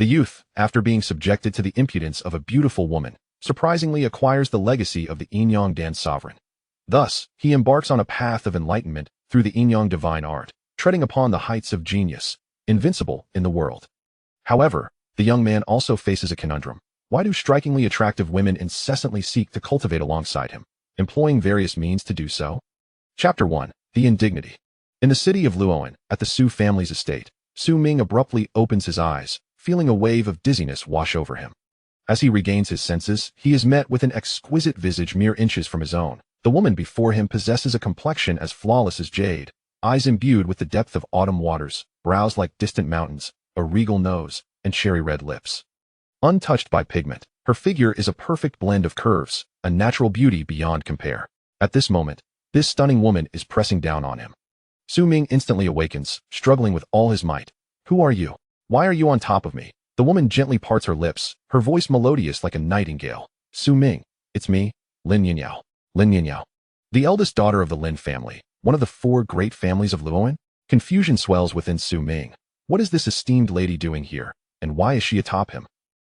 The youth, after being subjected to the impudence of a beautiful woman, surprisingly acquires the legacy of the Yin Yang Divine Sovereign. Thus, he embarks on a path of enlightenment through the Yin Yang Divine Art, treading upon the heights of genius, invincible in the world. However, the young man also faces a conundrum. Why do strikingly attractive women incessantly seek to cultivate alongside him, employing various means to do so? Chapter 1. The Indignity. In the city of Luo'an, at the Su family's estate, Su Ming abruptly opens his eyes, feeling a wave of dizziness wash over him. As he regains his senses, he is met with an exquisite visage mere inches from his own. The woman before him possesses a complexion as flawless as jade, eyes imbued with the depth of autumn waters, brows like distant mountains, a regal nose, and cherry-red lips. Untouched by pigment, her figure is a perfect blend of curves, a natural beauty beyond compare. At this moment, this stunning woman is pressing down on him. Su Ming instantly awakens, struggling with all his might. Who are you? Why are you on top of me? The woman gently parts her lips, her voice melodious like a nightingale. Su Ming, it's me, Lin Nianyao. Lin Nianyao. The eldest daughter of the Lin family, one of the 4 great families of Luo'an. Confusion swells within Su Ming. What is this esteemed lady doing here, and why is she atop him?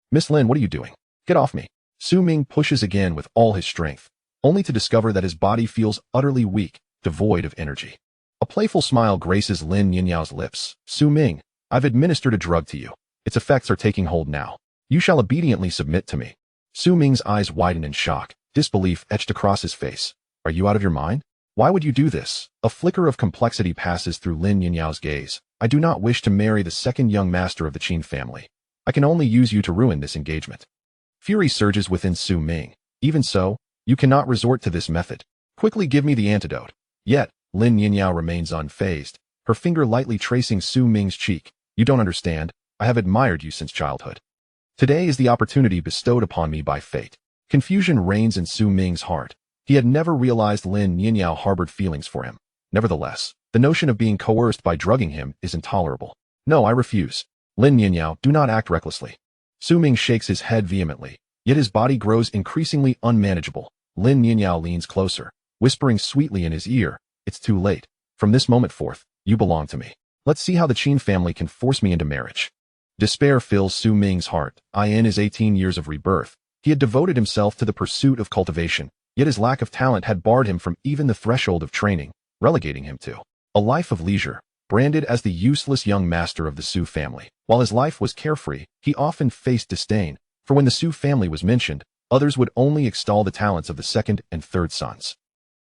Miss Lin, what are you doing? Get off me. Su Ming pushes again with all his strength, only to discover that his body feels utterly weak, devoid of energy. A playful smile graces Lin Nianyao's lips. Su Ming, I've administered a drug to you. Its effects are taking hold now. You shall obediently submit to me. Su Ming's eyes widen in shock, disbelief etched across his face. Are you out of your mind? Why would you do this? A flicker of complexity passes through Lin Nianyao's gaze. I do not wish to marry the second young master of the Qin family. I can only use you to ruin this engagement. Fury surges within Su Ming. Even so, you cannot resort to this method. Quickly give me the antidote. Yet, Lin Nianyao remains unfazed, her finger lightly tracing Su Ming's cheek. You don't understand. I have admired you since childhood. Today is the opportunity bestowed upon me by fate. Confusion reigns in Su Ming's heart. He had never realized Lin Nianyao harbored feelings for him. Nevertheless, the notion of being coerced by drugging him is intolerable. No, I refuse. Lin Nianyao, do not act recklessly. Su Ming shakes his head vehemently, yet his body grows increasingly unmanageable. Lin Nianyao leans closer, whispering sweetly in his ear, it's too late. From this moment forth, you belong to me. Let's see how the Qin family can force me into marriage. Despair fills Su Ming's heart. In his 18 years of rebirth, he had devoted himself to the pursuit of cultivation, yet his lack of talent had barred him from even the threshold of training, relegating him to a life of leisure, branded as the useless young master of the Su family. While his life was carefree, he often faced disdain, for when the Su family was mentioned, others would only extol the talents of the second and third sons.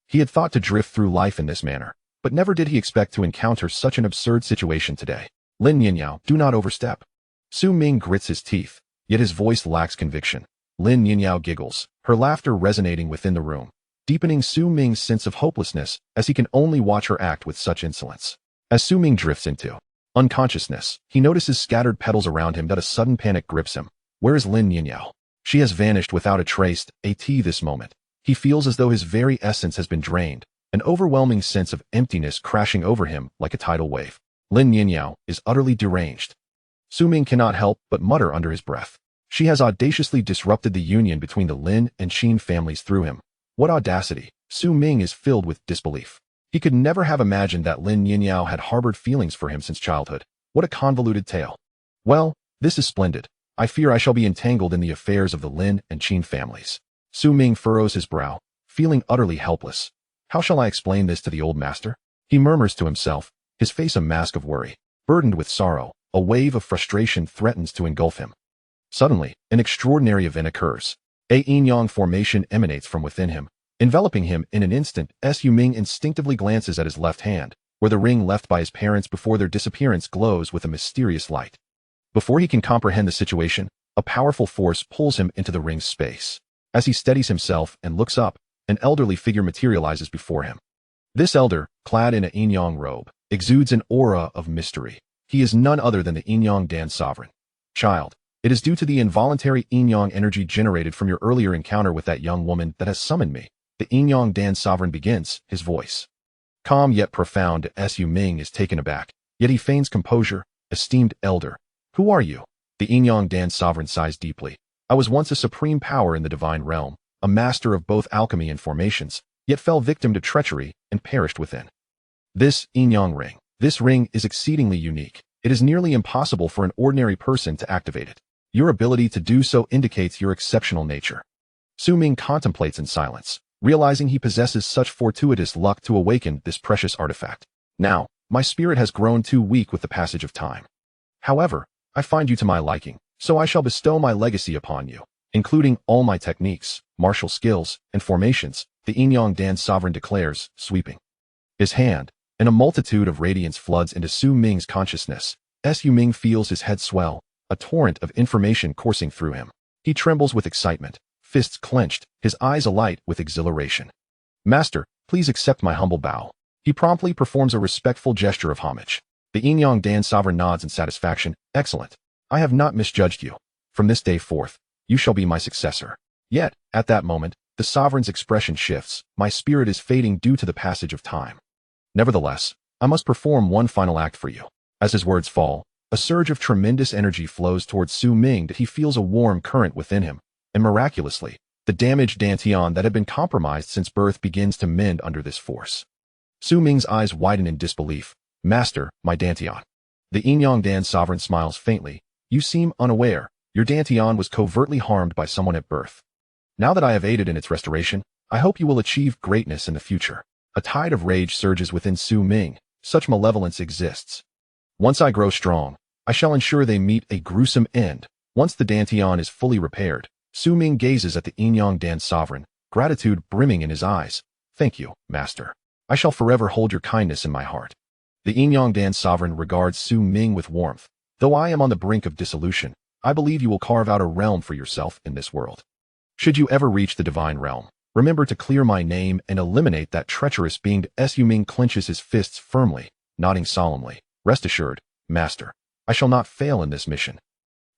He had thought to drift through life in this manner, but never did he expect to encounter such an absurd situation today. Lin Nianyao, do not overstep. Su Ming grits his teeth, yet his voice lacks conviction. Lin Nianyao giggles, her laughter resonating within the room, deepening Su Ming's sense of hopelessness as he can only watch her act with such insolence. As Su Ming drifts into unconsciousness, he notices scattered petals around him that a sudden panic grips him. Where is Lin Nianyao? She has vanished without a trace. This moment. He feels as though his very essence has been drained, an overwhelming sense of emptiness crashing over him like a tidal wave. Lin Nianyao is utterly deranged. Su Ming cannot help but mutter under his breath. She has audaciously disrupted the union between the Lin and Qin families through him. What audacity! Su Ming is filled with disbelief. He could never have imagined that Lin Nianyao had harbored feelings for him since childhood. What a convoluted tale. Well, this is splendid. I fear I shall be entangled in the affairs of the Lin and Qin families. Su Ming furrows his brow, feeling utterly helpless. How shall I explain this to the old master? He murmurs to himself, his face a mask of worry. Burdened with sorrow, a wave of frustration threatens to engulf him. Suddenly, an extraordinary event occurs. A yin-yang formation emanates from within him, enveloping him in an instant. Su Ming instinctively glances at his left hand, where the ring left by his parents before their disappearance glows with a mysterious light. Before he can comprehend the situation, a powerful force pulls him into the ring's space. As he steadies himself and looks up, an elderly figure materializes before him. This elder, clad in a yin-yang robe, exudes an aura of mystery. He is none other than the Yin Yang Divine Sovereign. Child, it is due to the involuntary Yin Yang energy generated from your earlier encounter with that young woman that has summoned me. The Yin Yang Divine Sovereign begins, his voice calm yet profound. Su Ming is taken aback, yet he feigns composure. Esteemed elder, who are you? The Yin Yang Divine Sovereign sighs deeply. I was once a supreme power in the divine realm, a master of both alchemy and formations, yet fell victim to treachery and perished within this Yin Yang Ring. This ring is exceedingly unique. It is nearly impossible for an ordinary person to activate it. Your ability to do so indicates your exceptional nature. Su Ming contemplates in silence, realizing he possesses such fortuitous luck to awaken this precious artifact. Now, my spirit has grown too weak with the passage of time. However, I find you to my liking, so I shall bestow my legacy upon you, including all my techniques, martial skills, and formations, the Yin Yang Dance Sovereign declares, sweeping his hand, and a multitude of radiance floods into Su Ming's consciousness. Su Ming feels his head swell, a torrent of information coursing through him. He trembles with excitement, fists clenched, his eyes alight with exhilaration. Master, please accept my humble bow. He promptly performs a respectful gesture of homage. The Yin Yang Dance Sovereign nods in satisfaction. Excellent. I have not misjudged you. From this day forth, you shall be my successor. Yet, at that moment, the Sovereign's expression shifts. My spirit is fading due to the passage of time. Nevertheless, I must perform one final act for you. As his words fall, a surge of tremendous energy flows towards Su Ming that he feels a warm current within him, and miraculously, the damaged dantian that had been compromised since birth begins to mend under this force. Su Ming's eyes widen in disbelief. Master, my dantian. The Yin Yang Dance Sovereign smiles faintly. You seem unaware. Your dantian was covertly harmed by someone at birth. Now that I have aided in its restoration, I hope you will achieve greatness in the future. A tide of rage surges within Su Ming. Such malevolence exists. Once I grow strong, I shall ensure they meet a gruesome end. Once the dantian is fully repaired, Su Ming gazes at the Yin Yang Dance Sovereign, gratitude brimming in his eyes. Thank you, Master. I shall forever hold your kindness in my heart. The Yin Yang Dance Sovereign regards Su Ming with warmth. Though I am on the brink of dissolution, I believe you will carve out a realm for yourself in this world. Should you ever reach the divine realm, remember to clear my name and eliminate that treacherous being. Su Ming clenches his fists firmly, nodding solemnly. Rest assured, Master, I shall not fail in this mission.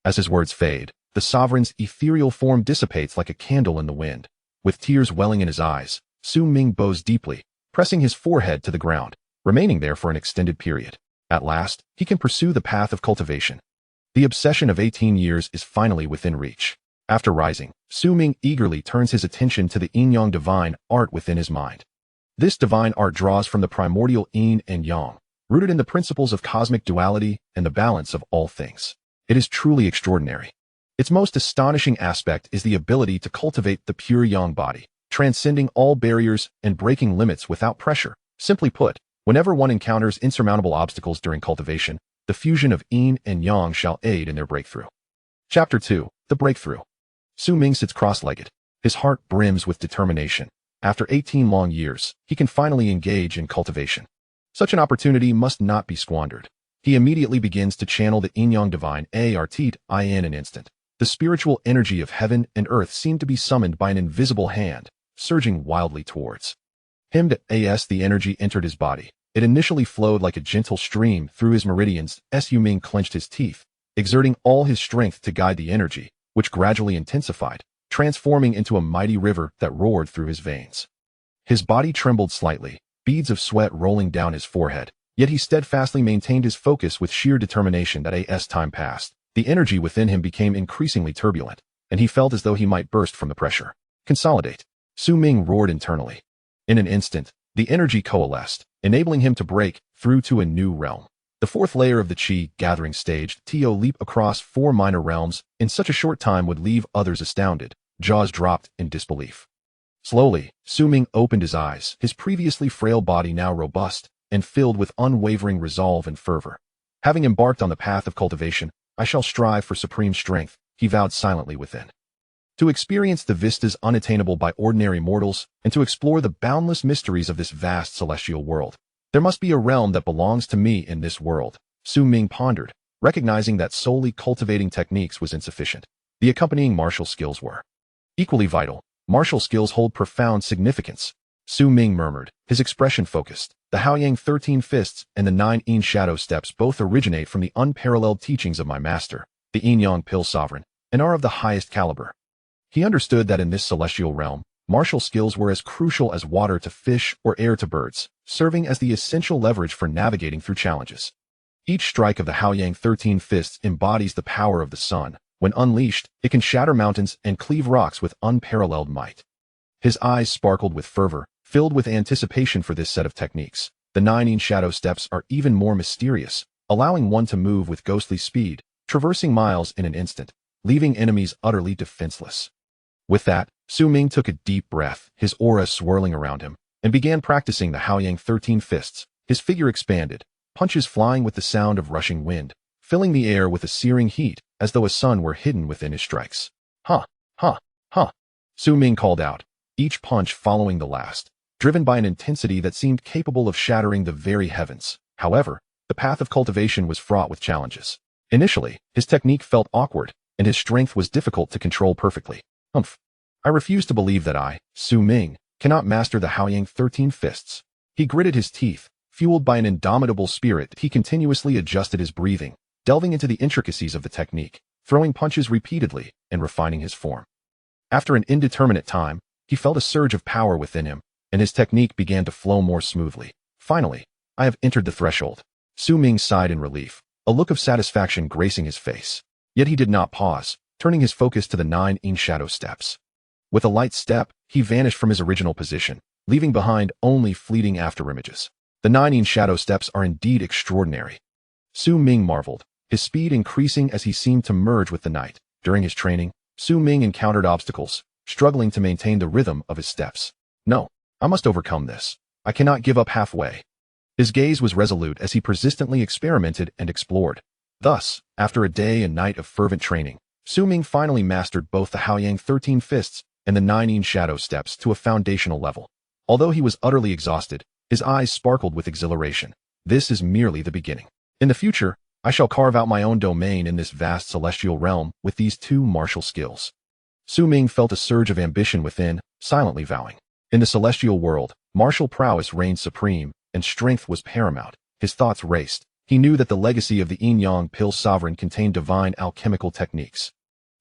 As his words fade, the Sovereign's ethereal form dissipates like a candle in the wind. With tears welling in his eyes, Su Ming bows deeply, pressing his forehead to the ground, remaining there for an extended period. At last, he can pursue the path of cultivation. The obsession of 18 years is finally within reach. After rising, Su Ming eagerly turns his attention to the Yin Yang Divine Art within his mind. This divine art draws from the primordial Yin and Yang, rooted in the principles of cosmic duality and the balance of all things. It is truly extraordinary. Its most astonishing aspect is the ability to cultivate the pure Yang body, transcending all barriers and breaking limits without pressure. Simply put, whenever one encounters insurmountable obstacles during cultivation, the fusion of Yin and Yang shall aid in their breakthrough. Chapter 2. The Breakthrough. Su Ming sits cross-legged. His heart brims with determination. After 18 long years, he can finally engage in cultivation. Such an opportunity must not be squandered. He immediately begins to channel the Yin Yang Divine Art in an instant. The spiritual energy of heaven and earth seemed to be summoned by an invisible hand, surging wildly towards him. As the energy entered his body, it initially flowed like a gentle stream through his meridians. Su Ming clenched his teeth, exerting all his strength to guide the energy, which gradually intensified, transforming into a mighty river that roared through his veins. His body trembled slightly, beads of sweat rolling down his forehead, yet he steadfastly maintained his focus with sheer determination. As time passed, the energy within him became increasingly turbulent, and he felt as though he might burst from the pressure. Consolidate. Su Ming roared internally. In an instant, the energy coalesced, enabling him to break through to a new realm. The fourth layer of the Qi gathering stage, To leap across 4 minor realms in such a short time would leave others astounded, jaws dropped in disbelief. Slowly, Su Ming opened his eyes, his previously frail body now robust and filled with unwavering resolve and fervor. Having embarked on the path of cultivation, I shall strive for supreme strength, he vowed silently within. To experience the vistas unattainable by ordinary mortals, and to explore the boundless mysteries of this vast celestial world, there must be a realm that belongs to me in this world, Su Ming pondered, recognizing that solely cultivating techniques was insufficient. The accompanying martial skills were equally vital. Martial skills hold profound significance. Su Ming murmured, his expression focused. The Haoyang 13 Fists and the 9 Yin Shadow Steps both originate from the unparalleled teachings of my master, the Yin Yang Pill Sovereign, and are of the highest caliber. He understood that in this celestial realm, martial skills were as crucial as water to fish or air to birds, serving as the essential leverage for navigating through challenges. Each strike of the Haoyang 13 Fists embodies the power of the sun. When unleashed, it can shatter mountains and cleave rocks with unparalleled might. His eyes sparkled with fervor, filled with anticipation for this set of techniques. The 9 Yin Shadow Steps are even more mysterious. allowing one to move with ghostly speed, traversing miles in an instant, leaving enemies utterly defenseless. With that, Su Ming took a deep breath, his aura swirling around him, and began practicing the Haoyang 13 fists. His figure expanded, punches flying with the sound of rushing wind, filling the air with a searing heat, as though a sun were hidden within his strikes. Ha! Ha! Ha! Su Ming called out, each punch following the last, driven by an intensity that seemed capable of shattering the very heavens. However, the path of cultivation was fraught with challenges. Initially, his technique felt awkward, and his strength was difficult to control perfectly. I refuse to believe that I, Su Ming, cannot master the Haoyang 13 fists. He gritted his teeth. Fueled by an indomitable spirit, he continuously adjusted his breathing, delving into the intricacies of the technique, throwing punches repeatedly, and refining his form. After an indeterminate time, he felt a surge of power within him, and his technique began to flow more smoothly. Finally, I have entered the threshold. Su Ming sighed in relief, a look of satisfaction gracing his face. Yet he did not pause, turning his focus to the 9 Yin shadow steps. With a light step, he vanished from his original position, leaving behind only fleeting afterimages. The 9 Yin shadow steps are indeed extraordinary. Su Ming marveled, his speed increasing as he seemed to merge with the night. During his training, Su Ming encountered obstacles, struggling to maintain the rhythm of his steps. No, I must overcome this. I cannot give up halfway. His gaze was resolute as he persistently experimented and explored. Thus, after a day and night of fervent training, Su Ming finally mastered both the Haoyang 13 fists and the 9 Yin shadow steps to a foundational level. Although he was utterly exhausted, his eyes sparkled with exhilaration. This is merely the beginning. In the future, I shall carve out my own domain in this vast celestial realm with these 2 martial skills. Su Ming felt a surge of ambition within, silently vowing. In the celestial world, martial prowess reigned supreme, and strength was paramount. His thoughts raced. He knew that the legacy of the Yin Yang Pill Sovereign contained divine alchemical techniques.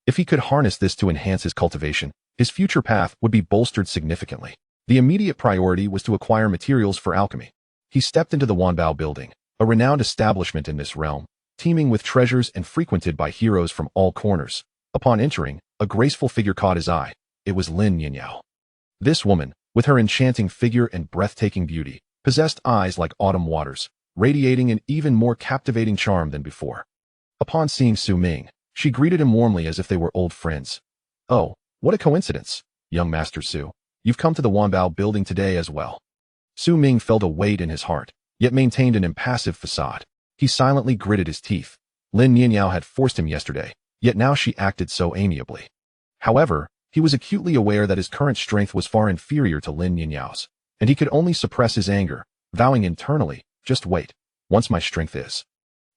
If he could harness this to enhance his cultivation, his future path would be bolstered significantly. The immediate priority was to acquire materials for alchemy. He stepped into the Wanbao building, a renowned establishment in this realm, teeming with treasures and frequented by heroes from all corners. Upon entering, a graceful figure caught his eye. It was Lin Nianyao. This woman, with her enchanting figure and breathtaking beauty, possessed eyes like autumn waters, radiating an even more captivating charm than before. Upon seeing Su Ming, she greeted him warmly as if they were old friends. Oh, what a coincidence, young Master Su. You've come to the Wanbao building today as well. Su Ming felt a weight in his heart, yet maintained an impassive facade. He silently gritted his teeth. Lin Nianyao had forced him yesterday, yet now she acted so amiably. However, he was acutely aware that his current strength was far inferior to Lin Nianyao's, and he could only suppress his anger, vowing internally, just wait. Once my strength is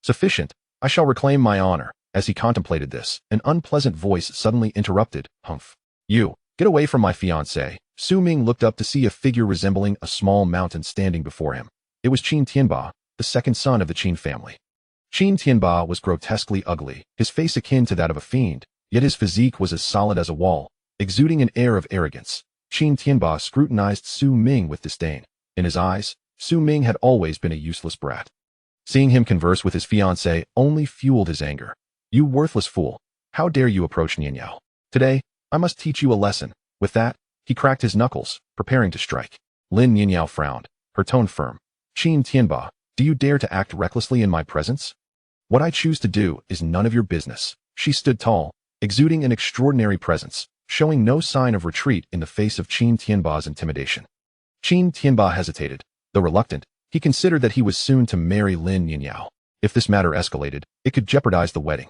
sufficient, I shall reclaim my honor. As he contemplated this, an unpleasant voice suddenly interrupted. Humph. You, get away from my fiancé. Su Ming looked up to see a figure resembling a small mountain standing before him. It was Qin Tianba, the second son of the Qin family. Qin Tianba was grotesquely ugly, his face akin to that of a fiend, yet his physique was as solid as a wall, exuding an air of arrogance. Qin Tianba scrutinized Su Ming with disdain. In his eyes, Su Ming had always been a useless brat. Seeing him converse with his fiancé only fueled his anger. You worthless fool. How dare you approach Nianyao? Today, I must teach you a lesson. With that, he cracked his knuckles, preparing to strike. Lin Nianyao frowned, her tone firm. Qin Tianba, do you dare to act recklessly in my presence? What I choose to do is none of your business. She stood tall, exuding an extraordinary presence, showing no sign of retreat in the face of Qin Tianba's intimidation. Qin Tianba hesitated. Though reluctant, he considered that he was soon to marry Lin Nianyao. If this matter escalated, it could jeopardize the wedding.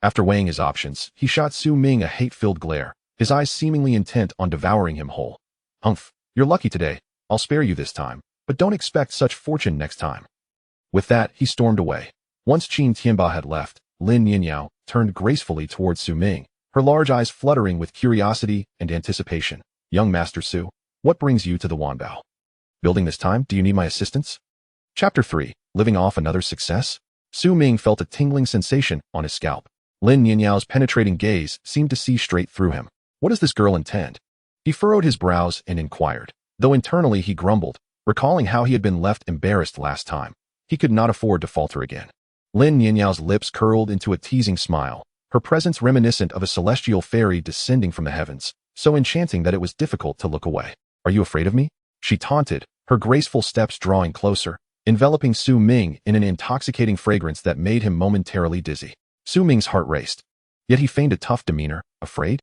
After weighing his options, he shot Su Ming a hate-filled glare, his eyes seemingly intent on devouring him whole. Humph, you're lucky today. I'll spare you this time, but don't expect such fortune next time. With that, he stormed away. Once Qin Tianba had left, Lin Nianyao turned gracefully towards Su Ming, her large eyes fluttering with curiosity and anticipation. Young Master Su, what brings you to the Wanbao? Building this time, do you need my assistance? Chapter 3, Living Off Another Success? Su Ming felt a tingling sensation on his scalp. Lin Nianyao's penetrating gaze seemed to see straight through him. What does this girl intend? He furrowed his brows and inquired, though internally he grumbled, recalling how he had been left embarrassed last time. He could not afford to falter again. Lin Nianyao's lips curled into a teasing smile, her presence reminiscent of a celestial fairy descending from the heavens, so enchanting that it was difficult to look away. Are you afraid of me? She taunted, her graceful steps drawing closer. enveloping Su Ming in an intoxicating fragrance that made him momentarily dizzy. Su Ming's heart raced. Yet he feigned a tough demeanor. Afraid?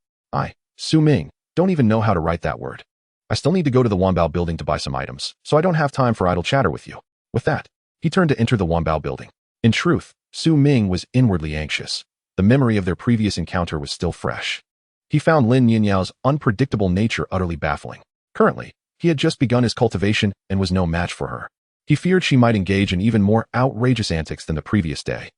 Su Ming, don't even know how to write that word. I still need to go to the Wanbao building to buy some items, so I don't have time for idle chatter with you. With that, he turned to enter the Wanbao building. In truth, Su Ming was inwardly anxious. The memory of their previous encounter was still fresh. He found Lin Nianyao's unpredictable nature utterly baffling. Currently, he had just begun his cultivation and was no match for her. He feared she might engage in even more outrageous antics than the previous day.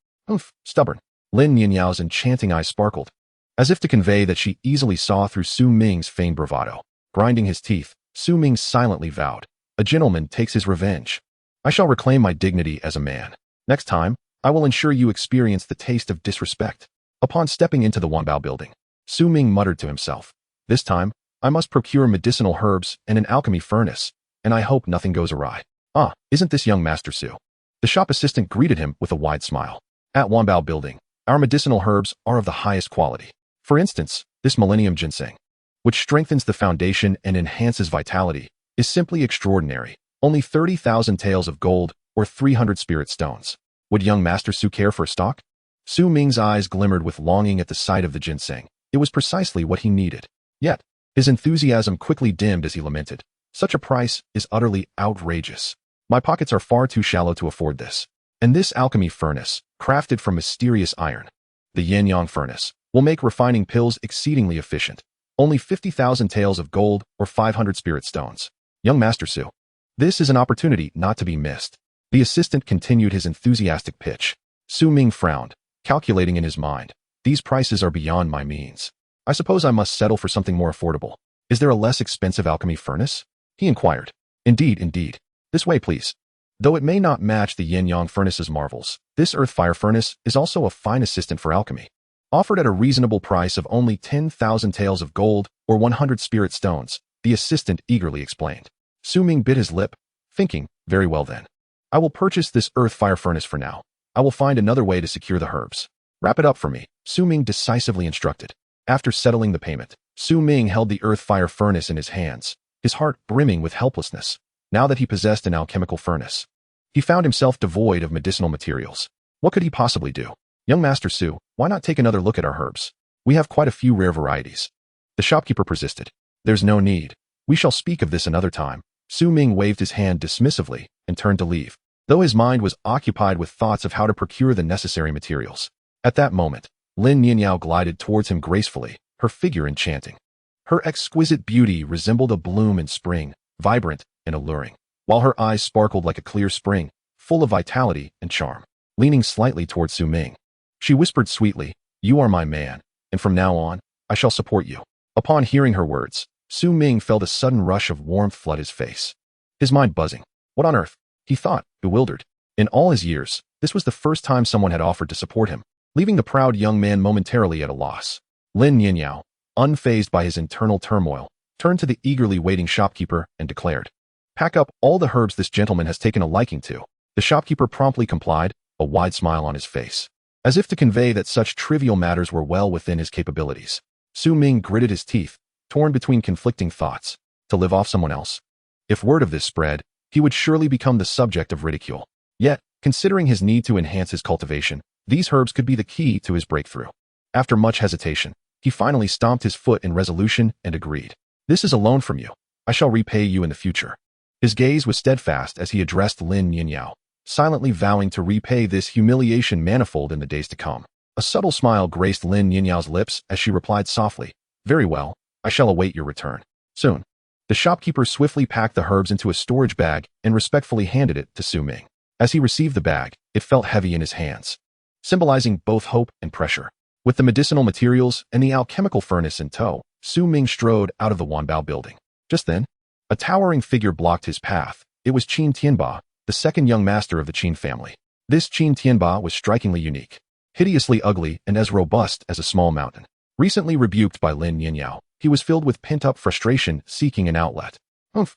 Stubborn. Lin Nianyao's enchanting eyes sparkled, as if to convey that she easily saw through Su Ming's feigned bravado. Grinding his teeth, Su Ming silently vowed, "A gentleman takes his revenge. I shall reclaim my dignity as a man. Next time, I will ensure you experience the taste of disrespect." Upon stepping into the Wanbao building, Su Ming muttered to himself, "This time, I must procure medicinal herbs and an alchemy furnace, and I hope nothing goes awry." Isn't this young Master Su? The shop assistant greeted him with a wide smile. At Wanbao building, our medicinal herbs are of the highest quality. For instance, this Millennium Ginseng, which strengthens the foundation and enhances vitality, is simply extraordinary. Only 30,000 taels of gold or 300 spirit stones. Would young Master Su care for a stock? Su Ming's eyes glimmered with longing at the sight of the ginseng. It was precisely what he needed. Yet, his enthusiasm quickly dimmed as he lamented, "Such a price is utterly outrageous. My pockets are far too shallow to afford this. And this alchemy furnace, crafted from mysterious iron, the Yin Yang furnace, will make refining pills exceedingly efficient. Only 50,000 taels of gold or 500 spirit stones. Young Master Su, this is an opportunity not to be missed." The assistant continued his enthusiastic pitch. Su Ming frowned, calculating in his mind, "These prices are beyond my means. I suppose I must settle for something more affordable. Is there a less expensive alchemy furnace?" he inquired. Indeed. This way, please." Though it may not match the Yin Yang furnace's marvels, this earth fire furnace is also a fine assistant for alchemy. Offered at a reasonable price of only 10,000 taels of gold or 100 spirit stones, the assistant eagerly explained. Su Ming bit his lip, thinking, "Very well then. I will purchase this earth fire furnace for now. I will find another way to secure the herbs. Wrap it up for me," Su Ming decisively instructed. After settling the payment, Su Ming held the earth fire furnace in his hands, his heart brimming with helplessness. Now that he possessed an alchemical furnace, he found himself devoid of medicinal materials. What could he possibly do? "Young Master Su, why not take another look at our herbs? We have quite a few rare varieties." The shopkeeper persisted. "There's no need. We shall speak of this another time." Su Ming waved his hand dismissively and turned to leave, though his mind was occupied with thoughts of how to procure the necessary materials. At that moment, Lin Nianyao glided towards him gracefully, her figure enchanting. Her exquisite beauty resembled a bloom in spring, vibrant and alluring, while her eyes sparkled like a clear spring, full of vitality and charm. Leaning slightly towards Su Ming, she whispered sweetly, "You are my man, and from now on, I shall support you." Upon hearing her words, Su Ming felt a sudden rush of warmth flood his face. His mind buzzing. What on earth? He thought, bewildered. In all his years, this was the first time someone had offered to support him, leaving the proud young man momentarily at a loss. Lin Nianyao, unfazed by his internal turmoil, turned to the eagerly waiting shopkeeper and declared, "Pack up all the herbs this gentleman has taken a liking to." The shopkeeper promptly complied, a wide smile on his face, as if to convey that such trivial matters were well within his capabilities. Su Ming gritted his teeth, torn between conflicting thoughts. To live off someone else? If word of this spread, he would surely become the subject of ridicule. Yet, considering his need to enhance his cultivation, these herbs could be the key to his breakthrough. After much hesitation, he finally stomped his foot in resolution and agreed. "This is a loan from you. I shall repay you in the future." His gaze was steadfast as he addressed Lin Nianyao, silently vowing to repay this humiliation manifold in the days to come. A subtle smile graced Lin Nianyao's lips as she replied softly, "Very well, I shall await your return. Soon." The shopkeeper swiftly packed the herbs into a storage bag and respectfully handed it to Su Ming. As he received the bag, it felt heavy in his hands, symbolizing both hope and pressure. With the medicinal materials and the alchemical furnace in tow, Su Ming strode out of the Wanbao building. Just then, a towering figure blocked his path. It was Qin Tianba, the second young master of the Qin family. This Qin Tianba was strikingly unique, hideously ugly and as robust as a small mountain. Recently rebuked by Lin Nianyao, he was filled with pent-up frustration, seeking an outlet.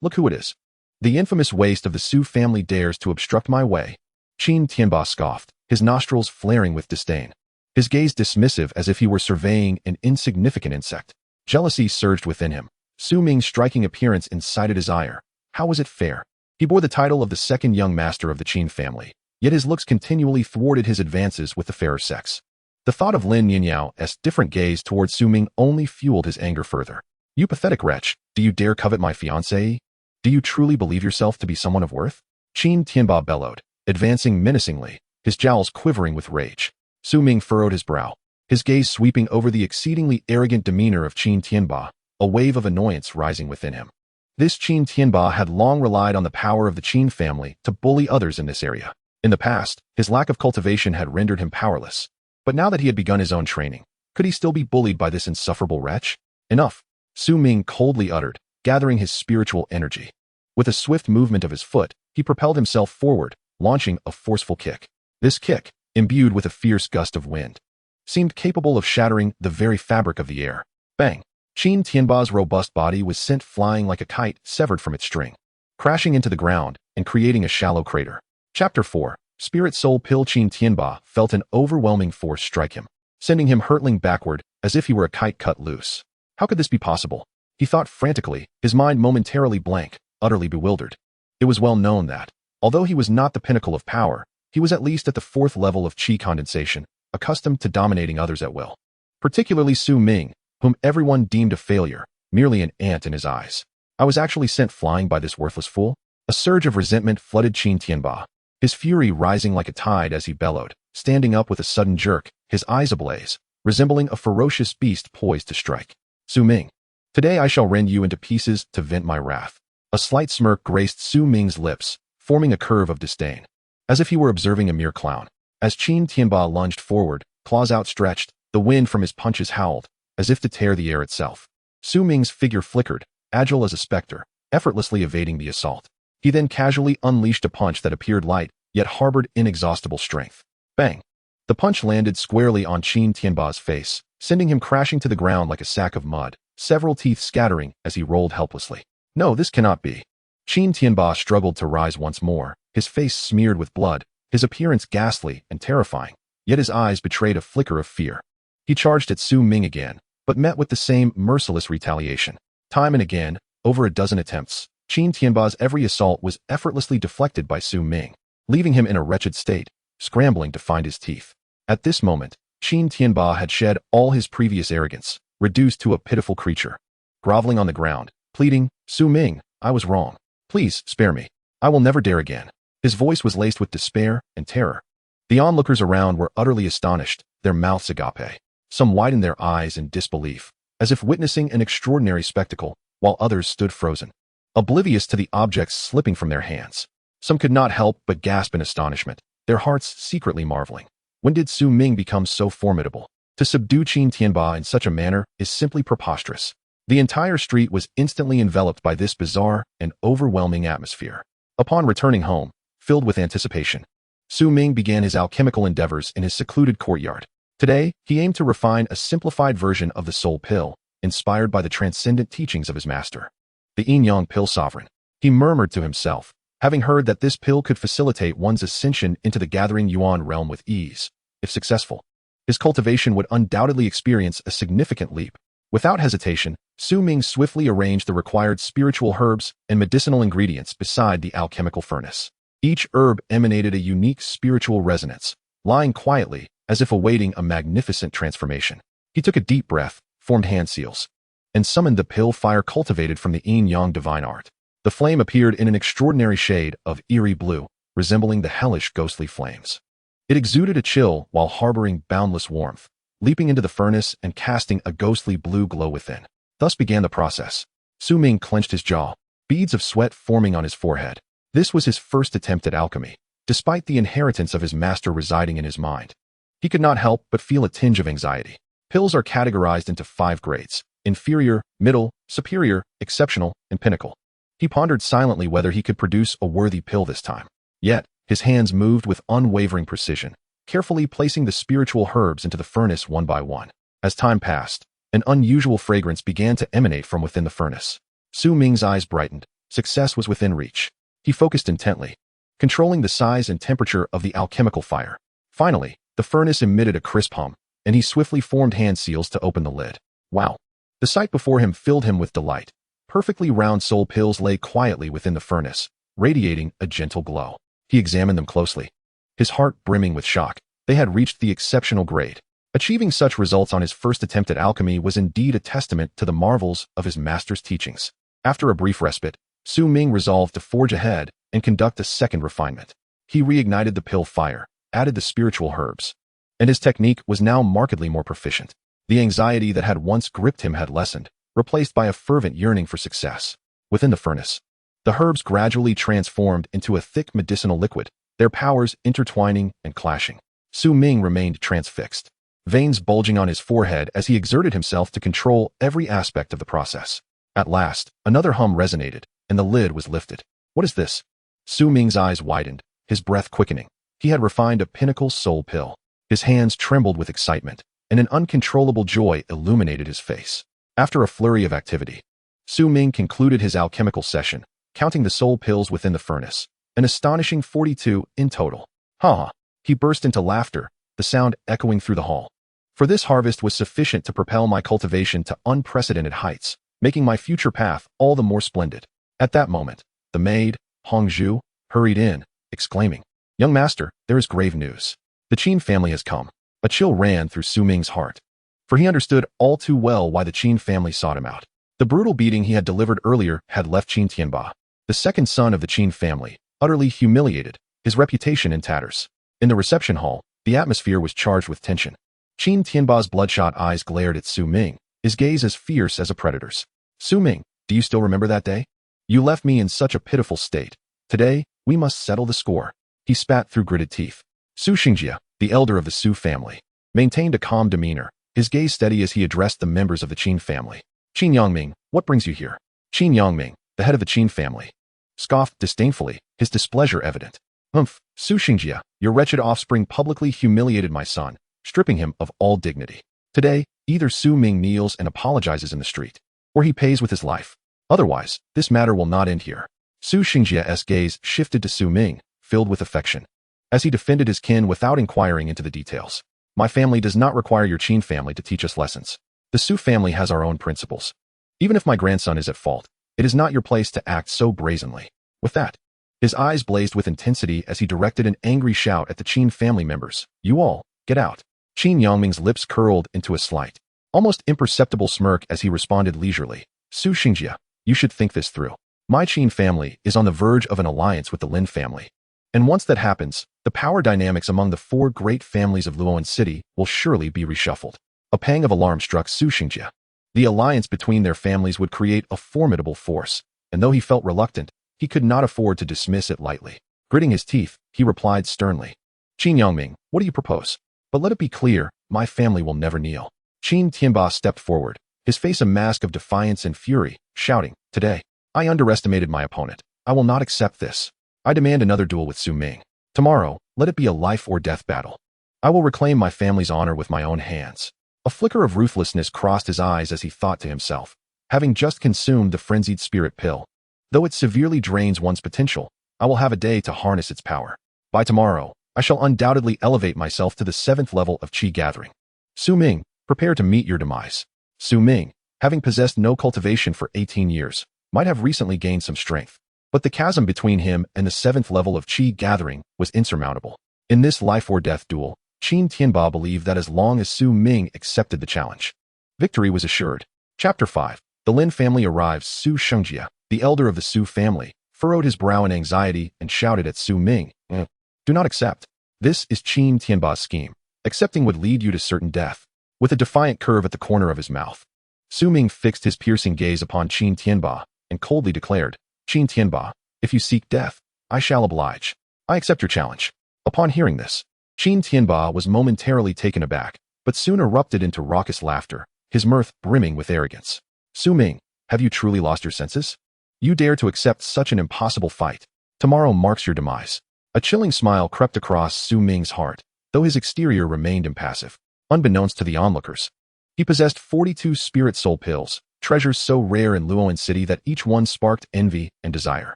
Look who it is. The infamous waste of the Su family dares to obstruct my way." Qin Tianba scoffed, his nostrils flaring with disdain, his gaze dismissive as if he were surveying an insignificant insect. Jealousy surged within him. Su Ming's striking appearance incited his ire. How was it fair? He bore the title of the second young master of the Qin family, yet his looks continually thwarted his advances with the fairer sex. The thought of Lin Nianyao's different gaze towards Su Ming only fueled his anger further. "You pathetic wretch, do you dare covet my fiancée? Do you truly believe yourself to be someone of worth?" Qin Tianba bellowed, advancing menacingly, his jowls quivering with rage. Su Ming furrowed his brow, his gaze sweeping over the exceedingly arrogant demeanor of Qin Tianba, a wave of annoyance rising within him. This Qin Tianba had long relied on the power of the Qin family to bully others in this area. In the past, his lack of cultivation had rendered him powerless. But now that he had begun his own training, could he still be bullied by this insufferable wretch? "Enough," Su Ming coldly uttered, gathering his spiritual energy. With a swift movement of his foot, he propelled himself forward, launching a forceful kick. This kick, imbued with a fierce gust of wind, seemed capable of shattering the very fabric of the air. Bang! Qin Tianba's robust body was sent flying like a kite severed from its string, crashing into the ground and creating a shallow crater. Chapter 4. Spirit Soul Pill. Qin Tianba felt an overwhelming force strike him, sending him hurtling backward as if he were a kite cut loose. How could this be possible? He thought frantically, his mind momentarily blank, utterly bewildered. It was well known that, although he was not the pinnacle of power, he was at least at the fourth level of qi condensation, accustomed to dominating others at will. Particularly Su Ming, whom everyone deemed a failure, merely an ant in his eyes. I was actually sent flying by this worthless fool? A surge of resentment flooded Qin Tianba, his fury rising like a tide as he bellowed, standing up with a sudden jerk, his eyes ablaze, resembling a ferocious beast poised to strike. "Su Ming, today I shall rend you into pieces to vent my wrath." A slight smirk graced Su Ming's lips, forming a curve of disdain, as if he were observing a mere clown. As Qin Tianba lunged forward, claws outstretched, the wind from his punches howled, as if to tear the air itself. Su Ming's figure flickered, agile as a specter, effortlessly evading the assault. He then casually unleashed a punch that appeared light, yet harbored inexhaustible strength. Bang! The punch landed squarely on Qin Tianba's face, sending him crashing to the ground like a sack of mud, several teeth scattering as he rolled helplessly. "No, this cannot be." Qin Tianba struggled to rise once more, his face smeared with blood, his appearance ghastly and terrifying, yet his eyes betrayed a flicker of fear. He charged at Su Ming again, but met with the same merciless retaliation. Time and again, over a dozen attempts, Qin Tianba's every assault was effortlessly deflected by Su Ming, leaving him in a wretched state, scrambling to find his teeth. At this moment, Qin Tianba had shed all his previous arrogance, reduced to a pitiful creature. Groveling on the ground, pleading, "Su Ming, I was wrong. Please, spare me. I will never dare again." His voice was laced with despair and terror. The onlookers around were utterly astonished, their mouths agape. Some widened their eyes in disbelief, as if witnessing an extraordinary spectacle, while others stood frozen, oblivious to the objects slipping from their hands. Some could not help but gasp in astonishment, their hearts secretly marveling. When did Su Ming become so formidable? To subdue Qin Tianba in such a manner is simply preposterous. The entire street was instantly enveloped by this bizarre and overwhelming atmosphere. Upon returning home, filled with anticipation, Su Ming began his alchemical endeavors in his secluded courtyard. Today, he aimed to refine a simplified version of the soul pill, inspired by the transcendent teachings of his master, the Yin Yang Pill Sovereign. He murmured to himself, having heard that this pill could facilitate one's ascension into the gathering Yuan realm with ease. If successful, his cultivation would undoubtedly experience a significant leap. Without hesitation, Su Ming swiftly arranged the required spiritual herbs and medicinal ingredients beside the alchemical furnace. Each herb emanated a unique spiritual resonance, lying quietly, as if awaiting a magnificent transformation. He took a deep breath, formed hand seals, and summoned the pill fire cultivated from the Yin Yang Divine Art. The flame appeared in an extraordinary shade of eerie blue, resembling the hellish ghostly flames. It exuded a chill while harboring boundless warmth, leaping into the furnace and casting a ghostly blue glow within. Thus began the process. Su Ming clenched his jaw, beads of sweat forming on his forehead. This was his first attempt at alchemy, despite the inheritance of his master residing in his mind. He could not help but feel a tinge of anxiety. Pills are categorized into 5 grades: inferior, middle, superior, exceptional, and pinnacle. He pondered silently whether he could produce a worthy pill this time. Yet, his hands moved with unwavering precision, carefully placing the spiritual herbs into the furnace one by one. As time passed, an unusual fragrance began to emanate from within the furnace. Su Ming's eyes brightened. Success was within reach. He focused intently, controlling the size and temperature of the alchemical fire. Finally, the furnace emitted a crisp hum, and he swiftly formed hand seals to open the lid. Wow! The sight before him filled him with delight. Perfectly round soul pills lay quietly within the furnace, radiating a gentle glow. He examined them closely, his heart brimming with shock. They had reached the exceptional grade. Achieving such results on his first attempt at alchemy was indeed a testament to the marvels of his master's teachings. After a brief respite, Su Ming resolved to forge ahead and conduct a second refinement. He reignited the pill fire, added the spiritual herbs, and his technique was now markedly more proficient. The anxiety that had once gripped him had lessened, replaced by a fervent yearning for success. Within the furnace, the herbs gradually transformed into a thick medicinal liquid, their powers intertwining and clashing. Su Ming remained transfixed, veins bulging on his forehead as he exerted himself to control every aspect of the process. At last, another hum resonated, and the lid was lifted. What is this? Su Ming's eyes widened, his breath quickening. He had refined a pinnacle soul pill. His hands trembled with excitement, and an uncontrollable joy illuminated his face. After a flurry of activity, Su Ming concluded his alchemical session, counting the soul pills within the furnace, an astonishing 42 in total. Ha! He burst into laughter, the sound echoing through the hall. For this harvest was sufficient to propel my cultivation to unprecedented heights, making my future path all the more splendid. At that moment, the maid, Hongzhu, hurried in, exclaiming, "Young master, there is grave news. The Qin family has come." A chill ran through Su Ming's heart, for he understood all too well why the Qin family sought him out. The brutal beating he had delivered earlier had left Qin Tianba, the second son of the Qin family, utterly humiliated, his reputation in tatters. In the reception hall, the atmosphere was charged with tension. Qin Tianba's bloodshot eyes glared at Su Ming, his gaze as fierce as a predator's. "Su Ming, do you still remember that day? You left me in such a pitiful state. Today, we must settle the score." He spat through gritted teeth. Su Xingjie, the elder of the Su family, maintained a calm demeanor, his gaze steady as he addressed the members of the Qin family. "Qin Yangming, what brings you here?" Qin Yangming, the head of the Qin family, scoffed disdainfully, his displeasure evident. "Humph, Su Xingjie, your wretched offspring publicly humiliated my son, stripping him of all dignity. Today, either Su Ming kneels and apologizes in the street, or he pays with his life. Otherwise, this matter will not end here." Su Xingjie's gaze shifted to Su Ming, filled with affection, as he defended his kin without inquiring into the details. "My family does not require your Qin family to teach us lessons. The Su family has our own principles. Even if my grandson is at fault, it is not your place to act so brazenly." With that, his eyes blazed with intensity as he directed an angry shout at the Qin family members. "You all, get out." Qin Yangming's lips curled into a slight, almost imperceptible smirk as he responded leisurely. "Su Xingjie, you should think this through. My Qin family is on the verge of an alliance with the Lin family. And once that happens, the power dynamics among the four great families of Luo'an City will surely be reshuffled." A pang of alarm struck Su Xingjie. The alliance between their families would create a formidable force, and though he felt reluctant, he could not afford to dismiss it lightly. Gritting his teeth, he replied sternly, "Qin Yangming, what do you propose? But let it be clear, my family will never kneel." Qin Tianba stepped forward, his face a mask of defiance and fury, shouting, "Today, I underestimated my opponent. I will not accept this. I demand another duel with Su Ming. Tomorrow, let it be a life or death battle. I will reclaim my family's honor with my own hands." A flicker of ruthlessness crossed his eyes as he thought to himself, having just consumed the frenzied spirit pill. Though it severely drains one's potential, I will have a day to harness its power. By tomorrow, I shall undoubtedly elevate myself to the 7th level of Qi gathering. Su Ming, prepare to meet your demise. Su Ming, having possessed no cultivation for 18 years, might have recently gained some strength, but the chasm between him and the 7th level of Qi gathering was insurmountable. In this life-or-death duel, Qin Tianba believed that as long as Su Ming accepted the challenge, victory was assured. Chapter 5. The Lin family arrives. Su Xingjie, the elder of the Su family, furrowed his brow in anxiety and shouted at Su Ming, "Do not accept. This is Qin Tianba's scheme. Accepting would lead you to certain death." With a defiant curve at the corner of his mouth, Su Ming fixed his piercing gaze upon Qin Tianba and coldly declared, "Qin Tianba, if you seek death, I shall oblige. I accept your challenge." Upon hearing this, Qin Tianba was momentarily taken aback, but soon erupted into raucous laughter, his mirth brimming with arrogance. "Su Ming, have you truly lost your senses? You dare to accept such an impossible fight. Tomorrow marks your demise." A chilling smile crept across Su Ming's heart, though his exterior remained impassive. Unbeknownst to the onlookers, he possessed 42 spirit soul pills, treasures so rare in Luo'an City that each one sparked envy and desire.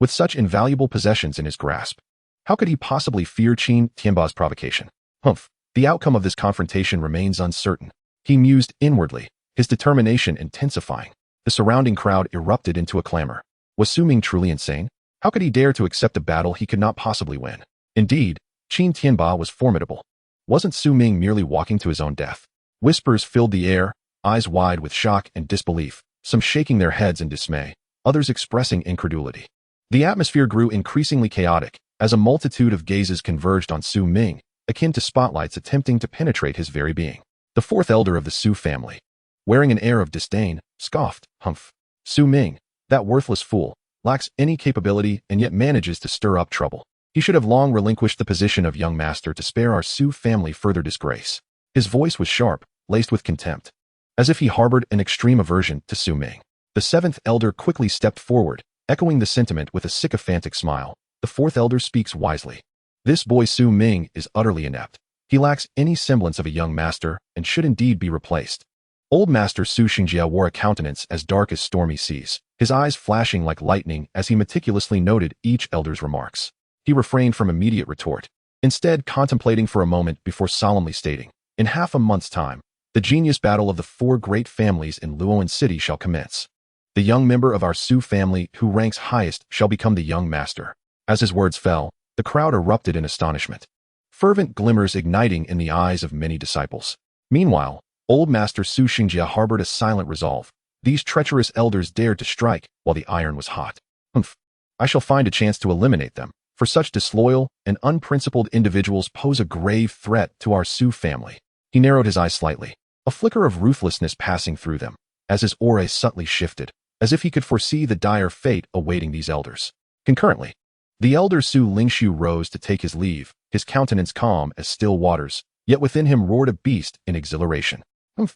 With such invaluable possessions in his grasp, how could he possibly fear Qin Tianba's provocation? Humph, the outcome of this confrontation remains uncertain. He mused inwardly, his determination intensifying. The surrounding crowd erupted into a clamor. Was Su Ming truly insane? How could he dare to accept a battle he could not possibly win? Indeed, Qin Tianba was formidable. Wasn't Su Ming merely walking to his own death? Whispers filled the air, eyes wide with shock and disbelief, some shaking their heads in dismay, others expressing incredulity. The atmosphere grew increasingly chaotic as a multitude of gazes converged on Su Ming, akin to spotlights attempting to penetrate his very being. The fourth elder of the Su family, wearing an air of disdain, scoffed, "Humph. Su Ming, that worthless fool, lacks any capability and yet manages to stir up trouble. He should have long relinquished the position of young master to spare our Su family further disgrace." His voice was sharp, laced with contempt, as if he harbored an extreme aversion to Su Ming. The seventh elder quickly stepped forward, echoing the sentiment with a sycophantic smile. The fourth elder speaks wisely. This boy Su Ming is utterly inept. He lacks any semblance of a young master and should indeed be replaced. Old Master Su Xingjia wore a countenance as dark as stormy seas, his eyes flashing like lightning as he meticulously noted each elder's remarks. He refrained from immediate retort, instead contemplating for a moment before solemnly stating, "In half a month's time, the genius battle of the four great families in Luo'an City shall commence. The young member of our Su family who ranks highest shall become the young master." As his words fell, the crowd erupted in astonishment, fervent glimmers igniting in the eyes of many disciples. Meanwhile, old Master Su Xingjia harbored a silent resolve. These treacherous elders dared to strike while the iron was hot. "Humph. I shall find a chance to eliminate them, for such disloyal and unprincipled individuals pose a grave threat to our Su family." He narrowed his eyes slightly, a flicker of ruthlessness passing through them, as his aura subtly shifted, as if he could foresee the dire fate awaiting these elders. Concurrently, the elder Su Lingshu rose to take his leave, his countenance calm as still waters, yet within him roared a beast in exhilaration.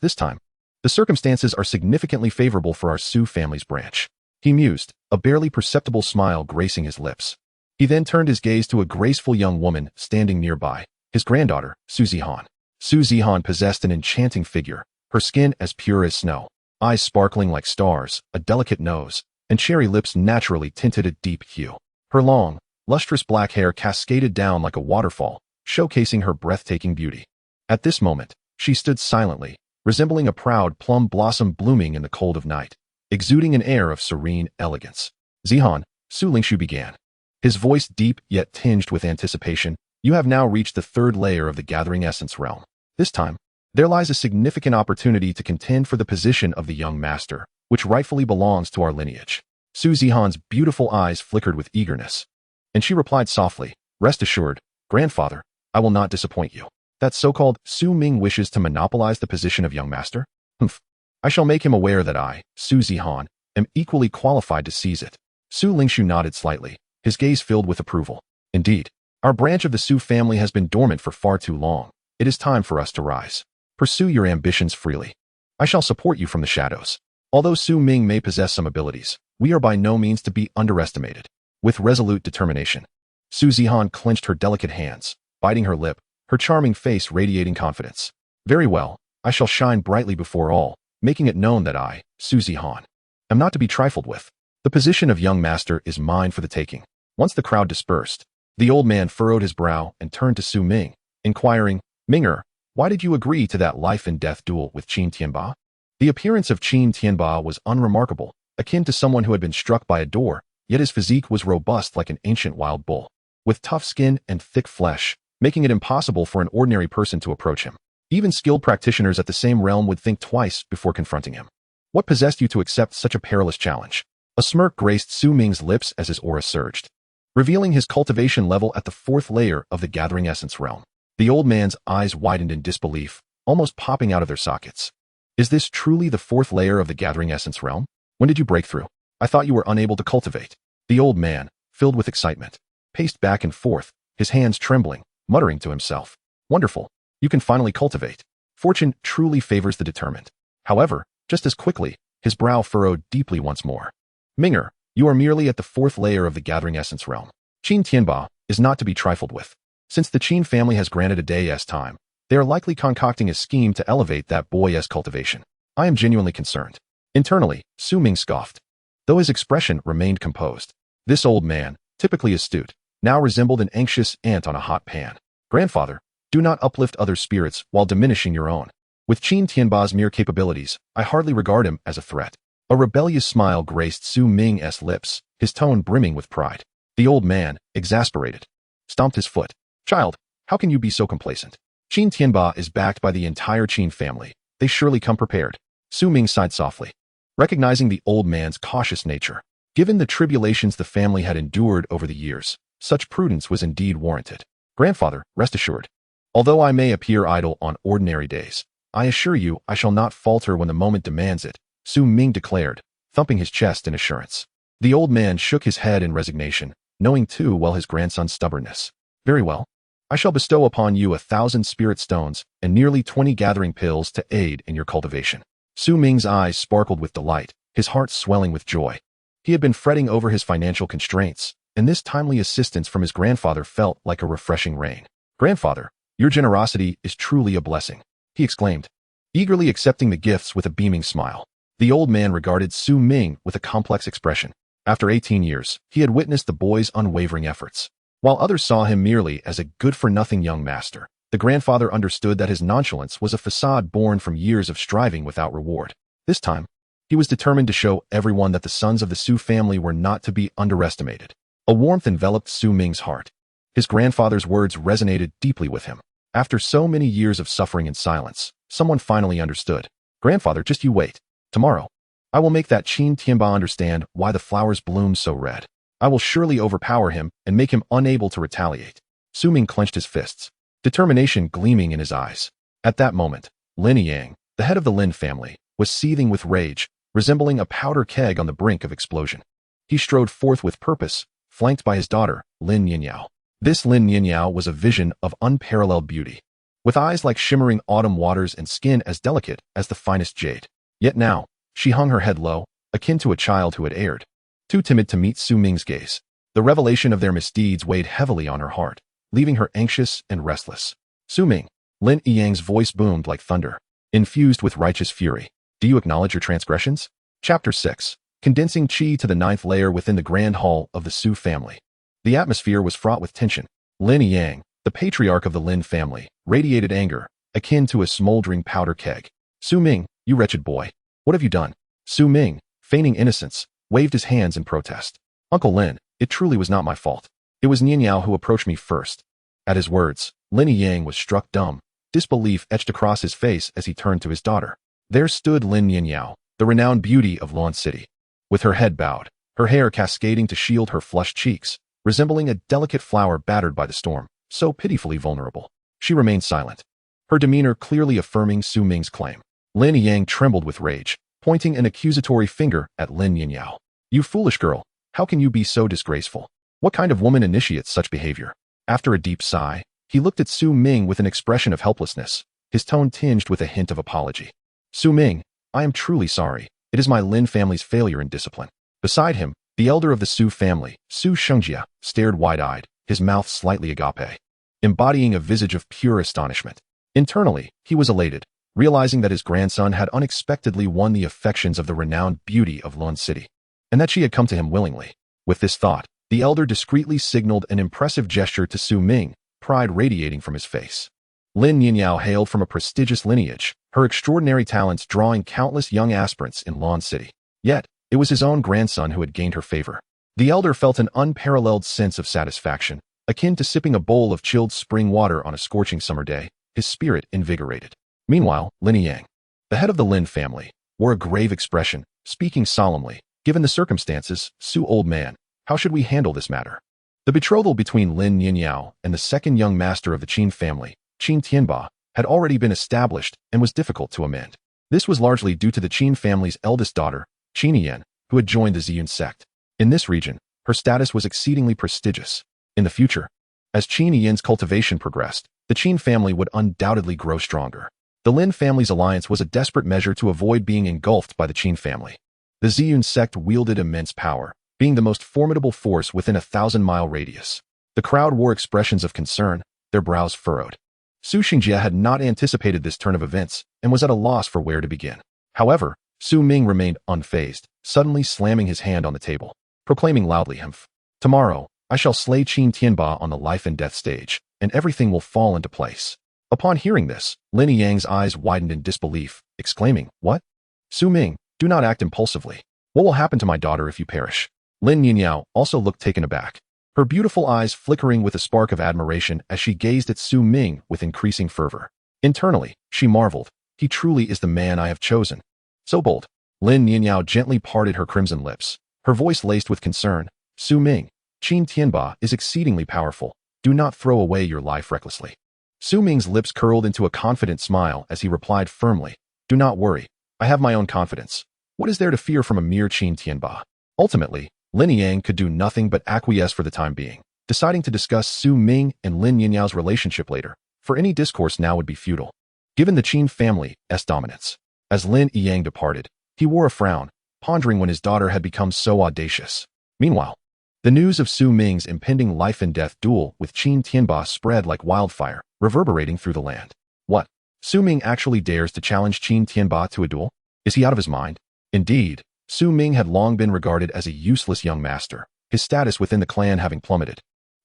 This time, the circumstances are significantly favorable for our Su family's branch. He mused, a barely perceptible smile gracing his lips. He then turned his gaze to a graceful young woman standing nearby, his granddaughter, Su Zihan. Su Zihan possessed an enchanting figure, her skin as pure as snow, eyes sparkling like stars, a delicate nose, and cherry lips naturally tinted a deep hue. Her long, lustrous black hair cascaded down like a waterfall, showcasing her breathtaking beauty. At this moment, she stood silently, resembling a proud plum blossom blooming in the cold of night, exuding an air of serene elegance. "Zihan," Su Lingshu began, his voice deep yet tinged with anticipation, "you have now reached the third layer of the gathering essence realm. This time, there lies a significant opportunity to contend for the position of the young master, which rightfully belongs to our lineage." Su Zihan's beautiful eyes flickered with eagerness, and she replied softly, "Rest assured, grandfather, I will not disappoint you. That so-called Su Ming wishes to monopolize the position of young master? Humph. I shall make him aware that I, Su Zihan, am equally qualified to seize it." Su Lingshu nodded slightly, his gaze filled with approval. "Indeed, our branch of the Su family has been dormant for far too long. It is time for us to rise. Pursue your ambitions freely. I shall support you from the shadows." Although Su Ming may possess some abilities, we are by no means to be underestimated. With resolute determination, Su Zihan clenched her delicate hands, biting her lip, her charming face radiating confidence. "Very well, I shall shine brightly before all, making it known that I, Su Zihan, am not to be trifled with. The position of young master is mine for the taking." Once the crowd dispersed, the old man furrowed his brow and turned to Su Ming, inquiring, "Minger, why did you agree to that life-and-death duel with Qin Tianba?" The appearance of Qin Tianba was unremarkable, akin to someone who had been struck by a door, yet his physique was robust like an ancient wild bull, with tough skin and thick flesh, making it impossible for an ordinary person to approach him. Even skilled practitioners at the same realm would think twice before confronting him. "What possessed you to accept such a perilous challenge?" A smirk graced Su Ming's lips as his aura surged, revealing his cultivation level at the fourth layer of the gathering essence realm. The old man's eyes widened in disbelief, almost popping out of their sockets. "Is this truly the fourth layer of the gathering essence realm? When did you break through? I thought you were unable to cultivate." The old man, filled with excitement, paced back and forth, his hands trembling, muttering to himself, "Wonderful. You can finally cultivate. Fortune truly favors the determined." However, just as quickly, his brow furrowed deeply once more. "Minger, you are merely at the fourth layer of the gathering essence realm. Qin Tianba is not to be trifled with. Since the Qin family has granted a day's time, they are likely concocting a scheme to elevate that boy's cultivation. I am genuinely concerned." Internally, Su Ming scoffed, though his expression remained composed. This old man, typically astute, now resembled an anxious ant on a hot pan. "Grandfather, do not uplift other spirits while diminishing your own. With Qin Tianba's mere capabilities, I hardly regard him as a threat." A rebellious smile graced Su Ming's lips, his tone brimming with pride. The old man, exasperated, stomped his foot. Child, how can you be so complacent? Qin Tianba is backed by the entire Qin family. They surely come prepared. Su Ming sighed softly, recognizing the old man's cautious nature. Given the tribulations the family had endured over the years, such prudence was indeed warranted. Grandfather, rest assured. Although I may appear idle on ordinary days, I assure you I shall not falter when the moment demands it, Su Ming declared, thumping his chest in assurance. The old man shook his head in resignation, knowing too well his grandson's stubbornness. Very well. I shall bestow upon you 1,000 spirit stones and nearly 20 gathering pills to aid in your cultivation. Su Ming's eyes sparkled with delight, his heart swelling with joy. He had been fretting over his financial constraints, and this timely assistance from his grandfather felt like a refreshing rain. Grandfather, your generosity is truly a blessing, he exclaimed, eagerly accepting the gifts with a beaming smile. The old man regarded Su Ming with a complex expression. After 18 years, he had witnessed the boy's unwavering efforts. While others saw him merely as a good-for-nothing young master, the grandfather understood that his nonchalance was a facade born from years of striving without reward. This time, he was determined to show everyone that the sons of the Su family were not to be underestimated. A warmth enveloped Su Ming's heart. His grandfather's words resonated deeply with him. After so many years of suffering in silence, someone finally understood. Grandfather, just you wait. Tomorrow, I will make that Qin Tianba understand why the flowers bloom so red. I will surely overpower him and make him unable to retaliate. Su Ming clenched his fists, determination gleaming in his eyes. At that moment, Lin Nianyao, the head of the Lin family, was seething with rage, resembling a powder keg on the brink of explosion. He strode forth with purpose, flanked by his daughter, Lin Nianyao. This Lin Nianyao was a vision of unparalleled beauty, with eyes like shimmering autumn waters and skin as delicate as the finest jade. Yet now, she hung her head low, akin to a child who had erred, too timid to meet Su Ming's gaze. The revelation of their misdeeds weighed heavily on her heart, leaving her anxious and restless. Su Ming, Lin Nianyang's voice boomed like thunder, infused with righteous fury. Do you acknowledge your transgressions? Chapter 6. Condensing Qi to the 9th layer within the grand hall of the Su family. The atmosphere was fraught with tension. Lin Nianyao, the patriarch of the Lin family, radiated anger, akin to a smoldering powder keg. Su Ming, you wretched boy. What have you done? Su Ming, feigning innocence, waved his hands in protest. Uncle Lin, it truly was not my fault. It was Nianyao who approached me first. At his words, Lin Nianyao was struck dumb. Disbelief etched across his face as he turned to his daughter. There stood Lin Nianyao, the renowned beauty of Luo'an City. With her head bowed, her hair cascading to shield her flushed cheeks, resembling a delicate flower battered by the storm, so pitifully vulnerable. She remained silent, her demeanor clearly affirming Su Ming's claim. Lin Nianyao trembled with rage, pointing an accusatory finger at Lin Nianyao. You foolish girl, how can you be so disgraceful? What kind of woman initiates such behavior? After a deep sigh, he looked at Su Ming with an expression of helplessness, his tone tinged with a hint of apology. Su Ming, I am truly sorry. It is my Lin family's failure in discipline. Beside him, the elder of the Su family, Su Shengjia, stared wide-eyed, his mouth slightly agape, embodying a visage of pure astonishment. Internally, he was elated, realizing that his grandson had unexpectedly won the affections of the renowned beauty of Luo'an City, and that she had come to him willingly. With this thought, the elder discreetly signaled an impressive gesture to Su Ming, pride radiating from his face. Lin Nianyao hailed from a prestigious lineage, her extraordinary talents drawing countless young aspirants in Luo'an City. Yet, it was his own grandson who had gained her favor. The elder felt an unparalleled sense of satisfaction, akin to sipping a bowl of chilled spring water on a scorching summer day, his spirit invigorated. Meanwhile, Lin Nianyao, the head of the Lin family, wore a grave expression, speaking solemnly. Given the circumstances, Su old man, how should we handle this matter? The betrothal between Lin Nianyao and the second young master of the Qin family, Qin Tianba, had already been established and was difficult to amend. This was largely due to the Qin family's eldest daughter, Qin Yan, who had joined the Ziyun sect. In this region, her status was exceedingly prestigious. In the future, as Qin Yan's cultivation progressed, the Qin family would undoubtedly grow stronger. The Lin family's alliance was a desperate measure to avoid being engulfed by the Qin family. The Ziyun sect wielded immense power, being the most formidable force within a 1,000-mile radius. The crowd wore expressions of concern, their brows furrowed. Su Shengjia had not anticipated this turn of events and was at a loss for where to begin. However, Su Ming remained unfazed, suddenly slamming his hand on the table, proclaiming loudly, "Humph! Tomorrow, I shall slay Qin Tianba on the life and death stage, and everything will fall into place." Upon hearing this, Lin Nianyang's eyes widened in disbelief, exclaiming, "What? Su Ming, do not act impulsively. What will happen to my daughter if you perish?" Lin Nianyao also looked taken aback. her beautiful eyes flickering with a spark of admiration as she gazed at Su Ming with increasing fervor. Internally, she marveled, he truly is the man I have chosen. So bold. Lin Nianyao gently parted her crimson lips, her voice laced with concern. Su Ming, Qin Tianba is exceedingly powerful. Do not throw away your life recklessly. Su Ming's lips curled into a confident smile as he replied firmly, do not worry, I have my own confidence. What is there to fear from a mere Qin Tianba? Ultimately, Lin Yang could do nothing but acquiesce for the time being, deciding to discuss Su Ming and Lin Nianyao's relationship later, for any discourse now would be futile. Given the Qin family's dominance. As Lin Yang departed, he wore a frown, pondering when his daughter had become so audacious. Meanwhile, the news of Su Ming's impending life-and-death duel with Qin Tianba spread like wildfire, reverberating through the land. What? Su Ming actually dares to challenge Qin Tianba to a duel? Is he out of his mind? Indeed, Su Ming had long been regarded as a useless young master, his status within the clan having plummeted.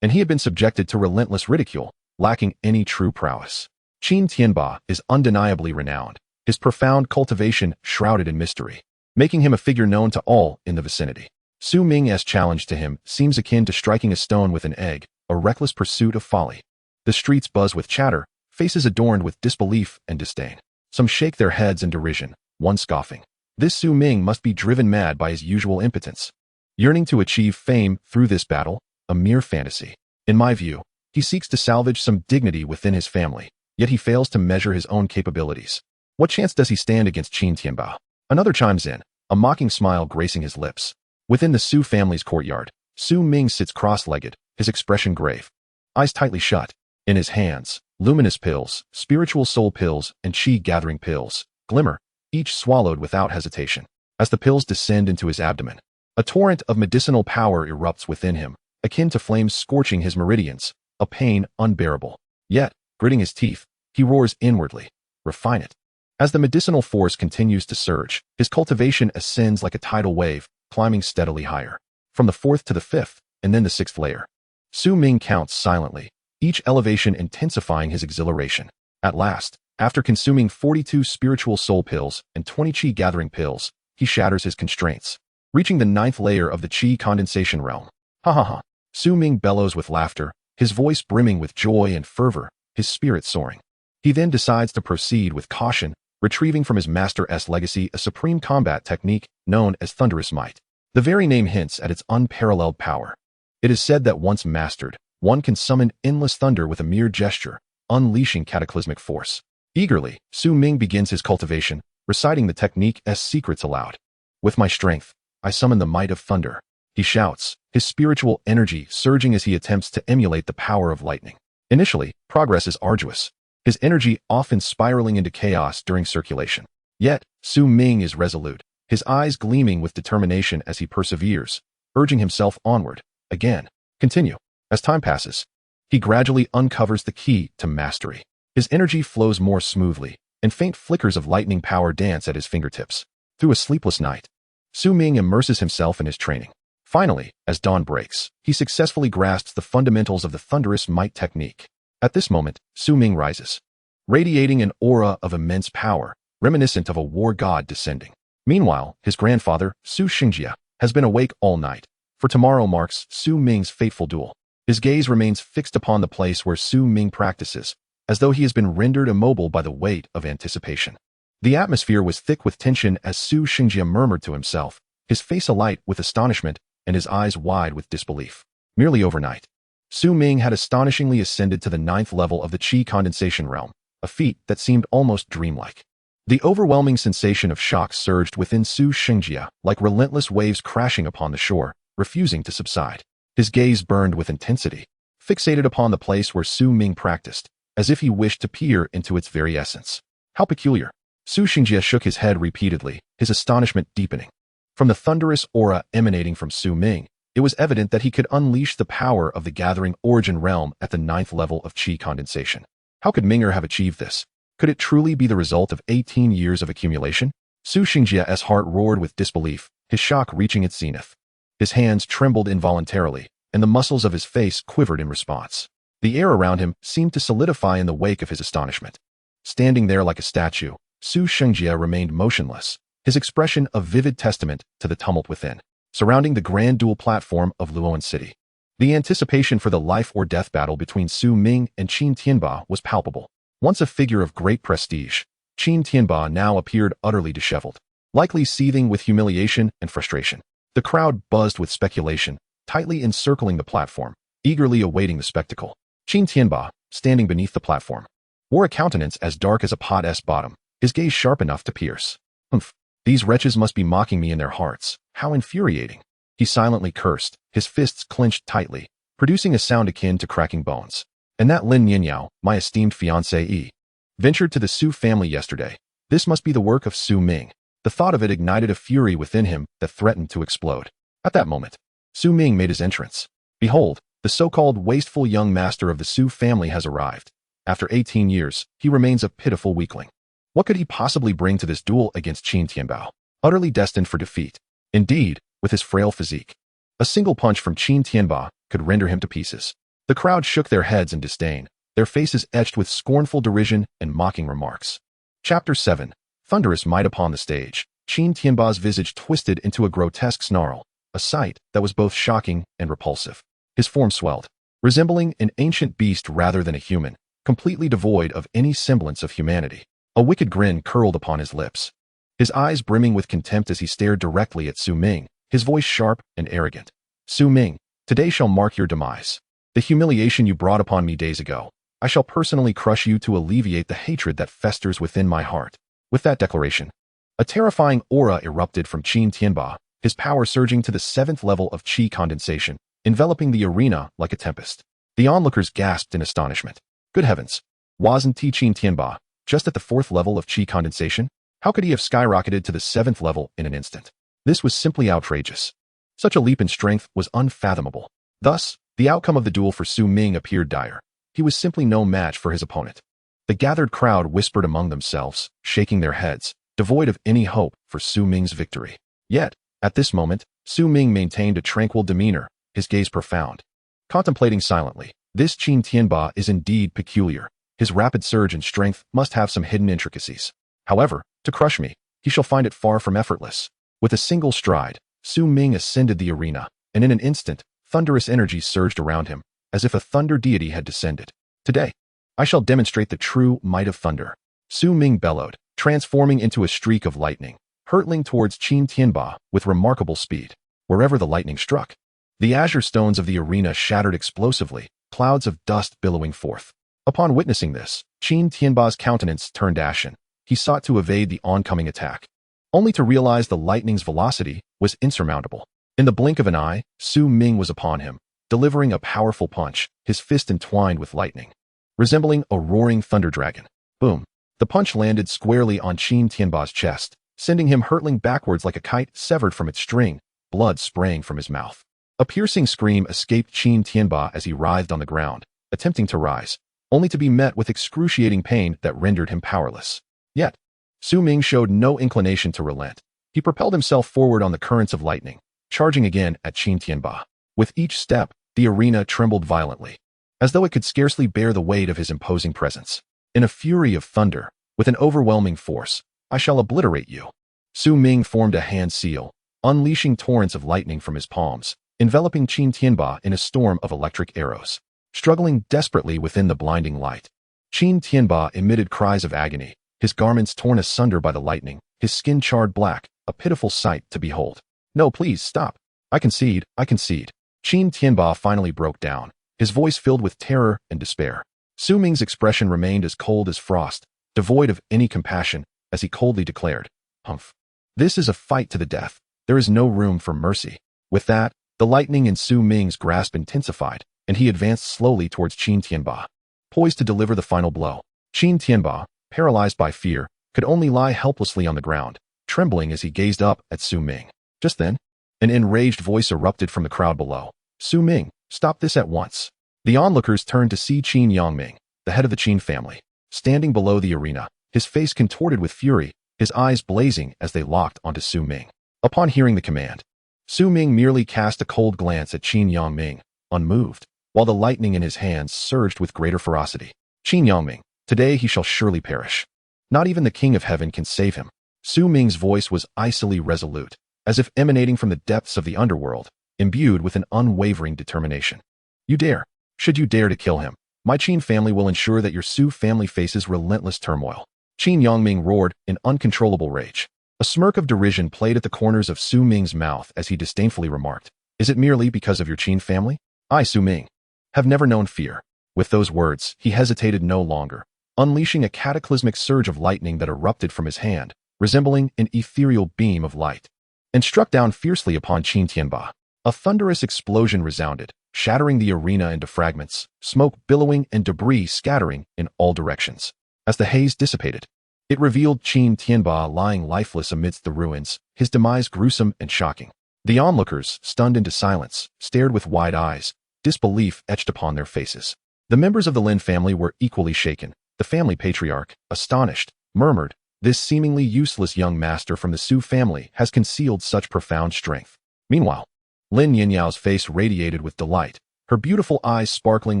And he had been subjected to relentless ridicule, lacking any true prowess. Qin Tianba is undeniably renowned, his profound cultivation shrouded in mystery, making him a figure known to all in the vicinity. Su Ming's challenge to him seems akin to striking a stone with an egg, a reckless pursuit of folly. The streets buzz with chatter, faces adorned with disbelief and disdain. Some shake their heads in derision, one scoffing. This Su Ming must be driven mad by his usual impotence. Yearning to achieve fame through this battle, a mere fantasy. In my view, he seeks to salvage some dignity within his family, yet he fails to measure his own capabilities. What chance does he stand against Qin Tianba? Another chimes in, a mocking smile gracing his lips. Within the Su family's courtyard, Su Ming sits cross-legged, his expression grave. Eyes tightly shut. In his hands, luminous pills, spiritual soul pills, and chi-gathering pills, glimmer, each swallowed without hesitation. As the pills descend into his abdomen, a torrent of medicinal power erupts within him, akin to flames scorching his meridians, a pain unbearable. Yet, gritting his teeth, he roars inwardly, refine it. As the medicinal force continues to surge, his cultivation ascends like a tidal wave, climbing steadily higher. From the fourth to the fifth, and then the sixth layer. Su Ming counts silently, each elevation intensifying his exhilaration. At last, after consuming 42 spiritual soul pills and 20 chi-gathering pills, he shatters his constraints, reaching the ninth layer of the chi condensation realm. Ha ha ha. Su Ming bellows with laughter, his voice brimming with joy and fervor, his spirit soaring. He then decides to proceed with caution, retrieving from his master's legacy a supreme combat technique known as thunderous might. The very name hints at its unparalleled power. It is said that once mastered, one can summon endless thunder with a mere gesture, unleashing cataclysmic force. Eagerly, Su Ming begins his cultivation, reciting the technique's secrets aloud. With my strength, I summon the might of thunder. He shouts, his spiritual energy surging as he attempts to emulate the power of lightning. Initially, progress is arduous, his energy often spiraling into chaos during circulation. Yet, Su Ming is resolute, his eyes gleaming with determination as he perseveres, urging himself onward. Again, continue. As time passes, he gradually uncovers the key to mastery. His energy flows more smoothly, and faint flickers of lightning power dance at his fingertips. Through a sleepless night, Su Ming immerses himself in his training. Finally, as dawn breaks, he successfully grasps the fundamentals of the thunderous might technique. At this moment, Su Ming rises, radiating an aura of immense power, reminiscent of a war god descending. Meanwhile, his grandfather, Su Xingjia, has been awake all night, for tomorrow marks Su Ming's fateful duel. His gaze remains fixed upon the place where Su Ming practices, as though he has been rendered immobile by the weight of anticipation. The atmosphere was thick with tension as Su Xingjia murmured to himself, his face alight with astonishment and his eyes wide with disbelief. Merely overnight, Su Ming had astonishingly ascended to the ninth level of the chi condensation realm, a feat that seemed almost dreamlike. The overwhelming sensation of shock surged within Su Xingjia like relentless waves crashing upon the shore, refusing to subside. His gaze burned with intensity, fixated upon the place where Su Ming practiced, as if he wished to peer into its very essence. How peculiar. Su Xingjia shook his head repeatedly, his astonishment deepening. From the thunderous aura emanating from Su Ming, it was evident that he could unleash the power of the gathering origin realm at the ninth level of chi condensation. How could Ming'er have achieved this? Could it truly be the result of 18 years of accumulation? Su Xingjia's heart roared with disbelief, his shock reaching its zenith. His hands trembled involuntarily, and the muscles of his face quivered in response. The air around him seemed to solidify in the wake of his astonishment. Standing there like a statue, Su Xingjia remained motionless, his expression a vivid testament to the tumult within. Surrounding the grand dual platform of Luo'an City, The anticipation for the life-or-death battle between Su Ming and Qin Tianba was palpable. Once a figure of great prestige, Qin Tianba now appeared utterly disheveled, likely seething with humiliation and frustration. The crowd buzzed with speculation, tightly encircling the platform, eagerly awaiting the spectacle. Qin Tianba, standing beneath the platform, wore a countenance as dark as a pot's bottom, his gaze sharp enough to pierce. Humph! These wretches must be mocking me in their hearts. How infuriating! He silently cursed, his fists clenched tightly, producing a sound akin to cracking bones. And that Lin Nianyao, my esteemed fiancée, ventured to the Su family yesterday. This must be the work of Su Ming. The thought of it ignited a fury within him that threatened to explode. At that moment, Su Ming made his entrance. Behold, the so-called wasteful young master of the Su family has arrived. After 18 years, he remains a pitiful weakling. What could he possibly bring to this duel against Qin Tianba? Utterly destined for defeat. Indeed, with his frail physique, a single punch from Qin Tianba could render him to pieces. The crowd shook their heads in disdain, their faces etched with scornful derision and mocking remarks. Chapter 7. Thunderous might upon the stage. Qin Tianba's visage twisted into a grotesque snarl, a sight that was both shocking and repulsive. His form swelled, resembling an ancient beast rather than a human, completely devoid of any semblance of humanity. A wicked grin curled upon his lips, his eyes brimming with contempt as he stared directly at Su Ming, his voice sharp and arrogant. Su Ming, today shall mark your demise. The humiliation you brought upon me days ago, I shall personally crush you to alleviate the hatred that festers within my heart. With that declaration, a terrifying aura erupted from Qin Tianba, his power surging to the 7th level of qi condensation, enveloping the arena like a tempest. The onlookers gasped in astonishment. Good heavens! Wasn't Qin Tianba just at the 4th level of qi condensation? How could he have skyrocketed to the 7th level in an instant? This was simply outrageous. Such a leap in strength was unfathomable. Thus, the outcome of the duel for Su Ming appeared dire. He was simply no match for his opponent. The gathered crowd whispered among themselves, shaking their heads, devoid of any hope for Su Ming's victory. Yet, at this moment, Su Ming maintained a tranquil demeanor, his gaze profound. Contemplating silently, this Qin Tianba is indeed peculiar. His rapid surge in strength must have some hidden intricacies. However, to crush me, he shall find it far from effortless. With a single stride, Su Ming ascended the arena, and in an instant, thunderous energy surged around him, as if a thunder deity had descended. Today, I shall demonstrate the true might of thunder. Su Ming bellowed, transforming into a streak of lightning, hurtling towards Qin Tianba with remarkable speed. Wherever the lightning struck, the azure stones of the arena shattered explosively, clouds of dust billowing forth. Upon witnessing this, Qin Tianba's countenance turned ashen. He sought to evade the oncoming attack, only to realize the lightning's velocity was insurmountable. In the blink of an eye, Su Ming was upon him, delivering a powerful punch, his fist entwined with lightning, resembling a roaring thunder dragon. Boom! The punch landed squarely on Qin Tianba's chest, sending him hurtling backwards like a kite severed from its string, blood spraying from his mouth. A piercing scream escaped Qin Tianba as he writhed on the ground, attempting to rise, only to be met with excruciating pain that rendered him powerless. Yet, Su Ming showed no inclination to relent. He propelled himself forward on the currents of lightning, charging again at Qin Tianba. With each step, the arena trembled violently, as though it could scarcely bear the weight of his imposing presence. In a fury of thunder, with an overwhelming force, I shall obliterate you. Su Ming formed a hand seal, unleashing torrents of lightning from his palms, enveloping Qin Tianba in a storm of electric arrows. Struggling desperately within the blinding light, Qin Tianba emitted cries of agony, his garments torn asunder by the lightning, his skin charred black, a pitiful sight to behold. No, please, stop. I concede, I concede. Qin Tianba finally broke down, his voice filled with terror and despair. Su Ming's expression remained as cold as frost, devoid of any compassion, as he coldly declared, "Humph. This is a fight to the death. There is no room for mercy." With that, the lightning in Su Ming's grasp intensified, and he advanced slowly towards Qin Tianba, poised to deliver the final blow. Qin Tianba, paralyzed by fear, could only lie helplessly on the ground, trembling as he gazed up at Su Ming. Just then, an enraged voice erupted from the crowd below. "Su Ming, stop this at once." The onlookers turned to see Qin Yang Ming, the head of the Qin family, standing below the arena, his face contorted with fury, his eyes blazing as they locked onto Su Ming. Upon hearing the command, Su Ming merely cast a cold glance at Qin Yang Ming, unmoved, while the lightning in his hands surged with greater ferocity. "Qin Yang Ming, today he shall surely perish. Not even the King of Heaven can save him." Su Ming's voice was icily resolute, as if emanating from the depths of the underworld. imbued with an unwavering determination. You dare. Should you dare to kill him, my Qin family will ensure that your Su family faces relentless turmoil. Qin Yangming roared in uncontrollable rage. A smirk of derision played at the corners of Su Ming's mouth as he disdainfully remarked, "Is it merely because of your Qin family? I, Su Ming, have never known fear." With those words, he hesitated no longer, unleashing a cataclysmic surge of lightning that erupted from his hand, resembling an ethereal beam of light, and struck down fiercely upon Qin Tianba. A thunderous explosion resounded, shattering the arena into fragments, smoke billowing and debris scattering in all directions. As the haze dissipated, it revealed Qin Tianba lying lifeless amidst the ruins, his demise gruesome and shocking. The onlookers, stunned into silence, stared with wide eyes, disbelief etched upon their faces. The members of the Lin family were equally shaken. The family patriarch, astonished, murmured, "This seemingly useless young master from the Su family has concealed such profound strength." Meanwhile, Lin Nianyao's face radiated with delight, her beautiful eyes sparkling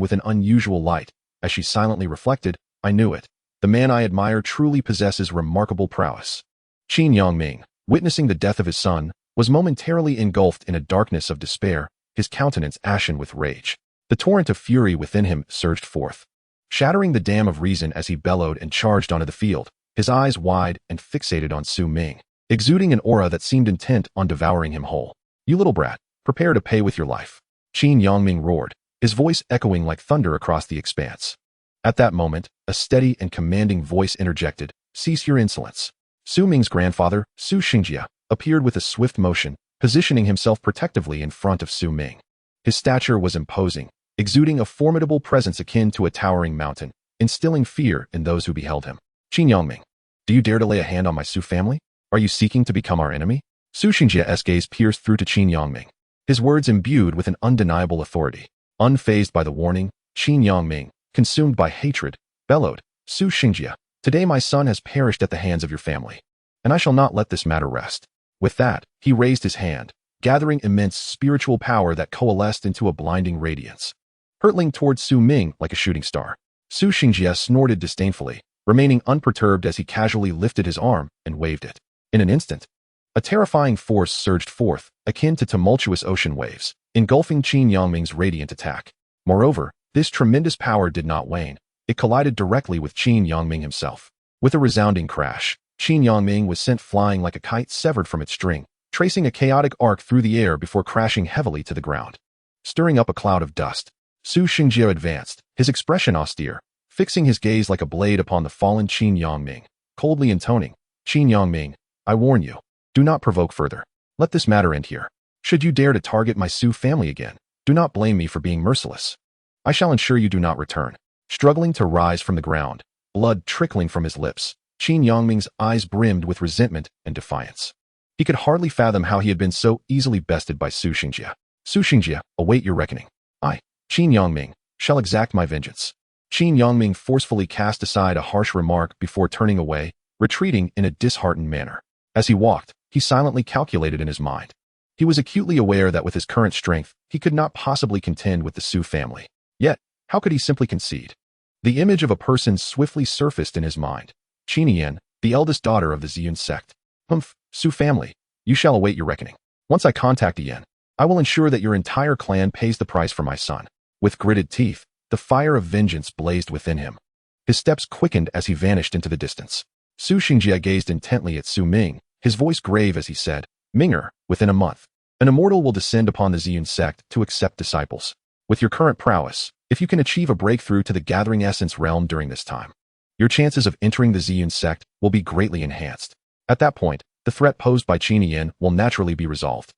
with an unusual light, as she silently reflected, "I knew it. The man I admire truly possesses remarkable prowess." Qin Yangming, witnessing the death of his son, was momentarily engulfed in a darkness of despair, his countenance ashen with rage. The torrent of fury within him surged forth, shattering the dam of reason as he bellowed and charged onto the field, his eyes wide and fixated on Su Ming, exuding an aura that seemed intent on devouring him whole. "You little brat, prepare to pay with your life." Qin Yangming roared, his voice echoing like thunder across the expanse. At that moment, a steady and commanding voice interjected, "Cease your insolence." Su Ming's grandfather, Su Xingjia, appeared with a swift motion, positioning himself protectively in front of Su Ming. His stature was imposing, exuding a formidable presence akin to a towering mountain, instilling fear in those who beheld him. "Qin Yangming, do you dare to lay a hand on my Su family? Are you seeking to become our enemy?" Su Xingjia's gaze pierced through to Qin Yangming, his words imbued with an undeniable authority. Unfazed by the warning, Qin Yangming, consumed by hatred, bellowed, "Su Xingjia, today my son has perished at the hands of your family, and I shall not let this matter rest." With that, he raised his hand, gathering immense spiritual power that coalesced into a blinding radiance, hurtling towards Su Ming like a shooting star. Su Xingjia snorted disdainfully, remaining unperturbed as he casually lifted his arm and waved it. In an instant, a terrifying force surged forth, akin to tumultuous ocean waves, engulfing Qin Yangming's radiant attack. Moreover, this tremendous power did not wane. It collided directly with Qin Yangming himself. With a resounding crash, Qin Yangming was sent flying like a kite severed from its string, tracing a chaotic arc through the air before crashing heavily to the ground. Stirring up a cloud of dust, Su Xingjia advanced, his expression austere, fixing his gaze like a blade upon the fallen Qin Yangming, coldly intoning, "Qin Yangming, I warn you, do not provoke further. Let this matter end here. Should you dare to target my Su family again, do not blame me for being merciless. I shall ensure you do not return." Struggling to rise from the ground, blood trickling from his lips, Qin Yangming's eyes brimmed with resentment and defiance. He could hardly fathom how he had been so easily bested by Su Xingjia. "Su Xingjia, await your reckoning. I, Qin Yangming, shall exact my vengeance." Qin Yangming forcefully cast aside a harsh remark before turning away, retreating in a disheartened manner. As he walked, he silently calculated in his mind. He was acutely aware that with his current strength, he could not possibly contend with the Su family. Yet, how could he simply concede? The image of a person swiftly surfaced in his mind. Qinian, the eldest daughter of the Ziyun sect. "Humph, Su family, you shall await your reckoning. Once I contact Yin, I will ensure that your entire clan pays the price for my son." With gritted teeth, the fire of vengeance blazed within him. His steps quickened as he vanished into the distance. Su Xingjia gazed intently at Su Ming, his voice grave as he said, "Minger, within a month, an immortal will descend upon the Ziyun sect to accept disciples. With your current prowess, if you can achieve a breakthrough to the Gathering Essence realm during this time, your chances of entering the Ziyun sect will be greatly enhanced. At that point, the threat posed by Qinian will naturally be resolved."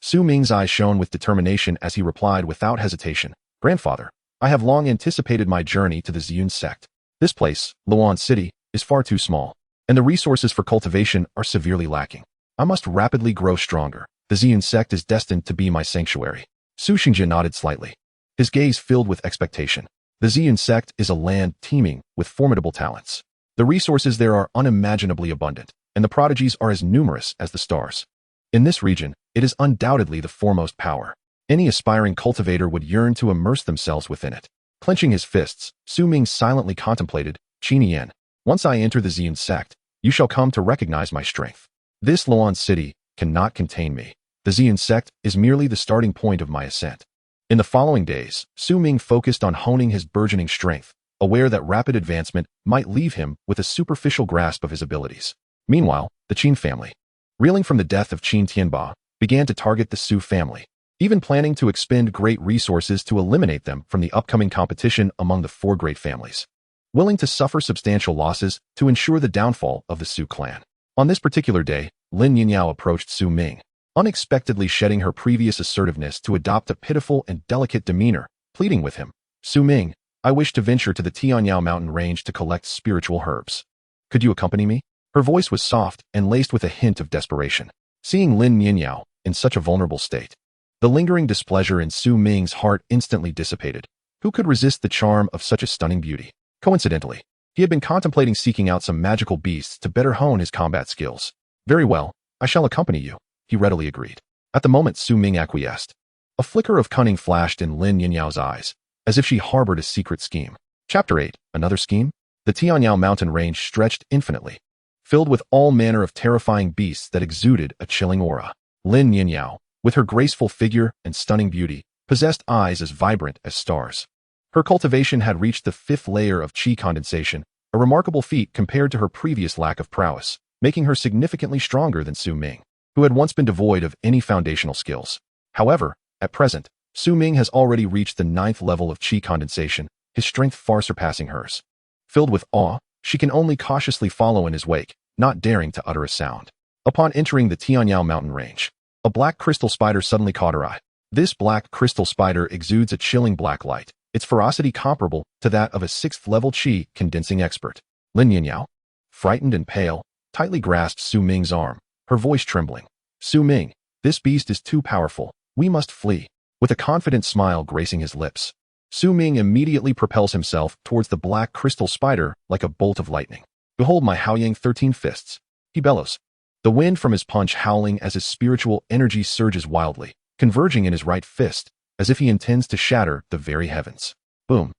Su Ming's eyes shone with determination as he replied without hesitation, "Grandfather, I have long anticipated my journey to the Ziyun sect. This place, Luo'an City, is far too small, and the resources for cultivation are severely lacking. I must rapidly grow stronger. The Ziyun sect is destined to be my sanctuary." Su Xingjia nodded slightly, his gaze filled with expectation. The Ziyun sect is a land teeming with formidable talents. The resources there are unimaginably abundant, and the prodigies are as numerous as the stars. In this region, it is undoubtedly the foremost power. Any aspiring cultivator would yearn to immerse themselves within it. Clenching his fists, Su Ming silently contemplated, "Qinian, once I enter the Ziyun sect, you shall come to recognize my strength. This Luo'an City cannot contain me." The Xian sect is merely the starting point of my ascent. In the following days, Su Ming focused on honing his burgeoning strength, aware that rapid advancement might leave him with a superficial grasp of his abilities. Meanwhile, the Qin family, reeling from the death of Qin Tianba, began to target the Su family, even planning to expend great resources to eliminate them from the upcoming competition among the four great families, willing to suffer substantial losses to ensure the downfall of the Su clan. On this particular day, Lin Nianyao approached Su Ming, unexpectedly shedding her previous assertiveness to adopt a pitiful and delicate demeanor, pleading with him, "Su Ming, I wish to venture to the Tianyao mountain range to collect spiritual herbs. Could you accompany me?" Her voice was soft and laced with a hint of desperation. Seeing Lin Nianyao in such a vulnerable state, the lingering displeasure in Su Ming's heart instantly dissipated. Who could resist the charm of such a stunning beauty? Coincidentally, he had been contemplating seeking out some magical beasts to better hone his combat skills. "Very well, I shall accompany you," he readily agreed. At the moment Su Ming acquiesced. A flicker of cunning flashed in Lin Nianyao's eyes, as if she harbored a secret scheme. Chapter 8. Another scheme? The Tianyao mountain range stretched infinitely, filled with all manner of terrifying beasts that exuded a chilling aura. Lin Nianyao, with her graceful figure and stunning beauty, possessed eyes as vibrant as stars. Her cultivation had reached the 5th layer of qi condensation, a remarkable feat compared to her previous lack of prowess, making her significantly stronger than Su Ming, who had once been devoid of any foundational skills. However, at present, Su Ming has already reached the 9th level of qi condensation, his strength far surpassing hers. Filled with awe, she can only cautiously follow in his wake, not daring to utter a sound. Upon entering the Tianyao mountain range, a black crystal spider suddenly caught her eye. This black crystal spider exudes a chilling black light, its ferocity comparable to that of a 6th-level qi condensing expert. Lin Nianyao, frightened and pale, tightly grasped Su Ming's arm, her voice trembling. "Su Ming, this beast is too powerful. We must flee." With a confident smile gracing his lips, Su Ming immediately propels himself towards the black crystal spider like a bolt of lightning. "Behold my Haoyang 13 fists," he bellows, the wind from his punch howling as his spiritual energy surges wildly, converging in his right fist, as if he intends to shatter the very heavens. Boom.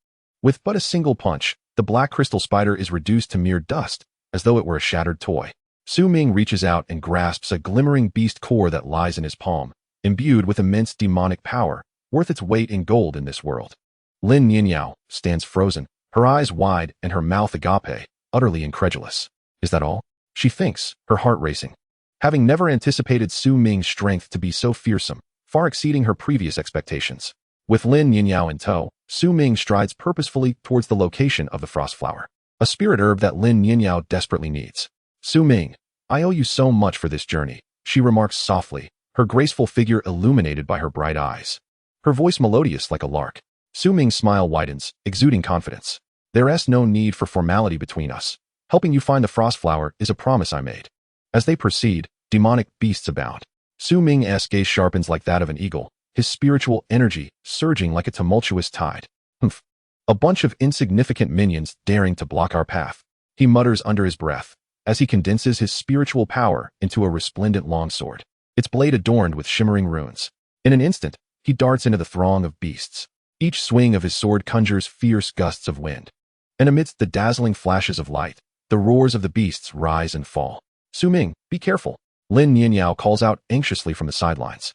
With but a single punch, the black crystal spider is reduced to mere dust, as though it were a shattered toy. Su Ming reaches out and grasps a glimmering beast core that lies in his palm, imbued with immense demonic power, worth its weight in gold in this world. Lin Nianyao stands frozen, her eyes wide and her mouth agape, utterly incredulous. Is that all? She thinks, her heart racing. Having never anticipated Su Ming's strength to be so fearsome, far exceeding her previous expectations. With Lin Nianyao in tow, Su Ming strides purposefully towards the location of the frost flower, a spirit herb that Lin Nianyao desperately needs. "Su Ming, I owe you so much for this journey," she remarks softly, her graceful figure illuminated by her bright eyes. Her voice melodious like a lark. Su Ming's smile widens, exuding confidence. "There is no need for formality between us. Helping you find the frost flower is a promise I made." As they proceed, demonic beasts abound. Su Ming's gaze sharpens like that of an eagle, his spiritual energy surging like a tumultuous tide. "Humph. A bunch of insignificant minions daring to block our path," he mutters under his breath, as he condenses his spiritual power into a resplendent longsword, its blade adorned with shimmering runes. In an instant, he darts into the throng of beasts. Each swing of his sword conjures fierce gusts of wind. And amidst the dazzling flashes of light, the roars of the beasts rise and fall. "Su Ming, be careful," Lin Nianyao calls out anxiously from the sidelines.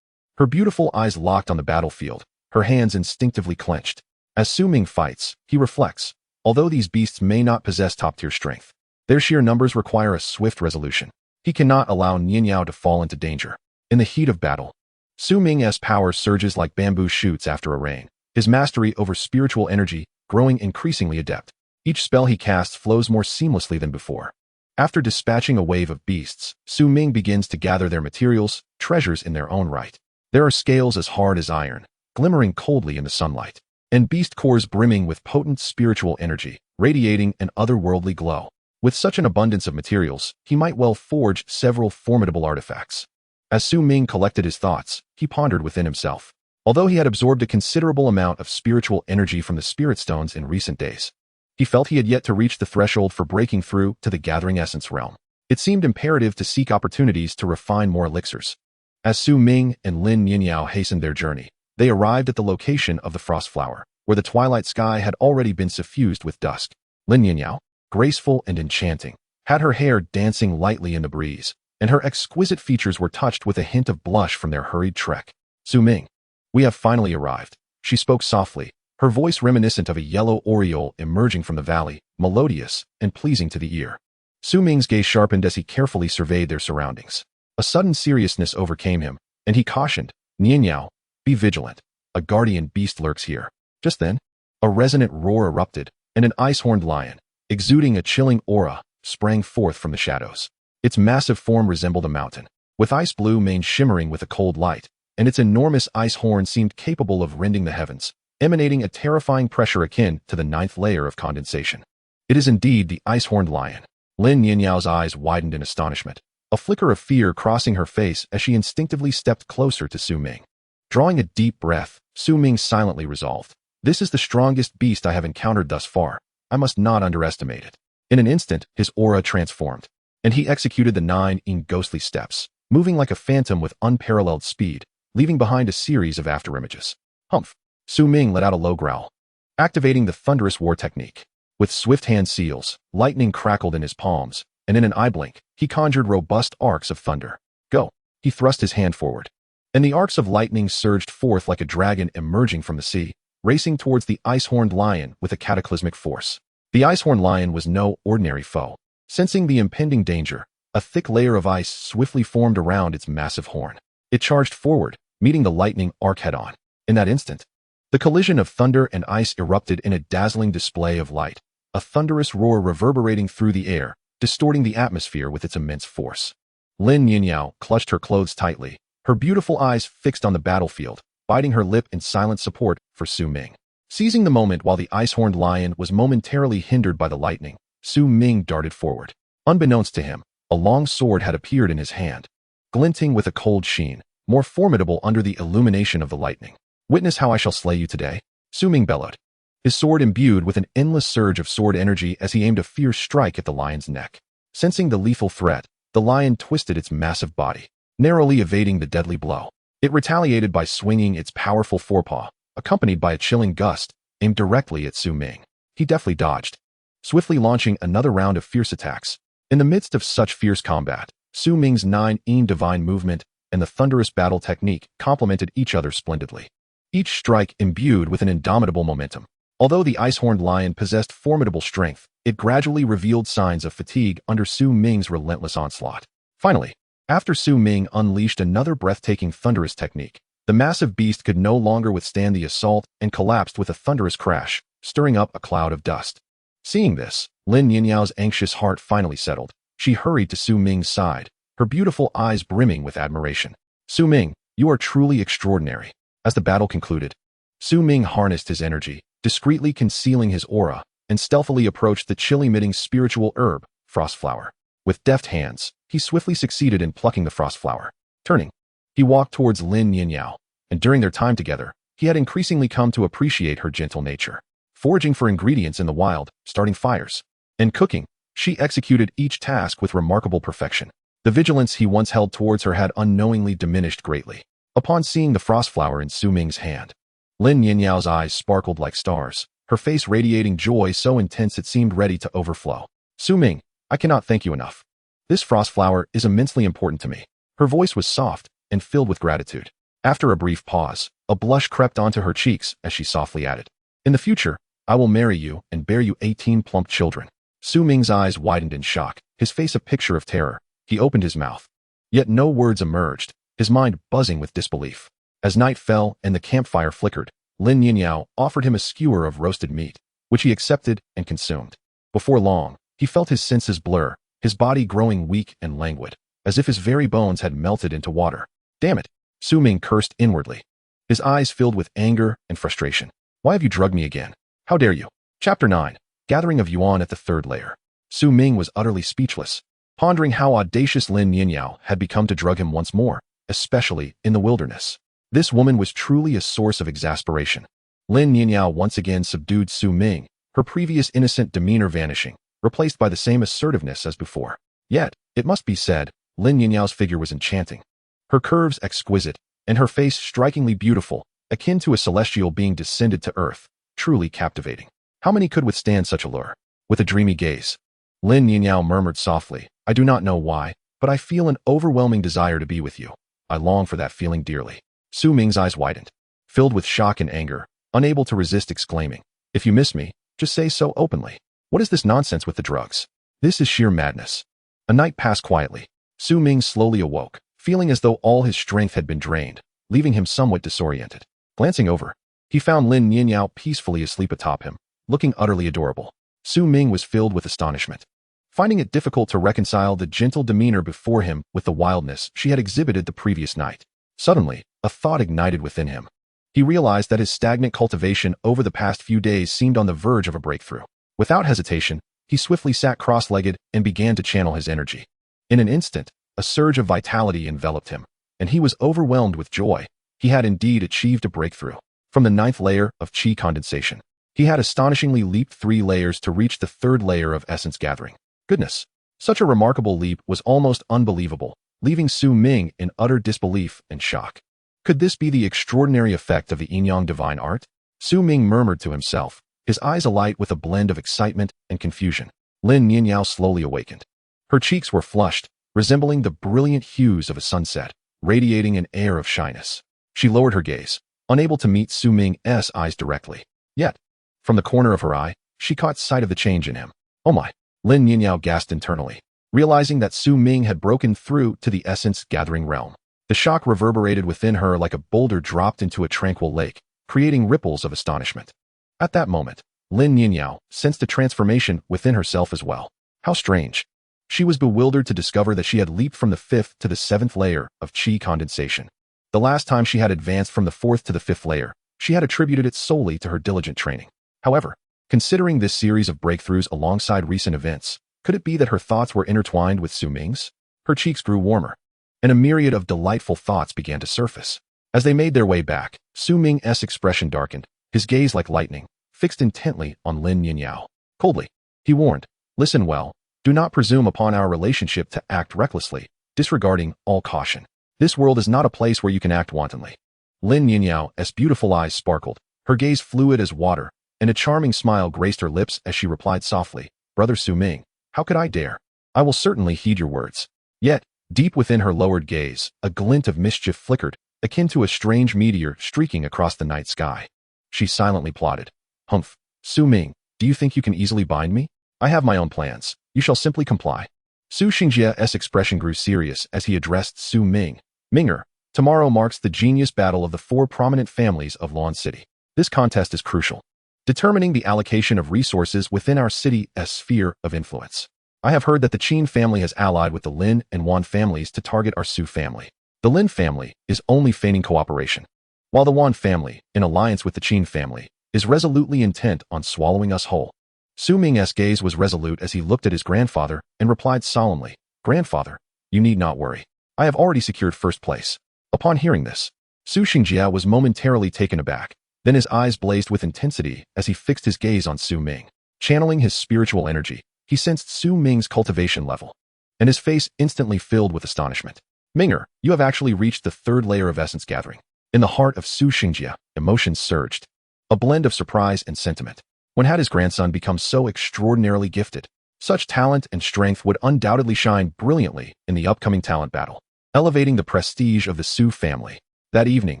Her beautiful eyes locked on the battlefield, her hands instinctively clenched. As Su Ming fights, he reflects, although these beasts may not possess top-tier strength, their sheer numbers require a swift resolution. He cannot allow Nianyao to fall into danger. In the heat of battle, Su Ming's power surges like bamboo shoots after a rain, his mastery over spiritual energy growing increasingly adept. Each spell he casts flows more seamlessly than before. After dispatching a wave of beasts, Su Ming begins to gather their materials, treasures in their own right. There are scales as hard as iron, glimmering coldly in the sunlight, and beast cores brimming with potent spiritual energy, radiating an otherworldly glow. With such an abundance of materials, he might well forge several formidable artifacts. As Su Ming collected his thoughts, he pondered within himself. Although he had absorbed a considerable amount of spiritual energy from the spirit stones in recent days, he felt he had yet to reach the threshold for breaking through to the gathering essence realm. It seemed imperative to seek opportunities to refine more elixirs. As Su Ming and Lin Nianyao hastened their journey, they arrived at the location of the frost flower, where the twilight sky had already been suffused with dusk. Lin Nianyao, graceful and enchanting, had her hair dancing lightly in the breeze, and her exquisite features were touched with a hint of blush from their hurried trek. Su Ming, we have finally arrived. She spoke softly, her voice reminiscent of a yellow oriole emerging from the valley, melodious and pleasing to the ear. Su Ming's gaze sharpened as he carefully surveyed their surroundings. A sudden seriousness overcame him, and he cautioned, Nianyao, be vigilant. A guardian beast lurks here. Just then, a resonant roar erupted, and an ice-horned lion, exuding a chilling aura, sprang forth from the shadows. Its massive form resembled a mountain, with ice-blue mane shimmering with a cold light, and its enormous ice horn seemed capable of rending the heavens, emanating a terrifying pressure akin to the ninth layer of condensation. It is indeed the ice-horned lion. Lin Nianyao's eyes widened in astonishment, a flicker of fear crossing her face as she instinctively stepped closer to Su Ming. Drawing a deep breath, Su Ming silently resolved, this is the strongest beast I have encountered thus far. I must not underestimate it. In an instant, his aura transformed, and he executed the 9 ghostly steps, moving like a phantom with unparalleled speed, leaving behind a series of afterimages. Humph! Su Ming let out a low growl, activating the thunderous war technique. With swift hand seals, lightning crackled in his palms, and in an eye blink, he conjured robust arcs of thunder. Go! He thrust his hand forward, and the arcs of lightning surged forth like a dragon emerging from the sea, racing towards the ice-horned lion with a cataclysmic force. The ice-horned lion was no ordinary foe. Sensing the impending danger, a thick layer of ice swiftly formed around its massive horn. It charged forward, meeting the lightning arc head-on. In that instant, the collision of thunder and ice erupted in a dazzling display of light, a thunderous roar reverberating through the air, distorting the atmosphere with its immense force. Lin Nianyao clutched her clothes tightly, her beautiful eyes fixed on the battlefield, biting her lip in silent support for Su Ming. Seizing the moment while the ice-horned lion was momentarily hindered by the lightning, Su Ming darted forward. Unbeknownst to him, a long sword had appeared in his hand, glinting with a cold sheen, more formidable under the illumination of the lightning. Witness how I shall slay you today, Su Ming bellowed, his sword imbued with an endless surge of sword energy as he aimed a fierce strike at the lion's neck. Sensing the lethal threat, the lion twisted its massive body, narrowly evading the deadly blow. It retaliated by swinging its powerful forepaw, accompanied by a chilling gust, aimed directly at Su Ming. He deftly dodged, swiftly launching another round of fierce attacks. In the midst of such fierce combat, Su Ming's 9 Yin Divine movement and the thunderous battle technique complemented each other splendidly, each strike imbued with an indomitable momentum. Although the ice-horned lion possessed formidable strength, it gradually revealed signs of fatigue under Su Ming's relentless onslaught. Finally, after Su Ming unleashed another breathtaking thunderous technique, the massive beast could no longer withstand the assault and collapsed with a thunderous crash, stirring up a cloud of dust. Seeing this, Lin Nianyao's anxious heart finally settled. She hurried to Su Ming's side, her beautiful eyes brimming with admiration. Su Ming, you are truly extraordinary. As the battle concluded, Su Ming harnessed his energy, discreetly concealing his aura, and stealthily approached the chill-emitting spiritual herb, Frostflower. With deft hands, he swiftly succeeded in plucking the Frostflower. Turning, he walked towards Lin Nianyao, and during their time together, he had increasingly come to appreciate her gentle nature. Foraging for ingredients in the wild, starting fires, and cooking, she executed each task with remarkable perfection. The vigilance he once held towards her had unknowingly diminished greatly. Upon seeing the Frostflower in Su Ming's hand, Lin Nianyao's eyes sparkled like stars, her face radiating joy so intense it seemed ready to overflow. Su Ming, I cannot thank you enough. This Frostflower is immensely important to me. Her voice was soft and filled with gratitude. After a brief pause, a blush crept onto her cheeks as she softly added, in the future, I will marry you and bear you 18 plump children. Su Ming's eyes widened in shock, his face a picture of terror. He opened his mouth, yet no words emerged, his mind buzzing with disbelief. As night fell and the campfire flickered, Lin Nianyao offered him a skewer of roasted meat, which he accepted and consumed. Before long, he felt his senses blur, his body growing weak and languid, as if his very bones had melted into water. Damn it! Su Ming cursed inwardly, his eyes filled with anger and frustration. Why have you drugged me again? How dare you? Chapter 9. Gathering of Yuan at the third layer. Su Ming was utterly speechless, pondering how audacious Lin Nianyao had become to drug him once more, especially in the wilderness. This woman was truly a source of exasperation. Lin Nianyao once again subdued Su Ming, her previous innocent demeanor vanishing, replaced by the same assertiveness as before. Yet, it must be said, Lin Nianyao's figure was enchanting. Her curves exquisite, and her face strikingly beautiful, akin to a celestial being descended to earth, truly captivating. How many could withstand such allure? With a dreamy gaze, Lin Nianyao murmured softly, I do not know why, but I feel an overwhelming desire to be with you. I long for that feeling dearly. Su Ming's eyes widened, filled with shock and anger, unable to resist exclaiming, if you miss me, just say so openly. What is this nonsense with the drugs? This is sheer madness. A night passed quietly. Su Ming slowly awoke, feeling as though all his strength had been drained, leaving him somewhat disoriented. Glancing over, he found Lin Nianyao peacefully asleep atop him, looking utterly adorable. Su Ming was filled with astonishment, finding it difficult to reconcile the gentle demeanor before him with the wildness she had exhibited the previous night. Suddenly, a thought ignited within him. He realized that his stagnant cultivation over the past few days seemed on the verge of a breakthrough. Without hesitation, he swiftly sat cross-legged and began to channel his energy. In an instant, a surge of vitality enveloped him, and he was overwhelmed with joy. He had indeed achieved a breakthrough. From the 9th layer of qi condensation, he had astonishingly leaped 3 layers to reach the 3rd layer of essence gathering. Goodness! Such a remarkable leap was almost unbelievable, leaving Su Ming in utter disbelief and shock. Could this be the extraordinary effect of the Yin Yang Divine Art? Su Ming murmured to himself, his eyes alight with a blend of excitement and confusion. Lin Nianyao slowly awakened. Her cheeks were flushed, resembling the brilliant hues of a sunset, radiating an air of shyness. She lowered her gaze, unable to meet Su Ming's eyes directly. Yet, from the corner of her eye, she caught sight of the change in him. Oh my! Lin Nianyao gasped internally, realizing that Su Ming had broken through to the essence-gathering realm. The shock reverberated within her like a boulder dropped into a tranquil lake, creating ripples of astonishment. At that moment, Lin Nianyao sensed a transformation within herself as well. How strange! She was bewildered to discover that she had leaped from the 5th to the 7th layer of qi condensation. The last time she had advanced from the 4th to the 5th layer, she had attributed it solely to her diligent training. However, considering this series of breakthroughs alongside recent events, could it be that her thoughts were intertwined with Su Ming's? Her cheeks grew warmer, and a myriad of delightful thoughts began to surface. As they made their way back, Su Ming's expression darkened, his gaze like lightning, fixed intently on Lin Nianyao. Coldly, he warned, listen well, do not presume upon our relationship to act recklessly, disregarding all caution. This world is not a place where you can act wantonly. Lin Nianyao's beautiful eyes sparkled, her gaze fluid as water, and a charming smile graced her lips as she replied softly, Brother Su Ming, how could I dare? I will certainly heed your words. Yet, deep within her lowered gaze, a glint of mischief flickered, akin to a strange meteor streaking across the night sky. She silently plotted. Humph, Su Ming, do you think you can easily bind me? I have my own plans. You shall simply comply. Su Xingjia's expression grew serious as he addressed Su Ming. Minger, tomorrow marks the genius battle of the 4 prominent families of Luo'an City. This contest is crucial, determining the allocation of resources within our city's sphere of influence. I have heard that the Qin family has allied with the Lin and Wan families to target our Su family. The Lin family is only feigning cooperation, while the Wan family, in alliance with the Qin family, is resolutely intent on swallowing us whole. Su Ming's gaze was resolute as he looked at his grandfather and replied solemnly, Grandfather, you need not worry. I have already secured first place. Upon hearing this, Su Xingjia was momentarily taken aback. Then his eyes blazed with intensity as he fixed his gaze on Su Ming. Channeling his spiritual energy, he sensed Su Ming's cultivation level, and his face instantly filled with astonishment. Minger, you have actually reached the 3rd layer of essence gathering. In the heart of Su Xingjia, emotions surged, a blend of surprise and sentiment. When had his grandson become so extraordinarily gifted? Such talent and strength would undoubtedly shine brilliantly in the upcoming talent battle, elevating the prestige of the Su family. That evening,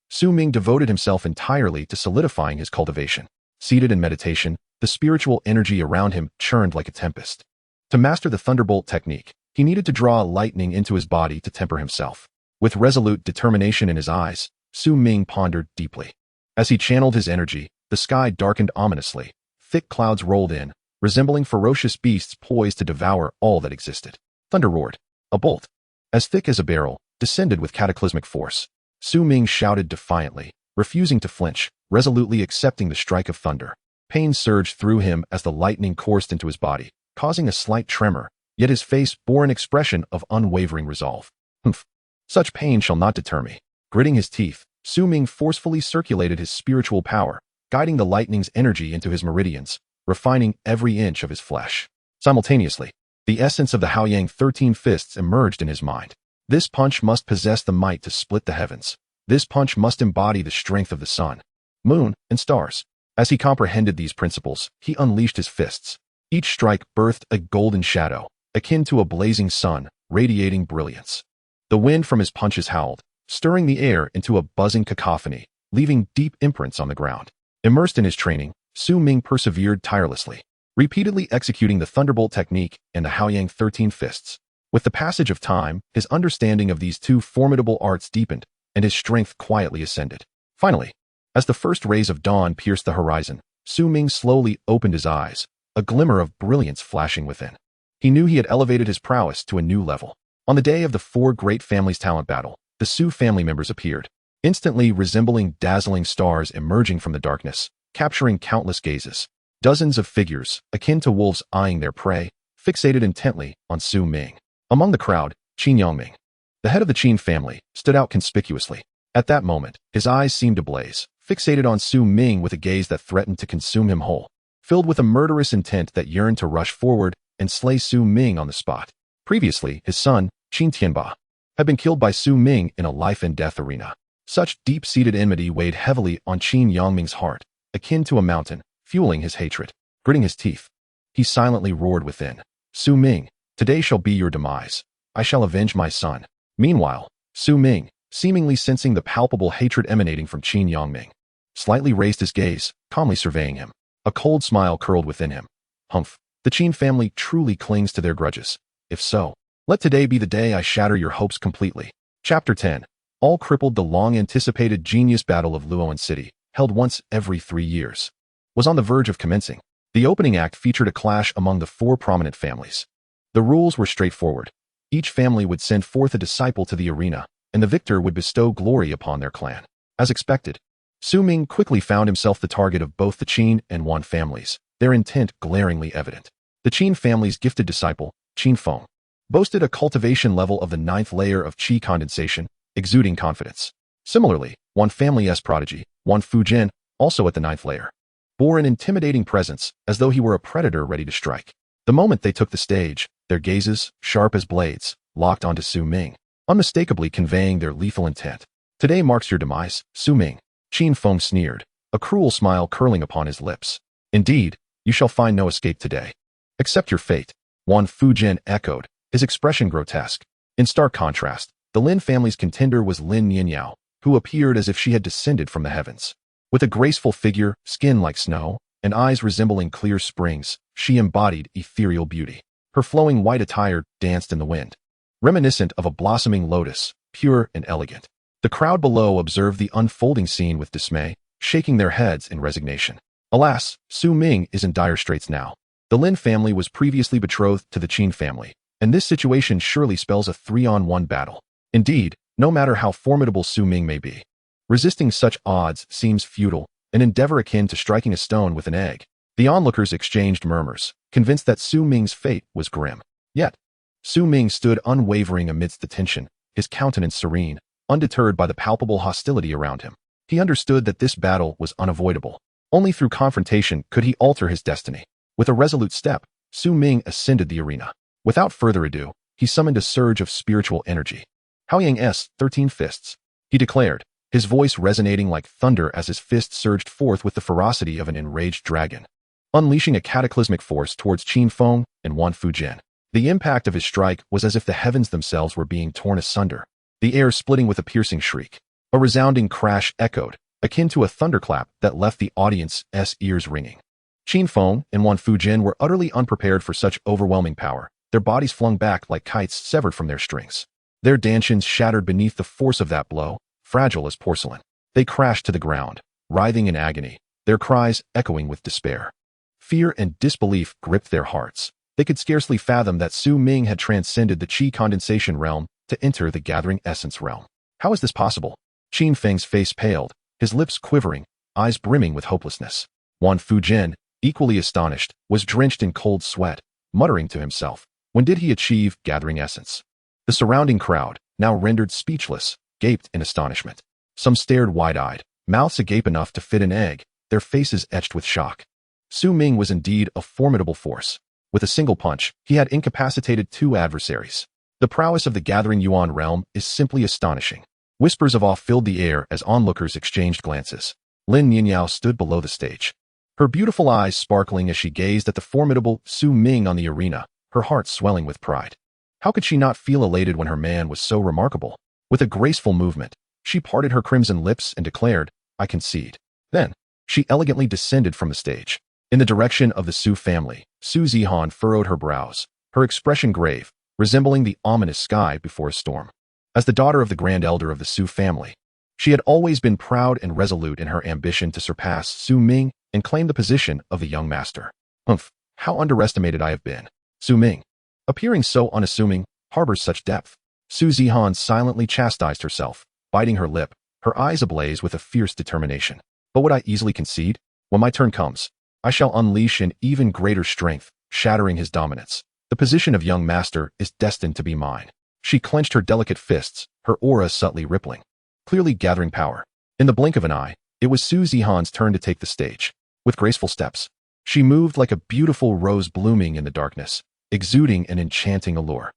Su Ming devoted himself entirely to solidifying his cultivation. Seated in meditation, the spiritual energy around him churned like a tempest. To master the thunderbolt technique, he needed to draw lightning into his body to temper himself. With resolute determination in his eyes, Su Ming pondered deeply. As he channeled his energy, the sky darkened ominously. Thick clouds rolled in, resembling ferocious beasts poised to devour all that existed. Thunder roared. A bolt, as thick as a barrel, descended with cataclysmic force. Su Ming shouted defiantly, refusing to flinch, resolutely accepting the strike of thunder. Pain surged through him as the lightning coursed into his body, causing a slight tremor, yet his face bore an expression of unwavering resolve. Humph! Such pain shall not deter me. Gritting his teeth, Su Ming forcefully circulated his spiritual power, guiding the lightning's energy into his meridians, refining every inch of his flesh. Simultaneously, the essence of the Haoyang 13 fists emerged in his mind. This punch must possess the might to split the heavens. This punch must embody the strength of the sun, moon, and stars. As he comprehended these principles, he unleashed his fists. Each strike birthed a golden shadow, akin to a blazing sun, radiating brilliance. The wind from his punches howled, stirring the air into a buzzing cacophony, leaving deep imprints on the ground. Immersed in his training, Su Ming persevered tirelessly, repeatedly executing the Thunderbolt technique and the Haoyang 13 Fists. With the passage of time, his understanding of these two formidable arts deepened, and his strength quietly ascended. Finally, as the first rays of dawn pierced the horizon, Su Ming slowly opened his eyes, a glimmer of brilliance flashing within. He knew he had elevated his prowess to a new level. On the day of the Four Great Families talent battle, the Su family members appeared, instantly resembling dazzling stars emerging from the darkness, capturing countless gazes. Dozens of figures, akin to wolves eyeing their prey, fixated intently on Su Ming. Among the crowd, Qin Yangming, the head of the Qin family, stood out conspicuously. At that moment, his eyes seemed ablaze, fixated on Su Ming with a gaze that threatened to consume him whole, filled with a murderous intent that yearned to rush forward and slay Su Ming on the spot. Previously, his son, Qin Tianba, had been killed by Su Ming in a life-and-death arena. Such deep-seated enmity weighed heavily on Qin Yangming's heart, akin to a mountain, fueling his hatred. Gritting his teeth, he silently roared within, "Su Ming, today shall be your demise. I shall avenge my son." Meanwhile, Su Ming, seemingly sensing the palpable hatred emanating from Qin Yangming, slightly raised his gaze, calmly surveying him. A cold smile curled within him. Humph, the Qin family truly clings to their grudges. If so, let today be the day I shatter your hopes completely. Chapter 10. All crippled. The long-anticipated genius battle of Luo'an City, held once every 3 years, was on the verge of commencing. The opening act featured a clash among the 4 prominent families. The rules were straightforward. Each family would send forth a disciple to the arena, and the victor would bestow glory upon their clan. As expected, Su Ming quickly found himself the target of both the Qin and Wan families, their intent glaringly evident. The Qin family's gifted disciple, Qin Feng, boasted a cultivation level of the 9th layer of qi condensation, exuding confidence. Similarly, Wan family's prodigy, Wan Fujian, also at the 9th layer, bore an intimidating presence, as though he were a predator ready to strike. The moment they took the stage, their gazes, sharp as blades, locked onto Su Ming, unmistakably conveying their lethal intent. "Today marks your demise, Su Ming," Qin Feng sneered, a cruel smile curling upon his lips. "Indeed, you shall find no escape today. Accept your fate," Wan Fujian echoed, his expression grotesque. In stark contrast, the Lin family's contender was Lin Nianyao, who appeared as if she had descended from the heavens. With a graceful figure, skin like snow, and eyes resembling clear springs, she embodied ethereal beauty. Her flowing white attire danced in the wind, reminiscent of a blossoming lotus, pure and elegant. The crowd below observed the unfolding scene with dismay, shaking their heads in resignation. Alas, Su Ming is in dire straits now. The Lin family was previously betrothed to the Qin family, and this situation surely spells a 3-on-1 battle. Indeed, no matter how formidable Su Ming may be, resisting such odds seems futile, an endeavor akin to striking a stone with an egg. The onlookers exchanged murmurs, convinced that Su Ming's fate was grim. Yet, Su Ming stood unwavering amidst the tension, his countenance serene, undeterred by the palpable hostility around him. He understood that this battle was unavoidable. Only through confrontation could he alter his destiny. With a resolute step, Su Ming ascended the arena. Without further ado, he summoned a surge of spiritual energy. "Haoyang's 13 Fists," he declared, his voice resonating like thunder as his fist surged forth with the ferocity of an enraged dragon, unleashing a cataclysmic force towards Qin Feng and Wan Fujian. The impact of his strike was as if the heavens themselves were being torn asunder, the air splitting with a piercing shriek. A resounding crash echoed, akin to a thunderclap that left the audience's ears ringing. Qin Feng and Wan Fujian were utterly unprepared for such overwhelming power, their bodies flung back like kites severed from their strings. Their dantians shattered beneath the force of that blow, fragile as porcelain. They crashed to the ground, writhing in agony, their cries echoing with despair. Fear and disbelief gripped their hearts. They could scarcely fathom that Su Ming had transcended the qi condensation realm to enter the gathering essence realm. How is this possible? Qin Feng's face paled, his lips quivering, eyes brimming with hopelessness. Wan Fujian, equally astonished, was drenched in cold sweat, muttering to himself, when did he achieve gathering essence? The surrounding crowd, now rendered speechless, gaped in astonishment. Some stared wide-eyed, mouths agape enough to fit an egg, their faces etched with shock. Su Ming was indeed a formidable force. With a single punch, he had incapacitated 2 adversaries. The prowess of the gathering Yuan realm is simply astonishing. Whispers of awe filled the air as onlookers exchanged glances. Lin Nianyao stood below the stage, her beautiful eyes sparkling as she gazed at the formidable Su Ming on the arena, her heart swelling with pride. How could she not feel elated when her man was so remarkable? With a graceful movement, she parted her crimson lips and declared, "I concede." Then, she elegantly descended from the stage. In the direction of the Su family, Su Zihan furrowed her brows, her expression grave, resembling the ominous sky before a storm. As the daughter of the grand elder of the Su family, she had always been proud and resolute in her ambition to surpass Su Ming and claim the position of the young master. Humph, how underestimated I have been. Su Ming, appearing so unassuming, harbors such depth. Su Zihan silently chastised herself, biting her lip, her eyes ablaze with a fierce determination. But would I easily concede? When my turn comes, I shall unleash an even greater strength, shattering his dominance. The position of young master is destined to be mine. She clenched her delicate fists, her aura subtly rippling, clearly gathering power. In the blink of an eye, it was Su Zihan's turn to take the stage. With graceful steps, she moved like a beautiful rose blooming in the darkness, exuding an enchanting allure.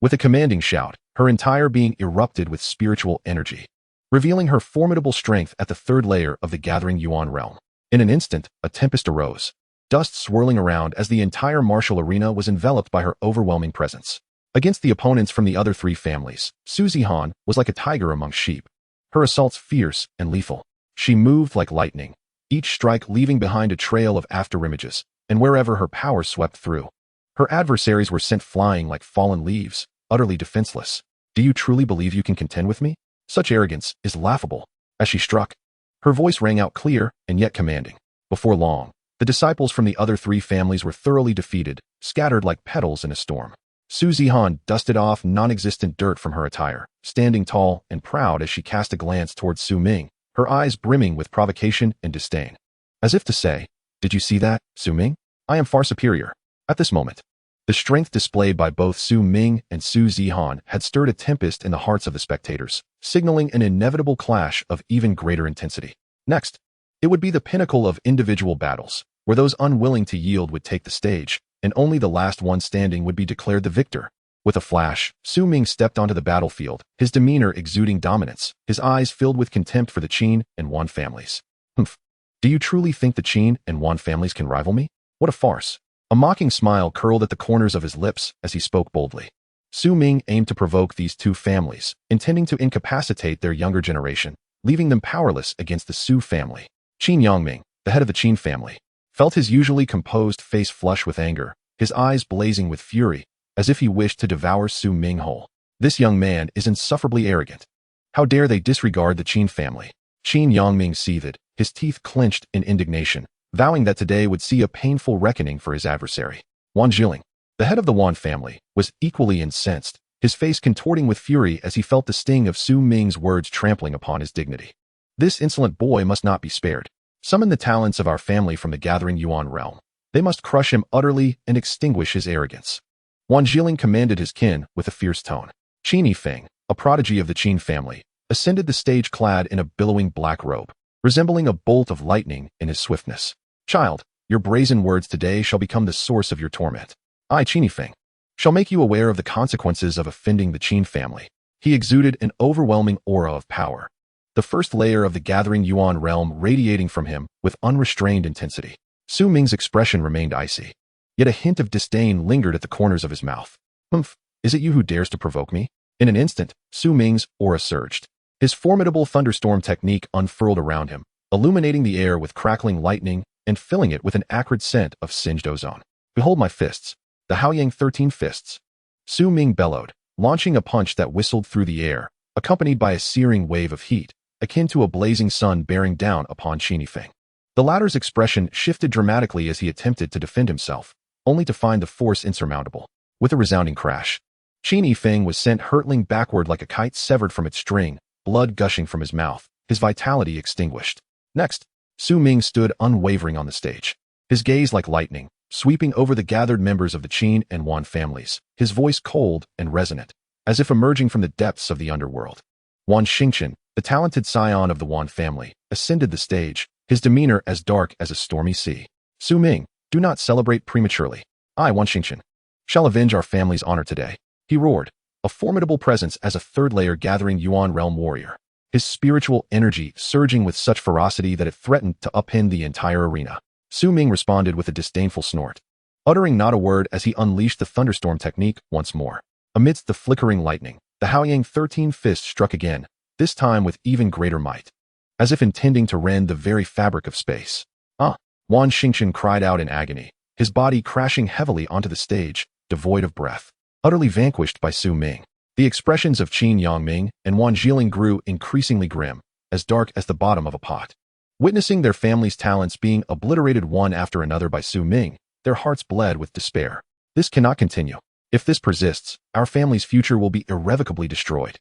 With a commanding shout, her entire being erupted with spiritual energy, revealing her formidable strength at the third layer of the gathering Yuan realm. In an instant, a tempest arose, dust swirling around as the entire martial arena was enveloped by her overwhelming presence. Against the opponents from the other three families, Su Zihan was like a tiger among sheep, her assaults fierce and lethal. She moved like lightning, each strike leaving behind a trail of afterimages, and wherever her power swept through, her adversaries were sent flying like fallen leaves, utterly defenseless. Do you truly believe you can contend with me? Such arrogance is laughable. As she struck, her voice rang out clear and yet commanding. Before long, the disciples from the other three families were thoroughly defeated, scattered like petals in a storm. Su Zihan dusted off non-existent dirt from her attire, standing tall and proud as she cast a glance towards Su Ming, her eyes brimming with provocation and disdain. As if to say, "Did you see that, Su Ming? I am far superior." At this moment, the strength displayed by both Su Ming and Su Zihan had stirred a tempest in the hearts of the spectators, signaling an inevitable clash of even greater intensity. Next, it would be the pinnacle of individual battles, where those unwilling to yield would take the stage, and only the last one standing would be declared the victor. With a flash, Su Ming stepped onto the battlefield, his demeanor exuding dominance, his eyes filled with contempt for the Qin and Wan families. Humph. Do you truly think the Qin and Wan families can rival me? What a farce. A mocking smile curled at the corners of his lips as he spoke boldly. Su Ming aimed to provoke these two families, intending to incapacitate their younger generation, leaving them powerless against the Su family. Qin Yangming, the head of the Qin family, felt his usually composed face flush with anger, his eyes blazing with fury, as if he wished to devour Su Ming whole. This young man is insufferably arrogant. How dare they disregard the Qin family? Qin Yangming seethed, his teeth clenched in indignation, vowing that today would see a painful reckoning for his adversary. Wan Zhiling, the head of the Wan family, was equally incensed, his face contorting with fury as he felt the sting of Su Ming's words trampling upon his dignity. This insolent boy must not be spared. Summon the talents of our family from the gathering Yuan realm. They must crush him utterly and extinguish his arrogance. Wan Zhiling commanded his kin with a fierce tone. Qin Yifeng, a prodigy of the Qin family, ascended the stage clad in a billowing black robe, resembling a bolt of lightning in his swiftness. Child, your brazen words today shall become the source of your torment. I, Qin Yifeng, shall make you aware of the consequences of offending the Qin family. He exuded an overwhelming aura of power, the first layer of the gathering Yuan realm radiating from him with unrestrained intensity. Su Ming's expression remained icy, yet a hint of disdain lingered at the corners of his mouth. Humph, is it you who dares to provoke me? In an instant, Su Ming's aura surged. His formidable thunderstorm technique unfurled around him, illuminating the air with crackling lightning and filling it with an acrid scent of singed ozone. Behold my fists, the Haoyang 13 fists. Su Ming bellowed, launching a punch that whistled through the air, accompanied by a searing wave of heat, akin to a blazing sun bearing down upon Qin Yifeng. The latter's expression shifted dramatically as he attempted to defend himself, only to find the force insurmountable. With a resounding crash, Qin Yifeng was sent hurtling backward like a kite severed from its string, blood gushing from his mouth, his vitality extinguished. Next, Su Ming stood unwavering on the stage, his gaze like lightning, sweeping over the gathered members of the Qin and Wan families, his voice cold and resonant, as if emerging from the depths of the underworld. Wan Xingqian, the talented scion of the Wan family, ascended the stage, his demeanor as dark as a stormy sea. Su Ming, do not celebrate prematurely. I, Wan Xingqian, shall avenge our family's honor today. He roared, a formidable presence as a third-layer gathering Yuan realm warrior, his spiritual energy surging with such ferocity that it threatened to upend the entire arena. Su Ming responded with a disdainful snort, uttering not a word as he unleashed the thunderstorm technique once more. Amidst the flickering lightning, the Haoyang 13 fist struck again, this time with even greater might, as if intending to rend the very fabric of space. Wan Xingchen cried out in agony, his body crashing heavily onto the stage, devoid of breath, utterly vanquished by Su Ming. The expressions of Qin Yangming and Wan Zhiling grew increasingly grim, as dark as the bottom of a pot. Witnessing their family's talents being obliterated one after another by Su Ming, their hearts bled with despair. This cannot continue. If this persists, our family's future will be irrevocably destroyed.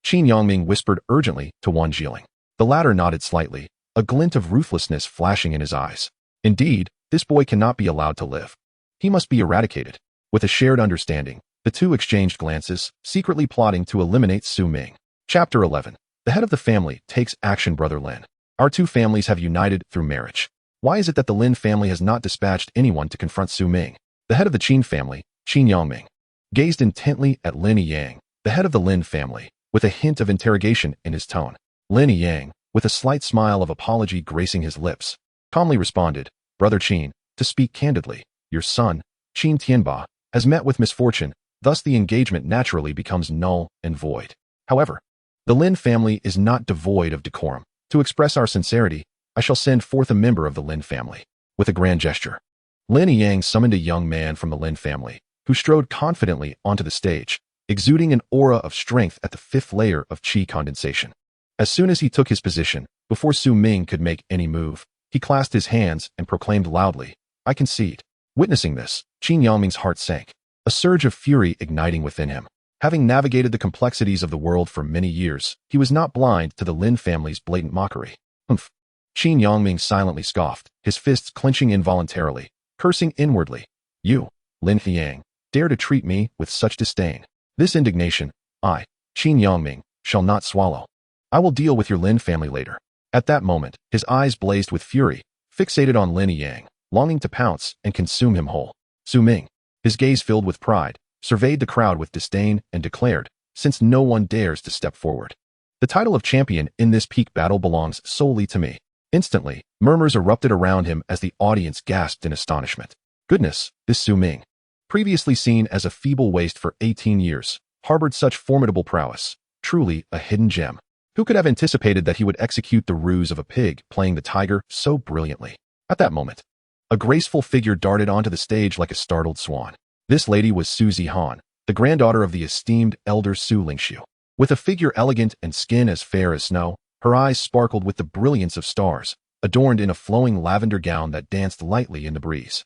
Qin Yangming whispered urgently to Wan Zhiling. The latter nodded slightly, a glint of ruthlessness flashing in his eyes. Indeed, this boy cannot be allowed to live. He must be eradicated. With a shared understanding, the two exchanged glances, secretly plotting to eliminate Su Ming. Chapter 11. The head of the family takes action. Brother Lin. Our two families have united through marriage. Why is it that the Lin family has not dispatched anyone to confront Su Ming? The head of the Qin family, Qin Yangming, gazed intently at Lin Nianyao, the head of the Lin family, with a hint of interrogation in his tone. Lin Nianyao, with a slight smile of apology gracing his lips, calmly responded, Brother Qin, to speak candidly, your son, Qin Tianba, has met with misfortune, thus the engagement naturally becomes null and void. However, the Lin family is not devoid of decorum. To express our sincerity, I shall send forth a member of the Lin family. With a grand gesture, Lin Nianyao summoned a young man from the Lin family, who strode confidently onto the stage, exuding an aura of strength at the fifth layer of qi condensation. As soon as he took his position, before Su Ming could make any move, he clasped his hands and proclaimed loudly, I concede. Witnessing this, Qin Yangming's heart sank, a surge of fury igniting within him. Having navigated the complexities of the world for many years, he was not blind to the Lin family's blatant mockery. Humph. Qin Yangming silently scoffed, his fists clenching involuntarily, cursing inwardly. You, Lin Nianyao, dare to treat me with such disdain. This indignation, I, Qin Yangming, shall not swallow. I will deal with your Lin family later. At that moment, his eyes blazed with fury, fixated on Lin Nianyao, longing to pounce and consume him whole. Su Ming, his gaze filled with pride, surveyed the crowd with disdain and declared, since no one dares to step forward, the title of champion in this peak battle belongs solely to me. Instantly, murmurs erupted around him as the audience gasped in astonishment. Goodness, this Su Ming, previously seen as a feeble waste for 18 years, harbored such formidable prowess, truly a hidden gem. Who could have anticipated that he would execute the ruse of a pig playing the tiger so brilliantly? At that moment, a graceful figure darted onto the stage like a startled swan. This lady was Su Zihan, the granddaughter of the esteemed elder Su Lingxiu. With a figure elegant and skin as fair as snow, her eyes sparkled with the brilliance of stars, adorned in a flowing lavender gown that danced lightly in the breeze,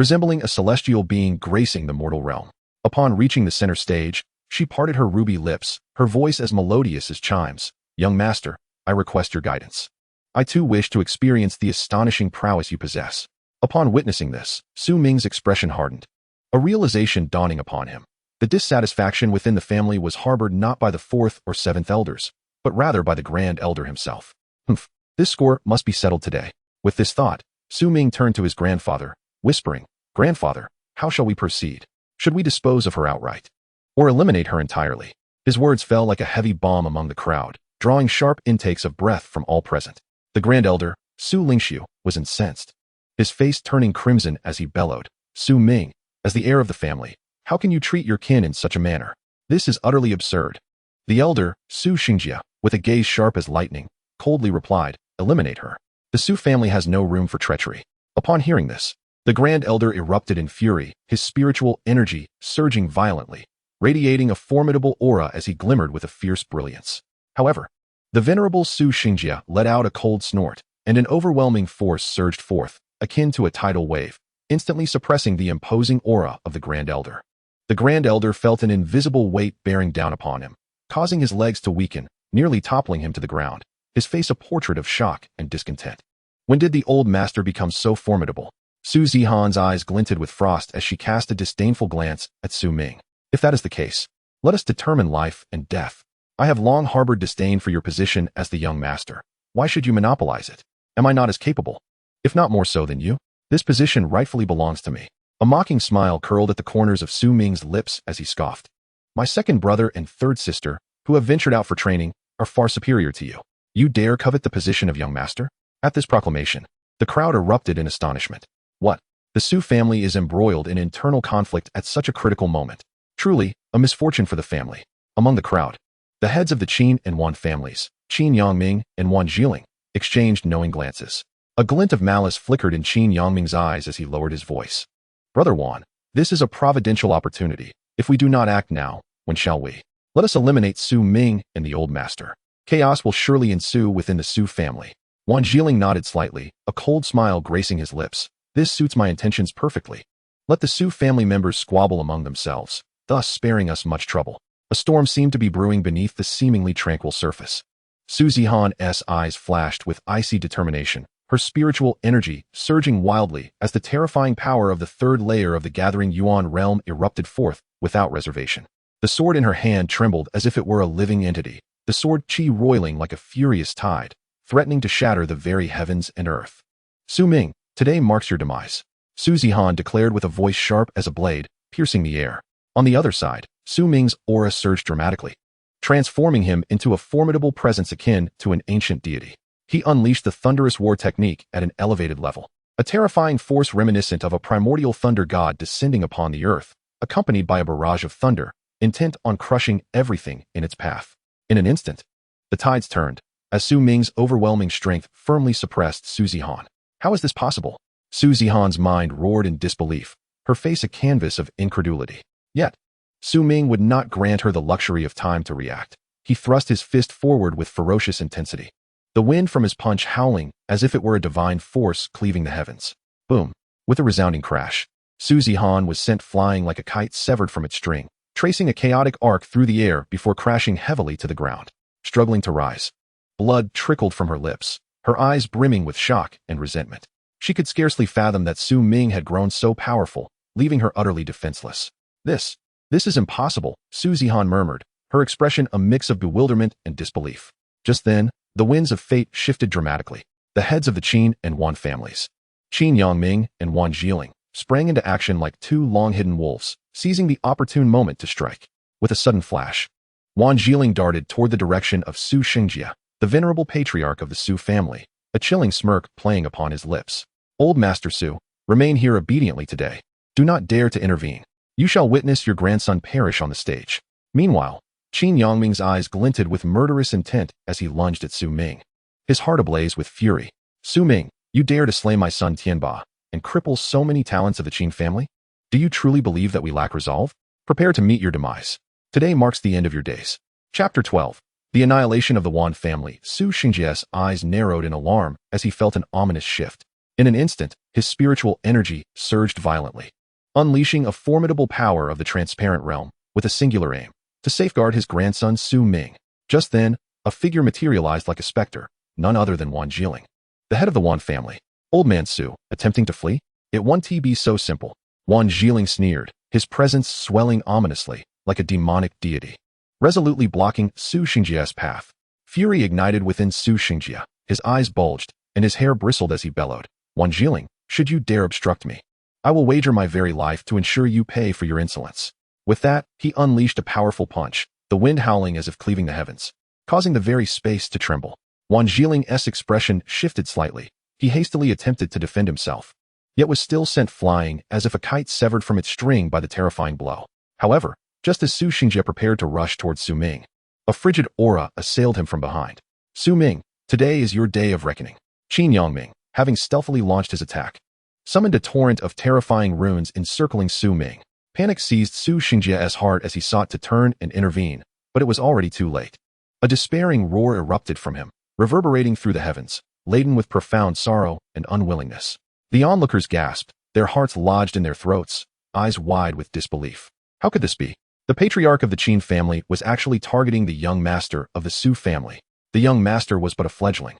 resembling a celestial being gracing the mortal realm. Upon reaching the center stage, she parted her ruby lips, her voice as melodious as chimes. Young master, I request your guidance. I too wish to experience the astonishing prowess you possess. Upon witnessing this, Su Ming's expression hardened, a realization dawning upon him. The dissatisfaction within the family was harbored not by the fourth or seventh elders, but rather by the grand elder himself. Humph, this score must be settled today. With this thought, Su Ming turned to his grandfather, whispering, Grandfather, how shall we proceed? Should we dispose of her outright, or eliminate her entirely? His words fell like a heavy bomb among the crowd, drawing sharp intakes of breath from all present. The grand elder, Su Lingxiu, was incensed, his face turning crimson as he bellowed, Su Ming, as the heir of the family, how can you treat your kin in such a manner? This is utterly absurd. The elder, Su Xingjia, with a gaze sharp as lightning, coldly replied, eliminate her. The Su family has no room for treachery. Upon hearing this, the grand elder erupted in fury, his spiritual energy surging violently, radiating a formidable aura as he glimmered with a fierce brilliance. However, the venerable Su Xingjia let out a cold snort, and an overwhelming force surged forth, akin to a tidal wave, instantly suppressing the imposing aura of the grand elder. The grand elder felt an invisible weight bearing down upon him, causing his legs to weaken, nearly toppling him to the ground, his face a portrait of shock and discontent. When did the old master become so formidable? Su Zihan's eyes glinted with frost as she cast a disdainful glance at Su Ming. If that is the case, let us determine life and death. I have long harbored disdain for your position as the young master. Why should you monopolize it? Am I not as capable, if not more so than you? This position rightfully belongs to me. A mocking smile curled at the corners of Su Ming's lips as he scoffed. My second brother and third sister, who have ventured out for training, are far superior to you. You dare covet the position of young master? At this proclamation, the crowd erupted in astonishment. What? The Su family is embroiled in internal conflict at such a critical moment. Truly, a misfortune for the family. Among the crowd, the heads of the Qin and Wan families, Qin Yangming and Wan Jiling, exchanged knowing glances. A glint of malice flickered in Qin Yangming's eyes as he lowered his voice. Brother Wan, this is a providential opportunity. If we do not act now, when shall we? Let us eliminate Su Ming and the old master. Chaos will surely ensue within the Su family. Wan Jiling nodded slightly, a cold smile gracing his lips. This suits my intentions perfectly. Let the Su family members squabble among themselves, thus sparing us much trouble. A storm seemed to be brewing beneath the seemingly tranquil surface. Su Zihan's eyes flashed with icy determination, her spiritual energy surging wildly as the terrifying power of the third layer of the gathering Yuan realm erupted forth without reservation. The sword in her hand trembled as if it were a living entity, the sword chi roiling like a furious tide, threatening to shatter the very heavens and earth. Su Ming, today marks your demise, Su Zihan declared with a voice sharp as a blade, piercing the air. On the other side, Su Ming's aura surged dramatically, transforming him into a formidable presence akin to an ancient deity. He unleashed the thunderous war technique at an elevated level, a terrifying force reminiscent of a primordial thunder god descending upon the earth, accompanied by a barrage of thunder, intent on crushing everything in its path. In an instant, the tides turned, as Su Ming's overwhelming strength firmly suppressed Su Zihan. How is this possible? Su Zihan's mind roared in disbelief, her face a canvas of incredulity. Yet, Su Ming would not grant her the luxury of time to react. He thrust his fist forward with ferocious intensity, the wind from his punch howling as if it were a divine force cleaving the heavens. Boom! With a resounding crash, Su Zihan was sent flying like a kite severed from its string, tracing a chaotic arc through the air before crashing heavily to the ground. Struggling to rise, blood trickled from her lips, her eyes brimming with shock and resentment. She could scarcely fathom that Su Ming had grown so powerful, leaving her utterly defenseless. This is impossible, Su Zihan murmured, her expression a mix of bewilderment and disbelief. Just then, the winds of fate shifted dramatically. The heads of the Qin and Wan families, Qin Yangming and Wan Jiling, sprang into action like two long-hidden wolves, seizing the opportune moment to strike. With a sudden flash, Wan Jiling darted toward the direction of Su Xingjia, the venerable patriarch of the Su family, a chilling smirk playing upon his lips. Old Master Su, remain here obediently today. Do not dare to intervene. You shall witness your grandson perish on the stage. Meanwhile, Qin Yangming's eyes glinted with murderous intent as he lunged at Su Ming, his heart ablaze with fury. Su Ming, you dare to slay my son Tianba and cripple so many talents of the Qin family? Do you truly believe that we lack resolve? Prepare to meet your demise. Today marks the end of your days. Chapter 12. The annihilation of the Wan family. Su Xingjia's eyes narrowed in alarm as he felt an ominous shift. In an instant, his spiritual energy surged violently, unleashing a formidable power of the transparent realm with a singular aim, to safeguard his grandson Su Ming. Just then, a figure materialized like a specter, none other than Wan Jiling, the head of the Wan family. Old man Su, attempting to flee? It won't be so simple. Wan Jiling sneered, his presence swelling ominously, like a demonic deity, resolutely blocking Su Xingjia's path. Fury ignited within Su Xingjia, his eyes bulged, and his hair bristled as he bellowed. Wan Jiling, should you dare obstruct me, I will wager my very life to ensure you pay for your insolence. With that, he unleashed a powerful punch, the wind howling as if cleaving the heavens, causing the very space to tremble. Wan Jiling's expression shifted slightly. He hastily attempted to defend himself, yet was still sent flying as if a kite severed from its string by the terrifying blow. However, just as Su Xingjia prepared to rush towards Su Ming, a frigid aura assailed him from behind. Su Ming, today is your day of reckoning. Qin Yangming, having stealthily launched his attack, summoned a torrent of terrifying runes encircling Su Ming. Panic seized Su Xingjia's heart as he sought to turn and intervene, but it was already too late. A despairing roar erupted from him, reverberating through the heavens, laden with profound sorrow and unwillingness. The onlookers gasped, their hearts lodged in their throats, eyes wide with disbelief. How could this be? The patriarch of the Qin family was actually targeting the young master of the Su family. The young master was but a fledgling.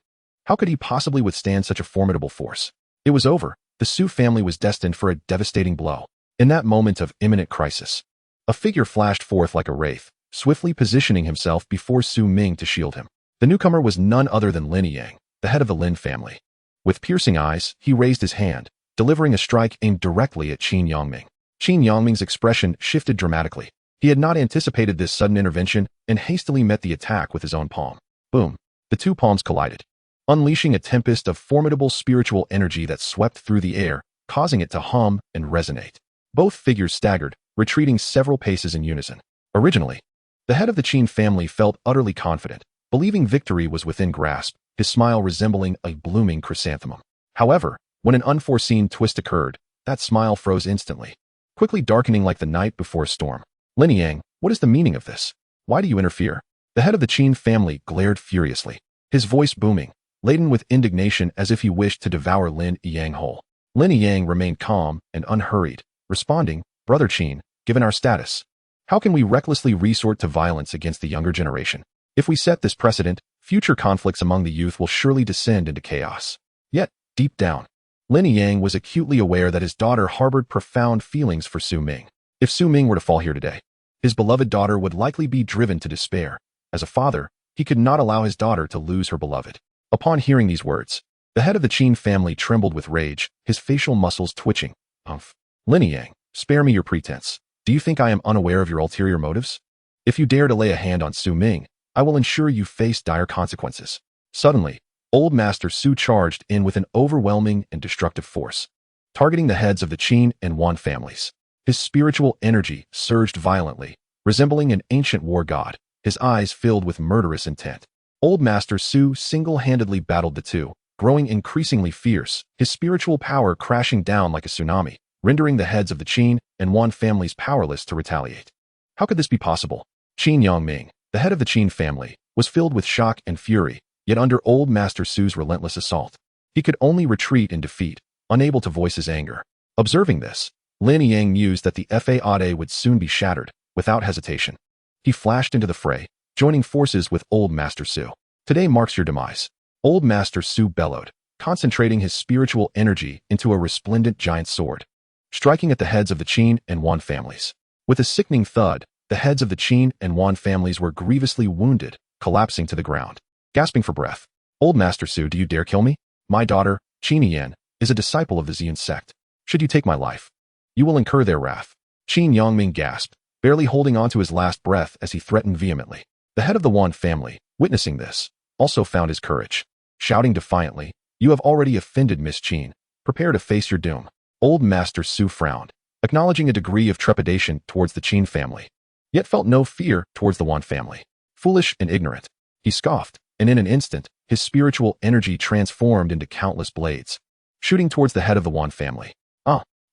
How could he possibly withstand such a formidable force? It was over. The Su family was destined for a devastating blow. In that moment of imminent crisis, a figure flashed forth like a wraith, swiftly positioning himself before Su Ming to shield him. The newcomer was none other than Lin Nianyao, the head of the Lin family. With piercing eyes, he raised his hand, delivering a strike aimed directly at Qin Yangming. Qin Yangming's expression shifted dramatically. He had not anticipated this sudden intervention and hastily met the attack with his own palm. Boom! The two palms collided, unleashing a tempest of formidable spiritual energy that swept through the air, causing it to hum and resonate. Both figures staggered, retreating several paces in unison. Originally, the head of the Qin family felt utterly confident, believing victory was within grasp, his smile resembling a blooming chrysanthemum. However, when an unforeseen twist occurred, that smile froze instantly, quickly darkening like the night before a storm. Lin Nianyao, what is the meaning of this? Why do you interfere? The head of the Qin family glared furiously, his voice booming, laden with indignation as if he wished to devour Lin Nianyao whole. Lin Nianyao remained calm and unhurried, responding, Brother Qin, given our status, how can we recklessly resort to violence against the younger generation? If we set this precedent, future conflicts among the youth will surely descend into chaos. Yet, deep down, Lin Nianyao was acutely aware that his daughter harbored profound feelings for Su Ming. If Su Ming were to fall here today, his beloved daughter would likely be driven to despair. As a father, he could not allow his daughter to lose her beloved. Upon hearing these words, the head of the Qin family trembled with rage, his facial muscles twitching. Lin Nianyao, spare me your pretense. Do you think I am unaware of your ulterior motives? If you dare to lay a hand on Su Ming, I will ensure you face dire consequences. Suddenly, Old Master Su charged in with an overwhelming and destructive force, targeting the heads of the Qin and Wan families. His spiritual energy surged violently, resembling an ancient war god, his eyes filled with murderous intent. Old Master Su single-handedly battled the two, growing increasingly fierce, his spiritual power crashing down like a tsunami, rendering the heads of the Qin and Wan families powerless to retaliate. How could this be possible? Qin Ming, the head of the Qin family, was filled with shock and fury, yet under Old Master Su's relentless assault, he could only retreat in defeat, unable to voice his anger. Observing this, Lin Nianyao mused that the Fade would soon be shattered. Without hesitation, he flashed into the fray, joining forces with Old Master Su. Today marks your demise. Old Master Su bellowed, concentrating his spiritual energy into a resplendent giant sword, striking at the heads of the Qin and Wan families. With a sickening thud, the heads of the Qin and Wan families were grievously wounded, collapsing to the ground. Gasping for breath, Old Master Su, do you dare kill me? My daughter, Qin Yan, is a disciple of the Xian sect. Should you take my life, you will incur their wrath. Qin Yangming gasped, barely holding on to his last breath as he threatened vehemently. The head of the Wan family, witnessing this, also found his courage. Shouting defiantly, you have already offended Miss Qin. Prepare to face your doom. Old Master Su frowned, acknowledging a degree of trepidation towards the Qin family, yet felt no fear towards the Wan family. Foolish and ignorant, he scoffed, and in an instant, his spiritual energy transformed into countless blades, shooting towards the head of the Wan family.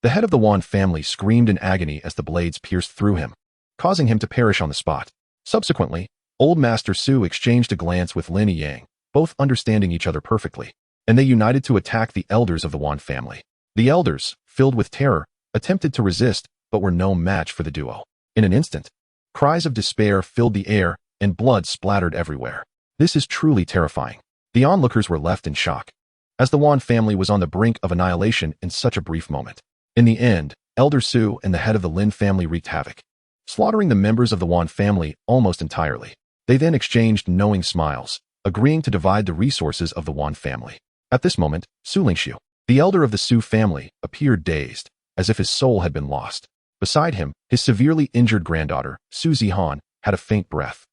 The head of the Wan family screamed in agony as the blades pierced through him, causing him to perish on the spot. Subsequently, Old Master Su exchanged a glance with Lin Nianyao, both understanding each other perfectly, and they united to attack the elders of the Wan family. The elders, filled with terror, attempted to resist, but were no match for the duo. In an instant, cries of despair filled the air, and blood splattered everywhere. This is truly terrifying. The onlookers were left in shock, as the Wan family was on the brink of annihilation in such a brief moment. In the end, Elder Su and the head of the Lin family wreaked havoc, slaughtering the members of the Wan family almost entirely. They then exchanged knowing smiles, agreeing to divide the resources of the Wan family. At this moment, Su Lingxiu, the elder of the Su family, appeared dazed, as if his soul had been lost. Beside him, his severely injured granddaughter, Su Zihan, had a faint breath.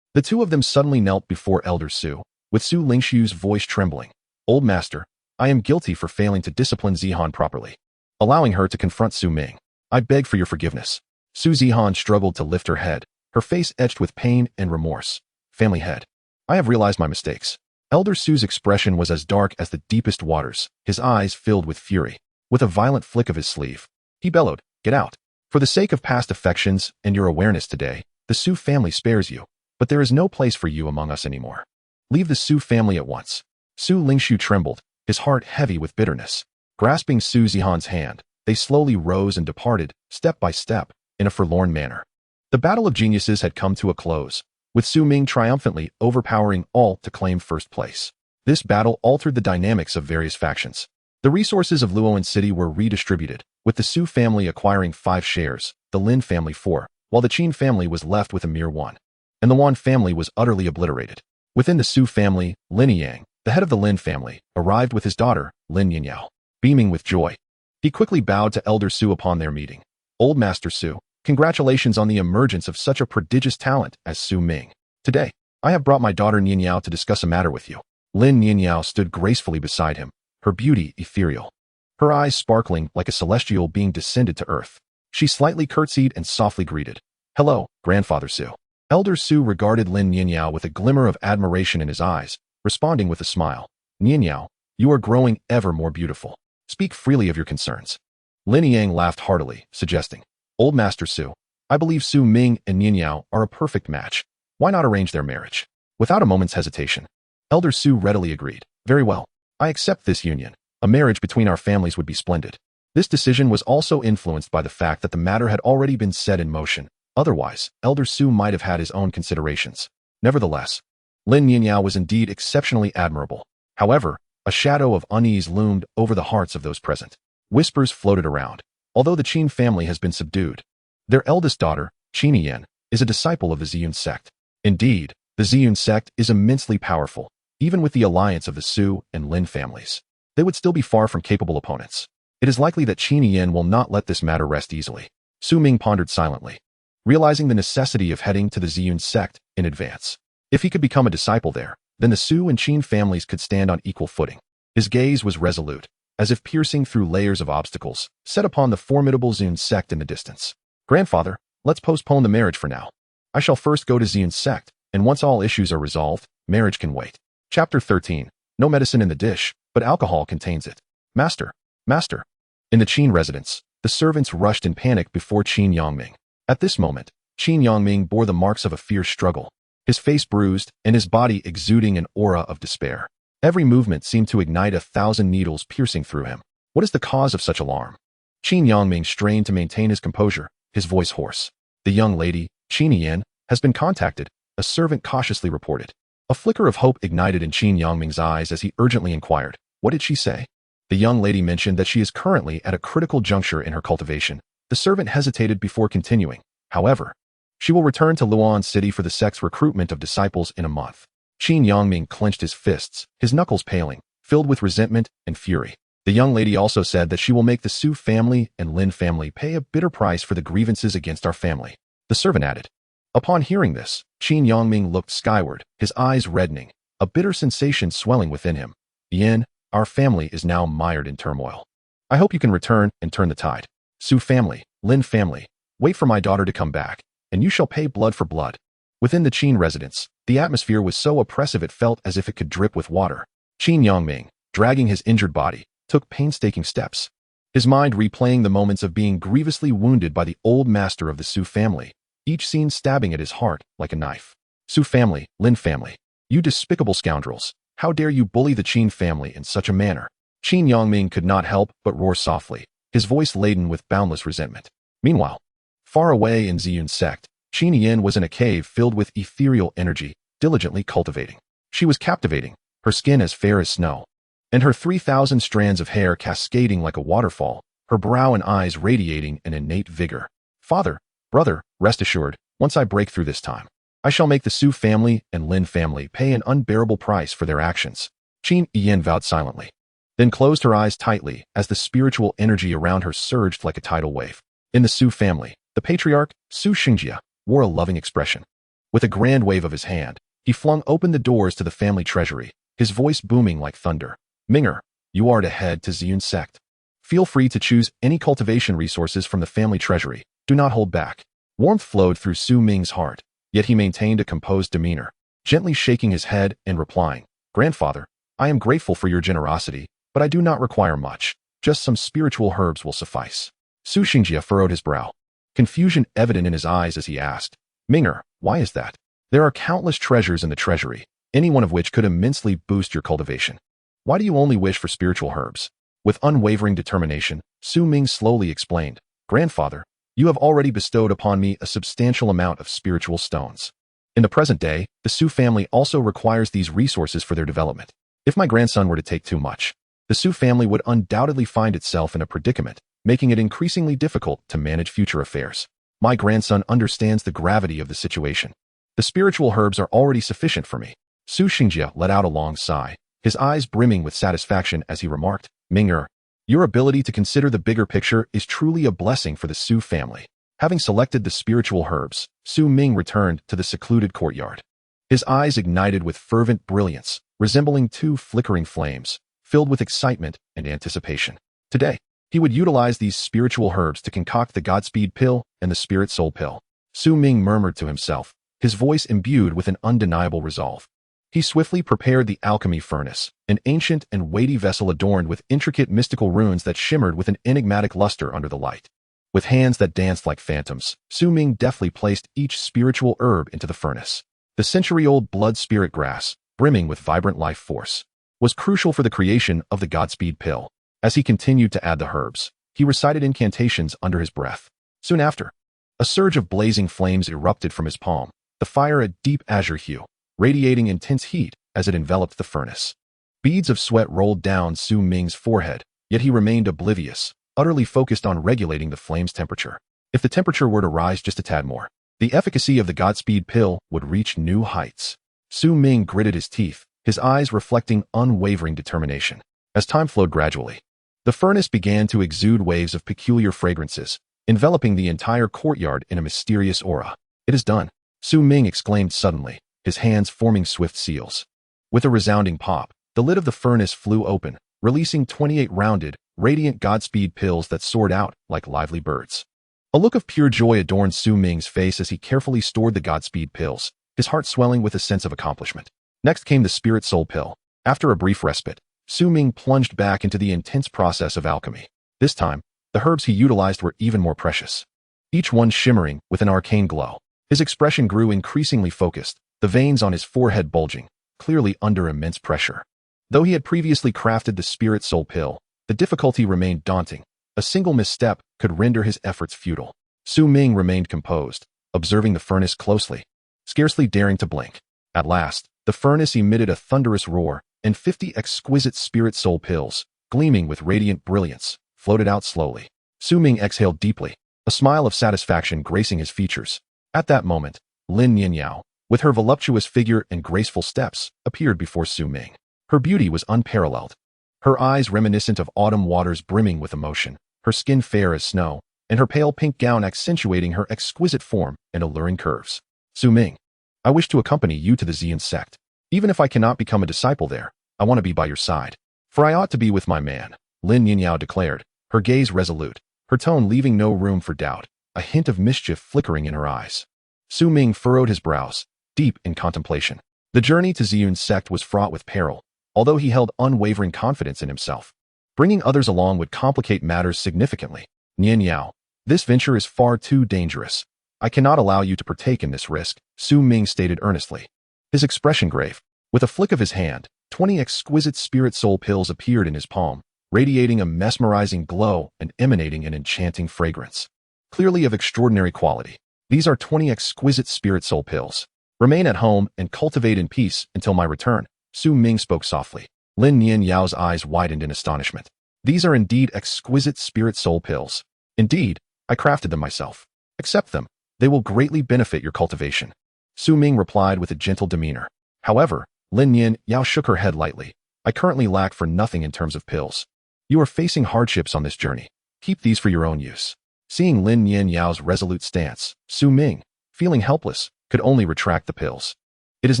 The two of them suddenly knelt before Elder Su, with Su Lingxiu's voice trembling. Old Master, I am guilty for failing to discipline Zihan properly, allowing her to confront Su Ming. I beg for your forgiveness. Su Zihan struggled to lift her head, her face etched with pain and remorse. Family head, I have realized my mistakes. Elder Su's expression was as dark as the deepest waters, his eyes filled with fury. With a violent flick of his sleeve, he bellowed, get out. For the sake of past affections and your awareness today, the Su family spares you, but there is no place for you among us anymore. Leave the Su family at once. Su Lingxiu trembled, his heart heavy with bitterness. Grasping Su Zihan's hand, they slowly rose and departed, step by step, in a forlorn manner. The battle of geniuses had come to a close, with Su Ming triumphantly overpowering all to claim first place. This battle altered the dynamics of various factions. The resources of Luo'an City were redistributed, with the Su family acquiring 5 shares, the Lin family 4, while the Qin family was left with a mere 1. And the Wan family was utterly obliterated. Within the Su family, Lin Nianyao, the head of the Lin family, arrived with his daughter, Lin Nianyao. Beaming with joy, he quickly bowed to Elder Su upon their meeting. Old Master Su, congratulations on the emergence of such a prodigious talent as Su Ming. Today, I have brought my daughter Nianyao to discuss a matter with you. Lin Nianyao stood gracefully beside him, her beauty ethereal, her eyes sparkling like a celestial being descended to earth. She slightly curtsied and softly greeted, "Hello, Grandfather Su." Elder Su regarded Lin Nianyao with a glimmer of admiration in his eyes, responding with a smile. "Nianyao, you are growing ever more beautiful. Speak freely of your concerns." Lin Yang laughed heartily, suggesting, "Old Master Su, I believe Su Ming and Nianyao are a perfect match. Why not arrange their marriage?" Without a moment's hesitation, Elder Su readily agreed. "Very well. I accept this union. A marriage between our families would be splendid." This decision was also influenced by the fact that the matter had already been set in motion. Otherwise, Elder Su might have had his own considerations. Nevertheless, Lin Nianyao was indeed exceptionally admirable. However, a shadow of unease loomed over the hearts of those present. Whispers floated around. Although the Qin family has been subdued, their eldest daughter, Qin Yan, is a disciple of the Ziyun sect. Indeed, the Ziyun sect is immensely powerful. Even with the alliance of the Su and Lin families, they would still be far from capable opponents. It is likely that Qin Yan will not let this matter rest easily. Su Ming pondered silently, realizing the necessity of heading to the Ziyun sect in advance. If he could become a disciple there, then the Su and Qin families could stand on equal footing. His gaze was resolute, as if piercing through layers of obstacles, set upon the formidable Ziyun sect in the distance. "Grandfather, let's postpone the marriage for now. I shall first go to Ziyun sect, and once all issues are resolved, marriage can wait." Chapter 13. No medicine in the dish, but alcohol contains it. "Master! Master!" In the Qin residence, the servants rushed in panic before Qin Yangming. At this moment, Qin Yangming bore the marks of a fierce struggle, his face bruised and his body exuding an aura of despair. Every movement seemed to ignite 1,000 needles piercing through him. What is the cause of such alarm? Qin Yangming strained to maintain his composure, his voice hoarse. "The young lady, Qin Yan, has been contacted," a servant cautiously reported. A flicker of hope ignited in Qin Yangming's eyes as he urgently inquired, "What did she say?" The young lady mentioned that she is currently at a critical juncture in her cultivation. The servant hesitated before continuing. "However, she will return to Luo'an City for the sect's recruitment of disciples in a month." Qin Yangming clenched his fists, his knuckles paling, filled with resentment and fury. The young lady also said that she will make the Su family and Lin family pay a bitter price for the grievances against our family. The servant added. Upon hearing this, Qin Yangming looked skyward, his eyes reddening, a bitter sensation swelling within him. "Yin, our family is now mired in turmoil. I hope you can return and turn the tide. Su family, Lin family, wait for my daughter to come back, and you shall pay blood for blood." Within the Qin residence, the atmosphere was so oppressive it felt as if it could drip with water. Qin Yangming, dragging his injured body, took painstaking steps, his mind replaying the moments of being grievously wounded by the old master of the Su family, each scene stabbing at his heart like a knife. "Su family, Lin family, you despicable scoundrels, how dare you bully the Qin family in such a manner?" Qin Yangming could not help but roar softly, his voice laden with boundless resentment. Meanwhile, far away in Ziyun sect, Qin Yin was in a cave filled with ethereal energy, diligently cultivating. She was captivating, her skin as fair as snow, and her 3,000 strands of hair cascading like a waterfall, her brow and eyes radiating an innate vigor. "Father, brother, rest assured, once I break through this time, I shall make the Su family and Lin family pay an unbearable price for their actions." Qin Yin vowed silently, then closed her eyes tightly as the spiritual energy around her surged like a tidal wave. In the Su family, the patriarch, Su Xingjia, wore a loving expression. With a grand wave of his hand, he flung open the doors to the family treasury, his voice booming like thunder. "Minger, you are to head to Ziyun sect. Feel free to choose any cultivation resources from the family treasury. Do not hold back." Warmth flowed through Su Ming's heart, yet he maintained a composed demeanor, gently shaking his head and replying, "Grandfather, I am grateful for your generosity, but I do not require much. Just some spiritual herbs will suffice." Su Xingjia furrowed his brow, confusion evident in his eyes as he asked, "Minger, why is that? There are countless treasures in the treasury, any one of which could immensely boost your cultivation. Why do you only wish for spiritual herbs?" With unwavering determination, Su Ming slowly explained, "Grandfather, you have already bestowed upon me a substantial amount of spiritual stones. In the present day, the Su family also requires these resources for their development. If my grandson were to take too much, the Su family would undoubtedly find itself in a predicament, making it increasingly difficult to manage future affairs. My grandson understands the gravity of the situation. The spiritual herbs are already sufficient for me." Su Xingjia let out a long sigh, his eyes brimming with satisfaction as he remarked, "Minger, your ability to consider the bigger picture is truly a blessing for the Su family." Having selected the spiritual herbs, Su Ming returned to the secluded courtyard. His eyes ignited with fervent brilliance, resembling two flickering flames, filled with excitement and anticipation. Today, He would utilize these spiritual herbs to concoct the Godspeed pill and the Spirit Soul pill. Su Ming murmured to himself, his voice imbued with an undeniable resolve. He swiftly prepared the alchemy furnace, an ancient and weighty vessel adorned with intricate mystical runes that shimmered with an enigmatic luster under the light. With hands that danced like phantoms, Su Ming deftly placed each spiritual herb into the furnace. The century-old blood spirit grass, brimming with vibrant life force, was crucial for the creation of the Godspeed pill. As he continued to add the herbs, he recited incantations under his breath. Soon after, a surge of blazing flames erupted from his palm, the fire a deep azure hue, radiating intense heat as it enveloped the furnace. Beads of sweat rolled down Su Ming's forehead, yet he remained oblivious, utterly focused on regulating the flame's temperature. If the temperature were to rise just a tad more, the efficacy of the Godspeed pill would reach new heights. Su Ming gritted his teeth, his eyes reflecting unwavering determination. As time flowed gradually, the furnace began to exude waves of peculiar fragrances, enveloping the entire courtyard in a mysterious aura. "It is done," Su Ming exclaimed suddenly, his hands forming swift seals. With a resounding pop, the lid of the furnace flew open, releasing 28 rounded, radiant Godspeed pills that soared out like lively birds. A look of pure joy adorned Su Ming's face as he carefully stored the Godspeed pills, his heart swelling with a sense of accomplishment. Next came the Spirit Soul pill. After a brief respite, Su Ming plunged back into the intense process of alchemy. This time, the herbs he utilized were even more precious, each one shimmering with an arcane glow. His expression grew increasingly focused, the veins on his forehead bulging, clearly under immense pressure. Though he had previously crafted the Spirit Soul pill, the difficulty remained daunting. A single misstep could render his efforts futile. Su Ming remained composed, observing the furnace closely, scarcely daring to blink. At last, the furnace emitted a thunderous roar, and 50 exquisite Spirit Soul pills, gleaming with radiant brilliance, floated out slowly. Su Ming exhaled deeply, a smile of satisfaction gracing his features. At that moment, Lin Nianyao, with her voluptuous figure and graceful steps, appeared before Su Ming. Her beauty was unparalleled. Her eyes reminiscent of autumn waters brimming with emotion, her skin fair as snow, and her pale pink gown accentuating her exquisite form and alluring curves. "Su Ming, I wish to accompany you to the Yin sect. Even if I cannot become a disciple there, I want to be by your side. For I ought to be with my man," Lin Nianyao declared, her gaze resolute, her tone leaving no room for doubt, a hint of mischief flickering in her eyes. Su Ming furrowed his brows, deep in contemplation. The journey to Ziyun's sect was fraught with peril, although he held unwavering confidence in himself. Bringing others along would complicate matters significantly. "Nianyao, this venture is far too dangerous. I cannot allow you to partake in this risk," Su Ming stated earnestly, his expression grave. With a flick of his hand, 20 exquisite Spirit Soul pills appeared in his palm, radiating a mesmerizing glow and emanating an enchanting fragrance. Clearly of extraordinary quality, these are 20 exquisite Spirit Soul pills. "Remain at home and cultivate in peace until my return," Su Ming spoke softly. Lin Nianyao's eyes widened in astonishment. "These are indeed exquisite Spirit Soul pills. Indeed, I crafted them myself. Accept them. They will greatly benefit your cultivation," Su Ming replied with a gentle demeanor. However, Lin Nianyao shook her head lightly. "I currently lack for nothing in terms of pills. You are facing hardships on this journey. Keep these for your own use." Seeing Lin Nianyao's resolute stance, Su Ming, feeling helpless, could only retract the pills. "It is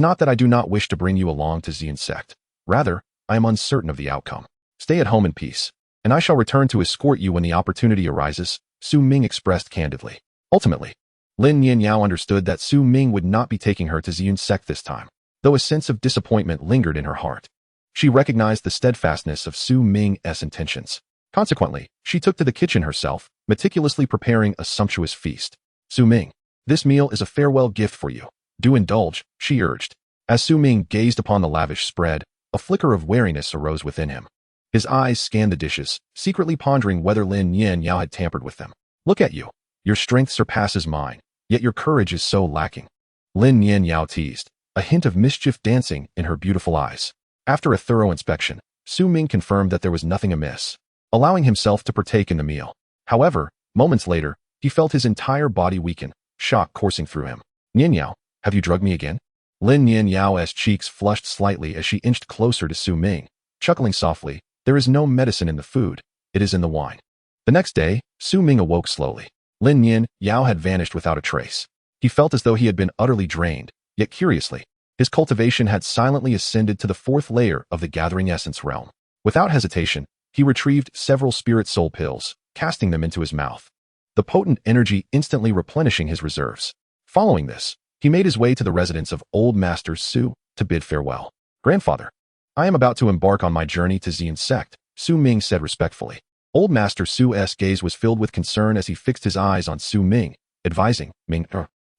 not that I do not wish to bring you along to Yin sect. Rather, I am uncertain of the outcome. Stay at home in peace, and I shall return to escort you when the opportunity arises," Su Ming expressed candidly. Ultimately, Lin Nianyao understood that Su Ming would not be taking her to Yin sect this time, though a sense of disappointment lingered in her heart. She recognized the steadfastness of Su Ming's intentions. Consequently, she took to the kitchen herself, meticulously preparing a sumptuous feast. "Su Ming, this meal is a farewell gift for you. Do indulge," she urged. As Su Ming gazed upon the lavish spread, a flicker of wariness arose within him. His eyes scanned the dishes, secretly pondering whether Lin Nianyao had tampered with them. "Look at you. Your strength surpasses mine, yet your courage is so lacking," Lin Nianyao teased, a hint of mischief dancing in her beautiful eyes. After a thorough inspection, Su Ming confirmed that there was nothing amiss, allowing himself to partake in the meal. However, moments later, he felt his entire body weaken, shock coursing through him. "Nianyao, have you drugged me again?" Lin Nianyao's cheeks flushed slightly as she inched closer to Su Ming, chuckling softly. "There is no medicine in the food, it is in the wine." The next day, Su Ming awoke slowly. Lin Nianyao had vanished without a trace. He felt as though he had been utterly drained, yet curiously, his cultivation had silently ascended to the 4th layer of the gathering essence realm. Without hesitation, he retrieved several spirit soul pills, casting them into his mouth, the potent energy instantly replenishing his reserves. Following this, he made his way to the residence of Old Master Su to bid farewell. "Grandfather, I am about to embark on my journey to Yin sect," Su Ming said respectfully. Old Master Su's gaze was filled with concern as he fixed his eyes on Su Ming, advising, "Ming,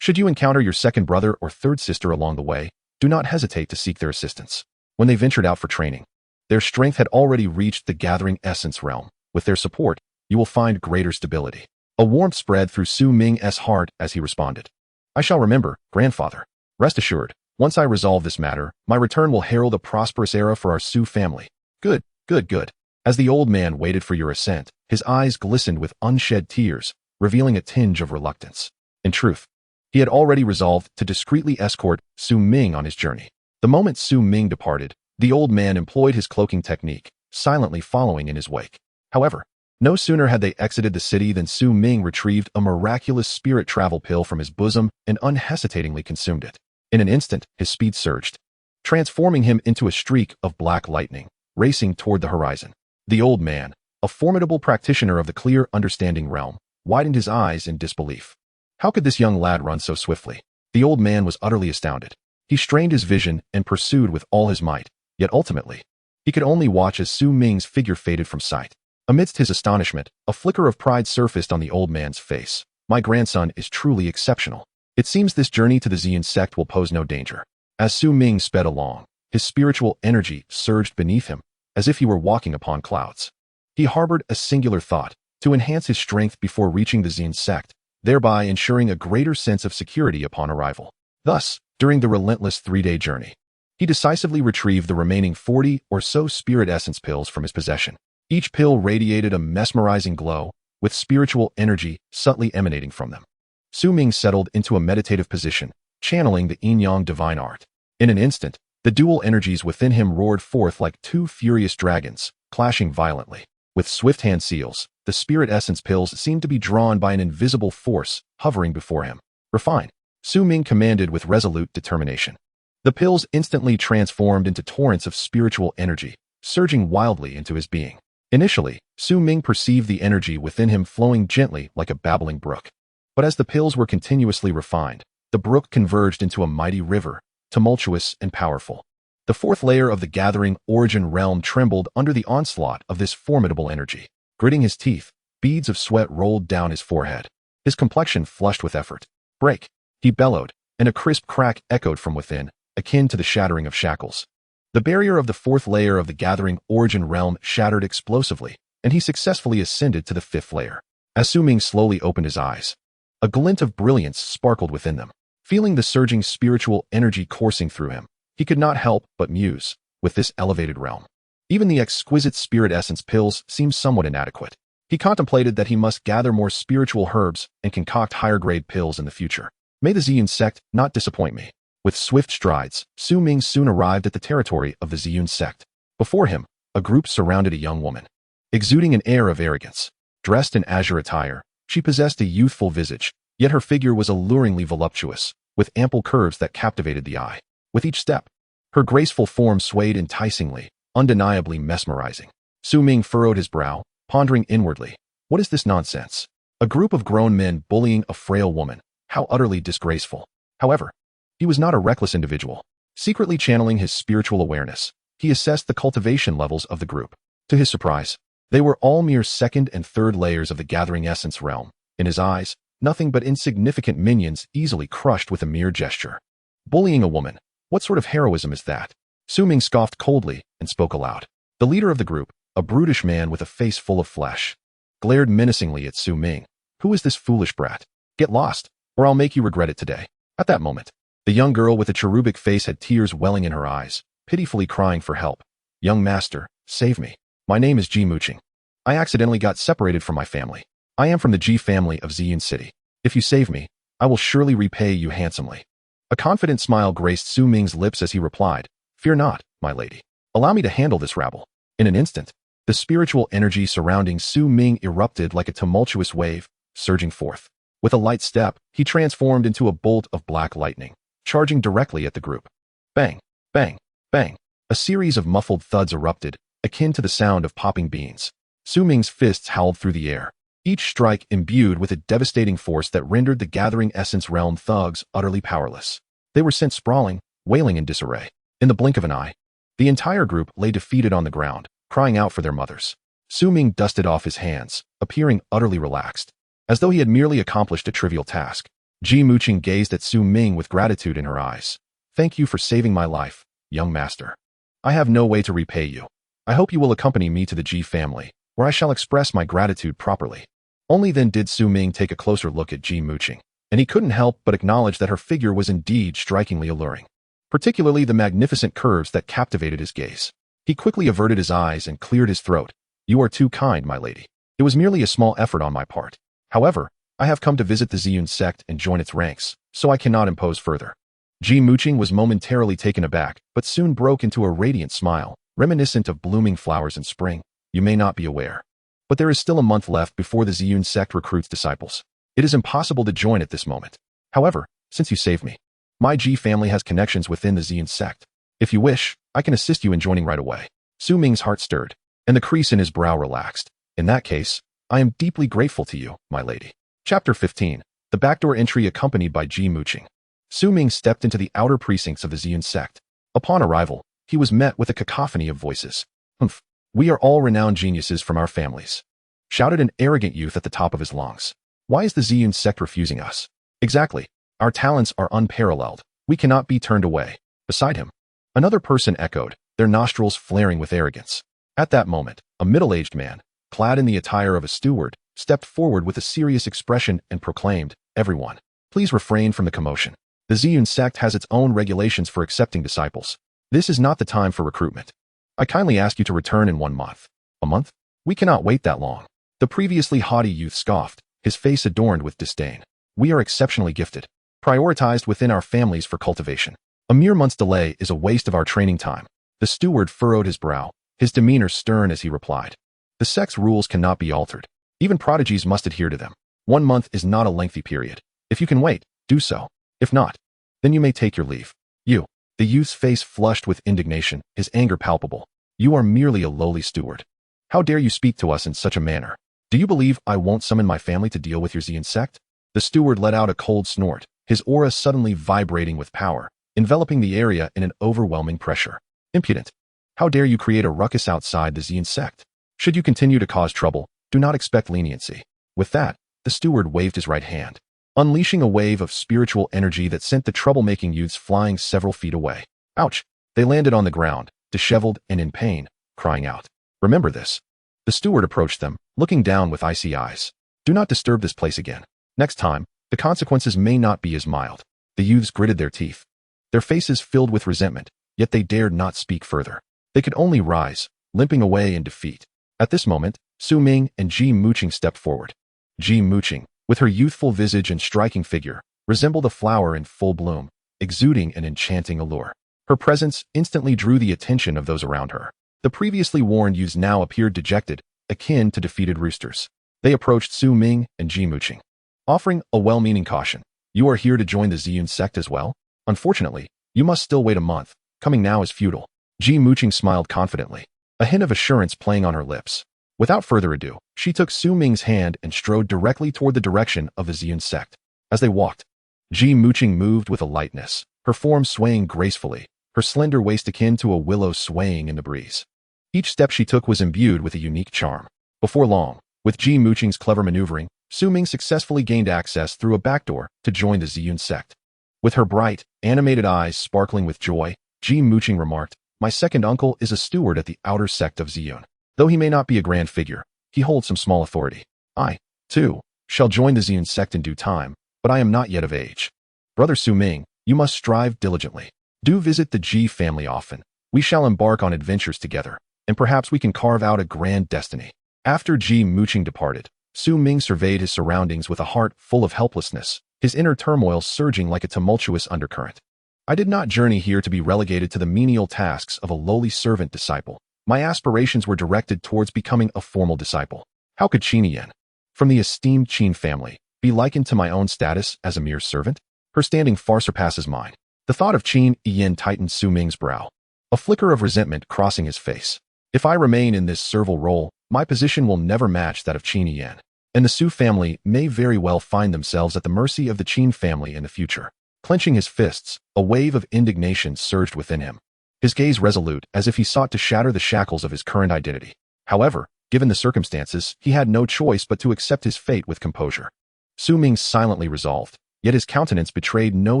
should you encounter your second brother or third sister along the way, do not hesitate to seek their assistance." When they ventured out for training, their strength had already reached the gathering essence realm. With their support, you will find greater stability. A warmth spread through Su Ming's heart as he responded. "I shall remember, grandfather. Rest assured, once I resolve this matter, my return will herald a prosperous era for our Su family." "Good, good, good." As the old man waited for your assent, his eyes glistened with unshed tears, revealing a tinge of reluctance. In truth, he had already resolved to discreetly escort Su Ming on his journey. The moment Su Ming departed, the old man employed his cloaking technique, silently following in his wake. However, no sooner had they exited the city than Su Ming retrieved a miraculous spirit travel pill from his bosom and unhesitatingly consumed it. In an instant, his speed surged, transforming him into a streak of black lightning, racing toward the horizon. The old man, a formidable practitioner of the clear understanding realm, widened his eyes in disbelief. How could this young lad run so swiftly? The old man was utterly astounded. He strained his vision and pursued with all his might, yet ultimately, he could only watch as Su Ming's figure faded from sight. Amidst his astonishment, a flicker of pride surfaced on the old man's face. "My grandson is truly exceptional. It seems this journey to the Yin sect will pose no danger." As Su Ming sped along, his spiritual energy surged beneath him, as if he were walking upon clouds. He harbored a singular thought: to enhance his strength before reaching the Yin sect, thereby ensuring a greater sense of security upon arrival. Thus, during the relentless 3-day journey, he decisively retrieved the remaining 40 or so spirit essence pills from his possession. Each pill radiated a mesmerizing glow, with spiritual energy subtly emanating from them. Su Ming settled into a meditative position, channeling the Yin Yang Divine Art. In an instant, the dual energies within him roared forth like two furious dragons, clashing violently. With swift hand seals, the spirit essence pills seemed to be drawn by an invisible force hovering before him. "Refine," Su Ming commanded with resolute determination. The pills instantly transformed into torrents of spiritual energy, surging wildly into his being. Initially, Su Ming perceived the energy within him flowing gently like a babbling brook. But as the pills were continuously refined, the brook converged into a mighty river, tumultuous and powerful. The fourth layer of the gathering origin realm trembled under the onslaught of this formidable energy. Gritting his teeth, beads of sweat rolled down his forehead. His complexion flushed with effort. "Break!" he bellowed, and a crisp crack echoed from within, akin to the shattering of shackles. The barrier of the fourth layer of the gathering origin realm shattered explosively, and he successfully ascended to the fifth layer. As Su Ming slowly opened his eyes, a glint of brilliance sparkled within them. Feeling the surging spiritual energy coursing through him, he could not help but muse, with this elevated realm, even the exquisite spirit essence pills seemed somewhat inadequate. He contemplated that he must gather more spiritual herbs and concoct higher-grade pills in the future. May the Yin sect not disappoint me. With swift strides, Su Ming soon arrived at the territory of the Yin sect. Before him, a group surrounded a young woman, exuding an air of arrogance. Dressed in azure attire, she possessed a youthful visage, yet her figure was alluringly voluptuous, with ample curves that captivated the eye. With each step, her graceful form swayed enticingly, undeniably mesmerizing. Su Ming furrowed his brow, pondering inwardly. What is this nonsense? A group of grown men bullying a frail woman. How utterly disgraceful. However, he was not a reckless individual. Secretly channeling his spiritual awareness, he assessed the cultivation levels of the group. To his surprise, they were all mere second and third layers of the gathering essence realm. In his eyes, nothing but insignificant minions easily crushed with a mere gesture. Bullying a woman. What sort of heroism is that? Su Ming scoffed coldly and spoke aloud. The leader of the group, a brutish man with a face full of flesh, glared menacingly at Su Ming. Who is this foolish brat? Get lost, or I'll make you regret it today. At that moment, the young girl with the cherubic face had tears welling in her eyes, pitifully crying for help. Young master, save me. My name is Ji Muqing. I accidentally got separated from my family. I am from the Ji family of Luo'an City. If you save me, I will surely repay you handsomely. A confident smile graced Su Ming's lips as he replied, Fear not, my lady. Allow me to handle this rabble. In an instant, the spiritual energy surrounding Su Ming erupted like a tumultuous wave, surging forth. With a light step, he transformed into a bolt of black lightning, charging directly at the group. Bang, bang, bang. A series of muffled thuds erupted, akin to the sound of popping beans. Su Ming's fists howled through the air, each strike imbued with a devastating force that rendered the Gathering Essence Realm thugs utterly powerless. They were sent sprawling, wailing in disarray. In the blink of an eye, the entire group lay defeated on the ground, crying out for their mothers. Su Ming dusted off his hands, appearing utterly relaxed, as though he had merely accomplished a trivial task. Ji Muqing gazed at Su Ming with gratitude in her eyes. "Thank you for saving my life, young master. I have no way to repay you. I hope you will accompany me to the Ji family, where I shall express my gratitude properly." Only then did Su Ming take a closer look at Ji Muqing, and he couldn't help but acknowledge that her figure was indeed strikingly alluring, particularly the magnificent curves that captivated his gaze. He quickly averted his eyes and cleared his throat. "You are too kind, my lady. It was merely a small effort on my part. However, I have come to visit the Ziyun sect and join its ranks, so I cannot impose further." Ji Muqing was momentarily taken aback, but soon broke into a radiant smile, reminiscent of blooming flowers in spring. "You may not be aware, but there is still a month left before the Ziyun sect recruits disciples. It is impossible to join at this moment. However, since you saved me, my Ji family has connections within the Ziyun sect. If you wish, I can assist you in joining right away." Su Ming's heart stirred, and the crease in his brow relaxed. "In that case, I am deeply grateful to you, my lady." Chapter 15. The Backdoor Entry Accompanied by Ji Muqing. Su Ming stepped into the outer precincts of the Ziyun sect. Upon arrival, he was met with a cacophony of voices. "Humph! We are all renowned geniuses from our families," shouted an arrogant youth at the top of his lungs. "Why is the Ziyun sect refusing us?" "Exactly. Our talents are unparalleled. We cannot be turned away." Beside him, another person echoed, their nostrils flaring with arrogance. At that moment, a middle-aged man, clad in the attire of a steward, stepped forward with a serious expression and proclaimed, "Everyone, please refrain from the commotion. The Ziyun sect has its own regulations for accepting disciples. This is not the time for recruitment. I kindly ask you to return in 1 month." "A month? We cannot wait that long." The previously haughty youth scoffed, his face adorned with disdain. "We are exceptionally gifted, prioritized within our families for cultivation. A mere month's delay is a waste of our training time." The steward furrowed his brow, his demeanor stern as he replied. "The sect's rules cannot be altered. Even prodigies must adhere to them. 1 month is not a lengthy period. If you can wait, do so. If not, then you may take your leave." "You." The youth's face flushed with indignation, his anger palpable. "You are merely a lowly steward. How dare you speak to us in such a manner? Do you believe I won't summon my family to deal with your Ziyun sect?" The steward let out a cold snort, his aura suddenly vibrating with power, enveloping the area in an overwhelming pressure. "Impudent! How dare you create a ruckus outside the Ziyun sect? Should you continue to cause trouble, do not expect leniency." With that, the steward waved his right hand, unleashing a wave of spiritual energy that sent the troublemaking youths flying several feet away. Ouch! They landed on the ground, disheveled and in pain, crying out. "Remember this." The steward approached them, looking down with icy eyes. "Do not disturb this place again. Next time, the consequences may not be as mild." The youths gritted their teeth, their faces filled with resentment, yet they dared not speak further. They could only rise, limping away in defeat. At this moment, Su Ming and Ji Muqing stepped forward. Ji Muqing, with her youthful visage and striking figure, resembled a flower in full bloom, exuding an enchanting allure. Her presence instantly drew the attention of those around her. The previously warned youths now appeared dejected, akin to defeated roosters. They approached Su Ming and Ji Muqing, offering a well-meaning caution. "You are here to join the Ziyun sect as well? Unfortunately, you must still wait a month. Coming now is futile." Ji Muqing smiled confidently, a hint of assurance playing on her lips. Without further ado, she took Su Ming's hand and strode directly toward the direction of the Ziyun sect. As they walked, Ji Muqing moved with a lightness, her form swaying gracefully, her slender waist akin to a willow swaying in the breeze. Each step she took was imbued with a unique charm. Before long, with Ji Muqing's clever maneuvering, Su Ming successfully gained access through a back door to join the Ziyun sect. With her bright, animated eyes sparkling with joy, Ji Muqing remarked, "My second uncle is a steward at the outer sect of Ziyun. Though he may not be a grand figure, he holds some small authority. I, too, shall join the Ziyun sect in due time, but I am not yet of age. Brother Su Ming, you must strive diligently. Do visit the Ji family often. We shall embark on adventures together, and perhaps we can carve out a grand destiny." After Ji Muqing departed, Su Ming surveyed his surroundings with a heart full of helplessness, his inner turmoil surging like a tumultuous undercurrent. "I did not journey here to be relegated to the menial tasks of a lowly servant disciple. My aspirations were directed towards becoming a formal disciple. How could Qin Yin, from the esteemed Qin family, be likened to my own status as a mere servant? Her standing far surpasses mine." The thought of Qin Yin tightened Su Ming's brow, a flicker of resentment crossing his face. If I remain in this servile role, my position will never match that of Qin Yan, and the Su family may very well find themselves at the mercy of the Qin family in the future. Clenching his fists, a wave of indignation surged within him. His gaze resolute, as if he sought to shatter the shackles of his current identity. However, given the circumstances, he had no choice but to accept his fate with composure. Su Ming silently resolved, yet his countenance betrayed no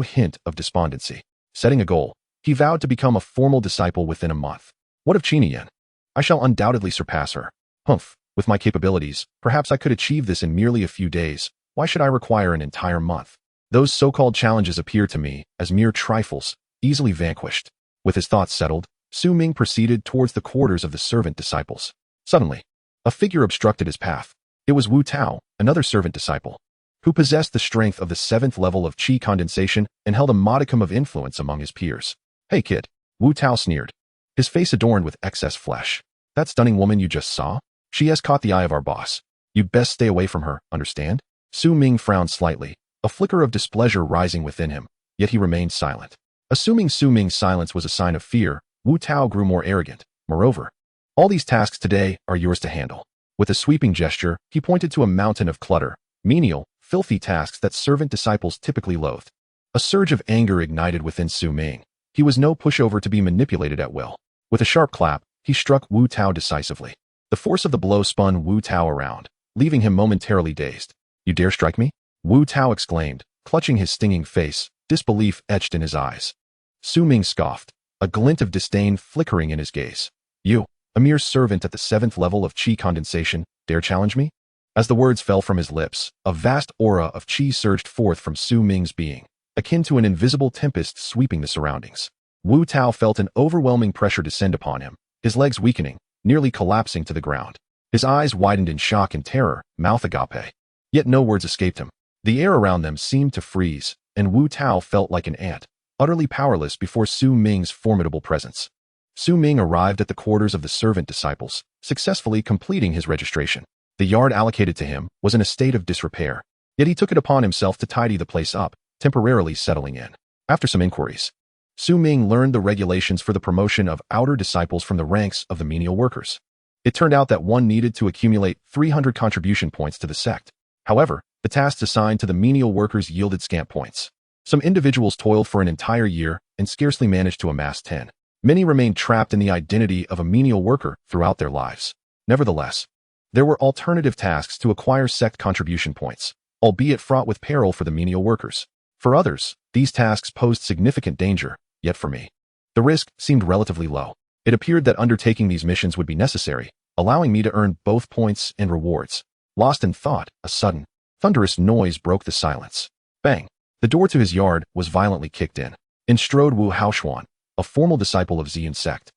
hint of despondency. Setting a goal, he vowed to become a formal disciple within a month. What of Qin Yan? I shall undoubtedly surpass her. Humph, with my capabilities, perhaps I could achieve this in merely a few days. Why should I require an entire month? Those so-called challenges appear to me as mere trifles, easily vanquished. With his thoughts settled, Su Ming proceeded towards the quarters of the servant disciples. Suddenly, a figure obstructed his path. It was Wu Tao, another servant disciple, who possessed the strength of the 7th level of qi condensation and held a modicum of influence among his peers. Hey kid, Wu Tao sneered, his face adorned with excess flesh. That stunning woman you just saw? She has caught the eye of our boss. You'd best stay away from her, understand? Su Ming frowned slightly, a flicker of displeasure rising within him, yet he remained silent. Assuming Su Ming's silence was a sign of fear, Wu Tao grew more arrogant. Moreover, all these tasks today are yours to handle. With a sweeping gesture, he pointed to a mountain of clutter, menial, filthy tasks that servant disciples typically loathed. A surge of anger ignited within Su Ming. He was no pushover to be manipulated at will. With a sharp clap, he struck Wu Tao decisively. The force of the blow spun Wu Tao around, leaving him momentarily dazed. You dare strike me? Wu Tao exclaimed, clutching his stinging face, disbelief etched in his eyes. Su Ming scoffed, a glint of disdain flickering in his gaze. You, a mere servant at the 7th level of qi condensation, dare challenge me? As the words fell from his lips, a vast aura of qi surged forth from Su Ming's being, akin to an invisible tempest sweeping the surroundings. Wu Tao felt an overwhelming pressure descend upon him, his legs weakening, nearly collapsing to the ground. His eyes widened in shock and terror, mouth agape. Yet no words escaped him. The air around them seemed to freeze, and Wu Tao felt like an ant, utterly powerless before Su Ming's formidable presence. Su Ming arrived at the quarters of the servant disciples, successfully completing his registration. The yard allocated to him was in a state of disrepair, yet he took it upon himself to tidy the place up, temporarily settling in. After some inquiries, Su Ming learned the regulations for the promotion of outer disciples from the ranks of the menial workers. It turned out that one needed to accumulate 300 contribution points to the sect. However, the tasks assigned to the menial workers yielded scant points. Some individuals toiled for an entire year and scarcely managed to amass 10. Many remained trapped in the identity of a menial worker throughout their lives. Nevertheless, there were alternative tasks to acquire sect contribution points, albeit fraught with peril for the menial workers. For others, these tasks posed significant danger, yet for me, the risk seemed relatively low. It appeared that undertaking these missions would be necessary, allowing me to earn both points and rewards. Lost in thought, a sudden, thunderous noise broke the silence. Bang! The door to his yard was violently kicked in. In strode Wu Haoshuan, a formal disciple of Xian sect,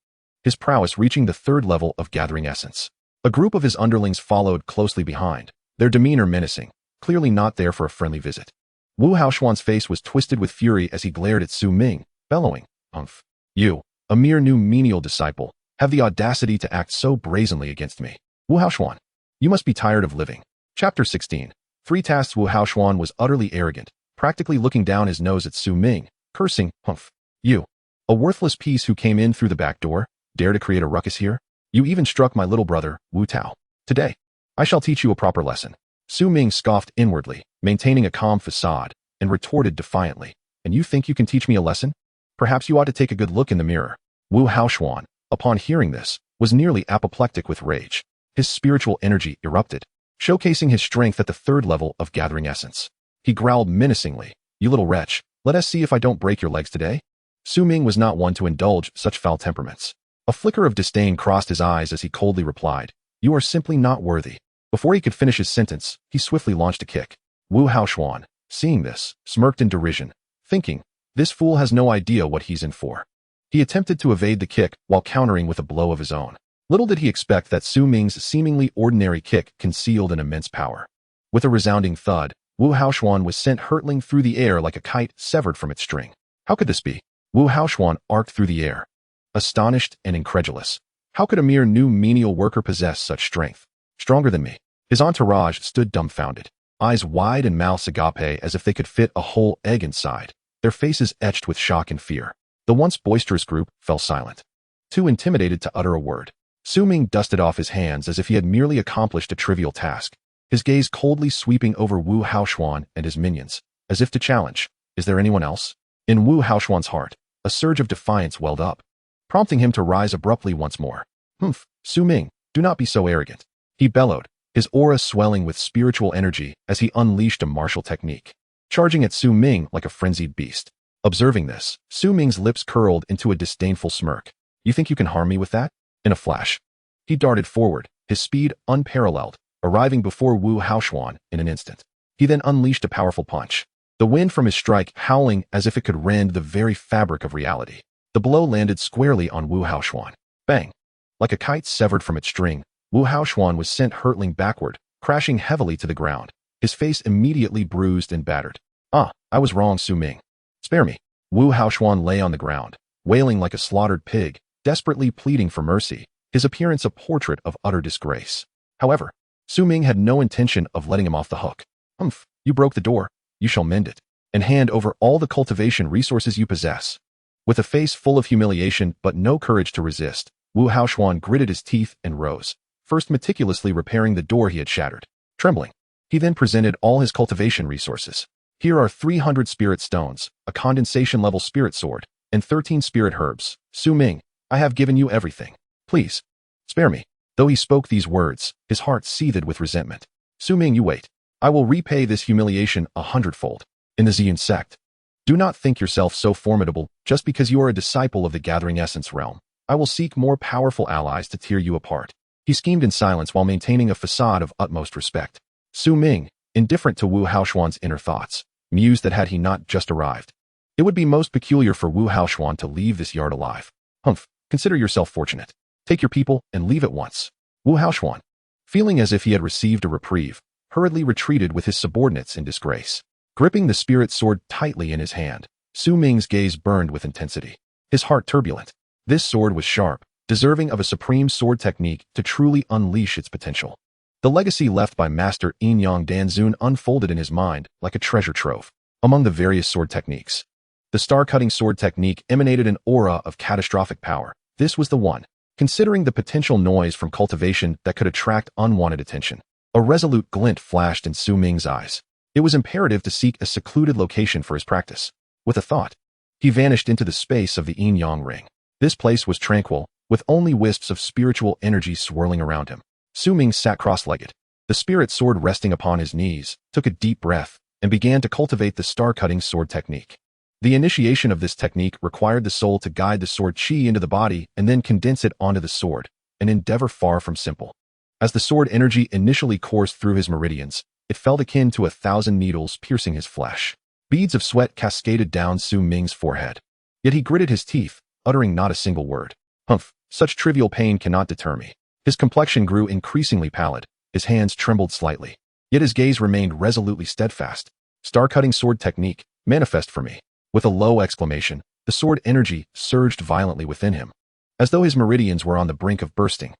his prowess reaching the 3rd level of gathering essence. A group of his underlings followed closely behind, their demeanor menacing, clearly not there for a friendly visit. Wu Haoshuan's face was twisted with fury as he glared at Su Ming, bellowing, "Umph! You, a mere new menial disciple, have the audacity to act so brazenly against me. Wu Haoshuan, you must be tired of living." Chapter 16. 3 tasks. Wu Haoshuan was utterly arrogant, practically looking down his nose at Su Ming, cursing, "Humph! You, a worthless piece who came in through the back door, dare to create a ruckus here? You even struck my little brother, Wu Tao. Today, I shall teach you a proper lesson." Su Ming scoffed inwardly, maintaining a calm facade, and retorted defiantly, "And you think you can teach me a lesson? Perhaps you ought to take a good look in the mirror." Wu Haoshuan, upon hearing this, was nearly apoplectic with rage. His spiritual energy erupted, showcasing his strength at the 3rd level of gathering essence. He growled menacingly, "You little wretch, let us see if I don't break your legs today." Su Ming was not one to indulge such foul temperaments. A flicker of disdain crossed his eyes as he coldly replied, "You are simply not worthy." Before he could finish his sentence, he swiftly launched a kick. Wu Haoshuan, seeing this, smirked in derision, thinking, this fool has no idea what he's in for. He attempted to evade the kick while countering with a blow of his own. Little did he expect that Su Ming's seemingly ordinary kick concealed an immense power. With a resounding thud, Wu Haoshuan was sent hurtling through the air like a kite severed from its string. How could this be? Wu Haoshuan arced through the air, astonished and incredulous. How could a mere new menial worker possess such strength? Stronger than me. His entourage stood dumbfounded, eyes wide and mouths agape as if they could fit a whole egg inside, their faces etched with shock and fear. The once boisterous group fell silent, too intimidated to utter a word. Su Ming dusted off his hands as if he had merely accomplished a trivial task, his gaze coldly sweeping over Wu Haoshuan and his minions, as if to challenge, is there anyone else? In Wu Haoshuan's heart, a surge of defiance welled up, prompting him to rise abruptly once more. Humph, Su Ming, do not be so arrogant. He bellowed, his aura swelling with spiritual energy as he unleashed a martial technique, charging at Su Ming like a frenzied beast. Observing this, Su Ming's lips curled into a disdainful smirk. You think you can harm me with that? In a flash, he darted forward, his speed unparalleled, arriving before Wu Haoshuan in an instant. He then unleashed a powerful punch, the wind from his strike howling as if it could rend the very fabric of reality. The blow landed squarely on Wu Haoshuan. Bang! Like a kite severed from its string, Wu Haoshuan was sent hurtling backward, crashing heavily to the ground, his face immediately bruised and battered. Ah, I was wrong, Su Ming. Spare me. Wu Haoshuan lay on the ground, wailing like a slaughtered pig, desperately pleading for mercy, his appearance a portrait of utter disgrace. However, Su Ming had no intention of letting him off the hook. Humph, you broke the door. You shall mend it, and hand over all the cultivation resources you possess. With a face full of humiliation but no courage to resist, Wu Haoshuan gritted his teeth and rose, first meticulously repairing the door he had shattered. Trembling, he then presented all his cultivation resources. Here are 300 spirit stones, a condensation-level spirit sword, and 13 spirit herbs. Su Ming, I have given you everything. Please, spare me. Though he spoke these words, his heart seethed with resentment. Su Ming, you wait. I will repay this humiliation 100-fold. In the Ziyun sect, do not think yourself so formidable just because you are a disciple of the Gathering Essence realm. I will seek more powerful allies to tear you apart. He schemed in silence while maintaining a facade of utmost respect. Su Ming, indifferent to Wu Haoshuan's inner thoughts, mused that had he not just arrived, it would be most peculiar for Wu Haoshuan to leave this yard alive. Humph, consider yourself fortunate. Take your people and leave at once. Wu Haoshuan, feeling as if he had received a reprieve, hurriedly retreated with his subordinates in disgrace. Gripping the spirit sword tightly in his hand, Su Ming's gaze burned with intensity, his heart turbulent. This sword was sharp, deserving of a supreme sword technique to truly unleash its potential. The legacy left by Master Yin Yang Danzun unfolded in his mind like a treasure trove. Among the various sword techniques, the star-cutting sword technique emanated an aura of catastrophic power. This was the one, considering the potential noise from cultivation that could attract unwanted attention. A resolute glint flashed in Su Ming's eyes. It was imperative to seek a secluded location for his practice. With a thought, he vanished into the space of the Yin Yang Ring. This place was tranquil, with only wisps of spiritual energy swirling around him. Su Ming sat cross-legged, the spirit sword resting upon his knees, took a deep breath, and began to cultivate the star-cutting sword technique. The initiation of this technique required the soul to guide the sword chi into the body and then condense it onto the sword, an endeavor far from simple. As the sword energy initially coursed through his meridians, it felt akin to 1,000 needles piercing his flesh. Beads of sweat cascaded down Su Ming's forehead. Yet he gritted his teeth, uttering not a single word. Humph, such trivial pain cannot deter me. His complexion grew increasingly pallid, his hands trembled slightly. Yet his gaze remained resolutely steadfast. Star-cutting sword technique, manifest for me. With a low exclamation, the sword energy surged violently within him, as though his meridians were on the brink of bursting.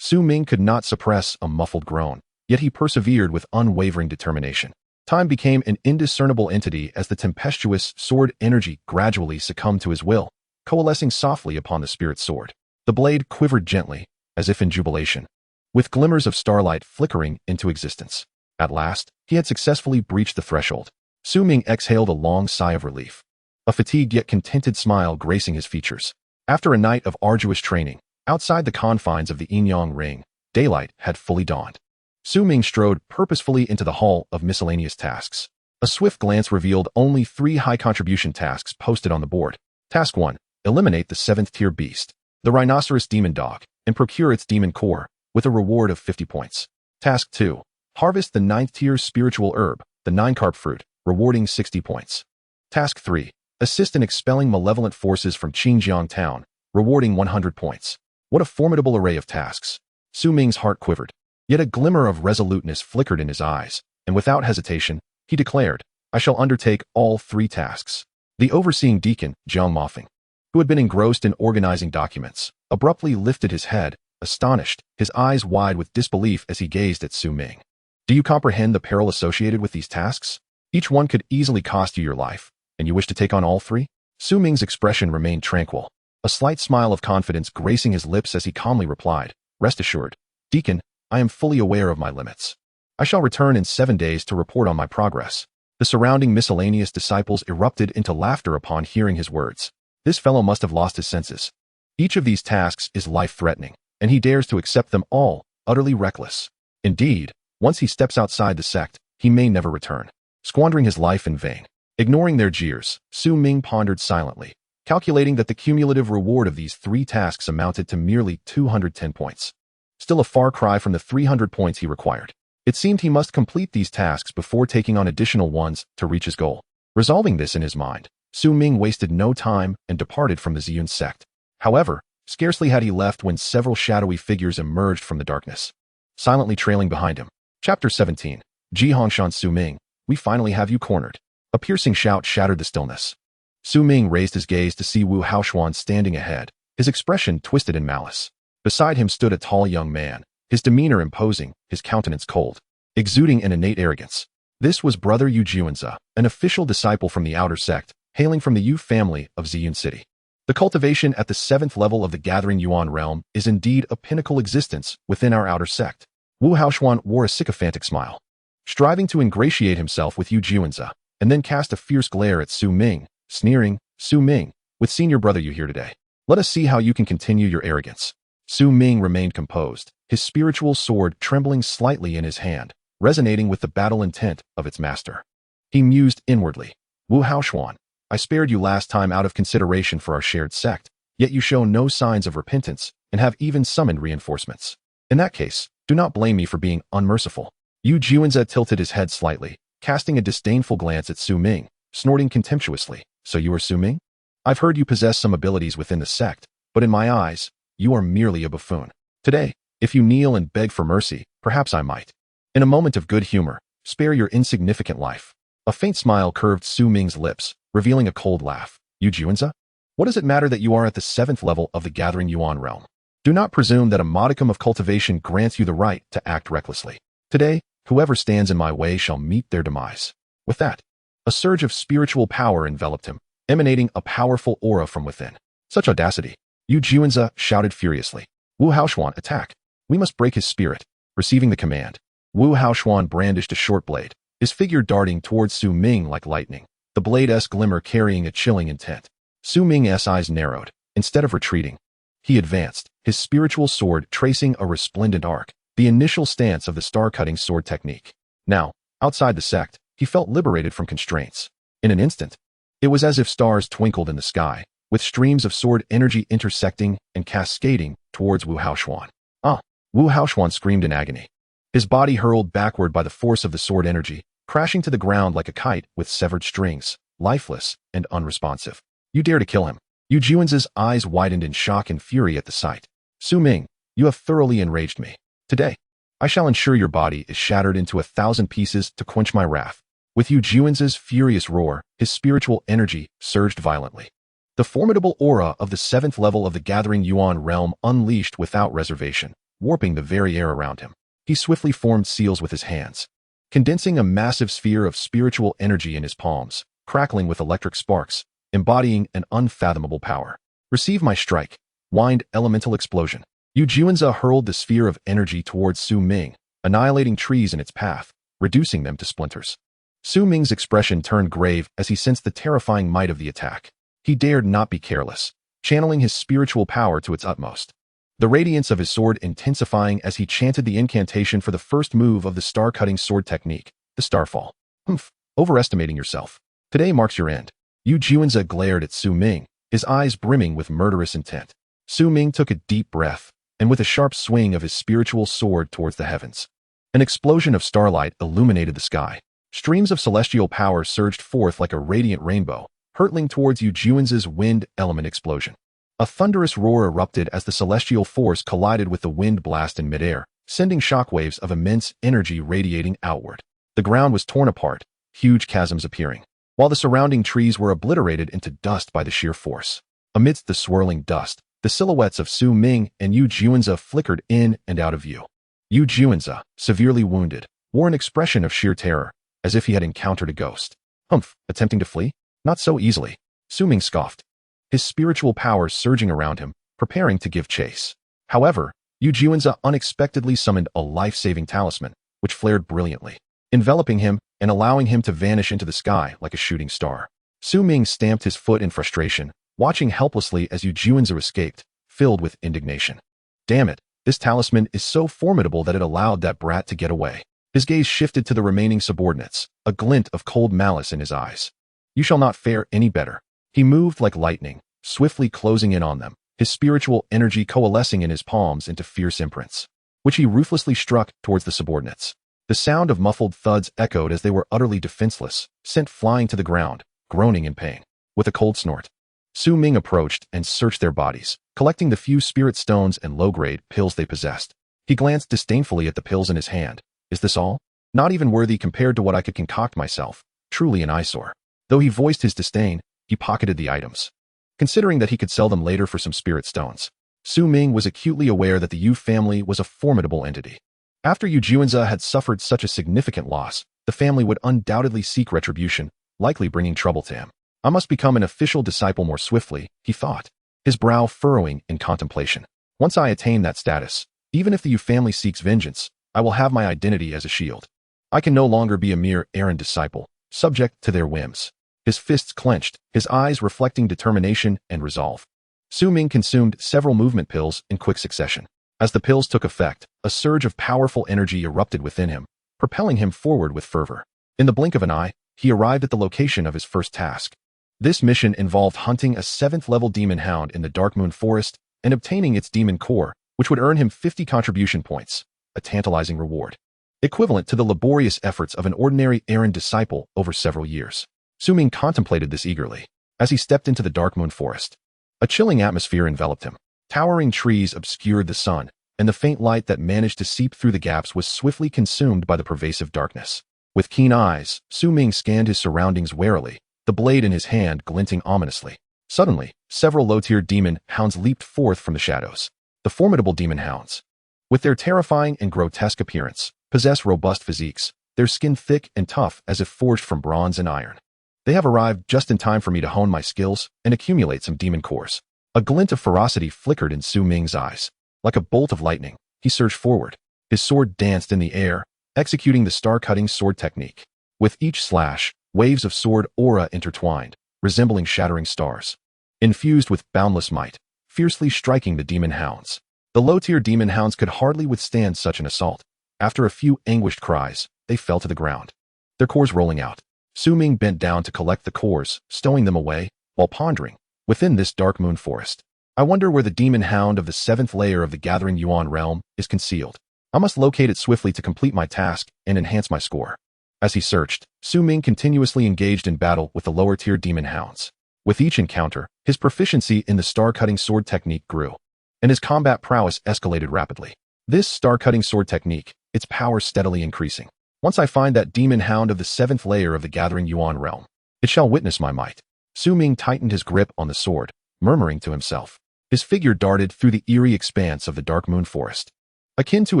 Su Ming could not suppress a muffled groan, yet he persevered with unwavering determination. Time became an indiscernible entity as the tempestuous sword energy gradually succumbed to his will, coalescing softly upon the spirit sword. The blade quivered gently, as if in jubilation, with glimmers of starlight flickering into existence. At last, he had successfully breached the threshold. Su Ming exhaled a long sigh of relief, a fatigued yet contented smile gracing his features. After a night of arduous training, outside the confines of the Yin Yang Ring, daylight had fully dawned. Su Ming strode purposefully into the hall of miscellaneous tasks. A swift glance revealed only 3 high-contribution tasks posted on the board. Task 1, eliminate the 7th-tier beast, the rhinoceros demon dog, and procure its demon core, with a reward of 50 points. Task 2, harvest the 9th-tier spiritual herb, the 9-carp fruit, rewarding 60 points. Task 3, assist in expelling malevolent forces from Qingjiang town, rewarding 100 points. What a formidable array of tasks. Su Ming's heart quivered, yet a glimmer of resoluteness flickered in his eyes, and without hesitation, he declared, I shall undertake all 3 tasks. The overseeing deacon, Jiang Mofeng, who had been engrossed in organizing documents, abruptly lifted his head, astonished, his eyes wide with disbelief as he gazed at Su Ming. Do you comprehend the peril associated with these tasks? Each one could easily cost you your life, and you wish to take on all 3? Su Ming's expression remained tranquil, a slight smile of confidence gracing his lips as he calmly replied, "Rest assured, Deacon, I am fully aware of my limits. I shall return in 7 days to report on my progress." The surrounding miscellaneous disciples erupted into laughter upon hearing his words. This fellow must have lost his senses. Each of these tasks is life-threatening, and he dares to accept them all, utterly reckless. Indeed, once he steps outside the sect, he may never return, squandering his life in vain. Ignoring their jeers, Su Ming pondered silently, calculating that the cumulative reward of these 3 tasks amounted to merely 210 points. Still a far cry from the 300 points he required. It seemed he must complete these tasks before taking on additional ones to reach his goal. Resolving this in his mind, Su Ming wasted no time and departed from the Ziyun sect. However, scarcely had he left when several shadowy figures emerged from the darkness, silently trailing behind him. Chapter 17. Ji Hongshan. Su Ming, we finally have you cornered. A piercing shout shattered the stillness. Su Ming raised his gaze to see Wu Haoshuan standing ahead, his expression twisted in malice. Beside him stood a tall young man, his demeanor imposing, his countenance cold, exuding an innate arrogance. This was Brother Yu Juanza, an official disciple from the outer sect, hailing from the Yu family of Luo'an City. The cultivation at the 7th level of the Gathering Yuan realm is indeed a pinnacle existence within our outer sect. Wu Haoshuan wore a sycophantic smile, striving to ingratiate himself with Yu Juanza, and then cast a fierce glare at Su Ming, sneering, "Su Ming, with senior brother you here today. Let us see how you can continue your arrogance." Su Ming remained composed, his spiritual sword trembling slightly in his hand, resonating with the battle intent of its master. He mused inwardly, "Wu Haoshuan, I spared you last time out of consideration for our shared sect, yet you show no signs of repentance and have even summoned reinforcements. In that case, do not blame me for being unmerciful." Yu Juanza tilted his head slightly, casting a disdainful glance at Su Ming, snorting contemptuously, "So you are Su Ming? I've heard you possess some abilities within the sect, but in my eyes, you are merely a buffoon. Today, if you kneel and beg for mercy, perhaps I might, in a moment of good humor, spare your insignificant life." A faint smile curved Su Ming's lips, revealing a cold laugh. "Yu Juanza? What does it matter that you are at the 7th level of the Gathering Yuan realm? Do not presume that a modicum of cultivation grants you the right to act recklessly. Today, whoever stands in my way shall meet their demise." With that, a surge of spiritual power enveloped him, emanating a powerful aura from within. Such audacity! Yu Juanza shouted furiously. "Wu Haoshuan, attack! We must break his spirit." Receiving the command, Wu Haoshuan brandished a short blade, his figure darting towards Su Ming like lightning, the blade's glimmer carrying a chilling intent. Su Ming's eyes narrowed. Instead of retreating, he advanced, his spiritual sword tracing a resplendent arc, the initial stance of the star-cutting sword technique. Now, outside the sect, he felt liberated from constraints. In an instant, it was as if stars twinkled in the sky, with streams of sword energy intersecting and cascading towards Wu Haoshuan. "Ah!" Wu Haoshuan screamed in agony. His body hurled backward by the force of the sword energy, crashing to the ground like a kite with severed strings, lifeless and unresponsive. "You dare to kill him?" Yu Juanza's eyes widened in shock and fury at the sight. "Su Ming, you have thoroughly enraged me. Today, I shall ensure your body is shattered into 1,000 pieces to quench my wrath." With Yu Juanza's furious roar, his spiritual energy surged violently. The formidable aura of the 7th level of the Gathering Yuan realm unleashed without reservation, warping the very air around him. He swiftly formed seals with his hands, condensing a massive sphere of spiritual energy in his palms, crackling with electric sparks, embodying an unfathomable power. "Receive my strike." Whined elemental explosion. Yu Juanza hurled the sphere of energy towards Su Ming, annihilating trees in its path, reducing them to splinters. Su Ming's expression turned grave as he sensed the terrifying might of the attack. He dared not be careless, channeling his spiritual power to its utmost, the radiance of his sword intensifying as he chanted the incantation for the first move of the star-cutting sword technique, the Starfall. "Humph, overestimating yourself. Today marks your end." Yu Juanza glared at Su Ming, his eyes brimming with murderous intent. Su Ming took a deep breath, and with a sharp swing of his spiritual sword towards the heavens, an explosion of starlight illuminated the sky. Streams of celestial power surged forth like a radiant rainbow, hurtling towards Yu Juanza's wind element explosion. A thunderous roar erupted as the celestial force collided with the wind blast in midair, sending shockwaves of immense energy radiating outward. The ground was torn apart, huge chasms appearing, while the surrounding trees were obliterated into dust by the sheer force. Amidst the swirling dust, the silhouettes of Su Ming and Yu Juanza flickered in and out of view. Yu Juanza, severely wounded, wore an expression of sheer terror, as if he had encountered a ghost. "Humph, attempting to flee? Not so easily." Su Ming scoffed. his spiritual power surging around him, preparing to give chase. However, Yu Juanza unexpectedly summoned a life-saving talisman, which flared brilliantly, enveloping him and allowing him to vanish into the sky like a shooting star. Su Ming stamped his foot in frustration, watching helplessly as Yu Juanza escaped, filled with indignation. Damn it, this talisman is so formidable that it allowed that brat to get away. His gaze shifted to the remaining subordinates, a glint of cold malice in his eyes. You shall not fare any better. He moved like lightning, swiftly closing in on them, his spiritual energy coalescing in his palms into fierce imprints, which he ruthlessly struck towards the subordinates. The sound of muffled thuds echoed as they were utterly defenseless, sent flying to the ground, groaning in pain. With a cold snort, Su Ming approached and searched their bodies, collecting the few spirit stones and low-grade pills they possessed. He glanced disdainfully at the pills in his hand. Is this all? Not even worthy compared to what I could concoct myself. Truly an eyesore. Though he voiced his disdain, he pocketed the items, considering that he could sell them later for some spirit stones. Su Ming was acutely aware that the Yu family was a formidable entity. After Yu Juanza had suffered such a significant loss, the family would undoubtedly seek retribution, likely bringing trouble to him. I must become an official disciple more swiftly, he thought, his brow furrowing in contemplation. Once I attain that status, even if the Yu family seeks vengeance, I will have my identity as a shield. I can no longer be a mere errand disciple, subject to their whims. His fists clenched, his eyes reflecting determination and resolve. Su Ming consumed several movement pills in quick succession. As the pills took effect, a surge of powerful energy erupted within him, propelling him forward with fervor. In the blink of an eye, he arrived at the location of his first task. This mission involved hunting a 7th-level demon hound in the Dark Moon Forest and obtaining its demon core, which would earn him 50 contribution points, a tantalizing reward, equivalent to the laborious efforts of an ordinary errand disciple over several years. Su Ming contemplated this eagerly. As he stepped into the Dark Moon Forest, a chilling atmosphere enveloped him. Towering trees obscured the sun, and the faint light that managed to seep through the gaps was swiftly consumed by the pervasive darkness. With keen eyes, Su Ming scanned his surroundings warily, the blade in his hand glinting ominously. Suddenly, several low-tier demon hounds leaped forth from the shadows. The formidable demon hounds, with their terrifying and grotesque appearance, possess robust physiques, their skin thick and tough as if forged from bronze and iron. They have arrived just in time for me to hone my skills and accumulate some demon cores. A glint of ferocity flickered in Su Ming's eyes. Like a bolt of lightning, he surged forward. His sword danced in the air, executing the star-cutting sword technique. With each slash, waves of sword aura intertwined, resembling shattering stars, infused with boundless might, fiercely striking the demon hounds. The low-tier demon hounds could hardly withstand such an assault. After a few anguished cries, they fell to the ground, their cores rolling out. Su Ming bent down to collect the cores, stowing them away, while pondering, within this Dark Moon Forest, I wonder where the demon hound of the 7th layer of the Gathering Yuan realm is concealed. I must locate it swiftly to complete my task and enhance my score. As he searched, Su Ming continuously engaged in battle with the lower-tier demon hounds. With each encounter, his proficiency in the star-cutting sword technique grew, and his combat prowess escalated rapidly. This star-cutting sword technique, its power steadily increasing. Once I find that demon hound of the 7th layer of the Gathering Yuan realm, it shall witness my might. Su Ming tightened his grip on the sword, murmuring to himself. His figure darted through the eerie expanse of the Dark Moon Forest, akin to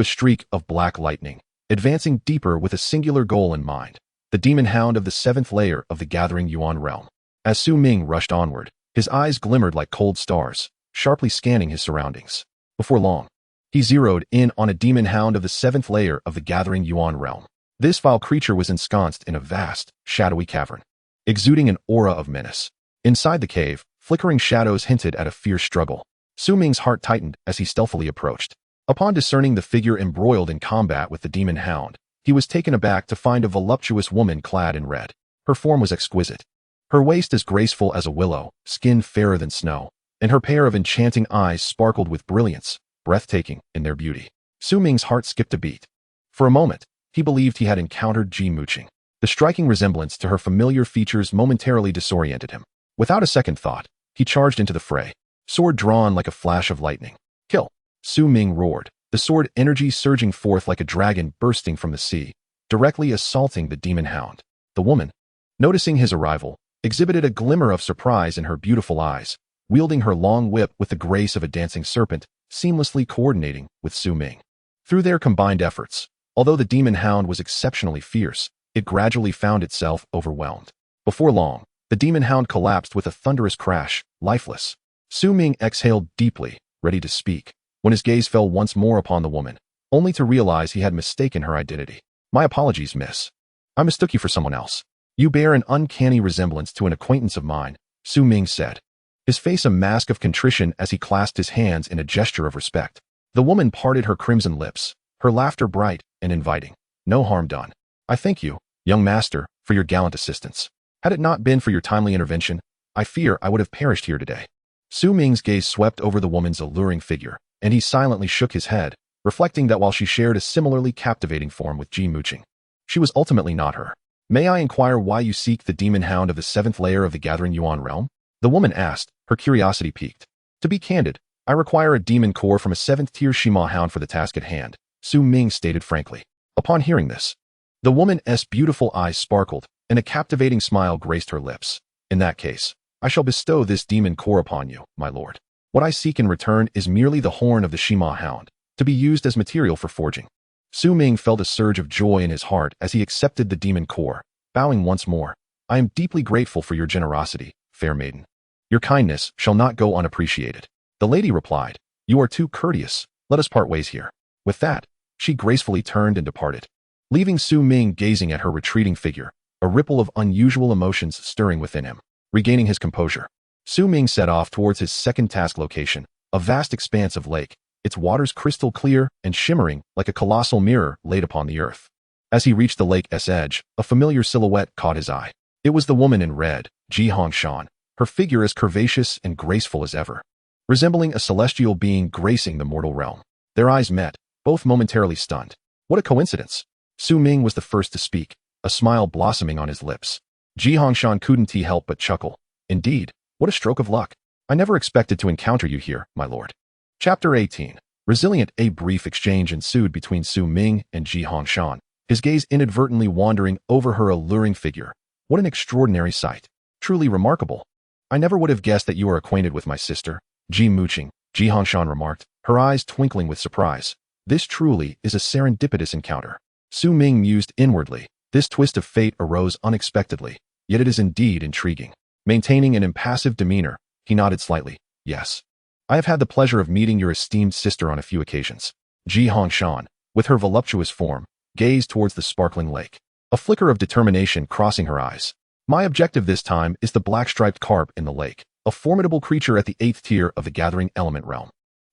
a streak of black lightning, advancing deeper with a singular goal in mind, the demon hound of the 7th layer of the Gathering Yuan realm. As Su Ming rushed onward, his eyes glimmered like cold stars, sharply scanning his surroundings. Before long, he zeroed in on a demon hound of the 7th layer of the Gathering Yuan realm. This vile creature was ensconced in a vast, shadowy cavern, exuding an aura of menace. Inside the cave, flickering shadows hinted at a fierce struggle. Su Ming's heart tightened as he stealthily approached. Upon discerning the figure embroiled in combat with the demon hound, he was taken aback to find a voluptuous woman clad in red. Her form was exquisite, her waist as graceful as a willow, skin fairer than snow, and her pair of enchanting eyes sparkled with brilliance, breathtaking in their beauty. Su Ming's heart skipped a beat. For a moment, he believed he had encountered Ji Muqing. The striking resemblance to her familiar features momentarily disoriented him. Without a second thought, he charged into the fray, sword drawn like a flash of lightning. Kill! Su Ming roared, the sword energy surging forth like a dragon bursting from the sea, directly assaulting the demon hound. The woman, noticing his arrival, exhibited a glimmer of surprise in her beautiful eyes, wielding her long whip with the grace of a dancing serpent, seamlessly coordinating with Su Ming. Through their combined efforts, although the demon hound was exceptionally fierce, it gradually found itself overwhelmed. Before long, The demon hound collapsed with a thunderous crash, lifeless. Su Ming exhaled deeply, ready to speak, when his gaze fell once more upon the woman, only to realize he had mistaken her identity. My apologies, miss. I mistook you for someone else. You bear an uncanny resemblance to an acquaintance of mine, Su Ming said, his face a mask of contrition as he clasped his hands in a gesture of respect. The woman parted her crimson lips, her laughter bright and inviting. No harm done. I thank you, young master, for your gallant assistance. Had it not been for your timely intervention, I fear I would have perished here today. Su Ming's gaze swept over the woman's alluring figure, and he silently shook his head, reflecting that while she shared a similarly captivating form with Ji Muqing, she was ultimately not her. May I inquire why you seek the demon hound of the 7th layer of the Gathering Yuan realm? The woman asked, her curiosity piqued. To be candid, I require a demon core from a 7th-tier Shima hound for the task at hand, Su Ming stated frankly. Upon hearing this, the woman's beautiful eyes sparkled, and a captivating smile graced her lips. In that case, I shall bestow this demon core upon you, my lord. What I seek in return is merely the horn of the Shima hound, to be used as material for forging. Su Ming felt a surge of joy in his heart as he accepted the demon core, bowing once more. I am deeply grateful for your generosity, fair maiden. Your kindness shall not go unappreciated. The lady replied, You are too courteous, let us part ways here. With that, she gracefully turned and departed, leaving Su Ming gazing at her retreating figure, a ripple of unusual emotions stirring within him. Regaining his composure, Su Ming set off towards his second task location, a vast expanse of lake, its waters crystal clear and shimmering like a colossal mirror laid upon the earth. As he reached the lake's edge, a familiar silhouette caught his eye. It was the woman in red, Ji Hongshan, her figure as curvaceous and graceful as ever, resembling a celestial being gracing the mortal realm. Their eyes met, both momentarily stunned. What a coincidence! Su Ming was the first to speak, a smile blossoming on his lips. Ji Hongshan couldn't help but chuckle. Indeed, what a stroke of luck. I never expected to encounter you here, my lord. Chapter 18. Resilient. A brief exchange ensued between Su Ming and Ji Hongshan, his gaze inadvertently wandering over her alluring figure. What an extraordinary sight. Truly remarkable. I never would have guessed that you are acquainted with my sister, Ji Muqing, Ji Hongshan remarked, her eyes twinkling with surprise. This truly is a serendipitous encounter. Su Ming mused inwardly. This twist of fate arose unexpectedly, yet it is indeed intriguing. Maintaining an impassive demeanor, he nodded slightly. Yes. I have had the pleasure of meeting your esteemed sister on a few occasions. Ji Hongshan, with her voluptuous form, gazed towards the sparkling lake, a flicker of determination crossing her eyes. My objective this time is the black-striped carp in the lake, a formidable creature at the 8th tier of the gathering element realm.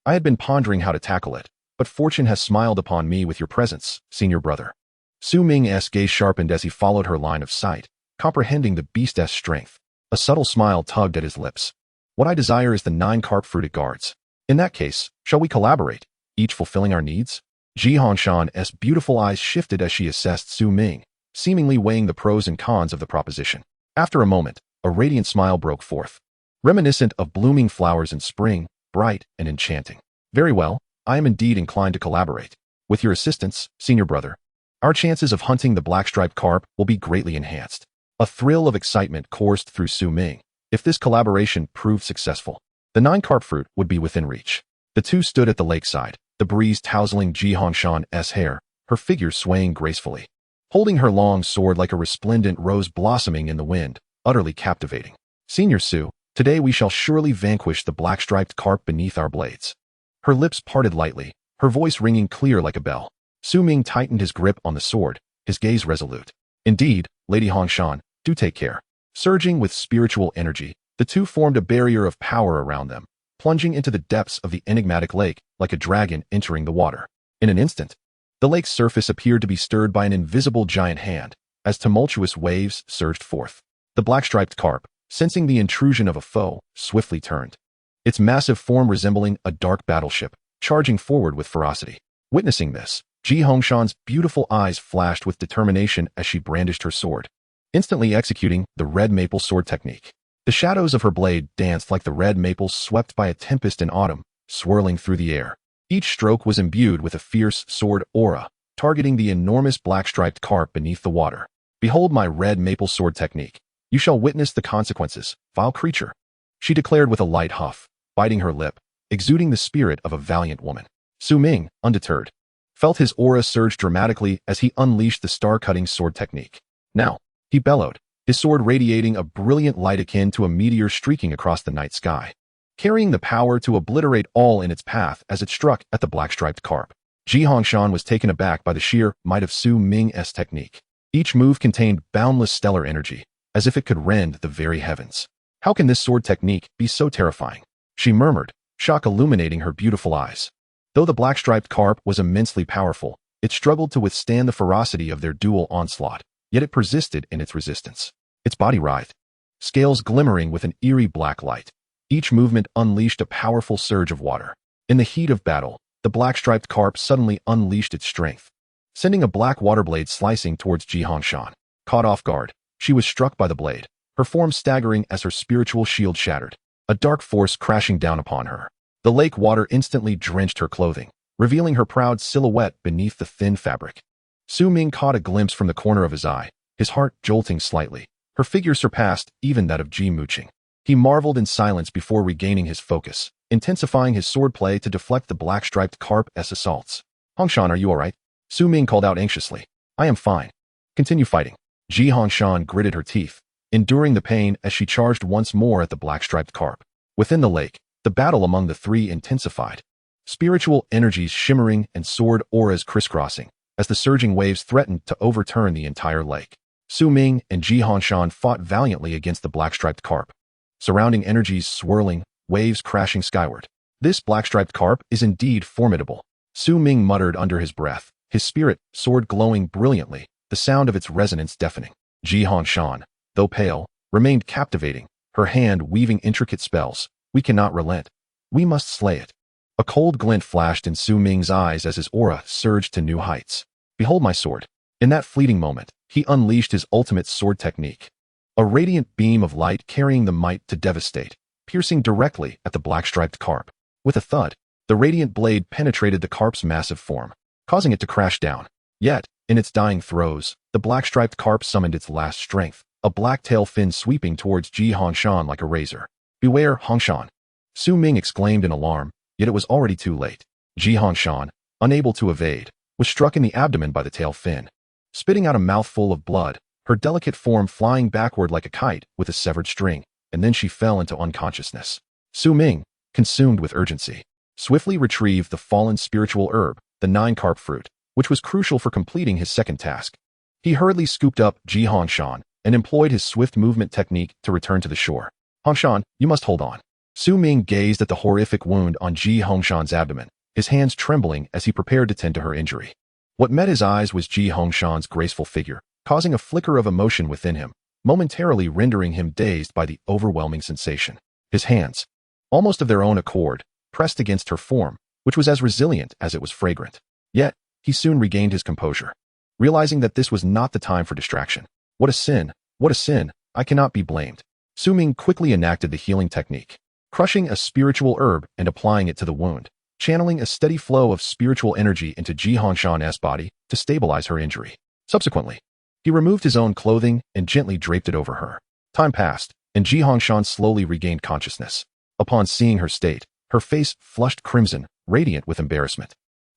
I had been pondering how to tackle it, but fortune has smiled upon me with your presence, senior brother. Su Ming's gaze sharpened as he followed her line of sight, comprehending the beast's strength. A subtle smile tugged at his lips. What I desire is the 9 carp fruit it guards. In that case, shall we collaborate, each fulfilling our needs? Ji Hongshan's beautiful eyes shifted as she assessed Su Ming, seemingly weighing the pros and cons of the proposition. After a moment, a radiant smile broke forth, reminiscent of blooming flowers in spring, bright and enchanting. Very well, I am indeed inclined to collaborate. With your assistance, senior brother, our chances of hunting the black-striped carp will be greatly enhanced. A thrill of excitement coursed through Su Ming. If this collaboration proved successful, the 9 carp fruit would be within reach. The two stood at the lakeside, the breeze tousling Ji Hongshan's hair, her figure swaying gracefully, holding her long sword like a resplendent rose blossoming in the wind, utterly captivating. Senior Su, today we shall surely vanquish the black-striped carp beneath our blades. Her lips parted lightly, her voice ringing clear like a bell. Su Ming tightened his grip on the sword, his gaze resolute. Indeed, Lady Hongshan, do take care. Surging with spiritual energy, the two formed a barrier of power around them, plunging into the depths of the enigmatic lake like a dragon entering the water. In an instant, the lake's surface appeared to be stirred by an invisible giant hand, as tumultuous waves surged forth. The black-striped carp, sensing the intrusion of a foe, swiftly turned, its massive form resembling a dark battleship, charging forward with ferocity. Witnessing this, Ji Hongshan's beautiful eyes flashed with determination as she brandished her sword, instantly executing the red maple sword technique. The shadows of her blade danced like the red maples swept by a tempest in autumn, swirling through the air. Each stroke was imbued with a fierce sword aura, targeting the enormous black-striped carp beneath the water. Behold my red maple sword technique. You shall witness the consequences, vile creature, she declared with a light huff, biting her lip, exuding the spirit of a valiant woman. Su Ming, undeterred, felt his aura surge dramatically as he unleashed the star-cutting sword technique. Now, he bellowed, his sword radiating a brilliant light akin to a meteor streaking across the night sky, carrying the power to obliterate all in its path as it struck at the black-striped carp. Ji Hongshan was taken aback by the sheer might of Su Ming's technique. Each move contained boundless stellar energy, as if it could rend the very heavens. How can this sword technique be so terrifying? She murmured, shock illuminating her beautiful eyes. Though the black-striped carp was immensely powerful, it struggled to withstand the ferocity of their dual onslaught, yet it persisted in its resistance. Its body writhed, scales glimmering with an eerie black light. Each movement unleashed a powerful surge of water. In the heat of battle, the black-striped carp suddenly unleashed its strength, sending a black water blade slicing towards Ji Hongshan. Caught off guard, she was struck by the blade, her form staggering as her spiritual shield shattered, a dark force crashing down upon her. The lake water instantly drenched her clothing, revealing her proud silhouette beneath the thin fabric. Su Ming caught a glimpse from the corner of his eye, his heart jolting slightly. Her figure surpassed even that of Ji Muqing. He marveled in silence before regaining his focus, intensifying his swordplay to deflect the black-striped carp's assaults. Hongshan, are you all right? Su Ming called out anxiously. I am fine. Continue fighting. Ji Hongshan gritted her teeth, enduring the pain as she charged once more at the black-striped carp. Within the lake, the battle among the three intensified, spiritual energies shimmering and sword auras crisscrossing, as the surging waves threatened to overturn the entire lake. Su Ming and Ji Hongshan fought valiantly against the black-striped carp, surrounding energies swirling, waves crashing skyward. This black-striped carp is indeed formidable, Su Ming muttered under his breath, his spirit sword glowing brilliantly, the sound of its resonance deafening. Ji Hongshan, though pale, remained captivating, her hand weaving intricate spells. We cannot relent. We must slay it. A cold glint flashed in Su Ming's eyes as his aura surged to new heights. Behold my sword. In that fleeting moment, he unleashed his ultimate sword technique. A radiant beam of light carrying the might to devastate, piercing directly at the black-striped carp. With a thud, the radiant blade penetrated the carp's massive form, causing it to crash down. Yet, in its dying throes, the black-striped carp summoned its last strength, a black tail fin sweeping towards Ji Hongshan like a razor. Beware, Hongshan! Su Ming exclaimed in alarm, yet it was already too late. Ji Hongshan, unable to evade, was struck in the abdomen by the tail fin. Spitting out a mouthful of blood, her delicate form flying backward like a kite with a severed string, and then she fell into unconsciousness. Su Ming, consumed with urgency, swiftly retrieved the fallen spiritual herb, the 9-carp fruit, which was crucial for completing his second task. He hurriedly scooped up Ji Hongshan and employed his swift movement technique to return to the shore. Hongshan, you must hold on. Su Ming gazed at the horrific wound on Ji Hongshan's abdomen, his hands trembling as he prepared to tend to her injury. What met his eyes was Ji Hongshan's graceful figure, causing a flicker of emotion within him, momentarily rendering him dazed by the overwhelming sensation. His hands, almost of their own accord, pressed against her form, which was as resilient as it was fragrant. Yet, he soon regained his composure, realizing that this was not the time for distraction. What a sin! What a sin! I cannot be blamed. Su Ming quickly enacted the healing technique, crushing a spiritual herb and applying it to the wound, channeling a steady flow of spiritual energy into Ji Hongshan's body to stabilize her injury. Subsequently, he removed his own clothing and gently draped it over her. Time passed, and Ji Hongshan slowly regained consciousness. Upon seeing her state, her face flushed crimson, radiant with embarrassment.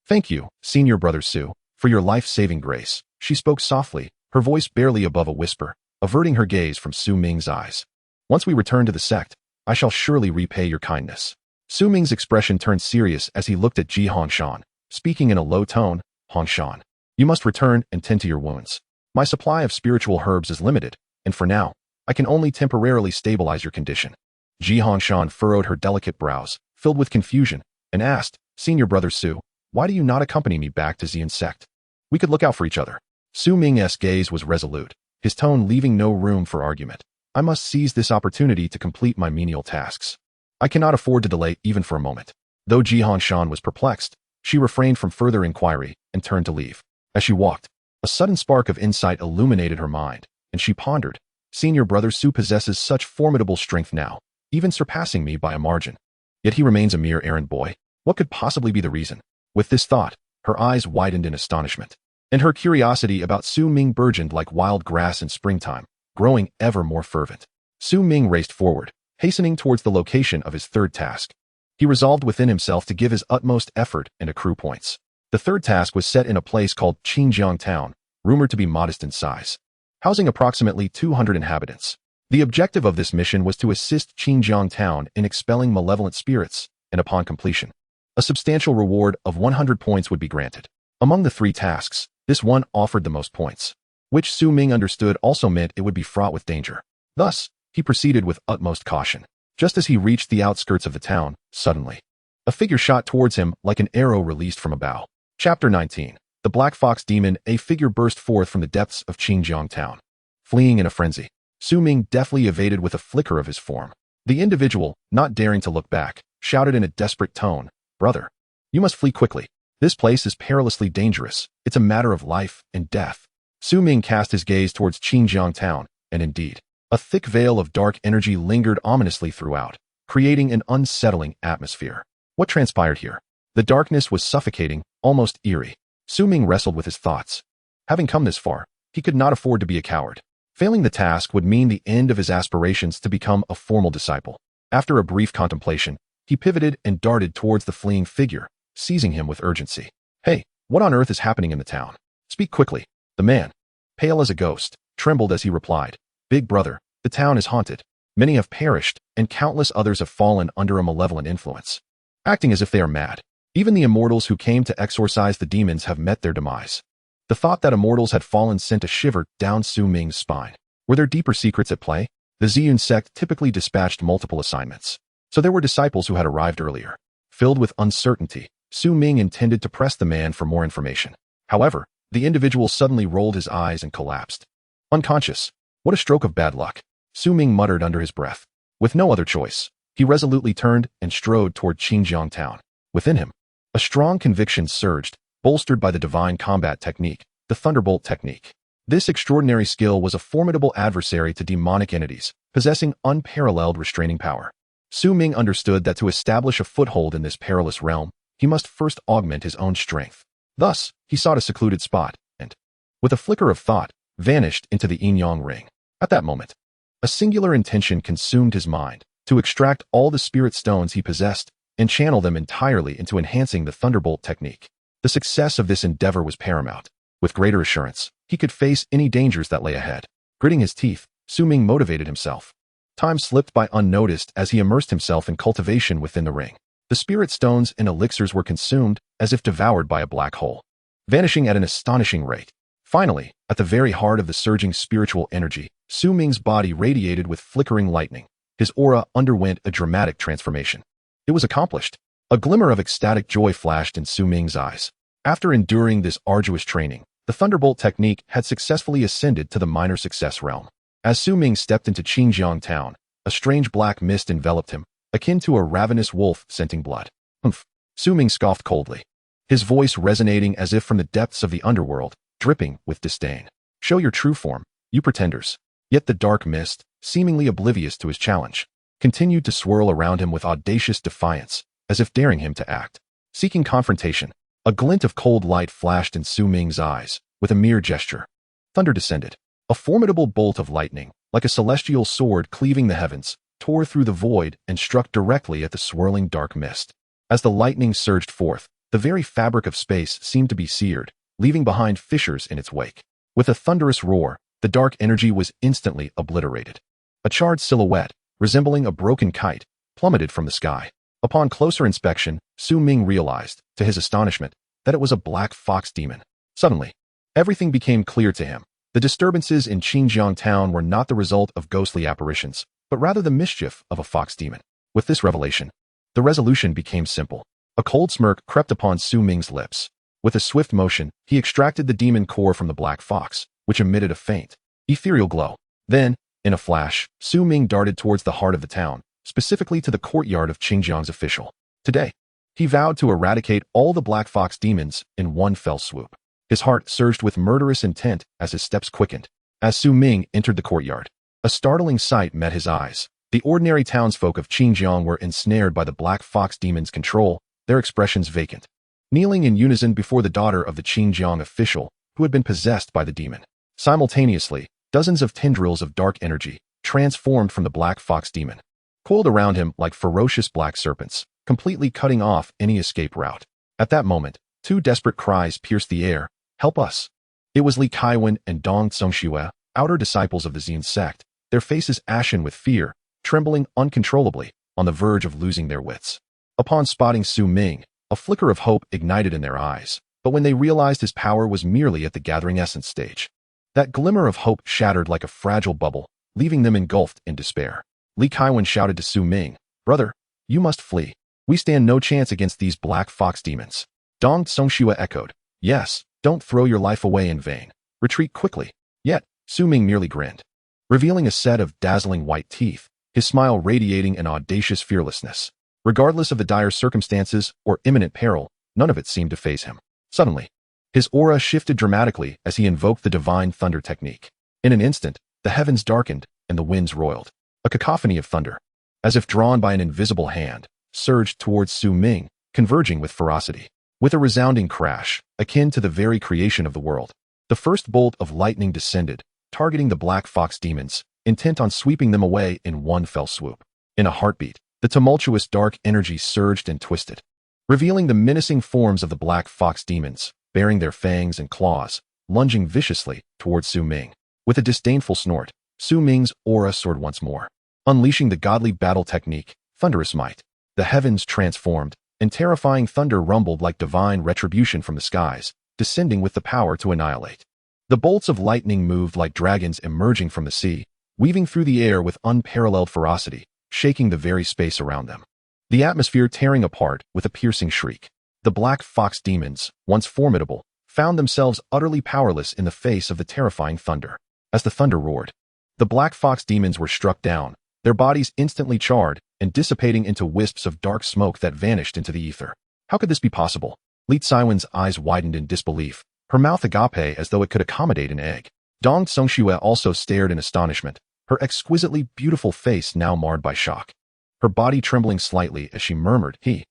Thank you, Senior Brother Su, for your life-saving grace, she spoke softly, her voice barely above a whisper, averting her gaze from Su Ming's eyes. Once we return to the sect, I shall surely repay your kindness. Su Ming's expression turned serious as he looked at Ji Hongshan, speaking in a low tone. Hongshan, you must return and tend to your wounds. My supply of spiritual herbs is limited, and for now, I can only temporarily stabilize your condition. Ji Hongshan furrowed her delicate brows, filled with confusion, and asked, Senior Brother Su, why do you not accompany me back to Xian sect? We could look out for each other. Su Ming's gaze was resolute, his tone leaving no room for argument. I must seize this opportunity to complete my menial tasks. I cannot afford to delay even for a moment. Though Ji Hongshan was perplexed, she refrained from further inquiry and turned to leave. As she walked, a sudden spark of insight illuminated her mind, and she pondered, Senior Brother Su possesses such formidable strength now, even surpassing me by a margin. Yet he remains a mere errand boy. What could possibly be the reason? With this thought, her eyes widened in astonishment, and her curiosity about Su Ming burgeoned like wild grass in springtime, growing ever more fervent. Su Ming raced forward, hastening towards the location of his third task. He resolved within himself to give his utmost effort and accrue points. The third task was set in a place called Qingjiang Town, rumored to be modest in size. housing approximately 200 inhabitants. The objective of this mission was to assist Xinjiang town in expelling malevolent spirits, and upon completion, a substantial reward of 100 points would be granted. Among the 3 tasks, this one offered the most points, which Su Ming understood also meant it would be fraught with danger. Thus, he proceeded with utmost caution. Just as he reached the outskirts of the town, suddenly, a figure shot towards him like an arrow released from a bow. Chapter 19. The Black Fox Demon. A figure burst forth from the depths of Xinjiang town. Fleeing in a frenzy, Su Ming deftly evaded with a flicker of his form. The individual, not daring to look back, shouted in a desperate tone, "Brother, you must flee quickly. This place is perilously dangerous. It's a matter of life and death." Su Ming cast his gaze towards Xinjiang town, and indeed, a thick veil of dark energy lingered ominously throughout, creating an unsettling atmosphere. What transpired here? The darkness was suffocating, almost eerie. Su Ming wrestled with his thoughts. Having come this far, he could not afford to be a coward. Failing the task would mean the end of his aspirations to become a formal disciple. After a brief contemplation, he pivoted and darted towards the fleeing figure, seizing him with urgency. "Hey, what on earth is happening in the town? Speak quickly." The man, pale as a ghost, trembled as he replied, "Big brother, the town is haunted. Many have perished, and countless others have fallen under a malevolent influence, acting as if they are mad. Even the immortals who came to exorcise the demons have met their demise." The thought that immortals had fallen sent a shiver down Su Ming's spine. Were there deeper secrets at play? The Ziyun sect typically dispatched multiple assignments, so there were disciples who had arrived earlier. Filled with uncertainty, Su Ming intended to press the man for more information. However, the individual suddenly rolled his eyes and collapsed. Unconscious. What a stroke of bad luck, Su Ming muttered under his breath. With no other choice, he resolutely turned and strode toward Xinjiang town. Within him, a strong conviction surged, bolstered by the divine combat technique, the Thunderbolt technique. This extraordinary skill was a formidable adversary to demonic entities, possessing unparalleled restraining power. Su Ming understood that to establish a foothold in this perilous realm, he must first augment his own strength. Thus, he sought a secluded spot, and, with a flicker of thought, vanished into the Yin Yang Ring. At that moment, a singular intention consumed his mind, to extract all the spirit stones he possessed and channel them entirely into enhancing the Thunderbolt technique. The success of this endeavor was paramount. With greater assurance, he could face any dangers that lay ahead. Gritting his teeth, Su Ming motivated himself. Time slipped by unnoticed as he immersed himself in cultivation within the ring. The spirit stones and elixirs were consumed as if devoured by a black hole, vanishing at an astonishing rate. Finally, at the very heart of the surging spiritual energy, Su Ming's body radiated with flickering lightning. His aura underwent a dramatic transformation. It was accomplished. A glimmer of ecstatic joy flashed in Su Ming's eyes. After enduring this arduous training, the Thunderbolt technique had successfully ascended to the minor success realm. As Su Ming stepped into Xinjiang town, a strange black mist enveloped him, akin to a ravenous wolf scenting blood. "Humph," Su Ming scoffed coldly, his voice resonating as if from the depths of the underworld, dripping with disdain. "Show your true form, you pretenders." Yet the dark mist, seemingly oblivious to his challenge, continued to swirl around him with audacious defiance, as if daring him to act. Seeking confrontation, a glint of cold light flashed in Su Ming's eyes. With a mere gesture, thunder descended. A formidable bolt of lightning, like a celestial sword cleaving the heavens, tore through the void and struck directly at the swirling dark mist. As the lightning surged forth, the very fabric of space seemed to be seared, leaving behind fissures in its wake. With a thunderous roar, the dark energy was instantly obliterated. A charred silhouette, resembling a broken kite, plummeted from the sky. Upon closer inspection, Su Ming realized, to his astonishment, that it was a black fox demon. Suddenly, everything became clear to him. The disturbances in Xinjiang town were not the result of ghostly apparitions, but rather the mischief of a fox demon. With this revelation, the resolution became simple. A cold smirk crept upon Su Ming's lips. With a swift motion, he extracted the demon core from the black fox, which emitted a faint, ethereal glow. Then, in a flash, Su Ming darted towards the heart of the town, specifically to the courtyard of Xinjiang's official. Today, he vowed to eradicate all the black fox demons in one fell swoop. His heart surged with murderous intent as his steps quickened. As Su Ming entered the courtyard, a startling sight met his eyes. The ordinary townsfolk of Xinjiang were ensnared by the black fox demon's control, their expressions vacant, kneeling in unison before the daughter of the Xinjiang official who had been possessed by the demon. Simultaneously, dozens of tendrils of dark energy transformed from the black fox demon, coiled around him like ferocious black serpents, completely cutting off any escape route. At that moment, two desperate cries pierced the air. "Help us!" It was Li Kaiwen and Dong Tsongxue, outer disciples of the Yin sect, their faces ashen with fear, trembling uncontrollably, on the verge of losing their wits. Upon spotting Su Ming, a flicker of hope ignited in their eyes, but when they realized his power was merely at the gathering essence stage, that glimmer of hope shattered like a fragile bubble, leaving them engulfed in despair. Li Kaiwan shouted to Su Ming, "Brother, you must flee. We stand no chance against these black fox demons." Dong Songxue echoed, "Yes, don't throw your life away in vain. Retreat quickly." Yet, Su Ming merely grinned, revealing a set of dazzling white teeth, his smile radiating an audacious fearlessness. Regardless of the dire circumstances or imminent peril, none of it seemed to faze him. Suddenly, his aura shifted dramatically as he invoked the divine thunder technique. In an instant, the heavens darkened and the winds roiled. A cacophony of thunder, as if drawn by an invisible hand, surged towards Su Ming, converging with ferocity. With a resounding crash, akin to the very creation of the world, the first bolt of lightning descended, targeting the black fox demons, intent on sweeping them away in one fell swoop. In a heartbeat, the tumultuous dark energy surged and twisted, revealing the menacing forms of the black fox demons, baring their fangs and claws, lunging viciously towards Su Ming. With a disdainful snort, Su Ming's aura soared once more, unleashing the godly battle technique, thunderous might. The heavens transformed, and terrifying thunder rumbled like divine retribution from the skies, descending with the power to annihilate. The bolts of lightning moved like dragons emerging from the sea, weaving through the air with unparalleled ferocity, shaking the very space around them. The atmosphere tearing apart with a piercing shriek. The black fox demons, once formidable, found themselves utterly powerless in the face of the terrifying thunder. As the thunder roared, the black fox demons were struck down, their bodies instantly charred and dissipating into wisps of dark smoke that vanished into the ether. How could this be possible? Li Caiwan's eyes widened in disbelief, her mouth agape as though it could accommodate an egg. Dong Songxue also stared in astonishment, her exquisitely beautiful face now marred by shock, her body trembling slightly as she murmured, He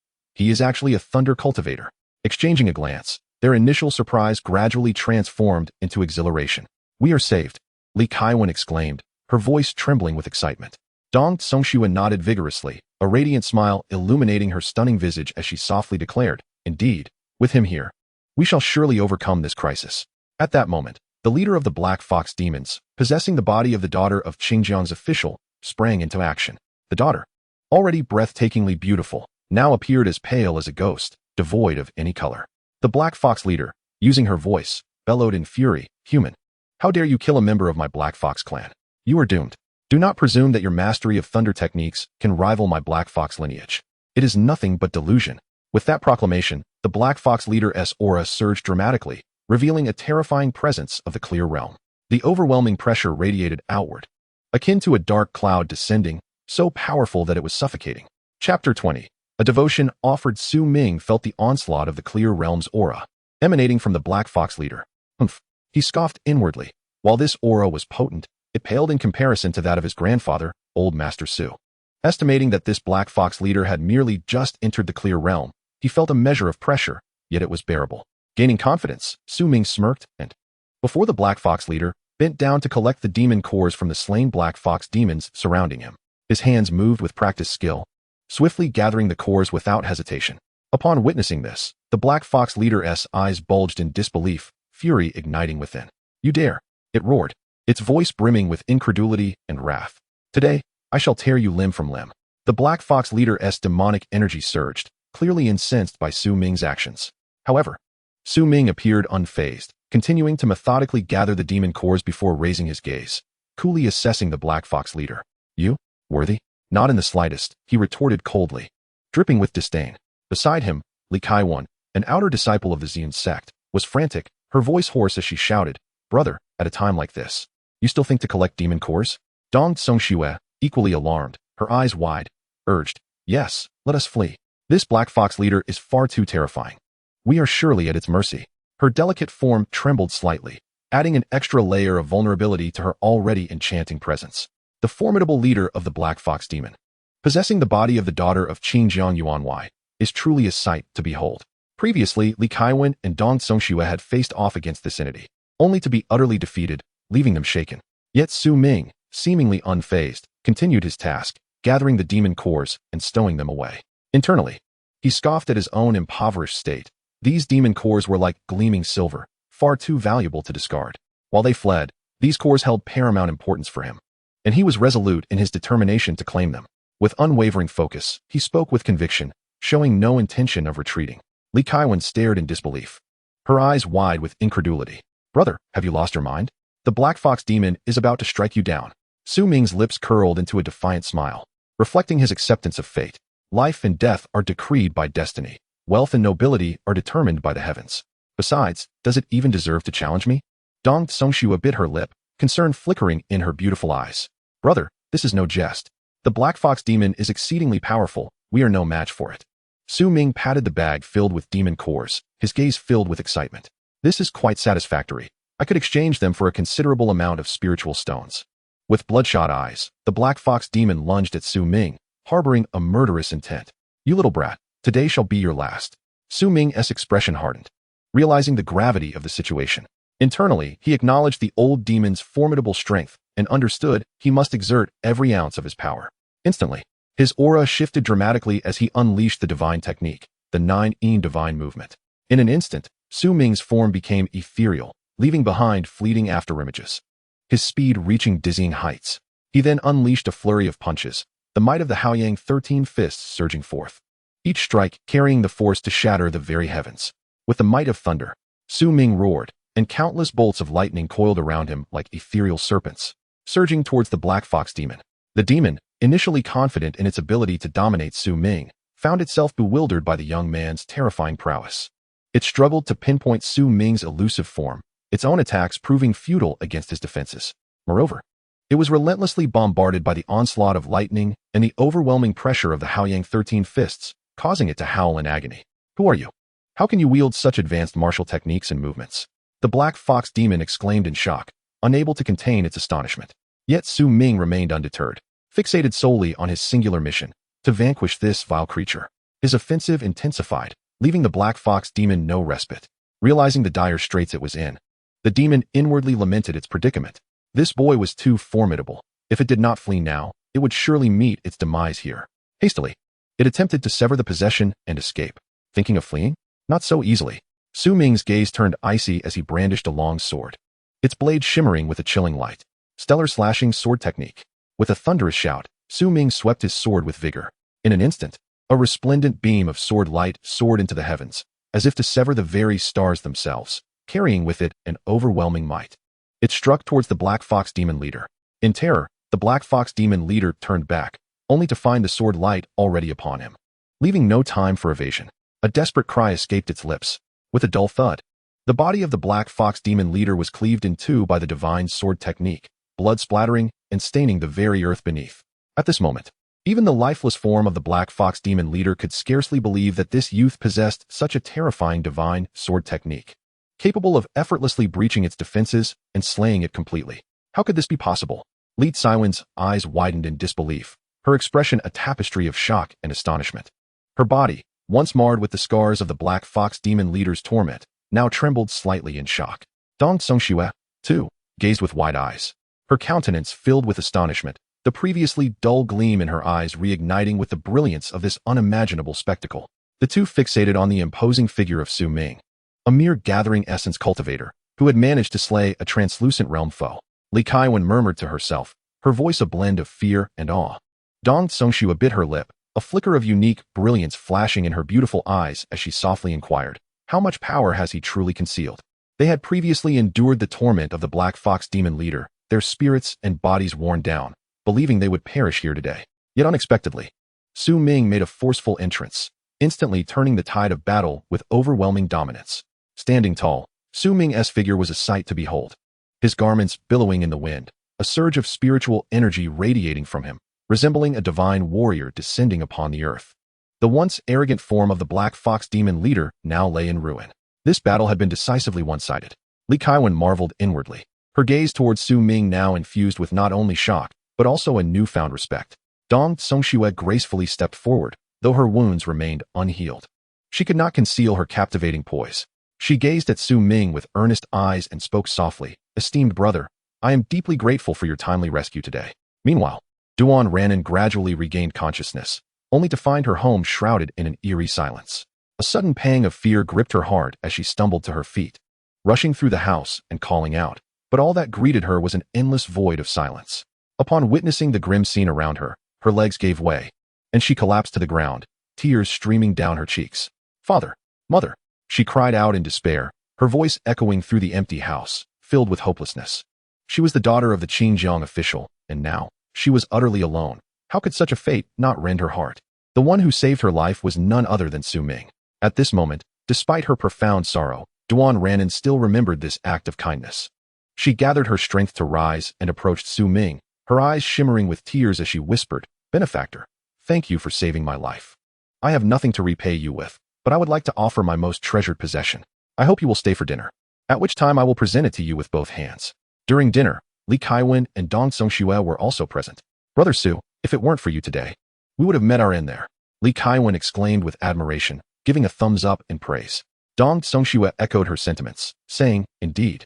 is actually a thunder cultivator." Exchanging a glance, their initial surprise gradually transformed into exhilaration. "We are saved," Li Kaiwan exclaimed, her voice trembling with excitement. Dong Songxue nodded vigorously, a radiant smile illuminating her stunning visage as she softly declared, "Indeed, with him here, we shall surely overcome this crisis." At that moment, the leader of the Black Fox demons, possessing the body of the daughter of Qingjiang's official, sprang into action. The daughter, already breathtakingly beautiful, now appeared as pale as a ghost, devoid of any color. The Black Fox leader, using her voice, bellowed in fury, "Human, how dare you kill a member of my Black Fox clan? You are doomed. Do not presume that your mastery of thunder techniques can rival my Black Fox lineage. It is nothing but delusion." With that proclamation, the Black Fox leader's aura surged dramatically, revealing a terrifying presence of the clear realm. The overwhelming pressure radiated outward, akin to a dark cloud descending, so powerful that it was suffocating. Chapter 20. A devotion offered. Su Ming felt the onslaught of the clear realm's aura, emanating from the Black Fox leader. Humph, he scoffed inwardly. While this aura was potent, it paled in comparison to that of his grandfather, Old Master Su. Estimating that this Black Fox leader had merely just entered the clear realm, he felt a measure of pressure, yet it was bearable. Gaining confidence, Su Ming smirked and, before the Black Fox leader, bent down to collect the demon cores from the slain Black Fox demons surrounding him. His hands moved with practiced skill, swiftly gathering the cores without hesitation. Upon witnessing this, the Black Fox leader's eyes bulged in disbelief, fury igniting within. "You dare!" it roared, its voice brimming with incredulity and wrath. "Today, I shall tear you limb from limb." The Black Fox leader's demonic energy surged, clearly incensed by Su Ming's actions. However, Su Ming appeared unfazed, continuing to methodically gather the demon cores before raising his gaze, coolly assessing the Black Fox leader. "You, worthy?" "Not in the slightest," he retorted coldly, dripping with disdain. Beside him, Li Kaiwan, an outer disciple of the Yin sect, was frantic, her voice hoarse as she shouted, "Brother, at a time like this, you still think to collect demon cores?" Dong Songxue, equally alarmed, her eyes wide, urged, "Yes, let us flee. This Black Fox leader is far too terrifying. We are surely at its mercy." Her delicate form trembled slightly, adding an extra layer of vulnerability to her already enchanting presence. The formidable leader of the Black Fox demon, possessing the body of the daughter of Qingjiang Yuanwei, is truly a sight to behold. Previously, Li Kaiwan and Dong Songxue had faced off against this entity, only to be utterly defeated, leaving them shaken. Yet Su Ming, seemingly unfazed, continued his task, gathering the demon cores and stowing them away. Internally, he scoffed at his own impoverished state. These demon cores were like gleaming silver, far too valuable to discard. While they fled, These cores held paramount importance for him, and he was resolute in his determination to claim them. With unwavering focus, he spoke with conviction, showing no intention of retreating. Li Kaiwen stared in disbelief, her eyes wide with incredulity. "Brother, have you lost your mind? The Black Fox Demon is about to strike you down." Su Ming's lips curled into a defiant smile, reflecting his acceptance of fate. Life and death are decreed by destiny. Wealth and nobility are determined by the heavens. Besides, does it even deserve to challenge me? Dong Tsongxue bit her lip, concern flickering in her beautiful eyes. "Brother, this is no jest. The Black Fox Demon is exceedingly powerful. We are no match for it." Su Ming patted the bag filled with demon cores, his gaze filled with excitement. "This is quite satisfactory. I could exchange them for a considerable amount of spiritual stones." With bloodshot eyes, the Black Fox Demon lunged at Su Ming, harboring a murderous intent. "You little brat, today shall be your last." Su Ming's expression hardened, realizing the gravity of the situation. Internally, he acknowledged the old demon's formidable strength and understood he must exert every ounce of his power. Instantly, his aura shifted dramatically as he unleashed the divine technique, the 9 Yin Divine Movement. In an instant, Su Ming's form became ethereal, leaving behind fleeting afterimages, his speed reaching dizzying heights. He then unleashed a flurry of punches, the might of the Haoyang 13 fists surging forth, each strike carrying the force to shatter the very heavens. With the might of thunder, Su Ming roared, and countless bolts of lightning coiled around him like ethereal serpents, surging towards the Black Fox Demon. The demon, initially confident in its ability to dominate Su Ming, found itself bewildered by the young man's terrifying prowess. It struggled to pinpoint Su Ming's elusive form, its own attacks proving futile against his defenses. Moreover, it was relentlessly bombarded by the onslaught of lightning and the overwhelming pressure of the Haoyang 13 fists, causing it to howl in agony. "Who are you? How can you wield such advanced martial techniques and movements?" The Black Fox Demon exclaimed in shock, unable to contain its astonishment. Yet Su Ming remained undeterred, fixated solely on his singular mission, to vanquish this vile creature. His offensive intensified, leaving the Black Fox Demon no respite. Realizing the dire straits it was in, the demon inwardly lamented its predicament. This boy was too formidable. If it did not flee now, it would surely meet its demise here. Hastily, it attempted to sever the possession and escape. Thinking of fleeing? Not so easily. Su Ming's gaze turned icy as he brandished a long sword, its blade shimmering with a chilling light. Stellar slashing sword technique. With a thunderous shout, Su Ming swept his sword with vigor. In an instant, a resplendent beam of sword light soared into the heavens, as if to sever the very stars themselves, carrying with it an overwhelming might. It struck towards the Black Fox Demon leader. In terror, the Black Fox Demon leader turned back, only to find the sword light already upon him. Leaving no time for evasion, a desperate cry escaped its lips. With a dull thud, the body of the Black Fox Demon leader was cleaved in two by the divine sword technique, blood splattering and staining the very earth beneath. At this moment, even the lifeless form of the Black Fox Demon leader could scarcely believe that this youth possessed such a terrifying divine sword technique, capable of effortlessly breaching its defenses and slaying it completely. How could this be possible? Li Tsaiwen's eyes widened in disbelief, her expression a tapestry of shock and astonishment. Her body, once marred with the scars of the Black Fox Demon leader's torment, now trembled slightly in shock. Dong Tsongxue, too, gazed with wide eyes, her countenance filled with astonishment, the previously dull gleam in her eyes reigniting with the brilliance of this unimaginable spectacle. The two fixated on the imposing figure of Su Ming, a mere gathering essence cultivator, who had managed to slay a translucent realm foe. Li Kaiwen murmured to herself, her voice a blend of fear and awe. Dong Tsongxue bit her lip, a flicker of unique brilliance flashing in her beautiful eyes as she softly inquired, "How much power has he truly concealed?" They had previously endured the torment of the Black Fox Demon leader, their spirits and bodies worn down, believing they would perish here today. Yet unexpectedly, Su Ming made a forceful entrance, instantly turning the tide of battle with overwhelming dominance. Standing tall, Su Ming's figure was a sight to behold. His garments billowing in the wind, a surge of spiritual energy radiating from him, resembling a divine warrior descending upon the earth. The once arrogant form of the Black Fox Demon leader now lay in ruin. This battle had been decisively one-sided. Li Kaiwen marveled inwardly, her gaze towards Su Ming now infused with not only shock, but also a newfound respect. Dong Tsongxue gracefully stepped forward, though her wounds remained unhealed. She could not conceal her captivating poise. She gazed at Su Ming with earnest eyes and spoke softly, "Esteemed brother, I am deeply grateful for your timely rescue today." Meanwhile, Duan Ranan gradually regained consciousness, only to find her home shrouded in an eerie silence. A sudden pang of fear gripped her heart as she stumbled to her feet, rushing through the house and calling out, but all that greeted her was an endless void of silence. Upon witnessing the grim scene around her, her legs gave way, and she collapsed to the ground, tears streaming down her cheeks. "Father! Mother!" she cried out in despair, her voice echoing through the empty house, filled with hopelessness. She was the daughter of the Xinjiang official, and now, she was utterly alone. How could such a fate not rend her heart? The one who saved her life was none other than Su Ming. At this moment, despite her profound sorrow, Duan Rannan still remembered this act of kindness. She gathered her strength to rise and approached Su Ming, her eyes shimmering with tears as she whispered, "Benefactor, thank you for saving my life. I have nothing to repay you with, but I would like to offer my most treasured possession. I hope you will stay for dinner, at which time I will present it to you with both hands." During dinner, Li Kaiwen and Dong Songxue were also present. "Brother Su, if it weren't for you today, we would have met our end there," Li Kaiwen exclaimed with admiration, giving a thumbs up in praise. Dong Songxue echoed her sentiments, saying, "Indeed,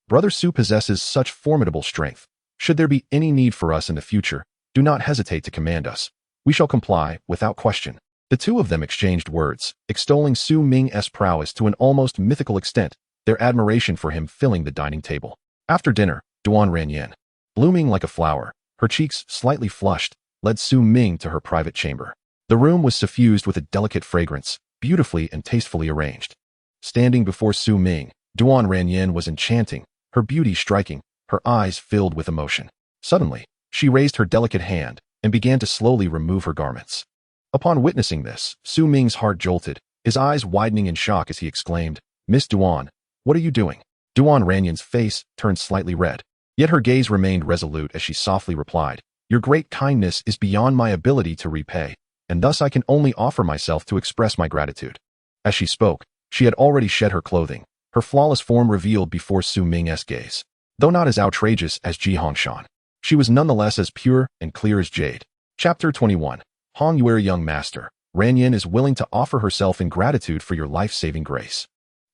Brother Su possesses such formidable strength. Should there be any need for us in the future, do not hesitate to command us. We shall comply, without question." The two of them exchanged words, extolling Su Ming's prowess to an almost mythical extent, their admiration for him filling the dining table. After dinner, Duan Ranyan, blooming like a flower, her cheeks slightly flushed, led Su Ming to her private chamber. The room was suffused with a delicate fragrance, beautifully and tastefully arranged. Standing before Su Ming, Duan Ranyan was enchanting, her beauty striking, her eyes filled with emotion. Suddenly, she raised her delicate hand and began to slowly remove her garments. Upon witnessing this, Su Ming's heart jolted, his eyes widening in shock as he exclaimed, "Miss Duan, what are you doing?" Duan Ranyan's face turned slightly red, yet her gaze remained resolute as she softly replied, "Your great kindness is beyond my ability to repay, and thus I can only offer myself to express my gratitude." As she spoke, she had already shed her clothing, her flawless form revealed before Su Ming's gaze. Though not as outrageous as Ji Hongshan, she was nonetheless as pure and clear as jade. Chapter 21. Hong Yuer Young Master, Ranyan is willing to offer herself in gratitude for your life-saving grace.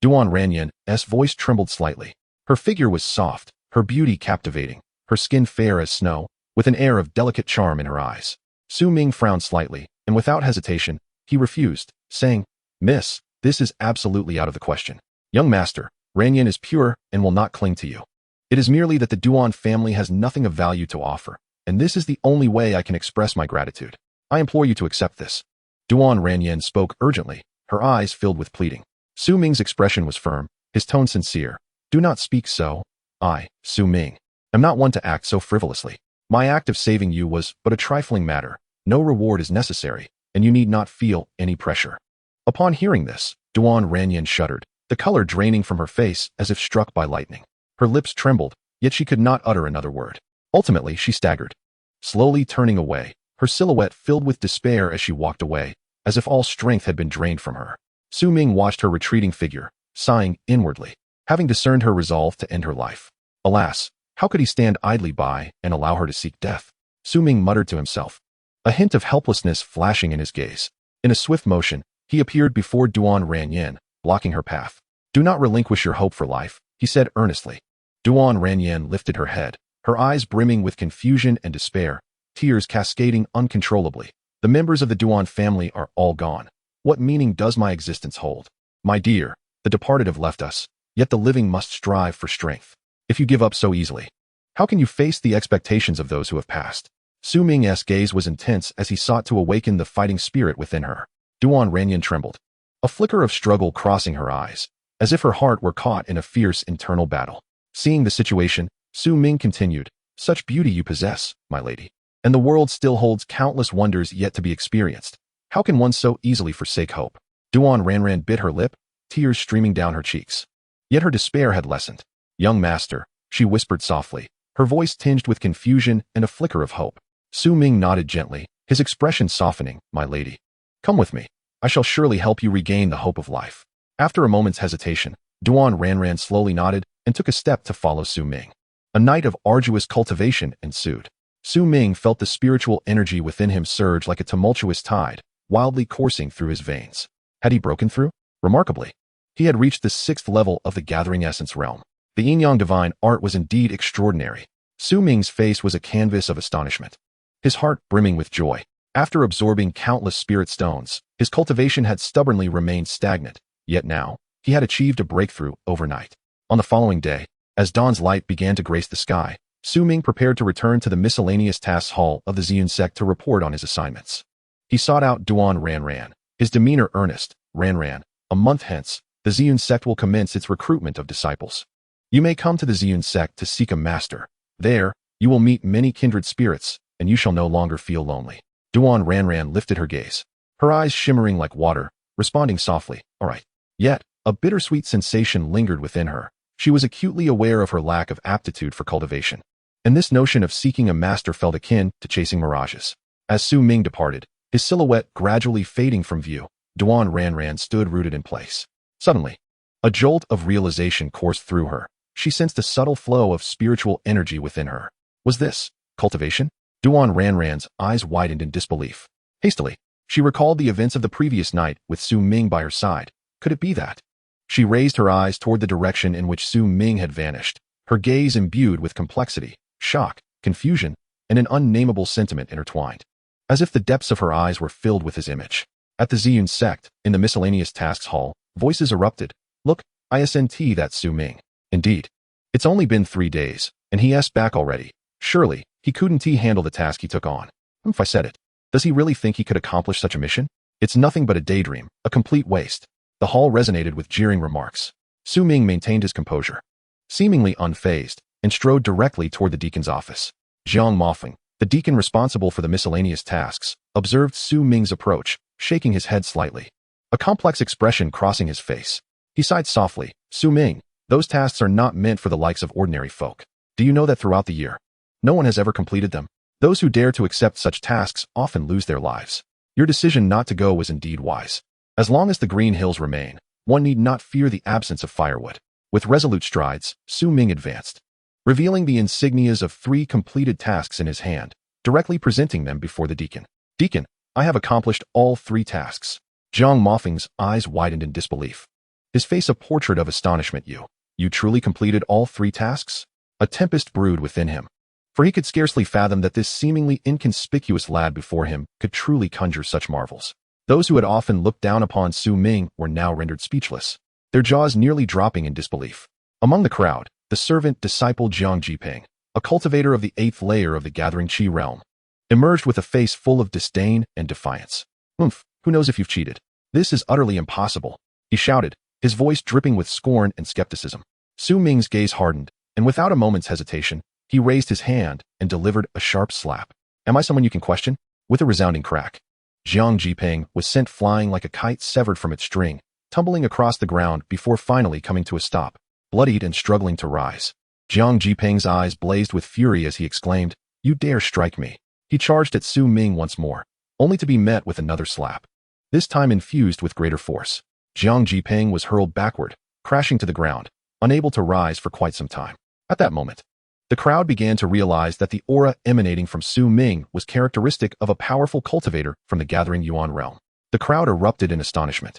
Duan Ranyan's voice trembled slightly. Her figure was soft, her beauty captivating, her skin fair as snow, with an air of delicate charm in her eyes. Su Ming frowned slightly, and without hesitation, he refused, saying, "Miss, this is absolutely out of the question. Young master, Ranyan is pure and will not cling to you. It is merely that the Duan family has nothing of value to offer, and this is the only way I can express my gratitude. I implore you to accept this." Duan Ranyan spoke urgently, her eyes filled with pleading. Su Ming's expression was firm, his tone sincere. "Do not speak so. I, Su Ming, am not one to act so frivolously. My act of saving you was but a trifling matter. No reward is necessary, and you need not feel any pressure." Upon hearing this, Duan Ranyan shuddered, the color draining from her face as if struck by lightning. Her lips trembled, yet she could not utter another word. Ultimately, she staggered, slowly turning away, her silhouette filled with despair as she walked away, as if all strength had been drained from her. Su Ming watched her retreating figure, sighing inwardly, having discerned her resolve to end her life. Alas, how could he stand idly by and allow her to seek death? Su Ming muttered to himself, a hint of helplessness flashing in his gaze. In a swift motion, he appeared before Duan Ranyan, blocking her path. "Do not relinquish your hope for life," he said earnestly. Duan Ranyan lifted her head, her eyes brimming with confusion and despair, tears cascading uncontrollably. "The members of the Duan family are all gone. What meaning does my existence hold? My dear, the departed have left us, yet the living must strive for strength. If you give up so easily, how can you face the expectations of those who have passed?" Su Ming's gaze was intense as he sought to awaken the fighting spirit within her. Duan Ranyan trembled, a flicker of struggle crossing her eyes, as if her heart were caught in a fierce internal battle. Seeing the situation, Su Ming continued, "Such beauty you possess, my lady, and the world still holds countless wonders yet to be experienced. How can one so easily forsake hope?" Duan Ranran bit her lip, tears streaming down her cheeks. Yet her despair had lessened. "Young master," she whispered softly, her voice tinged with confusion and a flicker of hope. Su Ming nodded gently, his expression softening. "My lady, come with me. I shall surely help you regain the hope of life." After a moment's hesitation, Duan Ranran slowly nodded and took a step to follow Su Ming. A night of arduous cultivation ensued. Su Ming felt the spiritual energy within him surge like a tumultuous tide, wildly coursing through his veins. Had he broken through? Remarkably, he had reached the 6th level of the Gathering Essence realm. The Yin Yang Divine Art was indeed extraordinary. Su Ming's face was a canvas of astonishment, his heart brimming with joy. After absorbing countless spirit stones, his cultivation had stubbornly remained stagnant, yet now, he had achieved a breakthrough overnight. On the following day, As dawn's light began to grace the sky, Su Ming prepared to return to the miscellaneous tasks hall of the Ziyun sect to report on his assignments. He sought out Duan Ranran, his demeanor earnest. Ranran, a month hence, the Ziyun sect will commence its recruitment of disciples. You may come to the Ziyun sect to seek a master. There, you will meet many kindred spirits, and you shall no longer feel lonely. Duan Ranran lifted her gaze, her eyes shimmering like water, responding softly, all right. Yet, a bittersweet sensation lingered within her. She was acutely aware of her lack of aptitude for cultivation, and this notion of seeking a master felt akin to chasing mirages. As Su Ming departed, his silhouette gradually fading from view, Duan Ranran stood rooted in place. Suddenly, a jolt of realization coursed through her. She sensed a subtle flow of spiritual energy within her. Was this cultivation? Duan Ranran's eyes widened in disbelief. Hastily, she recalled the events of the previous night with Su Ming by her side. Could it be that? She raised her eyes toward the direction in which Su Ming had vanished, her gaze imbued with complexity, shock, confusion, and an unnameable sentiment intertwined. As if the depths of her eyes were filled with his image. At the Ziyun sect, in the miscellaneous tasks hall, voices erupted. Look, ISNT, that's Su Ming. Indeed. It's only been 3 days, and he's back already. Surely, he couldn't handle the task he took on. If I said it. Does he really think he could accomplish such a mission? It's nothing but a daydream, a complete waste. The hall resonated with jeering remarks. Su Ming maintained his composure, seemingly unfazed, and strode directly toward the deacon's office. Jiang Mofeng, the deacon responsible for the miscellaneous tasks, observed Su Ming's approach, shaking his head slightly, a complex expression crossing his face. He sighed softly. Su Ming, those tasks are not meant for the likes of ordinary folk. Do you know that throughout the year, no one has ever completed them? Those who dare to accept such tasks often lose their lives. Your decision not to go was indeed wise. As long as the green hills remain, one need not fear the absence of firewood. With resolute strides, Su Ming advanced, revealing the insignias of 3 completed tasks in his hand, directly presenting them before the deacon. Deacon, I have accomplished all 3 tasks. Jiang Mofeng's eyes widened in disbelief, his face a portrait of astonishment. You truly completed all 3 tasks? A tempest brewed within him, for he could scarcely fathom that this seemingly inconspicuous lad before him could truly conjure such marvels. Those who had often looked down upon Su Ming were now rendered speechless, their jaws nearly dropping in disbelief. Among the crowd, the servant disciple Jiang Jiping, a cultivator of the 8th layer of the gathering Qi realm, emerged with a face full of disdain and defiance. Who knows if you've cheated? This is utterly impossible, he shouted, his voice dripping with scorn and skepticism. Su Ming's gaze hardened, and without a moment's hesitation, he raised his hand and delivered a sharp slap. Am I someone you can question? With a resounding crack, Jiang Jiping was sent flying like a kite severed from its string, tumbling across the ground before finally coming to a stop, bloodied and struggling to rise. Jiang Jiping's eyes blazed with fury as he exclaimed, You dare strike me. He charged at Su Ming once more, only to be met with another slap, this time infused with greater force. Jiang Jiping was hurled backward, crashing to the ground, unable to rise for quite some time. At that moment, the crowd began to realize that the aura emanating from Su Ming was characteristic of a powerful cultivator from the gathering Yuan realm. The crowd erupted in astonishment,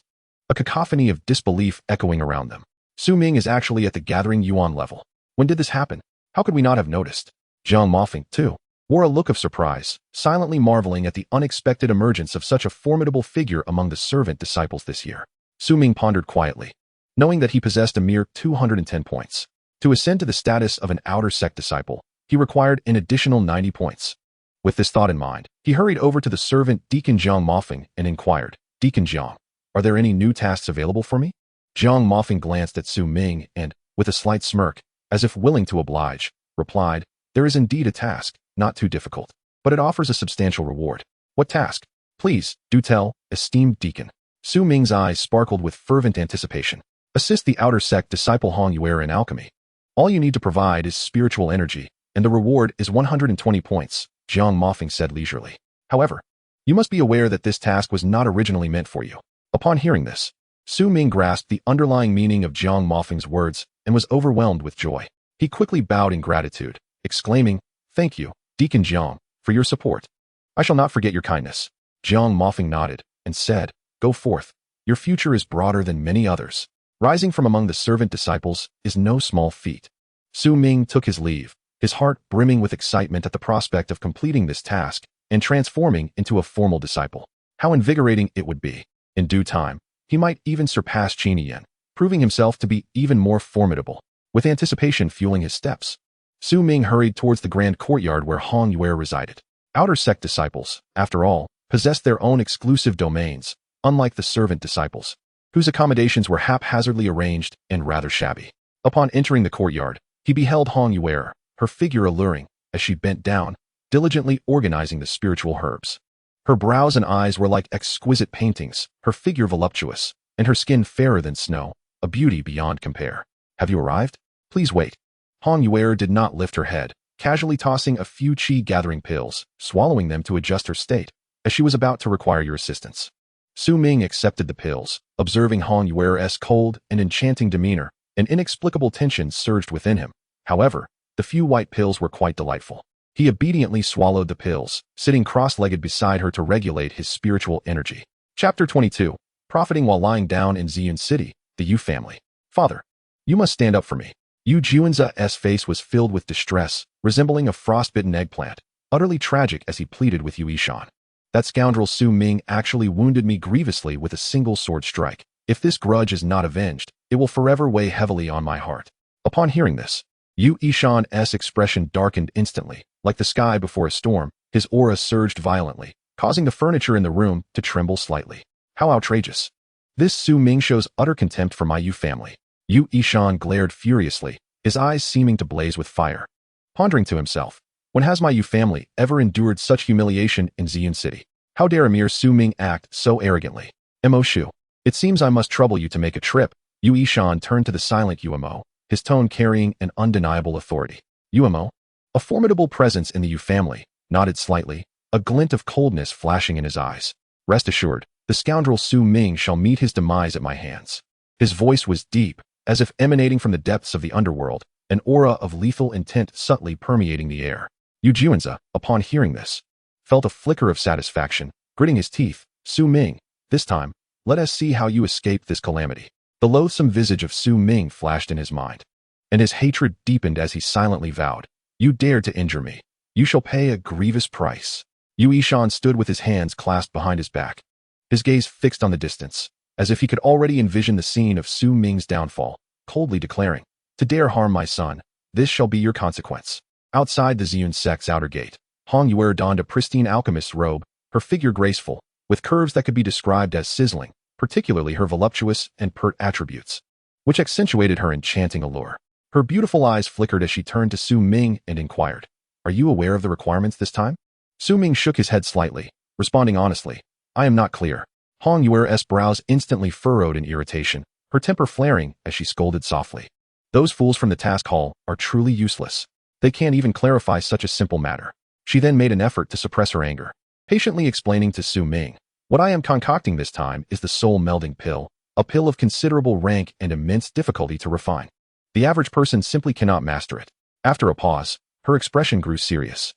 a cacophony of disbelief echoing around them. Su Ming is actually at the gathering Yuan level. When did this happen? How could we not have noticed? Jiang Mofeng, too, wore a look of surprise, silently marveling at the unexpected emergence of such a formidable figure among the servant disciples this year. Su Ming pondered quietly, knowing that he possessed a mere 210 points. To ascend to the status of an outer sect disciple, he required an additional 90 points. With this thought in mind, he hurried over to the servant Deacon Jiang Mofeng and inquired, Deacon Jiang, are there any new tasks available for me? Jiang Mofeng glanced at Su Ming and, with a slight smirk, as if willing to oblige, replied, There is indeed a task, not too difficult, but it offers a substantial reward. What task? Please, do tell, esteemed deacon. Su Ming's eyes sparkled with fervent anticipation. Assist the outer sect disciple Hong Heir in alchemy. All you need to provide is spiritual energy, and the reward is 120 points, Jiang Mofeng said leisurely. However, you must be aware that this task was not originally meant for you. Upon hearing this, Su Ming grasped the underlying meaning of Jiang Mofeng's words and was overwhelmed with joy. He quickly bowed in gratitude, exclaiming, Thank you, Deacon Jiang, for your support. I shall not forget your kindness. Jiang Mofeng nodded and said, Go forth. Your future is broader than many others. Rising from among the servant disciples is no small feat. Su Ming took his leave, his heart brimming with excitement at the prospect of completing this task and transforming into a formal disciple. How invigorating it would be. In due time, he might even surpass Qin Yan, proving himself to be even more formidable. with anticipation fueling his steps. Su Ming hurried towards the grand courtyard where Hong Yue resided. Outer sect disciples, after all, possessed their own exclusive domains, unlike the servant disciples, whose accommodations were haphazardly arranged and rather shabby. Upon entering the courtyard, he beheld Hong Yue, her figure alluring, as she bent down, diligently organizing the spiritual herbs. Her brows and eyes were like exquisite paintings, her figure voluptuous, and her skin fairer than snow, a beauty beyond compare. Have you arrived? Please wait. Hong Yue did not lift her head, casually tossing a few qi-gathering pills, swallowing them to adjust her state, as she was about to require your assistance. Su Ming accepted the pills, observing Hong Yue's cold and enchanting demeanor. An inexplicable tension surged within him. However, the few white pills were quite delightful. He obediently swallowed the pills, sitting cross-legged beside her to regulate his spiritual energy. Chapter 22. Profiting while lying down in Luo'an City, the Yu family. Father, you must stand up for me. Yu Juanza's face was filled with distress, resembling a frostbitten eggplant, utterly tragic as he pleaded with Yu Yishan. That scoundrel Su Ming actually wounded me grievously with a single sword strike. If this grudge is not avenged, it will forever weigh heavily on my heart. Upon hearing this, Yu Yishan's expression darkened instantly. Like the sky before a storm, his aura surged violently, causing the furniture in the room to tremble slightly. How outrageous. This Su Ming shows utter contempt for my Yu family. Yu Yishan glared furiously, his eyes seeming to blaze with fire. Pondering to himself, when has my Yu family ever endured such humiliation in Luo'an City? How dare a mere Su Ming act so arrogantly? Mo Shu, it seems I must trouble you to make a trip. Yu Yishan turned to the silent Mo, his tone carrying an undeniable authority. Mo, a formidable presence in the Yu family, nodded slightly, a glint of coldness flashing in his eyes. Rest assured, the scoundrel Su Ming shall meet his demise at my hands. His voice was deep, as if emanating from the depths of the underworld, an aura of lethal intent subtly permeating the air. Yu Juanza, upon hearing this, felt a flicker of satisfaction, gritting his teeth. Su Ming, this time, let us see how you escape this calamity. The loathsome visage of Su Ming flashed in his mind, and his hatred deepened as he silently vowed, you dared to injure me. You shall pay a grievous price. Yu Yishan stood with his hands clasped behind his back, his gaze fixed on the distance, as if he could already envision the scene of Su Ming's downfall, coldly declaring, to dare harm my son, this shall be your consequence. Outside the Luo'an sect's outer gate, Hong Yue donned a pristine alchemist's robe, her figure graceful, with curves that could be described as sizzling, particularly her voluptuous and pert attributes, which accentuated her enchanting allure. Her beautiful eyes flickered as she turned to Su Ming and inquired, are you aware of the requirements this time? Su Ming shook his head slightly, responding honestly, I am not clear. Hong Yue's brows instantly furrowed in irritation, her temper flaring as she scolded softly. Those fools from the task hall are truly useless. They can't even clarify such a simple matter. She then made an effort to suppress her anger, patiently explaining to Su Ming, what I am concocting this time is the soul melding pill, a pill of considerable rank and immense difficulty to refine. The average person simply cannot master it. After a pause, her expression grew serious.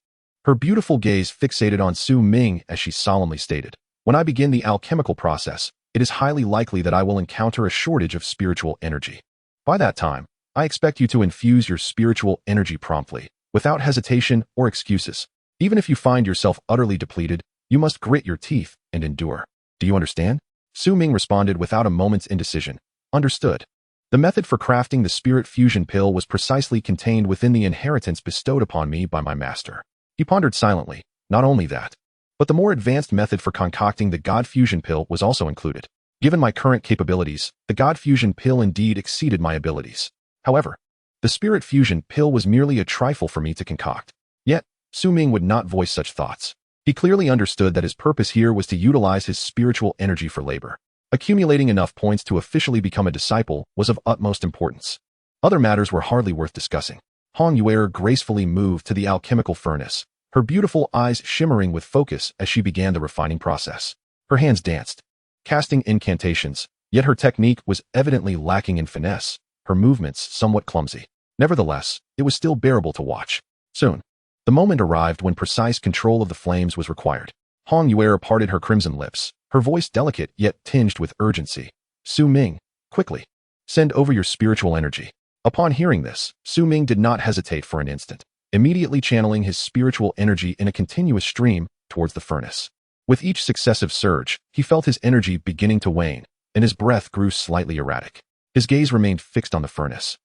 Her beautiful gaze fixated on Su Ming as she solemnly stated, when I begin the alchemical process, it is highly likely that I will encounter a shortage of spiritual energy. By that time, I expect you to infuse your spiritual energy promptly, without hesitation or excuses. Even if you find yourself utterly depleted, you must grit your teeth and endure. Do you understand? Su Ming responded without a moment's indecision. Understood. The method for crafting the spirit fusion pill was precisely contained within the inheritance bestowed upon me by my master. He pondered silently. Not only that, but the more advanced method for concocting the God fusion pill was also included. Given my current capabilities, the God fusion pill indeed exceeded my abilities. However, the spirit fusion pill was merely a trifle for me to concoct. Yet, Su Ming would not voice such thoughts. He clearly understood that his purpose here was to utilize his spiritual energy for labor. Accumulating enough points to officially become a disciple was of utmost importance. Other matters were hardly worth discussing. Hong Yue gracefully moved to the alchemical furnace, her beautiful eyes shimmering with focus as she began the refining process. Her hands danced, casting incantations, yet her technique was evidently lacking in finesse, her movements somewhat clumsy. Nevertheless, it was still bearable to watch. Soon, the moment arrived when precise control of the flames was required. Hong Yue parted her crimson lips, her voice delicate yet tinged with urgency. Su Ming, quickly, send over your spiritual energy. Upon hearing this, Su Ming did not hesitate for an instant, immediately channeling his spiritual energy in a continuous stream towards the furnace. With each successive surge, he felt his energy beginning to wane, and his breath grew slightly erratic. His gaze remained fixed on the furnace,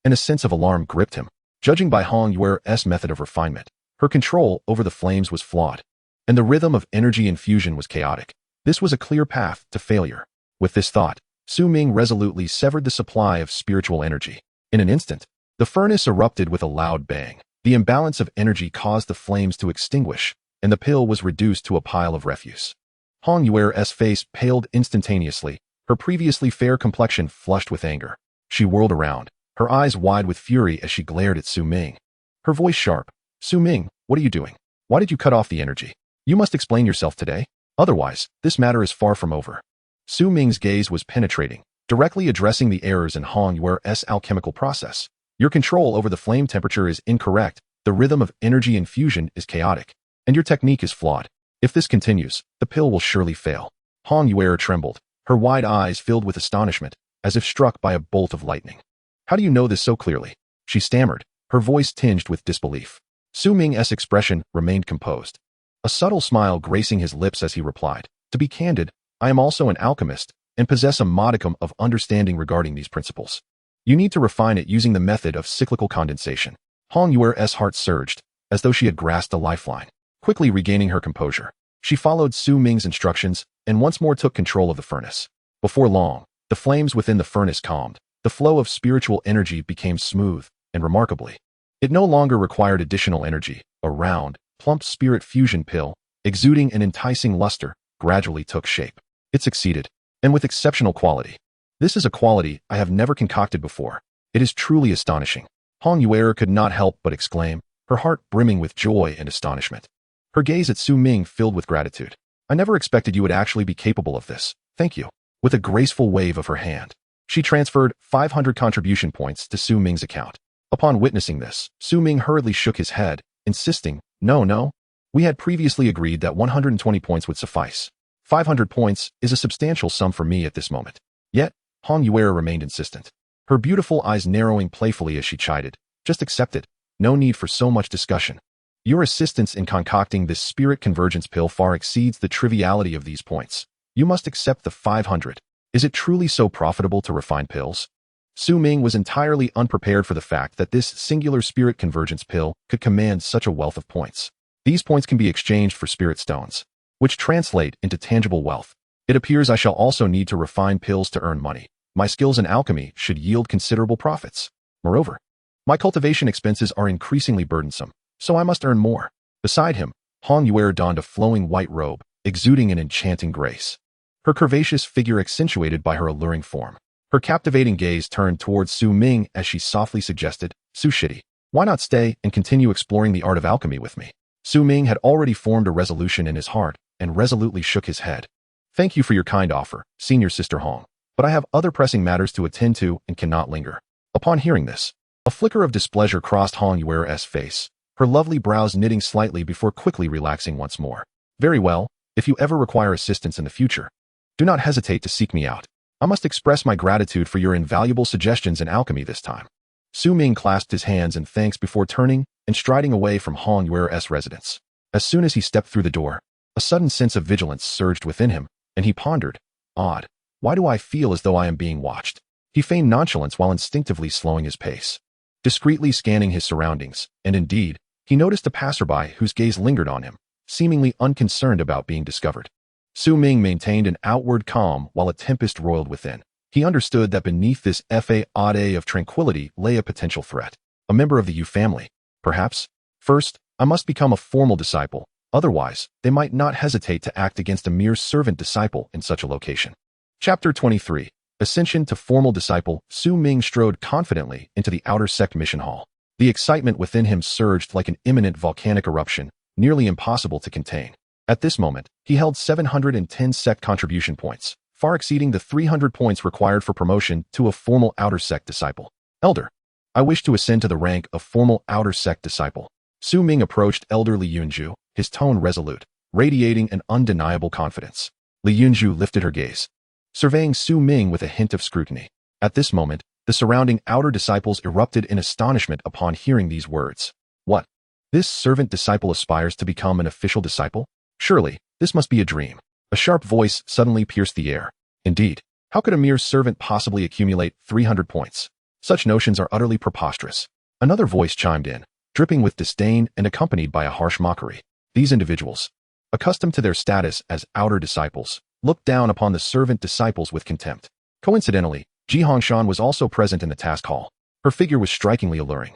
and a sense of alarm gripped him. Judging by Hong Yuer's method of refinement, her control over the flames was flawed, and the rhythm of energy infusion was chaotic. This was a clear path to failure. With this thought, Su Ming resolutely severed the supply of spiritual energy. In an instant, the furnace erupted with a loud bang. The imbalance of energy caused the flames to extinguish, and the pill was reduced to a pile of refuse. Hong Yuer's face paled instantaneously, her previously fair complexion flushed with anger. She whirled around, her eyes wide with fury as she glared at Su Ming. Her voice sharp. Su Ming, what are you doing? Why did you cut off the energy? You must explain yourself today. Otherwise, this matter is far from over. Su Ming's gaze was penetrating, directly addressing the errors in Hong Yuer's alchemical process. Your control over the flame temperature is incorrect, the rhythm of energy infusion is chaotic, and your technique is flawed. If this continues, the pill will surely fail. Hong Yuer trembled, her wide eyes filled with astonishment, as if struck by a bolt of lightning. How do you know this so clearly? She stammered, her voice tinged with disbelief. Su Ming's expression remained composed, a subtle smile gracing his lips as he replied, to be candid, I am also an alchemist, and possess a modicum of understanding regarding these principles. You need to refine it using the method of cyclical condensation. Hong Yuer's heart surged, as though she had grasped a lifeline. Quickly regaining her composure, she followed Su Ming's instructions and once more took control of the furnace. Before long, the flames within the furnace calmed. The flow of spiritual energy became smooth, and remarkably, it no longer required additional energy. A round, plump spirit fusion pill, exuding an enticing luster, gradually took shape. It succeeded, and with exceptional quality. This is a quality I have never concocted before. It is truly astonishing. Hong Yuer could not help but exclaim, her heart brimming with joy and astonishment. Her gaze at Su Ming filled with gratitude. I never expected you would actually be capable of this. Thank you. With a graceful wave of her hand, she transferred 500 contribution points to Su Ming's account. Upon witnessing this, Su Ming hurriedly shook his head, insisting, No. We had previously agreed that 120 points would suffice. 500 points is a substantial sum for me at this moment. Yet, Hong Yuer remained insistent, her beautiful eyes narrowing playfully as she chided. Just accept it. No need for so much discussion. Your assistance in concocting this spirit convergence pill far exceeds the triviality of these points. You must accept the 500. Is it truly so profitable to refine pills? Su Ming was entirely unprepared for the fact that this singular spirit convergence pill could command such a wealth of points. These points can be exchanged for spirit stones, which translate into tangible wealth. It appears I shall also need to refine pills to earn money. My skills in alchemy should yield considerable profits. Moreover, my cultivation expenses are increasingly burdensome, so I must earn more. Beside him, Hong Yuer donned a flowing white robe, exuding an enchanting grace. Her curvaceous figure accentuated by her alluring form. Her captivating gaze turned towards Su Ming as she softly suggested, Su Shitty, why not stay and continue exploring the art of alchemy with me? Su Ming had already formed a resolution in his heart and resolutely shook his head. Thank you for your kind offer, Senior Sister Hong, but I have other pressing matters to attend to and cannot linger. Upon hearing this, a flicker of displeasure crossed Hong Yuer's face, her lovely brows knitting slightly before quickly relaxing once more. Very well, if you ever require assistance in the future, do not hesitate to seek me out. I must express my gratitude for your invaluable suggestions in alchemy this time. Su Ming clasped his hands in thanks before turning and striding away from Hong Yuer's residence. As soon as he stepped through the door, a sudden sense of vigilance surged within him, and he pondered, odd, why do I feel as though I am being watched? He feigned nonchalance while instinctively slowing his pace, discreetly scanning his surroundings, and indeed, he noticed a passerby whose gaze lingered on him, seemingly unconcerned about being discovered. Su Ming maintained an outward calm while a tempest roiled within. He understood that beneath this facade of tranquility lay a potential threat. A member of the Yu family, perhaps. First, I must become a formal disciple, otherwise, they might not hesitate to act against a mere servant disciple in such a location. Chapter 23. Ascension to Formal Disciple. Su Ming strode confidently into the outer sect mission hall. The excitement within him surged like an imminent volcanic eruption, nearly impossible to contain. At this moment, he held 710 sect contribution points, far exceeding the 300 points required for promotion to a formal outer sect disciple. Elder, I wish to ascend to the rank of formal outer sect disciple. Su Ming approached Elder Li Yunju, his tone resolute, radiating an undeniable confidence. Li Yunju lifted her gaze, surveying Su Ming with a hint of scrutiny. At this moment, the surrounding outer disciples erupted in astonishment upon hearing these words. What? This servant disciple aspires to become an official disciple? Surely, this must be a dream. A sharp voice suddenly pierced the air. Indeed, how could a mere servant possibly accumulate 300 points? Such notions are utterly preposterous. Another voice chimed in, dripping with disdain and accompanied by a harsh mockery. These individuals, accustomed to their status as outer disciples, looked down upon the servant disciples with contempt. Coincidentally, Ji Hongshan was also present in the task hall. Her figure was strikingly alluring.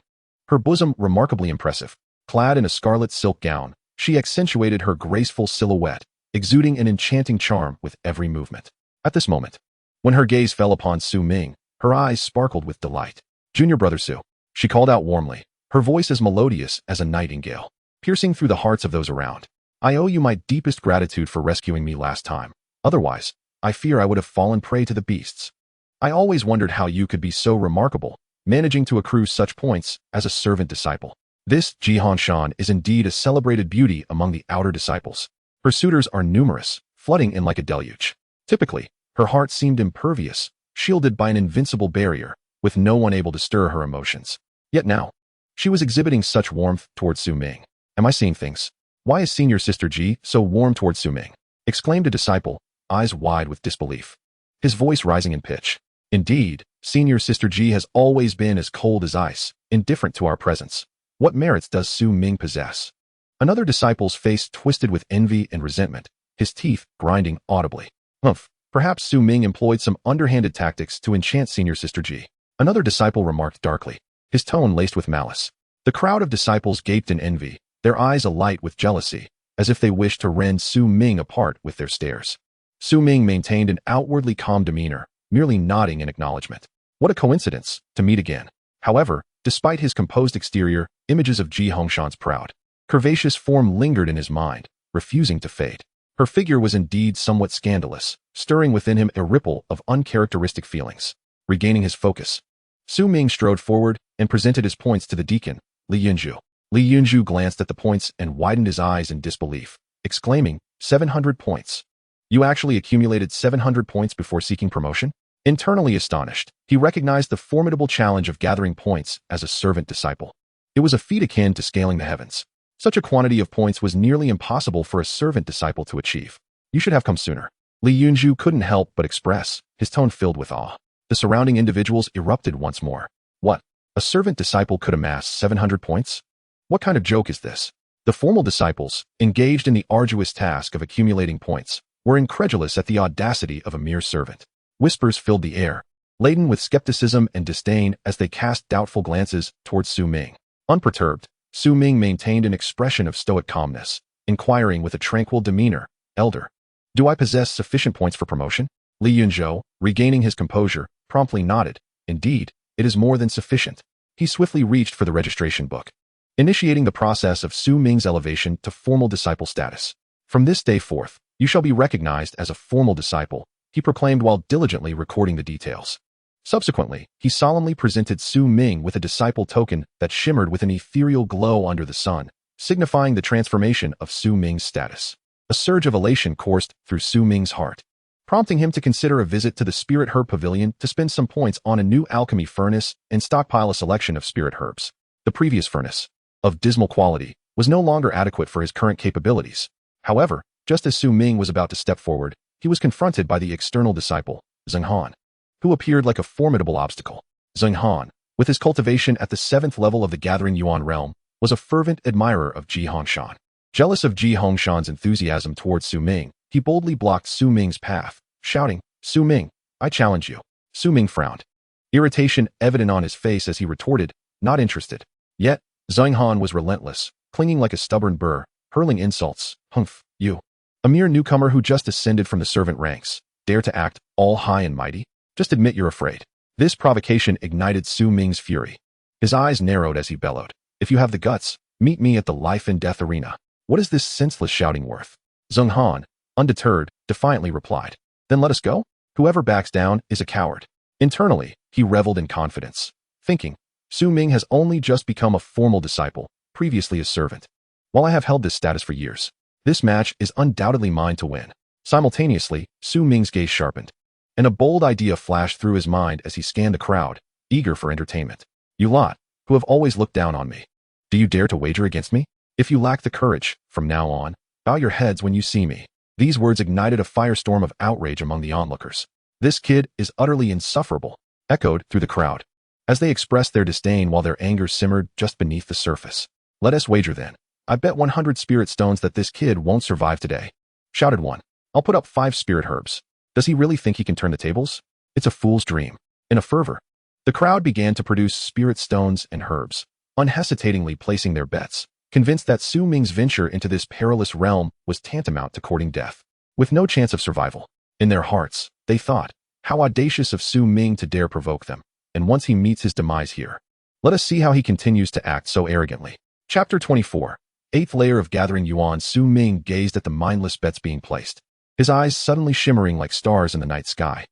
Her bosom remarkably impressive. Clad in a scarlet silk gown, she accentuated her graceful silhouette, exuding an enchanting charm with every movement. At this moment, when her gaze fell upon Su Ming, her eyes sparkled with delight. "Junior brother Su," she called out warmly, her voice as melodious as a nightingale, piercing through the hearts of those around. "I owe you my deepest gratitude for rescuing me last time. Otherwise, I fear I would have fallen prey to the beasts. I always wondered how you could be so remarkable, managing to accrue such points as a servant disciple. This Ji Hongshan is indeed a celebrated beauty among the outer disciples. Her suitors are numerous, flooding in like a deluge. Typically, her heart seemed impervious, shielded by an invincible barrier, with no one able to stir her emotions. Yet now, she was exhibiting such warmth towards Su Ming. Am I seeing things? Why is Senior Sister Ji so warm towards Su Ming?" exclaimed a disciple, eyes wide with disbelief, his voice rising in pitch. "Indeed, Senior Sister Ji has always been as cold as ice, indifferent to our presence. What merits does Su Ming possess?" Another disciple's face twisted with envy and resentment, his teeth grinding audibly. "Humph, perhaps Su Ming employed some underhanded tactics to enchant Senior Sister Ji," another disciple remarked darkly, his tone laced with malice. The crowd of disciples gaped in envy, their eyes alight with jealousy, as if they wished to rend Su Ming apart with their stares. Su Ming maintained an outwardly calm demeanor, merely nodding in acknowledgement. What a coincidence, to meet again. However, despite his composed exterior, images of Ji Hongshan's proud, curvaceous form lingered in his mind, refusing to fade. Her figure was indeed somewhat scandalous, stirring within him a ripple of uncharacteristic feelings. Regaining his focus, Su Ming strode forward and presented his points to the deacon, Li Yunju. Li Yunju glanced at the points and widened his eyes in disbelief, exclaiming, 700 points. You actually accumulated 700 points before seeking promotion? Internally astonished, he recognized the formidable challenge of gathering points as a servant disciple. It was a feat akin to scaling the heavens. Such a quantity of points was nearly impossible for a servant disciple to achieve. You should have come sooner. Li Yunju couldn't help but express, his tone filled with awe. The surrounding individuals erupted once more. What? A servant disciple could amass 700 points? What kind of joke is this? The formal disciples, engaged in the arduous task of accumulating points, were incredulous at the audacity of a mere servant. Whispers filled the air, laden with skepticism and disdain as they cast doubtful glances towards Su Ming. Unperturbed, Su Ming maintained an expression of stoic calmness, inquiring with a tranquil demeanor, "Elder, do I possess sufficient points for promotion?" Li Yunzhou, regaining his composure, promptly nodded. "Indeed, it is more than sufficient." He swiftly reached for the registration book, initiating the process of Su Ming's elevation to formal disciple status. "From this day forth, you shall be recognized as a formal disciple," he proclaimed while diligently recording the details. Subsequently, he solemnly presented Su Ming with a disciple token that shimmered with an ethereal glow under the sun, signifying the transformation of Su Ming's status. A surge of elation coursed through Su Ming's heart, prompting him to consider a visit to the Spirit Herb Pavilion to spend some points on a new alchemy furnace and stockpile a selection of spirit herbs. The previous furnace, of dismal quality, was no longer adequate for his current capabilities. However, just as Su Ming was about to step forward, he was confronted by the external disciple, Zheng Han, who appeared like a formidable obstacle. Zheng Han, with his cultivation at the 7th level of the Gathering Yuan realm, was a fervent admirer of Ji Hongshan. Jealous of Ji Hongshan's enthusiasm towards Su Ming, he boldly blocked Su Ming's path, shouting, "Su Ming, I challenge you." Su Ming frowned, irritation evident on his face as he retorted, "Not interested." Yet, Zheng Han was relentless, clinging like a stubborn burr, hurling insults. "Humph, you, a mere newcomer who just ascended from the servant ranks, dare to act all high and mighty? Just admit you're afraid." This provocation ignited Su Ming's fury. His eyes narrowed as he bellowed, "If you have the guts, meet me at the life and death arena. What is this senseless shouting worth?" Zheng Han, undeterred, defiantly replied, "Then let us go? Whoever backs down is a coward." Internally, he reveled in confidence, thinking, Su Ming has only just become a formal disciple, previously a servant. While I have held this status for years, this match is undoubtedly mine to win. Simultaneously, Su Ming's gaze sharpened, and a bold idea flashed through his mind as he scanned the crowd, eager for entertainment. "You lot, who have always looked down on me, do you dare to wager against me? If you lack the courage, from now on, bow your heads when you see me." These words ignited a firestorm of outrage among the onlookers. "This kid is utterly insufferable," echoed through the crowd. as they expressed their disdain while their anger simmered just beneath the surface. "Let us wager then. I bet 100 spirit stones that this kid won't survive today," shouted one. "I'll put up 5 spirit herbs. Does he really think he can turn the tables? It's a fool's dream." In a fervor, the crowd began to produce spirit stones and herbs, unhesitatingly placing their bets, convinced that Su Ming's venture into this perilous realm was tantamount to courting death, with no chance of survival. In their hearts, they thought, how audacious of Su Ming to dare provoke them, and once he meets his demise here, let us see how he continues to act so arrogantly. Chapter 24. Eighth layer of gathering yuan. Su Ming gazed at the mindless bets being placed, his eyes suddenly shimmering like stars in the night sky.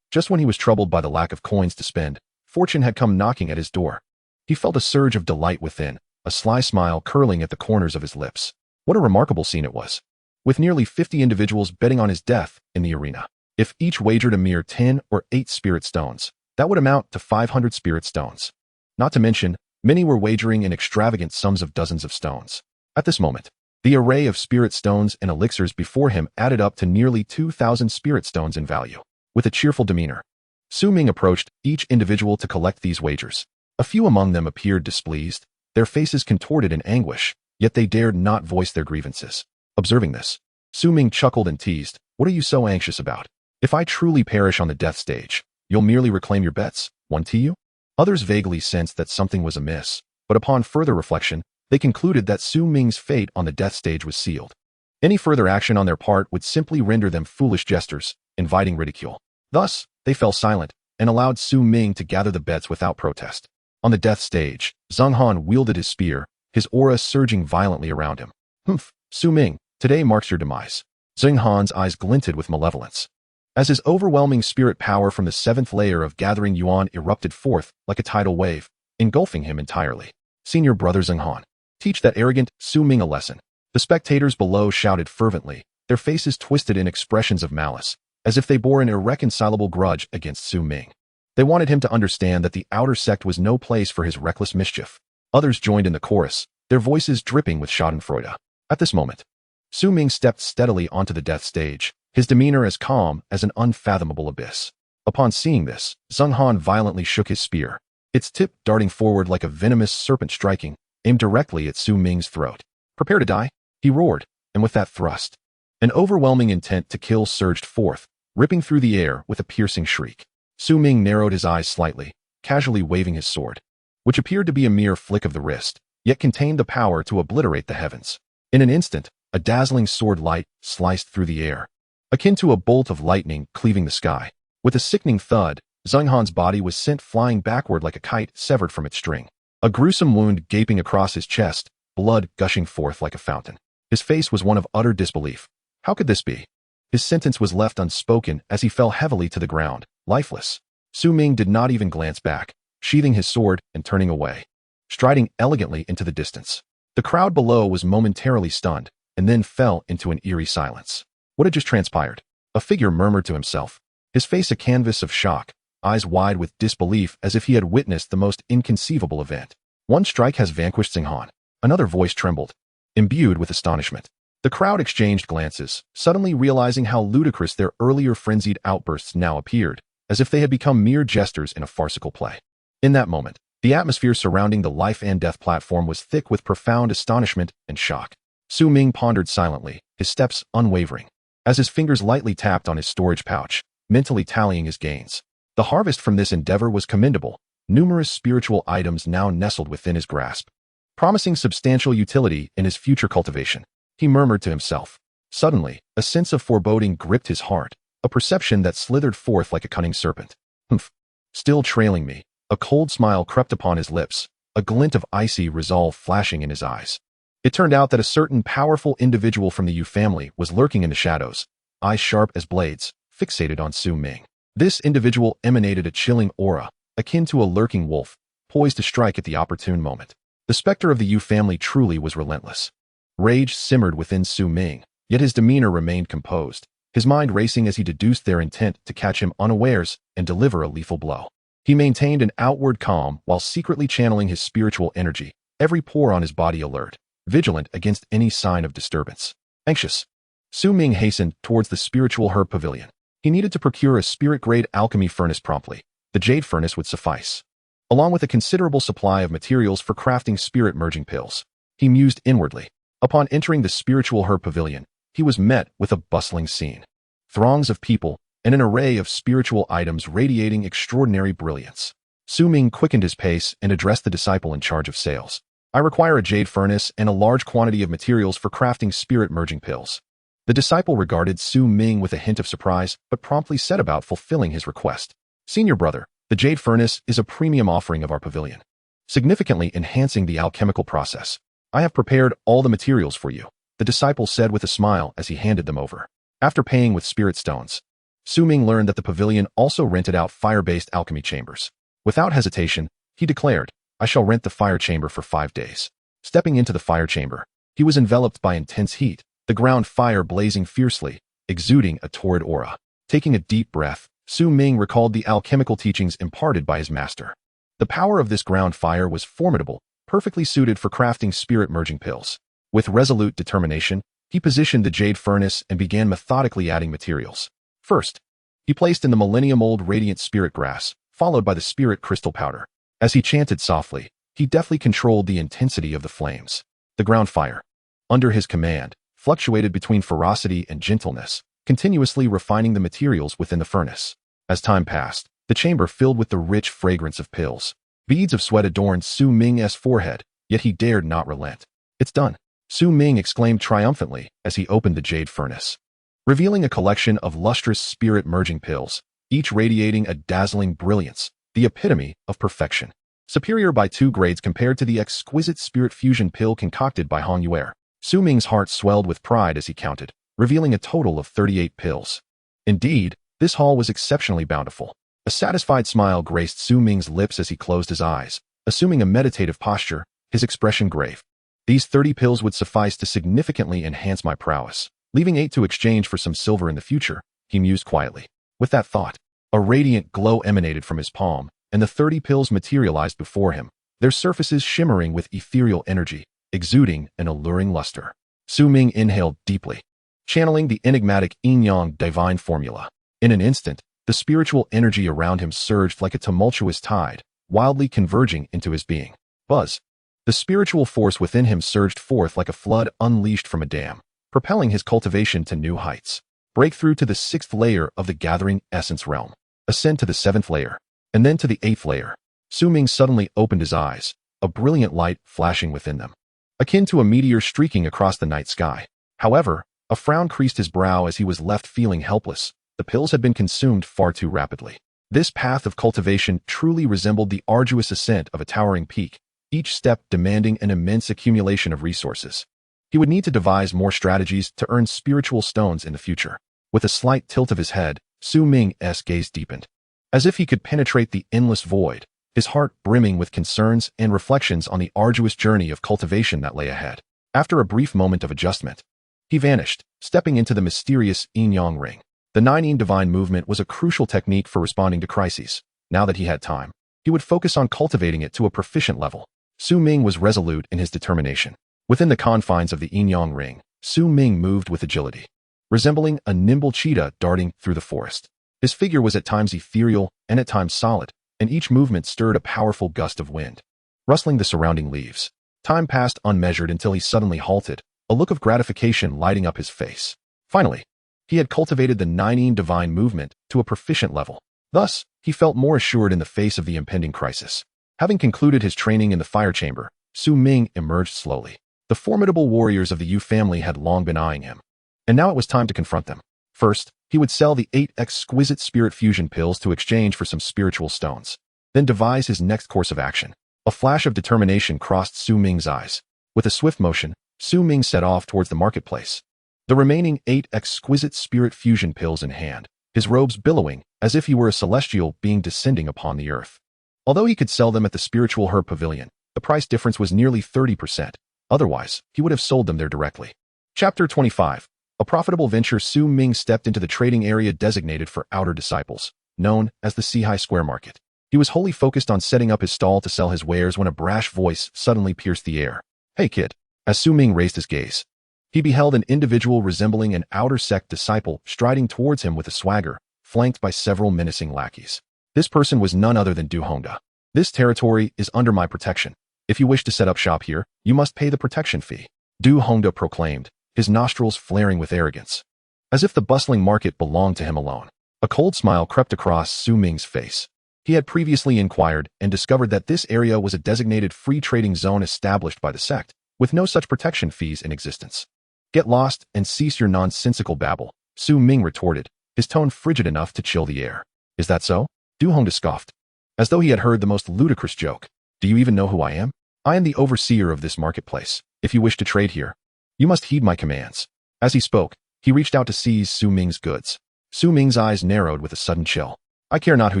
Just when he was troubled by the lack of coins to spend, fortune had come knocking at his door. He felt a surge of delight within, a sly smile curling at the corners of his lips. What a remarkable scene it was, with nearly 50 individuals betting on his death in the arena. If each wagered a mere 10 or 8 spirit stones, that would amount to 500 spirit stones. Not to mention, many were wagering in extravagant sums of dozens of stones. At this moment, the array of spirit stones and elixirs before him added up to nearly 2,000 spirit stones in value. With a cheerful demeanor, Su Ming approached each individual to collect these wagers. A few among them appeared displeased, their faces contorted in anguish, yet they dared not voice their grievances. Observing this, Su Ming chuckled and teased, "What are you so anxious about? If I truly perish on the death stage, you'll merely reclaim your bets, won't you?" Others vaguely sensed that something was amiss, but upon further reflection, they concluded that Su Ming's fate on the death stage was sealed. Any further action on their part would simply render them foolish jesters, inviting ridicule. Thus, they fell silent and allowed Su Ming to gather the bets without protest. On the death stage, Zheng Han wielded his spear, his aura surging violently around him. "Humph, Su Ming, today marks your demise." Zheng Han's eyes glinted with malevolence, as his overwhelming spirit power from the 7th layer of gathering yuan erupted forth like a tidal wave, engulfing him entirely. "Senior brother Zheng Han, teach that arrogant Su Ming a lesson." The spectators below shouted fervently, their faces twisted in expressions of malice, as if they bore an irreconcilable grudge against Su Ming. They wanted him to understand that the outer sect was no place for his reckless mischief. Others joined in the chorus, their voices dripping with schadenfreude. At this moment, Su Ming stepped steadily onto the death stage, his demeanor as calm as an unfathomable abyss. Upon seeing this, Zheng Han violently shook his spear, its tip darting forward like a venomous serpent striking, aimed directly at Su Ming's throat. "Prepare to die," he roared, and with that thrust, an overwhelming intent to kill surged forth, ripping through the air with a piercing shriek. Su Ming narrowed his eyes slightly, casually waving his sword, which appeared to be a mere flick of the wrist, yet contained the power to obliterate the heavens. In an instant, a dazzling sword light sliced through the air, akin to a bolt of lightning cleaving the sky. With a sickening thud, Zheng Han's body was sent flying backward like a kite severed from its string. A gruesome wound gaping across his chest, blood gushing forth like a fountain. His face was one of utter disbelief. How could this be? His sentence was left unspoken as he fell heavily to the ground, lifeless. Su Ming did not even glance back, sheathing his sword and turning away, striding elegantly into the distance. The crowd below was momentarily stunned, and then fell into an eerie silence. What had just transpired? A figure murmured to himself, his face a canvas of shock, eyes wide with disbelief as if he had witnessed the most inconceivable event. "One strike has vanquished Zheng Han." Another voice trembled, imbued with astonishment. The crowd exchanged glances, suddenly realizing how ludicrous their earlier frenzied outbursts now appeared, as if they had become mere jesters in a farcical play. In that moment, the atmosphere surrounding the life and death platform was thick with profound astonishment and shock. Su Ming pondered silently, his steps unwavering, as his fingers lightly tapped on his storage pouch, mentally tallying his gains. The harvest from this endeavor was commendable, numerous spiritual items now nestled within his grasp, promising substantial utility in his future cultivation. He murmured to himself. Suddenly, a sense of foreboding gripped his heart, a perception that slithered forth like a cunning serpent. "Humph. Still trailing me." A cold smile crept upon his lips, a glint of icy resolve flashing in his eyes. It turned out that a certain powerful individual from the Yu family was lurking in the shadows, eyes sharp as blades, fixated on Su Ming. This individual emanated a chilling aura, akin to a lurking wolf, poised to strike at the opportune moment. The specter of the Yu family truly was relentless. Rage simmered within Su Ming, yet his demeanor remained composed, his mind racing as he deduced their intent to catch him unawares and deliver a lethal blow. He maintained an outward calm while secretly channeling his spiritual energy, every pore on his body alert, vigilant against any sign of disturbance. Anxious, Su Ming hastened towards the spiritual herb pavilion. He needed to procure a spirit-grade alchemy furnace promptly. The jade furnace would suffice. along with a considerable supply of materials for crafting spirit-merging pills. He mused inwardly. Upon entering the spiritual herb pavilion, he was met with a bustling scene. Throngs of people, and an array of spiritual items radiating extraordinary brilliance. Su Ming quickened his pace and addressed the disciple in charge of sales. I require a jade furnace and a large quantity of materials for crafting spirit-merging pills. The disciple regarded Su Ming with a hint of surprise, but promptly set about fulfilling his request. Senior brother, the jade furnace is a premium offering of our pavilion, significantly enhancing the alchemical process. I have prepared all the materials for you, the disciple said with a smile as he handed them over. After paying with spirit stones, Su Ming learned that the pavilion also rented out fire-based alchemy chambers. Without hesitation, he declared, I shall rent the fire chamber for 5 days. Stepping into the fire chamber, he was enveloped by intense heat, the ground fire blazing fiercely, exuding a torrid aura. Taking a deep breath, Su Ming recalled the alchemical teachings imparted by his master. The power of this ground fire was formidable, perfectly suited for crafting spirit-merging pills. With resolute determination, he positioned the jade furnace and began methodically adding materials. First, he placed in the millennium-old radiant spirit grass, followed by the spirit crystal powder. As he chanted softly, he deftly controlled the intensity of the flames. The ground fire, under his command, fluctuated between ferocity and gentleness, continuously refining the materials within the furnace. As time passed, the chamber filled with the rich fragrance of pills. Beads of sweat adorned Su Ming's forehead, yet he dared not relent. It's done, Su Ming exclaimed triumphantly as he opened the jade furnace, revealing a collection of lustrous spirit-merging pills, each radiating a dazzling brilliance, the epitome of perfection. Superior by 2 grades compared to the exquisite spirit fusion pill concocted by Hong Yuer. Su Ming's heart swelled with pride as he counted, revealing a total of 38 pills. Indeed, this haul was exceptionally bountiful. A satisfied smile graced Su Ming's lips as he closed his eyes, assuming a meditative posture, his expression grave. These 30 pills would suffice to significantly enhance my prowess. Leaving 8 to exchange for some silver in the future, he mused quietly. With that thought, a radiant glow emanated from his palm, and the 30 pills materialized before him, their surfaces shimmering with ethereal energy, exuding an alluring luster. Su Ming inhaled deeply, channeling the enigmatic Yin Yang Divine Formula. In an instant, the spiritual energy around him surged like a tumultuous tide, wildly converging into his being. Buzz. The spiritual force within him surged forth like a flood unleashed from a dam, propelling his cultivation to new heights. Break through to the 6th layer of the gathering essence realm. Ascend to the 7th layer, and then to the 8th layer. Su Ming suddenly opened his eyes, a brilliant light flashing within them, akin to a meteor streaking across the night sky. However, a frown creased his brow as he was left feeling helpless. The pills had been consumed far too rapidly. This path of cultivation truly resembled the arduous ascent of a towering peak, each step demanding an immense accumulation of resources. He would need to devise more strategies to earn spiritual stones in the future. With a slight tilt of his head, Su Ming's gaze deepened. As if he could penetrate the endless void, his heart brimming with concerns and reflections on the arduous journey of cultivation that lay ahead. After a brief moment of adjustment, he vanished, stepping into the mysterious Yin Yang Ring. The 9 Yin Divine Movement was a crucial technique for responding to crises. Now that he had time, he would focus on cultivating it to a proficient level. Su Ming was resolute in his determination. Within the confines of the Yin Yang Ring, Su Ming moved with agility, resembling a nimble cheetah darting through the forest. His figure was at times ethereal and at times solid, and each movement stirred a powerful gust of wind, rustling the surrounding leaves. Time passed unmeasured until he suddenly halted, a look of gratification lighting up his face. Finally, he had cultivated the 9 Yin Divine Movement to a proficient level. Thus, he felt more assured in the face of the impending crisis. Having concluded his training in the fire chamber, Su Ming emerged slowly. The formidable warriors of the Yu family had long been eyeing him, and now it was time to confront them. First, he would sell the 8 exquisite spirit fusion pills to exchange for some spiritual stones, then devise his next course of action. A flash of determination crossed Su Ming's eyes. With a swift motion, Su Ming set off towards the marketplace, the remaining 8 exquisite spirit fusion pills in hand, his robes billowing as if he were a celestial being descending upon the earth. Although he could sell them at the spiritual herb pavilion, the price difference was nearly 30%. Otherwise, he would have sold them there directly. Chapter 25. A profitable venture. Su Ming stepped into the trading area designated for outer disciples, known as the Sihai Square Market. He was wholly focused on setting up his stall to sell his wares when a brash voice suddenly pierced the air. Hey kid. As Su Ming raised his gaze, he beheld an individual resembling an outer sect disciple striding towards him with a swagger, flanked by several menacing lackeys. This person was none other than Du Hongda, This territory is under my protection. If you wish to set up shop here, you must pay the protection fee, Du Hongda proclaimed, his nostrils flaring with arrogance. As if the bustling market belonged to him alone. A cold smile crept across Su Ming's face. He had previously inquired and discovered that this area was a designated free trading zone established by the sect, with no such protection fees in existence. Get lost and cease your nonsensical babble, Su Ming retorted, his tone frigid enough to chill the air. Is that so? Du Hongda scoffed, as though he had heard the most ludicrous joke. Do you even know who I am? I am the overseer of this marketplace. If you wish to trade here, you must heed my commands. As he spoke, he reached out to seize Su Ming's goods. Su Ming's eyes narrowed with a sudden chill. I care not who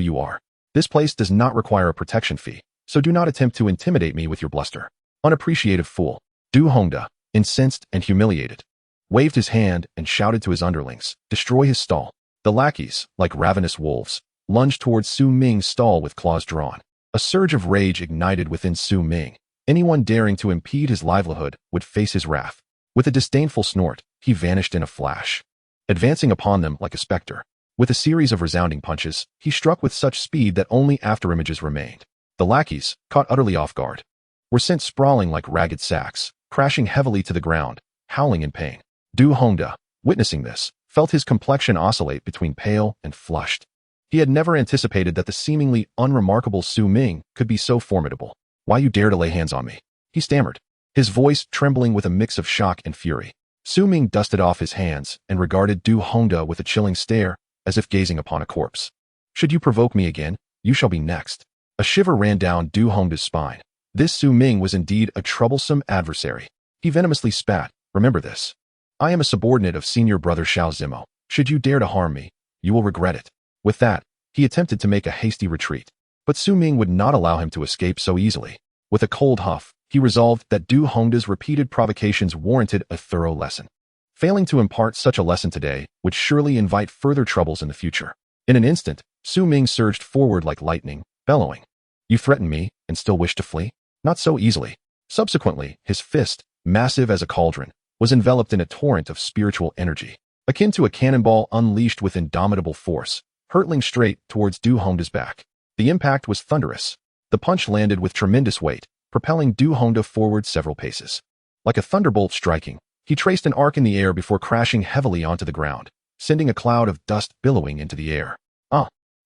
you are. This place does not require a protection fee, so do not attempt to intimidate me with your bluster. Unappreciative fool. Du Hongda, incensed and humiliated, waved his hand and shouted to his underlings, destroy his stall. The lackeys, like ravenous wolves, lunged towards Su Ming's stall with claws drawn. A surge of rage ignited within Su Ming. Anyone daring to impede his livelihood would face his wrath. With a disdainful snort, he vanished in a flash, advancing upon them like a specter. With a series of resounding punches, he struck with such speed that only afterimages remained. The lackeys, caught utterly off guard, were sent sprawling like ragged sacks, crashing heavily to the ground, howling in pain. Du Hongda, witnessing this, felt his complexion oscillate between pale and flushed. He had never anticipated that the seemingly unremarkable Su Ming could be so formidable. Why you dare to lay hands on me? He stammered, his voice trembling with a mix of shock and fury. Su Ming dusted off his hands and regarded Du Hongda with a chilling stare, as if gazing upon a corpse. Should you provoke me again, you shall be next. A shiver ran down Du Hongda's spine. This Su Ming was indeed a troublesome adversary. He venomously spat, remember this. I am a subordinate of senior brother Xiao Zimo. Should you dare to harm me, you will regret it. With that, he attempted to make a hasty retreat. But Su Ming would not allow him to escape so easily. With a cold huff, he resolved that Du Hongda's repeated provocations warranted a thorough lesson. Failing to impart such a lesson today would surely invite further troubles in the future. In an instant, Su Ming surged forward like lightning, bellowing. You threaten me and still wish to flee? Not so easily. Subsequently, his fist, massive as a cauldron, was enveloped in a torrent of spiritual energy, akin to a cannonball unleashed with indomitable force, hurtling straight towards Du Hongda's back. The impact was thunderous. The punch landed with tremendous weight, propelling Du Hongda forward several paces. Like a thunderbolt striking, he traced an arc in the air before crashing heavily onto the ground, sending a cloud of dust billowing into the air.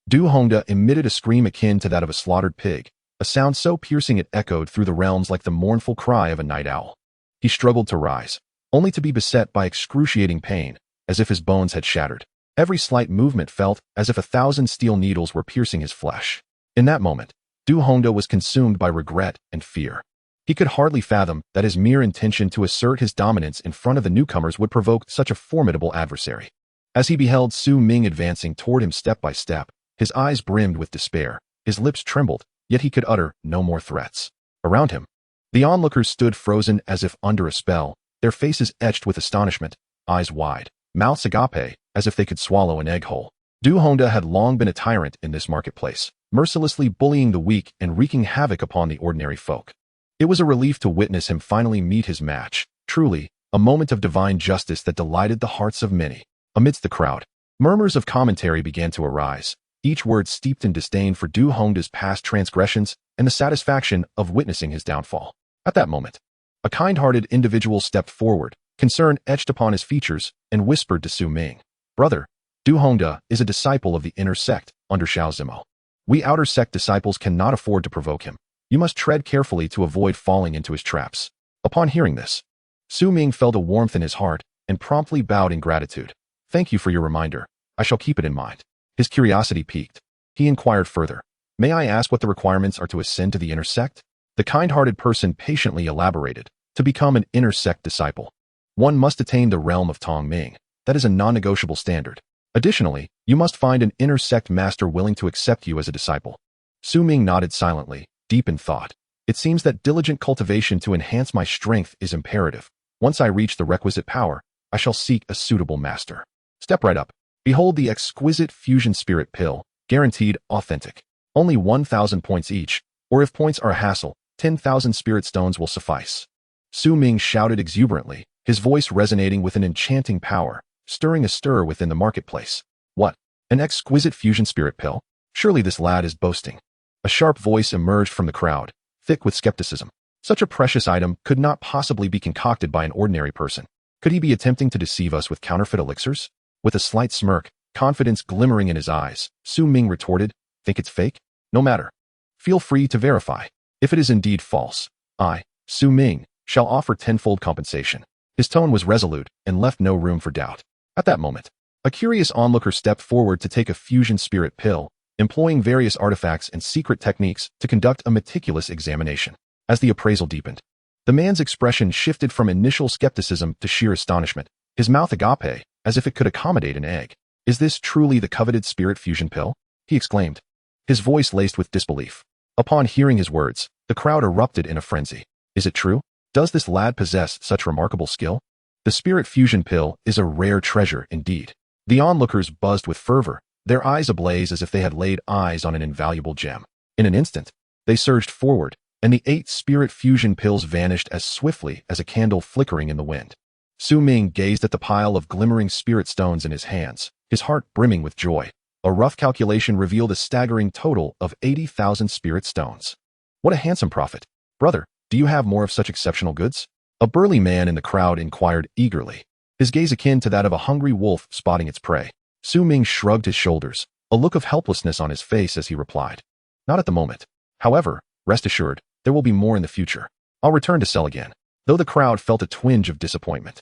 Du Hongda emitted a scream akin to that of a slaughtered pig, a sound so piercing it echoed through the realms like the mournful cry of a night owl. He struggled to rise, only to be beset by excruciating pain, as if his bones had shattered. Every slight movement felt as if 1,000 steel needles were piercing his flesh. In that moment, Du Hongda was consumed by regret and fear. He could hardly fathom that his mere intention to assert his dominance in front of the newcomers would provoke such a formidable adversary. As he beheld Su Ming advancing toward him step by step, his eyes brimmed with despair, his lips trembled, yet he could utter no more threats. Around him, the onlookers stood frozen as if under a spell, their faces etched with astonishment, eyes wide, mouths agape, as if they could swallow an egg whole. Du Hongda had long been a tyrant in this marketplace, mercilessly bullying the weak and wreaking havoc upon the ordinary folk. It was a relief to witness him finally meet his match, truly, a moment of divine justice that delighted the hearts of many. Amidst the crowd, murmurs of commentary began to arise, each word steeped in disdain for Du Hongda's past transgressions and the satisfaction of witnessing his downfall. At that moment, a kind-hearted individual stepped forward, concern etched upon his features, and whispered to Su Ming, Brother, Du Hongda is a disciple of the inner sect under Xiao Zimo. We outer sect disciples cannot afford to provoke him. You must tread carefully to avoid falling into his traps. Upon hearing this, Su Ming felt a warmth in his heart and promptly bowed in gratitude. Thank you for your reminder. I shall keep it in mind. His curiosity piqued. He inquired further. May I ask what the requirements are to ascend to the inner sect? The kind-hearted person patiently elaborated. To become an inner sect disciple, one must attain the realm of Tong Ming. That is a non-negotiable standard. Additionally, you must find an inner sect master willing to accept you as a disciple. Su Ming nodded silently, deep in thought. It seems that diligent cultivation to enhance my strength is imperative. Once I reach the requisite power, I shall seek a suitable master. Step right up. Behold the exquisite fusion spirit pill, guaranteed authentic. Only 1,000 points each, or if points are a hassle, 10,000 spirit stones will suffice. Su Ming shouted exuberantly, his voice resonating with an enchanting power, stirring a stir within the marketplace. What? An exquisite fusion spirit pill? Surely this lad is boasting. A sharp voice emerged from the crowd, thick with skepticism. Such a precious item could not possibly be concocted by an ordinary person. Could he be attempting to deceive us with counterfeit elixirs? With a slight smirk, confidence glimmering in his eyes, Su Ming retorted, "Think it's fake? No matter. Feel free to verify. If it is indeed false, I, Su Ming, shall offer tenfold compensation." His tone was resolute and left no room for doubt. At that moment, a curious onlooker stepped forward to take a fusion spirit pill, employing various artifacts and secret techniques to conduct a meticulous examination. As the appraisal deepened, the man's expression shifted from initial skepticism to sheer astonishment, his mouth agape, as if it could accommodate an egg. "Is this truly the coveted spirit fusion pill?" he exclaimed, his voice laced with disbelief. Upon hearing his words, the crowd erupted in a frenzy. "Is it true? Does this lad possess such remarkable skill? The spirit fusion pill is a rare treasure indeed." The onlookers buzzed with fervor, their eyes ablaze as if they had laid eyes on an invaluable gem. In an instant, they surged forward, and the 8 spirit fusion pills vanished as swiftly as a candle flickering in the wind. Su Ming gazed at the pile of glimmering spirit stones in his hands, his heart brimming with joy. A rough calculation revealed a staggering total of 80,000 spirit stones. "What a handsome profit. Brother, do you have more of such exceptional goods?" A burly man in the crowd inquired eagerly, his gaze akin to that of a hungry wolf spotting its prey. Su Ming shrugged his shoulders, a look of helplessness on his face as he replied, "Not at the moment. However, rest assured, there will be more in the future. I'll return to sell again." Though the crowd felt a twinge of disappointment,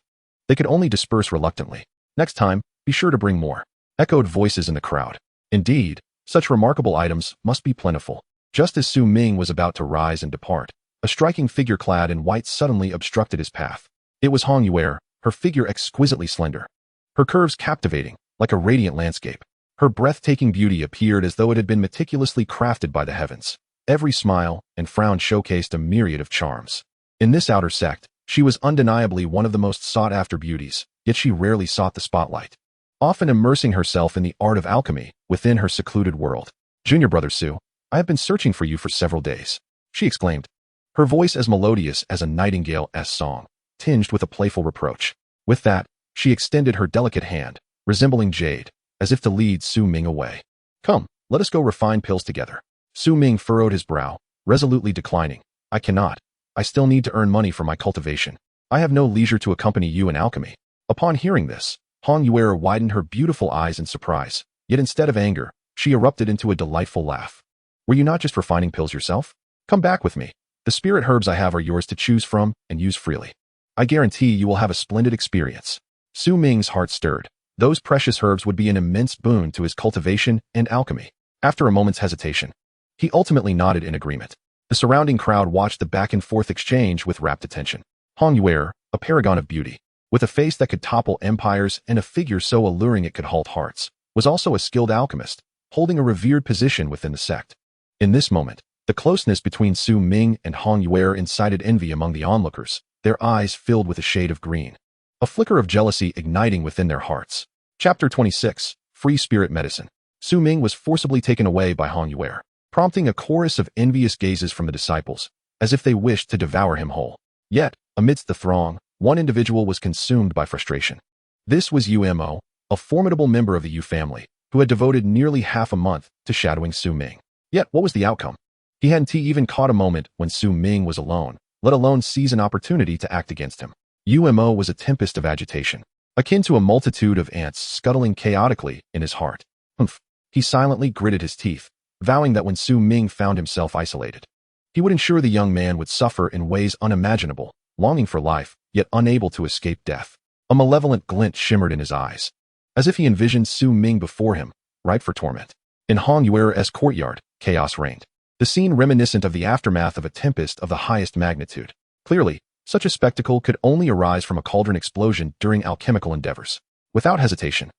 they could only disperse reluctantly. "Next time, be sure to bring more," echoed voices in the crowd. Indeed, such remarkable items must be plentiful. Just as Su Ming was about to rise and depart, a striking figure clad in white suddenly obstructed his path. It was Heir, her figure exquisitely slender, her curves captivating, like a radiant landscape. Her breathtaking beauty appeared as though it had been meticulously crafted by the heavens. Every smile and frown showcased a myriad of charms. In this outer sect, she was undeniably one of the most sought-after beauties, yet she rarely sought the spotlight, often immersing herself in the art of alchemy within her secluded world. "Junior brother Su, I have been searching for you for several days," she exclaimed, her voice as melodious as a nightingale's song, tinged with a playful reproach. With that, she extended her delicate hand, resembling jade, as if to lead Su Ming away. "Come, let us go refine pills together." Su Ming furrowed his brow, resolutely declining. "I cannot. I still need to earn money for my cultivation. I have no leisure to accompany you in alchemy." Upon hearing this, Heir widened her beautiful eyes in surprise, yet instead of anger, she erupted into a delightful laugh. "Were you not just refining pills yourself? Come back with me. The spirit herbs I have are yours to choose from and use freely. I guarantee you will have a splendid experience." Su Ming's heart stirred. Those precious herbs would be an immense boon to his cultivation and alchemy. After a moment's hesitation, he ultimately nodded in agreement. The surrounding crowd watched the back-and-forth exchange with rapt attention. Heir, a paragon of beauty, with a face that could topple empires and a figure so alluring it could halt hearts, was also a skilled alchemist, holding a revered position within the sect. In this moment, the closeness between Su Ming and Heir incited envy among the onlookers, their eyes filled with a shade of green, a flicker of jealousy igniting within their hearts. Chapter 26, Free Spirit Medicine. Su Ming was forcibly taken away by Heir, prompting a chorus of envious gazes from the disciples, as if they wished to devour him whole. Yet, amidst the throng, one individual was consumed by frustration. This was Umo, a formidable member of the Yu family, who had devoted nearly half a month to shadowing Su Ming. Yet, what was the outcome? He hadn't even caught a moment when Su Ming was alone, let alone seize an opportunity to act against him. Umo was a tempest of agitation, akin to a multitude of ants scuttling chaotically in his heart. He silently gritted his teeth, vowing that when Su Ming found himself isolated, he would ensure the young man would suffer in ways unimaginable, longing for life, yet unable to escape death. A malevolent glint shimmered in his eyes, as if he envisioned Su Ming before him, ripe for torment. In Heir's courtyard, chaos reigned, the scene reminiscent of the aftermath of a tempest of the highest magnitude. Clearly, such a spectacle could only arise from a cauldron explosion during alchemical endeavors. Without hesitation,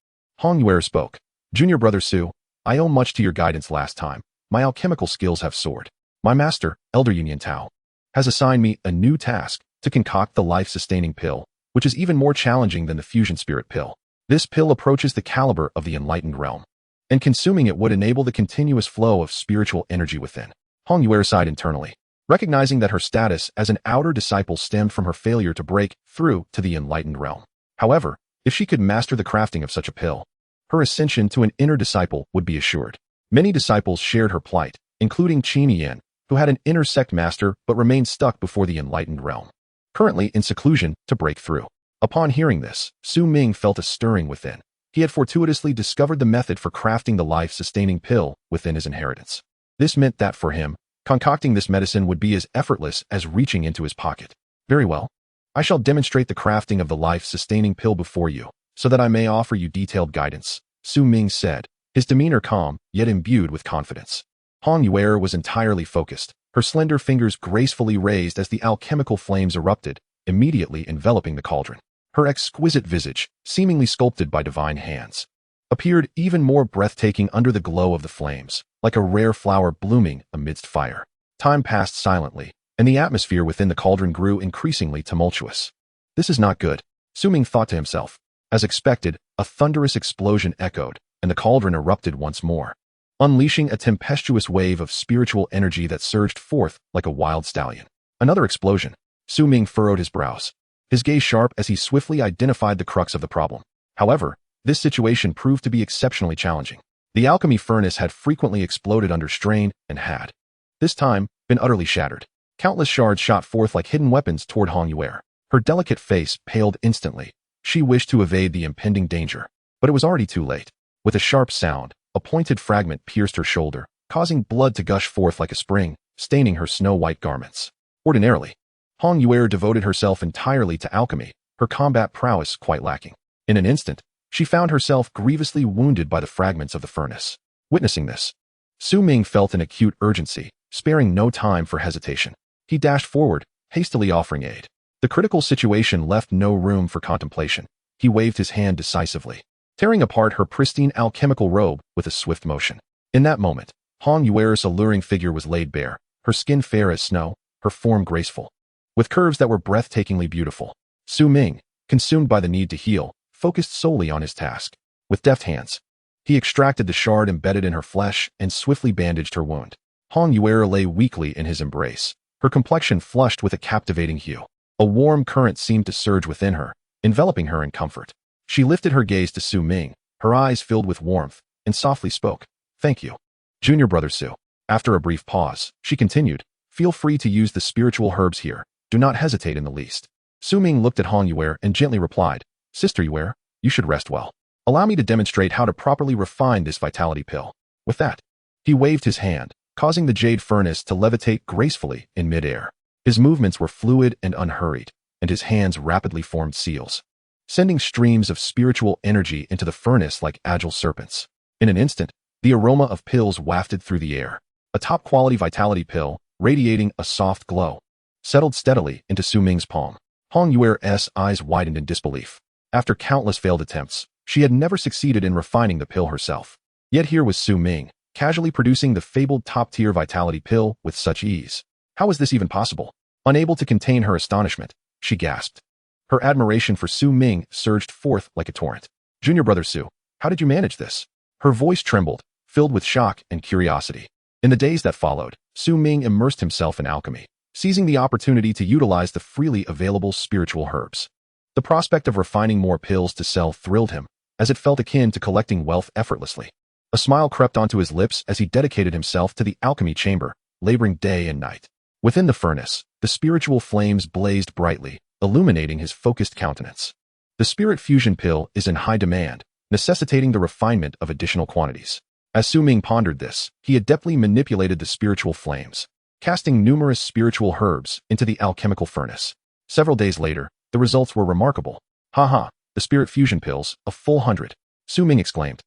Heir spoke. "Junior brother Su, I owe much to your guidance last time. My alchemical skills have soared. My master, Elder Yin Nianyao, has assigned me a new task to concoct the life-sustaining pill, which is even more challenging than the fusion spirit pill. This pill approaches the caliber of the enlightened realm, and consuming it would enable the continuous flow of spiritual energy within." Heir sighed internally, recognizing that her status as an outer disciple stemmed from her failure to break through to the enlightened realm. However, if she could master the crafting of such a pill, her ascension to an inner disciple would be assured. Many disciples shared her plight, including Qin Yan, who had an inner sect master but remained stuck before the enlightened realm, currently in seclusion, to break through. Upon hearing this, Su Ming felt a stirring within. He had fortuitously discovered the method for crafting the life-sustaining pill within his inheritance. This meant that for him, concocting this medicine would be as effortless as reaching into his pocket. Very well. I shall demonstrate the crafting of the life-sustaining pill before you, so that I may offer you detailed guidance, Su Ming said, his demeanor calm, yet imbued with confidence. Hong Yuer was entirely focused, her slender fingers gracefully raised as the alchemical flames erupted, immediately enveloping the cauldron. Her exquisite visage, seemingly sculpted by divine hands, appeared even more breathtaking under the glow of the flames, like a rare flower blooming amidst fire. Time passed silently, and the atmosphere within the cauldron grew increasingly tumultuous. This is not good, Su Ming thought to himself. As expected, a thunderous explosion echoed, and the cauldron erupted once more, unleashing a tempestuous wave of spiritual energy that surged forth like a wild stallion. Another explosion. Su Ming furrowed his brows, his gaze sharp as he swiftly identified the crux of the problem. However, this situation proved to be exceptionally challenging. The alchemy furnace had frequently exploded under strain and had, this time, been utterly shattered. Countless shards shot forth like hidden weapons toward Hong Yuer. Her delicate face paled instantly. She wished to evade the impending danger, but it was already too late. With a sharp sound, a pointed fragment pierced her shoulder, causing blood to gush forth like a spring, staining her snow-white garments. Ordinarily, Hong Yuer devoted herself entirely to alchemy, her combat prowess quite lacking. In an instant, she found herself grievously wounded by the fragments of the furnace. Witnessing this, Su Ming felt an acute urgency, sparing no time for hesitation. He dashed forward, hastily offering aid. The critical situation left no room for contemplation. He waved his hand decisively, tearing apart her pristine alchemical robe with a swift motion. In that moment, Hong Yuer's alluring figure was laid bare, her skin fair as snow, her form graceful, with curves that were breathtakingly beautiful. Su Ming, consumed by the need to heal, focused solely on his task. With deft hands, he extracted the shard embedded in her flesh and swiftly bandaged her wound. Hong Yuer lay weakly in his embrace, her complexion flushed with a captivating hue. A warm current seemed to surge within her, enveloping her in comfort. She lifted her gaze to Su Ming, her eyes filled with warmth, and softly spoke, "Thank you, Junior Brother Su." After a brief pause, she continued, "Feel free to use the spiritual herbs here. Do not hesitate in the least." Su Ming looked at Hong Yuer and gently replied, "Sister Yuer, you should rest well. Allow me to demonstrate how to properly refine this vitality pill." With that, he waved his hand, causing the jade furnace to levitate gracefully in midair. His movements were fluid and unhurried, and his hands rapidly formed seals, sending streams of spiritual energy into the furnace like agile serpents. In an instant, the aroma of pills wafted through the air. A top-quality vitality pill, radiating a soft glow, settled steadily into Su Ming's palm. Hong Yuer's eyes widened in disbelief. After countless failed attempts, she had never succeeded in refining the pill herself. Yet here was Su Ming, casually producing the fabled top-tier vitality pill with such ease. How was this even possible? Unable to contain her astonishment, she gasped. Her admiration for Su Ming surged forth like a torrent. "Junior Brother Su, how did you manage this?" Her voice trembled, filled with shock and curiosity. In the days that followed, Su Ming immersed himself in alchemy, seizing the opportunity to utilize the freely available spiritual herbs. The prospect of refining more pills to sell thrilled him, as it felt akin to collecting wealth effortlessly. A smile crept onto his lips as he dedicated himself to the alchemy chamber, laboring day and night. Within the furnace, the spiritual flames blazed brightly, illuminating his focused countenance. The spirit fusion pill is in high demand, necessitating the refinement of additional quantities. As Su Ming pondered this, he adeptly manipulated the spiritual flames, casting numerous spiritual herbs into the alchemical furnace. Several days later, the results were remarkable. "Ha, the spirit fusion pills, a full 100, Su Ming exclaimed,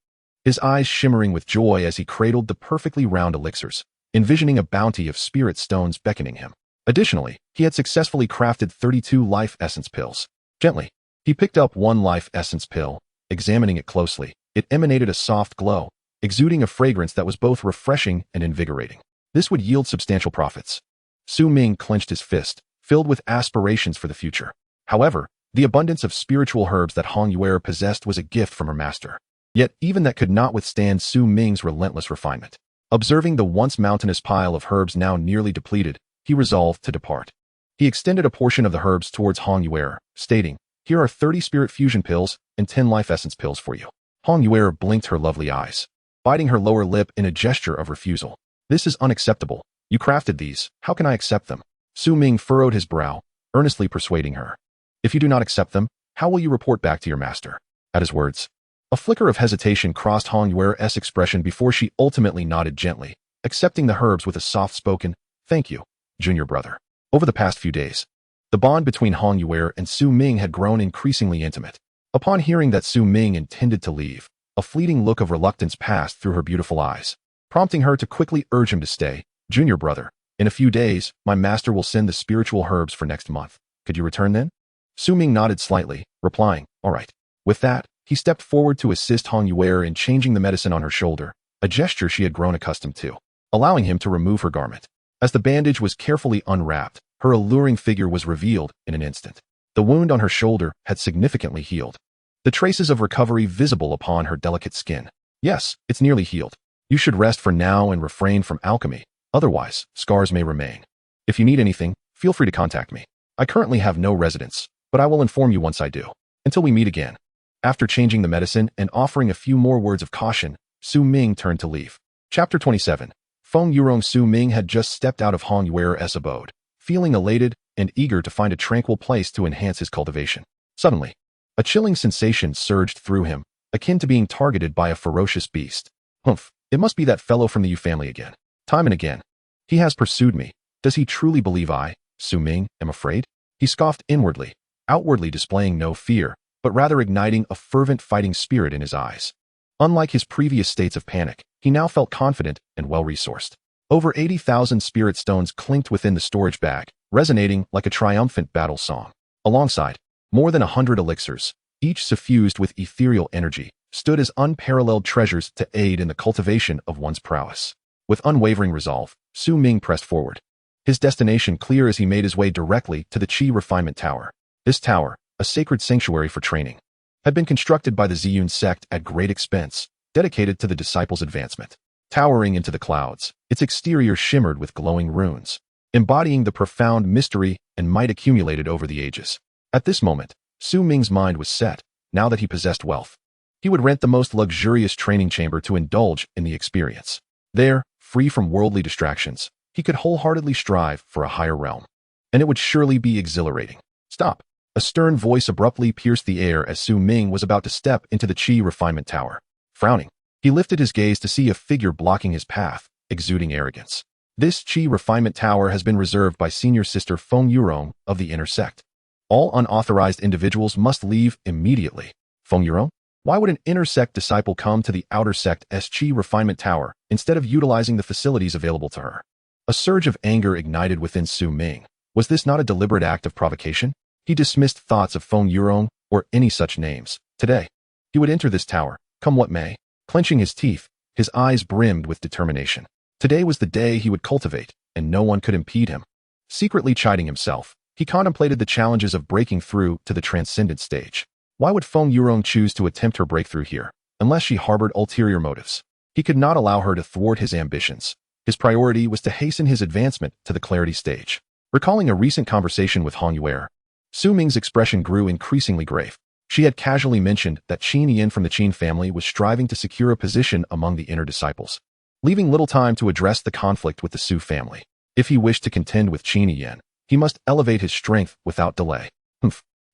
his eyes shimmering with joy as he cradled the perfectly round elixirs, envisioning a bounty of spirit stones beckoning him. Additionally, he had successfully crafted 32 life essence pills. Gently, he picked up one life essence pill, examining it closely. It emanated a soft glow, exuding a fragrance that was both refreshing and invigorating. This would yield substantial profits. Su Ming clenched his fist, filled with aspirations for the future. However, the abundance of spiritual herbs that Hong Yuer possessed was a gift from her master. Yet even that could not withstand Su Ming's relentless refinement. Observing the once mountainous pile of herbs now nearly depleted, he resolved to depart. He extended a portion of the herbs towards Hong Yuer, stating, "Here are 30 spirit fusion pills and 10 life essence pills for you." Hong Yuer blinked her lovely eyes, biting her lower lip in a gesture of refusal. This is unacceptable. You crafted these. How can I accept them? Su Ming furrowed his brow, earnestly persuading her. If you do not accept them, how will you report back to your master? At his words, a flicker of hesitation crossed Hong Yuer's expression before she ultimately nodded gently, accepting the herbs with a soft-spoken, "Thank you, junior brother." Over the past few days, the bond between Hong Yuer and Su Ming had grown increasingly intimate. Upon hearing that Su Ming intended to leave, a fleeting look of reluctance passed through her beautiful eyes, prompting her to quickly urge him to stay. "Junior brother, in a few days, my master will send the spiritual herbs for next month. Could you return then?" Su Ming nodded slightly, replying, "All right." With that, he stepped forward to assist Hong Yuer in changing the medicine on her shoulder, a gesture she had grown accustomed to, allowing him to remove her garment. As the bandage was carefully unwrapped, her alluring figure was revealed in an instant. The wound on her shoulder had significantly healed, the traces of recovery visible upon her delicate skin. "Yes, it's nearly healed. You should rest for now and refrain from alchemy, otherwise, scars may remain. If you need anything, feel free to contact me. I currently have no residence, but I will inform you once I do. Until we meet again." After changing the medicine and offering a few more words of caution, Su Ming turned to leave. Chapter 27. Feng Yurong. Su Ming had just stepped out of Hong Yuer's abode, feeling elated and eager to find a tranquil place to enhance his cultivation. Suddenly, a chilling sensation surged through him, akin to being targeted by a ferocious beast. Humph, it must be that fellow from the Yu family again. Time and again, he has pursued me. Does he truly believe I, Su Ming, am afraid? He scoffed inwardly, outwardly displaying no fear, but rather igniting a fervent fighting spirit in his eyes. Unlike his previous states of panic, he now felt confident and well-resourced. Over 80,000 spirit stones clinked within the storage bag, resonating like a triumphant battle song. Alongside, more than 100 elixirs, each suffused with ethereal energy, stood as unparalleled treasures to aid in the cultivation of one's prowess. With unwavering resolve, Su Ming pressed forward, his destination clear as he made his way directly to the Qi Refinement Tower. This tower, a sacred sanctuary for training, had been constructed by the Ziyun sect at great expense, dedicated to the disciples' advancement. Towering into the clouds, its exterior shimmered with glowing runes, embodying the profound mystery and might accumulated over the ages. At this moment, Su Ming's mind was set. Now that he possessed wealth, he would rent the most luxurious training chamber to indulge in the experience. There, free from worldly distractions, he could wholeheartedly strive for a higher realm. And it would surely be exhilarating. "Stop!" A stern voice abruptly pierced the air as Su Ming was about to step into the Qi Refinement Tower. Frowning, he lifted his gaze to see a figure blocking his path, exuding arrogance. This Qi Refinement Tower has been reserved by Senior Sister Feng Yurong of the Inner Sect. All unauthorized individuals must leave immediately. Feng Yurong? Why would an Inner Sect disciple come to the Outer Sect's Qi Refinement Tower instead of utilizing the facilities available to her? A surge of anger ignited within Su Ming. Was this not a deliberate act of provocation? He dismissed thoughts of Feng Yurong or any such names. Today, he would enter this tower, come what may. Clenching his teeth, his eyes brimmed with determination. Today was the day he would cultivate, and no one could impede him. Secretly chiding himself, he contemplated the challenges of breaking through to the transcendent stage. Why would Feng Yurong choose to attempt her breakthrough here, unless she harbored ulterior motives? He could not allow her to thwart his ambitions. His priority was to hasten his advancement to the clarity stage. Recalling a recent conversation with Hong Yuer, Su Ming's expression grew increasingly grave. She had casually mentioned that Qin Yin from the Qin family was striving to secure a position among the inner disciples, leaving little time to address the conflict with the Su family. If he wished to contend with Qin Yin, he must elevate his strength without delay.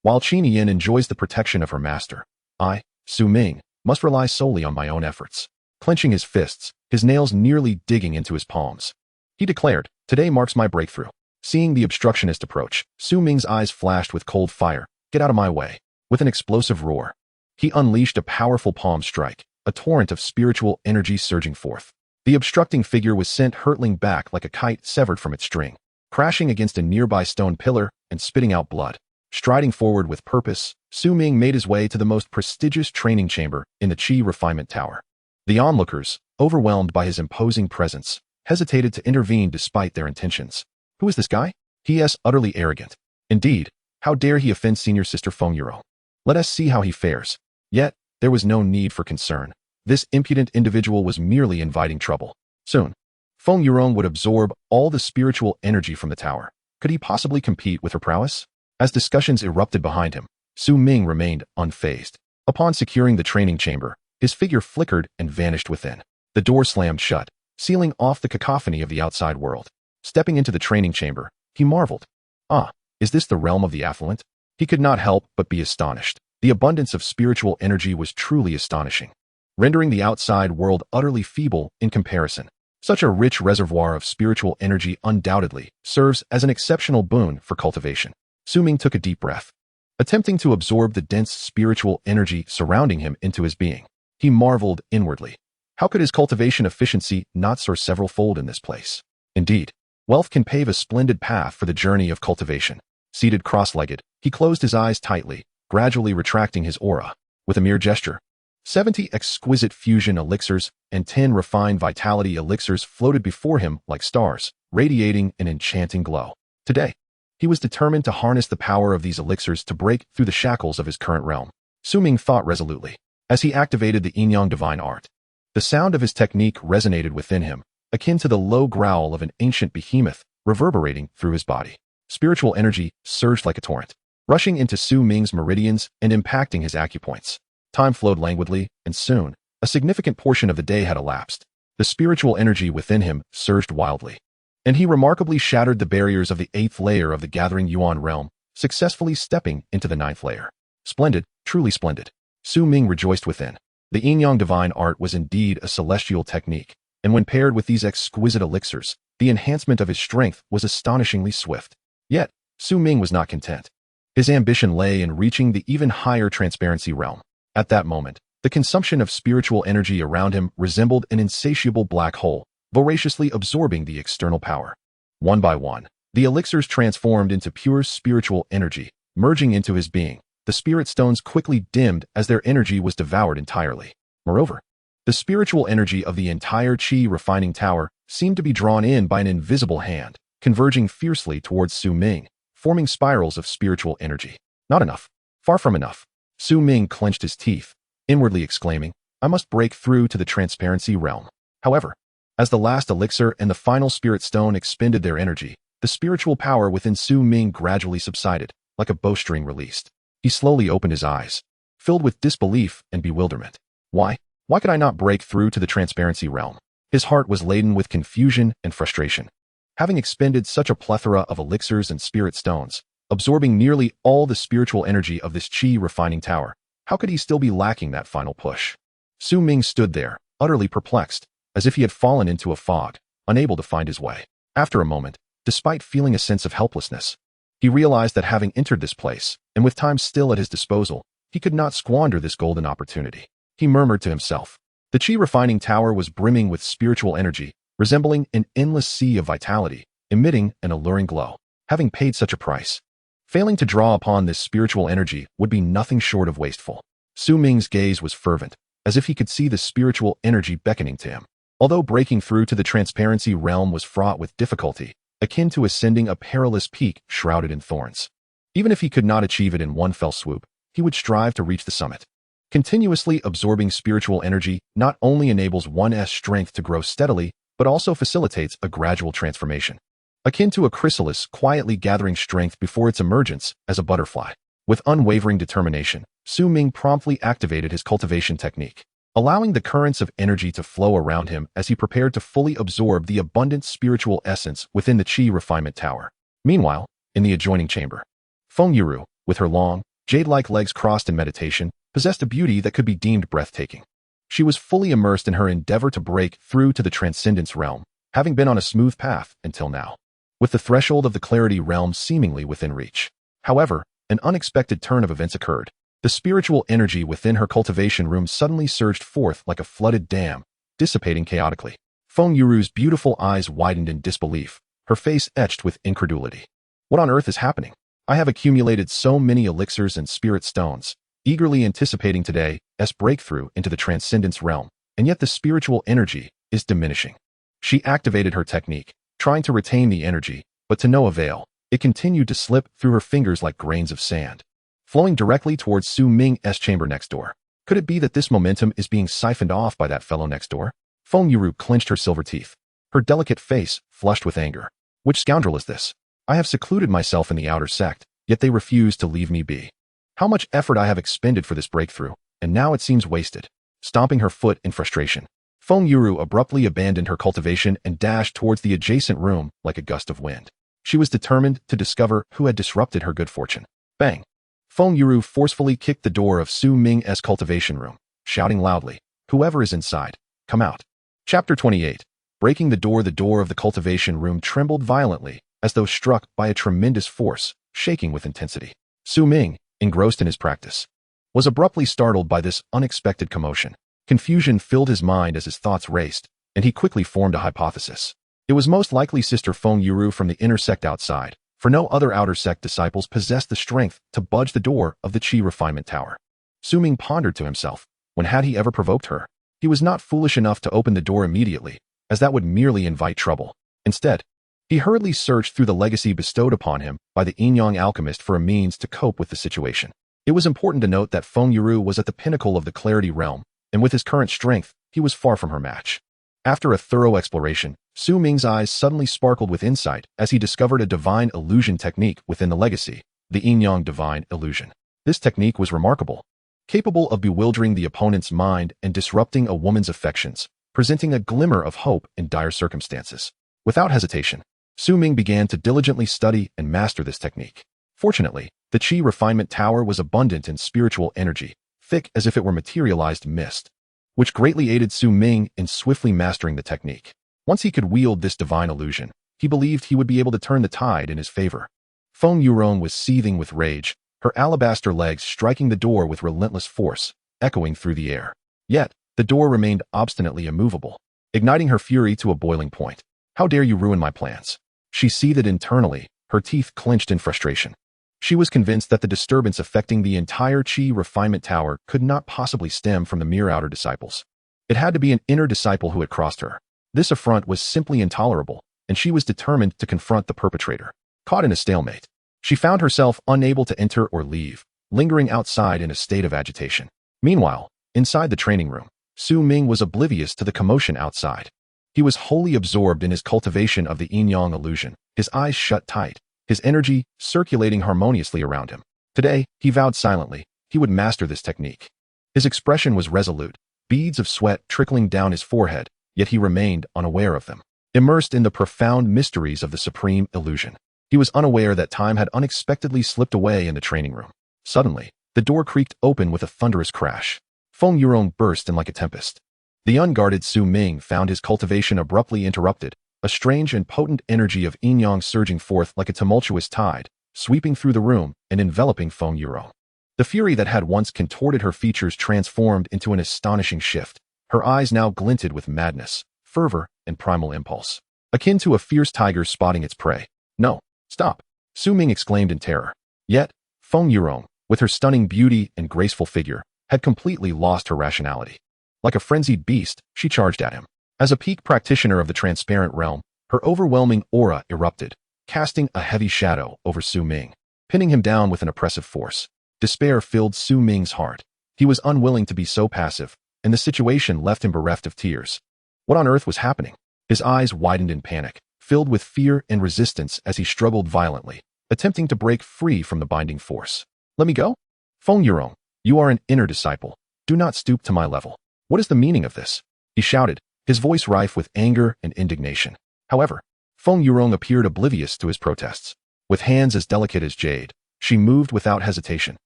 While Qin Yin enjoys the protection of her master, I, Su Ming, must rely solely on my own efforts. Clenching his fists, his nails nearly digging into his palms, he declared, "Today marks my breakthrough." Seeing the obstructionist approach, Su Ming's eyes flashed with cold fire. "Get out of my way." With an explosive roar, he unleashed a powerful palm strike, a torrent of spiritual energy surging forth. The obstructing figure was sent hurtling back like a kite severed from its string, crashing against a nearby stone pillar and spitting out blood. Striding forward with purpose, Su Ming made his way to the most prestigious training chamber in the Qi Refinement Tower. The onlookers, overwhelmed by his imposing presence, hesitated to intervene despite their intentions. Who is this guy? He is utterly arrogant. Indeed, how dare he offend Senior Sister Feng Yurong? Let us see how he fares. Yet, there was no need for concern. This impudent individual was merely inviting trouble. Soon, Feng Yurong would absorb all the spiritual energy from the tower. Could he possibly compete with her prowess? As discussions erupted behind him, Su Ming remained unfazed. Upon securing the training chamber, his figure flickered and vanished within. The door slammed shut, sealing off the cacophony of the outside world. Stepping into the training chamber, he marveled. Ah, is this the realm of the affluent? He could not help but be astonished. The abundance of spiritual energy was truly astonishing, rendering the outside world utterly feeble in comparison. Such a rich reservoir of spiritual energy undoubtedly serves as an exceptional boon for cultivation. Su Ming took a deep breath, attempting to absorb the dense spiritual energy surrounding him into his being. He marveled inwardly. How could his cultivation efficiency not soar several-fold in this place? Indeed, wealth can pave a splendid path for the journey of cultivation. Seated cross-legged, he closed his eyes tightly, gradually retracting his aura. With a mere gesture, 70 exquisite fusion elixirs and 10 refined vitality elixirs floated before him like stars, radiating an enchanting glow. Today, he was determined to harness the power of these elixirs to break through the shackles of his current realm. Su Ming thought resolutely. As he activated the Yin Yang Divine Art, the sound of his technique resonated within him, akin to the low growl of an ancient behemoth reverberating through his body. Spiritual energy surged like a torrent, rushing into Su Ming's meridians and impacting his acupoints. Time flowed languidly, and soon, a significant portion of the day had elapsed. The spiritual energy within him surged wildly, and he remarkably shattered the barriers of the 8th layer of the gathering Yuan realm, successfully stepping into the 9th layer. Splendid, truly splendid. Su Ming rejoiced within. The Yin Yang Divine Art was indeed a celestial technique, and when paired with these exquisite elixirs, the enhancement of his strength was astonishingly swift. Yet, Su Ming was not content. His ambition lay in reaching the even higher transparency realm. At that moment, the consumption of spiritual energy around him resembled an insatiable black hole, voraciously absorbing the external power. One by one, the elixirs transformed into pure spiritual energy, merging into his being. The spirit stones quickly dimmed as their energy was devoured entirely. Moreover, the spiritual energy of the entire Qi refining tower seemed to be drawn in by an invisible hand, converging fiercely towards Su Ming, forming spirals of spiritual energy. Not enough. Far from enough. Su Ming clenched his teeth, inwardly exclaiming, I must break through to the transparency realm. However, as the last elixir and the final spirit stone expended their energy, the spiritual power within Su Ming gradually subsided, like a bowstring released. He slowly opened his eyes, filled with disbelief and bewilderment. Why could I not break through to the transparency realm? His heart was laden with confusion and frustration. Having expended such a plethora of elixirs and spirit stones, absorbing nearly all the spiritual energy of this Qi refining tower, how could he still be lacking that final push? Su Ming stood there, utterly perplexed, as if he had fallen into a fog, unable to find his way. After a moment, despite feeling a sense of helplessness, he realized that having entered this place, and with time still at his disposal, he could not squander this golden opportunity. He murmured to himself. The Qi refining tower was brimming with spiritual energy, resembling an endless sea of vitality, emitting an alluring glow. Having paid such a price, failing to draw upon this spiritual energy would be nothing short of wasteful. Su Ming's gaze was fervent, as if he could see the spiritual energy beckoning to him. Although breaking through to the transparency realm was fraught with difficulty, akin to ascending a perilous peak shrouded in thorns. Even if he could not achieve it in one fell swoop, he would strive to reach the summit. Continuously absorbing spiritual energy not only enables one's strength to grow steadily, but also facilitates a gradual transformation. Akin to a chrysalis quietly gathering strength before its emergence as a butterfly. With unwavering determination, Su Ming promptly activated his cultivation technique, allowing the currents of energy to flow around him as he prepared to fully absorb the abundant spiritual essence within the Qi refinement tower. Meanwhile, in the adjoining chamber, Feng Yuru, with her long, jade-like legs crossed in meditation, possessed a beauty that could be deemed breathtaking. She was fully immersed in her endeavor to break through to the transcendence realm, having been on a smooth path until now, with the threshold of the clarity realm seemingly within reach. However, an unexpected turn of events occurred. The spiritual energy within her cultivation room suddenly surged forth like a flooded dam, dissipating chaotically. Feng Yuru's beautiful eyes widened in disbelief, her face etched with incredulity. What on earth is happening? I have accumulated so many elixirs and spirit stones, eagerly anticipating today's breakthrough into the transcendence realm, and yet the spiritual energy is diminishing. She activated her technique, trying to retain the energy, but to no avail. It continued to slip through her fingers like grains of sand, flowing directly towards Su Ming's chamber next door. Could it be that this momentum is being siphoned off by that fellow next door? Feng Yuru clenched her silver teeth, her delicate face flushed with anger. Which scoundrel is this? I have secluded myself in the outer sect, yet they refuse to leave me be. How much effort I have expended for this breakthrough, and now it seems wasted. Stomping her foot in frustration, Feng Yuru abruptly abandoned her cultivation and dashed towards the adjacent room like a gust of wind. She was determined to discover who had disrupted her good fortune. Bang! Feng Yuru forcefully kicked the door of Su Ming's cultivation room, shouting loudly, "Whoever is inside, come out." Chapter 28. Breaking the door of the cultivation room trembled violently, as though struck by a tremendous force, shaking with intensity. Su Ming, engrossed in his practice, was abruptly startled by this unexpected commotion. Confusion filled his mind as his thoughts raced, and he quickly formed a hypothesis. It was most likely Sister Feng Yuru from the inner sect outside, for no other outer sect disciples possessed the strength to budge the door of the Qi refinement tower. Su Ming pondered to himself, when had he ever provoked her? He was not foolish enough to open the door immediately, as that would merely invite trouble. Instead, he hurriedly searched through the legacy bestowed upon him by the Yin Yang alchemist for a means to cope with the situation. It was important to note that Feng Yuru was at the pinnacle of the clarity realm, and with his current strength, he was far from her match. After a thorough exploration, Su Ming's eyes suddenly sparkled with insight as he discovered a divine illusion technique within the legacy, the Yin Yang Divine Illusion. This technique was remarkable, capable of bewildering the opponent's mind and disrupting a woman's affections, presenting a glimmer of hope in dire circumstances. Without hesitation, Su Ming began to diligently study and master this technique. Fortunately, the Qi refinement tower was abundant in spiritual energy, thick as if it were materialized mist, which greatly aided Su Ming in swiftly mastering the technique. Once he could wield this divine illusion, he believed he would be able to turn the tide in his favor. Feng Yurong was seething with rage, her alabaster legs striking the door with relentless force, echoing through the air. Yet, the door remained obstinately immovable, igniting her fury to a boiling point. "How dare you ruin my plans?" She seethed internally, her teeth clenched in frustration. She was convinced that the disturbance affecting the entire Qi refinement tower could not possibly stem from the mere outer disciples. It had to be an inner disciple who had crossed her. This affront was simply intolerable, and she was determined to confront the perpetrator. Caught in a stalemate, she found herself unable to enter or leave, lingering outside in a state of agitation. Meanwhile, inside the training room, Su Ming was oblivious to the commotion outside. He was wholly absorbed in his cultivation of the Yin Yang illusion, his eyes shut tight, his energy circulating harmoniously around him. Today, he vowed silently, he would master this technique. His expression was resolute, beads of sweat trickling down his forehead, yet he remained unaware of them. Immersed in the profound mysteries of the supreme illusion, he was unaware that time had unexpectedly slipped away in the training room. Suddenly, the door creaked open with a thunderous crash. Feng Yurong burst in like a tempest. The unguarded Su Ming found his cultivation abruptly interrupted, a strange and potent energy of Yin Yang surging forth like a tumultuous tide, sweeping through the room and enveloping Feng Yurong. The fury that had once contorted her features transformed into an astonishing shift. Her eyes now glinted with madness, fervor, and primal impulse, akin to a fierce tiger spotting its prey. "No, stop!" Su Ming exclaimed in terror. Yet, Feng Yurong, with her stunning beauty and graceful figure, had completely lost her rationality. Like a frenzied beast, she charged at him. As a peak practitioner of the transparent realm, her overwhelming aura erupted, casting a heavy shadow over Su Ming, pinning him down with an oppressive force. Despair filled Su Ming's heart. He was unwilling to be so passive, and the situation left him bereft of tears. What on earth was happening? His eyes widened in panic, filled with fear and resistance as he struggled violently, attempting to break free from the binding force. "Let me go? Feng Yurong, you are an inner disciple. Do not stoop to my level. What is the meaning of this?" he shouted, his voice rife with anger and indignation. However, Feng Yurong appeared oblivious to his protests. With hands as delicate as jade, she moved without hesitation,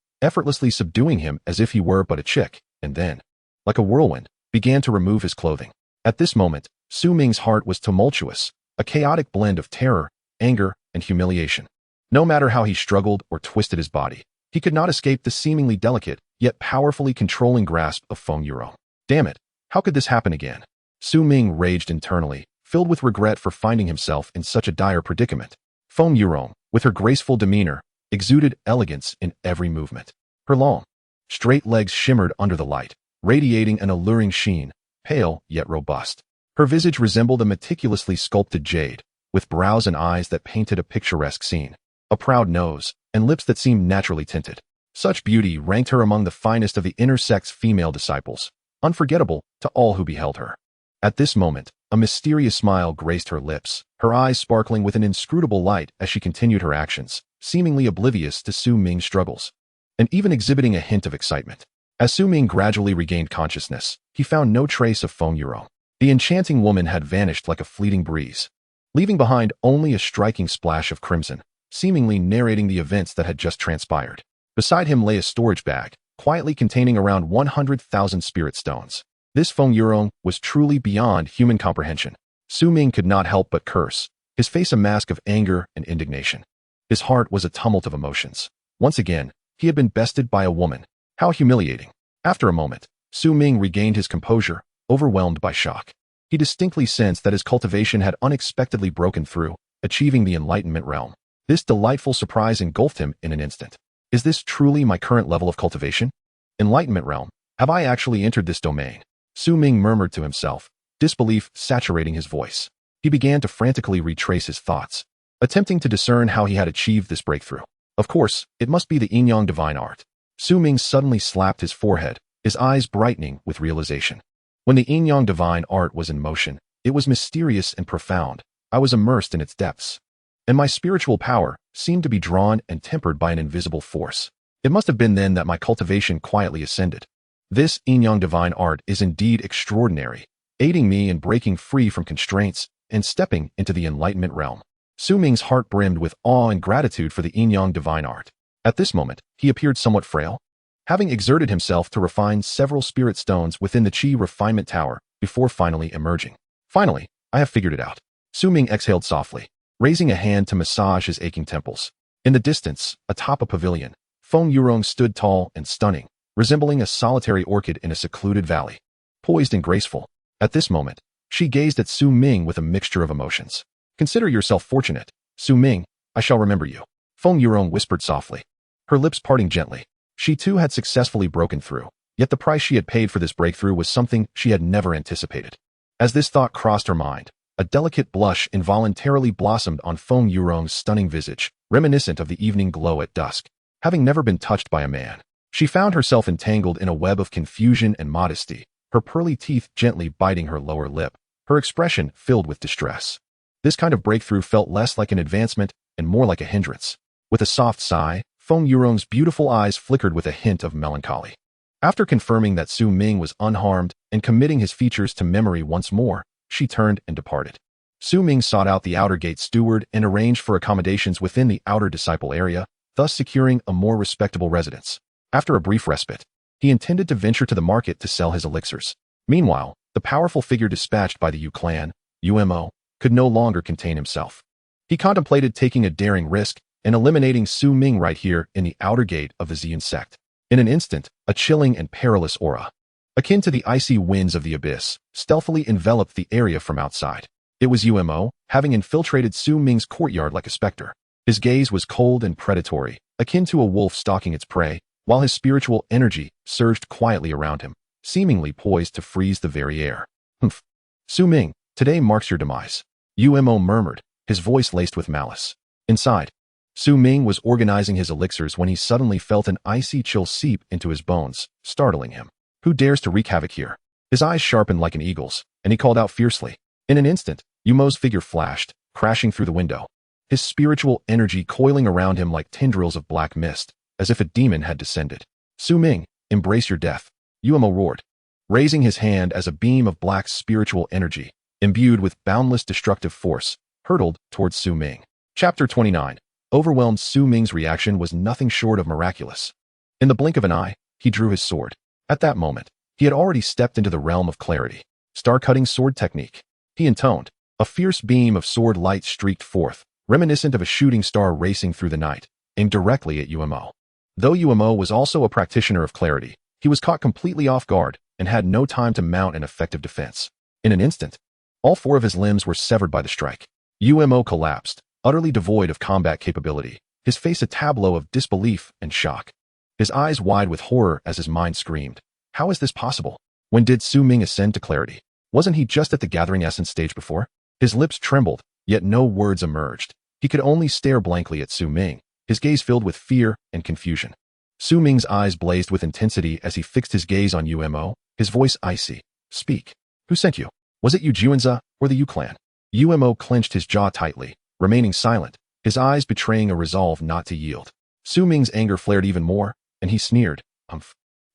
effortlessly subduing him as if he were but a chick, and then, like a whirlwind, began to remove his clothing. At this moment, Su Ming's heart was tumultuous, a chaotic blend of terror, anger, and humiliation. No matter how he struggled or twisted his body, he could not escape the seemingly delicate, yet powerfully controlling grasp of Feng Yurong. Damn it, how could this happen again? Su Ming raged internally, filled with regret for finding himself in such a dire predicament. Feng Yurong, with her graceful demeanor, exuded elegance in every movement. Her long, straight legs shimmered under the light, radiating an alluring sheen, pale yet robust. Her visage resembled a meticulously sculpted jade, with brows and eyes that painted a picturesque scene, a proud nose, and lips that seemed naturally tinted. Such beauty ranked her among the finest of the inner sect's female disciples, unforgettable to all who beheld her. At this moment, a mysterious smile graced her lips, her eyes sparkling with an inscrutable light as she continued her actions, seemingly oblivious to Su Ming's struggles, and even exhibiting a hint of excitement. As Su Ming gradually regained consciousness, he found no trace of Feng Yurong. The enchanting woman had vanished like a fleeting breeze, leaving behind only a striking splash of crimson, seemingly narrating the events that had just transpired. Beside him lay a storage bag, quietly containing around 100,000 spirit stones. This Feng Yurong was truly beyond human comprehension. Su Ming could not help but curse, his face a mask of anger and indignation. His heart was a tumult of emotions. Once again, he had been bested by a woman. How humiliating. After a moment, Su Ming regained his composure, overwhelmed by shock. He distinctly sensed that his cultivation had unexpectedly broken through, achieving the enlightenment realm. This delightful surprise engulfed him in an instant. Is this truly my current level of cultivation? Enlightenment realm. Have I actually entered this domain? Su Ming murmured to himself, disbelief saturating his voice. He began to frantically retrace his thoughts, attempting to discern how he had achieved this breakthrough. Of course, it must be the Yin Yang Divine Art. Su Ming suddenly slapped his forehead, his eyes brightening with realization. When the Yin Yang Divine Art was in motion, it was mysterious and profound. I was immersed in its depths, and my spiritual power seemed to be drawn and tempered by an invisible force. It must have been then that my cultivation quietly ascended. This Yin Yang Divine Art is indeed extraordinary, aiding me in breaking free from constraints and stepping into the enlightenment realm. Su Ming's heart brimmed with awe and gratitude for the Yin Yang Divine Art. At this moment, he appeared somewhat frail, having exerted himself to refine several spirit stones within the Qi refinement tower before finally emerging. Finally, I have figured it out. Su Ming exhaled softly, raising a hand to massage his aching temples. In the distance, atop a pavilion, Feng Yurong stood tall and stunning, resembling a solitary orchid in a secluded valley, poised and graceful. At this moment, she gazed at Su Ming with a mixture of emotions. Consider yourself fortunate, Su Ming, I shall remember you. Feng Yurong whispered softly, her lips parting gently. She too had successfully broken through, yet the price she had paid for this breakthrough was something she had never anticipated. As this thought crossed her mind, a delicate blush involuntarily blossomed on Feng Yurong's stunning visage, reminiscent of the evening glow at dusk. Having never been touched by a man, she found herself entangled in a web of confusion and modesty, her pearly teeth gently biting her lower lip, her expression filled with distress. This kind of breakthrough felt less like an advancement and more like a hindrance. With a soft sigh, Feng Yurong's beautiful eyes flickered with a hint of melancholy. After confirming that Su Ming was unharmed and committing his features to memory once more, she turned and departed. Su Ming sought out the outer gate steward and arranged for accommodations within the outer disciple area, thus securing a more respectable residence. After a brief respite, he intended to venture to the market to sell his elixirs. Meanwhile, the powerful figure dispatched by the Yu clan, Umo, could no longer contain himself. He contemplated taking a daring risk and eliminating Su Ming right here in the outer gate of the Xian sect. In an instant, a chilling and perilous aura, akin to the icy winds of the abyss, stealthily enveloped the area from outside. It was Umo, having infiltrated Su Ming's courtyard like a specter. His gaze was cold and predatory, akin to a wolf stalking its prey, while his spiritual energy surged quietly around him, seemingly poised to freeze the very air. Humph. Su Ming, today marks your demise, Umo murmured, his voice laced with malice. Inside, Su Ming was organizing his elixirs when he suddenly felt an icy chill seep into his bones, startling him. Who dares to wreak havoc here? His eyes sharpened like an eagle's, and he called out fiercely. In an instant, Umo's figure flashed, crashing through the window, his spiritual energy coiling around him like tendrils of black mist, as if a demon had descended. Su Ming, embrace your death, Umo roared, raising his hand as a beam of black spiritual energy, imbued with boundless destructive force, hurtled towards Su Ming. Chapter 29. Overwhelmed Su Ming's reaction was nothing short of miraculous. In the blink of an eye, he drew his sword. At that moment, he had already stepped into the realm of clarity. Star-cutting sword technique. He intoned. A fierce beam of sword light streaked forth, reminiscent of a shooting star racing through the night, aimed directly at Umo. Though Umo was also a practitioner of clarity, he was caught completely off guard and had no time to mount an effective defense. In an instant, all four of his limbs were severed by the strike. Umo collapsed, utterly devoid of combat capability, his face a tableau of disbelief and shock. His eyes wide with horror as his mind screamed, how is this possible? When did Su Ming ascend to clarity? Wasn't he just at the gathering essence stage before? His lips trembled, yet no words emerged. He could only stare blankly at Su Ming, his gaze filled with fear and confusion. Su Ming's eyes blazed with intensity as he fixed his gaze on Umo, his voice icy. Speak. Who sent you? Was it Yu Juanza or the Yu clan? Umo clenched his jaw tightly, remaining silent, his eyes betraying a resolve not to yield. Su Ming's anger flared even more, and he sneered,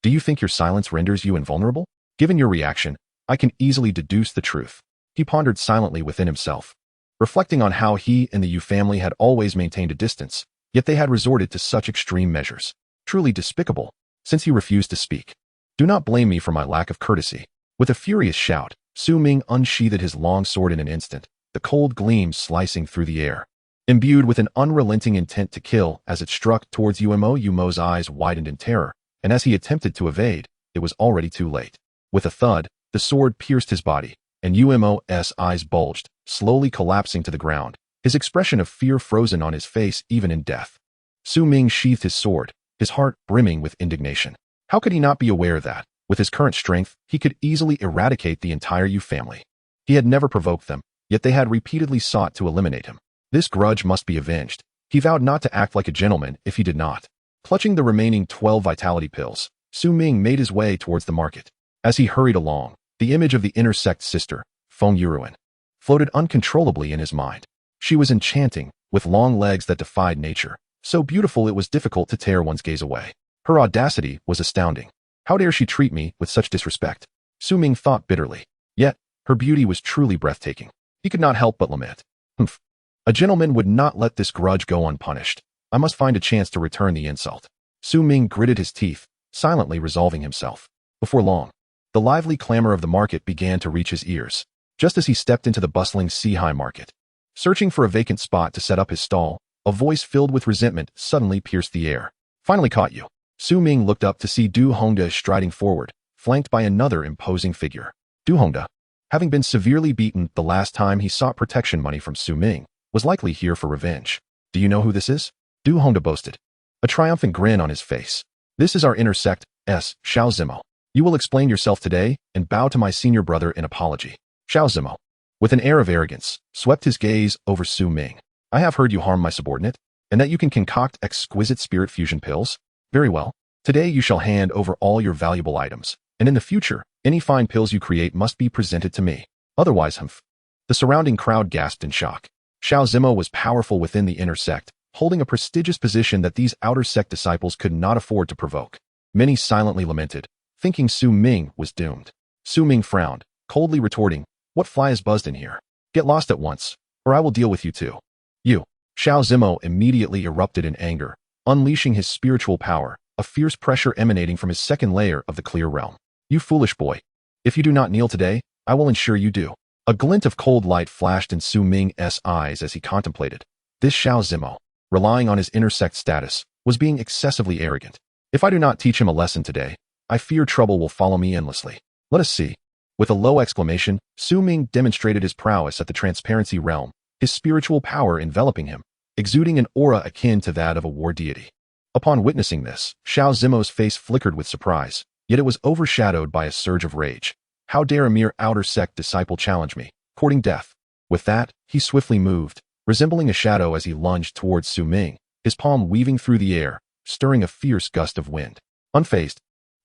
Do you think your silence renders you invulnerable? Given your reaction, I can easily deduce the truth. He pondered silently within himself, reflecting on how he and the Yu family had always maintained a distance, yet they had resorted to such extreme measures. Truly despicable. Since he refused to speak, do not blame me for my lack of courtesy. With a furious shout, Su Ming unsheathed his long sword in an instant, the cold gleam slicing through the air. Imbued with an unrelenting intent to kill, as it struck towards Yumo's eyes widened in terror, and as he attempted to evade, it was already too late. With a thud, the sword pierced his body, and Yumo's eyes bulged, slowly collapsing to the ground, his expression of fear frozen on his face even in death. Su Ming sheathed his sword, his heart brimming with indignation. How could he not be aware that, with his current strength, he could easily eradicate the entire Yu family? He had never provoked them, yet they had repeatedly sought to eliminate him. This grudge must be avenged. He vowed not to act like a gentleman if he did not. Clutching the remaining 12 vitality pills, Su Ming made his way towards the market. As he hurried along, the image of the inner sect sister, Feng Yuruan, floated uncontrollably in his mind. She was enchanting, with long legs that defied nature, so beautiful it was difficult to tear one's gaze away. Her audacity was astounding. How dare she treat me with such disrespect? Su Ming thought bitterly. Yet, her beauty was truly breathtaking. He could not help but lament. Humph. A gentleman would not let this grudge go unpunished. I must find a chance to return the insult. Su Ming gritted his teeth, silently resolving himself. Before long, the lively clamor of the market began to reach his ears, just as he stepped into the bustling Sihai market. Searching for a vacant spot to set up his stall, a voice filled with resentment suddenly pierced the air. Finally caught you. Su Ming looked up to see Du Hongda striding forward, flanked by another imposing figure. Du Hongda, having been severely beaten the last time he sought protection money from Su Ming, was likely here for revenge. Do you know who this is? Du Hongda boasted, a triumphant grin on his face. This is our inner sect, Xiao Zimo. You will explain yourself today and bow to my senior brother in apology. Xiao Zimo, with an air of arrogance, swept his gaze over Su Ming. I have heard you harm my subordinate, and that you can concoct exquisite spirit fusion pills. Very well. Today you shall hand over all your valuable items, and in the future, any fine pills you create must be presented to me. Otherwise, humph. The surrounding crowd gasped in shock. Xiao Zimo was powerful within the inner sect, holding a prestigious position that these outer sect disciples could not afford to provoke. Many silently lamented, thinking Su Ming was doomed. Su Ming frowned, coldly retorting, what fly is buzzed in here? Get lost at once, or I will deal with you too. You. Xiao Zimo immediately erupted in anger, unleashing his spiritual power, a fierce pressure emanating from his second layer of the clear realm. You foolish boy. If you do not kneel today, I will ensure you do. A glint of cold light flashed in Su Ming's eyes as he contemplated. This Xiao Zimo, relying on his inner sect status, was being excessively arrogant. If I do not teach him a lesson today, I fear trouble will follow me endlessly. Let us see. With a low exclamation, Su Ming demonstrated his prowess at the transparency realm, his spiritual power enveloping him, exuding an aura akin to that of a war deity. Upon witnessing this, Xiao Zimo's face flickered with surprise, yet it was overshadowed by a surge of rage. How dare a mere outer sect disciple challenge me, courting death? With that, he swiftly moved, resembling a shadow as he lunged towards Su Ming, his palm weaving through the air, stirring a fierce gust of wind. Unfazed,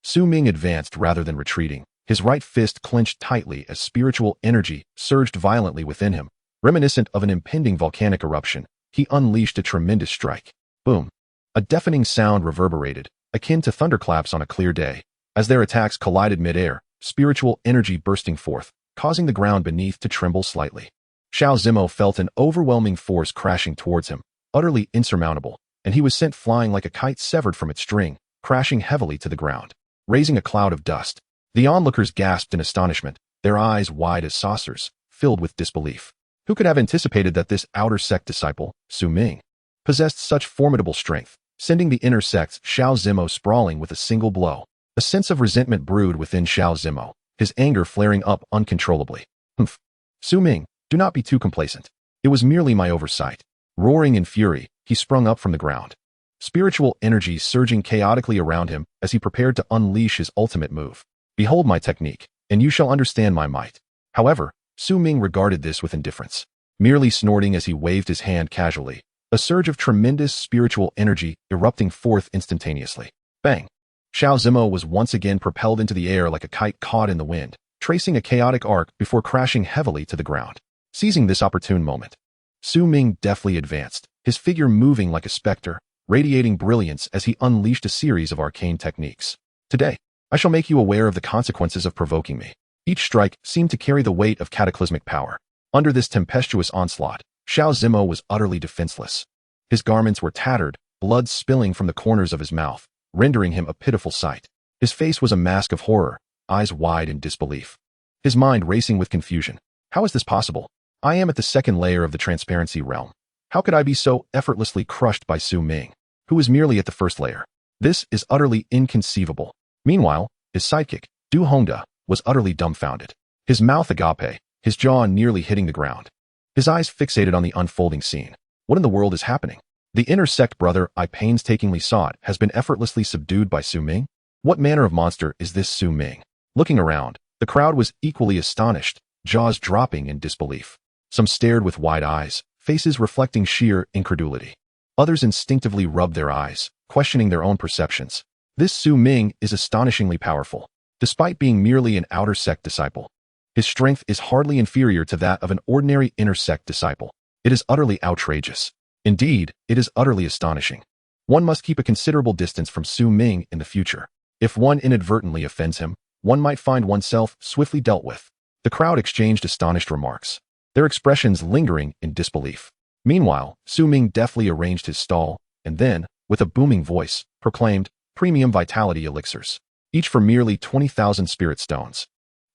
Su Ming advanced rather than retreating, his right fist clenched tightly as spiritual energy surged violently within him. Reminiscent of an impending volcanic eruption, he unleashed a tremendous strike. Boom! A deafening sound reverberated, akin to thunderclaps on a clear day. As their attacks collided mid-air, spiritual energy bursting forth, causing the ground beneath to tremble slightly. Xiao Zimo felt an overwhelming force crashing towards him, utterly insurmountable, and he was sent flying like a kite severed from its string, crashing heavily to the ground, raising a cloud of dust. The onlookers gasped in astonishment, their eyes wide as saucers, filled with disbelief. Who could have anticipated that this outer sect disciple, Su Ming, possessed such formidable strength, sending the inner sect's Xiao Zimo sprawling with a single blow? A sense of resentment brewed within Xiao Zimo, his anger flaring up uncontrollably. Humph. Su Ming, do not be too complacent. It was merely my oversight. Roaring in fury, he sprung up from the ground, spiritual energy surging chaotically around him as he prepared to unleash his ultimate move. Behold my technique, and you shall understand my might. However, Su Ming regarded this with indifference, merely snorting as he waved his hand casually, a surge of tremendous spiritual energy erupting forth instantaneously. Bang! Xiao Zimo was once again propelled into the air like a kite caught in the wind, tracing a chaotic arc before crashing heavily to the ground. Seizing this opportune moment, Su Ming deftly advanced, his figure moving like a specter, radiating brilliance as he unleashed a series of arcane techniques. Today, I shall make you aware of the consequences of provoking me. Each strike seemed to carry the weight of cataclysmic power. Under this tempestuous onslaught, Xiao Zimo was utterly defenseless. His garments were tattered, blood spilling from the corners of his mouth, rendering him a pitiful sight. His face was a mask of horror, eyes wide in disbelief. His mind racing with confusion. How is this possible? I am at the second layer of the transparency realm. How could I be so effortlessly crushed by Su Ming, who is merely at the first layer? This is utterly inconceivable. Meanwhile, his sidekick, Du Hongda, was utterly dumbfounded. His mouth agape, his jaw nearly hitting the ground. His eyes fixated on the unfolding scene. What in the world is happening? The inner sect brother I painstakingly sought has been effortlessly subdued by Su Ming? What manner of monster is this Su Ming? Looking around, the crowd was equally astonished, jaws dropping in disbelief. Some stared with wide eyes, faces reflecting sheer incredulity. Others instinctively rubbed their eyes, questioning their own perceptions. This Su Ming is astonishingly powerful, despite being merely an outer sect disciple. His strength is hardly inferior to that of an ordinary inner sect disciple. It is utterly outrageous. Indeed, it is utterly astonishing. One must keep a considerable distance from Su Ming in the future. If one inadvertently offends him, one might find oneself swiftly dealt with. The crowd exchanged astonished remarks, their expressions lingering in disbelief. Meanwhile, Su Ming deftly arranged his stall, and then, with a booming voice, proclaimed, "Premium vitality elixirs, each for merely 20,000 spirit stones,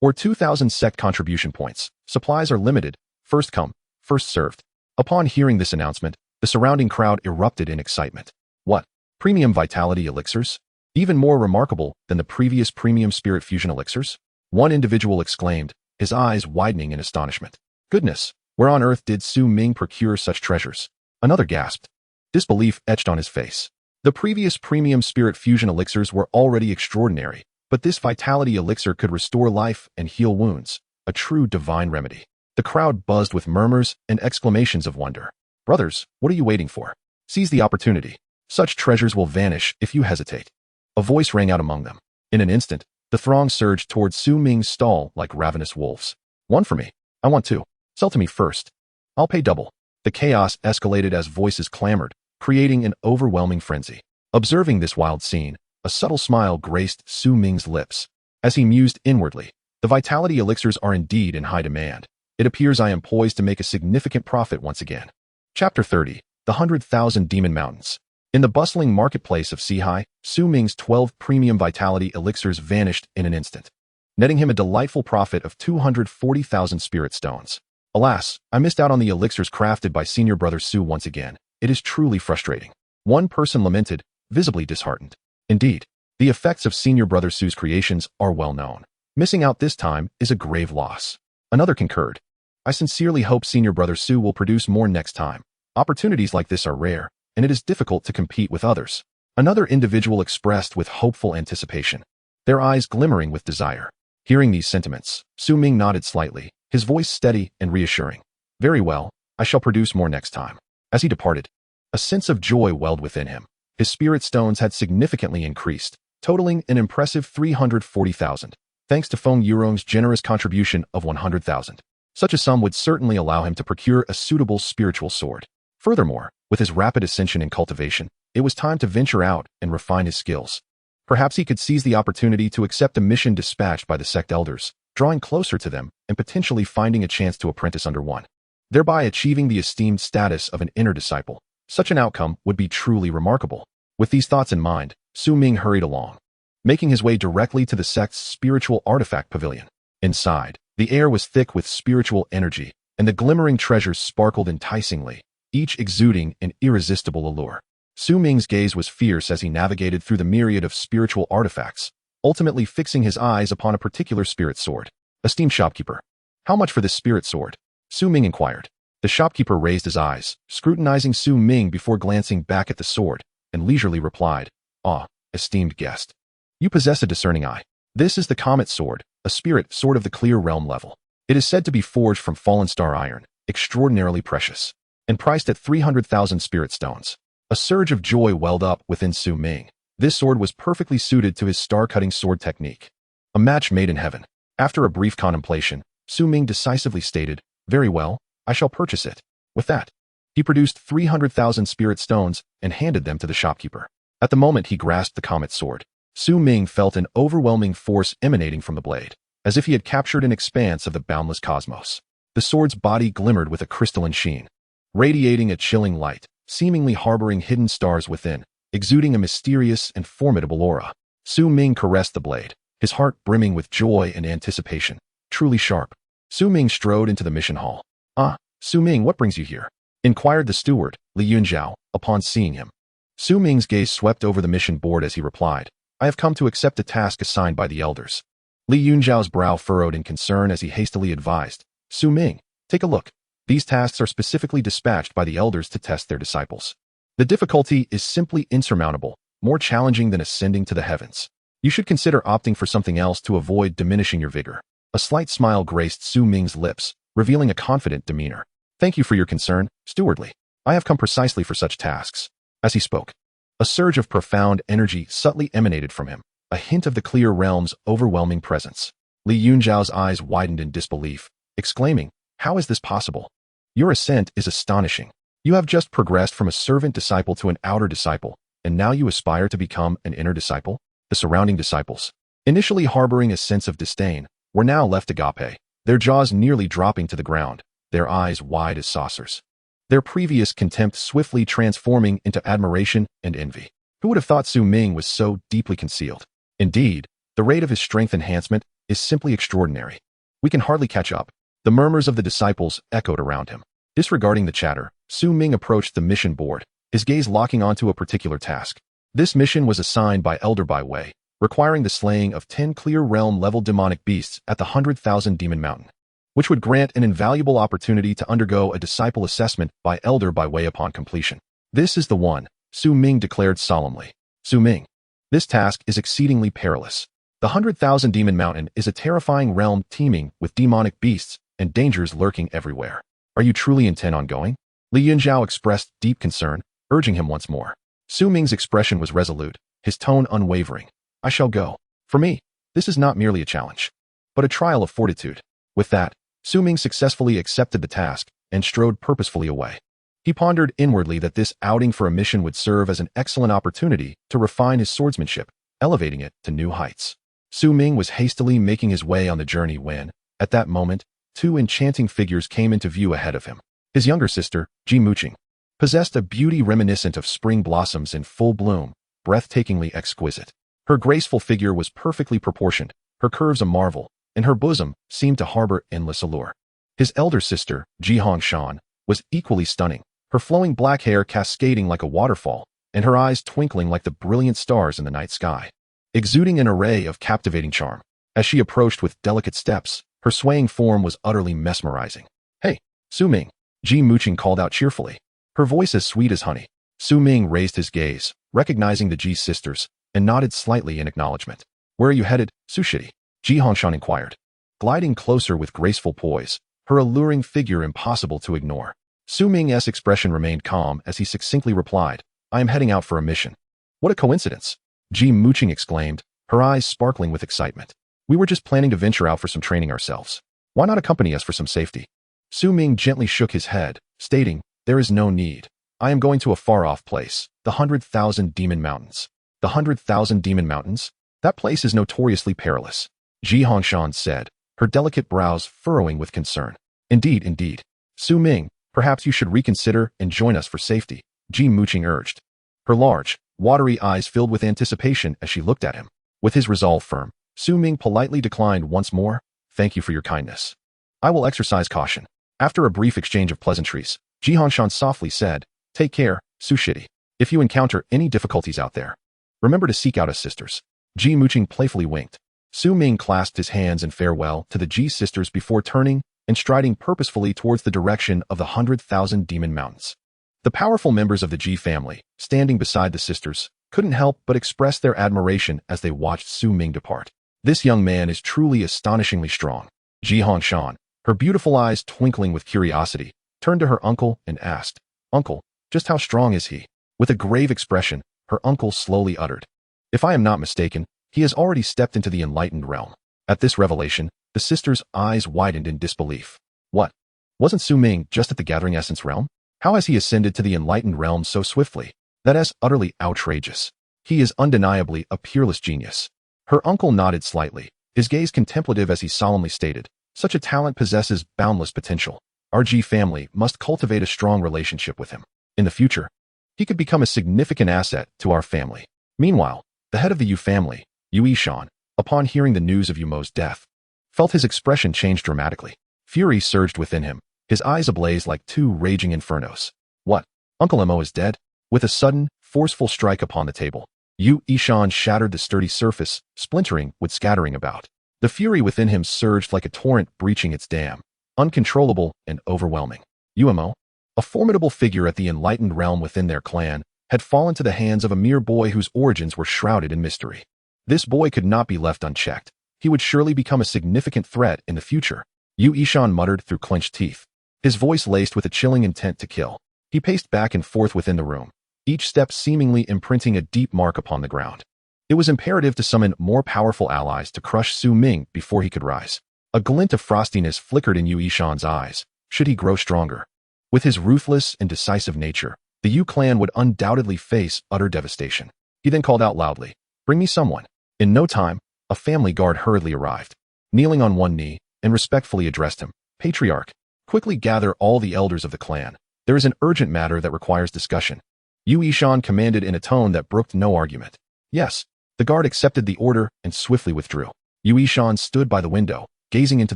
or 2,000 sect contribution points. Supplies are limited, first come, first served." Upon hearing this announcement, the surrounding crowd erupted in excitement. What? Premium vitality elixirs? Even more remarkable than the previous premium spirit fusion elixirs? One individual exclaimed, his eyes widening in astonishment. Goodness, where on earth did Su Ming procure such treasures? Another gasped. Disbelief etched on his face. The previous premium spirit fusion elixirs were already extraordinary, but this vitality elixir could restore life and heal wounds, a true divine remedy. The crowd buzzed with murmurs and exclamations of wonder. Brothers, what are you waiting for? Seize the opportunity. Such treasures will vanish if you hesitate. A voice rang out among them. In an instant, the throng surged towards Su Ming's stall like ravenous wolves. One for me. I want two. Sell to me first. I'll pay double. The chaos escalated as voices clamored, creating an overwhelming frenzy. Observing this wild scene, a subtle smile graced Su Ming's lips. As he mused inwardly, the vitality elixirs are indeed in high demand. It appears I am poised to make a significant profit once again. Chapter 30. The 100,000 Demon Mountains. In the bustling marketplace of Sihai, Su Ming's 12 premium vitality elixirs vanished in an instant, netting him a delightful profit of 240,000 spirit stones. Alas, I missed out on the elixirs crafted by senior brother Su once again. It is truly frustrating. One person lamented, visibly disheartened. Indeed, the effects of senior brother Su's creations are well known. Missing out this time is a grave loss. Another concurred. I sincerely hope senior brother Su will produce more next time. Opportunities like this are rare, and it is difficult to compete with others. Another individual expressed with hopeful anticipation, their eyes glimmering with desire. Hearing these sentiments, Su Ming nodded slightly, his voice steady and reassuring. Very well, I shall produce more next time. As he departed, a sense of joy welled within him. His spirit stones had significantly increased, totaling an impressive 340,000, thanks to Feng Yurong's generous contribution of 100,000. Such a sum would certainly allow him to procure a suitable spiritual sword. Furthermore, with his rapid ascension in cultivation, it was time to venture out and refine his skills. Perhaps he could seize the opportunity to accept a mission dispatched by the sect elders, drawing closer to them and potentially finding a chance to apprentice under one, thereby achieving the esteemed status of an inner disciple. Such an outcome would be truly remarkable. With these thoughts in mind, Su Ming hurried along, making his way directly to the sect's spiritual artifact pavilion. Inside, the air was thick with spiritual energy, and the glimmering treasures sparkled enticingly, each exuding an irresistible allure. Su Ming's gaze was fierce as he navigated through the myriad of spiritual artifacts, ultimately fixing his eyes upon a particular spirit sword. Esteemed shopkeeper, how much for this spirit sword? Su Ming inquired. The shopkeeper raised his eyes, scrutinizing Su Ming before glancing back at the sword, and leisurely replied, "Ah, esteemed guest. You possess a discerning eye. This is the Comet Sword, a spirit sword of the clear realm level. It is said to be forged from fallen star iron, extraordinarily precious, and priced at 300,000 spirit stones." A surge of joy welled up within Su Ming. This sword was perfectly suited to his star-cutting sword technique. A match made in heaven. After a brief contemplation, Su Ming decisively stated, "Very well, I shall purchase it." With that, he produced 300,000 spirit stones and handed them to the shopkeeper. At the moment he grasped the Comet Sword, Su Ming felt an overwhelming force emanating from the blade. as if he had captured an expanse of the boundless cosmos. The sword's body glimmered with a crystalline sheen, radiating a chilling light, seemingly harboring hidden stars within, exuding a mysterious and formidable aura. Su Ming caressed the blade, his heart brimming with joy and anticipation. Truly sharp. Su Ming strode into the mission hall. "Ah, Su Ming, what brings you here?" inquired the steward, Lin Nianyao, upon seeing him. Su Ming's gaze swept over the mission board as he replied, "I have come to accept a task assigned by the elders." Lin Nianyao's brow furrowed in concern as he hastily advised, "Su Ming, take a look. These tasks are specifically dispatched by the elders to test their disciples. The difficulty is simply insurmountable, more challenging than ascending to the heavens. You should consider opting for something else to avoid diminishing your vigor." A slight smile graced Su Ming's lips, revealing a confident demeanor. "Thank you for your concern, stewardly. I have come precisely for such tasks." As he spoke, a surge of profound energy subtly emanated from him, a hint of the clear realm's overwhelming presence. Lin Nianyao's eyes widened in disbelief, exclaiming, "How is this possible? Your ascent is astonishing. You have just progressed from a servant disciple to an outer disciple, and now you aspire to become an inner disciple?" The surrounding disciples, initially harboring a sense of disdain, were now left agape, their jaws nearly dropping to the ground, their eyes wide as saucers. Their previous contempt swiftly transforming into admiration and envy. Who would have thought Su Ming was so deeply concealed? Indeed, the rate of his strength enhancement is simply extraordinary. "We can hardly catch up." The murmurs of the disciples echoed around him. Disregarding the chatter, Su Ming approached the mission board, his gaze locking onto a particular task. This mission was assigned by Elder Bai Wei, requiring the slaying of 10 clear realm-level demonic beasts at the 100,000 Demon Mountain, which would grant an invaluable opportunity to undergo a disciple assessment by Elder Bai Wei upon completion. "This is the one," Su Ming declared solemnly. "Su Ming, this task is exceedingly perilous. The 100,000 Demon Mountain is a terrifying realm teeming with demonic beasts and dangers lurking everywhere. Are you truly intent on going?" Lin Nianyao expressed deep concern, urging him once more. Su Ming's expression was resolute, his tone unwavering. "I shall go. For me, this is not merely a challenge, but a trial of fortitude." With that, Su Ming successfully accepted the task and strode purposefully away. He pondered inwardly that this outing for a mission would serve as an excellent opportunity to refine his swordsmanship, elevating it to new heights. Su Ming was hastily making his way on the journey when, at that moment, two enchanting figures came into view ahead of him. His younger sister, Ji Muqing, possessed a beauty reminiscent of spring blossoms in full bloom, breathtakingly exquisite. Her graceful figure was perfectly proportioned, her curves a marvel, and her bosom seemed to harbor endless allure. His elder sister, Ji Hongshan, was equally stunning, her flowing black hair cascading like a waterfall, and her eyes twinkling like the brilliant stars in the night sky, exuding an array of captivating charm. As she approached with delicate steps, her swaying form was utterly mesmerizing. "Hey, Su Ming," Ji Muqing called out cheerfully, her voice as sweet as honey. Su Ming raised his gaze, recognizing the Ji sisters, and nodded slightly in acknowledgement. "Where are you headed, Su Shidi?" Ji Hongshan inquired, gliding closer with graceful poise, her alluring figure impossible to ignore. Su Ming's expression remained calm as he succinctly replied, "I am heading out for a mission." "What a coincidence!" Ji Muqing exclaimed, her eyes sparkling with excitement. "We were just planning to venture out for some training ourselves. Why not accompany us for some safety?" Su Ming gently shook his head, stating, "There is no need. I am going to a far-off place, the 100,000 Demon Mountains." "The 100,000 Demon Mountains? That place is notoriously perilous," Ji Hongshan said, her delicate brows furrowing with concern. Indeed, indeed. "Su Ming, perhaps you should reconsider and join us for safety," Ji Muqing urged. Her large, watery eyes filled with anticipation as she looked at him. With his resolve firm, Su Ming politely declined once more, "Thank you for your kindness. I will exercise caution." After a brief exchange of pleasantries, Ji Hongshan softly said, "Take care, Su Shidi. If you encounter any difficulties out there, remember to seek out us sisters." Ji Muqing playfully winked. Su Ming clasped his hands in farewell to the Ji sisters before turning and striding purposefully towards the direction of the 100,000 Demon Mountains. The powerful members of the Ji family, standing beside the sisters, couldn't help but express their admiration as they watched Su Ming depart. "This young man is truly astonishingly strong." Ji Hongshan, her beautiful eyes twinkling with curiosity, turned to her uncle and asked, "Uncle, just how strong is he?" With a grave expression, her uncle slowly uttered, "If I am not mistaken, he has already stepped into the enlightened realm." At this revelation, the sisters' eyes widened in disbelief. What? Wasn't Su Ming just at the Gathering Essence realm? How has he ascended to the enlightened realm so swiftly? That is utterly outrageous. He is undeniably a peerless genius. Her uncle nodded slightly, his gaze contemplative as he solemnly stated, "Such a talent possesses boundless potential. Our G family must cultivate a strong relationship with him. In the future, he could become a significant asset to our family." Meanwhile, the head of the Yu family, Yu Yishan, upon hearing the news of Yu Mo's death, felt his expression change dramatically. Fury surged within him, his eyes ablaze like two raging infernos. "What? Uncle Mo is dead?" With a sudden, forceful strike upon the table, Yu Yishan shattered the sturdy surface, splintering with scattering about. The fury within him surged like a torrent breaching its dam, uncontrollable and overwhelming. Yu Mo, a formidable figure at the enlightened realm within their clan, had fallen to the hands of a mere boy whose origins were shrouded in mystery. This boy could not be left unchecked. He would surely become a significant threat in the future. Yu Yishan muttered through clenched teeth, his voice laced with a chilling intent to kill. He paced back and forth within the room, each step seemingly imprinting a deep mark upon the ground. It was imperative to summon more powerful allies to crush Su Ming before he could rise. A glint of frostiness flickered in Yu Yishan's eyes, should he grow stronger. With his ruthless and decisive nature, the Yu clan would undoubtedly face utter devastation. He then called out loudly, "Bring me someone." In no time, a family guard hurriedly arrived. Kneeling on one knee, and respectfully addressed him, "Patriarch, quickly gather all the elders of the clan. There is an urgent matter that requires discussion." Yu Yishan commanded in a tone that brooked no argument. "Yes." The guard accepted the order and swiftly withdrew. Yu Yishan stood by the window, gazing into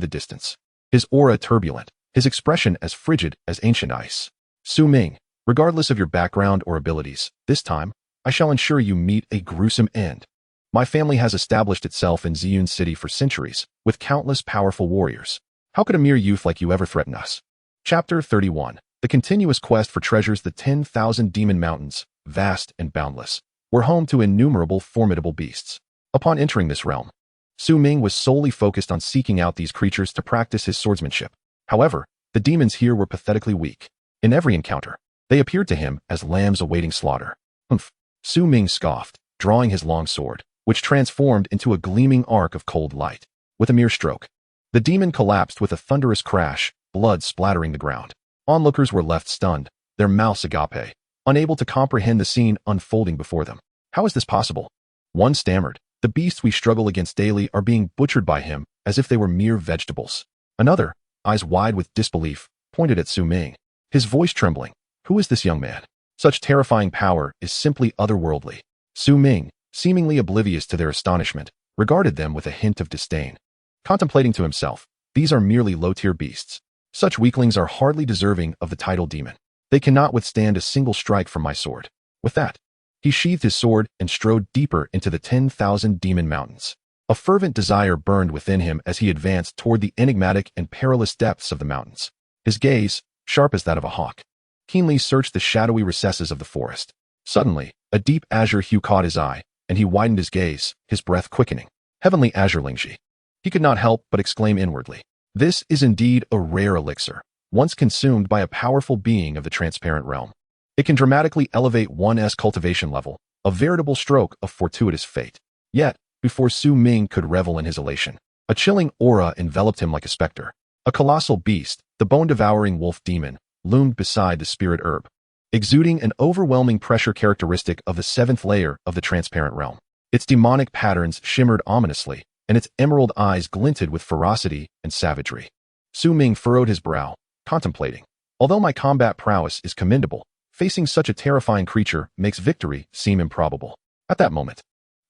the distance, his aura turbulent, his expression as frigid as ancient ice. "Su Ming, regardless of your background or abilities, this time, I shall ensure you meet a gruesome end. My family has established itself in Luo'an City for centuries, with countless powerful warriors. How could a mere youth like you ever threaten us?" Chapter 31. The continuous quest for treasures. The 10,000 demon mountains, vast and boundless, were home to innumerable formidable beasts. Upon entering this realm, Su Ming was solely focused on seeking out these creatures to practice his swordsmanship. However, the demons here were pathetically weak. In every encounter, they appeared to him as lambs awaiting slaughter. "Humph," Su Ming scoffed, drawing his long sword, which transformed into a gleaming arc of cold light. With a mere stroke, the demon collapsed with a thunderous crash, blood splattering the ground. Onlookers were left stunned, their mouths agape, unable to comprehend the scene unfolding before them. "How is this possible?" One stammered, "The beasts we struggle against daily are being butchered by him as if they were mere vegetables." Another, eyes wide with disbelief, pointed at Su Ming, his voice trembling. "Who is this young man? Such terrifying power is simply otherworldly." Su Ming, seemingly oblivious to their astonishment, regarded them with a hint of disdain. Contemplating to himself, "These are merely low-tier beasts. Such weaklings are hardly deserving of the title demon. They cannot withstand a single strike from my sword." With that, he sheathed his sword and strode deeper into the 10,000 demon mountains. A fervent desire burned within him as he advanced toward the enigmatic and perilous depths of the mountains. His gaze, sharp as that of a hawk, keenly searched the shadowy recesses of the forest. Suddenly, a deep azure hue caught his eye, and he widened his gaze, his breath quickening. "Heavenly azure Lingji." He could not help but exclaim inwardly, "This is indeed a rare elixir, once consumed by a powerful being of the transparent realm. It can dramatically elevate one's cultivation level, a veritable stroke of fortuitous fate." Yet, before Su Ming could revel in his elation, a chilling aura enveloped him like a specter. A colossal beast, the bone-devouring wolf demon, loomed beside the spirit herb, exuding an overwhelming pressure characteristic of the 7th layer of the transparent realm. Its demonic patterns shimmered ominously, and its emerald eyes glinted with ferocity and savagery. Su Ming furrowed his brow, contemplating. "Although my combat prowess is commendable, facing such a terrifying creature makes victory seem improbable." At that moment,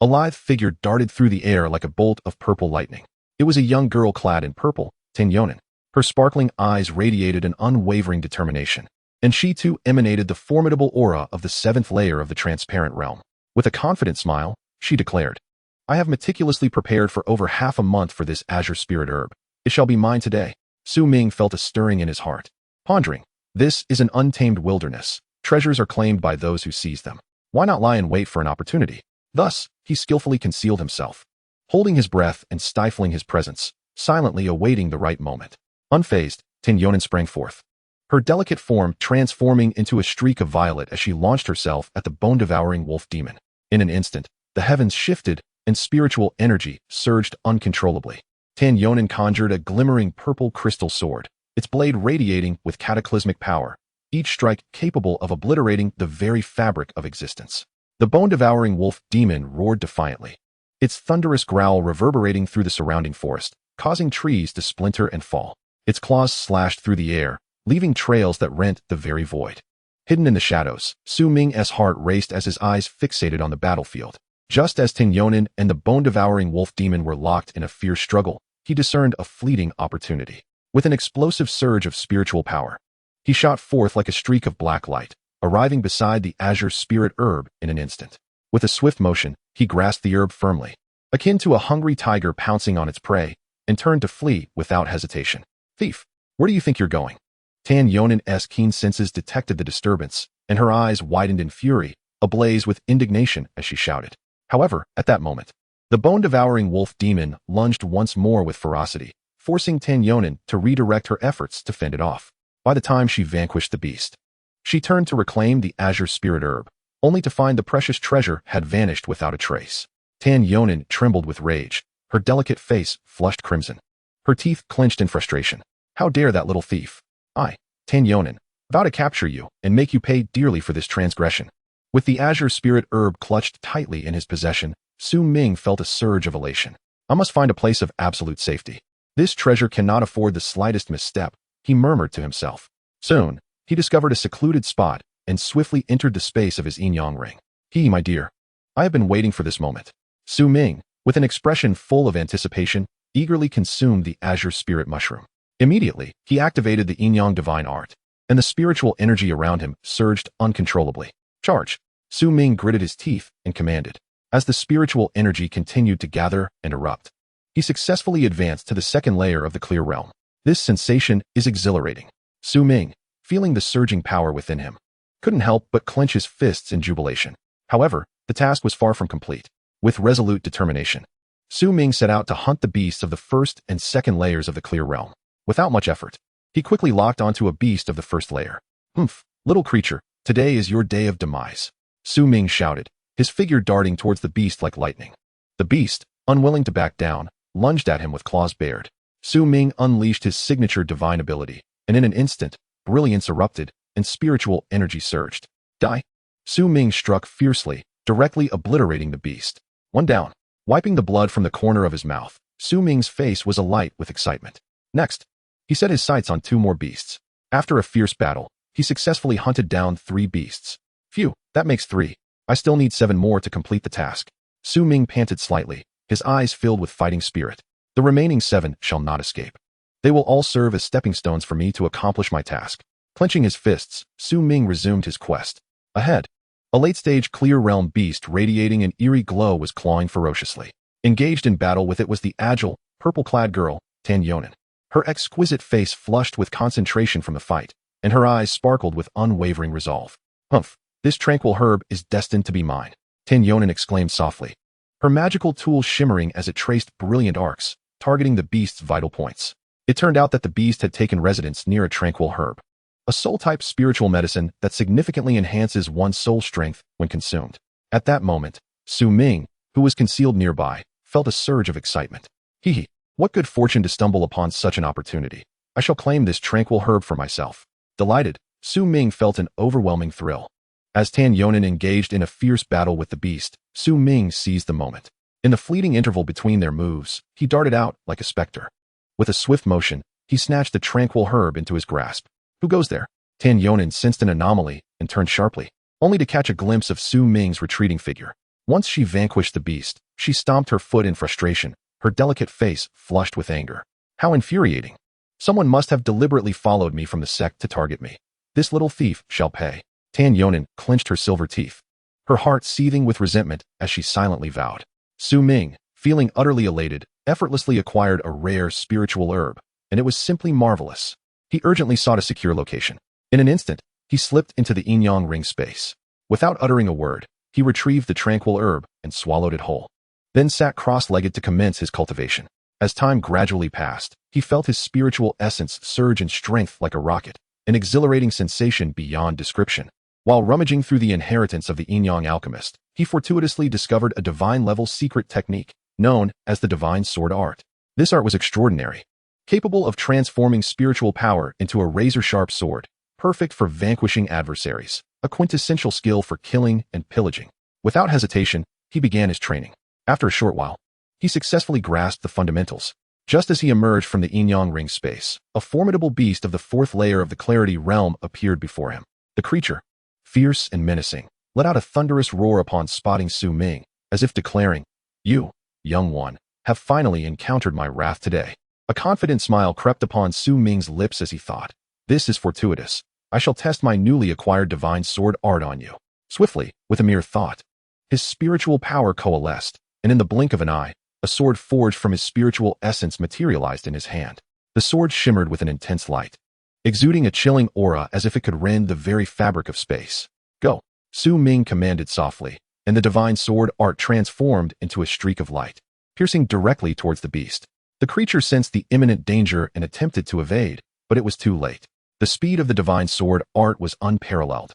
a lithe figure darted through the air like a bolt of purple lightning. It was a young girl clad in purple, Tinyonin. Her sparkling eyes radiated an unwavering determination, and she too emanated the formidable aura of the 7th layer of the transparent realm. With a confident smile, she declared, "I have meticulously prepared for over half a month for this azure spirit herb. It shall be mine today." Su Ming felt a stirring in his heart, pondering, "This is an untamed wilderness. Treasures are claimed by those who seize them. Why not lie in wait for an opportunity?" Thus, he skillfully concealed himself, holding his breath and stifling his presence, silently awaiting the right moment. Unfazed, Tinyonin sprang forth, her delicate form transforming into a streak of violet as she launched herself at the bone-devouring wolf demon. In an instant, the heavens shifted, and spiritual energy surged uncontrollably. Tinyonin conjured a glimmering purple crystal sword, its blade radiating with cataclysmic power, each strike capable of obliterating the very fabric of existence. The bone-devouring wolf demon roared defiantly, its thunderous growl reverberating through the surrounding forest, causing trees to splinter and fall. Its claws slashed through the air, leaving trails that rent the very void. Hidden in the shadows, Su Ming's heart raced as his eyes fixated on the battlefield. Just as Tin Yonan and the bone-devouring wolf demon were locked in a fierce struggle, he discerned a fleeting opportunity. With an explosive surge of spiritual power, he shot forth like a streak of black light, arriving beside the azure spirit herb in an instant. With a swift motion, he grasped the herb firmly, akin to a hungry tiger pouncing on its prey, and turned to flee without hesitation. Thief, where do you think you're going? Tan Yonan's keen senses detected the disturbance, and her eyes widened in fury, ablaze with indignation as she shouted. However, at that moment, the bone-devouring wolf demon lunged once more with ferocity, forcing Tan Yonan to redirect her efforts to fend it off. By the time she vanquished the beast, she turned to reclaim the azure spirit herb, only to find the precious treasure had vanished without a trace. Tan Yonan trembled with rage, her delicate face flushed crimson. Her teeth clenched in frustration. How dare that little thief! I, Tan Yonan, vow to capture you and make you pay dearly for this transgression. With the azure spirit herb clutched tightly in his possession, Su Ming felt a surge of elation. I must find a place of absolute safety. This treasure cannot afford the slightest misstep, he murmured to himself. Soon, he discovered a secluded spot and swiftly entered the space of his Yin Yang Ring. My dear, I have been waiting for this moment. Su Ming, with an expression full of anticipation, eagerly consumed the azure spirit mushroom. Immediately, he activated the Yin Yang Divine Art, and the spiritual energy around him surged uncontrollably. Charge! Su Ming gritted his teeth and commanded. As the spiritual energy continued to gather and erupt, he successfully advanced to the second layer of the clear realm. This sensation is exhilarating. Su Ming, feeling the surging power within him, couldn't help but clench his fists in jubilation. However, the task was far from complete. With resolute determination, Su Ming set out to hunt the beasts of the first and second layers of the clear realm. Without much effort, he quickly locked onto a beast of the first layer. Humph, little creature, today is your day of demise. Su Ming shouted, his figure darting towards the beast like lightning. The beast, unwilling to back down, lunged at him with claws bared. Su Ming unleashed his signature divine ability, and in an instant, brilliance erupted and spiritual energy surged. Die! Su Ming struck fiercely, directly obliterating the beast. One down. Wiping the blood from the corner of his mouth, Su Ming's face was alight with excitement. Next, he set his sights on 2 more beasts. After a fierce battle, he successfully hunted down 3 beasts. Phew, that makes 3. I still need 7 more to complete the task. Su Ming panted slightly, his eyes filled with fighting spirit. The remaining 7 shall not escape. They will all serve as stepping stones for me to accomplish my task. Clenching his fists, Su Ming resumed his quest. Ahead, a late-stage clear realm beast radiating an eerie glow was clawing ferociously. Engaged in battle with it was the agile, purple-clad girl, Tan Yonan. Her exquisite face flushed with concentration from the fight, and her eyes sparkled with unwavering resolve. Humph, this tranquil herb is destined to be mine, Tan Yonan exclaimed softly, her magical tool shimmering as it traced brilliant arcs, targeting the beast's vital points. It turned out that the beast had taken residence near a tranquil herb, a soul-type spiritual medicine that significantly enhances one's soul strength when consumed. At that moment, Su Ming, who was concealed nearby, felt a surge of excitement. Hee. What good fortune to stumble upon such an opportunity. I shall claim this tranquil herb for myself. Delighted, Su Ming felt an overwhelming thrill. As Tan Yonan engaged in a fierce battle with the beast, Su Ming seized the moment. In the fleeting interval between their moves, he darted out like a specter. With a swift motion, he snatched the tranquil herb into his grasp. Who goes there? Tan Yonan sensed an anomaly and turned sharply, only to catch a glimpse of Su Ming's retreating figure. Once she vanquished the beast, she stomped her foot in frustration, her delicate face flushed with anger. How infuriating. Someone must have deliberately followed me from the sect to target me. This little thief shall pay. Tan Yonan clenched her silver teeth, her heart seething with resentment as she silently vowed. Su Ming, feeling utterly elated, effortlessly acquired a rare spiritual herb, and it was simply marvelous. He urgently sought a secure location. In an instant, he slipped into the Yin Yang Ring space. Without uttering a word, he retrieved the tranquil herb and swallowed it whole, then sat cross-legged to commence his cultivation. As time gradually passed, he felt his spiritual essence surge in strength like a rocket, an exhilarating sensation beyond description. While rummaging through the inheritance of the Yin Yang Alchemist, he fortuitously discovered a divine-level secret technique, known as the Divine Sword Art. This art was extraordinary, capable of transforming spiritual power into a razor-sharp sword, perfect for vanquishing adversaries, a quintessential skill for killing and pillaging. Without hesitation, he began his training. After a short while, he successfully grasped the fundamentals. Just as he emerged from the Yin Yang Ring space, a formidable beast of the fourth layer of the Clarity realm appeared before him. The creature, fierce and menacing, let out a thunderous roar upon spotting Su Ming, as if declaring, "You, young one, have finally encountered my wrath today." A confident smile crept upon Su Ming's lips as he thought, "This is fortuitous. I shall test my newly acquired divine sword art on you." Swiftly, with a mere thought, his spiritual power coalesced, and in the blink of an eye, a sword forged from his spiritual essence materialized in his hand. The sword shimmered with an intense light, exuding a chilling aura as if it could rend the very fabric of space. "Go," Su Ming commanded softly, and the divine sword art transformed into a streak of light, piercing directly towards the beast. The creature sensed the imminent danger and attempted to evade, but it was too late. The speed of the divine sword art was unparalleled,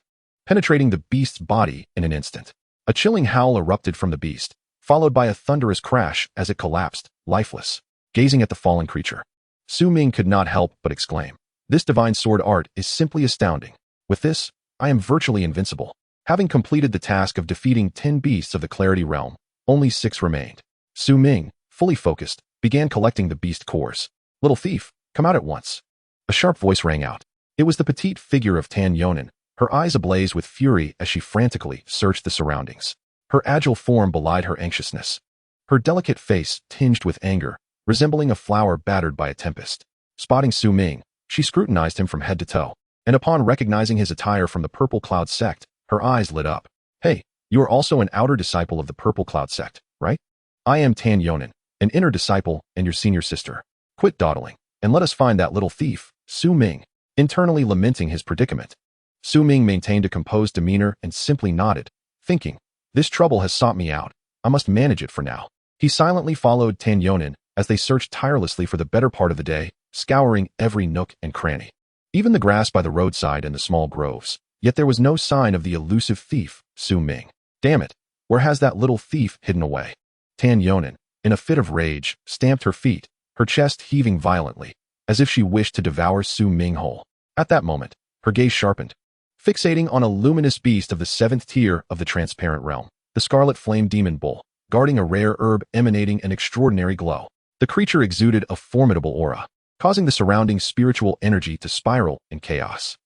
penetrating the beast's body in an instant. A chilling howl erupted from the beast, followed by a thunderous crash as it collapsed, lifeless. Gazing at the fallen creature, Su Ming could not help but exclaim, "This divine sword art is simply astounding. With this, I am virtually invincible." Having completed the task of defeating 10 beasts of the Clarity realm, only 6 remained. Su Ming, fully focused, began collecting the beast cores. "Little thief, come out at once." A sharp voice rang out. It was the petite figure of Tan Yonan, her eyes ablaze with fury as she frantically searched the surroundings. Her agile form belied her anxiousness, her delicate face tinged with anger, resembling a flower battered by a tempest. Spotting Su Ming, she scrutinized him from head to toe, and upon recognizing his attire from the Purple Cloud sect, her eyes lit up. "Hey, you are also an outer disciple of the Purple Cloud sect, right? I am Tan Yonan, an inner disciple and your senior sister. Quit dawdling, and let us find that little thief." Su Ming, internally lamenting his predicament. Su Ming maintained a composed demeanor and simply nodded, thinking, "This trouble has sought me out. I must manage it for now." He silently followed Tan Yonan as they searched tirelessly for the better part of the day, scouring every nook and cranny, even the grass by the roadside and the small groves. Yet there was no sign of the elusive thief, Su Ming. "Damn it, where has that little thief hidden away?" Tan Yonan, in a fit of rage, stamped her feet, her chest heaving violently, as if she wished to devour Su Ming whole. At that moment, her gaze sharpened, fixating on a luminous beast of the 7th tier of the transparent realm, the scarlet flame demon bull, guarding a rare herb emanating an extraordinary glow. The creature exuded a formidable aura, causing the surrounding spiritual energy to spiral in chaos.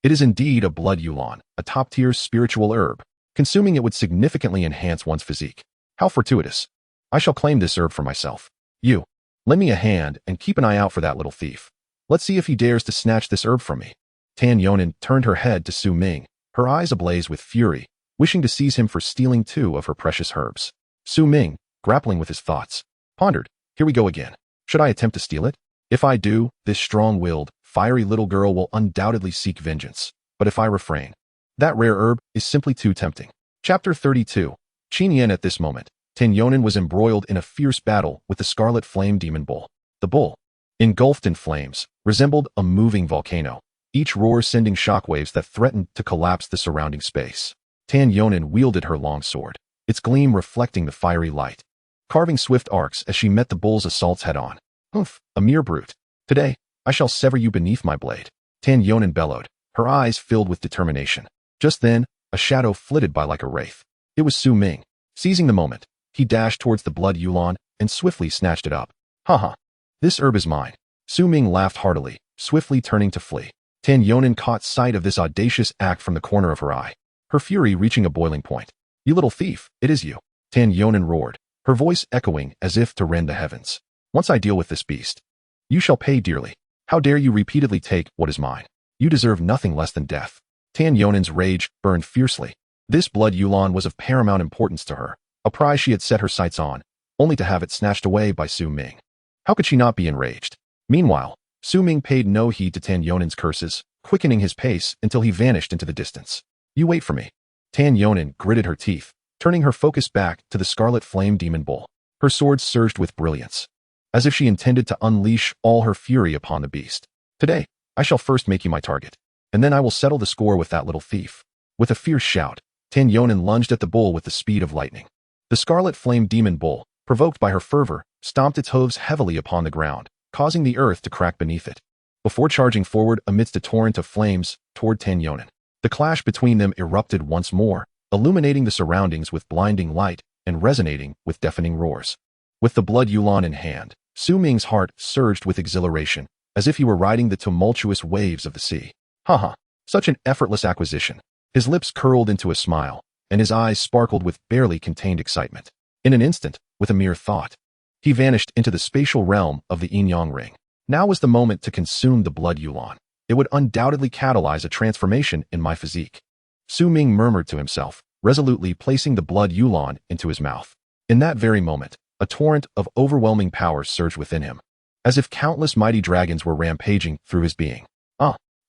It is indeed a blood Luo'an, a top-tier spiritual herb. Consuming it would significantly enhance one's physique. How fortuitous. I shall claim this herb for myself. You, lend me a hand and keep an eye out for that little thief. Let's see if he dares to snatch this herb from me." Tan Yonan turned her head to Su Ming, her eyes ablaze with fury, wishing to seize him for stealing 2 of her precious herbs. Su Ming, grappling with his thoughts, pondered, "Here we go again. Should I attempt to steal it? If I do, this strong-willed, fiery little girl will undoubtedly seek vengeance. But if I refrain, that rare herb is simply too tempting." Chapter 32. Qin Yan. At this moment, Tan Yonan was embroiled in a fierce battle with the scarlet flame demon bull. The bull, engulfed in flames, resembled a moving volcano, each roar sending shockwaves that threatened to collapse the surrounding space. Tan Yonan wielded her long sword, its gleam reflecting the fiery light, carving swift arcs as she met the bull's assaults head-on. "Humph, a mere brute. Today, I shall sever you beneath my blade." Tan Yonan bellowed, her eyes filled with determination. Just then, a shadow flitted by like a wraith. It was Su Ming. Seizing the moment, he dashed towards the blood Luo'an and swiftly snatched it up. "Ha! This herb is mine." Su Ming laughed heartily, swiftly turning to flee. Tan Yonan caught sight of this audacious act from the corner of her eye, her fury reaching a boiling point. "You little thief, it is you!" Tan Yonan roared, her voice echoing as if to rend the heavens. "Once I deal with this beast, you shall pay dearly. How dare you repeatedly take what is mine? You deserve nothing less than death." Tan Yonan's rage burned fiercely. This blood Luo'an was of paramount importance to her, a prize she had set her sights on, only to have it snatched away by Su Ming. How could she not be enraged? Meanwhile, Su Ming paid no heed to Tan Yonan's curses, quickening his pace until he vanished into the distance. "You wait for me." Tan Yonan gritted her teeth, turning her focus back to the scarlet flame demon bull. Her sword surged with brilliance, as if she intended to unleash all her fury upon the beast. "Today, I shall first make you my target, and then I will settle the score with that little thief." With a fierce shout, Tan Yonan lunged at the bull with the speed of lightning. The scarlet flame demon bull, provoked by her fervor, stomped its hooves heavily upon the ground, causing the earth to crack beneath it, before charging forward amidst a torrent of flames toward Tan Yonan. The clash between them erupted once more, illuminating the surroundings with blinding light and resonating with deafening roars. With the blood Yulan in hand, Su Ming's heart surged with exhilaration, as if he were riding the tumultuous waves of the sea. Haha, such an effortless acquisition. His lips curled into a smile, and his eyes sparkled with barely contained excitement. In an instant, with a mere thought, he vanished into the spatial realm of the Yin Yang Ring. Now was the moment to consume the blood Yulan. It would undoubtedly catalyze a transformation in my physique. Su Ming murmured to himself, resolutely placing the blood Yulan into his mouth. In that very moment, a torrent of overwhelming power surged within him, as if countless mighty dragons were rampaging through his being.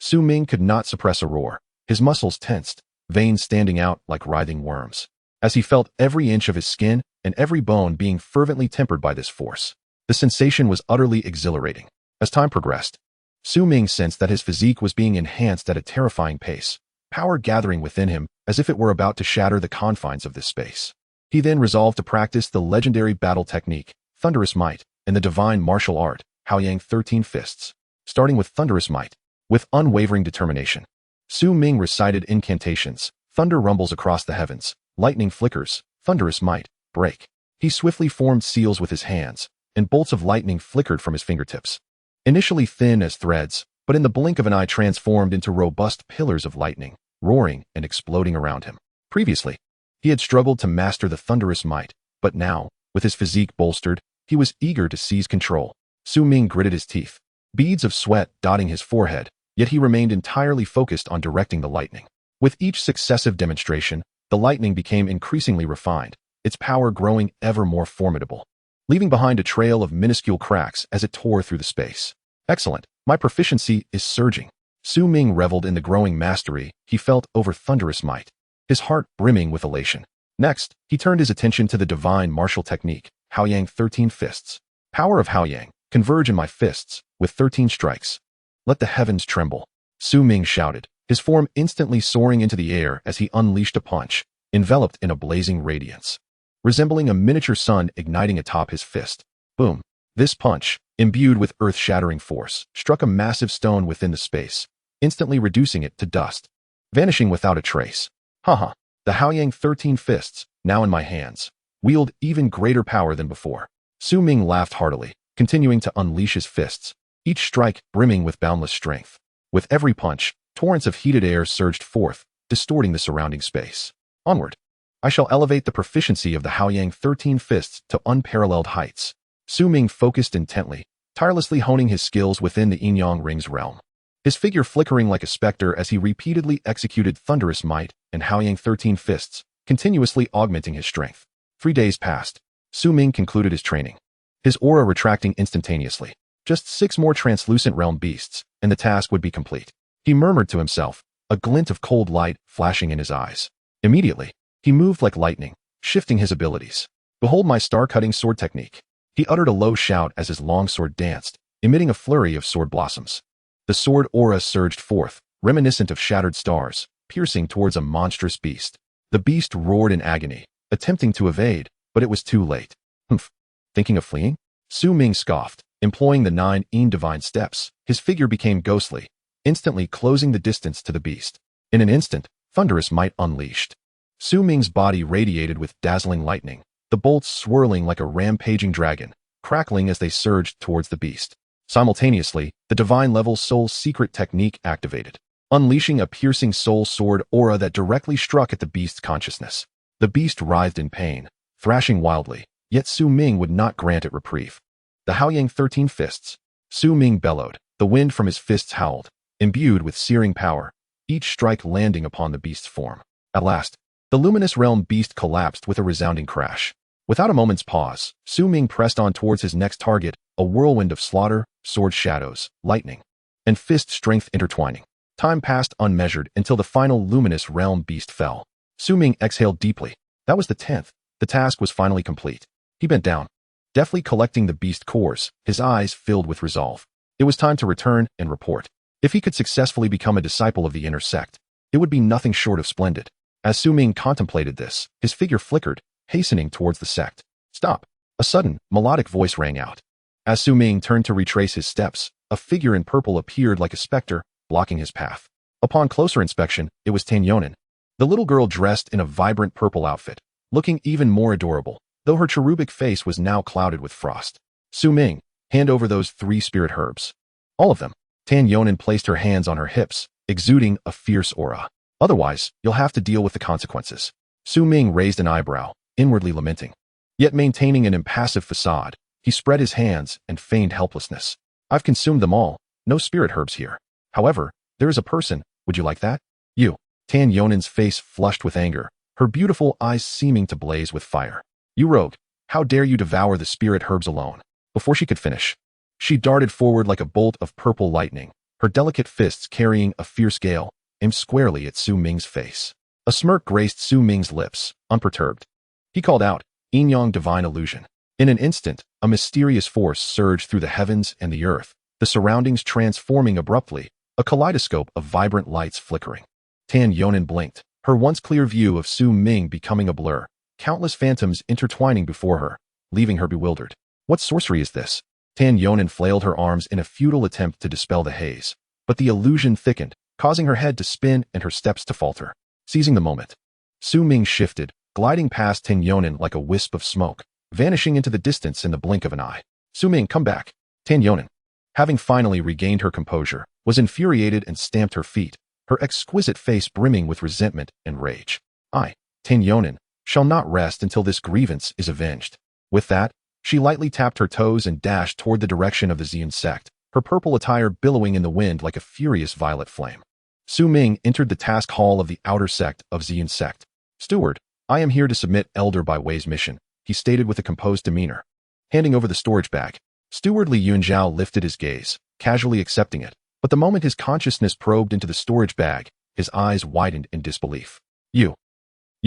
Su Ming could not suppress a roar, his muscles tensed, veins standing out like writhing worms, as he felt every inch of his skin and every bone being fervently tempered by this force. The sensation was utterly exhilarating. As time progressed, Su Ming sensed that his physique was being enhanced at a terrifying pace, power gathering within him as if it were about to shatter the confines of this space. He then resolved to practice the legendary battle technique, Thunderous Might, and the divine martial art, Haoyang 13 Fists. Starting with Thunderous Might, with unwavering determination, Su Ming recited incantations. Thunder rumbles across the heavens, lightning flickers, thunderous might, break. He swiftly formed seals with his hands, and bolts of lightning flickered from his fingertips. Initially thin as threads, but in the blink of an eye transformed into robust pillars of lightning, roaring and exploding around him. Previously, he had struggled to master the thunderous might, but now, with his physique bolstered, he was eager to seize control. Su Ming gritted his teeth, beads of sweat dotting his forehead, yet he remained entirely focused on directing the lightning. With each successive demonstration, the lightning became increasingly refined, its power growing ever more formidable, leaving behind a trail of minuscule cracks as it tore through the space. Excellent, my proficiency is surging. Su Ming reveled in the growing mastery he felt over thunderous might, his heart brimming with elation. Next, he turned his attention to the divine martial technique, Haoyang 13 Fists. Power of Haoyang, converge in my fists, with 13 strikes. Let the heavens tremble, Su Ming shouted, his form instantly soaring into the air as he unleashed a punch, enveloped in a blazing radiance, resembling a miniature sun igniting atop his fist. Boom! This punch, imbued with earth-shattering force, struck a massive stone within the space, instantly reducing it to dust, vanishing without a trace. Haha, the Haoyang 13 Fists, now in my hands, wield even greater power than before. Su Ming laughed heartily, continuing to unleash his fists, each strike brimming with boundless strength. With every punch, torrents of heated air surged forth, distorting the surrounding space. Onward! I shall elevate the proficiency of the Haoyang 13 Fists to unparalleled heights. Su Ming focused intently, tirelessly honing his skills within the Yin Yang Ring's realm. His figure flickering like a specter as he repeatedly executed thunderous might and Haoyang 13 Fists, continuously augmenting his strength. 3 days passed. Su Ming concluded his training, his aura retracting instantaneously. Just 6 more translucent realm beasts, and the task would be complete. He murmured to himself, a glint of cold light flashing in his eyes. Immediately, he moved like lightning, shifting his abilities. Behold my star-cutting sword technique. He uttered a low shout as his longsword danced, emitting a flurry of sword blossoms. The sword aura surged forth, reminiscent of shattered stars, piercing towards a monstrous beast. The beast roared in agony, attempting to evade, but it was too late. Humph. Thinking of fleeing? Su Ming scoffed. Employing the 9 Yin Divine Steps, his figure became ghostly, instantly closing the distance to the beast. In an instant, thunderous might unleashed. Su Ming's body radiated with dazzling lightning, the bolts swirling like a rampaging dragon, crackling as they surged towards the beast. Simultaneously, the divine-level soul secret technique activated, unleashing a piercing soul sword aura that directly struck at the beast's consciousness. The beast writhed in pain, thrashing wildly, yet Su Ming would not grant it reprieve. The Haoyang 13 Fists. Su Ming bellowed, the wind from his fists howled, imbued with searing power, each strike landing upon the beast's form. At last, the luminous realm beast collapsed with a resounding crash. Without a moment's pause, Su Ming pressed on towards his next target, a whirlwind of slaughter, sword shadows, lightning, and fist strength intertwining. Time passed unmeasured until the final luminous realm beast fell. Su Ming exhaled deeply. That was the 10th. The task was finally complete. He bent down, deftly collecting the beast cores, his eyes filled with resolve. It was time to return and report. If he could successfully become a disciple of the inner sect, it would be nothing short of splendid. As Su Ming contemplated this, his figure flickered, hastening towards the sect. Stop! A sudden, melodic voice rang out. As Su Ming turned to retrace his steps, a figure in purple appeared like a specter, blocking his path. Upon closer inspection, it was Tan Yonan. The little girl dressed in a vibrant purple outfit, looking even more adorable, though her cherubic face was now clouded with frost. Su Ming, hand over those 3 spirit herbs. All of them. Tan Yonan placed her hands on her hips, exuding a fierce aura. Otherwise, you'll have to deal with the consequences. Su Ming raised an eyebrow, inwardly lamenting. Yet maintaining an impassive facade, he spread his hands and feigned helplessness. I've consumed them all, no spirit herbs here. However, there is a person, would you like that? You. Tan Yonan's face flushed with anger, her beautiful eyes seeming to blaze with fire. You rogue, how dare you devour the spirit herbs alone? Before she could finish, she darted forward like a bolt of purple lightning, her delicate fists carrying a fierce gale, aimed squarely at Su Ming's face. A smirk graced Su Ming's lips, unperturbed. He called out, Yin Yang Divine Illusion. In an instant, a mysterious force surged through the heavens and the earth, the surroundings transforming abruptly, a kaleidoscope of vibrant lights flickering. Tan Yonan blinked, her once clear view of Su Ming becoming a blur, countless phantoms intertwining before her, leaving her bewildered. What sorcery is this? Tan Yonan flailed her arms in a futile attempt to dispel the haze, but the illusion thickened, causing her head to spin and her steps to falter. Seizing the moment, Su Ming shifted, gliding past Tan Yonan like a wisp of smoke, vanishing into the distance in the blink of an eye. Su Ming, come back. Tan Yonan, having finally regained her composure, was infuriated and stamped her feet, her exquisite face brimming with resentment and rage. I, Tan Yonan, shall not rest until this grievance is avenged. With that, she lightly tapped her toes and dashed toward the direction of the Yin sect, her purple attire billowing in the wind like a furious violet flame. Su Ming entered the task hall of the outer sect of Yin sect. Steward, I am here to submit Elder Bai Wei's mission, he stated with a composed demeanor. Handing over the storage bag, Steward Li Yunjiao lifted his gaze, casually accepting it, but the moment his consciousness probed into the storage bag, his eyes widened in disbelief. You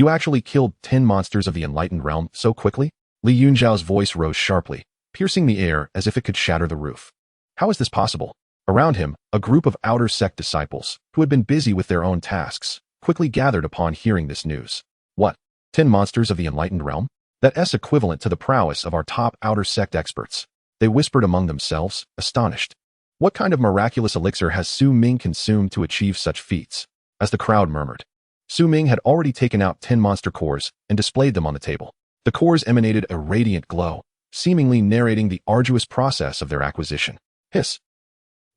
actually killed 10 monsters of the enlightened realm so quickly? Li Yunjiao's voice rose sharply, piercing the air as if it could shatter the roof. How is this possible? Around him, a group of outer sect disciples, who had been busy with their own tasks, quickly gathered upon hearing this news. What? 10 monsters of the enlightened realm? That's equivalent to the prowess of our top outer sect experts. They whispered among themselves, astonished. What kind of miraculous elixir has Su Ming consumed to achieve such feats? As the crowd murmured. Su Ming had already taken out 10 monster cores and displayed them on the table. The cores emanated a radiant glow, seemingly narrating the arduous process of their acquisition. Hiss.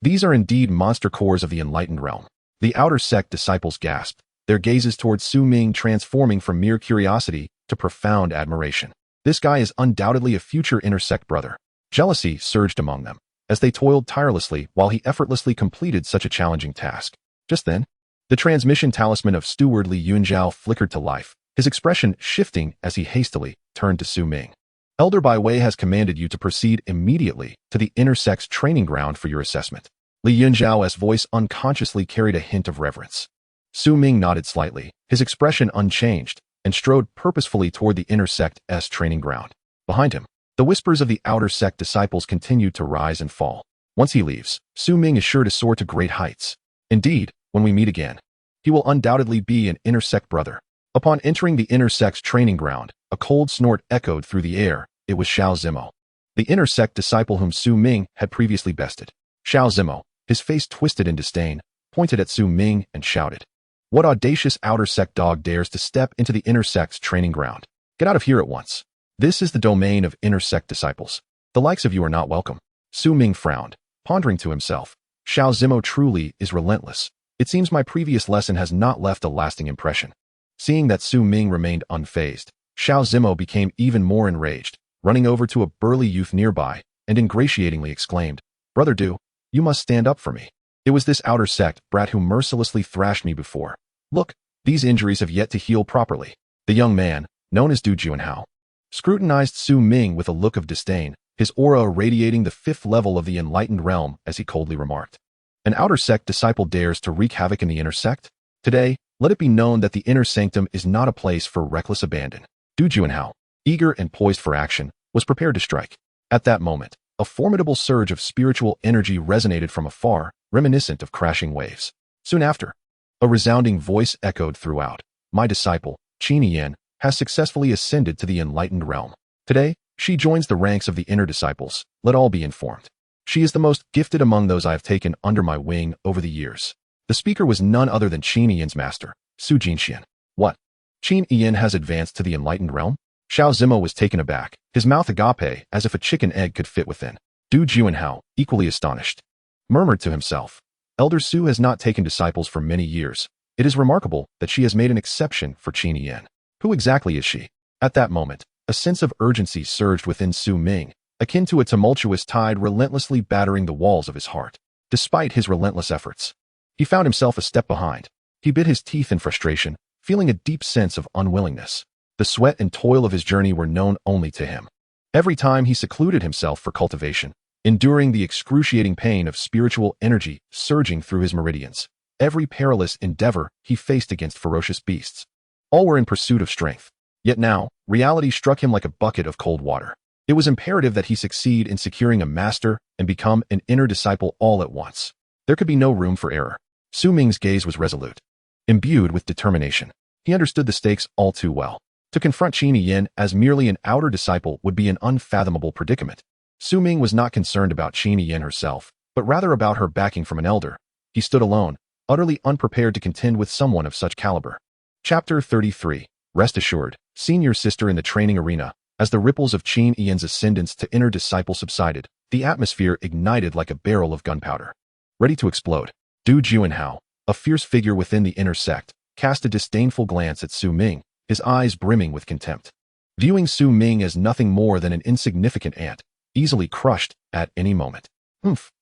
These are indeed monster cores of the enlightened realm. The outer sect disciples gasped, their gazes towards Su Ming transforming from mere curiosity to profound admiration. This guy is undoubtedly a future inner sect brother. Jealousy surged among them, as they toiled tirelessly while he effortlessly completed such a challenging task. Just then, the transmission talisman of Steward Li Yunjiao flickered to life, his expression shifting as he hastily turned to Su Ming. Elder Bai Wei has commanded you to proceed immediately to the inner sect's training ground for your assessment. Li Yunjiao's voice unconsciously carried a hint of reverence. Su Ming nodded slightly, his expression unchanged, and strode purposefully toward the inner sect's training ground. Behind him, the whispers of the outer sect disciples continued to rise and fall. Once he leaves, Su Ming is sure to soar to great heights. Indeed, when we meet again, he will undoubtedly be an inner sect brother. Upon entering the inner sect's training ground, a cold snort echoed through the air. It was Xiao Zimo, the inner sect disciple whom Su Ming had previously bested. Xiao Zimo, his face twisted in disdain, pointed at Su Ming and shouted, "What audacious outer sect dog dares to step into the inner sect's training ground? Get out of here at once. This is the domain of inner sect disciples. The likes of you are not welcome." Su Ming frowned, pondering to himself, Xiao Zimo truly is relentless. It seems my previous lesson has not left a lasting impression. Seeing that Su Ming remained unfazed, Xiao Zimo became even more enraged, running over to a burly youth nearby, and ingratiatingly exclaimed, "Brother Du, you must stand up for me. It was this outer sect brat who mercilessly thrashed me before. Look, these injuries have yet to heal properly." The young man, known as Du Juanhao, scrutinized Su Ming with a look of disdain, his aura radiating the 5th level of the enlightened realm as he coldly remarked, "An outer sect disciple dares to wreak havoc in the inner sect? Today, let it be known that the inner sanctum is not a place for reckless abandon." Du Juanhao, eager and poised for action, was prepared to strike. At that moment, a formidable surge of spiritual energy resonated from afar, reminiscent of crashing waves. Soon after, a resounding voice echoed throughout, "My disciple, Qin Yan, has successfully ascended to the enlightened realm. Today, she joins the ranks of the inner disciples. Let all be informed. She is the most gifted among those I have taken under my wing over the years." The speaker was none other than Qin Yan's master, Su Jinxian. "What? Qin Yin has advanced to the enlightened realm? Xiao Zimo was taken aback, his mouth agape as if a chicken egg could fit within. Du Juanhao, equally astonished, murmured to himself, Elder Su has not taken disciples for many years. It is remarkable that she has made an exception for Qin Yin. Who exactly is she? At that moment, a sense of urgency surged within Su Ming, akin to a tumultuous tide relentlessly battering the walls of his heart. Despite his relentless efforts, he found himself a step behind. He bit his teeth in frustration, feeling a deep sense of unwillingness. The sweat and toil of his journey were known only to him. Every time he secluded himself for cultivation, enduring the excruciating pain of spiritual energy surging through his meridians, every perilous endeavor he faced against ferocious beasts. All were in pursuit of strength. Yet now, reality struck him like a bucket of cold water. It was imperative that he succeed in securing a master and become an inner disciple all at once. There could be no room for error. Su Ming's gaze was resolute, imbued with determination. He understood the stakes all too well. To confront Qin Yin as merely an outer disciple would be an unfathomable predicament. Su Ming was not concerned about Qin Yin herself, but rather about her backing from an elder. He stood alone, utterly unprepared to contend with someone of such caliber. Chapter 33. Rest assured, senior sister in the training arena, as the ripples of Qin Yin's ascendance to inner disciple subsided, the atmosphere ignited like a barrel of gunpowder, ready to explode. Du Juanhao, a fierce figure within the inner sect, cast a disdainful glance at Su Ming, his eyes brimming with contempt. Viewing Su Ming as nothing more than an insignificant ant, easily crushed at any moment.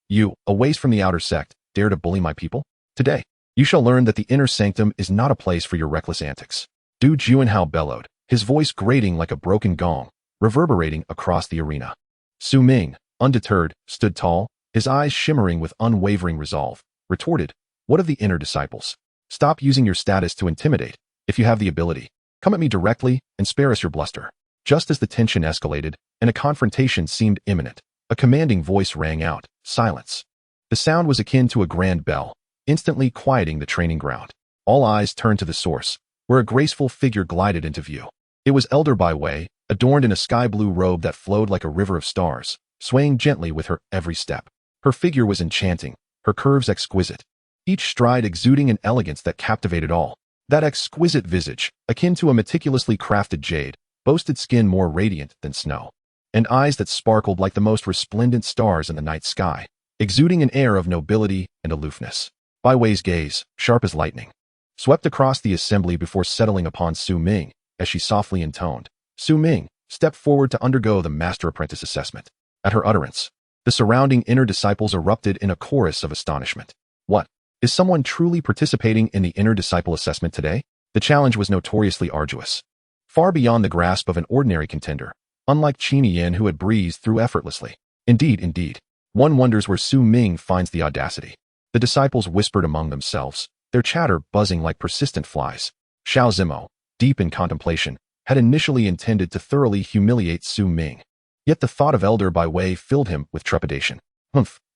You, a waste from the outer sect, dare to bully my people? Today, you shall learn that the inner sanctum is not a place for your reckless antics. Du Juanhao bellowed, his voice grating like a broken gong, reverberating across the arena. Su Ming, undeterred, stood tall, his eyes shimmering with unwavering resolve, retorted, what of the inner disciples? Stop using your status to intimidate. If you have the ability, come at me directly and spare us your bluster. Just as the tension escalated and a confrontation seemed imminent, a commanding voice rang out, silence. The sound was akin to a grand bell, instantly quieting the training ground. All eyes turned to the source, where a graceful figure glided into view. It was Elder Bai Wei, adorned in a sky-blue robe that flowed like a river of stars, swaying gently with her every step. Her figure was enchanting, her curves exquisite, each stride exuding an elegance that captivated all. That exquisite visage, akin to a meticulously crafted jade, boasted skin more radiant than snow, and eyes that sparkled like the most resplendent stars in the night sky, exuding an air of nobility and aloofness. Bai Wei's gaze, sharp as lightning, swept across the assembly before settling upon Su Ming, as she softly intoned, Su Ming, step forward to undergo the master-apprentice assessment. At her utterance, the surrounding inner disciples erupted in a chorus of astonishment. What? Is someone truly participating in the inner disciple assessment today? The challenge was notoriously arduous, far beyond the grasp of an ordinary contender, unlike Qin Yin who had breezed through effortlessly. Indeed. One wonders where Su Ming finds the audacity. The disciples whispered among themselves, their chatter buzzing like persistent flies. Xiao Zimo, deep in contemplation, had initially intended to thoroughly humiliate Su Ming. Yet the thought of Elder Bai Wei filled him with trepidation.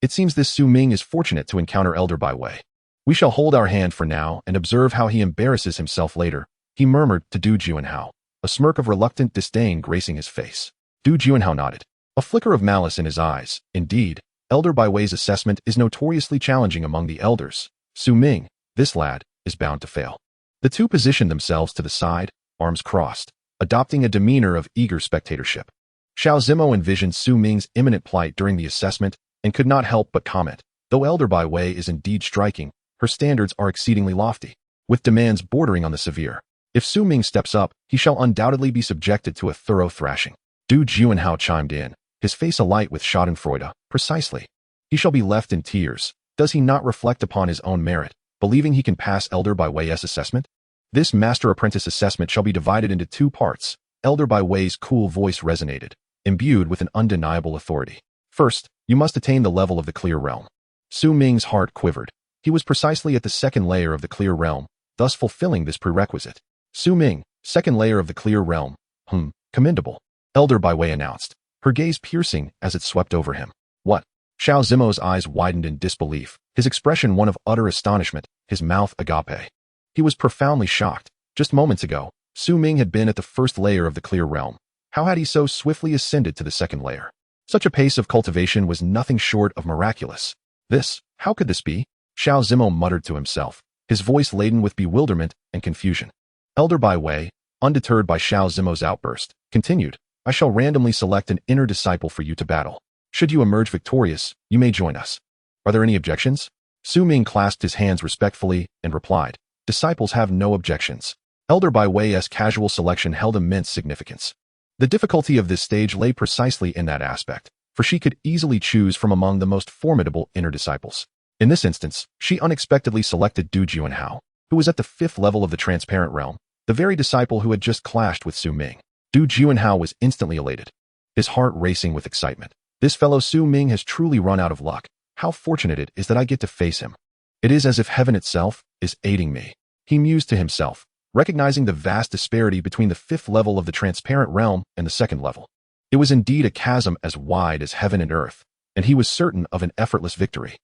It seems this Su Ming is fortunate to encounter Elder Bai Wei. We shall hold our hand for now and observe how he embarrasses himself later, he murmured to Du Juanhao, a smirk of reluctant disdain gracing his face. Du Juanhao nodded, a flicker of malice in his eyes. Indeed, Elder Bai Wei's assessment is notoriously challenging among the elders. Su Ming, this lad, is bound to fail. The two positioned themselves to the side, arms crossed, adopting a demeanor of eager spectatorship. Xiao Zimo envisioned Su Ming's imminent plight during the assessment and could not help but comment, though Elder Bai Wei is indeed striking, her standards are exceedingly lofty, with demands bordering on the severe. If Su Ming steps up, he shall undoubtedly be subjected to a thorough thrashing. Du Juanhao chimed in, his face alight with schadenfreude. Precisely. He shall be left in tears. Does he not reflect upon his own merit, believing he can pass Elder Bai Wei's assessment? This master-apprentice assessment shall be divided into two parts. Elder Bai Wei's cool voice resonated, imbued with an undeniable authority. First, you must attain the level of the clear realm. Su Ming's heart quivered. He was precisely at the second layer of the clear realm, thus fulfilling this prerequisite. Su Ming, second layer of the clear realm. Commendable. Elder Bai Wei announced, her gaze piercing as it swept over him. What? Xiao Zimo's eyes widened in disbelief, his expression one of utter astonishment, his mouth agape. He was profoundly shocked. Just moments ago, Su Ming had been at the first layer of the clear realm. How had he so swiftly ascended to the second layer? Such a pace of cultivation was nothing short of miraculous. How could this be? Xiao Zimo muttered to himself, his voice laden with bewilderment and confusion. Elder Bai Wei, undeterred by Xiao Zimo's outburst, continued, I shall randomly select an inner disciple for you to battle. Should you emerge victorious, you may join us. Are there any objections? Su Ming clasped his hands respectfully and replied, disciples have no objections. Elder Bai Wei's casual selection held immense significance. The difficulty of this stage lay precisely in that aspect, for she could easily choose from among the most formidable inner disciples. In this instance, she unexpectedly selected Du Juanhao, who was at the 5th level of the transparent realm, the very disciple who had just clashed with Su Ming. Du Juanhao was instantly elated, his heart racing with excitement. This fellow Su Ming has truly run out of luck. How fortunate it is that I get to face him. It is as if heaven itself is aiding me. He mused to himself, recognizing the vast disparity between the 5th level of the transparent realm and the 2nd level. It was indeed a chasm as wide as heaven and earth, and he was certain of an effortless victory.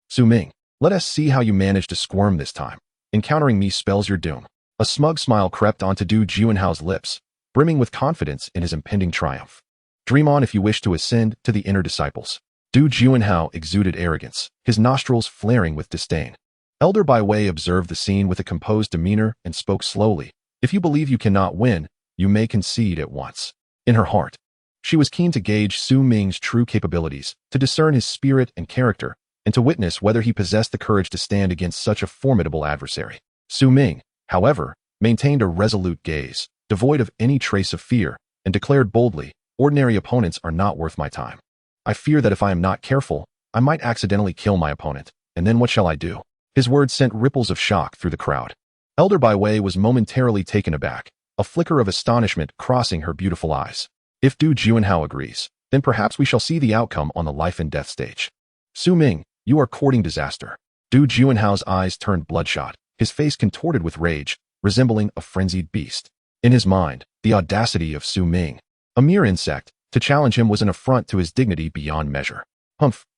Su Ming, let us see how you manage to squirm this time. Encountering me spells your doom. A smug smile crept onto Du Juanhao's lips, brimming with confidence in his impending triumph. Dream on if you wish to ascend to the inner disciples. Du Juanhao exuded arrogance, his nostrils flaring with disdain. Elder Bai Wei observed the scene with a composed demeanor and spoke slowly. If you believe you cannot win, you may concede at once. In her heart, she was keen to gauge Su Ming's true capabilities, to discern his spirit and character, and to witness whether he possessed the courage to stand against such a formidable adversary. Su Ming, however, maintained a resolute gaze, devoid of any trace of fear, and declared boldly, ordinary opponents are not worth my time. I fear that if I am not careful, I might accidentally kill my opponent, and then what shall I do? His words sent ripples of shock through the crowd. Elder Bai Wei was momentarily taken aback, a flicker of astonishment crossing her beautiful eyes. If Du Juanhao agrees, then perhaps we shall see the outcome on the life and death stage. Su Ming, you are courting disaster. Du Juanhao's eyes turned bloodshot, his face contorted with rage, resembling a frenzied beast. In his mind, the audacity of Su Ming, a mere insect, to challenge him was an affront to his dignity beyond measure.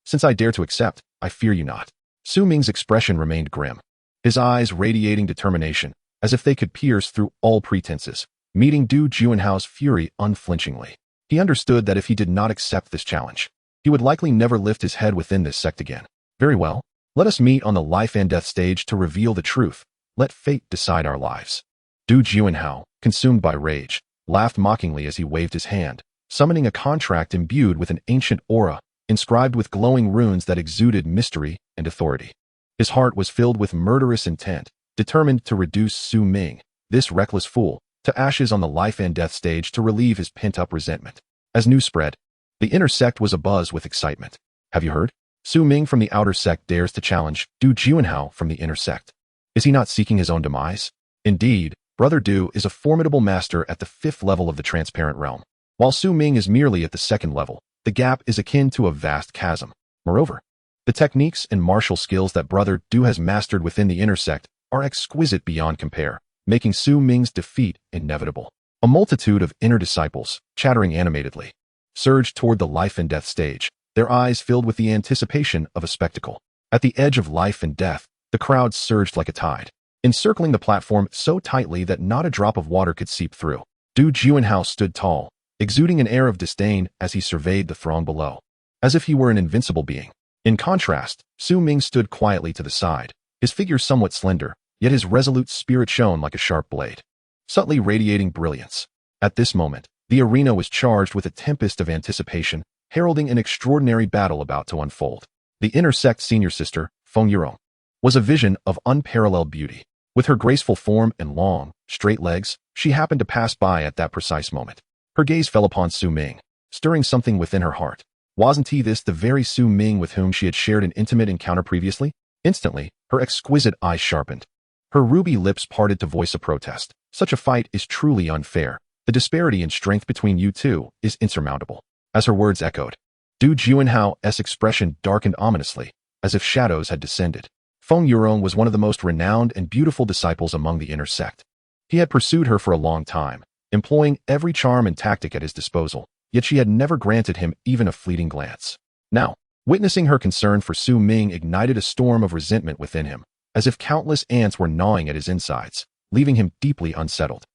Since I dare to accept, I fear you not. Su Ming's expression remained grim, his eyes radiating determination, as if they could pierce through all pretenses, meeting Du Juanhao's fury unflinchingly. He understood that if he did not accept this challenge, he would likely never lift his head within this sect again. Very well, let us meet on the life and death stage to reveal the truth. Let fate decide our lives. Du Juanhao, consumed by rage, laughed mockingly as he waved his hand, summoning a contract imbued with an ancient aura, inscribed with glowing runes that exuded mystery and authority. His heart was filled with murderous intent, determined to reduce Su Ming, this reckless fool, to ashes on the life and death stage to relieve his pent-up resentment. As news spread, the inner sect was abuzz with excitement. Have you heard? Su Ming from the outer sect dares to challenge Du Juanhao from the inner sect. Is he not seeking his own demise? Indeed, Brother Du is a formidable master at the 5th level of the transparent realm, while Su Ming is merely at the 2nd level. The gap is akin to a vast chasm. Moreover, the techniques and martial skills that Brother Du has mastered within the inner sect are exquisite beyond compare, making Su Ming's defeat inevitable. A multitude of inner disciples, chattering animatedly, surged toward the life and death stage, their eyes filled with the anticipation of a spectacle. At the edge of life and death, the crowd surged like a tide, encircling the platform so tightly that not a drop of water could seep through. Du Juanhao stood tall, exuding an air of disdain as he surveyed the throng below, as if he were an invincible being. In contrast, Su Ming stood quietly to the side, his figure somewhat slender, yet his resolute spirit shone like a sharp blade, subtly radiating brilliance. At this moment, the arena was charged with a tempest of anticipation, heralding an extraordinary battle about to unfold. The inner sect senior sister, Feng Yurong, was a vision of unparalleled beauty. With her graceful form and long, straight legs, she happened to pass by at that precise moment. Her gaze fell upon Su Ming, stirring something within her heart. Wasn't he this the very Su Ming with whom she had shared an intimate encounter previously? Instantly, her exquisite eyes sharpened. Her ruby lips parted to voice a protest. Such a fight is truly unfair. The disparity in strength between you two is insurmountable. As her words echoed, Du Juanhao's expression darkened ominously, as if shadows had descended. Feng Yurong was one of the most renowned and beautiful disciples among the inner sect. He had pursued her for a long time, employing every charm and tactic at his disposal, yet she had never granted him even a fleeting glance. Now, witnessing her concern for Su Ming ignited a storm of resentment within him, as if countless ants were gnawing at his insides, leaving him deeply unsettled.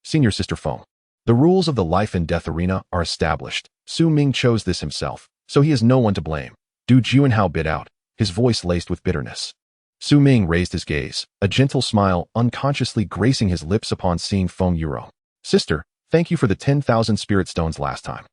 Senior Sister Feng. The rules of the life and death arena are established. Su Ming chose this himself, so he has no one to blame. Du Juanhao bit out, his voice laced with bitterness. Su Ming raised his gaze, a gentle smile unconsciously gracing his lips upon seeing Feng Yurong. Sister, thank you for the 10,000 spirit stones last time.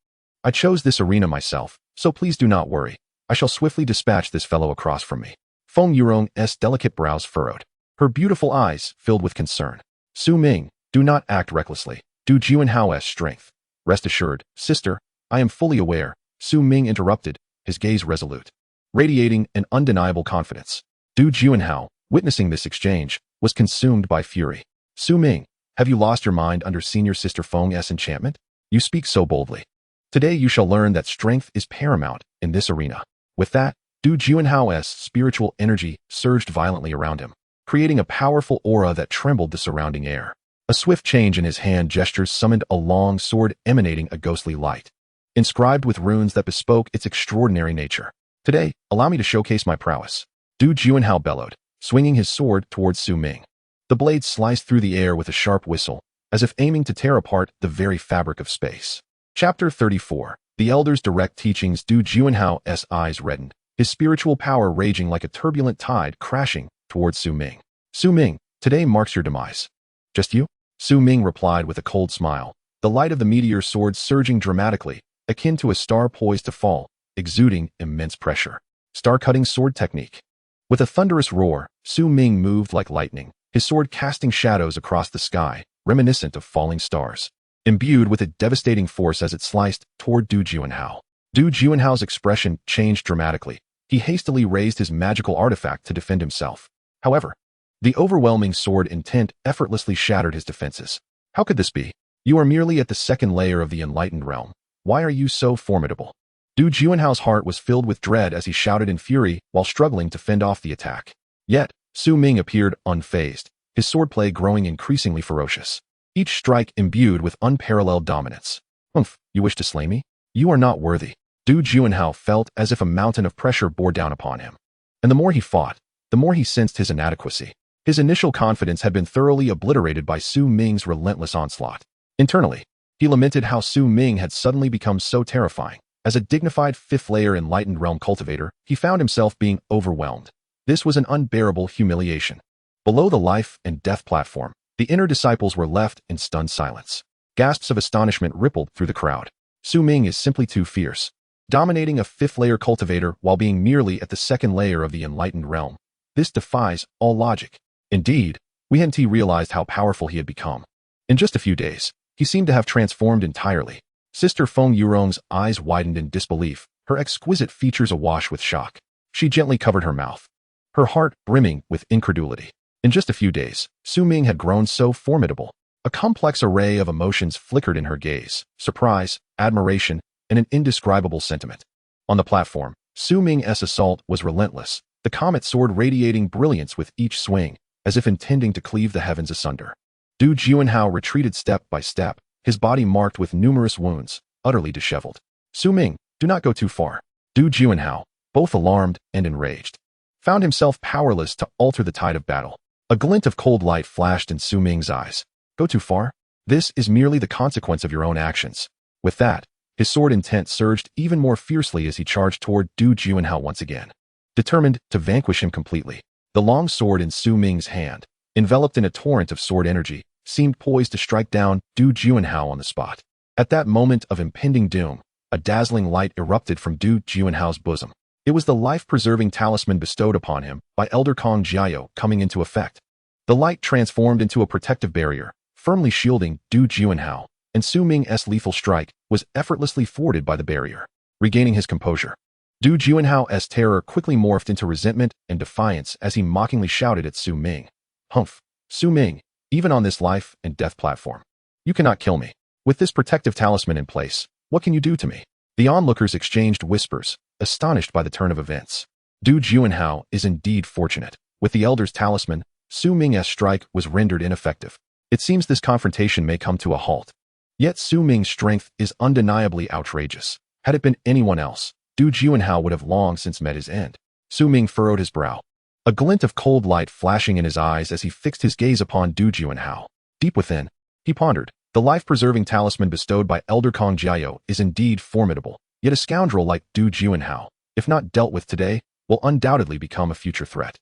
I chose this arena myself, so please do not worry. I shall swiftly dispatch this fellow across from me. Feng Yurong's delicate brows furrowed. Her beautiful eyes filled with concern. Su Ming, do not act recklessly. Du Juanhao's strength. Rest assured, sister, I am fully aware, Su Ming interrupted, his gaze resolute, radiating an undeniable confidence. Du Juanhao, witnessing this exchange, was consumed by fury. Su Ming, have you lost your mind under senior sister Feng's enchantment? You speak so boldly. Today you shall learn that strength is paramount in this arena. With that, Du Juanhao's spiritual energy surged violently around him, creating a powerful aura that trembled the surrounding air. A swift change in his hand gestures summoned a long sword emanating a ghostly light, inscribed with runes that bespoke its extraordinary nature. Today, allow me to showcase my prowess. Du Juanhao bellowed, swinging his sword towards Su Ming. The blade sliced through the air with a sharp whistle, as if aiming to tear apart the very fabric of space. Chapter 34. The Elder's Direct Teachings. Du Juanhao's eyes reddened, his spiritual power raging like a turbulent tide crashing towards Su Ming. Su Ming, today marks your demise. Just you? Su Ming replied with a cold smile, the light of the meteor sword surging dramatically, akin to a star poised to fall, exuding immense pressure. Star-cutting sword technique. With a thunderous roar, Su Ming moved like lightning, his sword casting shadows across the sky, reminiscent of falling stars, imbued with a devastating force as it sliced toward Du Juanhao. Du Juanhao's expression changed dramatically. He hastily raised his magical artifact to defend himself. However, the overwhelming sword intent effortlessly shattered his defenses. How could this be? You are merely at the second layer of the enlightened realm. Why are you so formidable? Du Juanhao's heart was filled with dread as he shouted in fury while struggling to fend off the attack. Yet, Su Ming appeared unfazed, his swordplay growing increasingly ferocious. Each strike imbued with unparalleled dominance. Humph, you wish to slay me? You are not worthy. Du Juanhao felt as if a mountain of pressure bore down upon him. And the more he fought, the more he sensed his inadequacy. His initial confidence had been thoroughly obliterated by Su Ming's relentless onslaught. Internally, he lamented how Su Ming had suddenly become so terrifying. As a dignified fifth-layer enlightened realm cultivator, he found himself being overwhelmed. This was an unbearable humiliation. Below the life and death platform, the inner disciples were left in stunned silence. Gasps of astonishment rippled through the crowd. Su Ming is simply too fierce, dominating a fifth-layer cultivator while being merely at the second layer of the enlightened realm. This defies all logic. Indeed, Wen realized how powerful he had become. In just a few days, he seemed to have transformed entirely. Sister Feng Yurong's eyes widened in disbelief, her exquisite features awash with shock. She gently covered her mouth, her heart brimming with incredulity. In just a few days, Su Ming had grown so formidable. A complex array of emotions flickered in her gaze: surprise, admiration, and an indescribable sentiment. On the platform, Su Ming's assault was relentless, the comet sword radiating brilliance with each swing, as if intending to cleave the heavens asunder. Du Juanhao retreated step by step, his body marked with numerous wounds, utterly disheveled. Su Ming, do not go too far. Du Juanhao, both alarmed and enraged, found himself powerless to alter the tide of battle. A glint of cold light flashed in Su Ming's eyes. Go too far? This is merely the consequence of your own actions. With that, his sword intent surged even more fiercely as he charged toward Du Juanhao once again, determined to vanquish him completely. The long sword in Su Ming's hand, enveloped in a torrent of sword energy, seemed poised to strike down Du Juanhao on the spot. At that moment of impending doom, a dazzling light erupted from Du Juanhao's bosom. It was the life-preserving talisman bestowed upon him by Elder Kong Jiao coming into effect. The light transformed into a protective barrier, firmly shielding Du Juanhao, and Su Ming's lethal strike was effortlessly thwarted by the barrier. Regaining his composure, Du Juanhao's terror quickly morphed into resentment and defiance as he mockingly shouted at Su Ming. Humph, Su Ming, even on this life and death platform, you cannot kill me. With this protective talisman in place, what can you do to me? The onlookers exchanged whispers, astonished by the turn of events. Du Juanhao is indeed fortunate. With the Elder's talisman, Su Ming's strike was rendered ineffective. It seems this confrontation may come to a halt. Yet Su Ming's strength is undeniably outrageous. Had it been anyone else, Du Juanhao would have long since met his end. Su Ming furrowed his brow, a glint of cold light flashing in his eyes as he fixed his gaze upon Du Juanhao. Deep within, he pondered. The life-preserving talisman bestowed by Elder Kong Jiao is indeed formidable, yet a scoundrel like Du Juanhao, if not dealt with today, will undoubtedly become a future threat.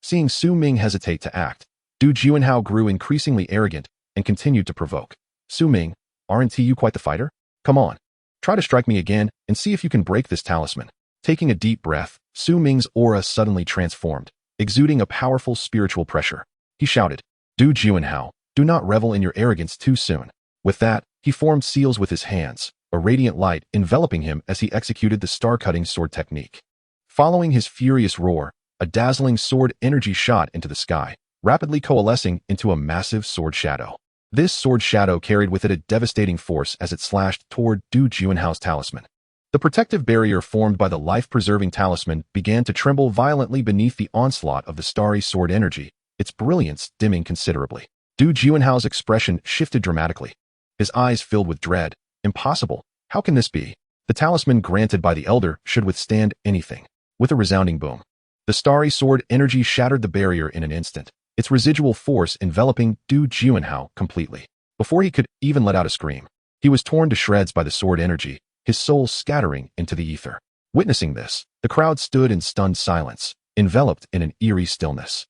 Seeing Su Ming hesitate to act, Du Juanhao grew increasingly arrogant and continued to provoke. Su Ming, aren't you quite the fighter? Come on. Try to strike me again and see if you can break this talisman. Taking a deep breath, Su Ming's aura suddenly transformed, exuding a powerful spiritual pressure. He shouted, Du Juanhao, do not revel in your arrogance too soon. With that, he formed seals with his hands, a radiant light enveloping him as he executed the star-cutting sword technique. Following his furious roar, a dazzling sword energy shot into the sky, rapidly coalescing into a massive sword shadow. This sword shadow carried with it a devastating force as it slashed toward Du Juanhao's talisman. The protective barrier formed by the life-preserving talisman began to tremble violently beneath the onslaught of the starry sword energy, its brilliance dimming considerably. Du Juanhao's expression shifted dramatically. His eyes filled with dread. Impossible. How can this be? The talisman granted by the elder should withstand anything. With a resounding boom, the starry sword energy shattered the barrier in an instant, its residual force enveloping Du Juanhao completely. Before he could even let out a scream, he was torn to shreds by the sword energy, his soul scattering into the ether. Witnessing this, the crowd stood in stunned silence, enveloped in an eerie stillness.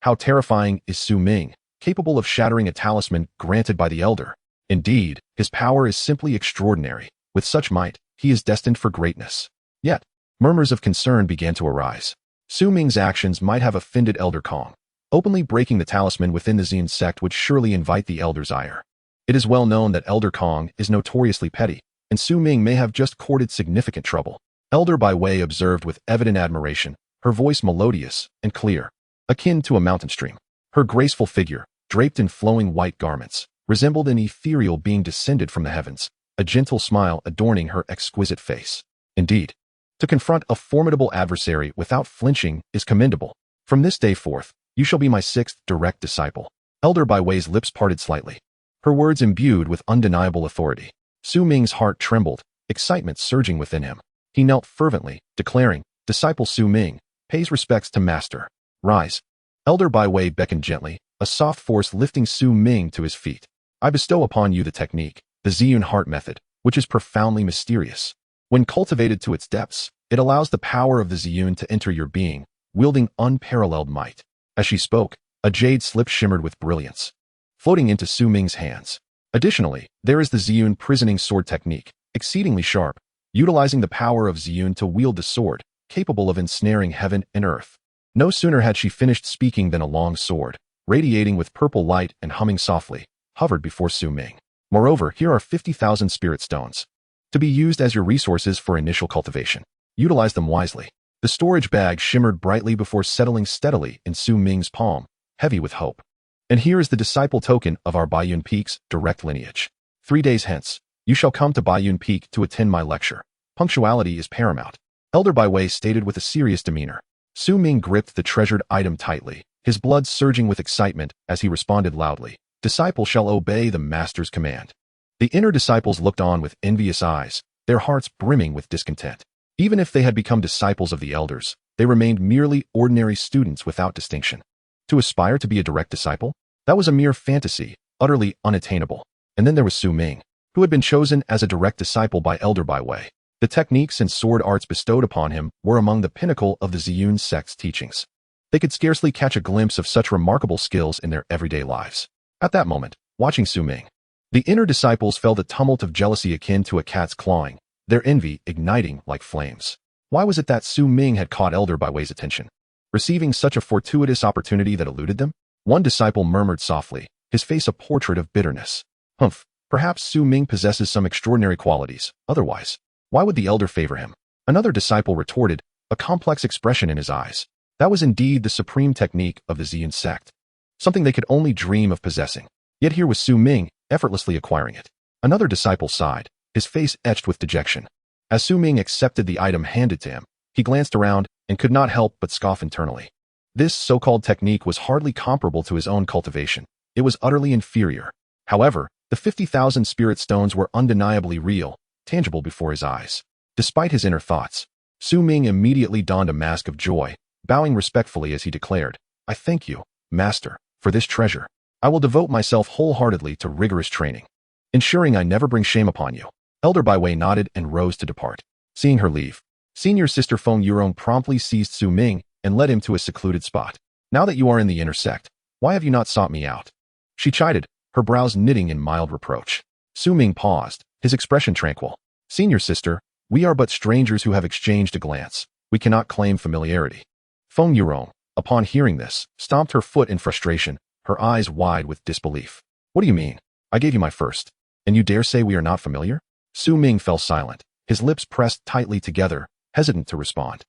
How terrifying is Su Ming, capable of shattering a talisman granted by the elder? Indeed, his power is simply extraordinary. With such might, he is destined for greatness. Yet, murmurs of concern began to arise. Su Ming's actions might have offended Elder Kong. Openly breaking the talisman within the Yin sect would surely invite the elder's ire. It is well known that Elder Kong is notoriously petty, and Su Ming may have just courted significant trouble. Elder Bai Wei observed with evident admiration, her voice melodious and clear, akin to a mountain stream. Her graceful figure, draped in flowing white garments, resembled an ethereal being descended from the heavens, a gentle smile adorning her exquisite face. Indeed, to confront a formidable adversary without flinching is commendable. From this day forth, you shall be my sixth direct disciple. Elder Bai Wei's lips parted slightly, her words imbued with undeniable authority. Su Ming's heart trembled, excitement surging within him. He knelt fervently, declaring, Disciple Su Ming, pays respects to Master. Rise. Elder Bai Wei beckoned gently, a soft force lifting Su Ming to his feet. I bestow upon you the technique, the Ziyun heart method, which is profoundly mysterious. When cultivated to its depths, it allows the power of the Ziyun to enter your being, wielding unparalleled might. As she spoke, a jade slip shimmered with brilliance, floating into Su Ming's hands. Additionally, there is the Ziyun prisoning sword technique, exceedingly sharp, utilizing the power of Ziyun to wield the sword, capable of ensnaring heaven and earth. No sooner had she finished speaking than a long sword, radiating with purple light and humming softly, hovered before Su Ming. Moreover, here are 50,000 spirit stones, to be used as your resources for initial cultivation. Utilize them wisely. The storage bag shimmered brightly before settling steadily in Su Ming's palm, heavy with hope. And here is the disciple token of our Baiyun Peak's direct lineage. 3 days hence, you shall come to Baiyun Peak to attend my lecture. Punctuality is paramount. Elder Bai Wei stated with a serious demeanor. Su Ming gripped the treasured item tightly, his blood surging with excitement as he responded loudly. Disciple shall obey the master's command. The inner disciples looked on with envious eyes, their hearts brimming with discontent. Even if they had become disciples of the elders, they remained merely ordinary students without distinction. To aspire to be a direct disciple? That was a mere fantasy, utterly unattainable. And then there was Su Ming, who had been chosen as a direct disciple by Elder Bai Wei. The techniques and sword arts bestowed upon him were among the pinnacle of the Ziyun sect's teachings. They could scarcely catch a glimpse of such remarkable skills in their everyday lives. At that moment, watching Su Ming, the inner disciples felt a tumult of jealousy akin to a cat's clawing, their envy igniting like flames. Why was it that Su Ming had caught Elder Bai Wei's attention, receiving such a fortuitous opportunity that eluded them? One disciple murmured softly, his face a portrait of bitterness. Humph, perhaps Su Ming possesses some extraordinary qualities, otherwise, why would the elder favor him? Another disciple retorted, a complex expression in his eyes. That was indeed the supreme technique of the Ziyun sect, something they could only dream of possessing. Yet here was Su Ming, effortlessly acquiring it. Another disciple sighed, his face etched with dejection. As Su Ming accepted the item handed to him, he glanced around and could not help but scoff internally. This so-called technique was hardly comparable to his own cultivation. It was utterly inferior. However, the 50,000 spirit stones were undeniably real, tangible before his eyes. Despite his inner thoughts, Su Ming immediately donned a mask of joy, bowing respectfully as he declared, I thank you, Master, for this treasure. I will devote myself wholeheartedly to rigorous training, ensuring I never bring shame upon you. Elder Bai Wei nodded and rose to depart. Seeing her leave, senior sister Feng Yurong promptly seized Su Ming and led him to a secluded spot. Now that you are in the inner sect, why have you not sought me out? She chided, her brows knitting in mild reproach. Su Ming paused, his expression tranquil. Senior sister, we are but strangers who have exchanged a glance. We cannot claim familiarity. Feng Yurong, upon hearing this, stomped her foot in frustration, her eyes wide with disbelief. What do you mean? I gave you my first, and you dare say we are not familiar? Su Ming fell silent, his lips pressed tightly together, hesitant to respond.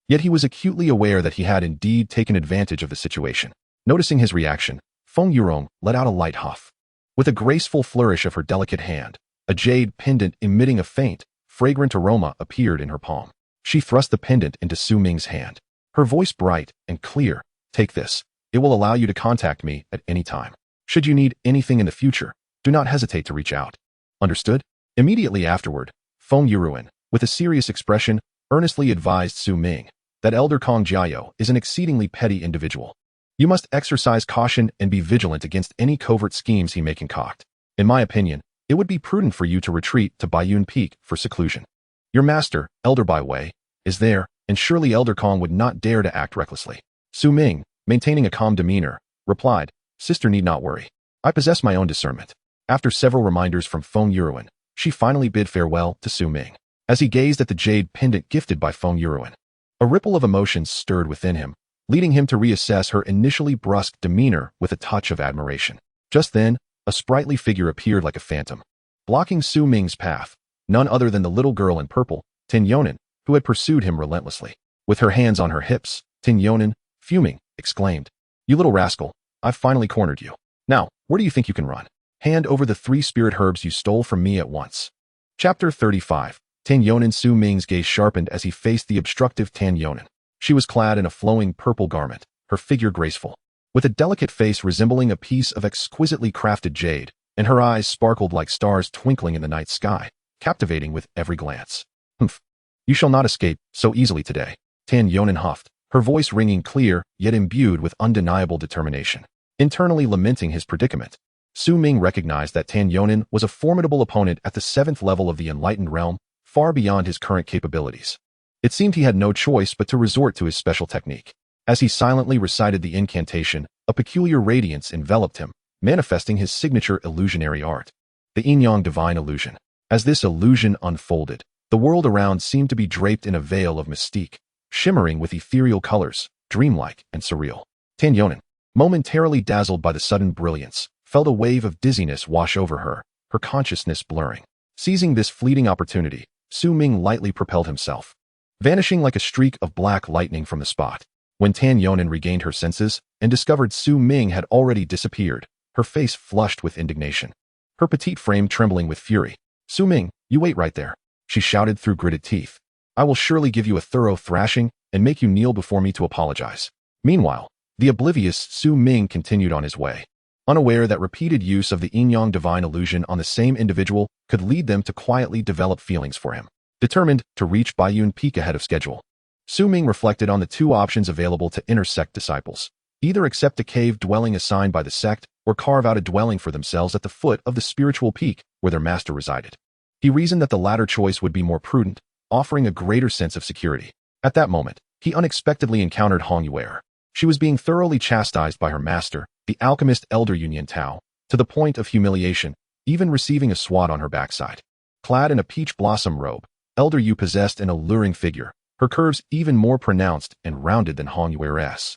Yet he was acutely aware that he had indeed taken advantage of the situation. Noticing his reaction, Feng Yurong let out a light huff. With a graceful flourish of her delicate hand, a jade pendant emitting a faint, fragrant aroma appeared in her palm. She thrust the pendant into Su Ming's hand. Her voice bright and clear. Take this. It will allow you to contact me at any time. Should you need anything in the future, do not hesitate to reach out. Understood? Immediately afterward, Feng Yurong, with a serious expression, earnestly advised Su Ming that Elder Kong Jiao is an exceedingly petty individual. You must exercise caution and be vigilant against any covert schemes he may concoct. In my opinion, it would be prudent for you to retreat to Baiyun Peak for seclusion. Your master, Elder Bai Wei, is there, and surely Elder Kong would not dare to act recklessly. Su Ming, maintaining a calm demeanor, replied, Sister need not worry. I possess my own discernment. After several reminders from Feng Yurong, she finally bid farewell to Su Ming. As he gazed at the jade pendant gifted by Feng Yurong, a ripple of emotions stirred within him, leading him to reassess her initially brusque demeanor with a touch of admiration. Just then, a sprightly figure appeared like a phantom, blocking Su Ming's path, none other than the little girl in purple, Tin Yonan, who had pursued him relentlessly. With her hands on her hips, Tin Yonan, fuming, exclaimed, You little rascal, I've finally cornered you. Now, where do you think you can run? Hand over the 3 spirit herbs you stole from me at once. Chapter 35. Tin Yonan. Su Ming's gaze sharpened as he faced the obstructive Tin Yonan. She was clad in a flowing purple garment, her figure graceful, with a delicate face resembling a piece of exquisitely crafted jade, and her eyes sparkled like stars twinkling in the night sky, captivating with every glance. Humph. You shall not escape so easily today. Tin Yonan huffed, her voice ringing clear, yet imbued with undeniable determination. Internally lamenting his predicament, Su Ming recognized that Tin Yonan was a formidable opponent at the 7th level of the enlightened realm, far beyond his current capabilities. It seemed he had no choice but to resort to his special technique. As he silently recited the incantation, a peculiar radiance enveloped him, manifesting his signature illusionary art, the Yin Yang Divine Illusion. As this illusion unfolded, the world around seemed to be draped in a veil of mystique, shimmering with ethereal colors, dreamlike and surreal. Tin Yonan, momentarily dazzled by the sudden brilliance, felt a wave of dizziness wash over her, her consciousness blurring. Seizing this fleeting opportunity, Su Ming lightly propelled himself, vanishing like a streak of black lightning from the spot. When Tin Yonan regained her senses and discovered Su Ming had already disappeared, her face flushed with indignation, her petite frame trembling with fury. Su Ming, you wait right there, she shouted through gritted teeth. I will surely give you a thorough thrashing and make you kneel before me to apologize. Meanwhile, the oblivious Su Ming continued on his way, unaware that repeated use of the Yin Yang Divine Illusion on the same individual could lead them to quietly develop feelings for him. Determined to reach Baiyun Peak ahead of schedule, Su Ming reflected on the 2 options available to inner sect disciples. Either accept a cave dwelling assigned by the sect or carve out a dwelling for themselves at the foot of the spiritual peak where their master resided. He reasoned that the latter choice would be more prudent, offering a greater sense of security. At that moment, he unexpectedly encountered Hong Heir. She was being thoroughly chastised by her master, the alchemist Elder Yin Nianyao, to the point of humiliation, even receiving a swat on her backside. Clad in a peach blossom robe, Elder Yu possessed an alluring figure, her curves even more pronounced and rounded than Hong Heir's,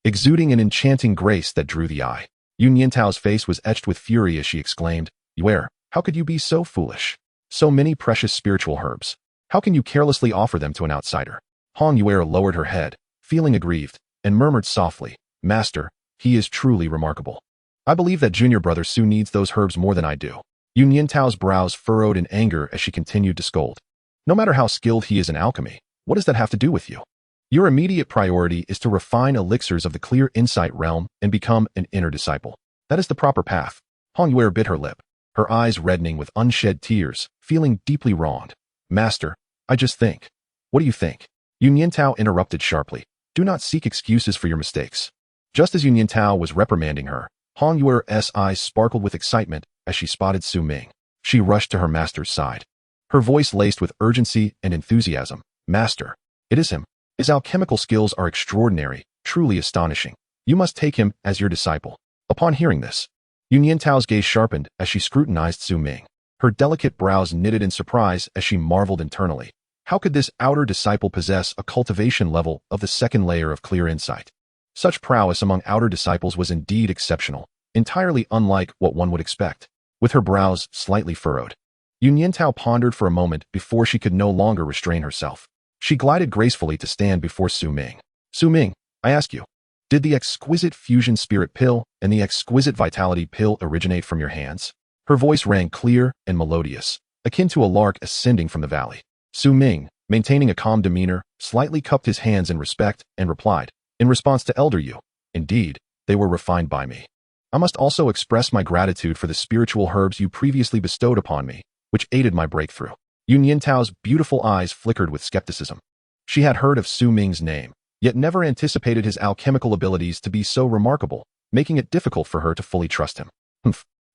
exuding an enchanting grace that drew the eye. Yin Niantao's face was etched with fury as she exclaimed, Heir, how could you be so foolish? So many precious spiritual herbs. How can you carelessly offer them to an outsider? Hong Heir lowered her head, feeling aggrieved, and murmured softly, Master, he is truly remarkable. I believe that junior brother Su needs those herbs more than I do. Yin Niantao's brows furrowed in anger as she continued to scold. No matter how skilled he is in alchemy, what does that have to do with you? Your immediate priority is to refine elixirs of the clear insight realm and become an inner disciple. That is the proper path. Hong Heir bit her lip, her eyes reddening with unshed tears, feeling deeply wronged. Master, I just think. What do you think? Yin Niantao interrupted sharply. Do not seek excuses for your mistakes. Just as Yin Niantao was reprimanding her, Hong Heir's eyes sparkled with excitement as she spotted Su Ming. She rushed to her master's side, her voice laced with urgency and enthusiasm. Master, it is him. His alchemical skills are extraordinary, truly astonishing. You must take him as your disciple. Upon hearing this, Yin Yantao's gaze sharpened as she scrutinized Su Ming. Her delicate brows knitted in surprise as she marveled internally. How could this outer disciple possess a cultivation level of the second layer of clear insight? Such prowess among outer disciples was indeed exceptional, entirely unlike what one would expect. With her brows slightly furrowed, Yin Yantao pondered for a moment before she could no longer restrain herself. She glided gracefully to stand before Su Ming. Su Ming, I ask you, did the exquisite fusion spirit pill and the exquisite vitality pill originate from your hands? Her voice rang clear and melodious, akin to a lark ascending from the valley. Su Ming, maintaining a calm demeanor, slightly cupped his hands in respect and replied, in response to Elder Yu, indeed, they were refined by me. I must also express my gratitude for the spiritual herbs you previously bestowed upon me, which aided my breakthrough. Yin Yantao's beautiful eyes flickered with skepticism. She had heard of Su Ming's name, yet never anticipated his alchemical abilities to be so remarkable, making it difficult for her to fully trust him.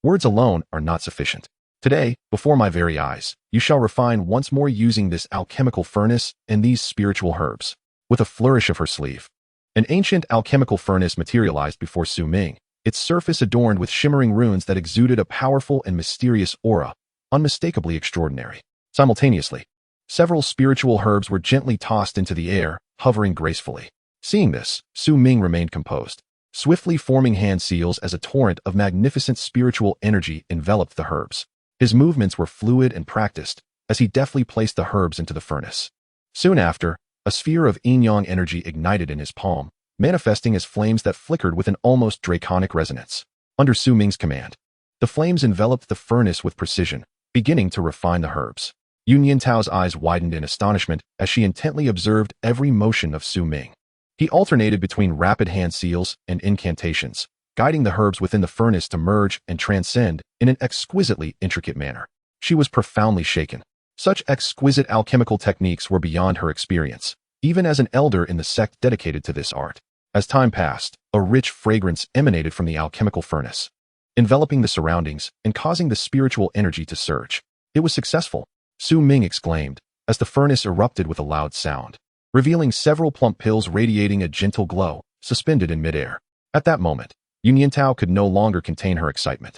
Words alone are not sufficient. Today, before my very eyes, you shall refine once more using this alchemical furnace and these spiritual herbs. With a flourish of her sleeve, an ancient alchemical furnace materialized before Su Ming, its surface adorned with shimmering runes that exuded a powerful and mysterious aura, unmistakably extraordinary. Simultaneously, several spiritual herbs were gently tossed into the air, hovering gracefully. Seeing this, Su Ming remained composed, swiftly forming hand seals as a torrent of magnificent spiritual energy enveloped the herbs. His movements were fluid and practiced as he deftly placed the herbs into the furnace. Soon after, a sphere of yin-yang energy ignited in his palm, manifesting as flames that flickered with an almost draconic resonance. Under Su Ming's command, the flames enveloped the furnace with precision, beginning to refine the herbs. Yin Yantao's eyes widened in astonishment as she intently observed every motion of Su Ming. He alternated between rapid hand seals and incantations, guiding the herbs within the furnace to merge and transcend in an exquisitely intricate manner. She was profoundly shaken. Such exquisite alchemical techniques were beyond her experience, even as an elder in the sect dedicated to this art. As time passed, a rich fragrance emanated from the alchemical furnace, enveloping the surroundings and causing the spiritual energy to surge. It was successful, Su Ming exclaimed, as the furnace erupted with a loud sound, revealing several plump pills radiating a gentle glow, suspended in midair. At that moment, Yin Yantao could no longer contain her excitement.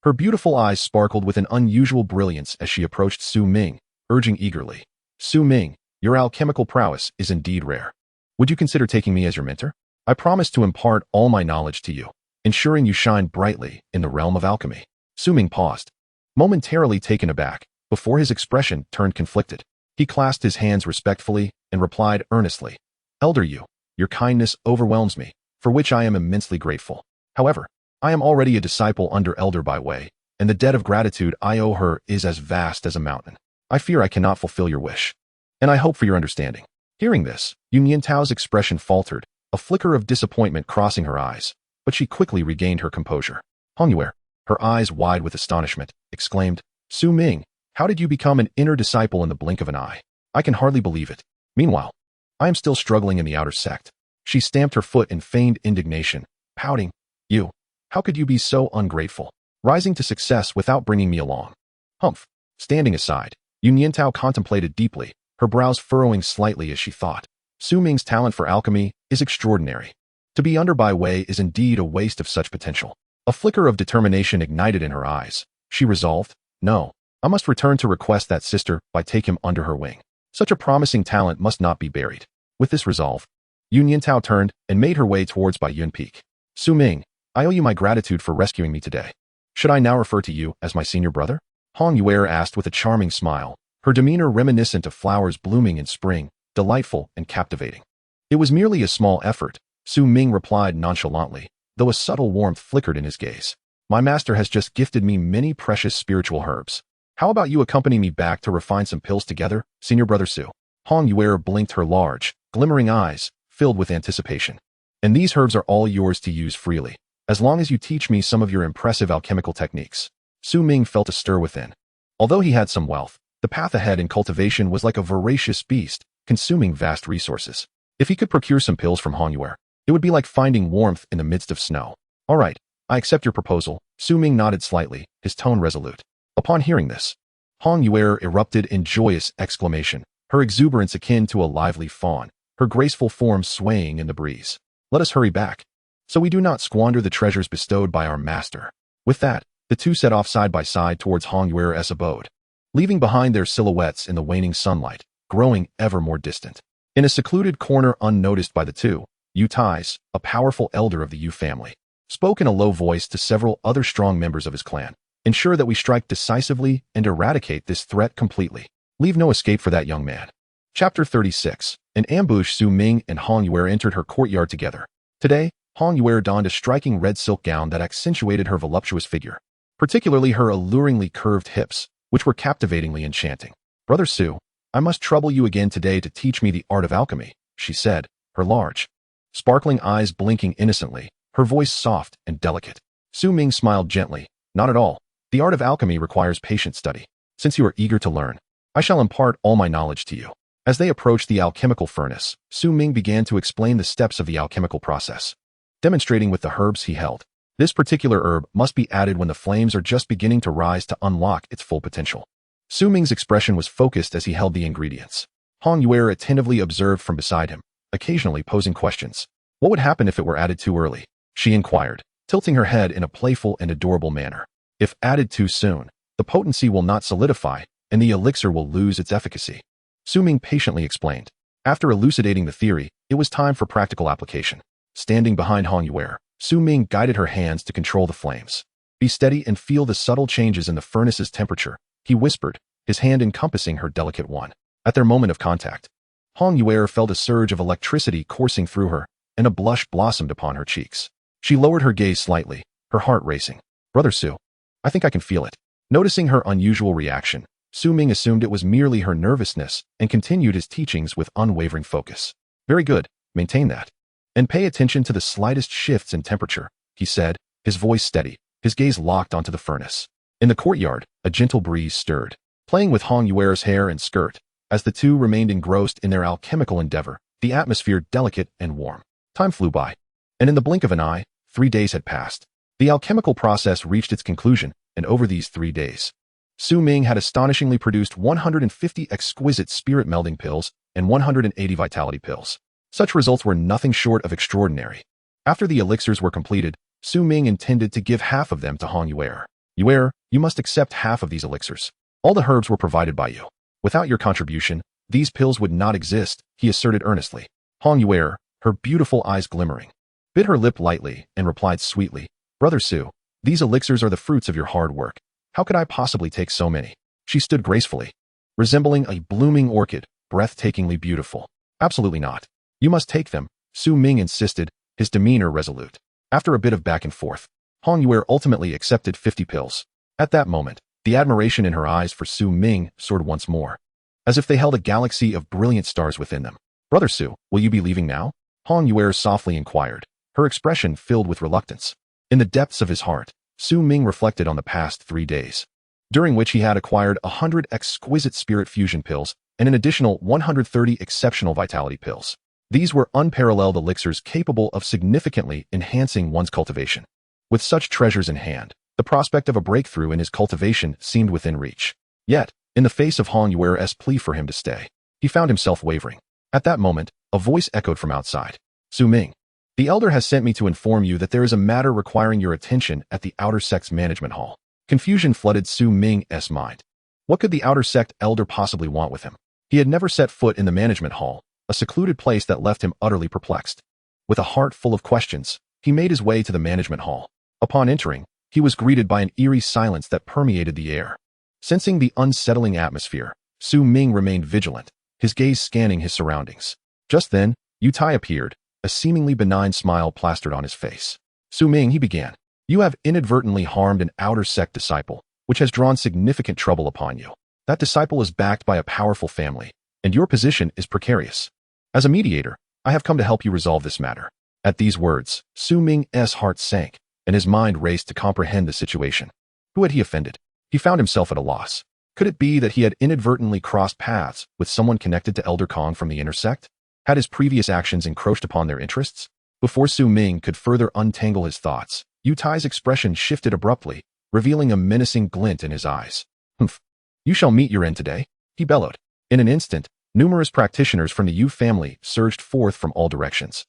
Her beautiful eyes sparkled with an unusual brilliance as she approached Su Ming, urging eagerly, Su Ming, your alchemical prowess is indeed rare. Would you consider taking me as your mentor? I promise to impart all my knowledge to you, ensuring you shine brightly in the realm of alchemy. Su Ming paused, momentarily taken aback, before his expression turned conflicted. He clasped his hands respectfully and replied earnestly, Elder Yu, your kindness overwhelms me, for which I am immensely grateful. However, I am already a disciple under Elder Bai Wei, and the debt of gratitude I owe her is as vast as a mountain. I fear I cannot fulfill your wish, and I hope for your understanding. Hearing this, Yin Yantao's expression faltered, a flicker of disappointment crossing her eyes, but she quickly regained her composure. Hongyue, her eyes wide with astonishment, exclaimed, Su Ming, how did you become an inner disciple in the blink of an eye? I can hardly believe it. Meanwhile, I am still struggling in the outer sect. She stamped her foot in feigned indignation, pouting, You, how could you be so ungrateful, rising to success without bringing me along? Humph. Standing aside, Yin Yantao contemplated deeply, her brows furrowing slightly as she thought. Su Ming's talent for alchemy is extraordinary. To be under Bai Wei is indeed a waste of such potential. A flicker of determination ignited in her eyes. She resolved, No, I must return to request that sister Bai take him under her wing. Such a promising talent must not be buried. With this resolve, Yin Yantao turned and made her way towards Bai Yun Peak. Su Ming, I owe you my gratitude for rescuing me today. Should I now refer to you as my senior brother? Hongyue asked with a charming smile, her demeanor reminiscent of flowers blooming in spring, delightful and captivating. It was merely a small effort, Su Ming replied nonchalantly, though a subtle warmth flickered in his gaze. My master has just gifted me many precious spiritual herbs. How about you accompany me back to refine some pills together, senior brother Su? Hongyue blinked her large, glimmering eyes, filled with anticipation. And these herbs are all yours to use freely, as long as you teach me some of your impressive alchemical techniques. Su Ming felt a stir within. Although he had some wealth, the path ahead in cultivation was like a voracious beast, consuming vast resources. If he could procure some pills from Hongyue, it would be like finding warmth in the midst of snow. All right, I accept your proposal. Su Ming nodded slightly, his tone resolute. Upon hearing this, Hongyue erupted in joyous exclamation, her exuberance akin to a lively fawn, her graceful form swaying in the breeze. Let us hurry back. so we do not squander the treasures bestowed by our master." With that, the two set off side by side towards Hong Yuer's abode, leaving behind their silhouettes in the waning sunlight, growing ever more distant. In a secluded corner unnoticed by the two, Yu Tai's, a powerful elder of the Yu family, spoke in a low voice to several other strong members of his clan. "Ensure that we strike decisively and eradicate this threat completely. Leave no escape for that young man." Chapter 36. In ambush, Su Ming and Hong Yuer entered her courtyard together. Today, Hong Yuer donned a striking red silk gown that accentuated her voluptuous figure, particularly her alluringly curved hips, which were captivatingly enchanting. "Brother Su, I must trouble you again today to teach me the art of alchemy," she said, her large, sparkling eyes blinking innocently, her voice soft and delicate. Su Ming smiled gently. "Not at all. The art of alchemy requires patient study. Since you are eager to learn, I shall impart all my knowledge to you." As they approached the alchemical furnace, Su Ming began to explain the steps of the alchemical process, demonstrating with the herbs he held. This particular herb must be added when the flames are just beginning to rise to unlock its full potential. Su Ming's expression was focused as he held the ingredients. Hong Yuer attentively observed from beside him, occasionally posing questions. "What would happen if it were added too early?" she inquired, tilting her head in a playful and adorable manner. "If added too soon, the potency will not solidify, and the elixir will lose its efficacy," Su Ming patiently explained. After elucidating the theory, it was time for practical application. Standing behind Hong Yuer, Su Ming guided her hands to control the flames. "Be steady and feel the subtle changes in the furnace's temperature," he whispered, his hand encompassing her delicate one. At their moment of contact, Hong Yuer felt a surge of electricity coursing through her, and a blush blossomed upon her cheeks. She lowered her gaze slightly, her heart racing. "Brother Su, I think I can feel it." Noticing her unusual reaction, Su Ming assumed it was merely her nervousness and continued his teachings with unwavering focus. "Very good, maintain that. And pay attention to the slightest shifts in temperature," he said, his voice steady, his gaze locked onto the furnace. In the courtyard, a gentle breeze stirred, playing with Hong Yuer's hair and skirt. As the two remained engrossed in their alchemical endeavor, the atmosphere delicate and warm. Time flew by, and in the blink of an eye, 3 days had passed. The alchemical process reached its conclusion, and over these 3 days, Su Ming had astonishingly produced 150 exquisite spirit-melding pills and 180 vitality pills. Such results were nothing short of extraordinary. After the elixirs were completed, Su Ming intended to give half of them to Hong Yuer. "Yuer, you must accept half of these elixirs. All the herbs were provided by you. Without your contribution, these pills would not exist," he asserted earnestly. Hong Yuer, her beautiful eyes glimmering, bit her lip lightly and replied sweetly, "Brother Su, these elixirs are the fruits of your hard work. How could I possibly take so many?" She stood gracefully, resembling a blooming orchid, breathtakingly beautiful. "Absolutely not. You must take them," Su Ming insisted, his demeanor resolute. After a bit of back and forth, Hong Yuer ultimately accepted 50 pills. At that moment, the admiration in her eyes for Su Ming soared once more, as if they held a galaxy of brilliant stars within them. "Brother Su, will you be leaving now?" Hong Yuer softly inquired, her expression filled with reluctance. In the depths of his heart, Su Ming reflected on the past 3 days, during which he had acquired 100 exquisite spirit fusion pills and an additional 130 exceptional vitality pills. These were unparalleled elixirs capable of significantly enhancing one's cultivation. With such treasures in hand, the prospect of a breakthrough in his cultivation seemed within reach. Yet, in the face of Hong Yuer's plea for him to stay, he found himself wavering. At that moment, a voice echoed from outside. "Su Ming, the elder has sent me to inform you that there is a matter requiring your attention at the Outer Sect's management hall." Confusion flooded Su Ming's mind. What could the Outer Sect elder possibly want with him? He had never set foot in the management hall, a secluded place that left him utterly perplexed. With a heart full of questions, he made his way to the management hall. Upon entering, he was greeted by an eerie silence that permeated the air. Sensing the unsettling atmosphere, Su Ming remained vigilant, his gaze scanning his surroundings. Just then, Yu Tai appeared, a seemingly benign smile plastered on his face. "Su Ming," he began, "you have inadvertently harmed an Outer Sect disciple, which has drawn significant trouble upon you. That disciple is backed by a powerful family, and your position is precarious. As a mediator, I have come to help you resolve this matter." At these words, Su Ming's heart sank, and his mind raced to comprehend the situation. Who had he offended? He found himself at a loss. Could it be that he had inadvertently crossed paths with someone connected to Elder Kong from the Inner Sect? Had his previous actions encroached upon their interests? Before Su Ming could further untangle his thoughts, Yu Tai's expression shifted abruptly, revealing a menacing glint in his eyes. "Humph! You shall meet your end today," he bellowed. In an instant, numerous practitioners from the Yu family surged forth from all directions.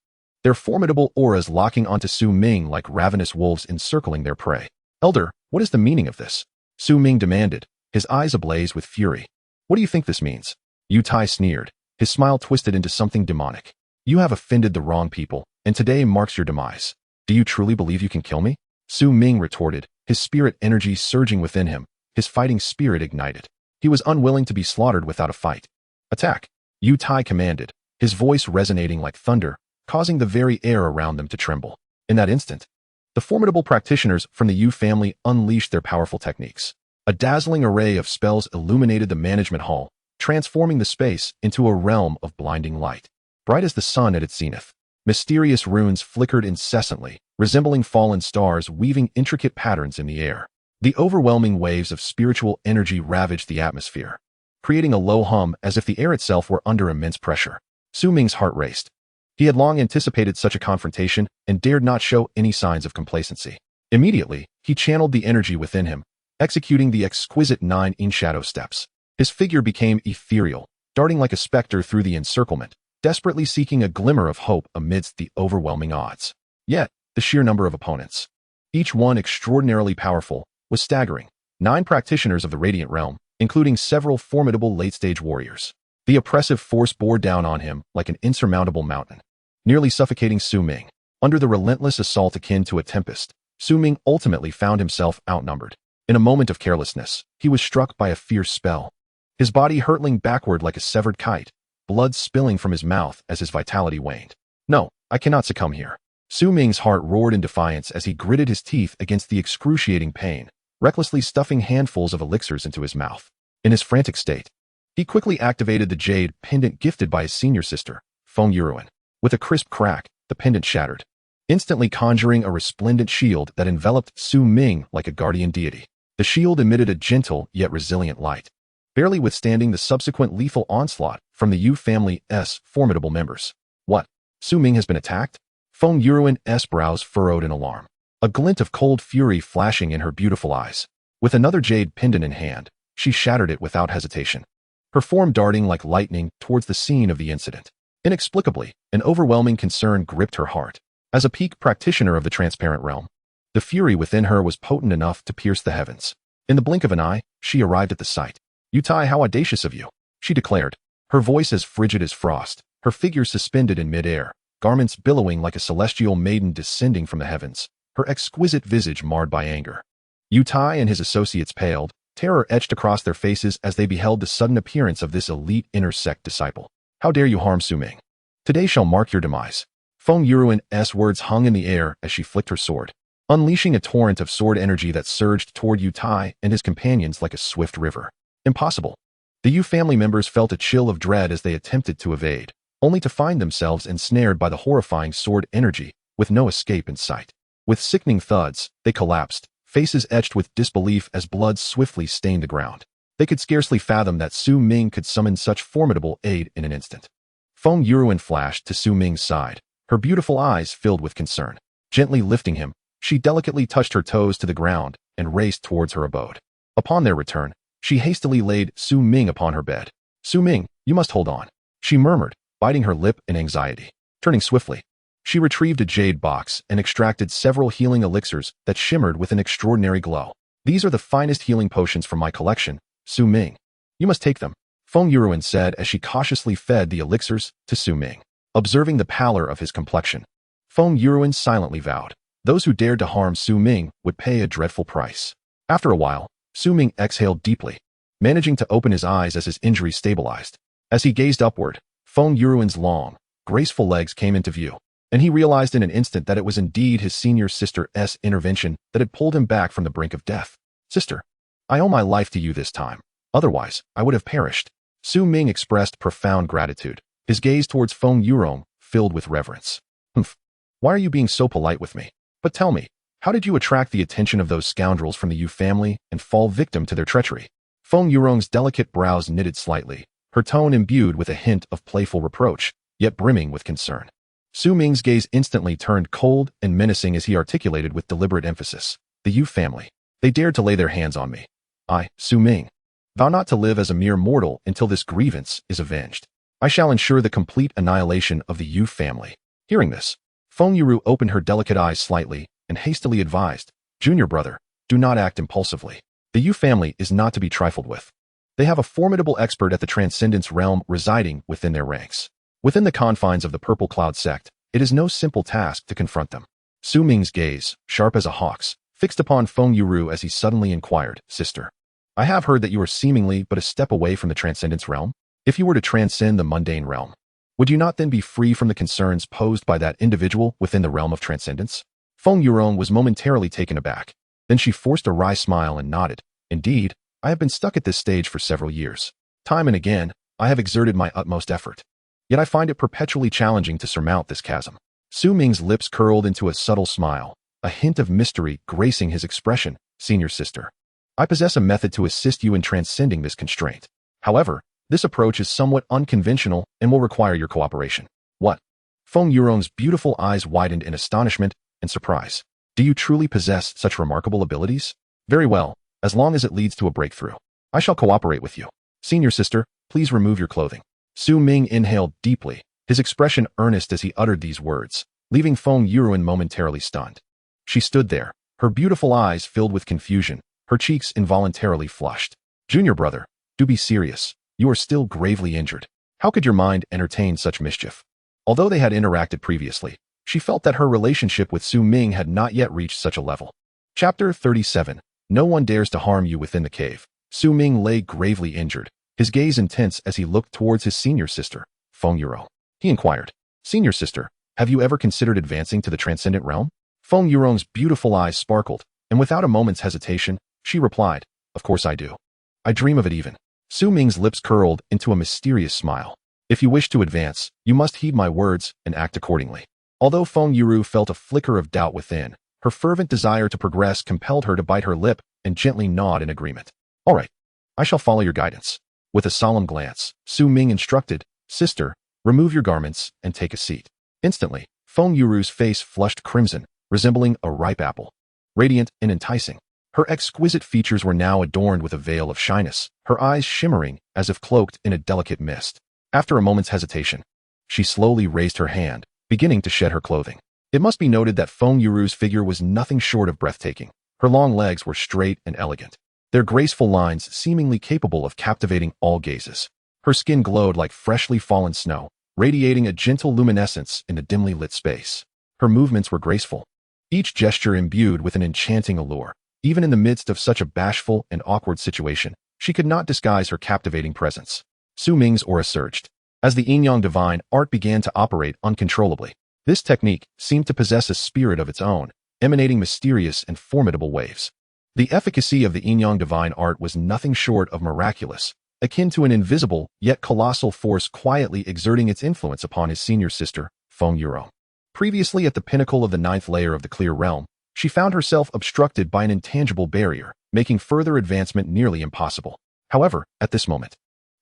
their formidable auras locking onto Su Ming like ravenous wolves encircling their prey. Elder, what is the meaning of this? Su Ming demanded, his eyes ablaze with fury. What do you think this means? Yu Tai sneered, his smile twisted into something demonic. You have offended the wrong people, and today marks your demise. Do you truly believe you can kill me? Su Ming retorted, his spirit energy surging within him, his fighting spirit ignited. He was unwilling to be slaughtered without a fight. Attack! Yu Tai commanded, his voice resonating like thunder, causing the very air around them to tremble. In that instant, the formidable practitioners from the Yu family unleashed their powerful techniques. A dazzling array of spells illuminated the management hall, transforming the space into a realm of blinding light. Bright as the sun at its zenith, mysterious runes flickered incessantly, resembling fallen stars weaving intricate patterns in the air. The overwhelming waves of spiritual energy ravaged the atmosphere, creating a low hum as if the air itself were under immense pressure. Su Ming's heart raced. He had long anticipated such a confrontation and dared not show any signs of complacency. Immediately, he channeled the energy within him, executing the exquisite 9 Yin shadow steps. His figure became ethereal, darting like a specter through the encirclement, desperately seeking a glimmer of hope amidst the overwhelming odds. Yet, the sheer number of opponents, each one extraordinarily powerful, was staggering. 9 practitioners of the Radiant Realm, including several formidable late-stage warriors. The oppressive force bore down on him like an insurmountable mountain, nearly suffocating Su Ming. Under the relentless assault akin to a tempest, Su Ming ultimately found himself outnumbered. In a moment of carelessness, he was struck by a fierce spell. His body hurtling backward like a severed kite, blood spilling from his mouth as his vitality waned. No, I cannot succumb here. Su Ming's heart roared in defiance as he gritted his teeth against the excruciating pain, recklessly stuffing handfuls of elixirs into his mouth. In his frantic state, he quickly activated the jade pendant gifted by his senior sister, Feng Yuruan. With a crisp crack, the pendant shattered, instantly conjuring a resplendent shield that enveloped Su Ming like a guardian deity. The shield emitted a gentle yet resilient light, barely withstanding the subsequent lethal onslaught from the Yu family's formidable members. What? Su Ming has been attacked? Feng Yuruan's brows furrowed in alarm, a glint of cold fury flashing in her beautiful eyes. With another jade pendant in hand, she shattered it without hesitation, her form darting like lightning towards the scene of the incident. Inexplicably, an overwhelming concern gripped her heart. As a peak practitioner of the transparent realm, the fury within her was potent enough to pierce the heavens. In the blink of an eye, she arrived at the site. "Yu Tai, how audacious of you," she declared, her voice as frigid as frost, her figure suspended in midair, garments billowing like a celestial maiden descending from the heavens, her exquisite visage marred by anger. Yu Tai and his associates paled, terror etched across their faces as they beheld the sudden appearance of this elite inner sect disciple. "How dare you harm Su Ming? Today shall mark your demise." Feng Yuruan's words hung in the air as she flicked her sword, unleashing a torrent of sword energy that surged toward Yu Tai and his companions like a swift river. Impossible. The Yu family members felt a chill of dread as they attempted to evade, only to find themselves ensnared by the horrifying sword energy, with no escape in sight. With sickening thuds, they collapsed, faces etched with disbelief as blood swiftly stained the ground. They could scarcely fathom that Su Ming could summon such formidable aid in an instant. Feng Yuruan flashed to Su Ming's side, her beautiful eyes filled with concern. Gently lifting him, she delicately touched her toes to the ground and raced towards her abode. Upon their return, she hastily laid Su Ming upon her bed. "Su Ming, you must hold on," she murmured, biting her lip in anxiety. Turning swiftly, she retrieved a jade box and extracted several healing elixirs that shimmered with an extraordinary glow. "These are the finest healing potions from my collection, Su Ming. You must take them," Feng Yuruan said as she cautiously fed the elixirs to Su Ming. Observing the pallor of his complexion, Feng Yuruan silently vowed, those who dared to harm Su Ming would pay a dreadful price. After a while, Su Ming exhaled deeply, managing to open his eyes as his injury stabilized. As he gazed upward, Feng Yuruan's long, graceful legs came into view, and he realized in an instant that it was indeed his senior sister's intervention that had pulled him back from the brink of death. "Sister, I owe my life to you this time. Otherwise, I would have perished." Su Ming expressed profound gratitude, his gaze towards Feng Yuruan filled with reverence. "Humph. Why are you being so polite with me? But tell me, how did you attract the attention of those scoundrels from the Yu family and fall victim to their treachery?" Feng Yuruan's delicate brows knitted slightly, her tone imbued with a hint of playful reproach, yet brimming with concern. Su Ming's gaze instantly turned cold and menacing as he articulated with deliberate emphasis, "The Yu family. They dared to lay their hands on me. I, Su Ming, vow not to live as a mere mortal until this grievance is avenged. I shall ensure the complete annihilation of the Yu family." Hearing this, Feng Yuru opened her delicate eyes slightly and hastily advised, "Junior brother, do not act impulsively. The Yu family is not to be trifled with. They have a formidable expert at the Transcendence realm residing within their ranks. Within the confines of the Purple Cloud sect, it is no simple task to confront them." Su Ming's gaze, sharp as a hawk's, fixed upon Feng Yuru as he suddenly inquired, "Sister, I have heard that you are seemingly but a step away from the Transcendence realm. If you were to transcend the mundane realm, would you not then be free from the concerns posed by that individual within the realm of transcendence?" Feng Yurong was momentarily taken aback. Then she forced a wry smile and nodded. "Indeed, I have been stuck at this stage for several years. Time and again, I have exerted my utmost effort. Yet I find it perpetually challenging to surmount this chasm." Su Ming's lips curled into a subtle smile, a hint of mystery gracing his expression. "Senior sister, I possess a method to assist you in transcending this constraint. However, this approach is somewhat unconventional and will require your cooperation." "What?" Feng Yurong's beautiful eyes widened in astonishment and surprise. "Do you truly possess such remarkable abilities? Very well, as long as it leads to a breakthrough. I shall cooperate with you. Senior sister, please remove your clothing." Su Ming inhaled deeply, his expression earnest as he uttered these words, leaving Feng Yurong momentarily stunned. She stood there, her beautiful eyes filled with confusion, her cheeks involuntarily flushed. "Junior brother, do be serious. You are still gravely injured. How could your mind entertain such mischief?" Although they had interacted previously, she felt that her relationship with Su Ming had not yet reached such a level. Chapter 37. No one dares to harm you within the cave. Su Ming lay gravely injured, his gaze intense as he looked towards his senior sister, Feng Yurong. He inquired, "Senior sister, have you ever considered advancing to the transcendent realm?" Feng Yurong's beautiful eyes sparkled, and without a moment's hesitation, she replied, "Of course I do. I dream of it even." Su Ming's lips curled into a mysterious smile. "If you wish to advance, you must heed my words and act accordingly." Although Feng Yuru felt a flicker of doubt within, her fervent desire to progress compelled her to bite her lip and gently nod in agreement. "All right, I shall follow your guidance." With a solemn glance, Su Ming instructed, "Sister, remove your garments and take a seat." Instantly, Feng Yuru's face flushed crimson, resembling a ripe apple. Radiant and enticing, her exquisite features were now adorned with a veil of shyness, her eyes shimmering as if cloaked in a delicate mist. After a moment's hesitation, she slowly raised her hand, beginning to shed her clothing. It must be noted that Feng Yuru's figure was nothing short of breathtaking. Her long legs were straight and elegant, their graceful lines seemingly capable of captivating all gazes. Her skin glowed like freshly fallen snow, radiating a gentle luminescence in the dimly lit space. Her movements were graceful, each gesture imbued with an enchanting allure. Even in the midst of such a bashful and awkward situation, she could not disguise her captivating presence. Su Ming's aura surged, as the Yin Yang Divine Art began to operate uncontrollably. This technique seemed to possess a spirit of its own, emanating mysterious and formidable waves. The efficacy of the Yin Yang Divine Art was nothing short of miraculous, akin to an invisible yet colossal force quietly exerting its influence upon his senior sister, Feng Yurong. Previously at the pinnacle of the 9th layer of the Clear Realm, she found herself obstructed by an intangible barrier, making further advancement nearly impossible. However, at this moment,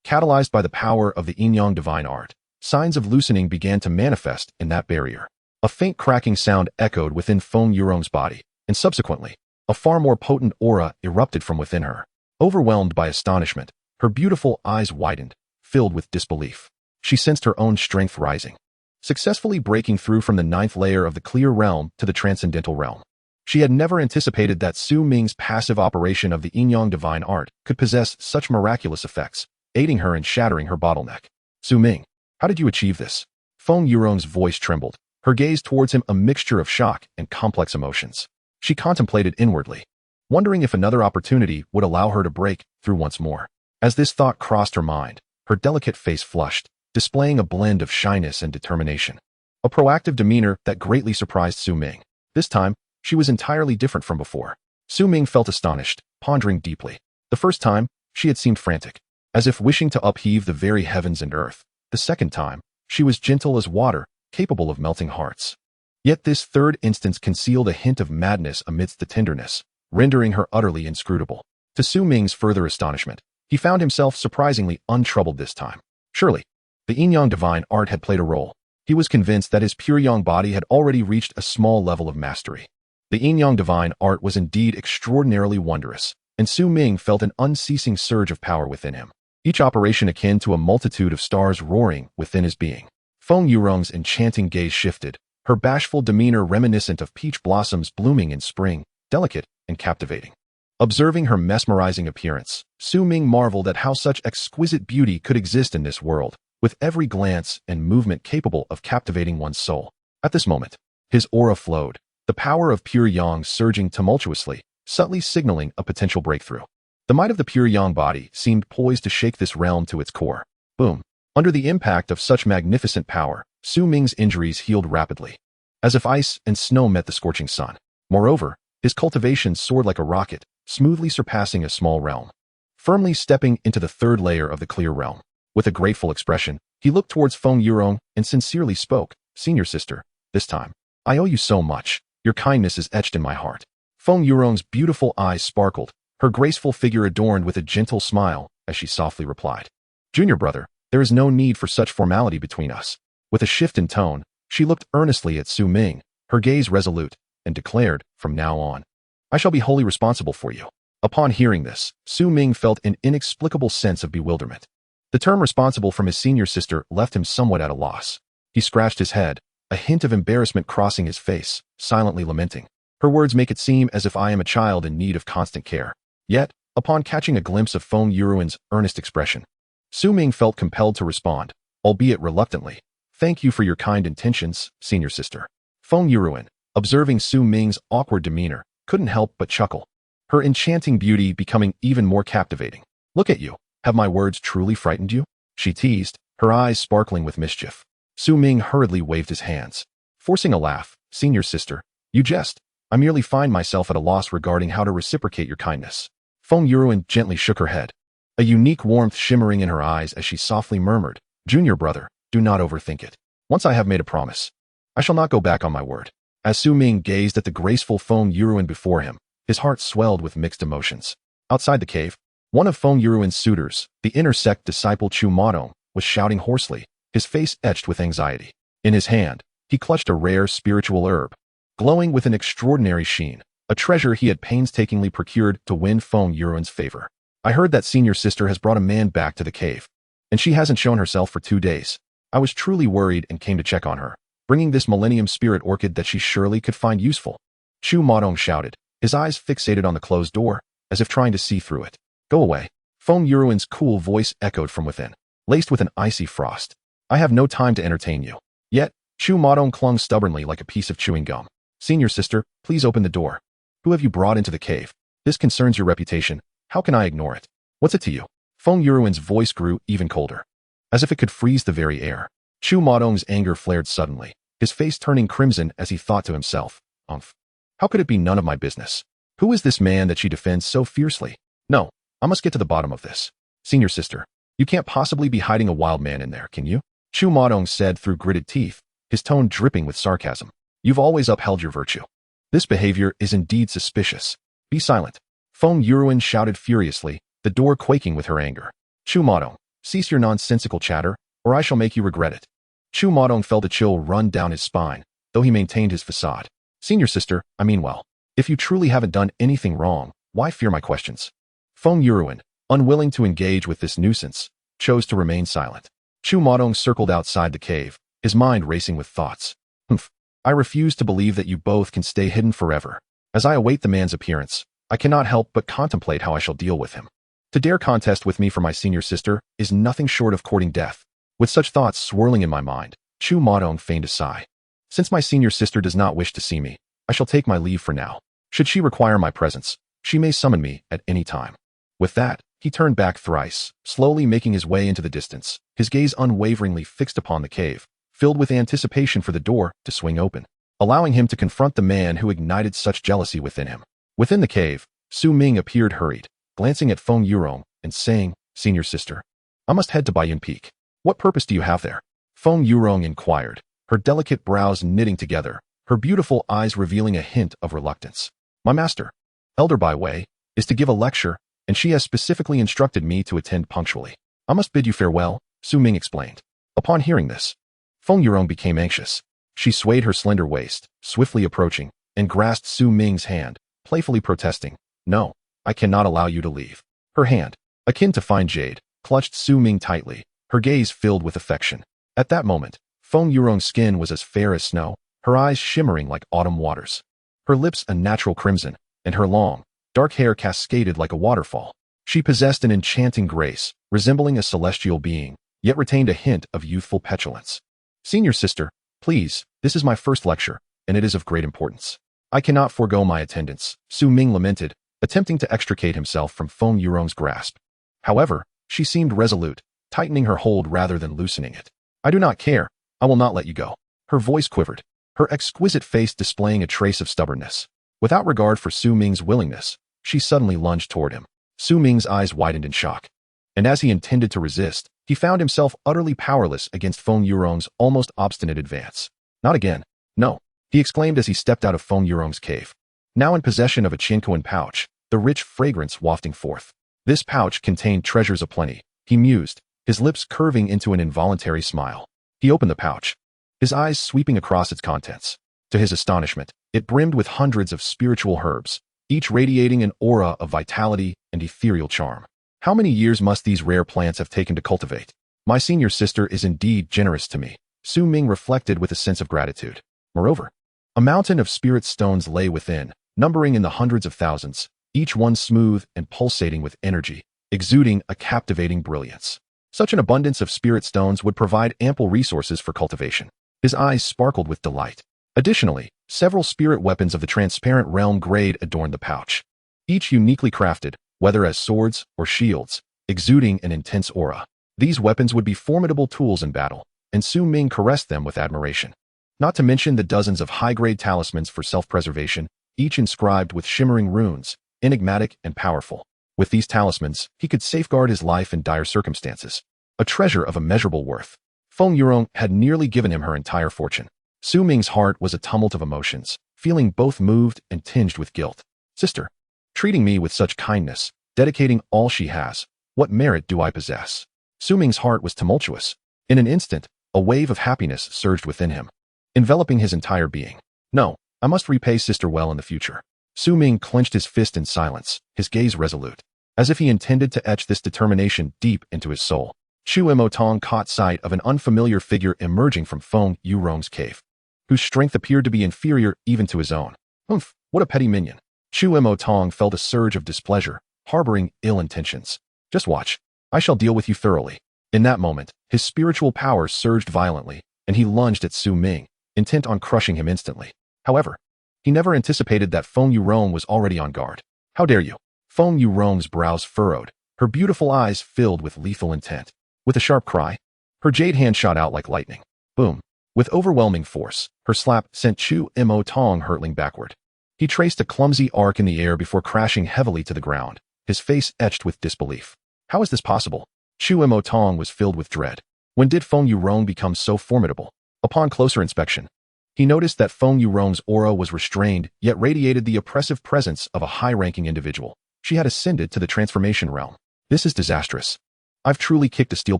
catalyzed by the power of the Yin Yang Divine Art, signs of loosening began to manifest in that barrier. A faint cracking sound echoed within Feng Yurong's body, and subsequently, a far more potent aura erupted from within her. Overwhelmed by astonishment, her beautiful eyes widened, filled with disbelief. She sensed her own strength rising, successfully breaking through from the 9th layer of the Clear Realm to the Transcendental Realm. She had never anticipated that Su Ming's passive operation of the Yin Yang Divine Art could possess such miraculous effects, aiding her in shattering her bottleneck. "Su Ming, how did you achieve this?" Feng Yurong's voice trembled, her gaze towards him a mixture of shock and complex emotions. She contemplated inwardly, wondering if another opportunity would allow her to break through once more. As this thought crossed her mind, her delicate face flushed, displaying a blend of shyness and determination. A proactive demeanor that greatly surprised Su Ming. This time, she was entirely different from before. Su Ming felt astonished, pondering deeply. The first time, she had seemed frantic, as if wishing to upheave the very heavens and earth. The second time, she was gentle as water, capable of melting hearts. Yet this third instance concealed a hint of madness amidst the tenderness, rendering her utterly inscrutable. To Su Ming's further astonishment, he found himself surprisingly untroubled this time. Surely, the Yin Yang Divine Art had played a role. He was convinced that his pure yang body had already reached a small level of mastery. The Yin Yang Divine Art was indeed extraordinarily wondrous, and Su Ming felt an unceasing surge of power within him, each operation akin to a multitude of stars roaring within his being. Feng Yurong's enchanting gaze shifted, her bashful demeanor reminiscent of peach blossoms blooming in spring, delicate and captivating. Observing her mesmerizing appearance, Su Ming marveled at how such exquisite beauty could exist in this world, with every glance and movement capable of captivating one's soul. At this moment, his aura flowed, the power of pure yang surging tumultuously, subtly signaling a potential breakthrough. The might of the pure yang body seemed poised to shake this realm to its core. Boom. Under the impact of such magnificent power, Su Ming's injuries healed rapidly, as if ice and snow met the scorching sun. Moreover, his cultivation soared like a rocket, smoothly surpassing a small realm. Firmly stepping into the third layer of the clear realm. With a grateful expression, he looked towards Feng Yurong and sincerely spoke, "Senior sister, this time, I owe you so much. Your kindness is etched in my heart." Feng Yurong's beautiful eyes sparkled, her graceful figure adorned with a gentle smile, as she softly replied, "Junior brother, there is no need for such formality between us." With a shift in tone, she looked earnestly at Su Ming, her gaze resolute, and declared, "From now on, I shall be wholly responsible for you." Upon hearing this, Su Ming felt an inexplicable sense of bewilderment. The term responsible from his senior sister left him somewhat at a loss. He scratched his head, a hint of embarrassment crossing his face, silently lamenting, "Her words make it seem as if I am a child in need of constant care." Yet, upon catching a glimpse of Feng Yuruan's earnest expression, Su Ming felt compelled to respond, albeit reluctantly, "Thank you for your kind intentions, senior sister." Feng Yuruan, observing Su Ming's awkward demeanor, couldn't help but chuckle, her enchanting beauty becoming even more captivating. "Look at you. Have my words truly frightened you?" she teased, her eyes sparkling with mischief. Su Ming hurriedly waved his hands, forcing a laugh. "Senior sister, you jest. I merely find myself at a loss regarding how to reciprocate your kindness." Feng Yuruan gently shook her head, a unique warmth shimmering in her eyes as she softly murmured, "Junior brother, do not overthink it. Once I have made a promise, I shall not go back on my word." As Su Ming gazed at the graceful Feng Yuruan before him, his heart swelled with mixed emotions. Outside the cave, one of Feng Yuruan's suitors, the inner sect disciple Chu Modong, was shouting hoarsely, his face etched with anxiety. In his hand, he clutched a rare spiritual herb, glowing with an extraordinary sheen, a treasure he had painstakingly procured to win Feng Yuruan's favor. "I heard that senior sister has brought a man back to the cave, and she hasn't shown herself for 2 days. I was truly worried and came to check on her, bringing this Millennium Spirit Orchid that she surely could find useful." Chu Modong shouted, his eyes fixated on the closed door, as if trying to see through it. "Go away." Feng Yuruan's cool voice echoed from within, laced with an icy frost. "I have no time to entertain you." Yet, Chu Modong clung stubbornly like a piece of chewing gum. "Senior sister, please open the door. Who have you brought into the cave? This concerns your reputation. How can I ignore it? What's it to you?" Feng Yuruan's voice grew even colder, as if it could freeze the very air. Chu Modong's anger flared suddenly, his face turning crimson as he thought to himself, "Umph. How could it be none of my business? Who is this man that she defends so fiercely? No, I must get to the bottom of this. Senior sister, you can't possibly be hiding a wild man in there, can you?" Chu Modong said through gritted teeth, his tone dripping with sarcasm. "You've always upheld your virtue. This behavior is indeed suspicious. Be silent." Feng Yuruan shouted furiously, the door quaking with her anger. "Chu Modong, cease your nonsensical chatter, or I shall make you regret it." Chu Modong felt a chill run down his spine, though he maintained his facade. "Senior sister, I mean well. If you truly haven't done anything wrong, why fear my questions?" Feng Yuruan, unwilling to engage with this nuisance, chose to remain silent. Chu Modong circled outside the cave, his mind racing with thoughts. "Humph. I refuse to believe that you both can stay hidden forever. As I await the man's appearance, I cannot help but contemplate how I shall deal with him. To dare contest with me for my senior sister is nothing short of courting death." With such thoughts swirling in my mind, Chu Modong feigned a sigh. "Since my senior sister does not wish to see me, I shall take my leave for now. Should she require my presence, she may summon me at any time." With that, he turned back thrice, slowly making his way into the distance, his gaze unwaveringly fixed upon the cave, filled with anticipation for the door to swing open, allowing him to confront the man who ignited such jealousy within him. Within the cave, Su Ming appeared hurried, glancing at Feng Yurong and saying, "Senior sister, I must head to Baiyun Peak. What purpose do you have there?" Feng Yurong inquired, her delicate brows knitting together, her beautiful eyes revealing a hint of reluctance. "My master, Elder Bai Wei, is to give a lecture, and she has specifically instructed me to attend punctually. I must bid you farewell," Su Ming explained. Upon hearing this, Feng Yurong became anxious. She swayed her slender waist, swiftly approaching, and grasped Su Ming's hand, playfully protesting, "No, I cannot allow you to leave." Her hand, akin to fine jade, clutched Su Ming tightly, her gaze filled with affection. At that moment, Feng Yurong's skin was as fair as snow, her eyes shimmering like autumn waters. Her lips a natural crimson, and her long, dark hair cascaded like a waterfall. She possessed an enchanting grace, resembling a celestial being, yet retained a hint of youthful petulance. Senior sister, please, this is my first lecture, and it is of great importance. I cannot forego my attendance, Su Ming lamented, attempting to extricate himself from Feng Yurong's grasp. However, she seemed resolute, tightening her hold rather than loosening it. I do not care. I will not let you go. Her voice quivered, her exquisite face displaying a trace of stubbornness. Without regard for Su Ming's willingness, she suddenly lunged toward him. Su Ming's eyes widened in shock. And as he intended to resist, he found himself utterly powerless against Feng Yurong's almost obstinate advance. Not again. No, he exclaimed as he stepped out of Feng Yurong's cave. Now in possession of a Qinquan pouch, the rich fragrance wafting forth. This pouch contained treasures aplenty, he mused, his lips curving into an involuntary smile. He opened the pouch, his eyes sweeping across its contents. To his astonishment, it brimmed with hundreds of spiritual herbs, each radiating an aura of vitality and ethereal charm. How many years must these rare plants have taken to cultivate? My senior sister is indeed generous to me, Su Ming reflected with a sense of gratitude. Moreover, a mountain of spirit stones lay within, numbering in the hundreds of thousands, each one smooth and pulsating with energy, exuding a captivating brilliance. Such an abundance of spirit stones would provide ample resources for cultivation. His eyes sparkled with delight. Additionally, several spirit weapons of the transparent realm grade adorned the pouch, each uniquely crafted, whether as swords or shields, exuding an intense aura. These weapons would be formidable tools in battle, and Su Ming caressed them with admiration. Not to mention the dozens of high-grade talismans for self-preservation, each inscribed with shimmering runes, enigmatic and powerful. With these talismans, he could safeguard his life in dire circumstances. A treasure of immeasurable worth. Feng Yurong had nearly given him her entire fortune. Su Ming's heart was a tumult of emotions, feeling both moved and tinged with guilt. Sister, treating me with such kindness, dedicating all she has, what merit do I possess? Su Ming's heart was tumultuous. In an instant, a wave of happiness surged within him, enveloping his entire being. No, I must repay sister well in the future. Su Ming clenched his fist in silence, his gaze resolute, as if he intended to etch this determination deep into his soul. Chu Imotong caught sight of an unfamiliar figure emerging from Feng Yurong's cave, whose strength appeared to be inferior even to his own. Humph, what a petty minion. Chu Imotong felt a surge of displeasure, harboring ill intentions. Just watch. I shall deal with you thoroughly. In that moment, his spiritual power surged violently, and he lunged at Su Ming, intent on crushing him instantly. However, he never anticipated that Feng Yurong was already on guard. How dare you? Feng Yurong's brows furrowed, her beautiful eyes filled with lethal intent. With a sharp cry, her jade hand shot out like lightning. Boom. With overwhelming force, her slap sent Chu Imotong hurtling backward. He traced a clumsy arc in the air before crashing heavily to the ground, his face etched with disbelief. How is this possible? Chu Imotong was filled with dread. When did Feng Yurong become so formidable? Upon closer inspection, he noticed that Feng Yurong's aura was restrained, yet radiated the oppressive presence of a high-ranking individual. She had ascended to the transformation realm. This is disastrous. I've truly kicked a steel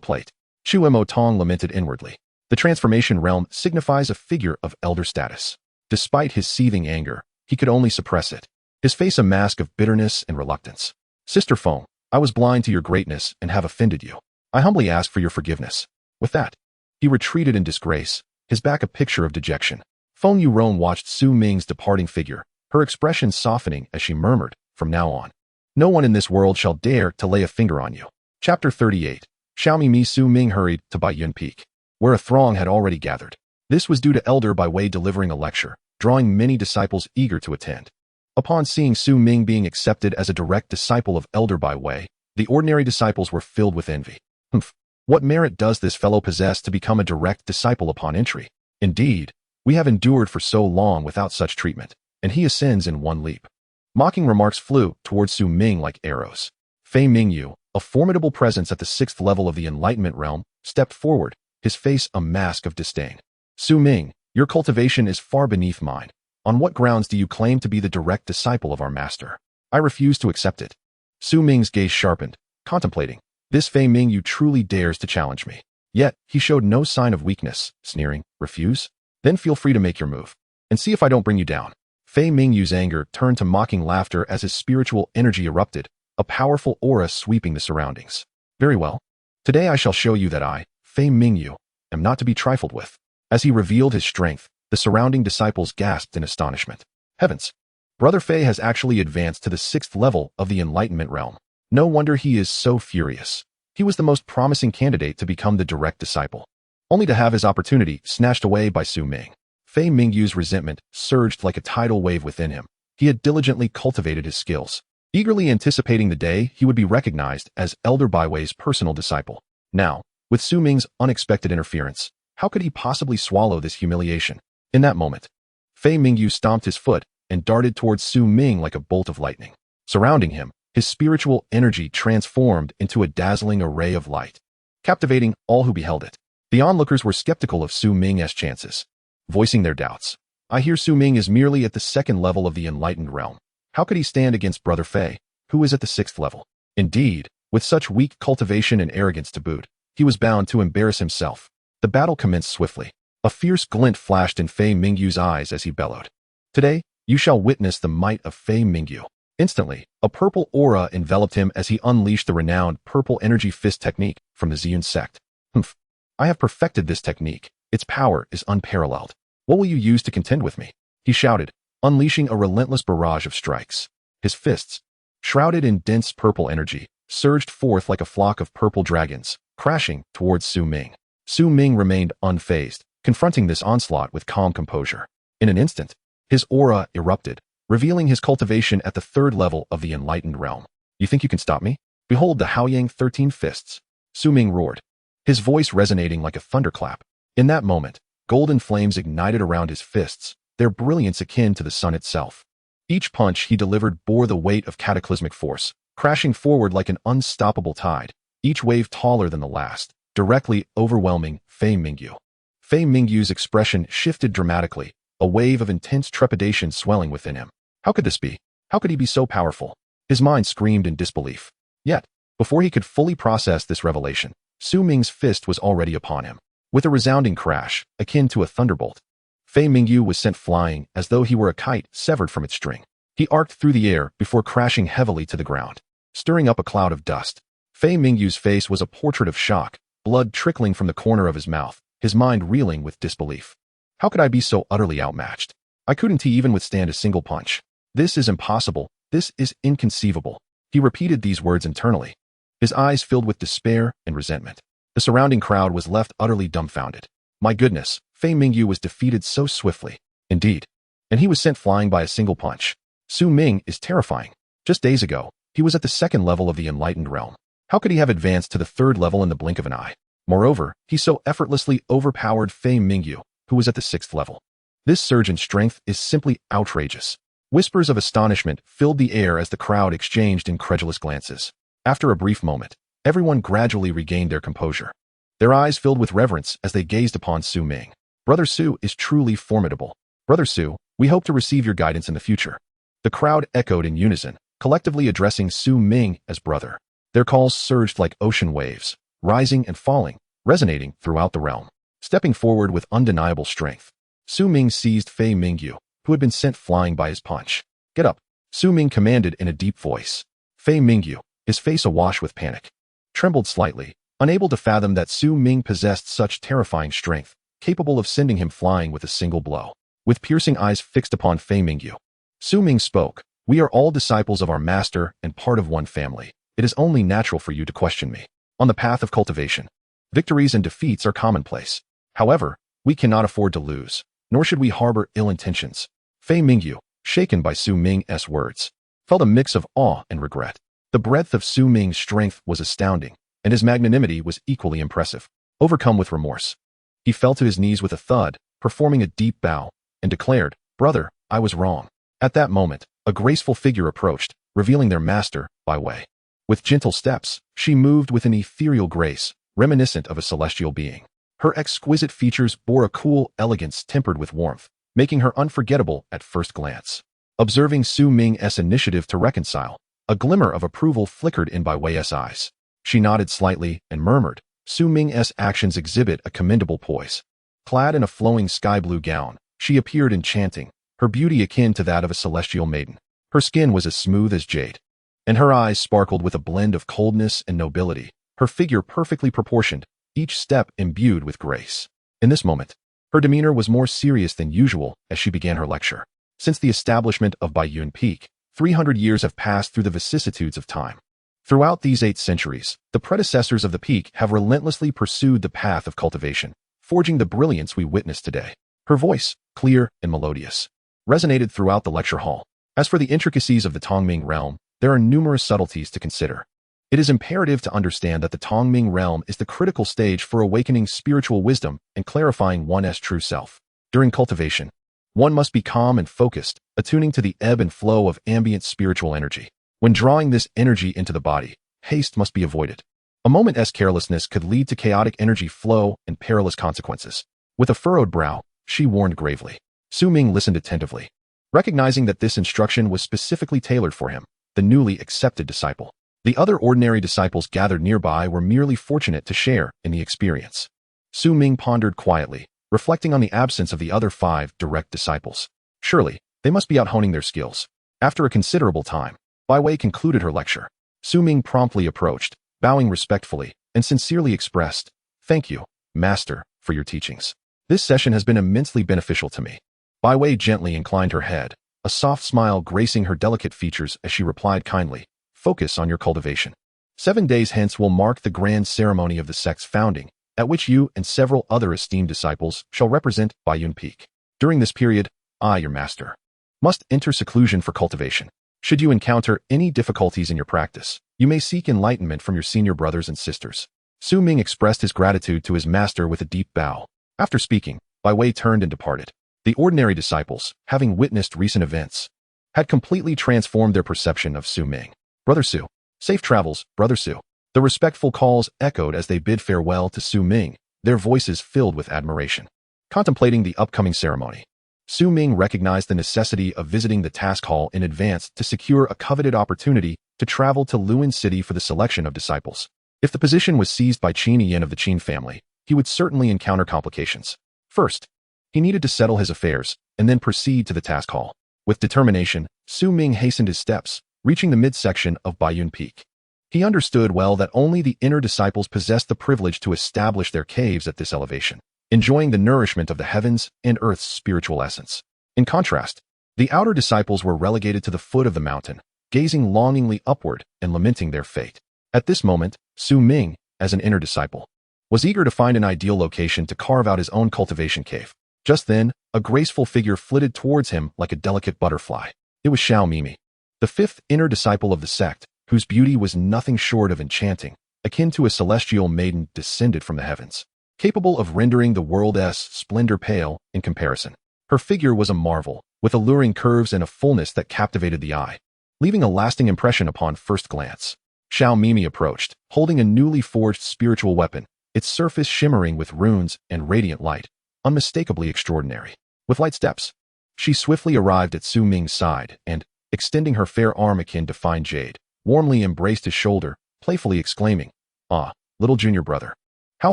plate. Chu Imotong lamented inwardly. The transformation realm signifies a figure of elder status. Despite his seething anger, he could only suppress it, his face a mask of bitterness and reluctance. Sister Feng, I was blind to your greatness and have offended you. I humbly ask for your forgiveness. With that, he retreated in disgrace, his back a picture of dejection. Feng Yurong watched Su Ming's departing figure, her expression softening as she murmured, from now on, no one in this world shall dare to lay a finger on you. Chapter 38. Xiaomi Mi Su Ming hurried to Baiyun Peak, where a throng had already gathered. This was due to Elder Bai Wei delivering a lecture, drawing many disciples eager to attend. Upon seeing Su Ming being accepted as a direct disciple of Elder Bai Wei, the ordinary disciples were filled with envy. Humph, what merit does this fellow possess to become a direct disciple upon entry? Indeed, we have endured for so long without such treatment, and he ascends in one leap. Mocking remarks flew towards Su Ming like arrows. Fei Mingyu, a formidable presence at the 6th level of the Enlightenment realm, stepped forward, his face a mask of disdain. Su Ming, your cultivation is far beneath mine. On what grounds do you claim to be the direct disciple of our master? I refuse to accept it. Su Ming's gaze sharpened, contemplating. This Fei Mingyu truly dares to challenge me. Yet, he showed no sign of weakness, sneering, refuse? Then feel free to make your move, and see if I don't bring you down. Fei Mingyu's anger turned to mocking laughter as his spiritual energy erupted, a powerful aura sweeping the surroundings. Very well. Today I shall show you that I, Fei Mingyu, am not to be trifled with. As he revealed his strength, The surrounding disciples gasped in astonishment. Heavens! Brother Fei has actually advanced to the 6th level of the enlightenment realm. No wonder he is so furious. He was the most promising candidate to become the direct disciple, only to have his opportunity snatched away by Su Ming. Fei Mingyu's resentment surged like a tidal wave within him. He had diligently cultivated his skills, eagerly anticipating the day he would be recognized as Elder Baiwei's personal disciple. Now, with Su Ming's unexpected interference, how could he possibly swallow this humiliation? In that moment, Fei Mingyu stomped his foot and darted towards Su Ming like a bolt of lightning. Surrounding him, his spiritual energy transformed into a dazzling array of light, captivating all who beheld it. The onlookers were skeptical of Su Ming's chances, voicing their doubts. I hear Su Ming is merely at the 2nd level of the enlightened realm. How could he stand against Brother Fei, who is at the 6th level? Indeed, with such weak cultivation and arrogance to boot, he was bound to embarrass himself. The battle commenced swiftly. A fierce glint flashed in Fei Mingyu's eyes as he bellowed. Today, you shall witness the might of Fei Mingyu. Instantly, a purple aura enveloped him as he unleashed the renowned purple energy fist technique from the Ziyun sect. Humph. I have perfected this technique. Its power is unparalleled. What will you use to contend with me? He shouted, unleashing a relentless barrage of strikes. His fists, shrouded in dense purple energy, surged forth like a flock of purple dragons, crashing towards Su Ming. Su Ming remained unfazed, confronting this onslaught with calm composure. In an instant, his aura erupted, revealing his cultivation at the 3rd level of the enlightened realm. You think you can stop me? Behold the Haoyang 13 fists. Su Ming roared, his voice resonating like a thunderclap. In that moment, golden flames ignited around his fists, their brilliance akin to the sun itself. Each punch he delivered bore the weight of cataclysmic force, crashing forward like an unstoppable tide, each wave taller than the last, directly overwhelming Fei Mingyu. Fei Mingyu's expression shifted dramatically, a wave of intense trepidation swelling within him. How could this be? How could he be so powerful? His mind screamed in disbelief. Yet, before he could fully process this revelation, Su Ming's fist was already upon him. With a resounding crash, akin to a thunderbolt, Fei Mingyu was sent flying as though he were a kite severed from its string. He arced through the air before crashing heavily to the ground, stirring up a cloud of dust. Fei Mingyu's face was a portrait of shock, blood trickling from the corner of his mouth, his mind reeling with disbelief. How could I be so utterly outmatched? I couldn't even withstand a single punch. This is impossible. This is inconceivable. He repeated these words internally, his eyes filled with despair and resentment. The surrounding crowd was left utterly dumbfounded. My goodness, Fei Mingyu was defeated so swiftly. Indeed. And he was sent flying by a single punch. Su Ming is terrifying. Just days ago, he was at the 2nd level of the enlightened realm. How could he have advanced to the 3rd level in the blink of an eye? Moreover, he so effortlessly overpowered Fei Mingyu, who was at the 6th level. This surge in strength is simply outrageous. Whispers of astonishment filled the air as the crowd exchanged incredulous glances. After a brief moment, everyone gradually regained their composure. Their eyes filled with reverence as they gazed upon Su Ming. Brother Su is truly formidable. Brother Su, we hope to receive your guidance in the future. The crowd echoed in unison, collectively addressing Su Ming as brother. Their calls surged like ocean waves, rising and falling, resonating throughout the realm. Stepping forward with undeniable strength, Su Ming seized Fei Mingyu, who had been sent flying by his punch. Get up, Su Ming commanded in a deep voice. Fei Mingyu, his face awash with panic, trembled slightly, unable to fathom that Su Ming possessed such terrifying strength, capable of sending him flying with a single blow. With piercing eyes fixed upon Fei Mingyu, Su Ming spoke, we are all disciples of our master and part of one family. It is only natural for you to question me. On the path of cultivation, victories and defeats are commonplace. However, we cannot afford to lose, nor should we harbor ill intentions. Fei Mingyu, shaken by Su Ming's words, felt a mix of awe and regret. The breadth of Su Ming's strength was astounding, and his magnanimity was equally impressive. Overcome with remorse, he fell to his knees with a thud, performing a deep bow, and declared, Brother, I was wrong. At that moment, a graceful figure approached, revealing their master, Baiwei. With gentle steps, she moved with an ethereal grace, reminiscent of a celestial being. Her exquisite features bore a cool elegance tempered with warmth, making her unforgettable at first glance. Observing Su Ming's initiative to reconcile, a glimmer of approval flickered in Baiwei's eyes. She nodded slightly and murmured, Su Ming's actions exhibit a commendable poise. Clad in a flowing sky-blue gown, she appeared enchanting, her beauty akin to that of a celestial maiden. Her skin was as smooth as jade, and her eyes sparkled with a blend of coldness and nobility, her figure perfectly proportioned, each step imbued with grace. In this moment, Her demeanor was more serious than usual as she began her lecture. Since the establishment of Baiyun Peak, 300 years have passed through the vicissitudes of time. Throughout these 8 centuries, the predecessors of the peak have relentlessly pursued the path of cultivation, forging the brilliance we witness today. Her voice, clear and melodious, resonated throughout the lecture hall. As for the intricacies of the Tongming realm, there are numerous subtleties to consider. It is imperative to understand that the Tongming realm is the critical stage for awakening spiritual wisdom and clarifying one's true self. During cultivation, one must be calm and focused, attuning to the ebb and flow of ambient spiritual energy. When drawing this energy into the body, haste must be avoided. A moment's carelessness could lead to chaotic energy flow and perilous consequences. With a furrowed brow, she warned gravely. Su Ming listened attentively, recognizing that this instruction was specifically tailored for him, the newly accepted disciple. The other ordinary disciples gathered nearby were merely fortunate to share in the experience. Su Ming pondered quietly, reflecting on the absence of the other 5 direct disciples. Surely, they must be out honing their skills. After a considerable time, Bai Wei concluded her lecture. Su Ming promptly approached, bowing respectfully, and sincerely expressed, "Thank you, Master, for your teachings. This session has been immensely beneficial to me." Bai Wei gently inclined her head, a soft smile gracing her delicate features as she replied kindly, "Focus on your cultivation. 7 days hence will mark the grand ceremony of the sect's founding, at which you and several other esteemed disciples shall represent Baiyun Peak. During this period, I, your master, must enter seclusion for cultivation. Should you encounter any difficulties in your practice, you may seek enlightenment from your senior brothers and sisters." Su Ming expressed his gratitude to his master with a deep bow. After speaking, Bai Wei turned and departed. The ordinary disciples, having witnessed recent events, had completely transformed their perception of Su Ming. "Brother Su. Safe travels, Brother Su." The respectful calls echoed as they bid farewell to Su Ming, their voices filled with admiration. Contemplating the upcoming ceremony, Su Ming recognized the necessity of visiting the task hall in advance to secure a coveted opportunity to travel to Luo'an City for the selection of disciples. If the position was seized by Qin Yin of the Qin family, he would certainly encounter complications. First, he needed to settle his affairs and then proceed to the task hall. With determination, Su Ming hastened his steps, reaching the midsection of Baiyun Peak. He understood well that only the inner disciples possessed the privilege to establish their caves at this elevation, enjoying the nourishment of the heavens and earth's spiritual essence. In contrast, the outer disciples were relegated to the foot of the mountain, gazing longingly upward and lamenting their fate. At this moment, Su Ming, as an inner disciple, was eager to find an ideal location to carve out his own cultivation cave. Just then, a graceful figure flitted towards him like a delicate butterfly. It was Xiao Mimi, the 5th inner disciple of the sect, whose beauty was nothing short of enchanting, akin to a celestial maiden descended from the heavens, capable of rendering the world's splendor pale in comparison. Her figure was a marvel, with alluring curves and a fullness that captivated the eye, leaving a lasting impression upon first glance. Xiao Mimi approached, holding a newly forged spiritual weapon, its surface shimmering with runes and radiant light, unmistakably extraordinary. With light steps, she swiftly arrived at Su Ming's side and, extending her fair arm akin to fine jade, warmly embraced his shoulder, playfully exclaiming, "Ah, little junior brother. How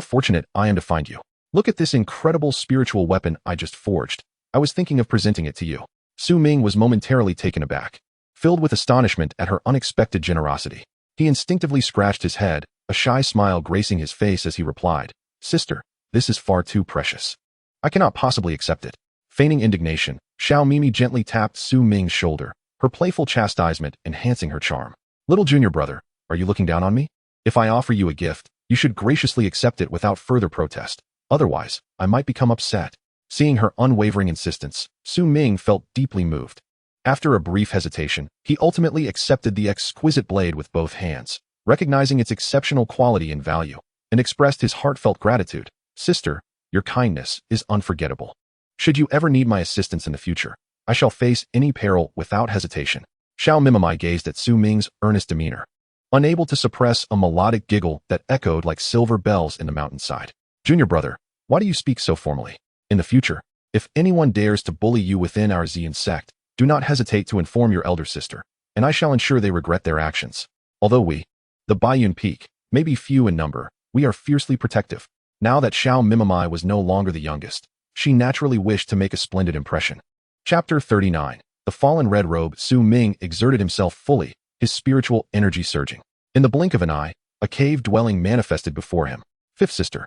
fortunate I am to find you. Look at this incredible spiritual weapon I just forged. I was thinking of presenting it to you." Su Ming was momentarily taken aback, filled with astonishment at her unexpected generosity. He instinctively scratched his head, a shy smile gracing his face as he replied, "Sister, this is far too precious. I cannot possibly accept it." Feigning indignation, Xiao Mimi gently tapped Su Ming's shoulder, her playful chastisement enhancing her charm. "Little junior brother, are you looking down on me? If I offer you a gift, you should graciously accept it without further protest. Otherwise, I might become upset." Seeing her unwavering insistence, Su Ming felt deeply moved. After a brief hesitation, he ultimately accepted the exquisite blade with both hands, recognizing its exceptional quality and value, and expressed his heartfelt gratitude. "Sister, your kindness is unforgettable. Should you ever need my assistance in the future, I shall face any peril without hesitation." Xiao Mimamai gazed at Su Ming's earnest demeanor, unable to suppress a melodic giggle that echoed like silver bells in the mountainside. "Junior brother, why do you speak so formally? In the future, if anyone dares to bully you within our Yin sect, do not hesitate to inform your elder sister, and I shall ensure they regret their actions. Although we, the Baiyun Peak, may be few in number, we are fiercely protective." Now that Xiao Mimamai was no longer the youngest, she naturally wished to make a splendid impression. Chapter 39. The Fallen Red Robe. Su Ming exerted himself fully, his spiritual energy surging. In the blink of an eye, a cave dwelling manifested before him. "Fifth sister,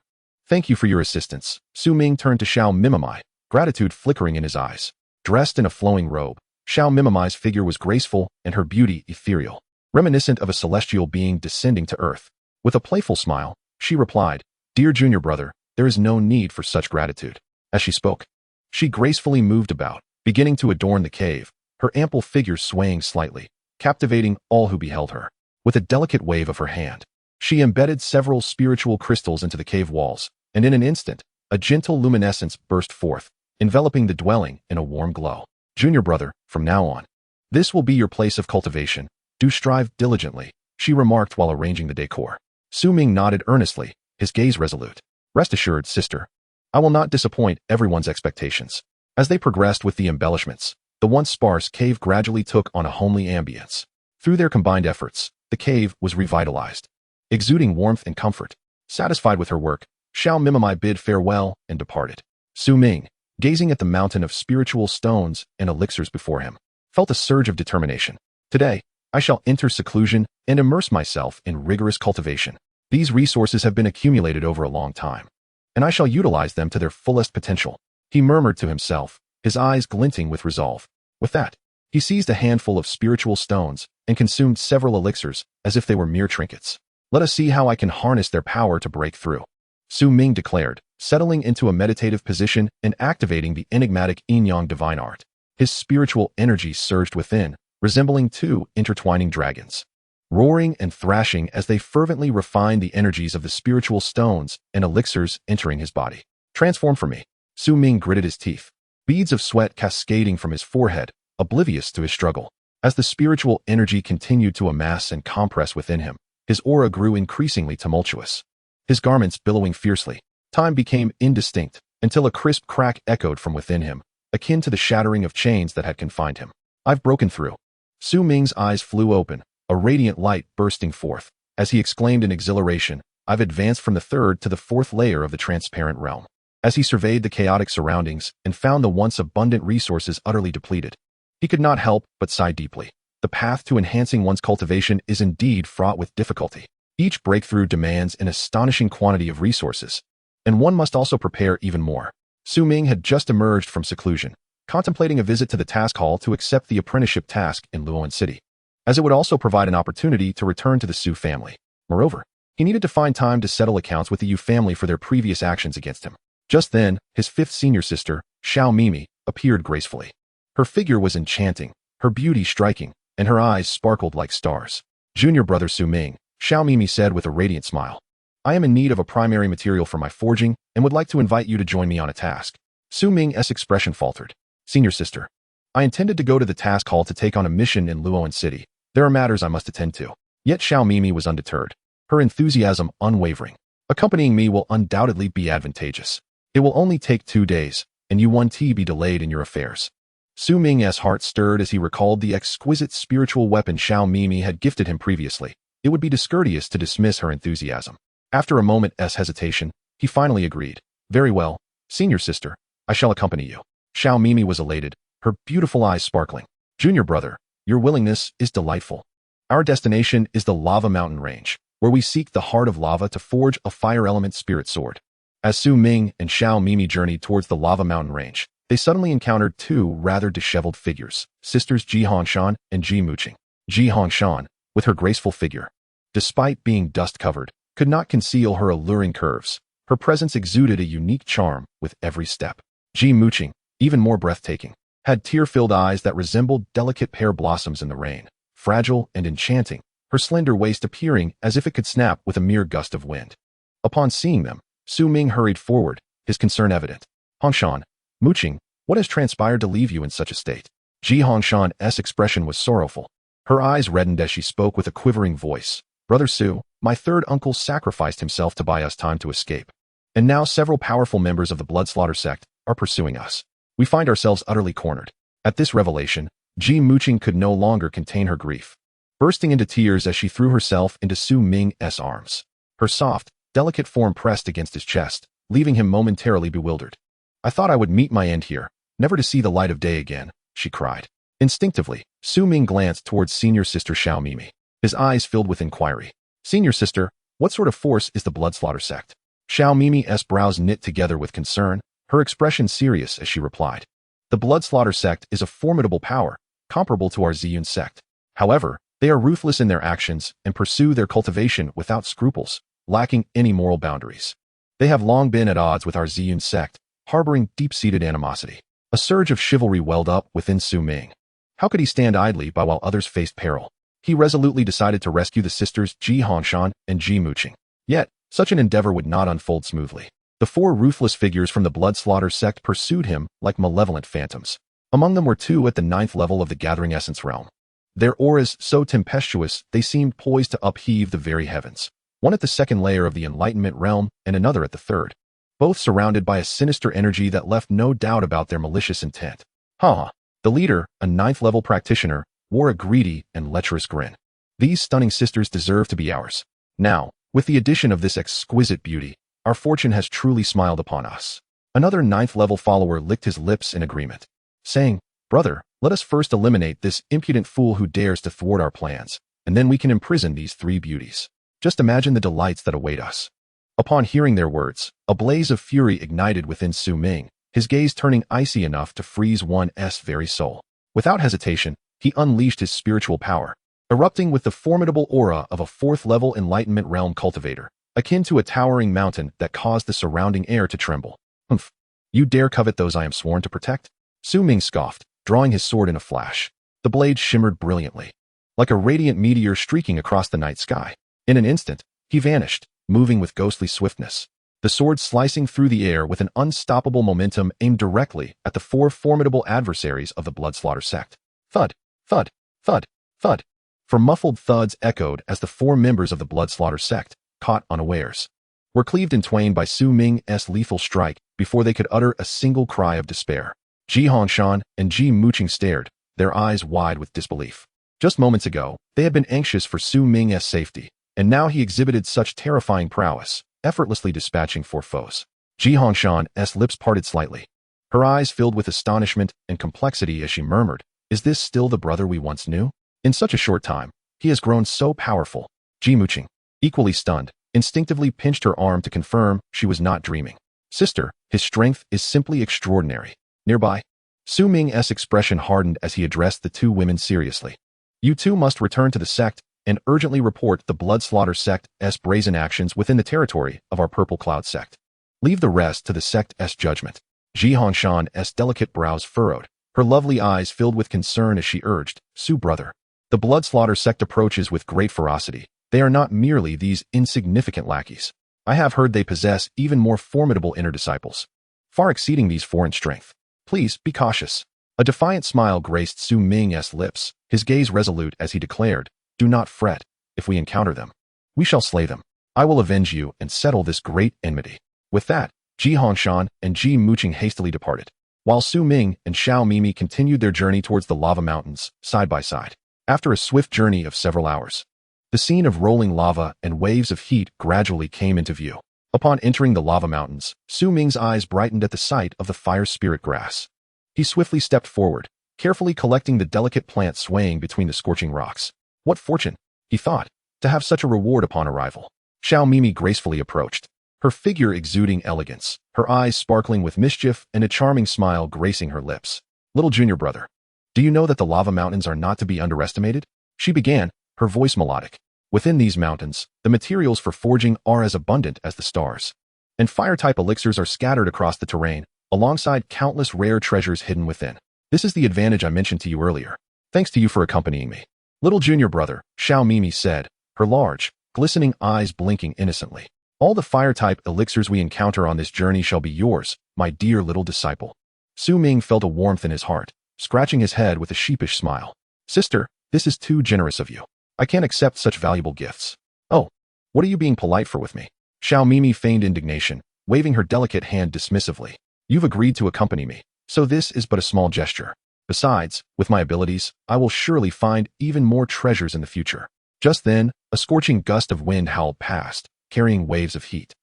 Thank you for your assistance. Su Ming turned to Xiao Mimimai, gratitude flickering in his eyes. Dressed in a flowing robe, Xiao Mimimai's figure was graceful and her beauty ethereal, reminiscent of a celestial being descending to earth. With a playful smile, she replied, "Dear junior brother, there is no need for such gratitude." As she spoke, she gracefully moved about, beginning to adorn the cave, her ample figure swaying slightly, captivating all who beheld her. With a delicate wave of her hand, she embedded several spiritual crystals into the cave walls, and in an instant, a gentle luminescence burst forth, enveloping the dwelling in a warm glow. "Junior brother, from now on, this will be your place of cultivation. Do strive diligently," she remarked while arranging the decor. Su Ming nodded earnestly, his gaze resolute. "Rest assured, sister, I will not disappoint everyone's expectations." As they progressed with the embellishments, the once sparse cave gradually took on a homely ambience. Through their combined efforts, the cave was revitalized, exuding warmth and comfort. Satisfied with her work, Xiao Mimimai bid farewell and departed. Su Ming, gazing at the mountain of spiritual stones and elixirs before him, felt a surge of determination. "Today, I shall enter seclusion and immerse myself in rigorous cultivation. These resources have been accumulated over a long time, and I shall utilize them to their fullest potential," he murmured to himself, his eyes glinting with resolve. With that, he seized a handful of spiritual stones and consumed several elixirs as if they were mere trinkets. "Let us see how I can harness their power to break through," Su Ming declared, settling into a meditative position and activating the enigmatic Yin Yang Divine Art. His spiritual energy surged within, resembling two intertwining dragons, roaring and thrashing as they fervently refined the energies of the spiritual stones and elixirs entering his body. "Transform for me." Su Ming gritted his teeth, beads of sweat cascading from his forehead, oblivious to his struggle. As the spiritual energy continued to amass and compress within him, his aura grew increasingly tumultuous. His garments billowing fiercely, time became indistinct until a crisp crack echoed from within him, akin to the shattering of chains that had confined him. "I've broken through." Su Ming's eyes flew open, a radiant light bursting forth, as he exclaimed in exhilaration, "I've advanced from the third to the fourth layer of the transparent realm." As he surveyed the chaotic surroundings and found the once abundant resources utterly depleted, he could not help but sigh deeply. The path to enhancing one's cultivation is indeed fraught with difficulty. Each breakthrough demands an astonishing quantity of resources, and one must also prepare even more. Su Ming had just emerged from seclusion, contemplating a visit to the task hall to accept the apprenticeship task in Luo'an City, as it would also provide an opportunity to return to the Su family. Moreover, he needed to find time to settle accounts with the Yu family for their previous actions against him. Just then, his fifth senior sister, Xiao Mimi, appeared gracefully. Her figure was enchanting, her beauty striking, and her eyes sparkled like stars. "Junior brother Su Ming," Xiao Mimi said with a radiant smile, "I am in need of a primary material for my forging and would like to invite you to join me on a task." Su Ming's expression faltered. "Senior sister, I intended to go to the task hall to take on a mission in Luo'an City. There are matters I must attend to." Yet Xiao Mimi was undeterred, her enthusiasm unwavering. "Accompanying me will undoubtedly be advantageous. It will only take 2 days, and you won't be delayed in your affairs." Su Ming's heart stirred as he recalled the exquisite spiritual weapon Xiao Mimi had gifted him previously. It would be discourteous to dismiss her enthusiasm. After a moment's hesitation, he finally agreed. "Very well, senior sister, I shall accompany you." Xiao Mimi was elated, her beautiful eyes sparkling. "Junior brother, your willingness is delightful. Our destination is the Lava Mountain Range, where we seek the heart of lava to forge a fire element spirit sword." As Su Ming and Xiao Mimi journeyed towards the Lava Mountain Range, they suddenly encountered two rather disheveled figures, sisters Ji Hongshan and Ji Muqing. Ji Hongshan, with her graceful figure, despite being dust-covered, could not conceal her alluring curves. Her presence exuded a unique charm with every step. Ji Muqing, even more breathtaking, had tear-filled eyes that resembled delicate pear blossoms in the rain, fragile and enchanting, her slender waist appearing as if it could snap with a mere gust of wind. Upon seeing them, Su Ming hurried forward, his concern evident. "Hongshan, Muqing, what has transpired to leave you in such a state?" Ji Hongshan's expression was sorrowful. Her eyes reddened as she spoke with a quivering voice. "Brother Su, my third uncle sacrificed himself to buy us time to escape. And now several powerful members of the Bloodslaughter sect are pursuing us. We find ourselves utterly cornered." At this revelation, Ji Muqing could no longer contain her grief, bursting into tears as she threw herself into Su Ming's arms. Her soft, delicate form pressed against his chest, leaving him momentarily bewildered. "I thought I would meet my end here, never to see the light of day again," she cried. Instinctively, Su Ming glanced towards senior sister Xiao Mimi, his eyes filled with inquiry. "Senior sister, what sort of force is the Bloodslaughter sect?" Xiao Mimi's brows knit together with concern, her expression serious as she replied. The Blood Slaughter sect is a formidable power, comparable to our Ziyun sect. However, they are ruthless in their actions and pursue their cultivation without scruples, lacking any moral boundaries. They have long been at odds with our Ziyun sect, harboring deep-seated animosity. A surge of chivalry welled up within Su Ming. How could he stand idly by while others faced peril? He resolutely decided to rescue the sisters Ji Hongshan and Ji Muqing. Yet, such an endeavor would not unfold smoothly. The four ruthless figures from the Blood Slaughter sect pursued him like malevolent phantoms. Among them were two at the 9th level of the Gathering Essence realm. Their auras so tempestuous they seemed poised to upheave the very heavens. One at the 2nd layer of the Enlightenment realm and another at the 3rd. Both surrounded by a sinister energy that left no doubt about their malicious intent. The leader, a 9th level practitioner, wore a greedy and lecherous grin. These stunning sisters deserve to be ours. Now, with the addition of this exquisite beauty, our fortune has truly smiled upon us. Another 9th level follower licked his lips in agreement, saying, "Brother, let us first eliminate this impudent fool who dares to thwart our plans, and then we can imprison these three beauties. Just imagine the delights that await us." Upon hearing their words, a blaze of fury ignited within Su Ming, his gaze turning icy enough to freeze one's very soul. Without hesitation, he unleashed his spiritual power, erupting with the formidable aura of a 4th level Enlightenment realm cultivator, akin to a towering mountain that caused the surrounding air to tremble. "Humph! You dare covet those I am sworn to protect?" Su Ming scoffed, drawing his sword in a flash. The blade shimmered brilliantly, like a radiant meteor streaking across the night sky. In an instant, he vanished, moving with ghostly swiftness, the sword slicing through the air with an unstoppable momentum aimed directly at the four formidable adversaries of the Blood Slaughter sect. Thud, thud, thud, thud. For muffled thuds echoed as the four members of the Blood Slaughter sect, caught unawares, were cleaved in twain by Su Ming's lethal strike before they could utter a single cry of despair. Ji Hongshan and Ji Muqing stared, their eyes wide with disbelief. Just moments ago, they had been anxious for Su Ming's safety, and now he exhibited such terrifying prowess, effortlessly dispatching four foes. Ji Hongshan's lips parted slightly. Her eyes filled with astonishment and complexity as she murmured, "Is this still the brother we once knew? In such a short time, he has grown so powerful." Ji Muqing, equally stunned, instinctively pinched her arm to confirm she was not dreaming. "Sister, his strength is simply extraordinary." Nearby, Su Ming's expression hardened as he addressed the two women seriously. "You two must return to the sect and urgently report the Blood Slaughter sect's brazen actions within the territory of our Purple Cloud sect. Leave the rest to the sect's judgment." Ji Hongshan's delicate brows furrowed, her lovely eyes filled with concern as she urged, "Su brother, the Blood Slaughter sect approaches with great ferocity. They are not merely these insignificant lackeys. I have heard they possess even more formidable inner disciples, far exceeding these four in strength. Please be cautious." A defiant smile graced Su Ming's lips, his gaze resolute as he declared, "Do not fret. If we encounter them, we shall slay them. I will avenge you and settle this great enmity." With that, Ji Hongshan and Ji Muqing hastily departed, while Su Ming and Xiao Mimi continued their journey towards the lava mountains, side by side. After a swift journey of several hours, the scene of rolling lava and waves of heat gradually came into view. Upon entering the lava mountains, Su Ming's eyes brightened at the sight of the fire spirit grass. He swiftly stepped forward, carefully collecting the delicate plant swaying between the scorching rocks. What fortune, he thought, to have such a reward upon arrival. Xiao Mimi gracefully approached, her figure exuding elegance, her eyes sparkling with mischief and a charming smile gracing her lips. "Little junior brother, do you know that the lava mountains are not to be underestimated?" she began, her voice melodic. "Within these mountains, the materials for forging are as abundant as the stars, and fire-type elixirs are scattered across the terrain, alongside countless rare treasures hidden within. This is the advantage I mentioned to you earlier. Thanks to you for accompanying me." "Little junior brother," Xiao Mimi said, her large, glistening eyes blinking innocently. "All the fire-type elixirs we encounter on this journey shall be yours, my dear little disciple." Su Ming felt a warmth in his heart, scratching his head with a sheepish smile. "Sister, this is too generous of you. I can't accept such valuable gifts." "Oh, what are you being polite for with me?" Xiao Mimi feigned indignation, waving her delicate hand dismissively. "You've agreed to accompany me, so this is but a small gesture. Besides, with my abilities, I will surely find even more treasures in the future." Just then, a scorching gust of wind howled past, carrying waves of heat.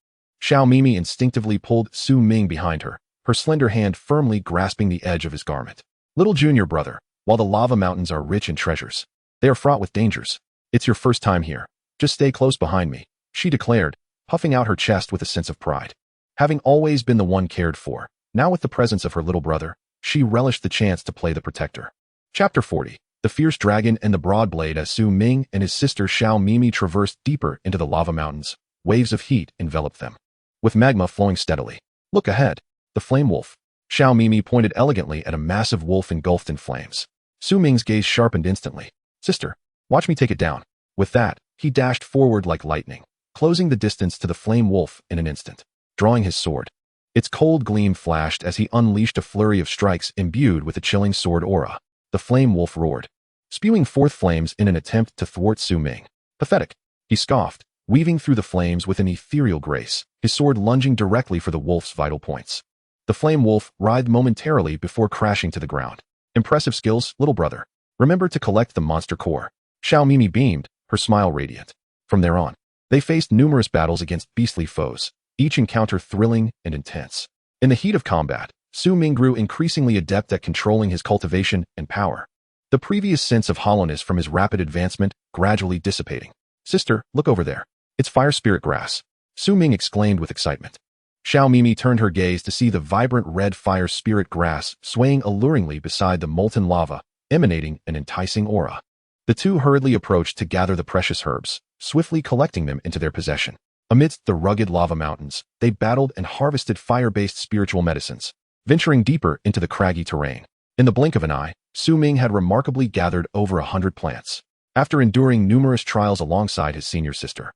Xiao Mimi instinctively pulled Su Ming behind her, her slender hand firmly grasping the edge of his garment. "Little junior brother, while the lava mountains are rich in treasures, they are fraught with dangers. It's your first time here. Just stay close behind me," she declared, puffing out her chest with a sense of pride. Having always been the one cared for, now with the presence of her little brother, she relished the chance to play the protector. Chapter 40. The Fierce Dragon and the Broad Blade. As Su Ming and his sister Xiao Mimi traversed deeper into the lava mountains, waves of heat enveloped them, with magma flowing steadily. Look ahead. The flame wolf. Xiao Mimi pointed elegantly at a massive wolf engulfed in flames. Su Ming's gaze sharpened instantly. Sister, watch me take it down. With that, he dashed forward like lightning, closing the distance to the flame wolf in an instant. Drawing his sword, its cold gleam flashed as he unleashed a flurry of strikes imbued with a chilling sword aura. The flame wolf roared, spewing forth flames in an attempt to thwart Su Ming. Pathetic, he scoffed, weaving through the flames with an ethereal grace, his sword lunging directly for the wolf's vital points. The flame wolf writhed momentarily before crashing to the ground. Impressive skills, little brother. Remember to collect the monster core. Xiao Mimi beamed, her smile radiant. From there on, they faced numerous battles against beastly foes, each encounter thrilling and intense. In the heat of combat, Su Ming grew increasingly adept at controlling his cultivation and power, the previous sense of hollowness from his rapid advancement gradually dissipating. Sister, look over there. It's fire spirit grass. Su Ming exclaimed with excitement. Xiao Mimi turned her gaze to see the vibrant red fire spirit grass swaying alluringly beside the molten lava, emanating an enticing aura. The two hurriedly approached to gather the precious herbs, swiftly collecting them into their possession. Amidst the rugged lava mountains, they battled and harvested fire-based spiritual medicines, venturing deeper into the craggy terrain. In the blink of an eye, Su Ming had remarkably gathered over 100 plants. After enduring numerous trials alongside his senior sister,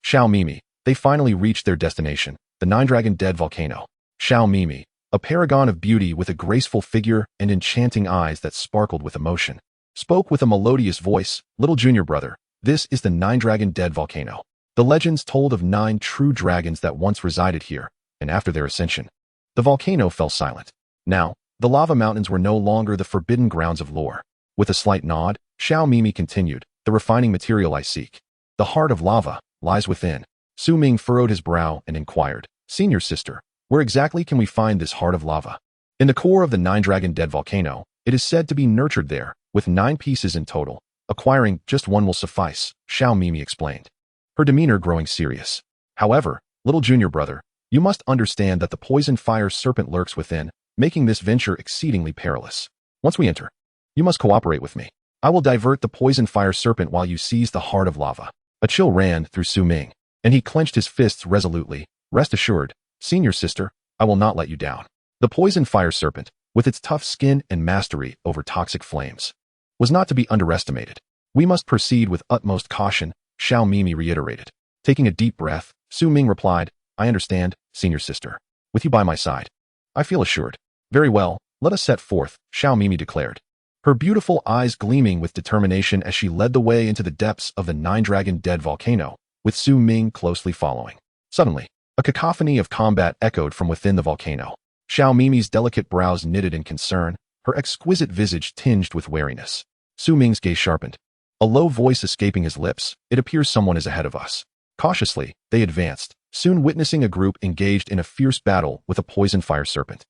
Xiao Mimi, they finally reached their destination, the Nine-Dragon Dead Volcano. Xiao Mimi, a paragon of beauty with a graceful figure and enchanting eyes that sparkled with emotion, spoke with a melodious voice. Little junior brother, this is the Nine-Dragon Dead Volcano. The legends told of 9 true dragons that once resided here, and after their ascension, the volcano fell silent. Now, the lava mountains were no longer the forbidden grounds of lore. With a slight nod, Xiao Mimi continued, the refining material I seek. The heart of lava lies within. Su Ming furrowed his brow and inquired, Senior sister, where exactly can we find this heart of lava? In the core of the Nine-Dragon Dead Volcano, it is said to be nurtured there, with 9 pieces in total. Acquiring just one will suffice, Xiao Mimi explained, her demeanor growing serious. However, little junior brother, you must understand that the poison fire serpent lurks within, making this venture exceedingly perilous. Once we enter, you must cooperate with me. I will divert the poison fire serpent while you seize the heart of lava. A chill ran through Su Ming, and he clenched his fists resolutely. Rest assured, senior sister, I will not let you down. The poison fire serpent, with its tough skin and mastery over toxic flames, was not to be underestimated. We must proceed with utmost caution, Xiao Mimi reiterated. Taking a deep breath, Su Ming replied, I understand, senior sister. With you by my side, I feel assured. Very well, let us set forth, Xiao Mimi declared, her beautiful eyes gleaming with determination as she led the way into the depths of the Nine-Dragon Dead Volcano, with Su Ming closely following. Suddenly, a cacophony of combat echoed from within the volcano. Xiao Mimi's delicate brows knitted in concern, her exquisite visage tinged with wariness. Su Ming's gaze sharpened, a low voice escaping his lips. It appears someone is ahead of us. Cautiously, they advanced, soon witnessing a group engaged in a fierce battle with a poison fire serpent.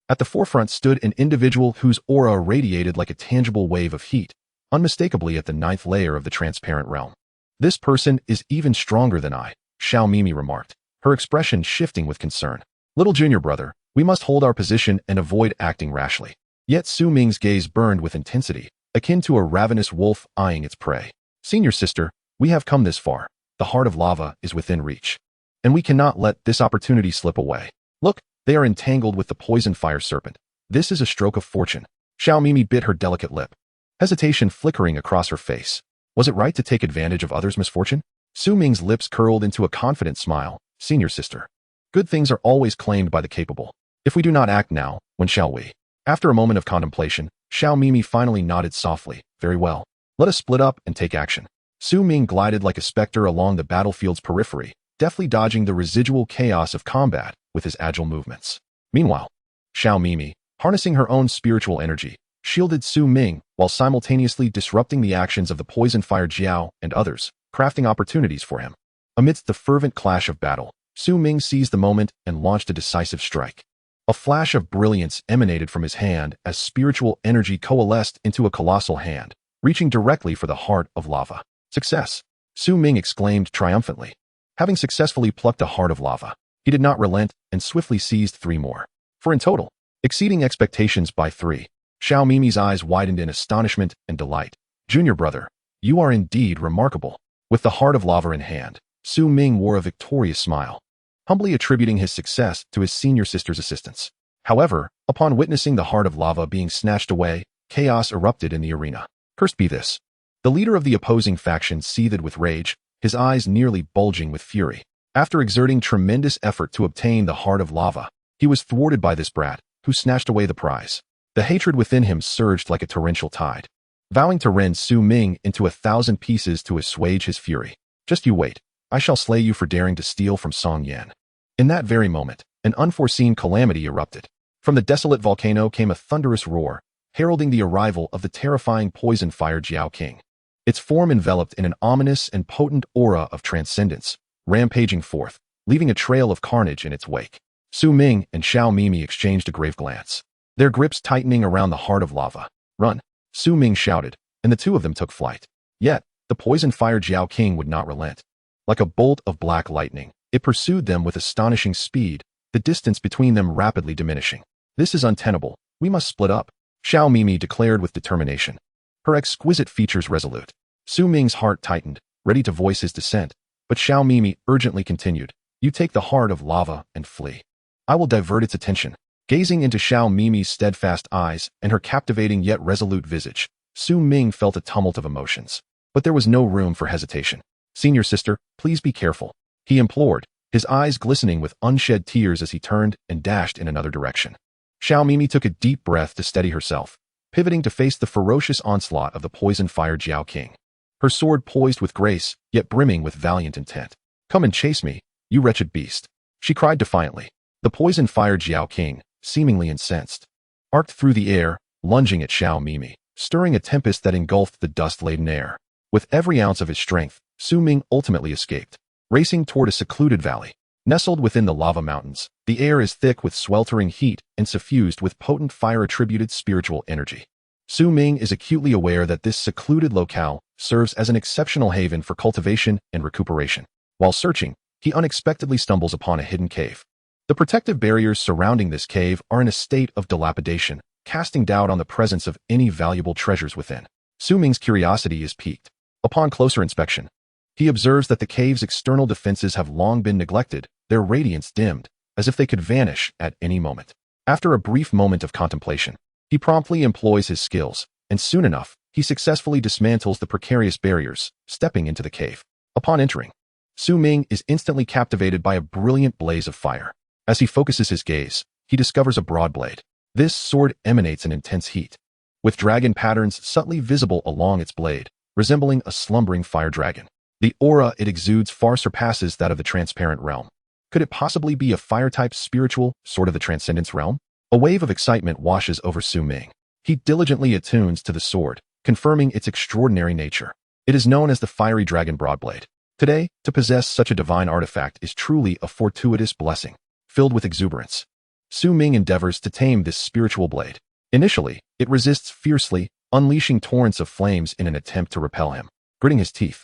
At the forefront stood an individual whose aura radiated like a tangible wave of heat, unmistakably at the 9th layer of the transparent realm. This person is even stronger than I, Xiao Mimi remarked, her expression shifting with concern. Little junior brother, we must hold our position and avoid acting rashly. Yet Su Ming's gaze burned with intensity, akin to a ravenous wolf eyeing its prey. Senior sister, we have come this far. The heart of lava is within reach, and we cannot let this opportunity slip away. Look, they are entangled with the poison fire serpent. This is a stroke of fortune. Xiao Mimi bit her delicate lip, hesitation flickering across her face. Was it right to take advantage of others' misfortune? Su Ming's lips curled into a confident smile. Senior sister, good things are always claimed by the capable. If we do not act now, when shall we? After a moment of contemplation, Xiao Mimi finally nodded softly. Very well. Let us split up and take action. Su Ming glided like a specter along the battlefield's periphery, deftly dodging the residual chaos of combat with his agile movements. Meanwhile, Xiao Mimi, harnessing her own spiritual energy, shielded Su Ming while simultaneously disrupting the actions of the poison fire Jiao and others, crafting opportunities for him. Amidst the fervent clash of battle, Su Ming seized the moment and launched a decisive strike. A flash of brilliance emanated from his hand as spiritual energy coalesced into a colossal hand, reaching directly for the heart of lava. Success! Su Ming exclaimed triumphantly. Having successfully plucked a heart of lava, he did not relent and swiftly seized 3 more. For in total, exceeding expectations by 3, Xiao Mimi's eyes widened in astonishment and delight. Junior brother, you are indeed remarkable. With the heart of lava in hand, Su Ming wore a victorious smile, humbly attributing his success to his senior sister's assistance. However, upon witnessing the heart of lava being snatched away, chaos erupted in the arena. Cursed be this. The leader of the opposing faction seethed with rage, his eyes nearly bulging with fury. After exerting tremendous effort to obtain the heart of lava, he was thwarted by this brat, who snatched away the prize. The hatred within him surged like a torrential tide, vowing to rend Su Ming into 1,000 pieces to assuage his fury. Just you wait, I shall slay you for daring to steal from Song Yan. In that very moment, an unforeseen calamity erupted. From the desolate volcano came a thunderous roar, heralding the arrival of the terrifying poison fire Jiao King. Its form enveloped in an ominous and potent aura of transcendence, rampaging forth, leaving a trail of carnage in its wake. Su Ming and Xiao Mimi exchanged a grave glance, their grips tightening around the heart of lava. Run! Su Ming shouted, and the two of them took flight. Yet, the poison fire Jiao King would not relent. Like a bolt of black lightning, it pursued them with astonishing speed, the distance between them rapidly diminishing. This is untenable. We must split up, Xiao Mimi declared with determination, her exquisite features resolute. Su Ming's heart tightened, ready to voice his dissent, but Xiao Mimi urgently continued, you take the heart of lava and flee. I will divert its attention. Gazing into Xiao Mimi's steadfast eyes and her captivating yet resolute visage, Su Ming felt a tumult of emotions. But there was no room for hesitation. Senior sister, please be careful, he implored, his eyes glistening with unshed tears as he turned and dashed in another direction. Xiao Mimi took a deep breath to steady herself, pivoting to face the ferocious onslaught of the poison fire Jiao King. Her sword poised with grace, yet brimming with valiant intent. Come and chase me, you wretched beast, she cried defiantly. The poison fire Jiao King, seemingly incensed, arced through the air, lunging at Xiao Mimi, stirring a tempest that engulfed the dust-laden air. With every ounce of his strength, Su Ming ultimately escaped, racing toward a secluded valley. Nestled within the lava mountains, the air is thick with sweltering heat and suffused with potent fire-attributed spiritual energy. Su Ming is acutely aware that this secluded locale serves as an exceptional haven for cultivation and recuperation. While searching, he unexpectedly stumbles upon a hidden cave. The protective barriers surrounding this cave are in a state of dilapidation, casting doubt on the presence of any valuable treasures within. Su Ming's curiosity is piqued. Upon closer inspection, he observes that the cave's external defenses have long been neglected, their radiance dimmed, as if they could vanish at any moment. After a brief moment of contemplation, he promptly employs his skills, and soon enough, he successfully dismantles the precarious barriers, stepping into the cave. Upon entering, Su Ming is instantly captivated by a brilliant blaze of fire. As he focuses his gaze, he discovers a broad blade. This sword emanates an intense heat, with dragon patterns subtly visible along its blade, resembling a slumbering fire dragon. The aura it exudes far surpasses that of the transparent realm. Could it possibly be a fire-type spiritual, sort of the transcendence realm? A wave of excitement washes over Su Ming. He diligently attunes to the sword, confirming its extraordinary nature. It is known as the fiery dragon broadblade. Today, to possess such a divine artifact is truly a fortuitous blessing. Filled with exuberance, Su Ming endeavors to tame this spiritual blade. Initially, it resists fiercely, unleashing torrents of flames in an attempt to repel him. Gritting his teeth,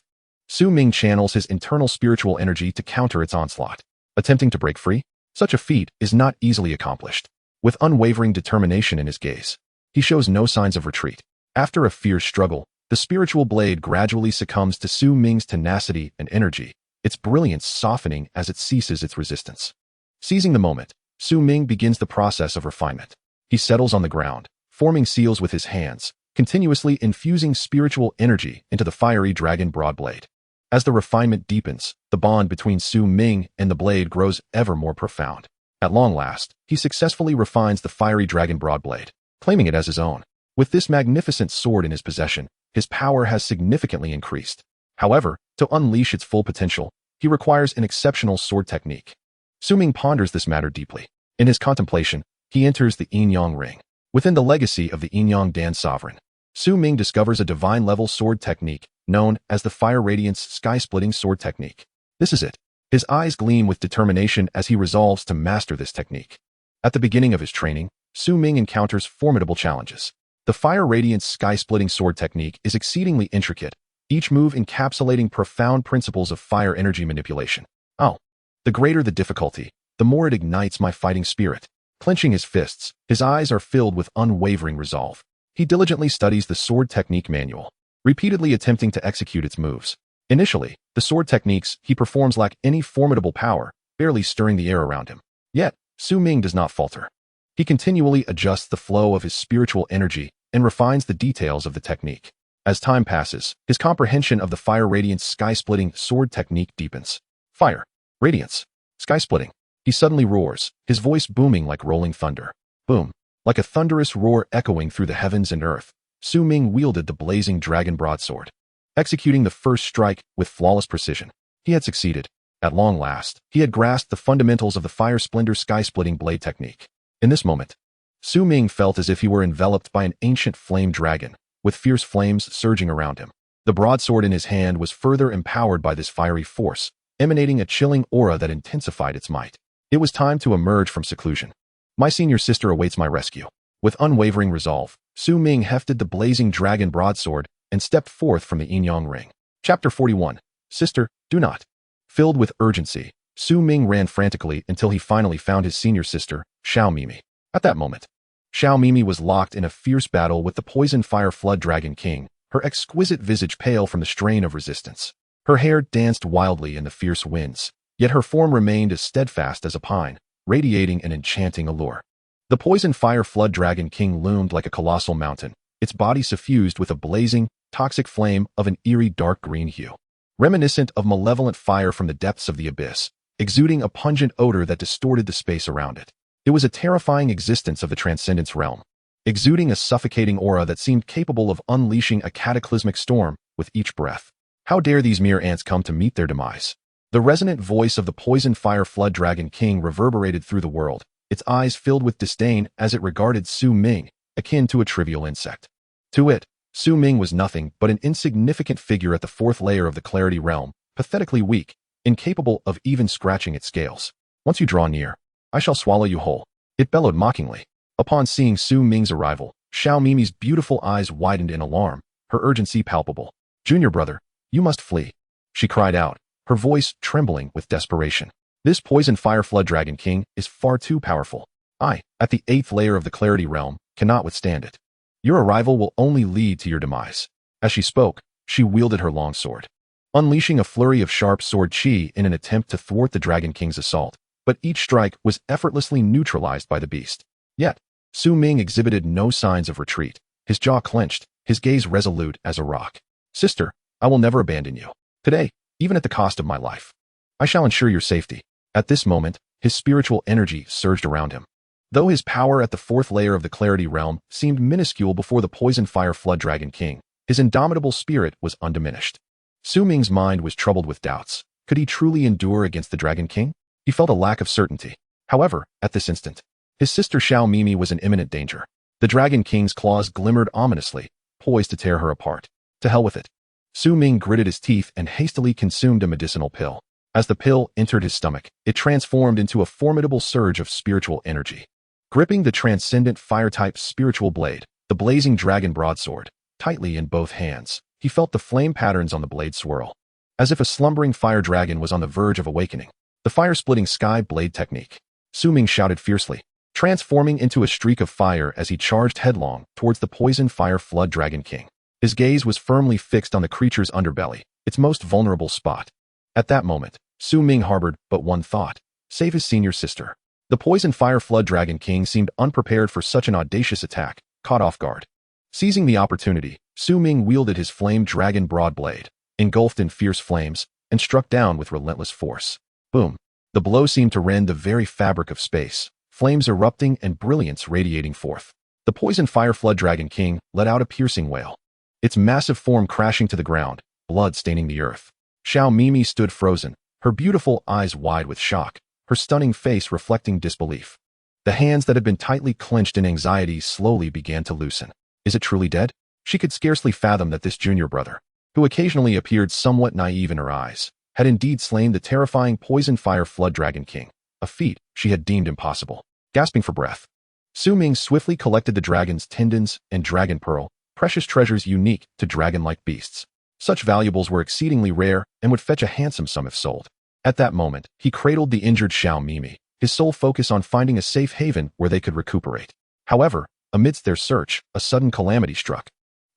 Su Ming channels his internal spiritual energy to counter its onslaught. Attempting to break free, such a feat is not easily accomplished. With unwavering determination in his gaze, he shows no signs of retreat. After a fierce struggle, the spiritual blade gradually succumbs to Su Ming's tenacity and energy, its brilliance softening as it ceases its resistance. Seizing the moment, Su Ming begins the process of refinement. He settles on the ground, forming seals with his hands, continuously infusing spiritual energy into the fiery dragon broadblade. As the refinement deepens, the bond between Su Ming and the blade grows ever more profound. At long last, he successfully refines the fiery dragon broadblade, claiming it as his own. With this magnificent sword in his possession, his power has significantly increased. However, to unleash its full potential, he requires an exceptional sword technique. Su Ming ponders this matter deeply. In his contemplation, he enters the Yin Yang Ring. Within the legacy of the Yin Yang Divine Sovereign, Su Ming discovers a divine-level sword technique known as the Fire Radiance Sky-Splitting Sword Technique. This is it. His eyes gleam with determination as he resolves to master this technique. At the beginning of his training, Su Ming encounters formidable challenges. The Fire Radiance Sky-Splitting Sword Technique is exceedingly intricate, each move encapsulating profound principles of fire energy manipulation. Oh, the greater the difficulty, the more it ignites my fighting spirit. Clenching his fists, his eyes are filled with unwavering resolve. He diligently studies the sword technique manual, repeatedly attempting to execute its moves. Initially, the sword techniques he performs lack any formidable power, barely stirring the air around him. Yet, Su Ming does not falter. He continually adjusts the flow of his spiritual energy and refines the details of the technique. As time passes, his comprehension of the fire radiance sky-splitting sword technique deepens. Fire, radiance, sky-splitting. He suddenly roars, his voice booming like rolling thunder. Boom. Like a thunderous roar echoing through the heavens and earth, Su Ming wielded the blazing dragon broadsword. Executing the first strike with flawless precision, he had succeeded. At long last, he had grasped the fundamentals of the fire splendor sky-splitting blade technique. In this moment, Su Ming felt as if he were enveloped by an ancient flame dragon, with fierce flames surging around him. The broadsword in his hand was further empowered by this fiery force, emanating a chilling aura that intensified its might. It was time to emerge from seclusion. My senior sister awaits my rescue. With unwavering resolve, Su Ming hefted the blazing dragon broadsword and stepped forth from the Yin Yang Ring. Chapter 41. Sister, do not. Filled with urgency, Su Ming ran frantically until he finally found his senior sister, Xiao Mimi. At that moment, Xiao Mimi was locked in a fierce battle with the poison fire flood dragon king, her exquisite visage pale from the strain of resistance. Her hair danced wildly in the fierce winds, yet her form remained as steadfast as a pine, radiating an enchanting allure. The poison fire flood dragon king loomed like a colossal mountain, its body suffused with a blazing, toxic flame of an eerie dark green hue, reminiscent of malevolent fire from the depths of the abyss, exuding a pungent odor that distorted the space around it. It was a terrifying existence of the transcendence realm, exuding a suffocating aura that seemed capable of unleashing a cataclysmic storm with each breath. How dare these mere ants come to meet their demise? The resonant voice of the poison fire flood dragon king reverberated through the world, its eyes filled with disdain as it regarded Su Ming, akin to a trivial insect. To it, Su Ming was nothing but an insignificant figure at the fourth layer of the clarity realm, pathetically weak, incapable of even scratching its scales. Once you draw near, I shall swallow you whole, it bellowed mockingly. Upon seeing Su Ming's arrival, Xiao Mimi's beautiful eyes widened in alarm, her urgency palpable. Junior brother, you must flee, she cried out, her voice trembling with desperation. This poison fire flood dragon king is far too powerful. I, at the 8th layer of the clarity realm, cannot withstand it. Your arrival will only lead to your demise. As she spoke, she wielded her long sword, unleashing a flurry of sharp sword chi in an attempt to thwart the dragon king's assault, but each strike was effortlessly neutralized by the beast. Yet, Su Ming exhibited no signs of retreat, his jaw clenched, his gaze resolute as a rock. Sister, I will never abandon you. Today, even at the cost of my life, I shall ensure your safety. At this moment, his spiritual energy surged around him. Though his power at the 4th layer of the clarity realm seemed minuscule before the poison fire flood dragon king, his indomitable spirit was undiminished. Su Ming's mind was troubled with doubts. Could he truly endure against the dragon king? He felt a lack of certainty. However, at this instant, his sister Xiao Mimi was in imminent danger. The dragon king's claws glimmered ominously, poised to tear her apart. To hell with it. Su Ming gritted his teeth and hastily consumed a medicinal pill. As the pill entered his stomach, it transformed into a formidable surge of spiritual energy. Gripping the transcendent fire-type spiritual blade, the blazing dragon broadsword, tightly in both hands, he felt the flame patterns on the blade swirl, as if a slumbering fire dragon was on the verge of awakening. The fire-splitting sky blade technique. Su Ming shouted fiercely, transforming into a streak of fire as he charged headlong towards the poison fire flood dragon king. His gaze was firmly fixed on the creature's underbelly, its most vulnerable spot. At that moment, Su Ming harbored but one thought: save his senior sister. The poison fire flood dragon king seemed unprepared for such an audacious attack, caught off guard. Seizing the opportunity, Su Ming wielded his flame dragon broad blade, engulfed in fierce flames, and struck down with relentless force. Boom. The blow seemed to rend the very fabric of space, flames erupting and brilliance radiating forth. The poison fire flood dragon king let out a piercing wail, its massive form crashing to the ground, blood staining the earth. Xiao Mimi stood frozen, her beautiful eyes wide with shock, her stunning face reflecting disbelief. The hands that had been tightly clenched in anxiety slowly began to loosen. Is it truly dead? She could scarcely fathom that this junior brother, who occasionally appeared somewhat naive in her eyes, had indeed slain the terrifying poison fire flood dragon king, a feat she had deemed impossible. Gasping for breath, Su Ming swiftly collected the dragon's tendons and dragon pearl, precious treasures unique to dragon-like beasts. Such valuables were exceedingly rare and would fetch a handsome sum if sold. At that moment, he cradled the injured Xiao Mimi, his sole focus on finding a safe haven where they could recuperate. However, amidst their search, a sudden calamity struck.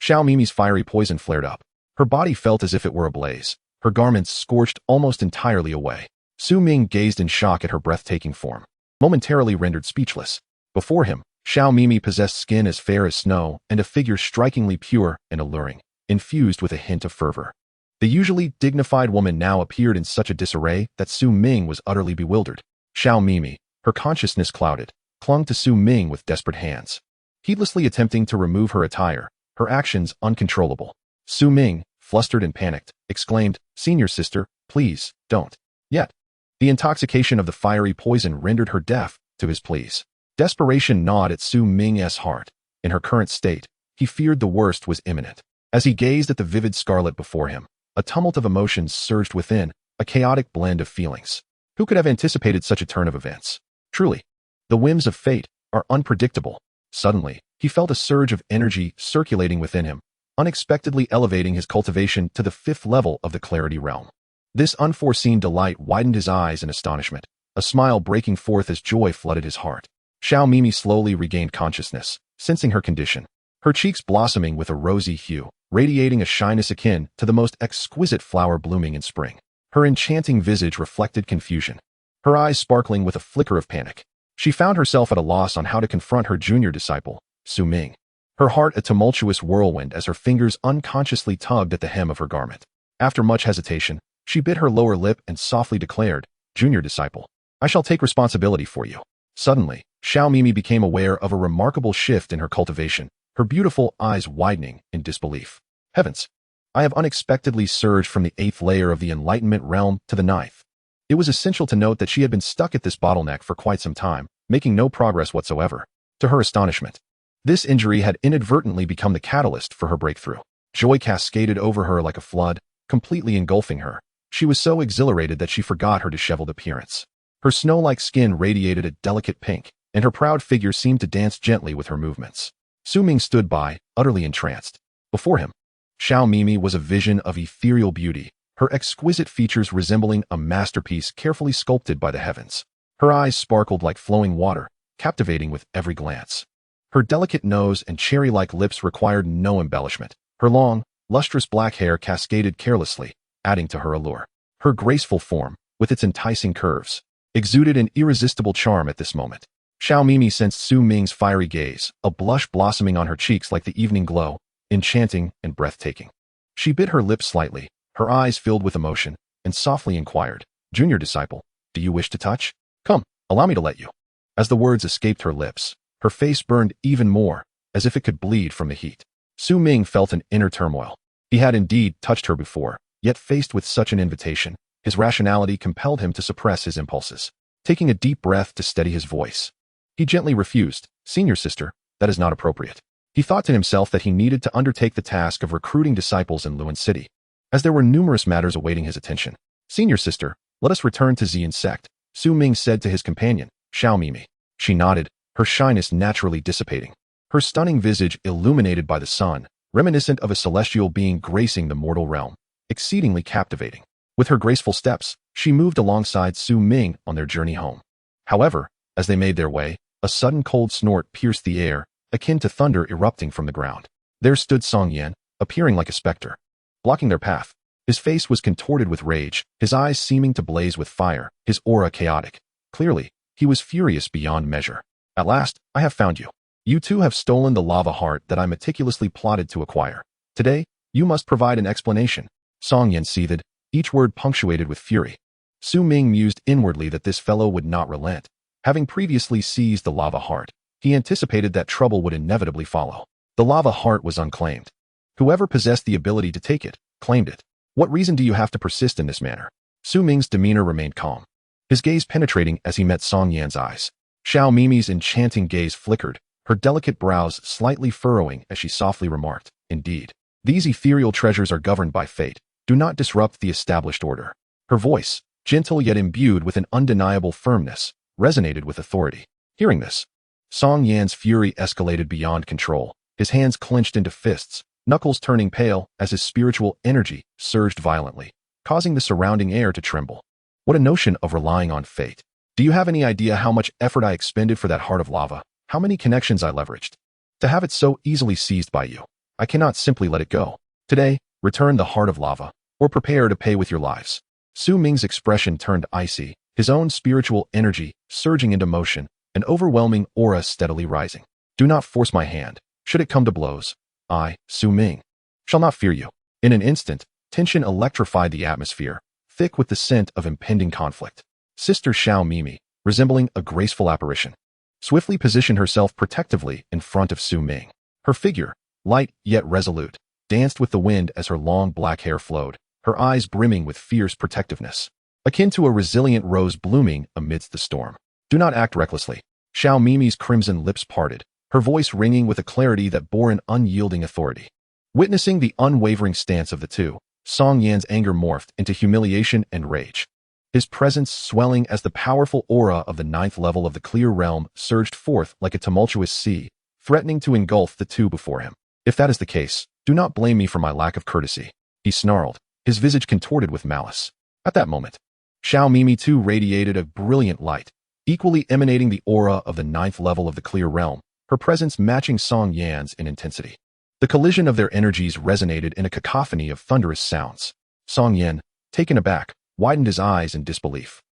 Xiao Mimi's fiery poison flared up. Her body felt as if it were ablaze, her garments scorched almost entirely away. Su Ming gazed in shock at her breathtaking form, momentarily rendered speechless. Before him, Xiao Mimi possessed skin as fair as snow and a figure strikingly pure and alluring, infused with a hint of fervor. The usually dignified woman now appeared in such a disarray that Su Ming was utterly bewildered. Xiao Mimi, her consciousness clouded, clung to Su Ming with desperate hands, heedlessly attempting to remove her attire, her actions uncontrollable. Su Ming, flustered and panicked, exclaimed, "Senior sister, please, don't." Yet, the intoxication of the fiery poison rendered her deaf to his pleas. Desperation gnawed at Su Ming's heart. In her current state, he feared the worst was imminent. As he gazed at the vivid scarlet before him, a tumult of emotions surged within, a chaotic blend of feelings. Who could have anticipated such a turn of events? Truly, the whims of fate are unpredictable. Suddenly, he felt a surge of energy circulating within him, unexpectedly elevating his cultivation to the 5th level of the clarity realm. This unforeseen delight widened his eyes in astonishment, a smile breaking forth as joy flooded his heart. Xiao Mimi slowly regained consciousness, sensing her condition, her cheeks blossoming with a rosy hue, radiating a shyness akin to the most exquisite flower blooming in spring. Her enchanting visage reflected confusion, her eyes sparkling with a flicker of panic. She found herself at a loss on how to confront her junior disciple, Su Ming. Her heart a tumultuous whirlwind as her fingers unconsciously tugged at the hem of her garment. After much hesitation, she bit her lower lip and softly declared, "Junior disciple, I shall take responsibility for you." Suddenly, Xiao Mimi became aware of a remarkable shift in her cultivation, her beautiful eyes widening in disbelief. Heavens! I have unexpectedly surged from the 8th layer of the enlightenment realm to the 9th. It was essential to note that she had been stuck at this bottleneck for quite some time, making no progress whatsoever. To her astonishment, this injury had inadvertently become the catalyst for her breakthrough. Joy cascaded over her like a flood, completely engulfing her. She was so exhilarated that she forgot her disheveled appearance. Her snow-like skin radiated a delicate pink, and her proud figure seemed to dance gently with her movements. Su Ming stood by, utterly entranced. Before him, Xiao Mimi was a vision of ethereal beauty, her exquisite features resembling a masterpiece carefully sculpted by the heavens. Her eyes sparkled like flowing water, captivating with every glance. Her delicate nose and cherry-like lips required no embellishment. Her long, lustrous black hair cascaded carelessly, adding to her allure. Her graceful form, with its enticing curves, exuded an irresistible charm at this moment. Xiao Mimi sensed Su Ming's fiery gaze, a blush blossoming on her cheeks like the evening glow, enchanting and breathtaking. She bit her lips slightly, her eyes filled with emotion, and softly inquired, "Junior disciple, do you wish to touch? Come, allow me to let you." As the words escaped her lips, her face burned even more, as if it could bleed from the heat. Su Ming felt an inner turmoil. He had indeed touched her before, yet faced with such an invitation, his rationality compelled him to suppress his impulses. Taking a deep breath to steady his voice, he gently refused, "Senior sister, that is not appropriate." He thought to himself that he needed to undertake the task of recruiting disciples in Luo'an City, as there were numerous matters awaiting his attention. "Senior sister, let us return to Xian sect," Su Ming said to his companion, Xiao Mimi. She nodded, her shyness naturally dissipating. Her stunning visage illuminated by the sun, reminiscent of a celestial being gracing the mortal realm, exceedingly captivating. With her graceful steps, she moved alongside Su Ming on their journey home. However, as they made their way, a sudden cold snort pierced the air, akin to thunder erupting from the ground. There stood Song Yan, appearing like a specter, blocking their path. His face was contorted with rage, his eyes seeming to blaze with fire, his aura chaotic. Clearly, he was furious beyond measure. "At last, I have found you. You two have stolen the lava heart that I meticulously plotted to acquire. Today, you must provide an explanation." Song Yan seethed, each word punctuated with fury. Su Ming mused inwardly that this fellow would not relent. Having previously seized the lava heart, he anticipated that trouble would inevitably follow. The lava heart was unclaimed. Whoever possessed the ability to take it, claimed it. What reason do you have to persist in this manner? Su Ming's demeanor remained calm, his gaze penetrating as he met Song Yan's eyes. Xiao Mimi's enchanting gaze flickered, her delicate brows slightly furrowing as she softly remarked, "Indeed, these ethereal treasures are governed by fate. Do not disrupt the established order." Her voice, gentle yet imbued with an undeniable firmness, resonated with authority. Hearing this, Song Yan's fury escalated beyond control, his hands clenched into fists, knuckles turning pale as his spiritual energy surged violently, causing the surrounding air to tremble. What a notion of relying on fate. Do you have any idea how much effort I expended for that heart of lava? How many connections I leveraged? To have it so easily seized by you, I cannot simply let it go. Today, return the heart of lava, or prepare to pay with your lives. Su Ming's expression turned icy, his own spiritual energy surging into motion, an overwhelming aura steadily rising. Do not force my hand. Should it come to blows, I, Su Ming, shall not fear you. In an instant, tension electrified the atmosphere, thick with the scent of impending conflict. Sister Xiao Mimi, resembling a graceful apparition, swiftly positioned herself protectively in front of Su Ming. Her figure, light yet resolute, danced with the wind as her long black hair flowed, her eyes brimming with fierce protectiveness, akin to a resilient rose blooming amidst the storm. Do not act recklessly. Xiao Mimi's crimson lips parted, her voice ringing with a clarity that bore an unyielding authority. Witnessing the unwavering stance of the two, Song Yan's anger morphed into humiliation and rage. His presence swelling as the powerful aura of the 9th level of the clear realm surged forth like a tumultuous sea, threatening to engulf the two before him. If that is the case, do not blame me for my lack of courtesy, he snarled, his visage contorted with malice. At that moment, Xiao Mimi too radiated a brilliant light, equally emanating the aura of the 9th level of the clear realm, her presence matching Song Yan's in intensity. The collision of their energies resonated in a cacophony of thunderous sounds. Song Yan, taken aback, widened his eyes in disbelief.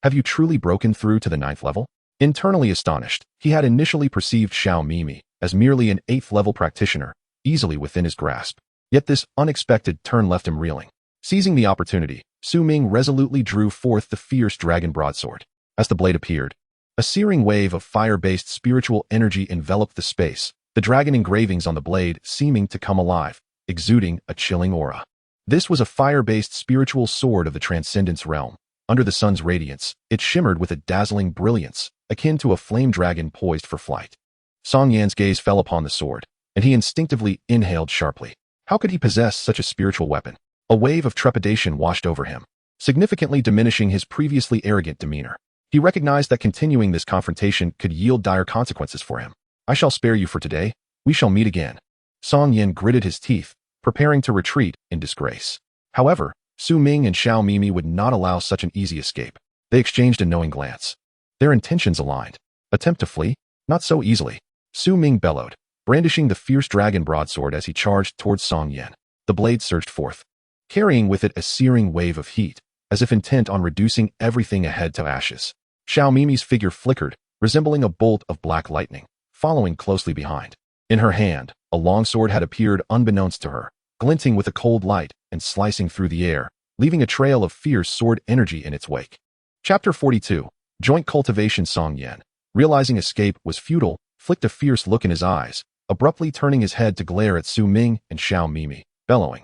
Have you truly broken through to the 9th level? Internally astonished, he had initially perceived Xiao Mimi as merely an 8th level practitioner, easily within his grasp. Yet this unexpected turn left him reeling. Seizing the opportunity, Su Ming resolutely drew forth the fierce dragon broadsword. As the blade appeared, a searing wave of fire-based spiritual energy enveloped the space, the dragon engravings on the blade seeming to come alive, exuding a chilling aura. This was a fire-based spiritual sword of the Transcendence realm. Under the sun's radiance, it shimmered with a dazzling brilliance, akin to a flame dragon poised for flight. Song Yan's gaze fell upon the sword, and he instinctively inhaled sharply. How could he possess such a spiritual weapon? A wave of trepidation washed over him, significantly diminishing his previously arrogant demeanor. He recognized that continuing this confrontation could yield dire consequences for him. I shall spare you for today. We shall meet again. Song Yan gritted his teeth, preparing to retreat in disgrace. However, Su Ming and Xiao Mimi would not allow such an easy escape. They exchanged a knowing glance. Their intentions aligned. Attempt to flee? Not so easily. Su Ming bellowed, brandishing the fierce dragon broadsword as he charged towards Song Yan. The blade surged forth, carrying with it a searing wave of heat, as if intent on reducing everything ahead to ashes. Xiao Mimi's figure flickered, resembling a bolt of black lightning, following closely behind. In her hand, a long sword had appeared unbeknownst to her, glinting with a cold light and slicing through the air, leaving a trail of fierce sword energy in its wake. Chapter 42. Joint Cultivation. Song Yan, realizing escape was futile, flicked a fierce look in his eyes, abruptly turning his head to glare at Su Ming and Xiao Mimi, bellowing.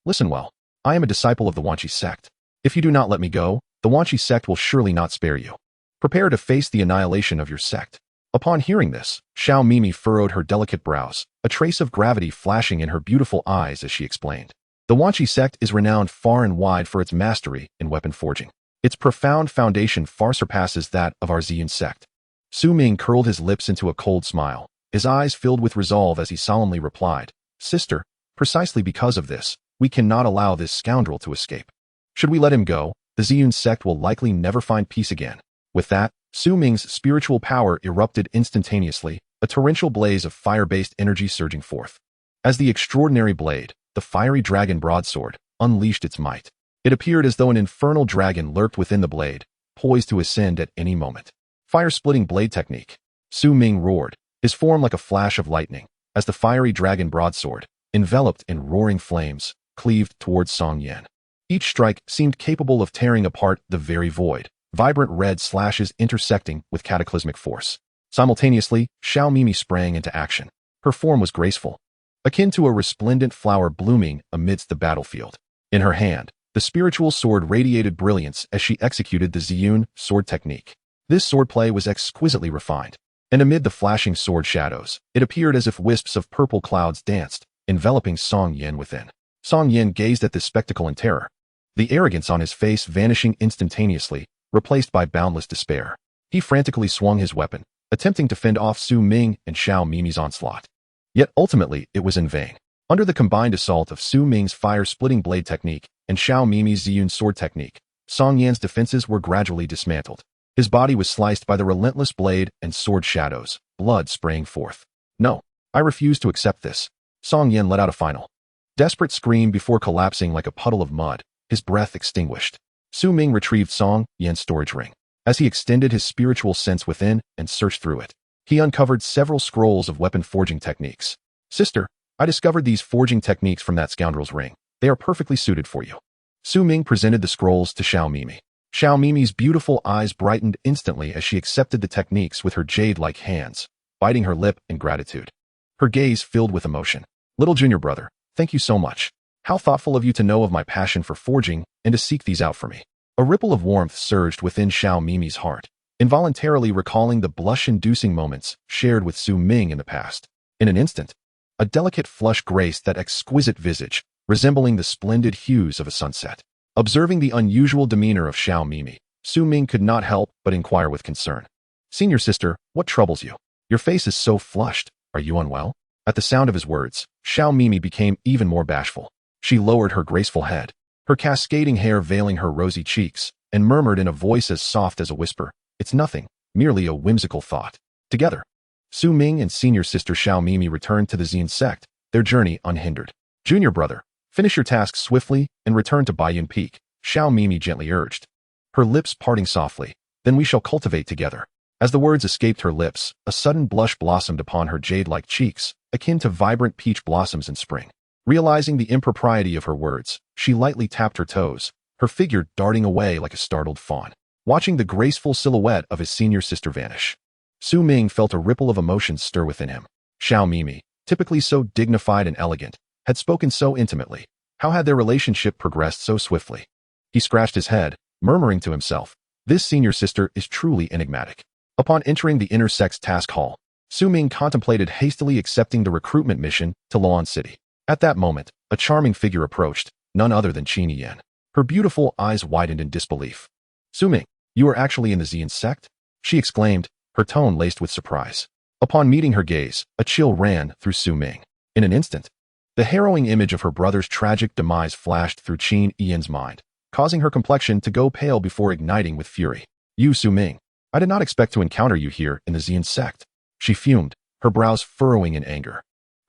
Listen well. I am a disciple of the Wanqi sect. If you do not let me go, the Wanqi sect will surely not spare you. Prepare to face the annihilation of your sect. Upon hearing this, Xiao Mimi furrowed her delicate brows, a trace of gravity flashing in her beautiful eyes as she explained. The Wanqi sect is renowned far and wide for its mastery in weapon forging. Its profound foundation far surpasses that of our Ziyun sect. Su Ming curled his lips into a cold smile, his eyes filled with resolve as he solemnly replied, Sister, precisely because of this, we cannot allow this scoundrel to escape. Should we let him go, the Ziyun sect will likely never find peace again. With that, Su Ming's spiritual power erupted instantaneously, a torrential blaze of fire-based energy surging forth. As the extraordinary blade, the fiery dragon broadsword, unleashed its might, it appeared as though an infernal dragon lurked within the blade, poised to ascend at any moment. Fire-splitting blade technique. Su Ming roared, his form like a flash of lightning, as the fiery dragon broadsword, enveloped in roaring flames, cleaved towards Song Yan. Each strike seemed capable of tearing apart the very void, vibrant red slashes intersecting with cataclysmic force. Simultaneously, Xiao Mimi sprang into action. Her form was graceful, akin to a resplendent flower blooming amidst the battlefield. In her hand, the spiritual sword radiated brilliance as she executed the Ziyun sword technique. This swordplay was exquisitely refined, and amid the flashing sword shadows, it appeared as if wisps of purple clouds danced, enveloping Song Yan within. Song Yan gazed at this spectacle in terror, the arrogance on his face vanishing instantaneously, replaced by boundless despair. He frantically swung his weapon, attempting to fend off Su Ming and Xiao Mimi's onslaught. Yet ultimately, it was in vain. Under the combined assault of Su Ming's fire-splitting blade technique and Xiao Mimi's Ziyun sword technique, Song Yan's defenses were gradually dismantled. His body was sliced by the relentless blade and sword shadows, blood spraying forth. No, I refuse to accept this. Song Yan let out a final desperate scream before collapsing like a puddle of mud, his breath extinguished. Su Ming retrieved Song Yan's storage ring. As he extended his spiritual sense within and searched through it, he uncovered several scrolls of weapon forging techniques. Sister, I discovered these forging techniques from that scoundrel's ring. They are perfectly suited for you. Su Ming presented the scrolls to Xiao Mimi. Xiao Mimi's beautiful eyes brightened instantly as she accepted the techniques with her jade-like hands, biting her lip in gratitude. Her gaze filled with emotion. Little junior brother, thank you so much. How thoughtful of you to know of my passion for forging and to seek these out for me. A ripple of warmth surged within Xiao Mimi's heart, involuntarily recalling the blush-inducing moments shared with Su Ming in the past. In an instant, a delicate flush graced that exquisite visage, resembling the splendid hues of a sunset. Observing the unusual demeanor of Xiao Mimi, Su Ming could not help but inquire with concern. Senior sister, what troubles you? Your face is so flushed. Are you unwell? At the sound of his words, Xiao Mimi became even more bashful. She lowered her graceful head, her cascading hair veiling her rosy cheeks, and murmured in a voice as soft as a whisper, "It's nothing, merely a whimsical thought." Together, Su Ming and senior sister Xiao Mimi returned to the Yin sect, their journey unhindered. Junior brother, finish your tasks swiftly and return to Baiyun Peak, Xiao Mimi gently urged, her lips parting softly. Then we shall cultivate together. As the words escaped her lips, a sudden blush blossomed upon her jade-like cheeks, akin to vibrant peach blossoms in spring. Realizing the impropriety of her words, she lightly tapped her toes, her figure darting away like a startled fawn. Watching the graceful silhouette of his senior sister vanish, Su Ming felt a ripple of emotion stir within him. Xiao Mimi, typically so dignified and elegant, had spoken so intimately. How had their relationship progressed so swiftly? He scratched his head, murmuring to himself, this senior sister is truly enigmatic. Upon entering the inner sect's task hall, Su Ming contemplated hastily accepting the recruitment mission to Luo'an City. At that moment, a charming figure approached, none other than Qin Yan. Her beautiful eyes widened in disbelief. Su Ming, you are actually in the Yin sect? She exclaimed, her tone laced with surprise. Upon meeting her gaze, a chill ran through Su Ming. In an instant, the harrowing image of her brother's tragic demise flashed through Qin Yan's mind, causing her complexion to go pale before igniting with fury. You, Su Ming, I did not expect to encounter you here in the Yin sect. She fumed, her brows furrowing in anger,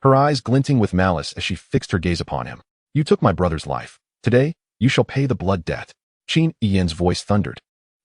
her eyes glinting with malice as she fixed her gaze upon him. You took my brother's life. Today, you shall pay the blood debt. Qin Yan's voice thundered,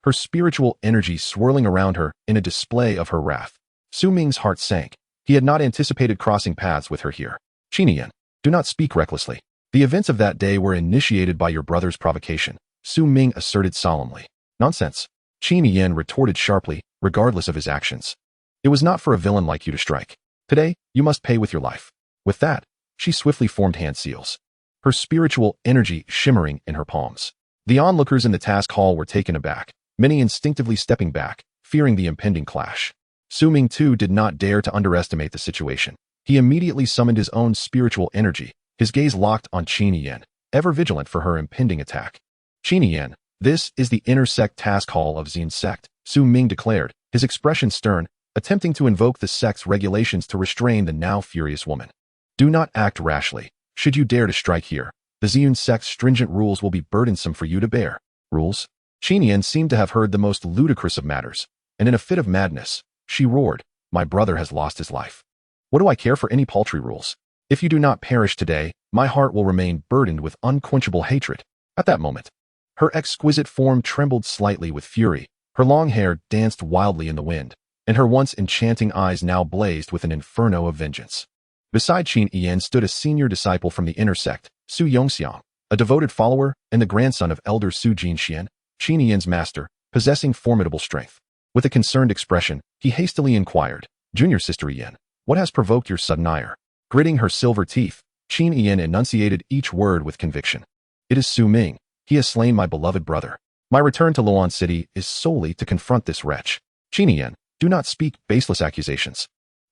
her spiritual energy swirling around her in a display of her wrath. Su Ming's heart sank. He had not anticipated crossing paths with her here. Qin Yan, do not speak recklessly. The events of that day were initiated by your brother's provocation, Su Ming asserted solemnly. Nonsense. Qin Yan retorted sharply, regardless of his actions. It was not for a villain like you to strike. Today, you must pay with your life. With that, she swiftly formed hand seals, her spiritual energy shimmering in her palms. The onlookers in the task hall were taken aback, many instinctively stepping back, fearing the impending clash. Su Ming too did not dare to underestimate the situation. He immediately summoned his own spiritual energy, his gaze locked on Qin Yan, ever vigilant for her impending attack. Qin Yan, this is the inner sect task hall of Yin sect, Su Ming declared, his expression stern, attempting to invoke the sect's regulations to restrain the now furious woman. Do not act rashly. Should you dare to strike here, the Yin sect's stringent rules will be burdensome for you to bear. Rules? Qin Yan seemed to have heard the most ludicrous of matters, and in a fit of madness, she roared, my brother has lost his life. What do I care for any paltry rules? If you do not perish today, my heart will remain burdened with unquenchable hatred. At that moment, her exquisite form trembled slightly with fury, her long hair danced wildly in the wind, and her once enchanting eyes now blazed with an inferno of vengeance. Beside Qin Yan stood a senior disciple from the inner sect, Su Yongxiang, a devoted follower and the grandson of elder Su Jinxian, Qin Yan's master, possessing formidable strength. With a concerned expression, he hastily inquired, Junior Sister Yan, what has provoked your sudden ire? Gritting her silver teeth, Qin Yan enunciated each word with conviction. It is Su Ming. He has slain my beloved brother. My return to Luo'an City is solely to confront this wretch. Qin Yan, do not speak baseless accusations.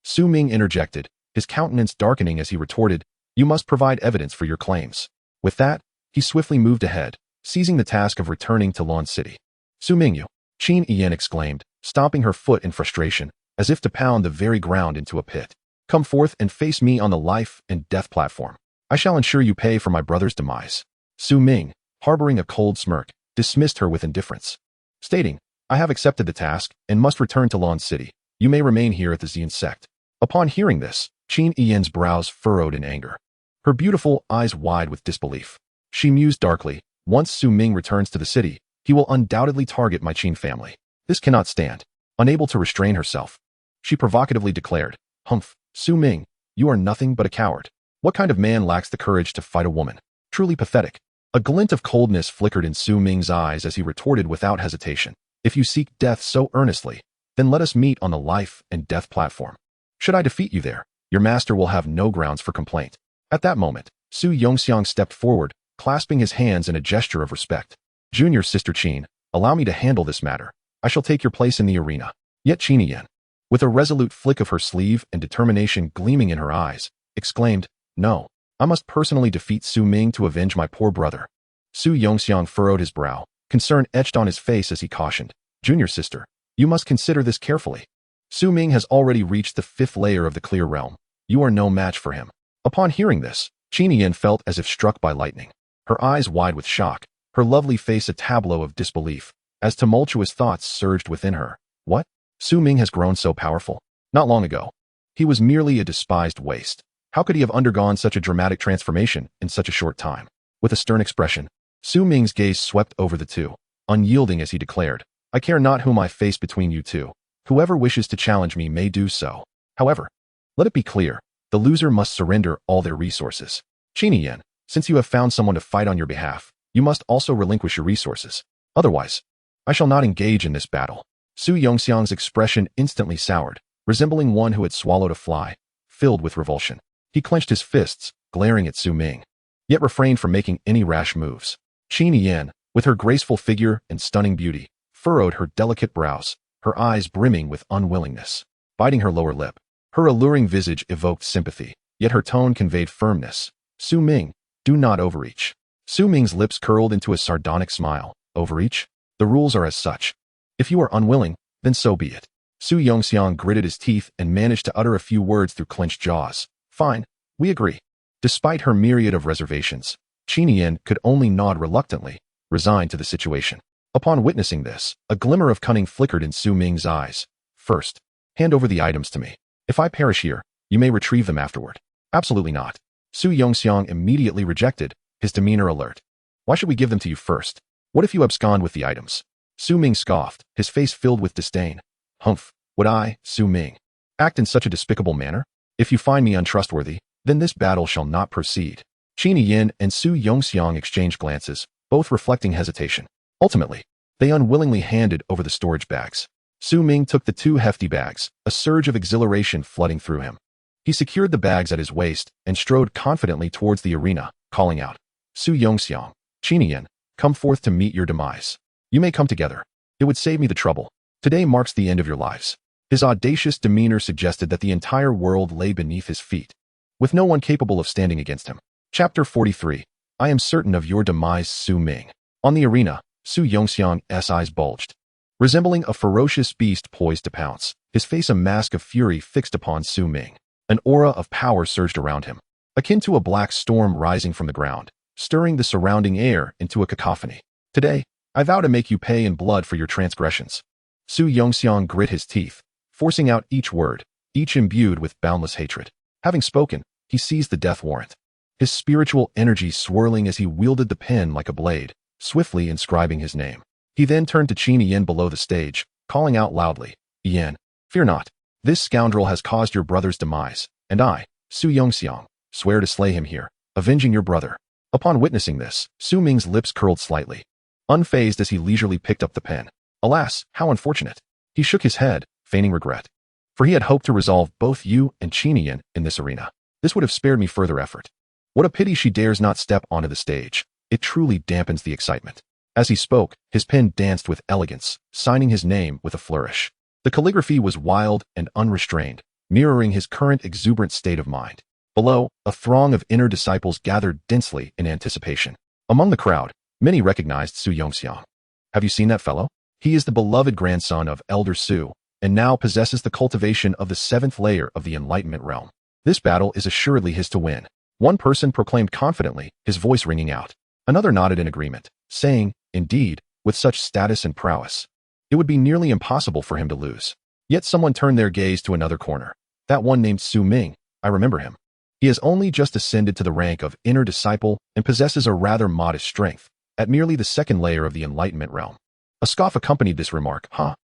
Su Ming interjected, his countenance darkening as he retorted, you must provide evidence for your claims. With that, he swiftly moved ahead, seizing the task of returning to Luo'an City. Su Ming, you! Qin Yan exclaimed, stomping her foot in frustration, as if to pound the very ground into a pit. Come forth and face me on the life and death platform. I shall ensure you pay for my brother's demise. Su Ming, harboring a cold smirk, dismissed her with indifference, stating, "I have accepted the task and must return to Luo'an City. You may remain here at the Yin sect." Upon hearing this, Qin Yan's brows furrowed in anger, her beautiful eyes wide with disbelief. She mused darkly, "Once Su Ming returns to the city, he will undoubtedly target my Qin family. This cannot stand." Unable to restrain herself, she provocatively declared, "Humph, Su Ming, you are nothing but a coward. What kind of man lacks the courage to fight a woman? Truly pathetic." A glint of coldness flickered in Su Ming's eyes as he retorted without hesitation, "If you seek death so earnestly, then let us meet on the life and death platform. Should I defeat you there, your master will have no grounds for complaint." At that moment, Su Yongxiang stepped forward, clasping his hands in a gesture of respect. "Junior Sister Qin, allow me to handle this matter. I shall take your place in the arena." Yet Qin Yan, with a resolute flick of her sleeve and determination gleaming in her eyes, exclaimed, "No, I must personally defeat Su Ming to avenge my poor brother." Su Yongxiang furrowed his brow, concern etched on his face as he cautioned, "Junior sister, you must consider this carefully. Su Ming has already reached the 5th layer of the clear realm. You are no match for him." Upon hearing this, Qin Yan felt as if struck by lightning, her eyes wide with shock, her lovely face a tableau of disbelief, as tumultuous thoughts surged within her. What? Su Ming has grown so powerful? Not long ago, he was merely a despised waste. How could he have undergone such a dramatic transformation in such a short time? With a stern expression, Su Ming's gaze swept over the two, unyielding as he declared, "I care not whom I face between you two. Whoever wishes to challenge me may do so. However, let it be clear, the loser must surrender all their resources. Qin Yan, since you have found someone to fight on your behalf, you must also relinquish your resources. Otherwise, I shall not engage in this battle." Su Yongxiang's expression instantly soured, resembling one who had swallowed a fly, filled with revulsion. He clenched his fists, glaring at Su Ming, yet refrained from making any rash moves. Qin Yan, with her graceful figure and stunning beauty, furrowed her delicate brows, her eyes brimming with unwillingness. Biting her lower lip, her alluring visage evoked sympathy, yet her tone conveyed firmness. "Su Ming, do not overreach." Su Ming's lips curled into a sardonic smile. "Overreach? The rules are as such. If you are unwilling, then so be it." Su Yongxiang gritted his teeth and managed to utter a few words through clenched jaws. "Fine, we agree." Despite her myriad of reservations, Qin Yan could only nod reluctantly, resigned to the situation. Upon witnessing this, a glimmer of cunning flickered in Su Ming's eyes. "First, hand over the items to me. If I perish here, you may retrieve them afterward." "Absolutely not." Su Yongxiang immediately rejected, his demeanor alert. "Why should we give them to you first? What if you abscond with the items?" Su Ming scoffed, his face filled with disdain. "Humph, would I, Su Ming, act in such a despicable manner? If you find me untrustworthy, then this battle shall not proceed." Qin Yan and Su Yongxiang exchanged glances, both reflecting hesitation. Ultimately, they unwillingly handed over the storage bags. Su Ming took the 2 hefty bags, a surge of exhilaration flooding through him. He secured the bags at his waist and strode confidently towards the arena, calling out, "Su Yongxiang, Qin Yan, come forth to meet your demise. You may come together. It would save me the trouble. Today marks the end of your lives." His audacious demeanor suggested that the entire world lay beneath his feet, with no one capable of standing against him. Chapter 43. I am certain of your demise, Su Ming. On the arena, Su Yongxiang's eyes bulged, resembling a ferocious beast poised to pounce, his face a mask of fury fixed upon Su Ming. An aura of power surged around him, akin to a black storm rising from the ground, stirring the surrounding air into a cacophony. "Today, I vow to make you pay in blood for your transgressions." Su Yongxiang grit his teeth, forcing out each word, each imbued with boundless hatred. Having spoken, he seized the death warrant, his spiritual energy swirling as he wielded the pen like a blade, swiftly inscribing his name. He then turned to Qin Yan below the stage, calling out loudly, "Yan, fear not. This scoundrel has caused your brother's demise, and I, Su Yongxiang, swear to slay him here, avenging your brother." Upon witnessing this, Su Ming's lips curled slightly, unfazed as he leisurely picked up the pen. Alas, how unfortunate. He shook his head, feigning regret. For he had hoped to resolve both you and Qin Yan in this arena. This would have spared me further effort. What a pity she dares not step onto the stage. It truly dampens the excitement. As he spoke, his pen danced with elegance, signing his name with a flourish. The calligraphy was wild and unrestrained, mirroring his current exuberant state of mind. Below, a throng of inner disciples gathered densely in anticipation. Among the crowd, many recognized Su Yongxiang. "Have you seen that fellow? He is the beloved grandson of Elder Su, and now possesses the cultivation of the 7th layer of the Enlightenment realm. This battle is assuredly his to win." One person proclaimed confidently, his voice ringing out. Another nodded in agreement, saying, "Indeed, with such status and prowess. It would be nearly impossible for him to lose. Yet someone turned their gaze to another corner. That one named Su Ming, I remember him. He has only just ascended to the rank of inner disciple and possesses a rather modest strength, at merely the second layer of the enlightenment realm. A scoff accompanied this remark.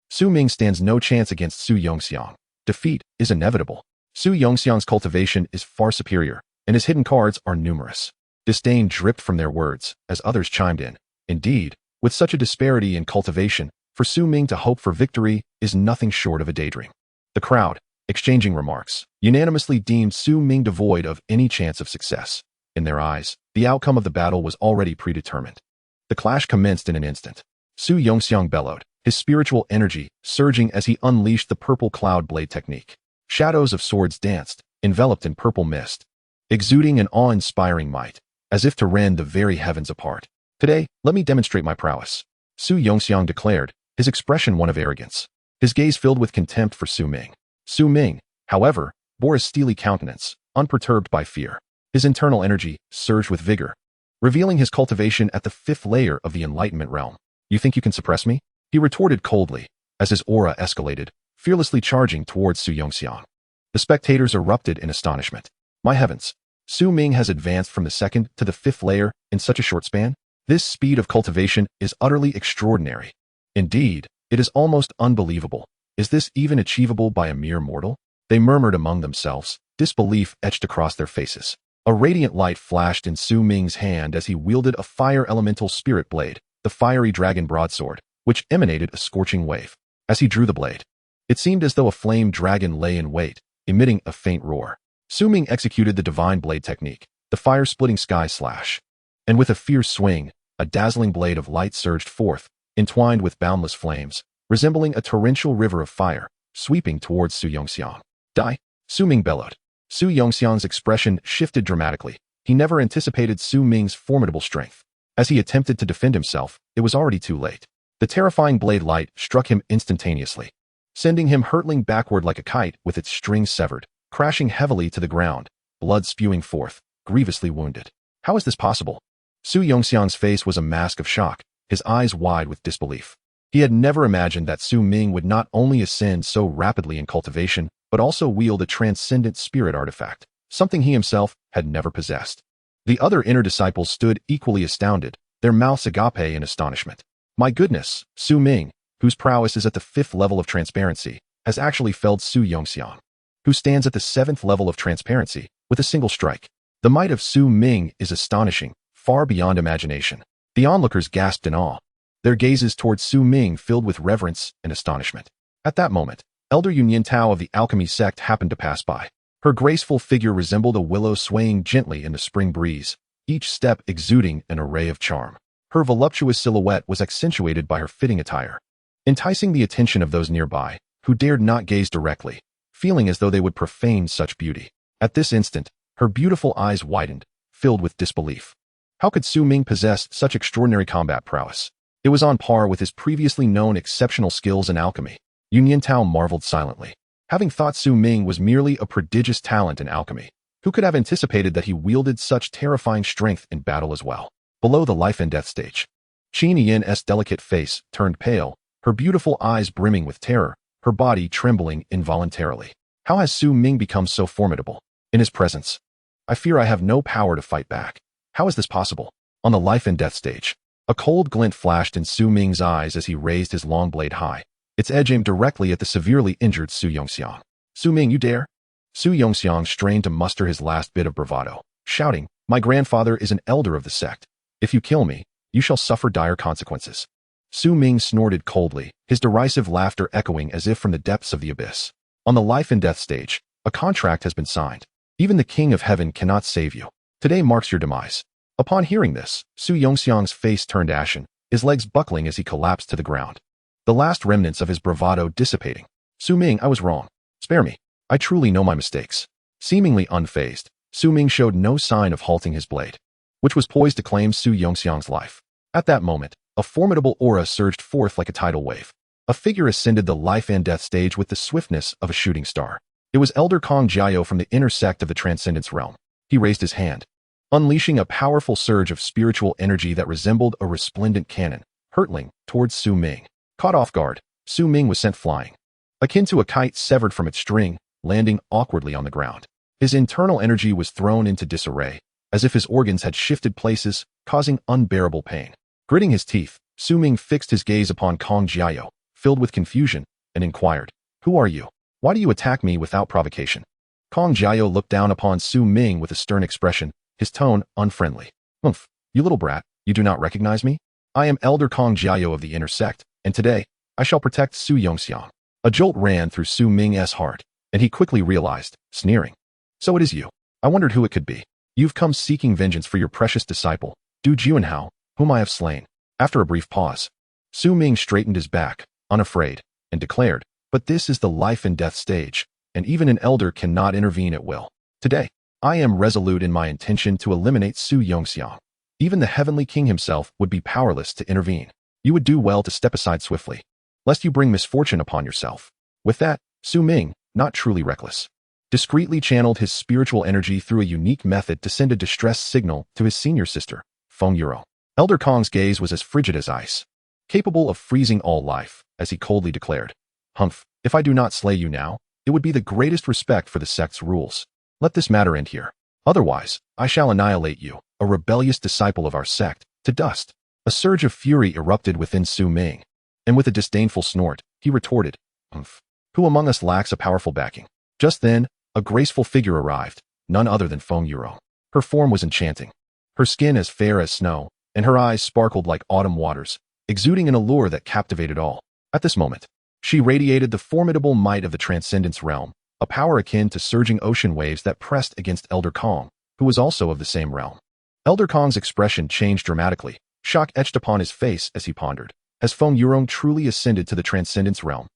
Su Ming stands no chance against Su Yongxiang. Defeat is inevitable. Su Yongxiang's cultivation is far superior, and his hidden cards are numerous. Disdain dripped from their words, as others chimed in. Indeed, with such a disparity in cultivation, for Su Ming to hope for victory is nothing short of a daydream. The crowd, exchanging remarks, unanimously deemed Su Ming devoid of any chance of success. In their eyes, the outcome of the battle was already predetermined. The clash commenced in an instant. Su Yongxiang bellowed, his spiritual energy surging as he unleashed the purple cloud blade technique. Shadows of swords danced, enveloped in purple mist, exuding an awe-inspiring might, as if to rend the very heavens apart. Today, let me demonstrate my prowess, Su Yongxiang declared, his expression one of arrogance, his gaze filled with contempt for Su Ming. Su Ming, however, bore a steely countenance, unperturbed by fear. His internal energy surged with vigor, revealing his cultivation at the 5th layer of the enlightenment realm. You think you can suppress me? He retorted coldly, as his aura escalated, fearlessly charging towards Su Yongxiang. The spectators erupted in astonishment. My heavens! Su Ming has advanced from the 2nd to the 5th layer in such a short span? This speed of cultivation is utterly extraordinary. Indeed, it is almost unbelievable. Is this even achievable by a mere mortal? They murmured among themselves, disbelief etched across their faces. A radiant light flashed in Su Ming's hand as he wielded a fire elemental spirit blade, the fiery dragon broadsword, which emanated a scorching wave. As he drew the blade, it seemed as though a flame dragon lay in wait, emitting a faint roar. Su Ming executed the divine blade technique, the fire-splitting sky slash. And with a fierce swing, a dazzling blade of light surged forth, entwined with boundless flames, resembling a torrential river of fire, sweeping towards Su Yongxiang. Die! Su Ming bellowed. Su Yongxiang's expression shifted dramatically. He never anticipated Su Ming's formidable strength. As he attempted to defend himself, it was already too late. The terrifying blade light struck him instantaneously, sending him hurtling backward like a kite with its strings severed, crashing heavily to the ground, blood spewing forth, grievously wounded. How is this possible? Su Yongxiang's face was a mask of shock, his eyes wide with disbelief. He had never imagined that Su Ming would not only ascend so rapidly in cultivation, but also wield a transcendent spirit artifact, something he himself had never possessed. The other inner disciples stood equally astounded, their mouths agape in astonishment. My goodness, Su Ming, whose prowess is at the 5th level of transparency, has actually felled Su Yongxiang, who stands at the 7th level of transparency, with a single strike. The might of Su Ming is astonishing, far beyond imagination. The onlookers gasped in awe, their gazes towards Su Ming filled with reverence and astonishment. At that moment, Elder Yin Nianyao of the alchemy sect happened to pass by. Her graceful figure resembled a willow swaying gently in the spring breeze, each step exuding an array of charm. Her voluptuous silhouette was accentuated by her fitting attire, enticing the attention of those nearby, who dared not gaze directly, feeling as though they would profane such beauty. At this instant, her beautiful eyes widened, filled with disbelief. How could Su Ming possess such extraordinary combat prowess? It was on par with his previously known exceptional skills in alchemy. Yin Nianyao marveled silently. Having thought Su Ming was merely a prodigious talent in alchemy, who could have anticipated that he wielded such terrifying strength in battle as well? Below the life and death stage, Qin Yin's delicate face turned pale, her beautiful eyes brimming with terror, her body trembling involuntarily. How has Su Ming become so formidable? In his presence, I fear I have no power to fight back. How is this possible? On the life and death stage, a cold glint flashed in Su Ming's eyes as he raised his long blade high, its edge aimed directly at the severely injured Su Yongxiang. Su Ming, you dare? Su Yongxiang strained to muster his last bit of bravado, shouting, My grandfather is an elder of the sect. If you kill me, you shall suffer dire consequences. Su Ming snorted coldly, his derisive laughter echoing as if from the depths of the abyss. On the life and death stage, a contract has been signed. Even the King of Heaven cannot save you. Today marks your demise. Upon hearing this, Su Yongxiang's face turned ashen, his legs buckling as he collapsed to the ground, the last remnants of his bravado dissipating. Su Ming, I was wrong. Spare me. I truly know my mistakes. Seemingly unfazed, Su Ming showed no sign of halting his blade, which was poised to claim Su Yongxiang's life. At that moment, a formidable aura surged forth like a tidal wave. A figure ascended the life and death stage with the swiftness of a shooting star. It was Elder Kong Jiao from the inner sect of the Transcendence Realm. He raised his hand, unleashing a powerful surge of spiritual energy that resembled a resplendent cannon, hurtling, towards Su Ming. Caught off guard, Su Ming was sent flying, akin to a kite severed from its string, landing awkwardly on the ground. His internal energy was thrown into disarray, as if his organs had shifted places, causing unbearable pain. Gritting his teeth, Su Ming fixed his gaze upon Kong Jiao, filled with confusion, and inquired, "Who are you? Why do you attack me without provocation?" Kong Jiao looked down upon Su Ming with a stern expression, his tone unfriendly. "Humph, you little brat, you do not recognize me? I am Elder Kong Jiao of the Inner Sect, and today, I shall protect Su Yongxiang." A jolt ran through Su Ming's heart, and he quickly realized, sneering. "So it is you. I wondered who it could be. You've come seeking vengeance for your precious disciple, Du Juanhao, whom I have slain." After a brief pause, Su Ming straightened his back, unafraid, and declared, "But this is the life and death stage, and even an elder cannot intervene at will. Today, I am resolute in my intention to eliminate Su Yongxiang. Even the Heavenly King himself would be powerless to intervene. You would do well to step aside swiftly, lest you bring misfortune upon yourself." With that, Su Ming, not truly reckless, discreetly channeled his spiritual energy through a unique method to send a distress signal to his senior sister, Feng Yuro. Elder Kong's gaze was as frigid as ice, capable of freezing all life, as he coldly declared, "Humph, if I do not slay you now, it would be the greatest respect for the sect's rules. Let this matter end here. Otherwise, I shall annihilate you, a rebellious disciple of our sect, to dust." A surge of fury erupted within Su Ming, and with a disdainful snort, he retorted, "Humph, who among us lacks a powerful backing?" Just then, a graceful figure arrived, none other than Feng Yuro. Her form was enchanting, her skin as fair as snow, and her eyes sparkled like autumn waters, exuding an allure that captivated all. At this moment, she radiated the formidable might of the Transcendence realm, a power akin to surging ocean waves that pressed against Elder Kong, who was also of the same realm. Elder Kong's expression changed dramatically, shock etched upon his face as he pondered. Has Feng Yurong truly ascended to the Transcendence realm?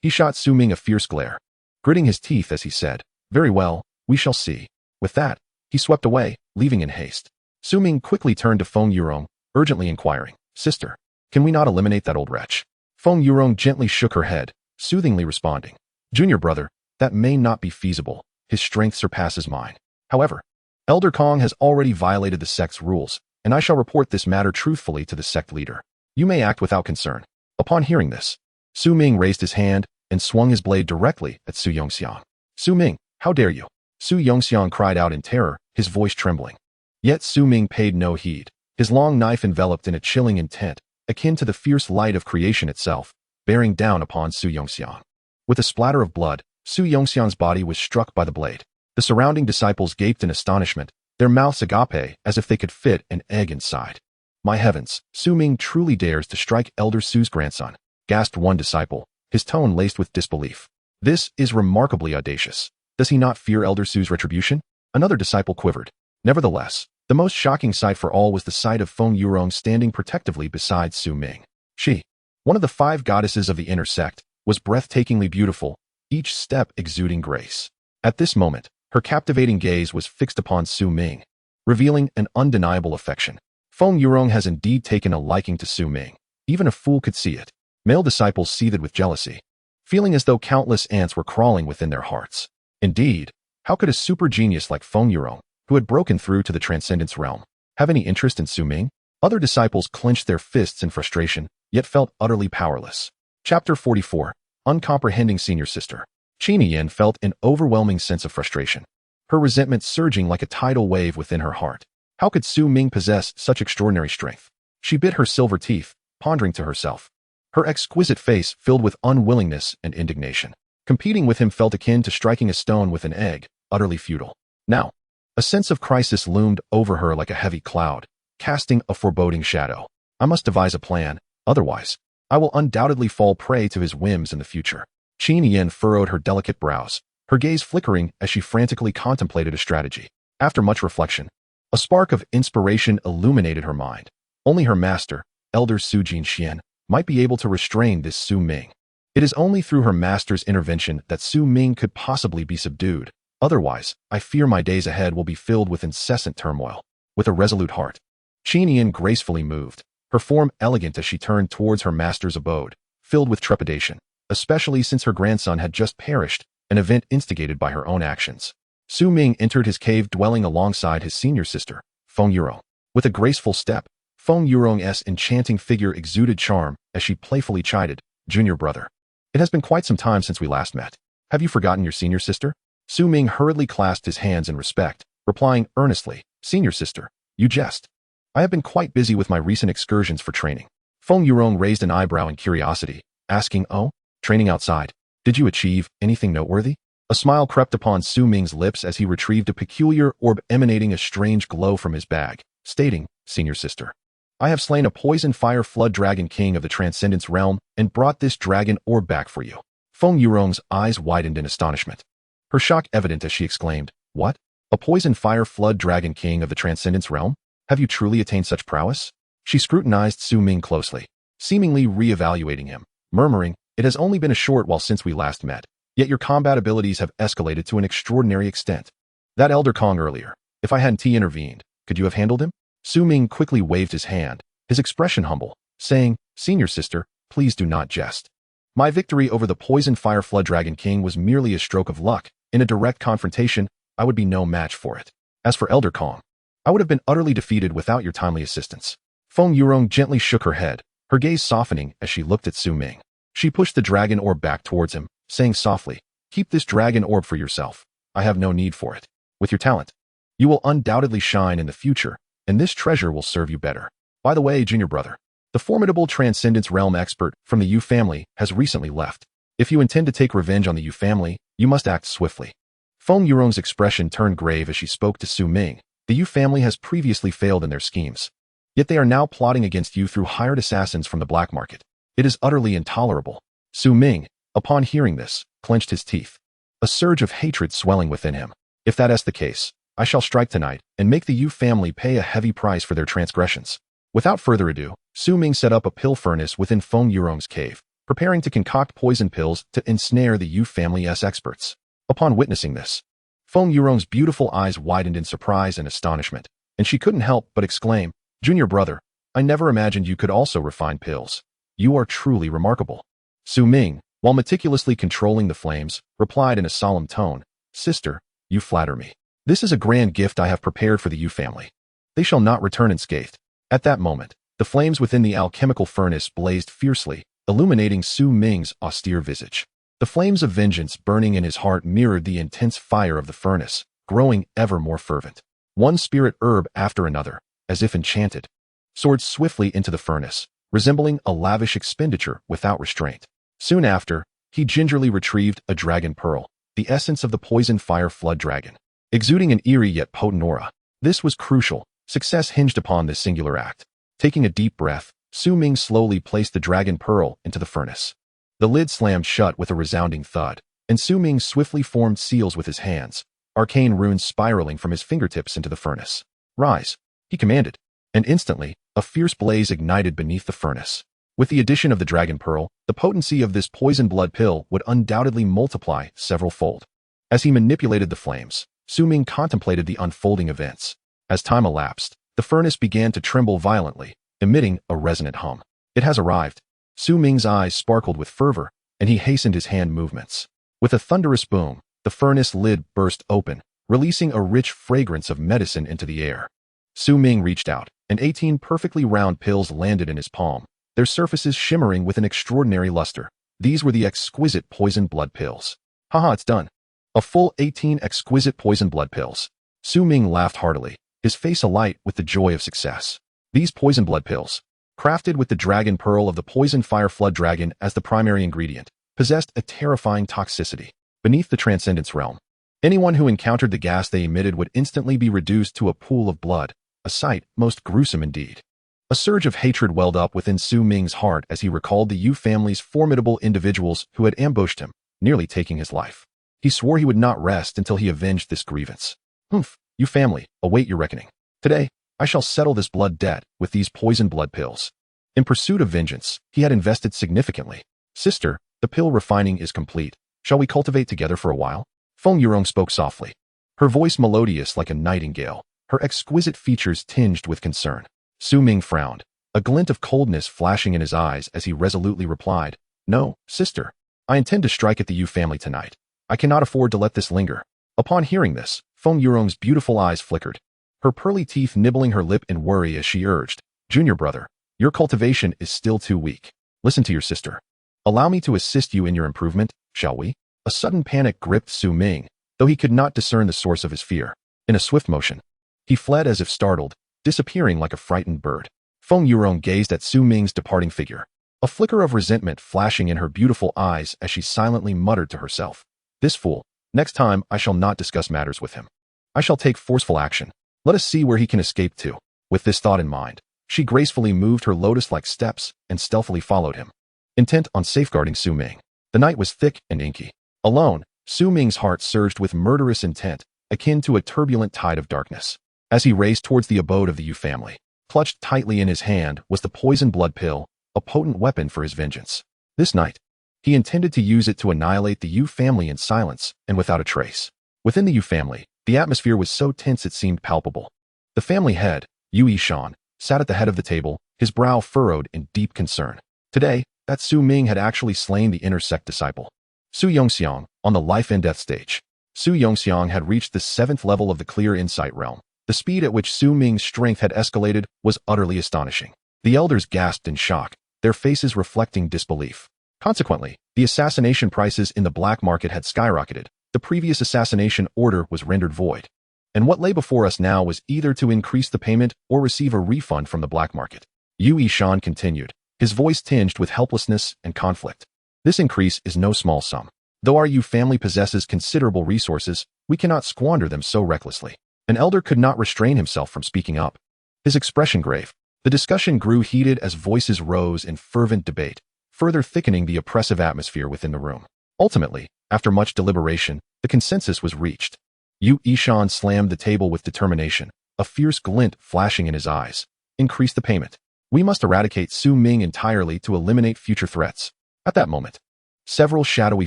He shot Su Ming a fierce glare, gritting his teeth as he said, "Very well, we shall see." With that, he swept away, leaving in haste. Su Ming quickly turned to Feng Yurong, urgently inquiring, "Sister, can we not eliminate that old wretch?" Feng Yurong gently shook her head, soothingly responding, "Junior brother, that may not be feasible. His strength surpasses mine. However, Elder Kong has already violated the sect's rules, and I shall report this matter truthfully to the sect leader. You may act without concern." Upon hearing this, Su Ming raised his hand and swung his blade directly at Su Yongxiang. "Su Ming, how dare you?" Su Yongxiang cried out in terror, his voice trembling. Yet Su Ming paid no heed, his long knife enveloped in a chilling intent, akin to the fierce light of creation itself, bearing down upon Su Yongxiang. With a splatter of blood, Su Yongxiang's body was struck by the blade. The surrounding disciples gaped in astonishment, their mouths agape as if they could fit an egg inside. "My heavens, Su Ming truly dares to strike Elder Su's grandson," gasped one disciple, his tone laced with disbelief. "This is remarkably audacious. Does he not fear Elder Su's retribution?" Another disciple quivered. Nevertheless, the most shocking sight for all was the sight of Feng Yurong standing protectively beside Su Ming. She, one of the 5 goddesses of the Inner Sect, was breathtakingly beautiful, each step exuding grace. At this moment, her captivating gaze was fixed upon Su Ming, revealing an undeniable affection. Feng Yurong has indeed taken a liking to Su Ming. Even a fool could see it. Male disciples seethed with jealousy, feeling as though countless ants were crawling within their hearts. Indeed, how could a super genius like Feng Yurong, who had broken through to the Transcendence realm, have any interest in Su Ming? Other disciples clenched their fists in frustration, yet felt utterly powerless. Chapter 44. Uncomprehending Senior Sister. Qin Yin felt an overwhelming sense of frustration, her resentment surging like a tidal wave within her heart. How could Su Ming possess such extraordinary strength? She bit her silver teeth, pondering to herself, her exquisite face filled with unwillingness and indignation. Competing with him felt akin to striking a stone with an egg, utterly futile. Now, a sense of crisis loomed over her like a heavy cloud, casting a foreboding shadow. I must devise a plan, otherwise, I will undoubtedly fall prey to his whims in the future. Qin Yin furrowed her delicate brows, her gaze flickering as she frantically contemplated a strategy. After much reflection, a spark of inspiration illuminated her mind. Only her master, Elder Su Jinxian, might be able to restrain this Su Ming. It is only through her master's intervention that Su Ming could possibly be subdued. Otherwise, I fear my days ahead will be filled with incessant turmoil. With a resolute heart, Qin Yin gracefully moved, her form elegant as she turned towards her master's abode, filled with trepidation, especially since her grandson had just perished, an event instigated by her own actions. Su Ming entered his cave dwelling alongside his senior sister, Feng Yuro. With a graceful step, Feng Yurong's enchanting figure exuded charm as she playfully chided, "Junior brother. It has been quite some time since we last met. Have you forgotten your senior sister?" Su Ming hurriedly clasped his hands in respect, replying earnestly, "Senior sister, you jest. I have been quite busy with my recent excursions for training." Feng Yurong raised an eyebrow in curiosity, asking, "Oh, training outside. Did you achieve anything noteworthy?" A smile crept upon Su Ming's lips as he retrieved a peculiar orb emanating a strange glow from his bag, stating, "Senior sister. I have slain a poison fire flood dragon king of the Transcendence realm and brought this dragon orb back for you." Feng Yurong's eyes widened in astonishment. Her shock evident as she exclaimed, "What? A poison fire flood dragon king of the Transcendence realm? Have you truly attained such prowess?" She scrutinized Su Ming closely, seemingly re-evaluating him, murmuring, "It has only been a short while since we last met, yet your combat abilities have escalated to an extraordinary extent. That Elder Kong earlier, if I hadn't intervened, could you have handled him?" Su Ming quickly waved his hand, his expression humble, saying, "Senior sister, please do not jest. My victory over the poison fire flood dragon king was merely a stroke of luck. In a direct confrontation, I would be no match for it. As for Elder Kong, I would have been utterly defeated without your timely assistance." Feng Yurong gently shook her head, her gaze softening as she looked at Su Ming. She pushed the dragon orb back towards him, saying softly, "Keep this dragon orb for yourself. I have no need for it. With your talent, you will undoubtedly shine in the future, and this treasure will serve you better. By the way, junior brother, the formidable Transcendence Realm expert from the Yu family has recently left. If you intend to take revenge on the Yu family, you must act swiftly." Feng Yurong's expression turned grave as she spoke to Su Ming. The Yu family has previously failed in their schemes. Yet they are now plotting against you through hired assassins from the black market. It is utterly intolerable. Su Ming, upon hearing this, clenched his teeth, a surge of hatred swelling within him. "If that is the case, I shall strike tonight and make the Yu family pay a heavy price for their transgressions." Without further ado, Su Ming set up a pill furnace within Feng Yurong's cave, preparing to concoct poison pills to ensnare the Yu family's experts. Upon witnessing this, Feng Yurong's beautiful eyes widened in surprise and astonishment, and she couldn't help but exclaim, "Junior brother, I never imagined you could also refine pills. You are truly remarkable." Su Ming, while meticulously controlling the flames, replied in a solemn tone, "Sister, you flatter me. This is a grand gift I have prepared for the Yu family. They shall not return unscathed." At that moment, the flames within the alchemical furnace blazed fiercely, illuminating Su Ming's austere visage. The flames of vengeance burning in his heart mirrored the intense fire of the furnace, growing ever more fervent. One spirit herb after another, as if enchanted, soared swiftly into the furnace, resembling a lavish expenditure without restraint. Soon after, he gingerly retrieved a dragon pearl, the essence of the poison fire flood dragon, exuding an eerie yet potent aura. This was crucial. Success hinged upon this singular act. Taking a deep breath, Su Ming slowly placed the dragon pearl into the furnace. The lid slammed shut with a resounding thud, and Su Ming swiftly formed seals with his hands, arcane runes spiraling from his fingertips into the furnace. "Rise," he commanded, and instantly, a fierce blaze ignited beneath the furnace. With the addition of the dragon pearl, the potency of this poison blood pill would undoubtedly multiply several-fold. As he manipulated the flames, Su Ming contemplated the unfolding events. As time elapsed, the furnace began to tremble violently, emitting a resonant hum. "It has arrived." Su Ming's eyes sparkled with fervor, and he hastened his hand movements. With a thunderous boom, the furnace lid burst open, releasing a rich fragrance of medicine into the air. Su Ming reached out, and 18 perfectly round pills landed in his palm, their surfaces shimmering with an extraordinary luster. These were the exquisite poison blood pills. "Haha, it's done. A full 18 exquisite poison blood pills." Su Ming laughed heartily, his face alight with the joy of success. These poison blood pills, crafted with the dragon pearl of the poison fire flood dragon as the primary ingredient, possessed a terrifying toxicity. Beneath the Transcendence realm, anyone who encountered the gas they emitted would instantly be reduced to a pool of blood, a sight most gruesome indeed. A surge of hatred welled up within Su Ming's heart as he recalled the Yu family's formidable individuals who had ambushed him, nearly taking his life. He swore he would not rest until he avenged this grievance. "Humph, Yu family, await your reckoning. Today, I shall settle this blood debt with these poison blood pills." In pursuit of vengeance, he had invested significantly. "Sister, the pill refining is complete. Shall we cultivate together for a while?" Feng Yurong spoke softly, her voice melodious like a nightingale, her exquisite features tinged with concern. Su Ming frowned, a glint of coldness flashing in his eyes as he resolutely replied, "No, sister. I intend to strike at the Yu family tonight. I cannot afford to let this linger." Upon hearing this, Feng Yurong's beautiful eyes flickered, her pearly teeth nibbling her lip in worry as she urged, Junior brother, your cultivation is still too weak. Listen to your sister. Allow me to assist you in your improvement, shall we? A sudden panic gripped Su Ming, though he could not discern the source of his fear. In a swift motion, he fled as if startled, disappearing like a frightened bird. Feng Yurong gazed at Su Ming's departing figure, a flicker of resentment flashing in her beautiful eyes as she silently muttered to herself. This fool. Next time I shall not discuss matters with him. I shall take forceful action. Let us see where he can escape to. With this thought in mind, she gracefully moved her lotus-like steps and stealthily followed him, intent on safeguarding Su Ming. The night was thick and inky. Alone, Su Ming's heart surged with murderous intent, akin to a turbulent tide of darkness. As he raced towards the abode of the Yu family, clutched tightly in his hand was the poison blood pill, a potent weapon for his vengeance. This night, he intended to use it to annihilate the Yu family in silence and without a trace. Within the Yu family, the atmosphere was so tense it seemed palpable. The family head, Yu Yishan, sat at the head of the table, his brow furrowed in deep concern. Today, that Su Ming had actually slain the inner sect disciple. Su Yongxiang, on the life and death stage. Su Yongxiang had reached the 7th level of the clear insight realm. The speed at which Su Ming's strength had escalated was utterly astonishing. The elders gasped in shock, their faces reflecting disbelief. Consequently, the assassination prices in the black market had skyrocketed. The previous assassination order was rendered void. And what lay before us now was either to increase the payment or receive a refund from the black market. Yu Yishan continued, his voice tinged with helplessness and conflict. This increase is no small sum. Though our Yu family possesses considerable resources, we cannot squander them so recklessly. An elder could not restrain himself from speaking up. His expression grave. The discussion grew heated as voices rose in fervent debate, further thickening the oppressive atmosphere within the room. Ultimately, after much deliberation, the consensus was reached. Yu Yishan slammed the table with determination, a fierce glint flashing in his eyes. Increase the payment. We must eradicate Su Ming entirely to eliminate future threats. At that moment, several shadowy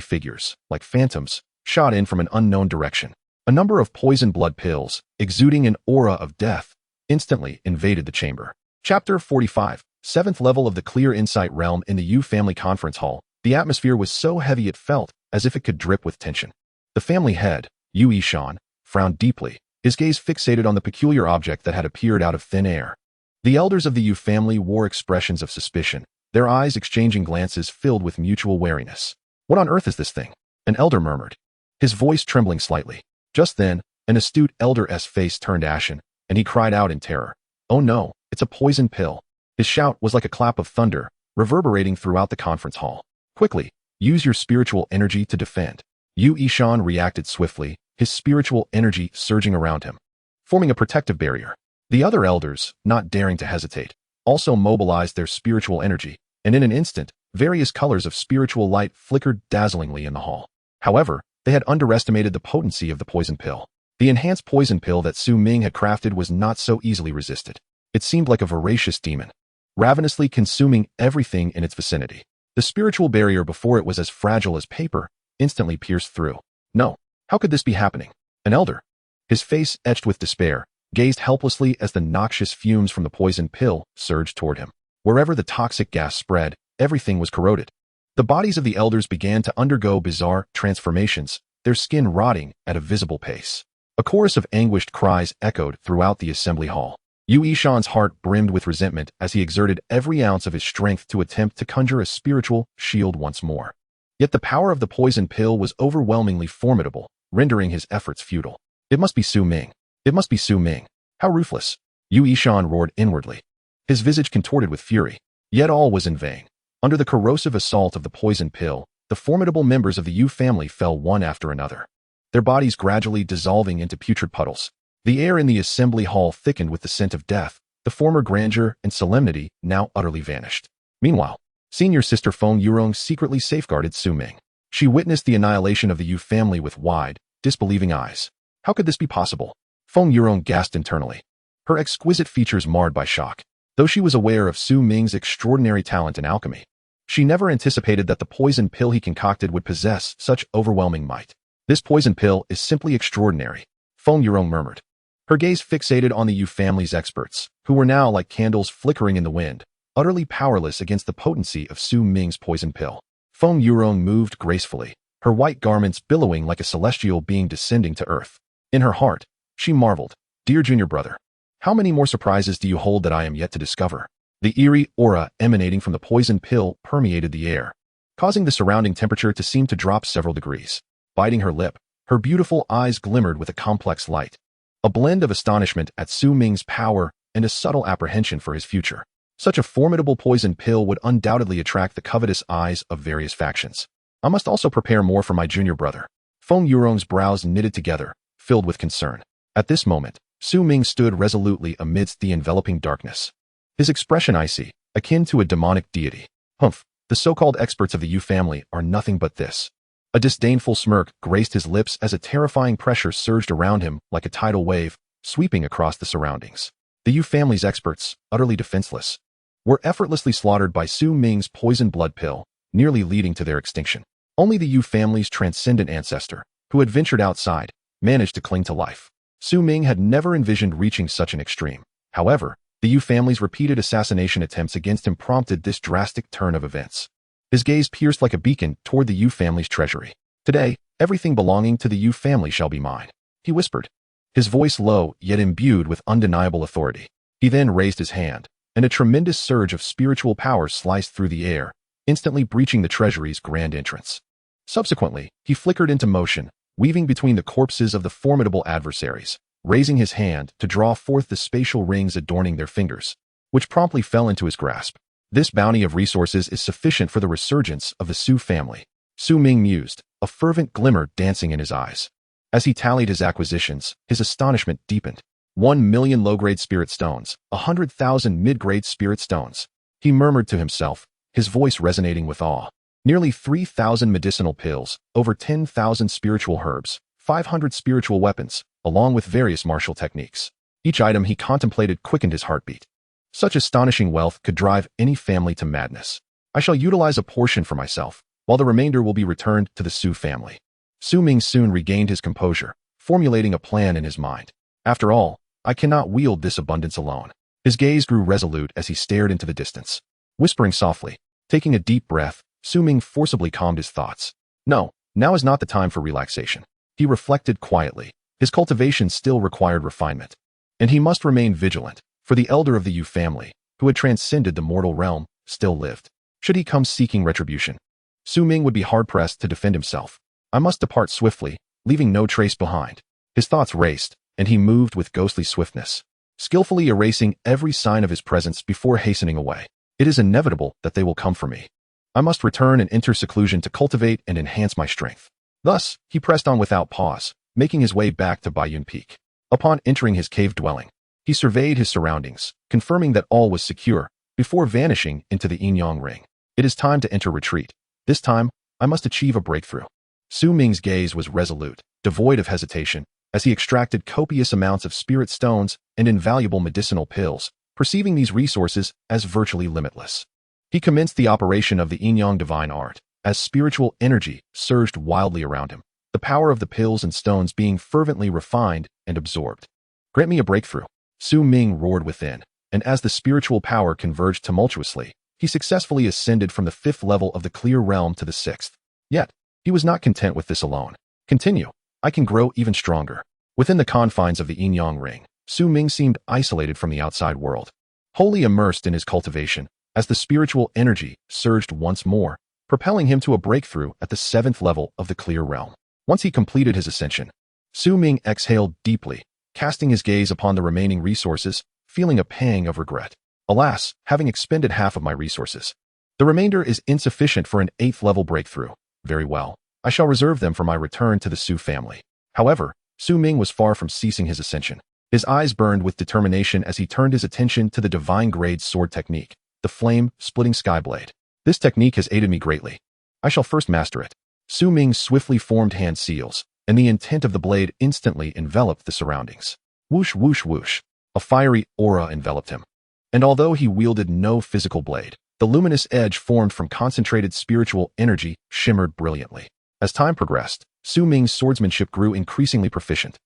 figures, like phantoms, shot in from an unknown direction. A number of poison blood pills, exuding an aura of death, instantly invaded the chamber. Chapter 45, 7th level of the clear insight realm. In the Yu family conference hall, the atmosphere was so heavy it felt as if it could drip with tension. The family head, Yu Yishan, frowned deeply, his gaze fixated on the peculiar object that had appeared out of thin air. The elders of the Yu family wore expressions of suspicion, their eyes exchanging glances filled with mutual wariness. What on earth is this thing? An elder murmured, his voice trembling slightly. Just then, an astute elder's face turned ashen, and he cried out in terror. Oh no, it's a poison pill. His shout was like a clap of thunder, reverberating throughout the conference hall. Quickly, use your spiritual energy to defend. Yu Yishan reacted swiftly, his spiritual energy surging around him, forming a protective barrier. The other elders, not daring to hesitate, also mobilized their spiritual energy, and in an instant, various colors of spiritual light flickered dazzlingly in the hall. However, they had underestimated the potency of the poison pill. The enhanced poison pill that Su Ming had crafted was not so easily resisted. It seemed like a voracious demon, ravenously consuming everything in its vicinity. The spiritual barrier before it was as fragile as paper, instantly pierced through. No, how could this be happening? An elder, his face etched with despair, gazed helplessly as the noxious fumes from the poison pill surged toward him. Wherever the toxic gas spread, everything was corroded. The bodies of the elders began to undergo bizarre transformations, their skin rotting at a visible pace. A chorus of anguished cries echoed throughout the assembly hall. Yu Yishan's heart brimmed with resentment as he exerted every ounce of his strength to attempt to conjure a spiritual shield once more. Yet the power of the poison pill was overwhelmingly formidable, rendering his efforts futile. It must be Su Ming. It must be Su Ming. How ruthless! Yu Yishan roared inwardly, his visage contorted with fury. Yet all was in vain. Under the corrosive assault of the poison pill, the formidable members of the Yu family fell one after another, their bodies gradually dissolving into putrid puddles. The air in the assembly hall thickened with the scent of death. The former grandeur and solemnity now utterly vanished. Meanwhile, senior sister Feng Yurong secretly safeguarded Su Ming. She witnessed the annihilation of the Yu family with wide, disbelieving eyes. How could this be possible? Feng Yurong gasped internally, her exquisite features marred by shock. Though she was aware of Su Ming's extraordinary talent in alchemy, she never anticipated that the poison pill he concocted would possess such overwhelming might. This poison pill is simply extraordinary, Feng Yurong murmured, her gaze fixated on the Yu family's experts, who were now like candles flickering in the wind, utterly powerless against the potency of Su Ming's poison pill. Feng Yurong moved gracefully, her white garments billowing like a celestial being descending to earth. In her heart, she marveled, dear junior brother, How many more surprises do you hold that I am yet to discover? The eerie aura emanating from the poison pill permeated the air, causing the surrounding temperature to seem to drop several degrees. Biting her lip, her beautiful eyes glimmered with a complex light, a blend of astonishment at Su Ming's power and a subtle apprehension for his future. Such a formidable poison pill would undoubtedly attract the covetous eyes of various factions. I must also prepare more for my junior brother. Feng Yurong's brows knitted together, filled with concern. At this moment, Su Ming stood resolutely amidst the enveloping darkness. His expression icy, akin to a demonic deity. Humph, the so-called experts of the Yu family are nothing but this. A disdainful smirk graced his lips as a terrifying pressure surged around him like a tidal wave, sweeping across the surroundings. The Yu family's experts, utterly defenseless, were effortlessly slaughtered by Su Ming's poison blood pill, nearly leading to their extinction. Only the Yu family's transcendent ancestor, who had ventured outside, managed to cling to life. Su Ming had never envisioned reaching such an extreme. However, the Yu family's repeated assassination attempts against him prompted this drastic turn of events. His gaze pierced like a beacon toward the Yu family's treasury. Today, everything belonging to the Yu family shall be mine, he whispered, his voice low yet imbued with undeniable authority. He then raised his hand, and a tremendous surge of spiritual power sliced through the air, instantly breaching the treasury's grand entrance. Subsequently, he flickered into motion, weaving between the corpses of the formidable adversaries, raising his hand to draw forth the spatial rings adorning their fingers, which promptly fell into his grasp. This bounty of resources is sufficient for the resurgence of the Su family, Su Ming mused, a fervent glimmer dancing in his eyes. As he tallied his acquisitions, his astonishment deepened. 1,000,000 low-grade spirit stones, 100,000 mid-grade spirit stones. He murmured to himself, his voice resonating with awe. Nearly 3,000 medicinal pills, over 10,000 spiritual herbs, 500 spiritual weapons, along with various martial techniques. Each item he contemplated quickened his heartbeat. Such astonishing wealth could drive any family to madness. I shall utilize a portion for myself, while the remainder will be returned to the Su family. Su Ming soon regained his composure, formulating a plan in his mind. After all, I cannot wield this abundance alone. His gaze grew resolute as he stared into the distance. Whispering softly, taking a deep breath, Su Ming forcibly calmed his thoughts. No, now is not the time for relaxation. He reflected quietly. His cultivation still required refinement. And he must remain vigilant, for the elder of the Yu family, who had transcended the mortal realm, still lived. Should he come seeking retribution, Su Ming would be hard-pressed to defend himself. I must depart swiftly, leaving no trace behind. His thoughts raced, and he moved with ghostly swiftness, skillfully erasing every sign of his presence before hastening away. It is inevitable that they will come for me. I must return and enter seclusion to cultivate and enhance my strength. Thus, he pressed on without pause, making his way back to Baiyun Peak. Upon entering his cave dwelling, he surveyed his surroundings, confirming that all was secure, before vanishing into the Yin Yang Ring. It is time to enter retreat. This time, I must achieve a breakthrough. Su Ming's gaze was resolute, devoid of hesitation, as he extracted copious amounts of spirit stones and invaluable medicinal pills, perceiving these resources as virtually limitless. He commenced the operation of the Yin Yang Divine Art, as spiritual energy surged wildly around him, the power of the pills and stones being fervently refined and absorbed. Grant me a breakthrough, Su Ming roared within, and as the spiritual power converged tumultuously, he successfully ascended from the 5th level of the clear realm to the 6th. Yet, he was not content with this alone. Continue. I can grow even stronger. Within the confines of the Yin Yang Ring, Su Ming seemed isolated from the outside world, wholly immersed in his cultivation, as the spiritual energy surged once more, propelling him to a breakthrough at the 7th level of the clear realm. Once he completed his ascension, Su Ming exhaled deeply, casting his gaze upon the remaining resources, feeling a pang of regret. Alas, having expended half of my resources, the remainder is insufficient for an 8th level breakthrough. Very well. I shall reserve them for my return to the Su family. However, Su Ming was far from ceasing his ascension. His eyes burned with determination as he turned his attention to the divine grade sword technique, the flame-splitting skyblade. This technique has aided me greatly. I shall first master it. Su Ming swiftly formed hand seals, and the intent of the blade instantly enveloped the surroundings. Whoosh, whoosh, whoosh. A fiery aura enveloped him. And although he wielded no physical blade, the luminous edge formed from concentrated spiritual energy shimmered brilliantly. As time progressed, Su Ming's swordsmanship grew increasingly proficient,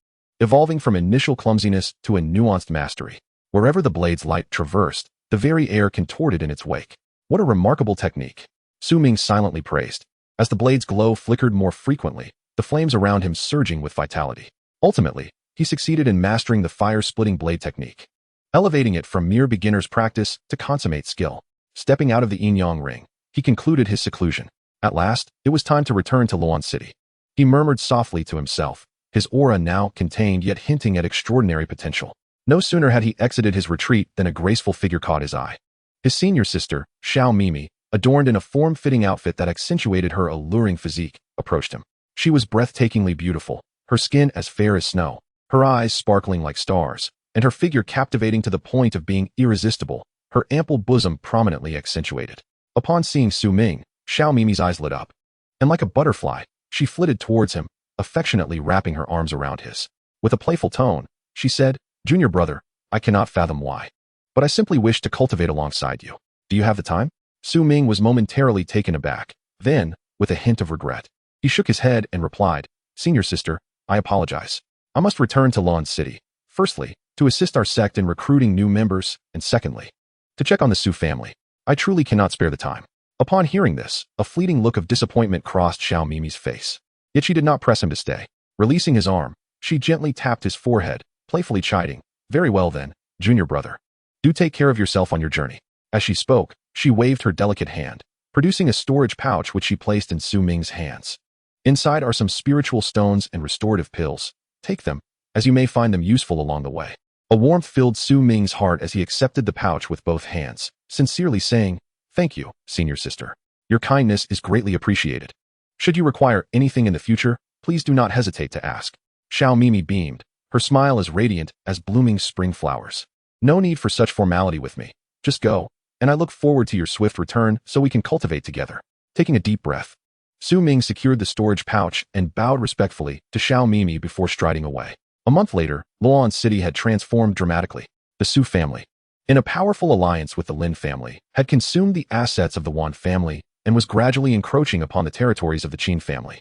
evolving from initial clumsiness to a nuanced mastery. Wherever the blade's light traversed, the very air contorted in its wake. What a remarkable technique! Su Ming silently praised. As the blade's glow flickered more frequently, the flames around him surging with vitality. Ultimately, he succeeded in mastering the fire-splitting blade technique. elevating it from mere beginner's practice to consummate skill. Stepping out of the Yin Yang Ring, he concluded his seclusion. At last, it was time to return to Luo'an City. He murmured softly to himself, his aura now contained yet hinting at extraordinary potential. No sooner had he exited his retreat than a graceful figure caught his eye. His senior sister, Xiao Mimi, adorned in a form-fitting outfit that accentuated her alluring physique, approached him. She was breathtakingly beautiful, her skin as fair as snow, her eyes sparkling like stars, and her figure captivating to the point of being irresistible, her ample bosom prominently accentuated. Upon seeing Su Ming, Xiao Mimi's eyes lit up, and like a butterfly, she flitted towards him, affectionately wrapping her arms around his. With a playful tone, she said, "Junior brother, I cannot fathom why, but I simply wish to cultivate alongside you. Do you have the time?" Su Ming was momentarily taken aback. Then, with a hint of regret, he shook his head and replied, "Senior sister, I apologize. I must return to Luo'an City. Firstly, to assist our sect in recruiting new members, and secondly, to check on the Su family. I truly cannot spare the time." Upon hearing this, a fleeting look of disappointment crossed Xiao Mimi's face. Yet she did not press him to stay. Releasing his arm, she gently tapped his forehead, playfully chiding, "Very well then, junior brother. Do take care of yourself on your journey." As she spoke, she waved her delicate hand, producing a storage pouch which she placed in Su Ming's hands. "Inside are some spiritual stones and restorative pills. Take them, as you may find them useful along the way." A warmth filled Su Ming's heart as he accepted the pouch with both hands, sincerely saying, "Thank you, senior sister. Your kindness is greatly appreciated. Should you require anything in the future, please do not hesitate to ask." Xiao Mimi beamed, her smile as radiant as blooming spring flowers. "No need for such formality with me. Just go, and I look forward to your swift return so we can cultivate together." Taking a deep breath, Su Ming secured the storage pouch and bowed respectfully to Xiao Mimi before striding away. A month later, Luo'an City had transformed dramatically. The Su family, in a powerful alliance with the Lin family, had consumed the assets of the Wan family and was gradually encroaching upon the territories of the Qin family,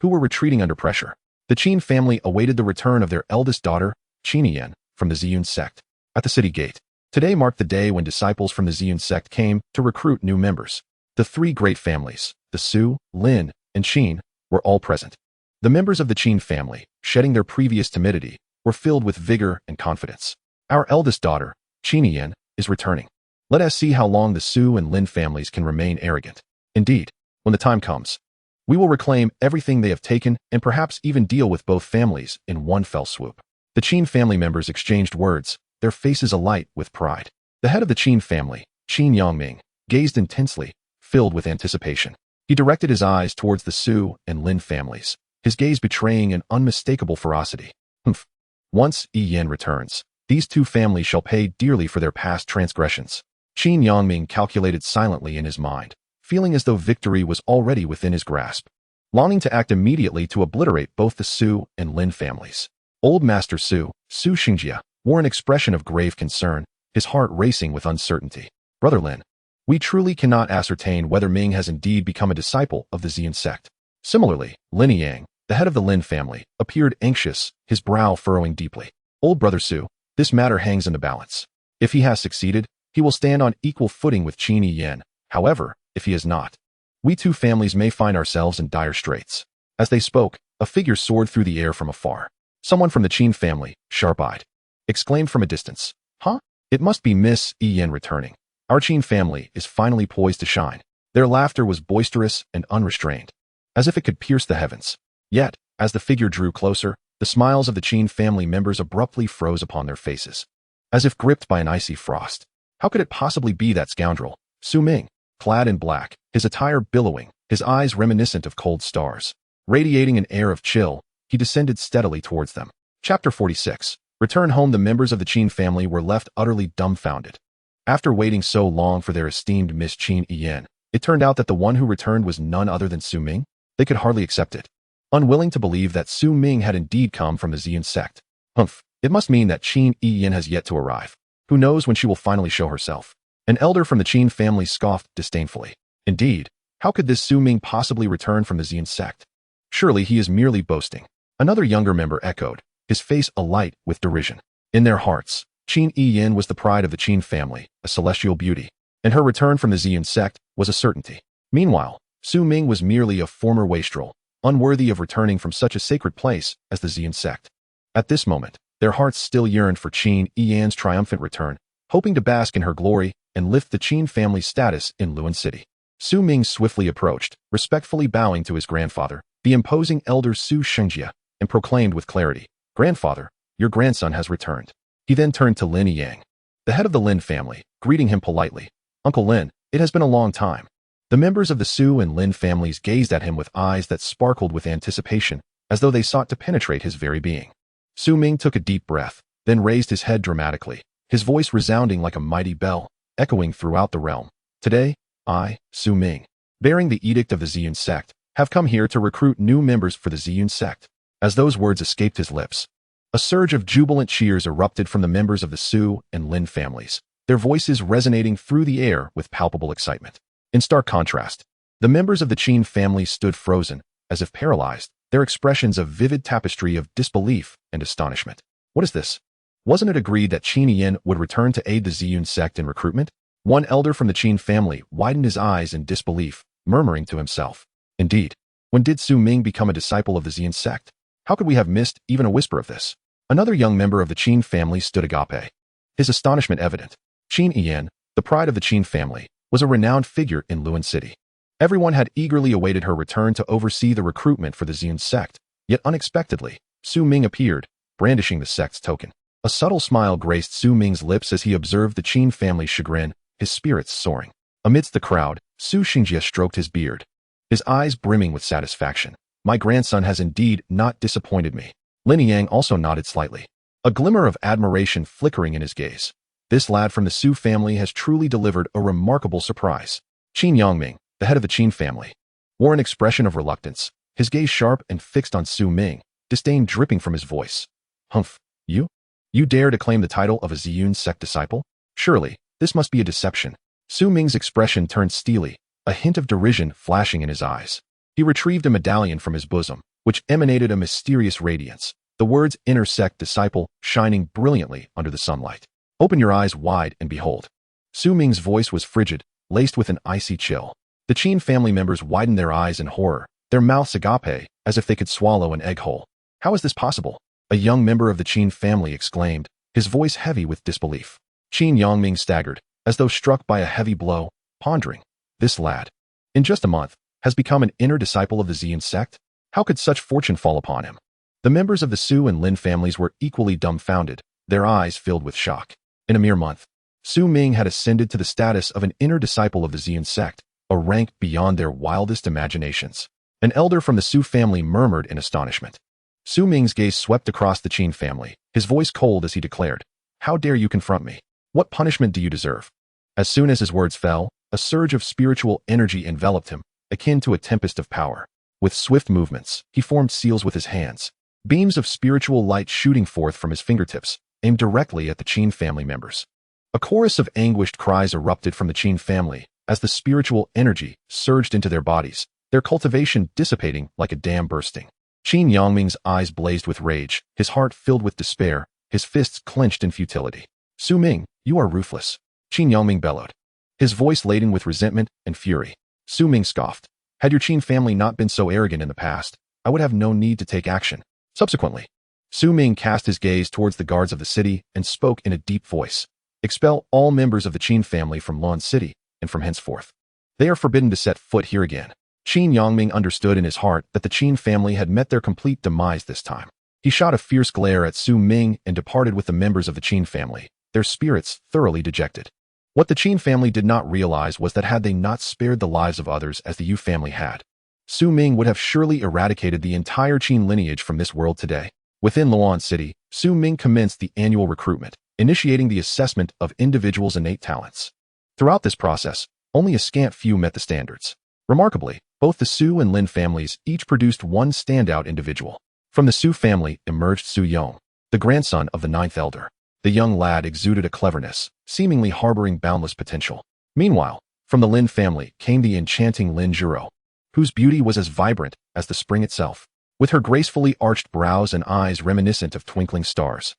who were retreating under pressure. The Qin family awaited the return of their eldest daughter, Qin Yan, from the Ziyun sect. At the city gate, today marked the day when disciples from the Ziyun sect came to recruit new members. The three great families, the Su, Lin, and Qin, were all present. The members of the Qin family, shedding their previous timidity, were filled with vigor and confidence. "Our eldest daughter, Qin Yan, is returning. Let us see how long the Su and Lin families can remain arrogant. Indeed, when the time comes, we will reclaim everything they have taken and perhaps even deal with both families in one fell swoop." The Qin family members exchanged words, their faces alight with pride. The head of the Qin family, Qin Yangming, gazed intensely, filled with anticipation. He directed his eyes towards the Su and Lin families, his gaze betraying an unmistakable ferocity. "Humph. Once Yin returns, these two families shall pay dearly for their past transgressions." Qin Yangming calculated silently in his mind, feeling as though victory was already within his grasp, longing to act immediately to obliterate both the Su and Lin families. Old Master Su, Su Xingjia, wore an expression of grave concern, his heart racing with uncertainty. "Brother Lin, we truly cannot ascertain whether Ming has indeed become a disciple of the Ziyun sect." Similarly, Lin Nianyao, the head of the Lin family, appeared anxious, his brow furrowing deeply. "Old brother Su, this matter hangs in the balance. If he has succeeded, he will stand on equal footing with Qin Yan. However, if he has not, we two families may find ourselves in dire straits." As they spoke, a figure soared through the air from afar. Someone from the Qin family, sharp-eyed, exclaimed from a distance, "Huh? It must be Miss Yin returning. Our Qin family is finally poised to shine." Their laughter was boisterous and unrestrained, as if it could pierce the heavens. Yet, as the figure drew closer, the smiles of the Qin family members abruptly froze upon their faces, as if gripped by an icy frost. How could it possibly be that scoundrel, Su Ming, clad in black, his attire billowing, his eyes reminiscent of cold stars, radiating an air of chill? He descended steadily towards them. Chapter 46. Return home. The members of the Qin family were left utterly dumbfounded. After waiting so long for their esteemed Miss Qin Yin, it turned out that the one who returned was none other than Su Ming. They could hardly accept it, unwilling to believe that Su Ming had indeed come from the Ziyun sect. "Humph, it must mean that Qin Yin has yet to arrive. Who knows when she will finally show herself?" An elder from the Qin family scoffed disdainfully. "Indeed, how could this Su Ming possibly return from the Ziyun sect? Surely he is merely boasting." Another younger member echoed, his face alight with derision. In their hearts, Qin Yin was the pride of the Qin family, a celestial beauty, and her return from the Ziyun sect was a certainty. Meanwhile, Su Ming was merely a former wastrel, unworthy of returning from such a sacred place as the Ziyun sect. At this moment, Their hearts still yearned for Qin Yan's triumphant return, hoping to bask in her glory and lift the Qin family's status in Luo'an City. Su Ming swiftly approached, respectfully bowing to his grandfather, the imposing elder Su Shengjia, and proclaimed with clarity, "Grandfather, your grandson has returned." He then turned to Lin Nianyao, the head of the Lin family, greeting him politely. "Uncle Lin, it has been a long time." The members of the Su and Lin families gazed at him with eyes that sparkled with anticipation, as though they sought to penetrate his very being. Su Ming took a deep breath, then raised his head dramatically, his voice resounding like a mighty bell, echoing throughout the realm. "Today, I, Su Ming, bearing the edict of the Ziyun sect, have come here to recruit new members for the Ziyun sect." As those words escaped his lips, a surge of jubilant cheers erupted from the members of the Su and Lin families, their voices resonating through the air with palpable excitement. In stark contrast, the members of the Qin family stood frozen, as if paralyzed, their expressions a vivid tapestry of disbelief and astonishment. "What is this? Wasn't it agreed that Qin Yin would return to aid the Ziyun sect in recruitment?" One elder from the Qin family widened his eyes in disbelief, murmuring to himself, "Indeed, when did Su Ming become a disciple of the Ziyun sect? How could we have missed even a whisper of this?" Another young member of the Qin family stood agape, his astonishment evident. Qin Yin, the pride of the Qin family, was a renowned figure in Luo'an City. Everyone had eagerly awaited her return to oversee the recruitment for the Ziyun sect, yet unexpectedly, Su Ming appeared, brandishing the sect's token. A subtle smile graced Su Ming's lips as he observed the Qin family's chagrin, his spirits soaring. Amidst the crowd, Su Shengjia stroked his beard, his eyes brimming with satisfaction. "My grandson has indeed not disappointed me." Lin Nianyao also nodded slightly, a glimmer of admiration flickering in his gaze. "This lad from the Su family has truly delivered a remarkable surprise." Qin Yangming, the head of the Qin family, wore an expression of reluctance, his gaze sharp and fixed on Su Ming, disdain dripping from his voice. "Humph, you? You dare to claim the title of a Ziyun sect disciple? Surely, this must be a deception." Su Ming's expression turned steely, a hint of derision flashing in his eyes. He retrieved a medallion from his bosom, which emanated a mysterious radiance, the words "inner sect disciple" shining brilliantly under the sunlight. "Open your eyes wide and behold." Su Ming's voice was frigid, laced with an icy chill. The Qin family members widened their eyes in horror, their mouths agape, as if they could swallow an egg whole. "How is this possible?" a young member of the Qin family exclaimed, his voice heavy with disbelief. Qin Yangming staggered, as though struck by a heavy blow, pondering. This lad, in just a month, has become an inner disciple of the Ziyun sect? How could such fortune fall upon him? The members of the Su and Lin families were equally dumbfounded, their eyes filled with shock. In a mere month, Su Ming had ascended to the status of an inner disciple of the Ziyun sect, a rank beyond their wildest imaginations. An elder from the Su family murmured in astonishment. Su Ming's gaze swept across the Qin family, his voice cold as he declared, "How dare you confront me? What punishment do you deserve?" As soon as his words fell, a surge of spiritual energy enveloped him, akin to a tempest of power. With swift movements, he formed seals with his hands, beams of spiritual light shooting forth from his fingertips, aimed directly at the Qin family members. A chorus of anguished cries erupted from the Qin family as the spiritual energy surged into their bodies, their cultivation dissipating like a dam bursting. Qin Yangming's eyes blazed with rage, his heart filled with despair, his fists clenched in futility. "Su Ming, you are ruthless," Qin Yangming bellowed, his voice laden with resentment and fury. Su Ming scoffed. "Had your Qin family not been so arrogant in the past, I would have no need to take action." Subsequently, Su Ming cast his gaze towards the guards of the city and spoke in a deep voice. "Expel all members of the Qin family from Luo'an City, and from henceforth, they are forbidden to set foot here again." Qin Yangming understood in his heart that the Qin family had met their complete demise this time. He shot a fierce glare at Su Ming and departed with the members of the Qin family, their spirits thoroughly dejected. What the Qin family did not realize was that had they not spared the lives of others as the Yu family had, Su Ming would have surely eradicated the entire Qin lineage from this world today. Within Luo'an City, Su Ming commenced the annual recruitment, initiating the assessment of individuals' innate talents. Throughout this process, only a scant few met the standards. Remarkably, both the Su and Lin families each produced one standout individual. From the Su family emerged Su Yong, the grandson of the ninth elder. The young lad exuded a cleverness, seemingly harboring boundless potential. Meanwhile, from the Lin family came the enchanting Lin Zhuro, whose beauty was as vibrant as the spring itself. With her gracefully arched brows and eyes reminiscent of twinkling stars,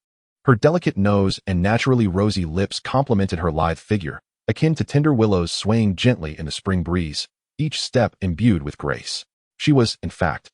her delicate nose and naturally rosy lips complemented her lithe figure, akin to tender willows swaying gently in the spring breeze, each step imbued with grace. She was, in fact,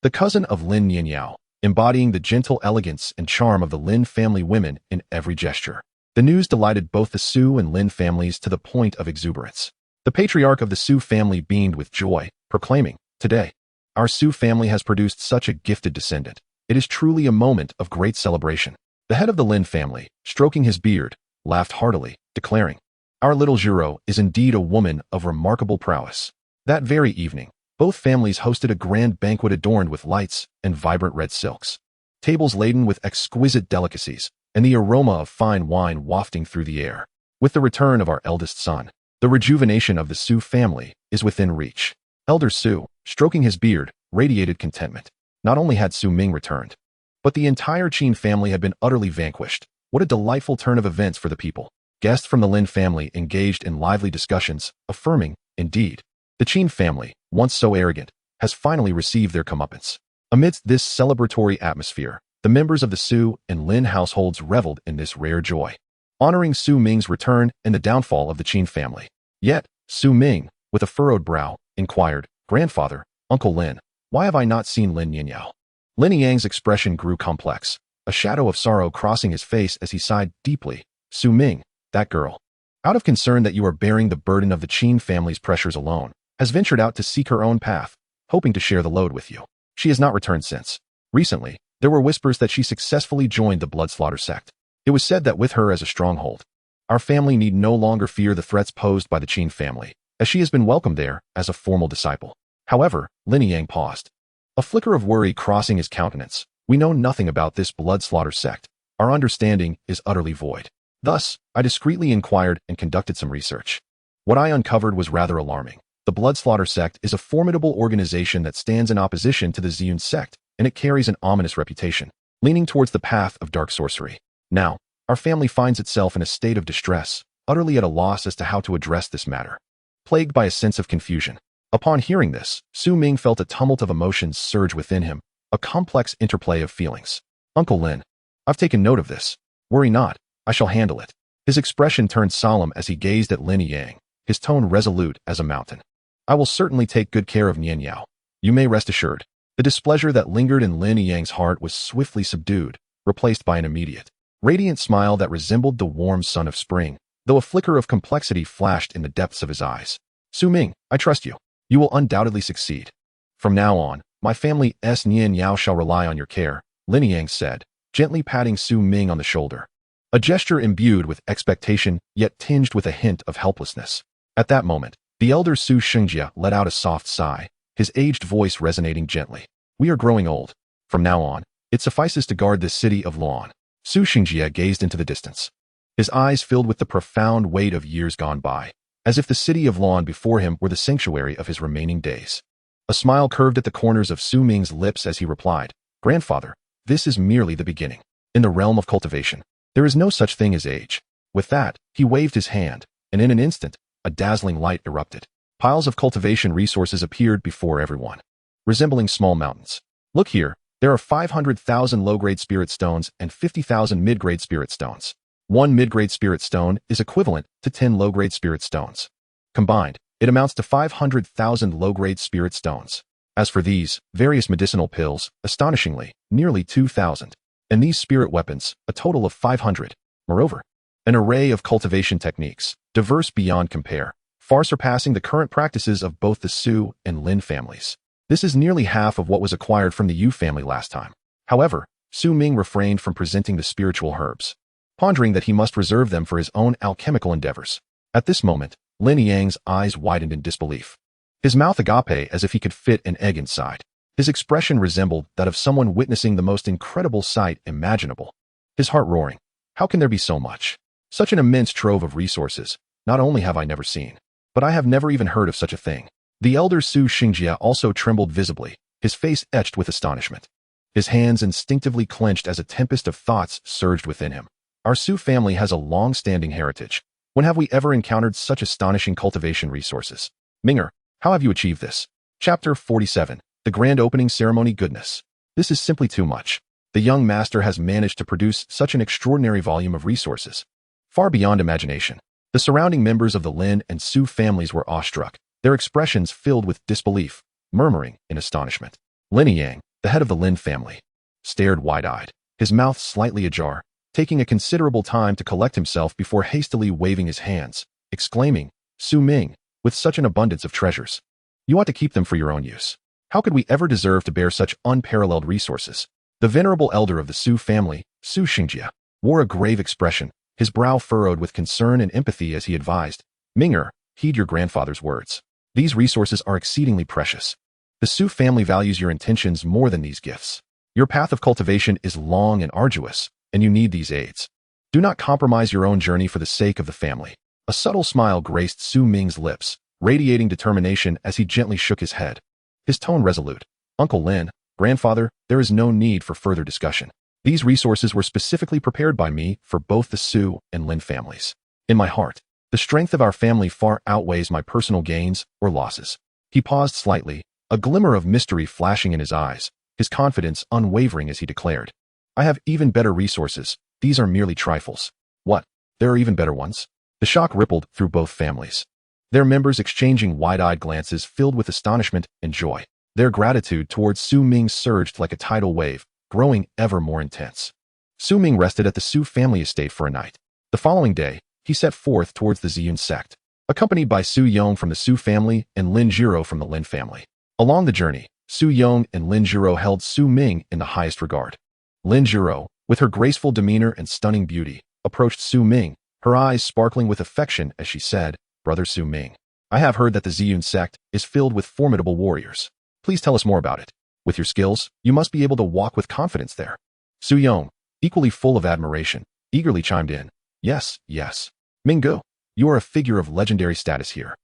the cousin of Lin Nianyao, embodying the gentle elegance and charm of the Lin family women in every gesture. The news delighted both the Su and Lin families to the point of exuberance. The patriarch of the Su family beamed with joy, proclaiming, "Today, our Su family has produced such a gifted descendant. It is truly a moment of great celebration." The head of the Lin family, stroking his beard, laughed heartily, declaring, "Our little Jiro is indeed a woman of remarkable prowess." That very evening, both families hosted a grand banquet adorned with lights and vibrant red silks. Tables laden with exquisite delicacies, and the aroma of fine wine wafting through the air. With the return of our eldest son, the rejuvenation of the Su family is within reach. Elder Su, stroking his beard, radiated contentment. Not only had Su Ming returned, but the entire Qin family had been utterly vanquished. What a delightful turn of events for the people. Guests from the Lin family engaged in lively discussions, affirming, indeed, the Qin family, once so arrogant, has finally received their comeuppance. Amidst this celebratory atmosphere, the members of the Su and Lin households reveled in this rare joy, honoring Su Ming's return and the downfall of the Qin family. Yet, Su Ming, with a furrowed brow, inquired, "Grandfather, Uncle Lin, why have I not seen Lin Nianyao?" Lin Yang's expression grew complex, a shadow of sorrow crossing his face as he sighed deeply. "Su Ming, that girl, out of concern that you are bearing the burden of the Qin family's pressures alone, has ventured out to seek her own path, hoping to share the load with you. She has not returned since. Recently, there were whispers that she successfully joined the Bloodslaughter sect. It was said that with her as a stronghold, our family need no longer fear the threats posed by the Qin family, as she has been welcomed there as a formal disciple." However, Lin Yang paused, a flicker of worry crossing his countenance. "We know nothing about this Bloodslaughter sect. Our understanding is utterly void. Thus, I discreetly inquired and conducted some research. What I uncovered was rather alarming. The Bloodslaughter sect is a formidable organization that stands in opposition to the Ziyun sect, and it carries an ominous reputation, leaning towards the path of dark sorcery. Now, our family finds itself in a state of distress, utterly at a loss as to how to address this matter, plagued by a sense of confusion." Upon hearing this, Su Ming felt a tumult of emotions surge within him, a complex interplay of feelings. "Uncle Lin, I've taken note of this. Worry not, I shall handle it." His expression turned solemn as he gazed at Lin Yang, his tone resolute as a mountain. "I will certainly take good care of Nianyao. You may rest assured." The displeasure that lingered in Lin Yang's heart was swiftly subdued, replaced by an immediate, radiant smile that resembled the warm sun of spring, though a flicker of complexity flashed in the depths of his eyes. "Su Ming, I trust you. You will undoubtedly succeed. From now on, my family's Nianyao shall rely on your care," Lin Yang said, gently patting Su Ming on the shoulder. A gesture imbued with expectation, yet tinged with a hint of helplessness. At that moment, the elder Su Shengjia let out a soft sigh, his aged voice resonating gently. "We are growing old. From now on, it suffices to guard this city of Luo'an." Su Shengjia gazed into the distance, his eyes filled with the profound weight of years gone by, as if the city of Luo'an before him were the sanctuary of his remaining days. A smile curved at the corners of Su Ming's lips as he replied, "Grandfather, this is merely the beginning. In the realm of cultivation, there is no such thing as age." With that, he waved his hand, and in an instant, a dazzling light erupted. Piles of cultivation resources appeared before everyone, resembling small mountains. "Look here, there are 500,000 low-grade spirit stones and 50,000 mid-grade spirit stones. One mid-grade spirit stone is equivalent to 10 low-grade spirit stones. Combined, it amounts to 500,000 low-grade spirit stones. As for these, various medicinal pills, astonishingly, nearly 2,000. And these spirit weapons, a total of 500. Moreover, an array of cultivation techniques, diverse beyond compare, far surpassing the current practices of both the Su and Lin families. This is nearly half of what was acquired from the Yu family last time." However, Su Ming refrained from presenting the spiritual herbs, pondering that he must reserve them for his own alchemical endeavors. At this moment, Lin Yang's eyes widened in disbelief, his mouth agape as if he could fit an egg inside. His expression resembled that of someone witnessing the most incredible sight imaginable, his heart roaring. "How can there be so much? Such an immense trove of resources, not only have I never seen, but I have never even heard of such a thing." The elder Su Shengjia also trembled visibly, his face etched with astonishment. His hands instinctively clenched as a tempest of thoughts surged within him. Our Su family has a long-standing heritage. When have we ever encountered such astonishing cultivation resources? Minger, how have you achieved this? Chapter 47. The Grand Opening Ceremony. Goodness. This is simply too much. The young master has managed to produce such an extraordinary volume of resources, far beyond imagination. The surrounding members of the Lin and Su families were awestruck, their expressions filled with disbelief, murmuring in astonishment. Lin Yang, the head of the Lin family, stared wide-eyed, his mouth slightly ajar, taking a considerable time to collect himself before hastily waving his hands, exclaiming, "Su Ming, with such an abundance of treasures, you ought to keep them for your own use. How could we ever deserve to bear such unparalleled resources?" The venerable elder of the Su family, Su Xingjie, wore a grave expression, his brow furrowed with concern and empathy as he advised, "Minger, heed your grandfather's words. These resources are exceedingly precious. The Su family values your intentions more than these gifts. Your path of cultivation is long and arduous, and you need these aids. Do not compromise your own journey for the sake of the family." A subtle smile graced Su Ming's lips, radiating determination as he gently shook his head. His tone resolute. "Uncle Lin, grandfather, there is no need for further discussion. These resources were specifically prepared by me for both the Su and Lin families. In my heart, the strength of our family far outweighs my personal gains or losses." He paused slightly, a glimmer of mystery flashing in his eyes, his confidence unwavering as he declared, "I have even better resources. These are merely trifles." "What? There are even better ones?" The shock rippled through both families, their members exchanging wide-eyed glances filled with astonishment and joy. Their gratitude towards Su Ming surged like a tidal wave, growing ever more intense. Su Ming rested at the Su family estate for a night. The following day, he set forth towards the Ziyun sect, accompanied by Su Yong from the Su family and Lin Jiro from the Lin family. Along the journey, Su Yong and Lin Jiro held Su Ming in the highest regard. Lin Jiro, with her graceful demeanor and stunning beauty, approached Su Ming, her eyes sparkling with affection as she said, "Brother Su Ming, I have heard that the Ziyun sect is filled with formidable warriors. Please tell us more about it. With your skills, you must be able to walk with confidence there." Su Yong, equally full of admiration, eagerly chimed in, "Yes, yes. Minggu, you are a figure of legendary status here.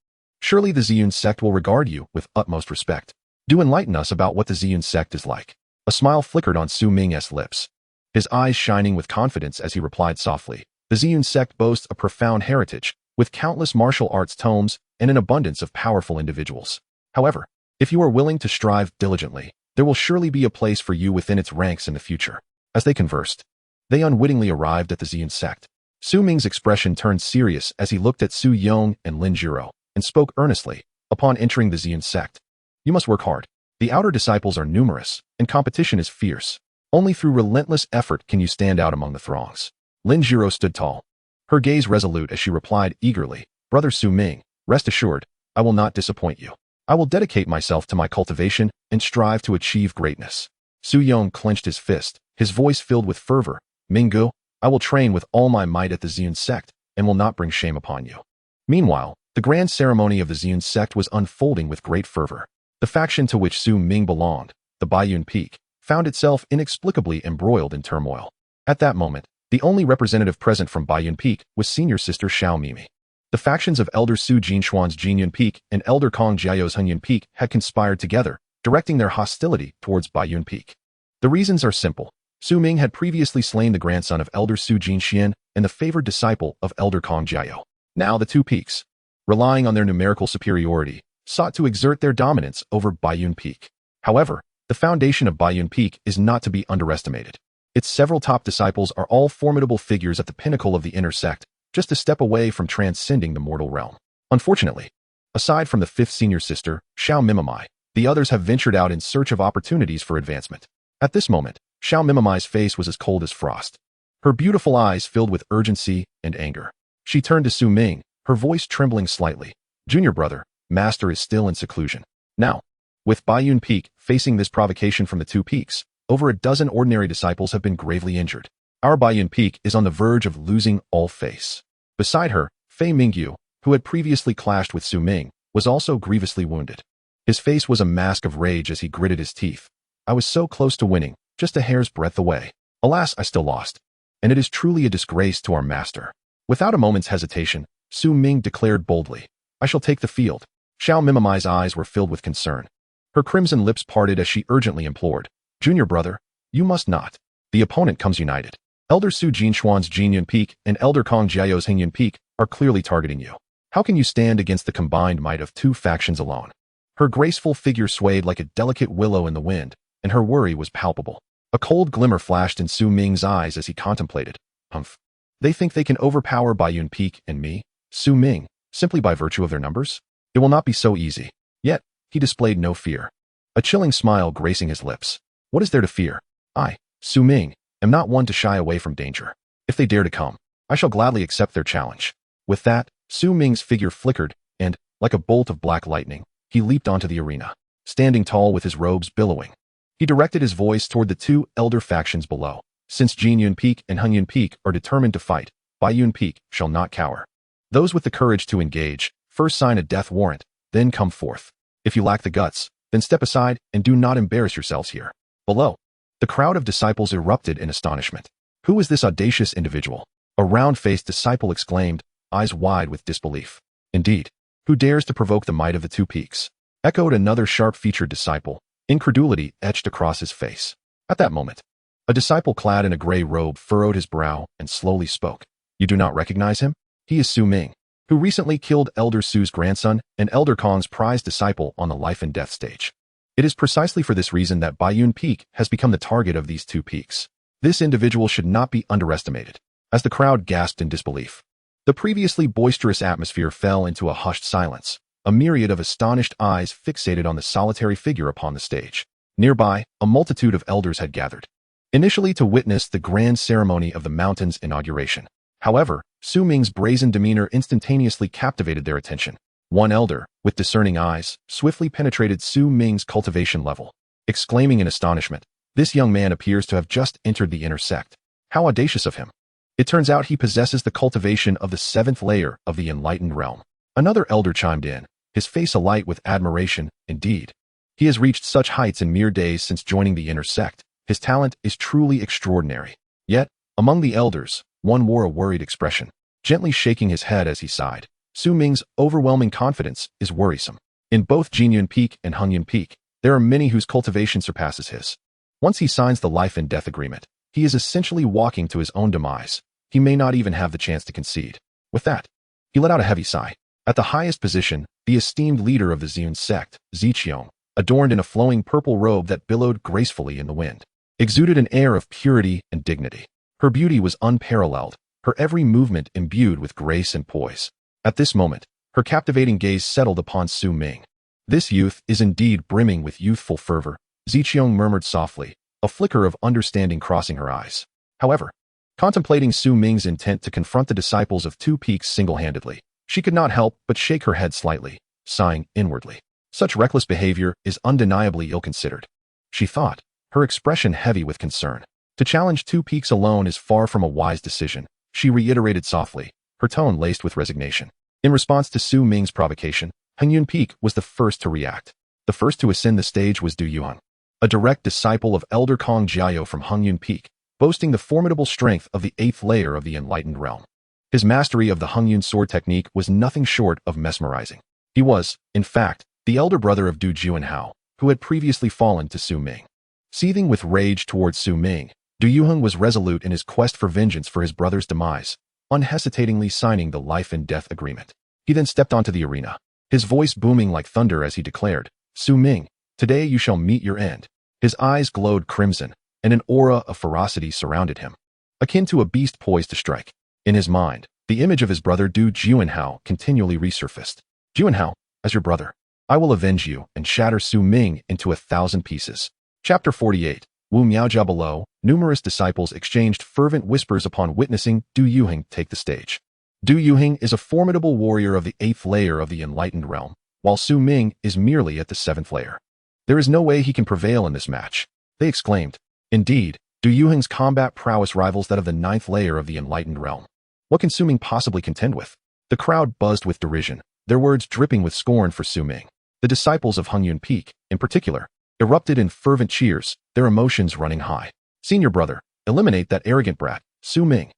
Surely the Ziyun sect will regard you with utmost respect. Do enlighten us about what the Ziyun sect is like." A smile flickered on Su Ming's lips, his eyes shining with confidence as he replied softly, "The Ziyun sect boasts a profound heritage, with countless martial arts tomes and an abundance of powerful individuals. However, if you are willing to strive diligently, there will surely be a place for you within its ranks in the future." As they conversed, they unwittingly arrived at the Ziyun sect. Su Ming's expression turned serious as he looked at Su Yong and Lin Jiro, and spoke earnestly, upon entering the Ziyun sect, "You must work hard. The outer disciples are numerous, and competition is fierce. Only through relentless effort can you stand out among the throngs." Lin Jiro stood tall, her gaze resolute as she replied eagerly, "Brother Su Ming, rest assured, I will not disappoint you. I will dedicate myself to my cultivation and strive to achieve greatness." Su Yong clenched his fist, his voice filled with fervor, "Minggu, I will train with all my might at the Ziyun sect and will not bring shame upon you." Meanwhile, the grand ceremony of the Ziyun sect was unfolding with great fervor. The faction to which Su Ming belonged, the Baiyun Peak, found itself inexplicably embroiled in turmoil. At that moment, the only representative present from Baiyun Peak was senior sister Xiao Mimi. The factions of Elder Su Jinshuan's Jinyun Peak and Elder Kong Jiao's Hunyun Peak had conspired together, directing their hostility towards Baiyun Peak. The reasons are simple. Su Ming had previously slain the grandson of Elder Su Jinxian and the favored disciple of Elder Kong Jiao. Now the two peaks, relying on their numerical superiority, sought to exert their dominance over Baiyun Peak. However, the foundation of Baiyun Peak is not to be underestimated. Its several top disciples are all formidable figures at the pinnacle of the inner sect, just a step away from transcending the mortal realm. Unfortunately, aside from the fifth senior sister, Xiao Mimamai, the others have ventured out in search of opportunities for advancement. At this moment, Xiao Mimamai's face was as cold as frost, her beautiful eyes filled with urgency and anger. She turned to Su Ming, her voice trembling slightly, "Junior brother, master is still in seclusion. Now, with Baiyun Peak facing this provocation from the two peaks, over a dozen ordinary disciples have been gravely injured. Our Baiyun Peak is on the verge of losing all face." Beside her, Fei Mingyu, who had previously clashed with Su Ming, was also grievously wounded. His face was a mask of rage as he gritted his teeth. "I was so close to winning, just a hair's breadth away. Alas, I still lost. And it is truly a disgrace to our master." Without a moment's hesitation, Su Ming declared boldly, "I shall take the field." Xiao Mimamai's eyes were filled with concern. Her crimson lips parted as she urgently implored, "Junior brother, you must not. The opponent comes united. Elder Su Jinshuan's Jinyun Peak and Elder Kong Jiao's Hingyun Peak are clearly targeting you. How can you stand against the combined might of two factions alone?" Her graceful figure swayed like a delicate willow in the wind, and her worry was palpable. A cold glimmer flashed in Su Ming's eyes as he contemplated. "Humph. They think they can overpower Baiyun Peak and me, Su Ming, simply by virtue of their numbers? It will not be so easy." Yet, he displayed no fear, a chilling smile gracing his lips. "What is there to fear? I, Su Ming, am not one to shy away from danger. If they dare to come, I shall gladly accept their challenge. With that, Su Ming's figure flickered, and, like a bolt of black lightning, he leaped onto the arena, standing tall with his robes billowing. He directed his voice toward the two elder factions below. Since Jin Yun Peak and Hung Yun Peak are determined to fight, Bai Yun Peak shall not cower. Those with the courage to engage, first sign a death warrant, then come forth. If you lack the guts, then step aside and do not embarrass yourselves here. Below, the crowd of disciples erupted in astonishment. Who is this audacious individual? A round-faced disciple exclaimed, eyes wide with disbelief. Indeed, who dares to provoke the might of the two peaks? Echoed another sharp-featured disciple, incredulity etched across his face. At that moment, a disciple clad in a gray robe furrowed his brow and slowly spoke. You do not recognize him? He is Su Ming, who recently killed Elder Su's grandson and Elder Kong's prized disciple on the life and death stage. It is precisely for this reason that Bai Yun Peak has become the target of these two peaks. This individual should not be underestimated. As the crowd gasped in disbelief, the previously boisterous atmosphere fell into a hushed silence. A myriad of astonished eyes fixated on the solitary figure upon the stage. Nearby, a multitude of elders had gathered, initially to witness the grand ceremony of the mountain's inauguration. However, Su Ming's brazen demeanor instantaneously captivated their attention. One elder, with discerning eyes, swiftly penetrated Su Ming's cultivation level, exclaiming in astonishment, "This young man appears to have just entered the inner sect. How audacious of him! It turns out he possesses the cultivation of the 7th layer of the enlightened realm." Another elder chimed in, his face alight with admiration. Indeed, he has reached such heights in mere days since joining the inner sect. His talent is truly extraordinary. Yet, among the elders, one wore a worried expression, gently shaking his head as he sighed. Su Ming's overwhelming confidence is worrisome. In both Jin Yun Peak and Hung Yun Peak, there are many whose cultivation surpasses his. Once he signs the life and death agreement, he is essentially walking to his own demise. He may not even have the chance to concede. With that, he let out a heavy sigh. At the highest position, the esteemed leader of the Ziyun sect, Ziqiong, adorned in a flowing purple robe that billowed gracefully in the wind, exuded an air of purity and dignity. Her beauty was unparalleled, her every movement imbued with grace and poise. At this moment, her captivating gaze settled upon Su Ming. This youth is indeed brimming with youthful fervor, Ziqiong murmured softly, a flicker of understanding crossing her eyes. However, contemplating Su Ming's intent to confront the disciples of two peaks single-handedly, she could not help but shake her head slightly, sighing inwardly. Such reckless behavior is undeniably ill-considered, she thought, her expression heavy with concern. To challenge two peaks alone is far from a wise decision, she reiterated softly, her tone laced with resignation. In response to Su Ming's provocation, Hung Yun Peak was the first to react. The first to ascend the stage was Du Yuheng, a direct disciple of Elder Kong Jiao from Hung Yun Peak, boasting the formidable strength of the 8th layer of the enlightened realm. His mastery of the Hung Yun sword technique was nothing short of mesmerizing. He was, in fact, the elder brother of Du Juanhao, who had previously fallen to Su Ming. Seething with rage towards Su Ming, Du Yuheng was resolute in his quest for vengeance for his brother's demise, unhesitatingly signing the life and death agreement. He then stepped onto the arena, his voice booming like thunder as he declared, "Su Ming, today you shall meet your end." His eyes glowed crimson, and an aura of ferocity surrounded him, akin to a beast poised to strike. In his mind, the image of his brother Du Juanhao continually resurfaced. "Juanhao, as your brother, I will avenge you and shatter Su Ming into 1,000 pieces." Chapter 48. Wu Miaojia. Below, numerous disciples exchanged fervent whispers upon witnessing Du Yuheng take the stage. Du Yuheng is a formidable warrior of the 8th layer of the enlightened realm, while Su Ming is merely at the 7th layer. There is no way he can prevail in this match, they exclaimed. Indeed, Du Yuheng's combat prowess rivals that of the 9th layer of the enlightened realm. What can Su Ming possibly contend with? The crowd buzzed with derision, their words dripping with scorn for Su Ming. The disciples of Hung Yun Peak, in particular, erupted in fervent cheers, their emotions running high. "Senior brother, eliminate that arrogant brat, Su Ming.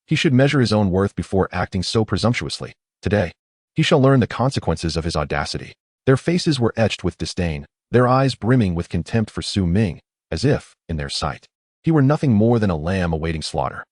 He should measure his own worth before acting so presumptuously. Today, he shall learn the consequences of his audacity." Their faces were etched with disdain, their eyes brimming with contempt for Su Ming, as if, in their sight, he were nothing more than a lamb awaiting slaughter.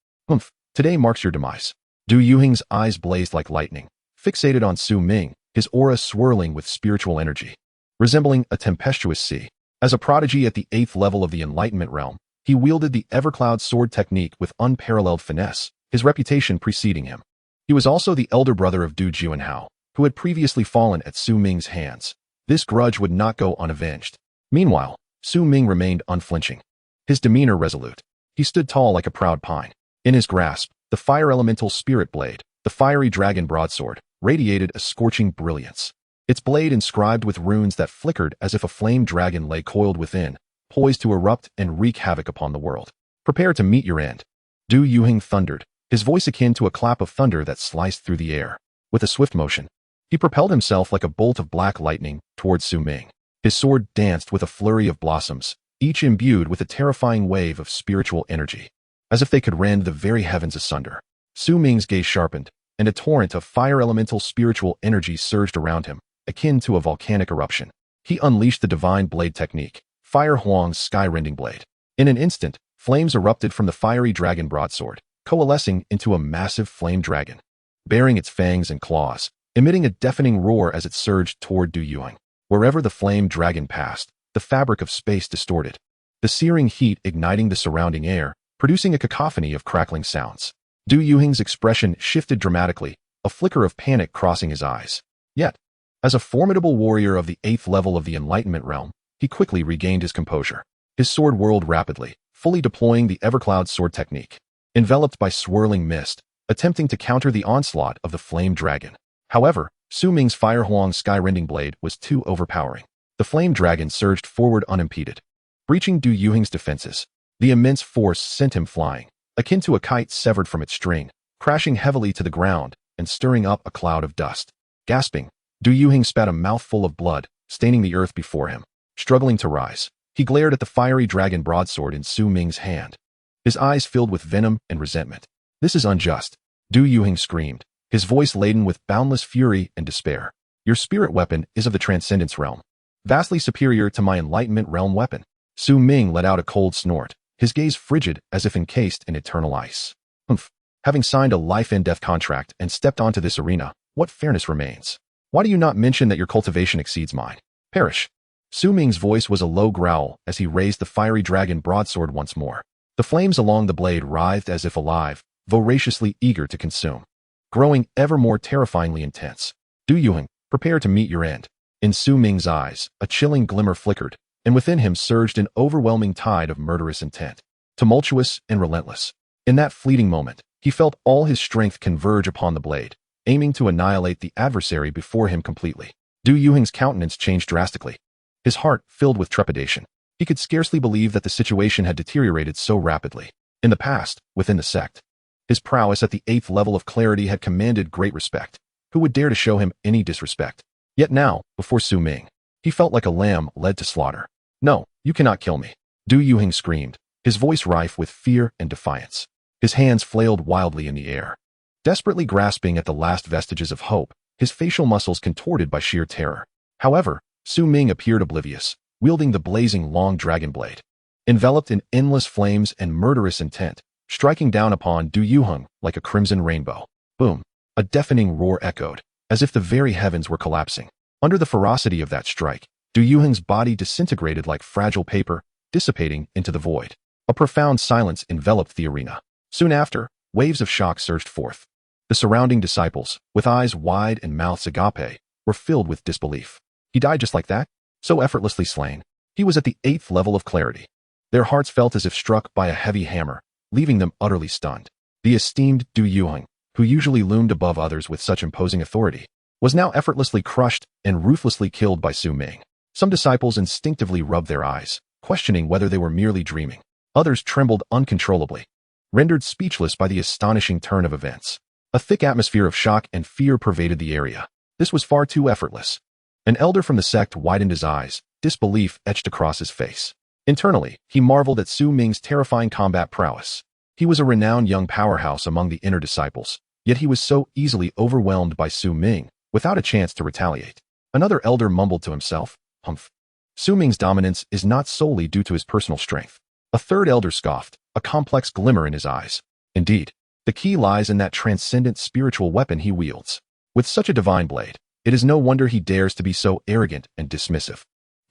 Today marks your demise." Du Yuheng's eyes blazed like lightning, fixated on Su Ming, his aura swirling with spiritual energy, resembling a tempestuous sea. As a prodigy at the 8th level of the Enlightenment realm, he wielded the Evercloud sword technique with unparalleled finesse, his reputation preceding him. He was also the elder brother of Du Juanhao, who had previously fallen at Su Ming's hands. This grudge would not go unavenged. Meanwhile, Su Ming remained unflinching. his demeanor resolute. He stood tall like a proud pine. In his grasp, the fire elemental spirit blade, the fiery dragon broadsword, radiated a scorching brilliance. Its blade inscribed with runes that flickered as if a flame dragon lay coiled within, poised to erupt and wreak havoc upon the world. Prepare to meet your end. Du Yuheng thundered, his voice akin to a clap of thunder that sliced through the air. With a swift motion, he propelled himself like a bolt of black lightning towards Su Ming. His sword danced with a flurry of blossoms, each imbued with a terrifying wave of spiritual energy, as if they could rend the very heavens asunder. Su Ming's gaze sharpened, and a torrent of fire elemental spiritual energy surged around him, akin to a volcanic eruption. He unleashed the divine blade technique, Fire Huang's sky-rending blade. In an instant, flames erupted from the fiery dragon broadsword, coalescing into a massive flame dragon, bearing its fangs and claws, emitting a deafening roar as it surged toward Du Yuheng. Wherever the flame dragon passed, the fabric of space distorted, the searing heat igniting the surrounding air, producing a cacophony of crackling sounds. Du Yuheng's expression shifted dramatically, a flicker of panic crossing his eyes. Yet, as a formidable warrior of the 8th level of the Enlightenment realm, he quickly regained his composure. His sword whirled rapidly, fully deploying the Evercloud sword technique, enveloped by swirling mist, attempting to counter the onslaught of the flame dragon. However, Su Ming's Fire Huang sky-rending blade was too overpowering. The flame dragon surged forward unimpeded, breaching Du Yuheng's defenses. The immense force sent him flying, akin to a kite severed from its string, crashing heavily to the ground and stirring up a cloud of dust. Gasping, Du Yuheng spat a mouthful of blood, staining the earth before him. Struggling to rise, he glared at the fiery dragon broadsword in Su Ming's hand, his eyes filled with venom and resentment. This is unjust, Du Yuheng screamed, his voice laden with boundless fury and despair. Your spirit weapon is of the Transcendence realm, vastly superior to my Enlightenment realm weapon. Su Ming let out a cold snort, his gaze frigid as if encased in eternal ice. Humph. Having signed a life-and-death contract and stepped onto this arena, what fairness remains? Why do you not mention that your cultivation exceeds mine? Perish. Su Ming's voice was a low growl as he raised the fiery dragon broadsword once more. The flames along the blade writhed as if alive, voraciously eager to consume. Growing ever more terrifyingly intense. Du Yuheng, prepare to meet your end. In Su Ming's eyes, a chilling glimmer flickered, and within him surged an overwhelming tide of murderous intent. Tumultuous and relentless. In that fleeting moment, he felt all his strength converge upon the blade, aiming to annihilate the adversary before him completely. Du Yuheng's countenance changed drastically. His heart filled with trepidation. He could scarcely believe that the situation had deteriorated so rapidly. In the past, within the sect, his prowess at the 8th level of clarity had commanded great respect. Who would dare to show him any disrespect? Yet now, before Su Ming, he felt like a lamb led to slaughter. No, you cannot kill me. Du Yuheng screamed, his voice rife with fear and defiance. His hands flailed wildly in the air, desperately grasping at the last vestiges of hope, his facial muscles contorted by sheer terror. However, Su Ming appeared oblivious, wielding the blazing long dragon blade, enveloped in endless flames and murderous intent, striking down upon Du Yuheng like a crimson rainbow. Boom! A deafening roar echoed, as if the very heavens were collapsing. Under the ferocity of that strike, Du Yuheng's body disintegrated like fragile paper, dissipating into the void. A profound silence enveloped the arena. Soon after, waves of shock surged forth. The surrounding disciples, with eyes wide and mouths agape, were filled with disbelief. He died just like that? So effortlessly slain. He was at the 8th level of clarity. Their hearts felt as if struck by a heavy hammer, leaving them utterly stunned. The esteemed Du Yuheng, who usually loomed above others with such imposing authority, was now effortlessly crushed and ruthlessly killed by Su Ming. Some disciples instinctively rubbed their eyes, questioning whether they were merely dreaming. Others trembled uncontrollably, rendered speechless by the astonishing turn of events. A thick atmosphere of shock and fear pervaded the area. This was far too effortless. An elder from the sect widened his eyes, disbelief etched across his face. Internally, he marveled at Su Ming's terrifying combat prowess. He was a renowned young powerhouse among the inner disciples, yet he was so easily overwhelmed by Su Ming, without a chance to retaliate. Another elder mumbled to himself, humph. Su Ming's dominance is not solely due to his personal strength. A third elder scoffed, a complex glimmer in his eyes. Indeed, the key lies in that transcendent spiritual weapon he wields. With such a divine blade, it is no wonder he dares to be so arrogant and dismissive.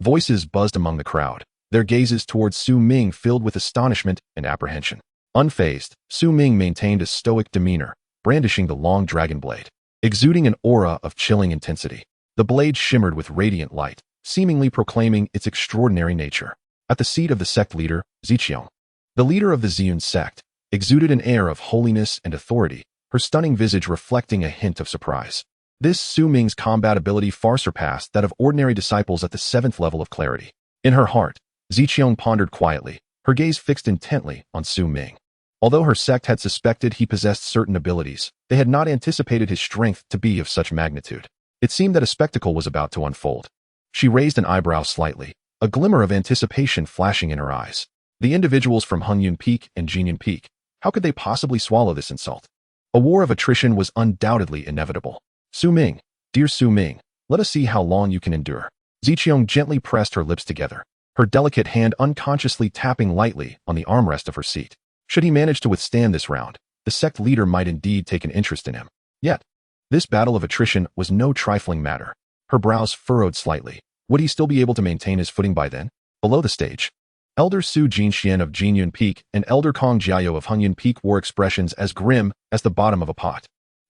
Voices buzzed among the crowd, their gazes towards Su Ming filled with astonishment and apprehension. Unfazed, Su Ming maintained a stoic demeanor, brandishing the long dragon blade, exuding an aura of chilling intensity. The blade shimmered with radiant light, seemingly proclaiming its extraordinary nature. At the seat of the sect leader, Ziqiang, the leader of the Ziyun sect, exuded an air of holiness and authority, her stunning visage reflecting a hint of surprise. This Su Ming's combat ability far surpassed that of ordinary disciples at the 7th level of clarity. In her heart, Ziqiang pondered quietly, her gaze fixed intently on Su Ming. Although her sect had suspected he possessed certain abilities, they had not anticipated his strength to be of such magnitude. It seemed that a spectacle was about to unfold. She raised an eyebrow slightly, a glimmer of anticipation flashing in her eyes. The individuals from Hungyun Peak and Jinyun Peak, how could they possibly swallow this insult? A war of attrition was undoubtedly inevitable. Su Ming, dear Su Ming, let us see how long you can endure. Ziqiang gently pressed her lips together, her delicate hand unconsciously tapping lightly on the armrest of her seat. Should he manage to withstand this round, the sect leader might indeed take an interest in him. Yet, this battle of attrition was no trifling matter. Her brows furrowed slightly. Would he still be able to maintain his footing by then? Below the stage, Elder Su Jinxian of Jinyun Peak and Elder Kong Jiao of Hungyun Peak wore expressions as grim as the bottom of a pot.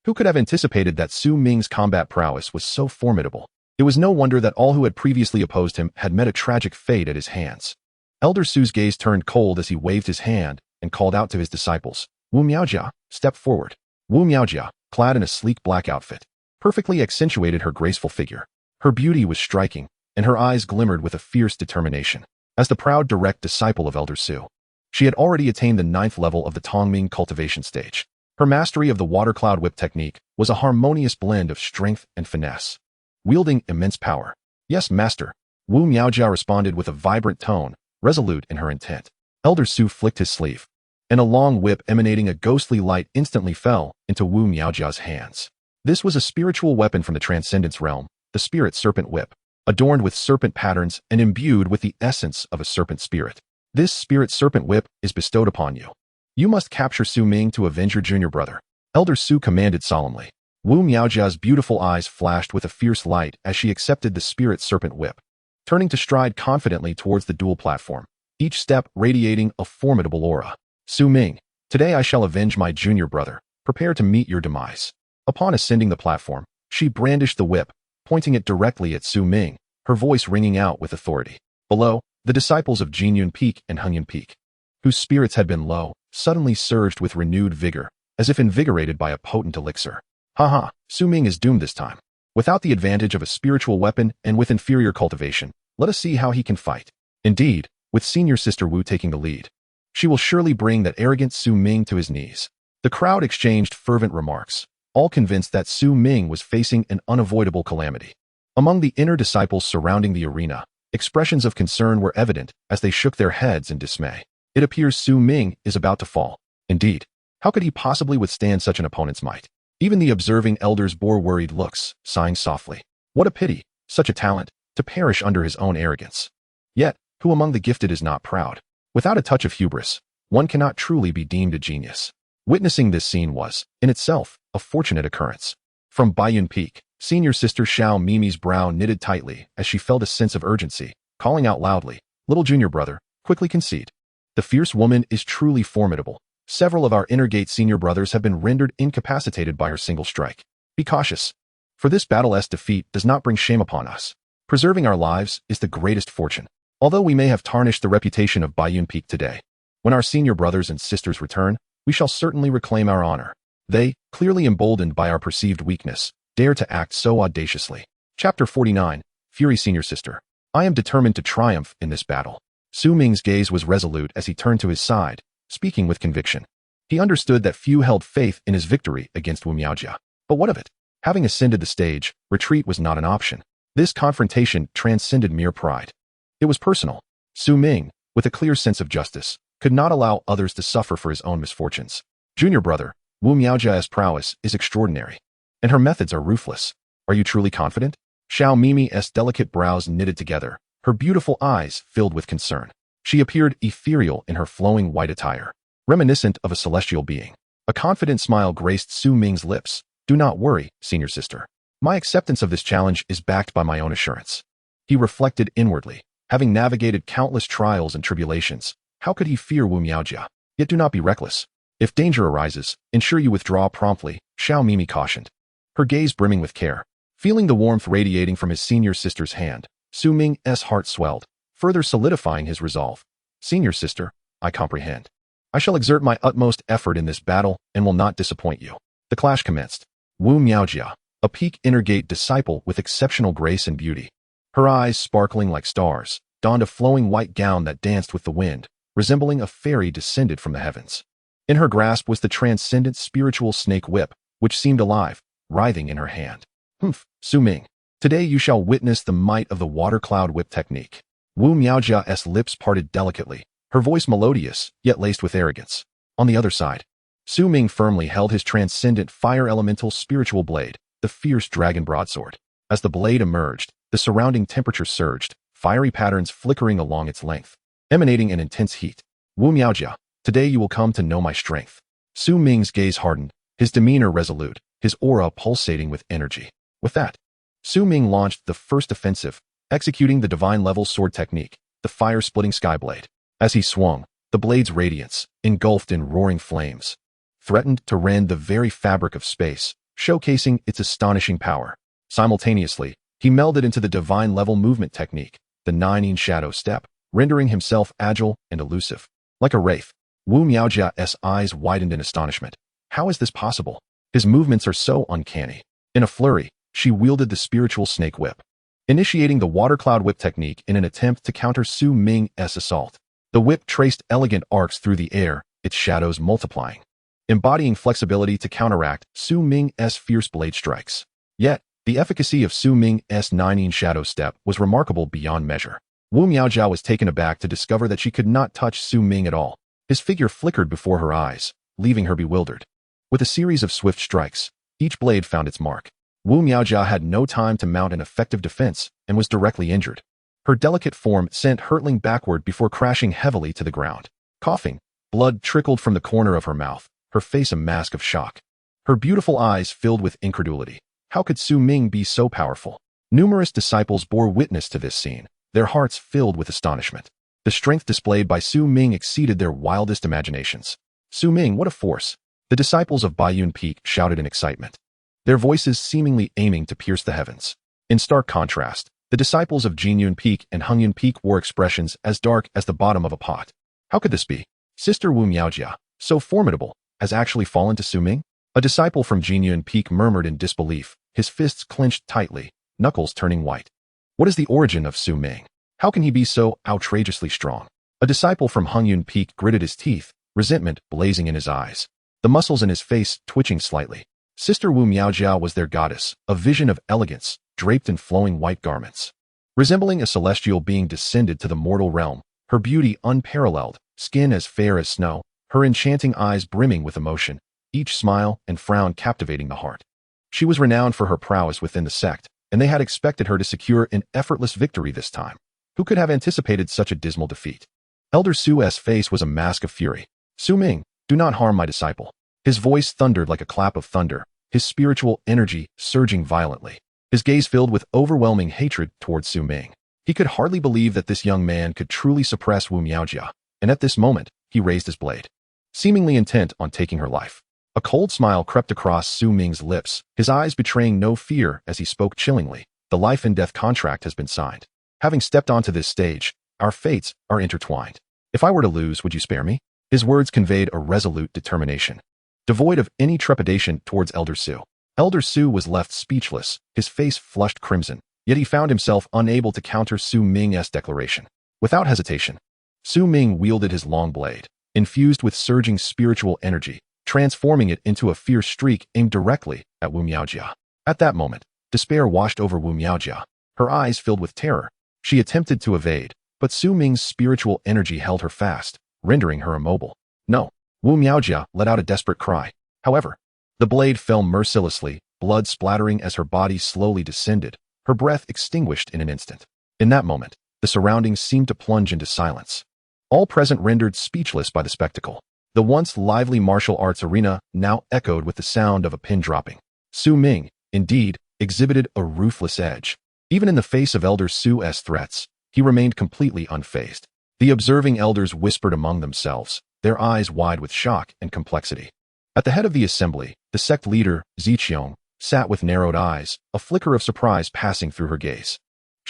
Who could have anticipated that Su Ming's combat prowess was so formidable? It was no wonder that all who had previously opposed him had met a tragic fate at his hands. Elder Su's gaze turned cold as he waved his hand and called out to his disciples. Wu Miaojia, step forward. Wu Miaojia, clad in a sleek black outfit, perfectly accentuated her graceful figure. Her beauty was striking, and her eyes glimmered with a fierce determination. As the proud direct disciple of Elder Su, she had already attained the 9th level of the Tongming cultivation stage. Her mastery of the water cloud whip technique was a harmonious blend of strength and finesse, wielding immense power. Yes, master, Wu Miaojia responded with a vibrant tone, resolute in her intent. Elder Su flicked his sleeve, and a long whip emanating a ghostly light instantly fell into Wu Miaojia's hands. This was a spiritual weapon from the Transcendence realm, the Spirit Serpent Whip, adorned with serpent patterns and imbued with the essence of a serpent spirit. This Spirit Serpent Whip is bestowed upon you. You must capture Su Ming to avenge your junior brother. Elder Su commanded solemnly. Wu Miaojia's beautiful eyes flashed with a fierce light as she accepted the Spirit Serpent Whip, turning to stride confidently towards the dual platform, each step radiating a formidable aura. Su Ming, today I shall avenge my junior brother. Prepare to meet your demise. Upon ascending the platform, she brandished the whip, pointing it directly at Su Ming, her voice ringing out with authority. Below, the disciples of Jinyun Peak and Hungyun Peak, whose spirits had been low, suddenly surged with renewed vigor, as if invigorated by a potent elixir. Haha, Su Ming is doomed this time. Without the advantage of a spiritual weapon and with inferior cultivation, let us see how he can fight. Indeed, with senior sister Wu taking the lead, she will surely bring that arrogant Su Ming to his knees. The crowd exchanged fervent remarks, all convinced that Su Ming was facing an unavoidable calamity. Among the inner disciples surrounding the arena, expressions of concern were evident as they shook their heads in dismay. It appears Su Ming is about to fall. Indeed, how could he possibly withstand such an opponent's might? Even the observing elders bore worried looks, sighing softly. What a pity, such a talent, to perish under his own arrogance. Yet, who among the gifted is not proud? Without a touch of hubris, one cannot truly be deemed a genius. Witnessing this scene was, in itself, a fortunate occurrence. From Baiyun Peak, senior sister Xiao Mimi's brow knitted tightly as she felt a sense of urgency, calling out loudly, "Little junior brother, quickly concede. The fierce woman is truly formidable. Several of our inner gate senior brothers have been rendered incapacitated by her single strike. Be cautious, for this battle-'s defeat does not bring shame upon us. Preserving our lives is the greatest fortune. Although we may have tarnished the reputation of Baiyun Peak today, when our senior brothers and sisters return, we shall certainly reclaim our honor. They, clearly emboldened by our perceived weakness, dare to act so audaciously." Chapter 49, Fury Senior Sister. I am determined to triumph in this battle. Su Ming's gaze was resolute as he turned to his side, speaking with conviction. He understood that few held faith in his victory against Wu Miaojia. But what of it? Having ascended the stage, retreat was not an option. This confrontation transcended mere pride. It was personal. Su Ming, with a clear sense of justice, could not allow others to suffer for his own misfortunes. Junior brother, Wu Miaojia's prowess is extraordinary, and her methods are ruthless. Are you truly confident? Xiao Mimi's delicate brows knitted together, her beautiful eyes filled with concern. She appeared ethereal in her flowing white attire, reminiscent of a celestial being. A confident smile graced Su Ming's lips. Do not worry, senior sister. My acceptance of this challenge is backed by my own assurance. He reflected inwardly. Having navigated countless trials and tribulations, how could he fear Wu Miaojia? Yet do not be reckless. If danger arises, ensure you withdraw promptly, Xiao Mimi cautioned, her gaze brimming with care. Feeling the warmth radiating from his senior sister's hand, Su Ming's heart swelled. further solidifying his resolve. Senior sister, I comprehend. I shall exert my utmost effort in this battle and will not disappoint you. The clash commenced. Wu Miaojia, a peak inner gate disciple with exceptional grace and beauty. Her eyes sparkling like stars, donned a flowing white gown that danced with the wind, resembling a fairy descended from the heavens. In her grasp was the transcendent spiritual snake whip, which seemed alive, writhing in her hand. Humph, Su Ming. Today you shall witness the might of the water cloud whip technique. Wu Miaojia's lips parted delicately, her voice melodious, yet laced with arrogance. On the other side, Su Ming firmly held his transcendent fire elemental spiritual blade, the fierce dragon broadsword. As the blade emerged, the surrounding temperature surged, fiery patterns flickering along its length, emanating an intense heat. Wu Miaojia, today you will come to know my strength. Su Ming's gaze hardened, his demeanor resolute, his aura pulsating with energy. With that, Su Ming launched the first offensive, executing the divine-level sword technique, the fire-splitting skyblade. As he swung, the blade's radiance, engulfed in roaring flames, threatened to rend the very fabric of space, showcasing its astonishing power. Simultaneously, he melded into the divine-level movement technique, the Nine Shadow Step, rendering himself agile and elusive. Like a wraith, Wu Miaojia's eyes widened in astonishment. How is this possible? His movements are so uncanny. In a flurry, she wielded the spiritual snake whip, initiating the water cloud whip technique in an attempt to counter Su Ming's assault. The whip traced elegant arcs through the air, its shadows multiplying, embodying flexibility to counteract Su Ming's fierce blade strikes. Yet, the efficacy of Su Ming's Nine Shadow Step was remarkable beyond measure. Wu Miaojia was taken aback to discover that she could not touch Su Ming at all. His figure flickered before her eyes, leaving her bewildered. With a series of swift strikes, each blade found its mark. Wu Miaojia had no time to mount an effective defense and was directly injured. Her delicate form sent hurtling backward before crashing heavily to the ground. Coughing, blood trickled from the corner of her mouth, her face a mask of shock. Her beautiful eyes filled with incredulity. How could Su Ming be so powerful? Numerous disciples bore witness to this scene, their hearts filled with astonishment. The strength displayed by Su Ming exceeded their wildest imaginations. Su Ming, what a force! The disciples of Baiyun Peak shouted in excitement, their voices seemingly aiming to pierce the heavens. In stark contrast, the disciples of Jinyun Peak and Hengyun Peak wore expressions as dark as the bottom of a pot. How could this be? Sister Wu Miaojia, so formidable, has actually fallen to Su Ming? A disciple from Jinyun Peak murmured in disbelief, his fists clenched tightly, knuckles turning white. What is the origin of Su Ming? How can he be so outrageously strong? A disciple from Hengyun Peak gritted his teeth, resentment blazing in his eyes, the muscles in his face twitching slightly. Sister Wu Miaojia was their goddess, a vision of elegance, draped in flowing white garments. Resembling a celestial being descended to the mortal realm, her beauty unparalleled, skin as fair as snow, her enchanting eyes brimming with emotion, each smile and frown captivating the heart. She was renowned for her prowess within the sect, and they had expected her to secure an effortless victory this time. Who could have anticipated such a dismal defeat? Elder Su's face was a mask of fury. Su Ming, do not harm my disciple. His voice thundered like a clap of thunder, his spiritual energy surging violently. His gaze filled with overwhelming hatred towards Su Ming. He could hardly believe that this young man could truly suppress Wu Miaojia, and at this moment, he raised his blade, seemingly intent on taking her life. A cold smile crept across Su Ming's lips, his eyes betraying no fear as he spoke chillingly. The life and death contract has been signed. Having stepped onto this stage, our fates are intertwined. If I were to lose, would you spare me? His words conveyed a resolute determination, devoid of any trepidation towards Elder Su. Elder Su was left speechless, his face flushed crimson, yet he found himself unable to counter Su Ming's declaration. Without hesitation, Su Ming wielded his long blade, infused with surging spiritual energy, transforming it into a fierce streak aimed directly at Wu Miaojia. At that moment, despair washed over Wu Miaojia, her eyes filled with terror. She attempted to evade, but Su Ming's spiritual energy held her fast, rendering her immobile. No! Wu Miaojia let out a desperate cry. However, the blade fell mercilessly, blood splattering as her body slowly descended, her breath extinguished in an instant. In that moment, the surroundings seemed to plunge into silence. All present rendered speechless by the spectacle. The once lively martial arts arena now echoed with the sound of a pin dropping. Su Ming, indeed, exhibited a ruthless edge. Even in the face of Elder Su's threats, he remained completely unfazed. The observing elders whispered among themselves, their eyes wide with shock and complexity. At the head of the assembly, the sect leader, Ziqiong, sat with narrowed eyes, a flicker of surprise passing through her gaze.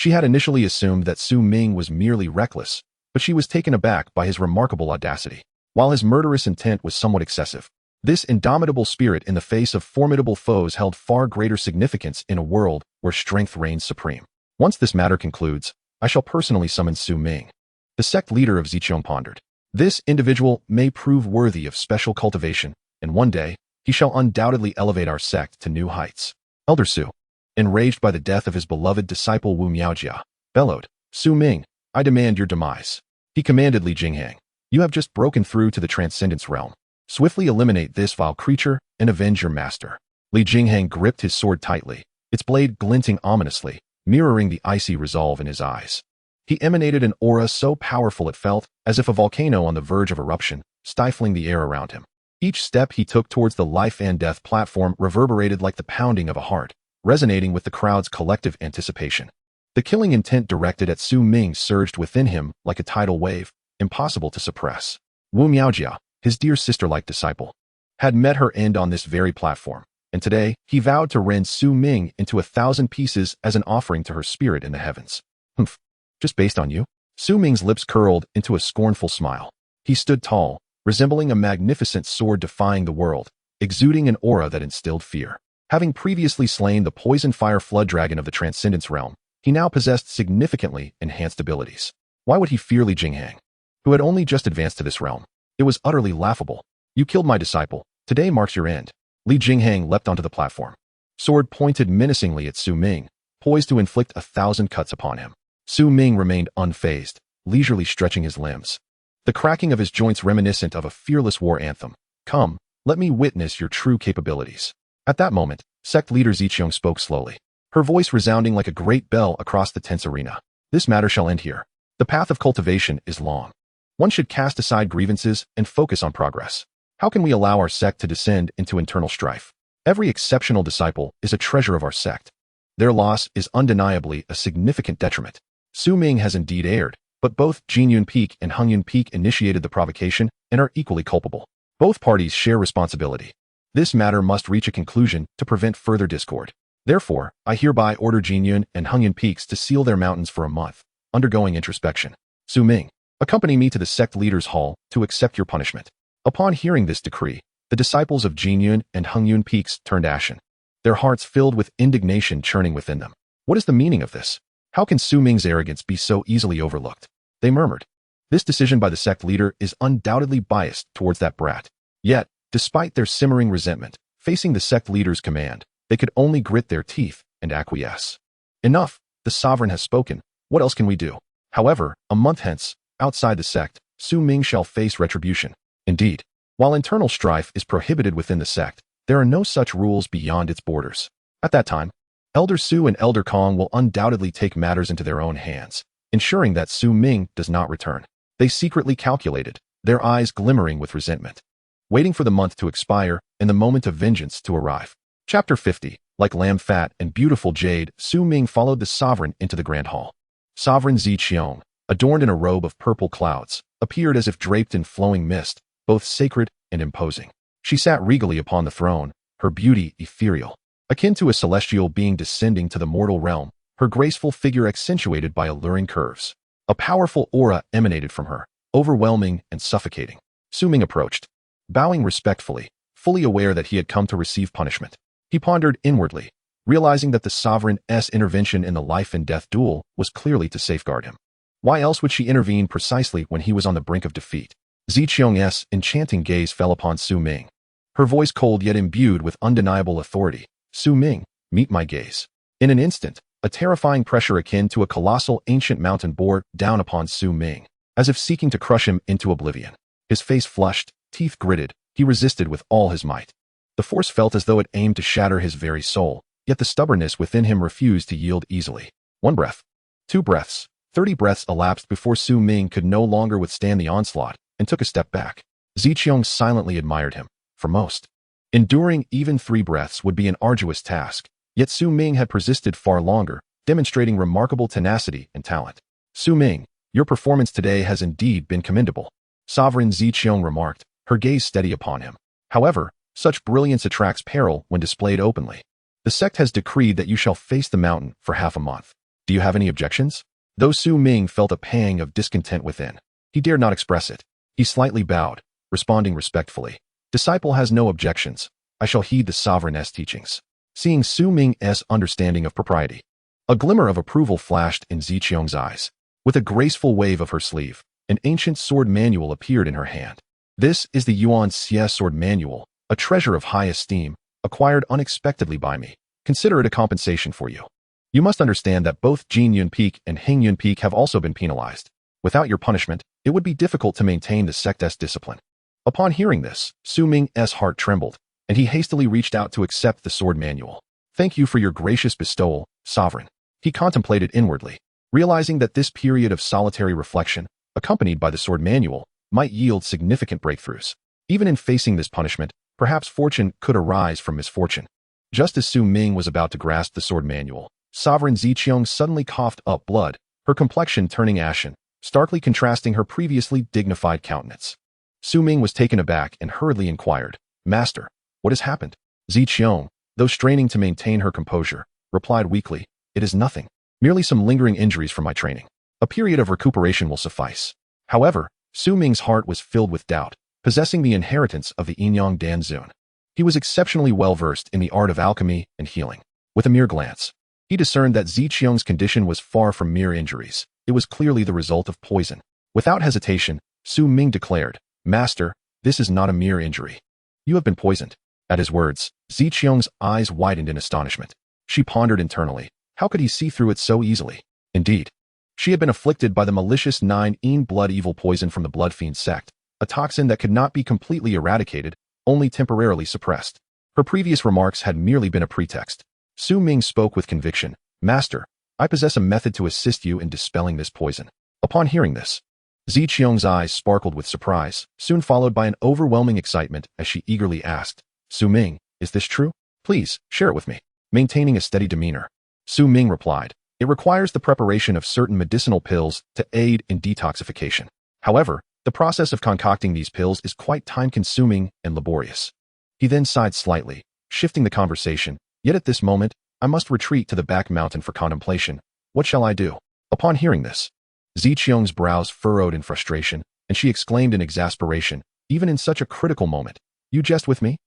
She had initially assumed that Su Ming was merely reckless, but she was taken aback by his remarkable audacity. While his murderous intent was somewhat excessive, this indomitable spirit in the face of formidable foes held far greater significance in a world where strength reigns supreme. Once this matter concludes, I shall personally summon Su Ming. The sect leader of Ziqiang pondered. This individual may prove worthy of special cultivation, and one day, he shall undoubtedly elevate our sect to new heights. Elder Su, enraged by the death of his beloved disciple Wu Miaojia, bellowed, Su Ming, I demand your demise. He commanded Li Jinghang. You have just broken through to the transcendence realm. Swiftly eliminate this vile creature and avenge your master. Li Jinghang gripped his sword tightly, its blade glinting ominously, mirroring the icy resolve in his eyes. He emanated an aura so powerful it felt as if a volcano on the verge of eruption, stifling the air around him. Each step he took towards the life and death platform reverberated like the pounding of a heart, resonating with the crowd's collective anticipation. The killing intent directed at Su Ming surged within him like a tidal wave, impossible to suppress. Wu Miaojia, his dear sister-like disciple, had met her end on this very platform, and today he vowed to rend Su Ming into 1,000 pieces as an offering to her spirit in the heavens. Humph. Just based on you? Su Ming's lips curled into a scornful smile. He stood tall, resembling a magnificent sword defying the world, exuding an aura that instilled fear. Having previously slain the poison fire flood dragon of the transcendence realm, he now possessed significantly enhanced abilities. Why would he fear Li Jinghang, who had only just advanced to this realm? It was utterly laughable. You killed my disciple. Today marks your end. Li Jinghang leapt onto the platform. Sword pointed menacingly at Su Ming, poised to inflict 1,000 cuts upon him. Su Ming remained unfazed, leisurely stretching his limbs. The cracking of his joints reminiscent of a fearless war anthem. Come, let me witness your true capabilities. At that moment, sect leader Ziqiang spoke slowly, her voice resounding like a great bell across the tense arena. This matter shall end here. The path of cultivation is long. One should cast aside grievances and focus on progress. How can we allow our sect to descend into internal strife? Every exceptional disciple is a treasure of our sect. Their loss is undeniably a significant detriment. Su Ming has indeed erred, but both Jinyun Peak and Hengyun Peak initiated the provocation and are equally culpable. Both parties share responsibility. This matter must reach a conclusion to prevent further discord. Therefore, I hereby order Jinyun and Hengyun Peaks to seal their mountains for a month, undergoing introspection. Su Ming, accompany me to the sect leaders' hall to accept your punishment. Upon hearing this decree, the disciples of Jinyun and Hengyun Peaks turned ashen, their hearts filled with indignation churning within them. What is the meaning of this? How can Su Ming's arrogance be so easily overlooked? They murmured. This decision by the sect leader is undoubtedly biased towards that brat. Yet, despite their simmering resentment, facing the sect leader's command, they could only grit their teeth and acquiesce. Enough, the sovereign has spoken. What else can we do? However, a month hence, outside the sect, Su Ming shall face retribution. Indeed, while internal strife is prohibited within the sect, there are no such rules beyond its borders. At that time, Elder Su and Elder Kong will undoubtedly take matters into their own hands, ensuring that Su Ming does not return. They secretly calculated, their eyes glimmering with resentment, waiting for the month to expire and the moment of vengeance to arrive. Chapter 50. Like lamb fat and beautiful jade, Su Ming followed the sovereign into the grand hall. Sovereign Ziqiang, adorned in a robe of purple clouds, appeared as if draped in flowing mist, both sacred and imposing. She sat regally upon the throne, her beauty ethereal, akin to a celestial being descending to the mortal realm, her graceful figure accentuated by alluring curves. A powerful aura emanated from her, overwhelming and suffocating. Su Ming approached, bowing respectfully, fully aware that he had come to receive punishment. He pondered inwardly, realizing that the sovereign's intervention in the life and death duel was clearly to safeguard him. Why else would she intervene precisely when he was on the brink of defeat? Ziqiang's enchanting gaze fell upon Su Ming, her voice cold yet imbued with undeniable authority. Su Ming, meet my gaze. In an instant, a terrifying pressure akin to a colossal ancient mountain bore down upon Su Ming, as if seeking to crush him into oblivion. His face flushed, teeth gritted, he resisted with all his might. The force felt as though it aimed to shatter his very soul, yet the stubbornness within him refused to yield easily. 1 breath. 2 breaths. 30 breaths elapsed before Su Ming could no longer withstand the onslaught and took a step back. Ziqiang silently admired him. For most, enduring even 3 breaths would be an arduous task, yet Su Ming had persisted far longer, demonstrating remarkable tenacity and talent. Su Ming, your performance today has indeed been commendable, Sovereign Ziqiang remarked, her gaze steady upon him. However, such brilliance attracts peril when displayed openly. The sect has decreed that you shall face the mountain for half a month. Do you have any objections? Though Su Ming felt a pang of discontent within, he dared not express it. He slightly bowed, responding respectfully. Disciple has no objections. I shall heed the sovereign's teachings. Seeing Su Ming's understanding of propriety, a glimmer of approval flashed in Ziqiang's eyes. With a graceful wave of her sleeve, an ancient sword manual appeared in her hand. This is the Luo'an City sword manual, a treasure of high esteem, acquired unexpectedly by me. Consider it a compensation for you. You must understand that both Jin Yun Peak and Hing Yun Peak have also been penalized. Without your punishment, it would be difficult to maintain the sect's discipline. Upon hearing this, Su Ming's heart trembled, and he hastily reached out to accept the sword manual. Thank you for your gracious bestowal, Sovereign. He contemplated inwardly, realizing that this period of solitary reflection, accompanied by the sword manual, might yield significant breakthroughs. Even in facing this punishment, perhaps fortune could arise from misfortune. Just as Su Ming was about to grasp the sword manual, Sovereign Ziqiang suddenly coughed up blood, her complexion turning ashen, starkly contrasting her previously dignified countenance. Su Ming was taken aback and hurriedly inquired, Master, what has happened? Ziqiang, though straining to maintain her composure, replied weakly, It is nothing. Merely some lingering injuries from my training. A period of recuperation will suffice. However, Su Ming's heart was filled with doubt, possessing the inheritance of the Yin Yang Dantian. He was exceptionally well versed in the art of alchemy and healing. With a mere glance, he discerned that Ziqiang's condition was far from mere injuries. It was clearly the result of poison. Without hesitation, Su Ming declared, Master, this is not a mere injury. You have been poisoned. At his words, Ziqiang's eyes widened in astonishment. She pondered internally. How could he see through it so easily? Indeed, she had been afflicted by the malicious 9 blood evil poison from the Blood Fiend sect, a toxin that could not be completely eradicated, only temporarily suppressed. Her previous remarks had merely been a pretext. Su Ming spoke with conviction, Master, I possess a method to assist you in dispelling this poison. Upon hearing this, Ziqiang's eyes sparkled with surprise, soon followed by an overwhelming excitement as she eagerly asked, Su Ming, is this true? Please, share it with me. Maintaining a steady demeanor, Su Ming replied, It requires the preparation of certain medicinal pills to aid in detoxification. However, the process of concocting these pills is quite time-consuming and laborious. He then sighed slightly, shifting the conversation, Yet at this moment, I must retreat to the back mountain for contemplation. What shall I do? Upon hearing this, Ziqiang's brows furrowed in frustration, and she exclaimed in exasperation, Even in such a critical moment, you jest with me?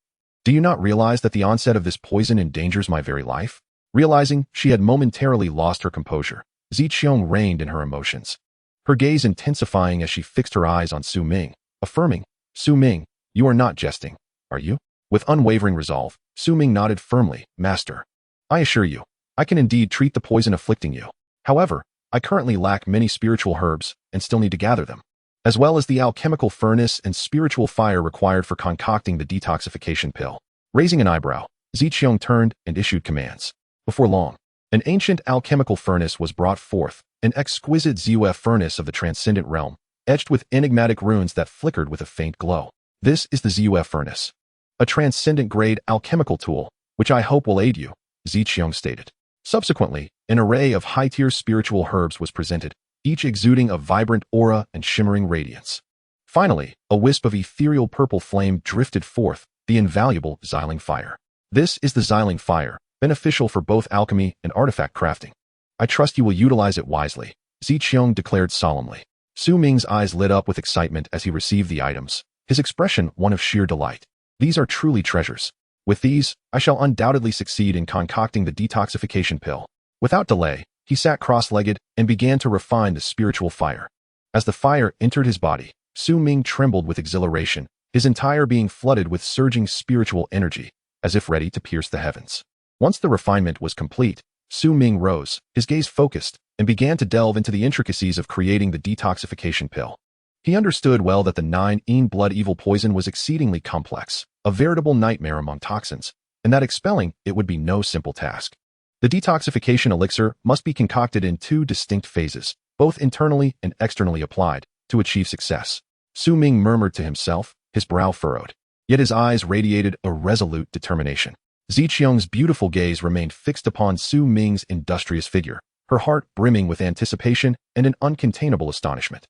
Do you not realize that the onset of this poison endangers my very life? Realizing she had momentarily lost her composure, Ziqiang reined in her emotions, her gaze intensifying as she fixed her eyes on Su Ming, affirming, Su Ming, you are not jesting, are you? With unwavering resolve, Su Ming nodded firmly, Master. I assure you, I can indeed treat the poison afflicting you. However, I currently lack many spiritual herbs and still need to gather them, as well as the alchemical furnace and spiritual fire required for concocting the detoxification pill. Raising an eyebrow, Ziqiang turned and issued commands. Before long, an ancient alchemical furnace was brought forth, an exquisite Zuf furnace of the transcendent realm, etched with enigmatic runes that flickered with a faint glow. This is the Zuf furnace, a transcendent-grade alchemical tool, which I hope will aid you, Ziqiang stated. Subsequently, an array of high-tier spiritual herbs was presented, each exuding a vibrant aura and shimmering radiance. Finally, a wisp of ethereal purple flame drifted forth, the invaluable Xiling fire. This is the Xiling fire, beneficial for both alchemy and artifact crafting. I trust you will utilize it wisely, Ziqiang declared solemnly. Su Ming's eyes lit up with excitement as he received the items, his expression one of sheer delight. These are truly treasures. With these, I shall undoubtedly succeed in concocting the detoxification pill. Without delay, he sat cross-legged and began to refine the spiritual fire. As the fire entered his body, Su Ming trembled with exhilaration, his entire being flooded with surging spiritual energy, as if ready to pierce the heavens. Once the refinement was complete, Su Ming rose, his gaze focused, and began to delve into the intricacies of creating the detoxification pill. He understood well that the 9 blood evil poison was exceedingly complex, a veritable nightmare among toxins, and that expelling it would be no simple task. The detoxification elixir must be concocted in 2 distinct phases, both internally and externally applied, to achieve success. Su Ming murmured to himself, his brow furrowed, yet his eyes radiated a resolute determination. Ziqiang's beautiful gaze remained fixed upon Su Ming's industrious figure, her heart brimming with anticipation and an uncontainable astonishment.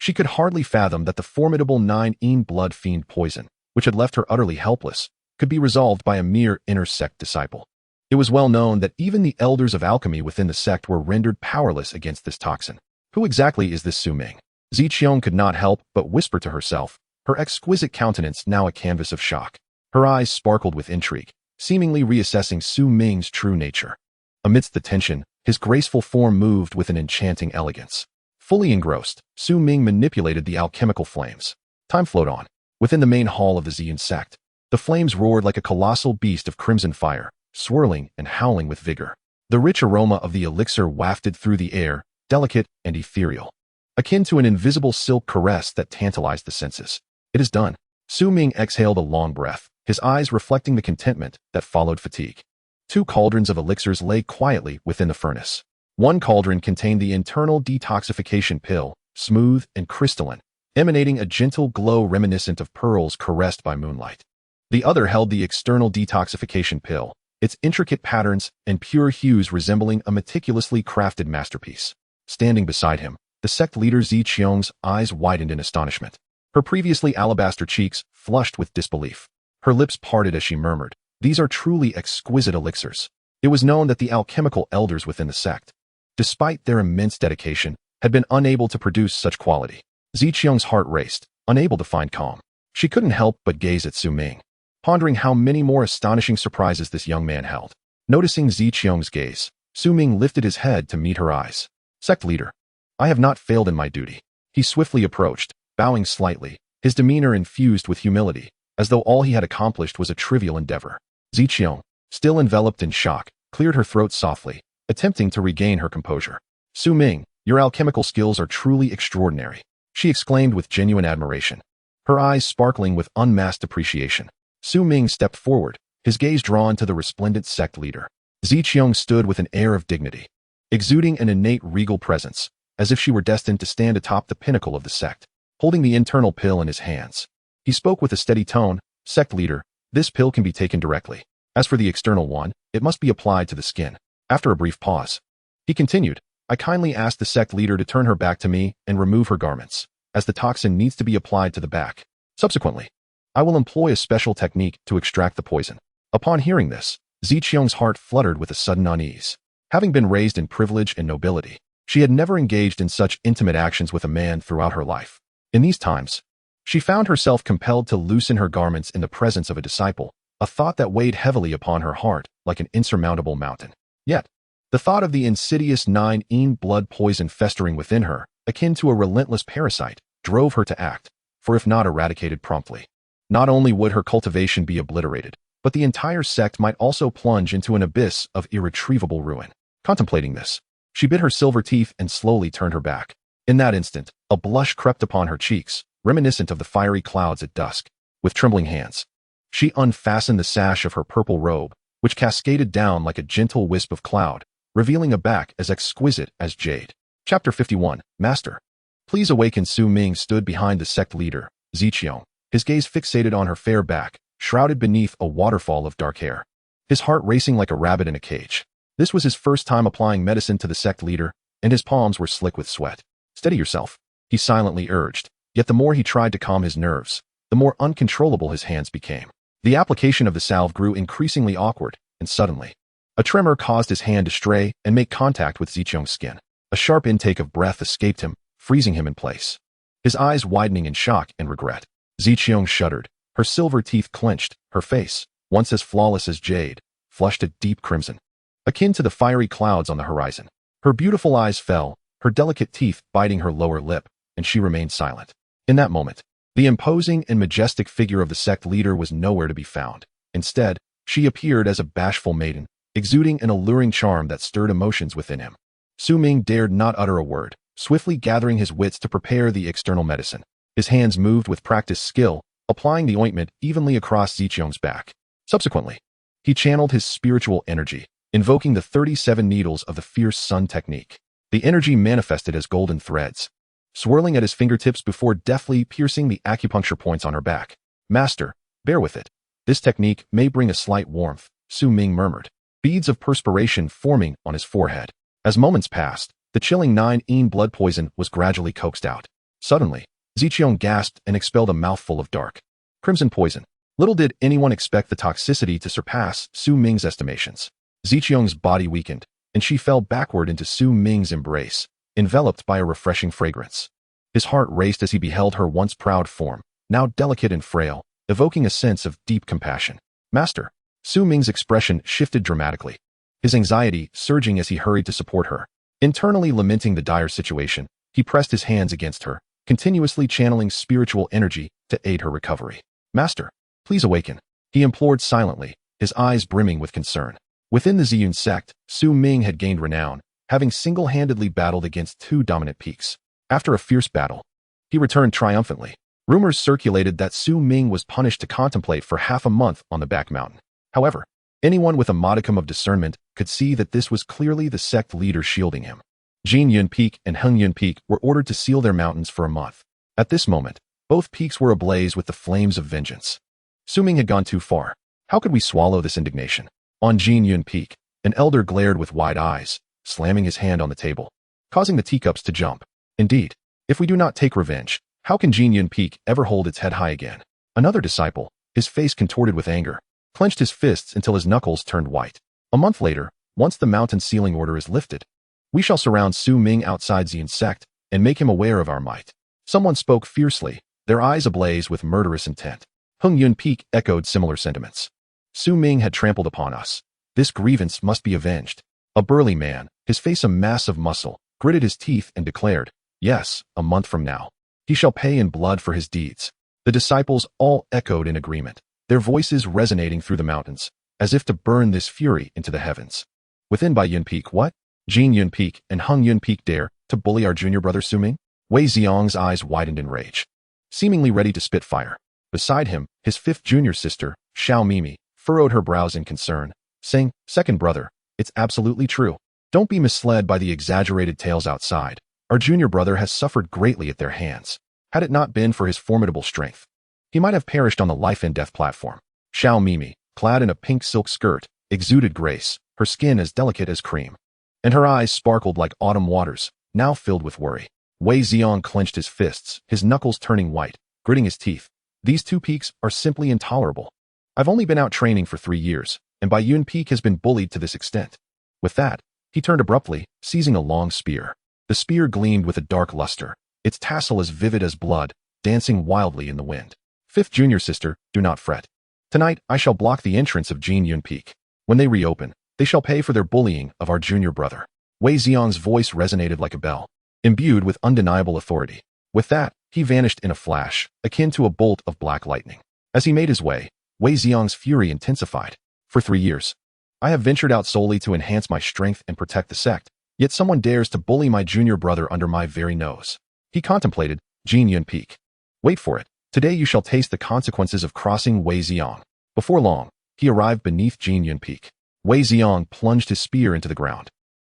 She could hardly fathom that the formidable 9 blood fiend poison, which had left her utterly helpless, could be resolved by a mere inner sect disciple. It was well known that even the elders of alchemy within the sect were rendered powerless against this toxin. Who exactly is this Su Ming? Ziqiang could not help but whisper to herself, her exquisite countenance now a canvas of shock. Her eyes sparkled with intrigue, seemingly reassessing Su Ming's true nature. Amidst the tension, his graceful form moved with an enchanting elegance. Fully engrossed, Su Ming manipulated the alchemical flames. Time flowed on. Within the main hall of the Ziyun sect, the flames roared like a colossal beast of crimson fire, swirling and howling with vigor. The rich aroma of the elixir wafted through the air, delicate and ethereal, akin to an invisible silk caress that tantalized the senses. It is done. Su Ming exhaled a long breath, his eyes reflecting the contentment that followed fatigue. 2 cauldrons of elixirs lay quietly within the furnace. One cauldron contained the internal detoxification pill, smooth and crystalline, emanating a gentle glow reminiscent of pearls caressed by moonlight. The other held the external detoxification pill, its intricate patterns and pure hues resembling a meticulously crafted masterpiece. Standing beside him, the sect leader Ziqiang's eyes widened in astonishment. Her previously alabaster cheeks flushed with disbelief. Her lips parted as she murmured, "These are truly exquisite elixirs." It was known that the alchemical elders within the sect, despite their immense dedication, had been unable to produce such quality. Ziqiang's heart raced, unable to find calm. She couldn't help but gaze at Su Ming, pondering how many more astonishing surprises this young man held. Noticing Ziqiang's gaze, Su Ming lifted his head to meet her eyes. "Sect leader, I have not failed in my duty." He swiftly approached, bowing slightly, his demeanor infused with humility, as though all he had accomplished was a trivial endeavor. Ziqiang, still enveloped in shock, cleared her throat softly, attempting to regain her composure. "Su Ming, your alchemical skills are truly extraordinary," she exclaimed with genuine admiration, her eyes sparkling with unmasked appreciation. Su Ming stepped forward, his gaze drawn to the resplendent sect leader. Ziqiang stood with an air of dignity, exuding an innate regal presence, as if she were destined to stand atop the pinnacle of the sect. Holding the internal pill in his hands, he spoke with a steady tone, "Sect leader, this pill can be taken directly. As for the external one, it must be applied to the skin." After a brief pause, he continued, "I kindly ask the sect leader to turn her back to me and remove her garments, as the toxin needs to be applied to the back. Subsequently, I will employ a special technique to extract the poison." Upon hearing this, Ziqiang's heart fluttered with a sudden unease. Having been raised in privilege and nobility, she had never engaged in such intimate actions with a man throughout her life. In these times, she found herself compelled to loosen her garments in the presence of a disciple, a thought that weighed heavily upon her heart like an insurmountable mountain. Yet, the thought of the insidious 9 blood poison festering within her, akin to a relentless parasite, drove her to act, for if not eradicated promptly, not only would her cultivation be obliterated, but the entire sect might also plunge into an abyss of irretrievable ruin. Contemplating this, she bit her silver teeth and slowly turned her back. In that instant, a blush crept upon her cheeks, reminiscent of the fiery clouds at dusk. With trembling hands, she unfastened the sash of her purple robe, which cascaded down like a gentle wisp of cloud, revealing a back as exquisite as jade. Chapter 51, Master. Please awaken. Su Ming stood behind the sect leader, Ziqiang, his gaze fixated on her fair back, shrouded beneath a waterfall of dark hair. His heart racing like a rabbit in a cage. This was his first time applying medicine to the sect leader, and his palms were slick with sweat. "Steady yourself," he silently urged, yet the more he tried to calm his nerves, the more uncontrollable his hands became. The application of the salve grew increasingly awkward, and suddenly, a tremor caused his hand to stray and make contact with Ziqiang's skin. A sharp intake of breath escaped him, freezing him in place, his eyes widening in shock and regret. Ziqiang shuddered, her silver teeth clenched, her face, once as flawless as jade, flushed a deep crimson, akin to the fiery clouds on the horizon. Her beautiful eyes fell, her delicate teeth biting her lower lip, and she remained silent. In that moment, the imposing and majestic figure of the sect leader was nowhere to be found. Instead, she appeared as a bashful maiden, exuding an alluring charm that stirred emotions within him. Su Ming dared not utter a word, swiftly gathering his wits to prepare the external medicine. His hands moved with practiced skill, applying the ointment evenly across Ziqiang's back. Subsequently, he channeled his spiritual energy, invoking the 37 needles of the fierce sun technique. The energy manifested as golden threads, swirling at his fingertips before deftly piercing the acupuncture points on her back. "Master, bear with it. This technique may bring a slight warmth," Su Ming murmured, beads of perspiration forming on his forehead. As moments passed, the chilling 9 blood poison was gradually coaxed out. Suddenly, Ziqiang gasped and expelled a mouthful of dark crimson poison. Little did anyone expect the toxicity to surpass Su Ming's estimations. Ziqiang's body weakened, and she fell backward into Su Ming's embrace, enveloped by a refreshing fragrance. His heart raced as he beheld her once proud form, now delicate and frail, evoking a sense of deep compassion. Master. Su Ming's expression shifted dramatically, his anxiety surging as he hurried to support her. Internally lamenting the dire situation, he pressed his hands against her, continuously channeling spiritual energy to aid her recovery. Master, please awaken, he implored silently, his eyes brimming with concern. Within the Ziyun sect, Su Ming had gained renown, having single-handedly battled against two dominant peaks. After a fierce battle, he returned triumphantly. Rumors circulated that Su Ming was punished to contemplate for half a month on the back mountain. However, anyone with a modicum of discernment could see that this was clearly the sect leader shielding him. Jin Yun Peak and Heng Yun Peak were ordered to seal their mountains for a month. At this moment, both peaks were ablaze with the flames of vengeance. Su Ming had gone too far. How could we swallow this indignation? On Jin Yun Peak, an elder glared with wide eyes, slamming his hand on the table, causing the teacups to jump. Indeed, if we do not take revenge, how can Jin Yun Peak ever hold its head high again? Another disciple, his face contorted with anger, clenched his fists until his knuckles turned white. A month later, once the mountain sealing order is lifted, we shall surround Su Ming outside Ziyun sect and make him aware of our might. Someone spoke fiercely, their eyes ablaze with murderous intent. Heng Yun Peak echoed similar sentiments. Su Ming had trampled upon us. This grievance must be avenged. A burly man, his face a mass of muscle, gritted his teeth and declared, yes, a month from now, he shall pay in blood for his deeds. The disciples all echoed in agreement, their voices resonating through the mountains, as if to burn this fury into the heavens. Within Bai Yun Peak, what? Jin Yun Peak and Heng Yun Peak dare to bully our junior brother Su Ming? Wei Xiong's eyes widened in rage, seemingly ready to spit fire. Beside him, his fifth junior sister, Xiao Mimi, furrowed her brows in concern, saying, second brother, it's absolutely true. Don't be misled by the exaggerated tales outside. Our junior brother has suffered greatly at their hands. Had it not been for his formidable strength, he might have perished on the life and death platform. Xiao Mimi, clad in a pink silk skirt, exuded grace, her skin as delicate as cream, and her eyes sparkled like autumn waters, now filled with worry. Wei Xiong clenched his fists, his knuckles turning white, gritting his teeth. These two peaks are simply intolerable. I've only been out training for 3 years, and Bai Yun Peak has been bullied to this extent. With that, he turned abruptly, seizing a long spear. The spear gleamed with a dark luster, its tassel as vivid as blood, dancing wildly in the wind. Fifth junior sister, do not fret. Tonight I shall block the entrance of Jin Yun Peak. When they reopen, they shall pay for their bullying of our junior brother. Wei Xiong's voice resonated like a bell, imbued with undeniable authority. With that, he vanished in a flash, akin to a bolt of black lightning. As he made his way, Wei Xiong's fury intensified. For 3 years, I have ventured out solely to enhance my strength and protect the sect, yet someone dares to bully my junior brother under my very nose. He contemplated, Jin Yun Peak. Wait for it. Today you shall taste the consequences of crossing Wei Xiong. Before long, he arrived beneath Jin Yun Peak. Wei Xiong plunged his spear into the ground,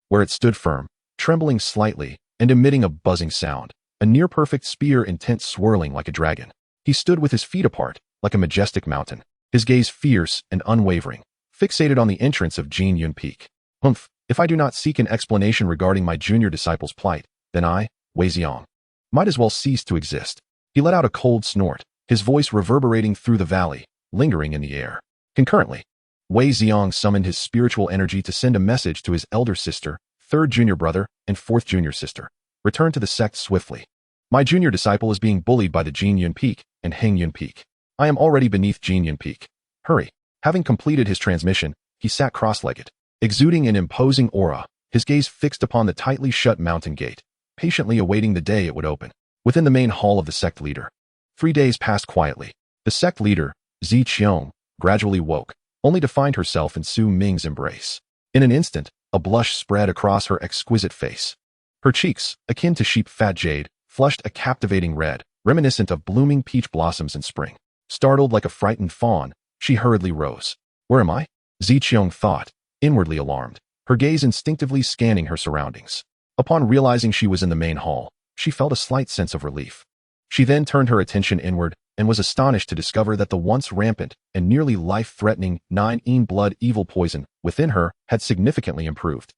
where it stood firm, trembling slightly and emitting a buzzing sound, a near-perfect spear intent swirling like a dragon. He stood with his feet apart, like a majestic mountain, his gaze fierce and unwavering, fixated on the entrance of Jin Yun Peak. Humph, if I do not seek an explanation regarding my junior disciple's plight, then I, Wei Xiong, might as well cease to exist. He let out a cold snort, his voice reverberating through the valley, lingering in the air. Concurrently, Wei Xiong summoned his spiritual energy to send a message to his elder sister, third junior brother, and fourth junior sister. Return to the sect swiftly. My junior disciple is being bullied by the Jin Yun Peak and Heng Yun Peak. I am already beneath Jin Yun Peak. Hurry. Having completed his transmission, he sat cross-legged, exuding an imposing aura, his gaze fixed upon the tightly shut mountain gate, patiently awaiting the day it would open. Within the main hall of the sect leader, 3 days passed quietly. The sect leader, Zi Qiong, gradually woke, only to find herself in Su Ming's embrace. In an instant, a blush spread across her exquisite face. Her cheeks, akin to sheep fat jade, flushed a captivating red, reminiscent of blooming peach blossoms in spring. Startled like a frightened fawn, she hurriedly rose. Where am I? Zi Qiong thought, inwardly alarmed, her gaze instinctively scanning her surroundings. Upon realizing she was in the main hall, she felt a slight sense of relief. She then turned her attention inward and was astonished to discover that the once rampant and nearly life-threatening 9 blood evil poison within her had significantly improved.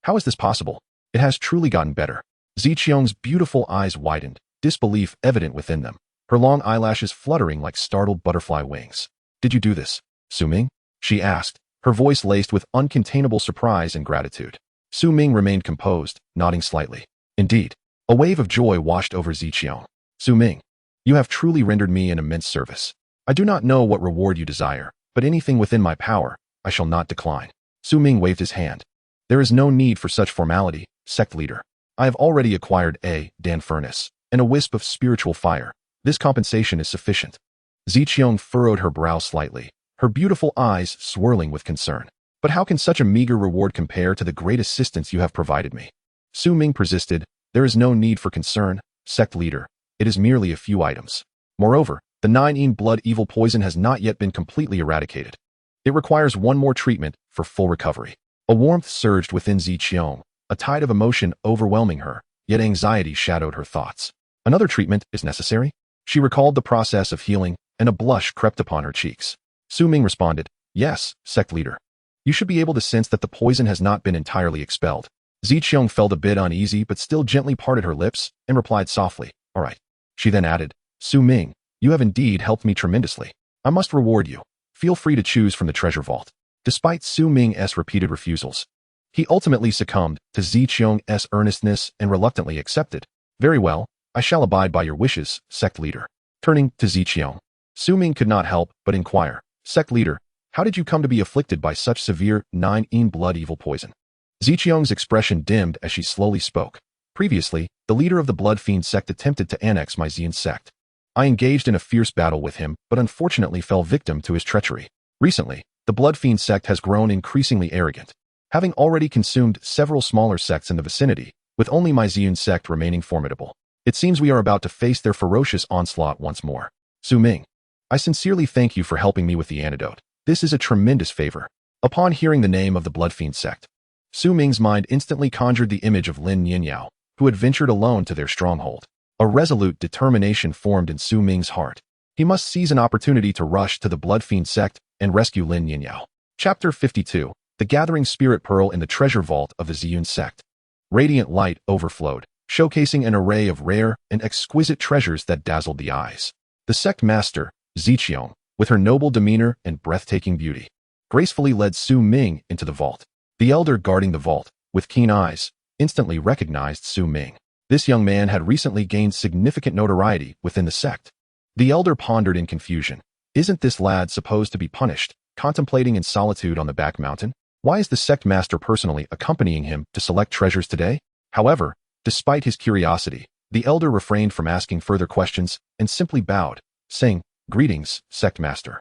How is this possible? It has truly gotten better. Zi Qiong's beautiful eyes widened, disbelief evident within them, her long eyelashes fluttering like startled butterfly wings. Did you do this, Su Ming? She asked, her voice laced with uncontainable surprise and gratitude. Su Ming remained composed, nodding slightly. Indeed, a wave of joy washed over Ziqiang. Su Ming, you have truly rendered me an immense service. I do not know what reward you desire, but anything within my power, I shall not decline. Su Ming waved his hand. There is no need for such formality, sect leader. I have already acquired a Dan furnace and a wisp of spiritual fire. This compensation is sufficient. Ziqiang furrowed her brow slightly, her beautiful eyes swirling with concern. But how can such a meager reward compare to the great assistance you have provided me? Su Ming persisted. There is no need for concern, sect leader. It is merely a few items. Moreover, the 9 Yin blood evil poison has not yet been completely eradicated. It requires one more treatment for full recovery. A warmth surged within Ziqiang, a tide of emotion overwhelming her, yet anxiety shadowed her thoughts. Another treatment is necessary? She recalled the process of healing, and a blush crept upon her cheeks. Su Ming responded, yes, sect leader. You should be able to sense that the poison has not been entirely expelled. Ziqiang felt a bit uneasy but still gently parted her lips and replied softly, all right. She then added, Su Ming, you have indeed helped me tremendously. I must reward you. Feel free to choose from the treasure vault. Despite Su Ming's repeated refusals, he ultimately succumbed to Ziqiang's earnestness and reluctantly accepted. Very well, I shall abide by your wishes, sect leader. Turning to Ziqiang, Su Ming could not help but inquire, sect leader, how did you come to be afflicted by such severe 9 Yin blood evil poison? Ziqiang's expression dimmed as she slowly spoke. Previously, the leader of the Blood Fiend sect attempted to annex my Yin sect. I engaged in a fierce battle with him, but unfortunately fell victim to his treachery. Recently, the Blood Fiend sect has grown increasingly arrogant, having already consumed several smaller sects in the vicinity, with only my Yin sect remaining formidable. It seems we are about to face their ferocious onslaught once more. Su Ming, I sincerely thank you for helping me with the antidote. This is a tremendous favor. Upon hearing the name of the Blood Fiend sect, Su Ming's mind instantly conjured the image of Lin Nianyao, who had ventured alone to their stronghold. A resolute determination formed in Su Ming's heart. He must seize an opportunity to rush to the Blood Fiend sect and rescue Lin Nianyao. Chapter 52. The Gathering Spirit Pearl in the Treasure Vault of the Ziyun sect. Radiant light overflowed, showcasing an array of rare and exquisite treasures that dazzled the eyes. The sect master, Ziqiang, with her noble demeanor and breathtaking beauty, gracefully led Su Ming into the vault. The elder guarding the vault, with keen eyes, instantly recognized Su Ming. This young man had recently gained significant notoriety within the sect. The elder pondered in confusion. Isn't this lad supposed to be punished, contemplating in solitude on the back mountain? Why is the sect master personally accompanying him to select treasures today? However, despite his curiosity, the elder refrained from asking further questions and simply bowed, saying, Greetings, sect master.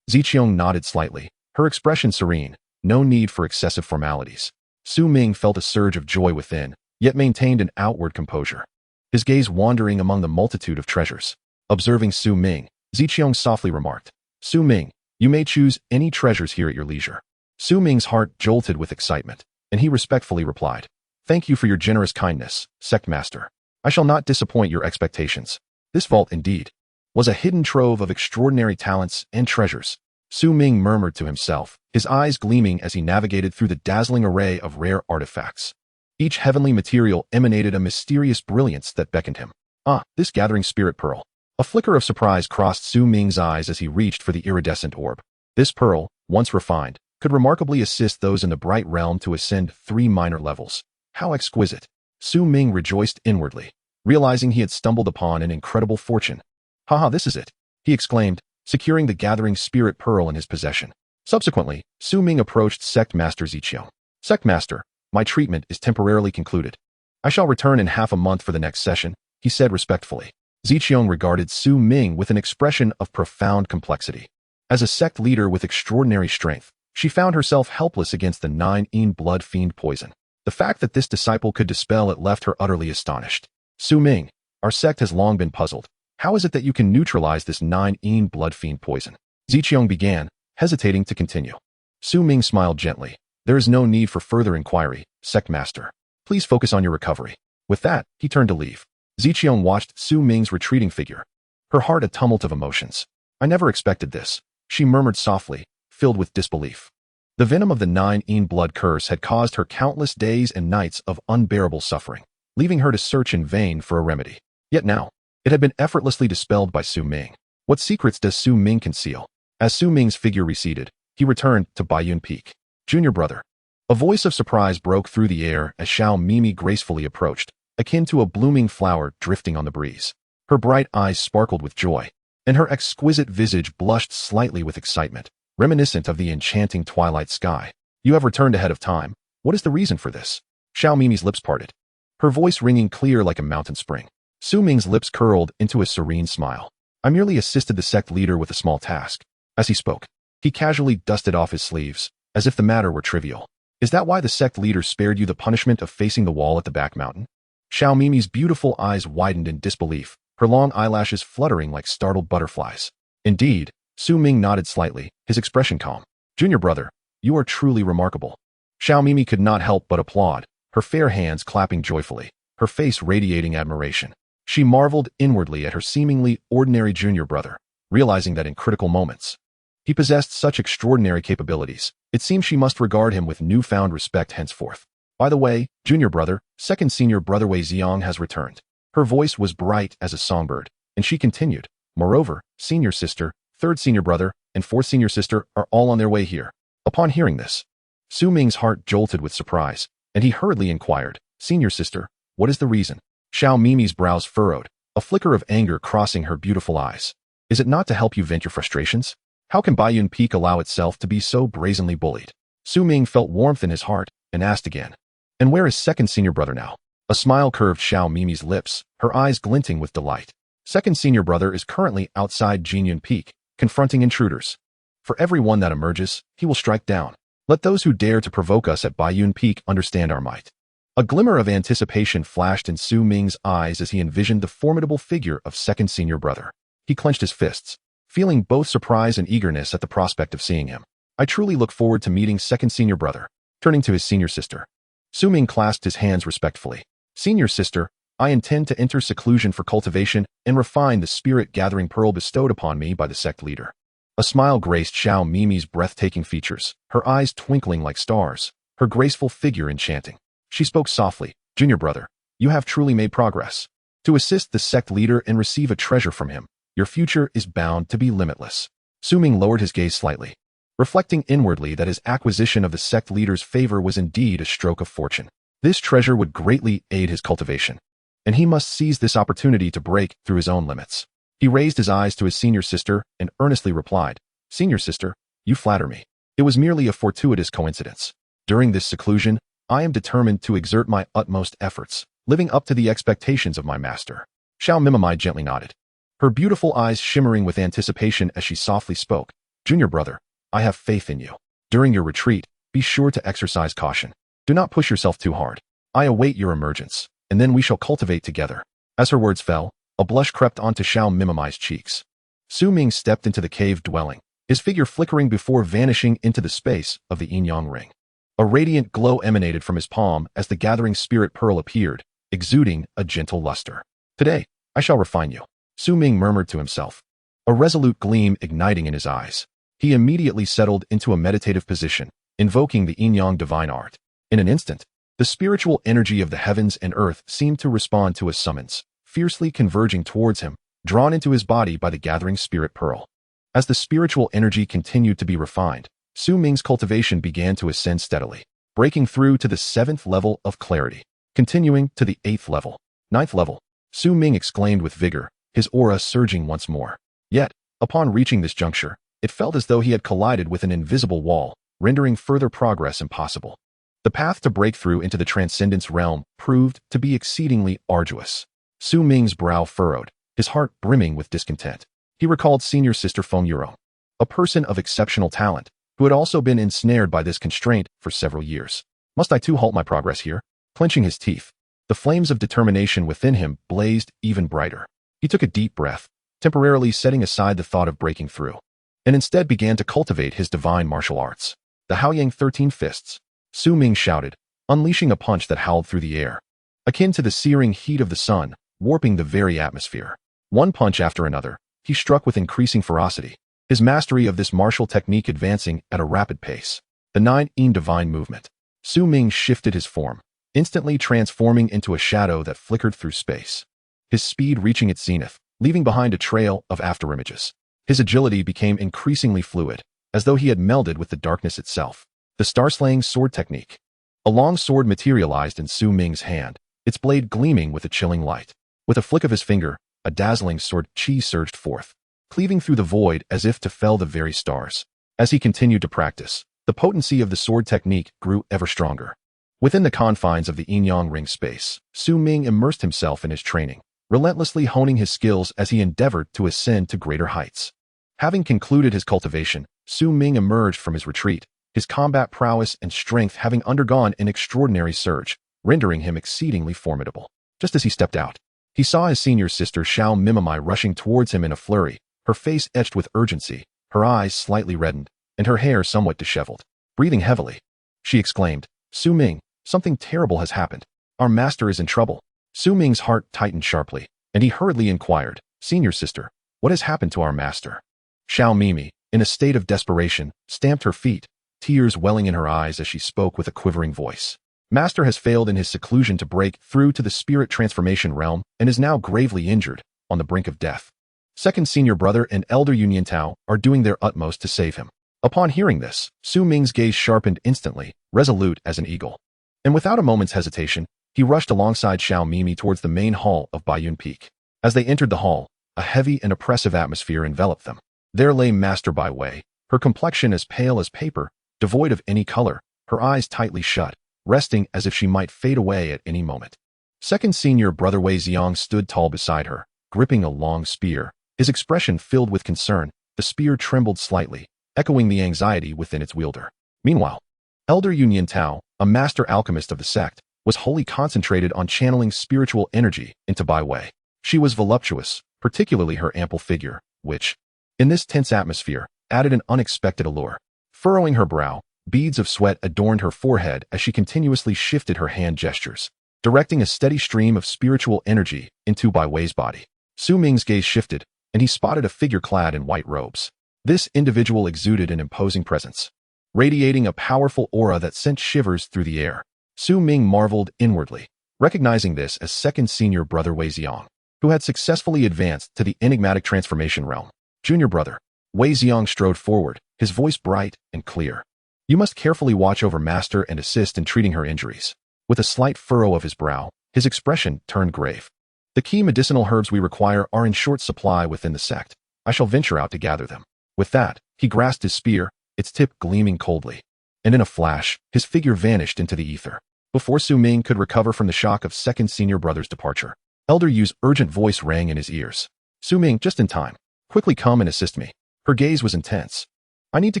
Ziqiang nodded slightly, her expression serene, no need for excessive formalities. Su Ming felt a surge of joy within, yet maintained an outward composure, his gaze wandering among the multitude of treasures. Observing Su Ming, Ziqiang softly remarked, Su Ming, you may choose any treasures here at your leisure. Su Ming's heart jolted with excitement, and he respectfully replied, Thank you for your generous kindness, sect master. I shall not disappoint your expectations. This vault, indeed, was a hidden trove of extraordinary talents and treasures. Su Ming murmured to himself, his eyes gleaming as he navigated through the dazzling array of rare artifacts. Each heavenly material emanated a mysterious brilliance that beckoned him. Ah, this gathering spirit pearl. A flicker of surprise crossed Su Ming's eyes as he reached for the iridescent orb. This pearl, once refined, could remarkably assist those in the bright realm to ascend 3 minor levels. How exquisite! Su Ming rejoiced inwardly, realizing he had stumbled upon an incredible fortune. Haha, this is it, he exclaimed, securing the gathering spirit pearl in his possession. Subsequently, Su Ming approached Sect Master Ziqiang. Sect Master, my treatment is temporarily concluded. I shall return in half a month for the next session, he said respectfully. Ziqiang regarded Su Ming with an expression of profound complexity. As a sect leader with extraordinary strength, she found herself helpless against the 9 Yin blood fiend poison. The fact that this disciple could dispel it left her utterly astonished. Su Ming, our sect has long been puzzled. How is it that you can neutralize this 9 Yin blood fiend poison? Ziqiang began, hesitating to continue. Su Ming smiled gently. There is no need for further inquiry, sect master. Please focus on your recovery. With that, he turned to leave. Ziqiang watched Su Ming's retreating figure, her heart a tumult of emotions. I never expected this, she murmured softly, filled with disbelief. The venom of the 9 Yin blood curse had caused her countless days and nights of unbearable suffering, leaving her to search in vain for a remedy. Yet now, it had been effortlessly dispelled by Su Ming. What secrets does Su Ming conceal? As Su Ming's figure receded, he returned to Baiyun Peak. Junior brother. A voice of surprise broke through the air as Xiao Mimi gracefully approached, akin to a blooming flower drifting on the breeze. Her bright eyes sparkled with joy, and her exquisite visage blushed slightly with excitement, reminiscent of the enchanting twilight sky. You have returned ahead of time. What is the reason for this? Xiao Mimi's lips parted, her voice ringing clear like a mountain spring. Su Ming's lips curled into a serene smile. I merely assisted the sect leader with a small task. As he spoke, he casually dusted off his sleeves, as if the matter were trivial. Is that why the sect leader spared you the punishment of facing the wall at the back mountain? Xiao Mimi's beautiful eyes widened in disbelief, her long eyelashes fluttering like startled butterflies. Indeed, Su Ming nodded slightly, his expression calm. Junior brother, you are truly remarkable. Xiao Mimi could not help but applaud, her fair hands clapping joyfully, her face radiating admiration. She marveled inwardly at her seemingly ordinary junior brother, realizing that in critical moments, he possessed such extraordinary capabilities. It seemed she must regard him with newfound respect henceforth. By the way, junior brother, second senior brother Wei Xiong has returned. Her voice was bright as a songbird, and she continued, moreover, senior sister, third senior brother, and fourth senior sister are all on their way here. Upon hearing this, Su Ming's heart jolted with surprise, and he hurriedly inquired, senior sister, what is the reason? Xiao Mimi's brows furrowed, a flicker of anger crossing her beautiful eyes. Is it not to help you vent your frustrations? How can Baiyun Peak allow itself to be so brazenly bullied? Su Ming felt warmth in his heart and asked again, and where is second senior brother now? A smile curved Xiao Mimi's lips, her eyes glinting with delight. Second senior brother is currently outside Baiyun Peak, confronting intruders. For every one that emerges, he will strike down. Let those who dare to provoke us at Baiyun Peak understand our might. A glimmer of anticipation flashed in Su Ming's eyes as he envisioned the formidable figure of second senior brother. He clenched his fists, feeling both surprise and eagerness at the prospect of seeing him. I truly look forward to meeting second senior brother. Turning to his senior sister, Su Ming clasped his hands respectfully. Senior sister, I intend to enter seclusion for cultivation and refine the spirit-gathering pearl bestowed upon me by the sect leader. A smile graced Xiao Mimi's breathtaking features, her eyes twinkling like stars, her graceful figure enchanting. She spoke softly, Junior brother, you have truly made progress. To assist the sect leader and receive a treasure from him, your future is bound to be limitless. Su Ming lowered his gaze slightly, reflecting inwardly that his acquisition of the sect leader's favor was indeed a stroke of fortune. This treasure would greatly aid his cultivation, and he must seize this opportunity to break through his own limits. He raised his eyes to his senior sister and earnestly replied, Senior sister, you flatter me. It was merely a fortuitous coincidence. During this seclusion, I am determined to exert my utmost efforts, living up to the expectations of my master. Xiao Mimamai gently nodded, her beautiful eyes shimmering with anticipation as she softly spoke, Junior brother, I have faith in you. During your retreat, be sure to exercise caution. Do not push yourself too hard. I await your emergence, and then we shall cultivate together. As her words fell, a blush crept onto Xiao Mimamai's cheeks. Su Ming stepped into the cave dwelling, his figure flickering before vanishing into the space of the Yin Yang Ring. A radiant glow emanated from his palm as the gathering spirit pearl appeared, exuding a gentle luster. Today, I shall refine you, Su Ming murmured to himself, a resolute gleam igniting in his eyes. He immediately settled into a meditative position, invoking the Yin Yang Divine Art. In an instant, the spiritual energy of the heavens and earth seemed to respond to his summons, fiercely converging towards him, drawn into his body by the gathering spirit pearl. As the spiritual energy continued to be refined, Su Ming's cultivation began to ascend steadily, breaking through to the 7th level of clarity, continuing to the 8th level, 9th level. Su Ming exclaimed with vigor, his aura surging once more. Yet, upon reaching this juncture, it felt as though he had collided with an invisible wall, rendering further progress impossible. The path to breakthrough into the transcendence realm proved to be exceedingly arduous. Su Ming's brow furrowed, his heart brimming with discontent. He recalled senior sister Feng Yurong, a person of exceptional talent, who had also been ensnared by this constraint for several years. Must I too halt my progress here? Clenching his teeth, the flames of determination within him blazed even brighter. He took a deep breath, temporarily setting aside the thought of breaking through, and instead began to cultivate his divine martial arts. The Haoyang 13 Fists, Su Ming shouted, unleashing a punch that howled through the air, akin to the searing heat of the sun, warping the very atmosphere. One punch after another, he struck with increasing ferocity, his mastery of this martial technique advancing at a rapid pace. The 9 Yin Divine Movement. Su Ming shifted his form, instantly transforming into a shadow that flickered through space, his speed reaching its zenith, leaving behind a trail of afterimages. His agility became increasingly fluid, as though he had melded with the darkness itself. The star-slaying sword technique. A long sword materialized in Su Ming's hand, its blade gleaming with a chilling light. With a flick of his finger, a dazzling sword chi surged forth, cleaving through the void as if to fell the very stars. As he continued to practice, the potency of the sword technique grew ever stronger. Within the confines of the Yin Yang Ring space, Su Ming immersed himself in his training, relentlessly honing his skills as he endeavored to ascend to greater heights. Having concluded his cultivation, Su Ming emerged from his retreat, his combat prowess and strength having undergone an extraordinary surge, rendering him exceedingly formidable. Just as he stepped out, he saw his senior sister Xiao Mimamai rushing towards him in a flurry, her face etched with urgency, her eyes slightly reddened, and her hair somewhat disheveled. Breathing heavily, she exclaimed, "Su Ming, something terrible has happened. Our master is in trouble." Su Ming's heart tightened sharply, and he hurriedly inquired, "Senior sister, what has happened to our master?" Xiao Mimi, in a state of desperation, stamped her feet, tears welling in her eyes as she spoke with a quivering voice. Master has failed in his seclusion to break through to the spirit transformation realm and is now gravely injured, on the brink of death. Second senior brother and elder Yin Nianyao are doing their utmost to save him. Upon hearing this, Su Ming's gaze sharpened instantly, resolute as an eagle. And without a moment's hesitation, he rushed alongside Xiao Mimi towards the main hall of Baiyun Peak. As they entered the hall, a heavy and oppressive atmosphere enveloped them. There lay Master Bai Wei, her complexion as pale as paper, devoid of any color, her eyes tightly shut, resting as if she might fade away at any moment. Second senior brother Wei Xiang stood tall beside her, gripping a long spear, his expression filled with concern. The spear trembled slightly, echoing the anxiety within its wielder. Meanwhile, elder Yin Nianyao, a master alchemist of the sect, was wholly concentrated on channeling spiritual energy into Bai Wei. She was voluptuous, particularly her ample figure, which, in this tense atmosphere, added an unexpected allure. Furrowing her brow, beads of sweat adorned her forehead as she continuously shifted her hand gestures, directing a steady stream of spiritual energy into Bai Wei's body. Su Ming's gaze shifted, and he spotted a figure clad in white robes. This individual exuded an imposing presence, radiating a powerful aura that sent shivers through the air. Su Ming marveled inwardly, recognizing this as second senior brother Wei Xiang, who had successfully advanced to the enigmatic transformation realm. Junior brother, Wei Xiang strode forward, his voice bright and clear. "You must carefully watch over Master and assist in treating her injuries." With a slight furrow of his brow, his expression turned grave. "The key medicinal herbs we require are in short supply within the sect. I shall venture out to gather them." With that, he grasped his spear, its tip gleaming coldly. And in a flash, his figure vanished into the ether. Before Su Ming could recover from the shock of second senior brother's departure, Elder Yu's urgent voice rang in his ears. "Su Ming, just in time. Quickly come and assist me." Her gaze was intense. "I need to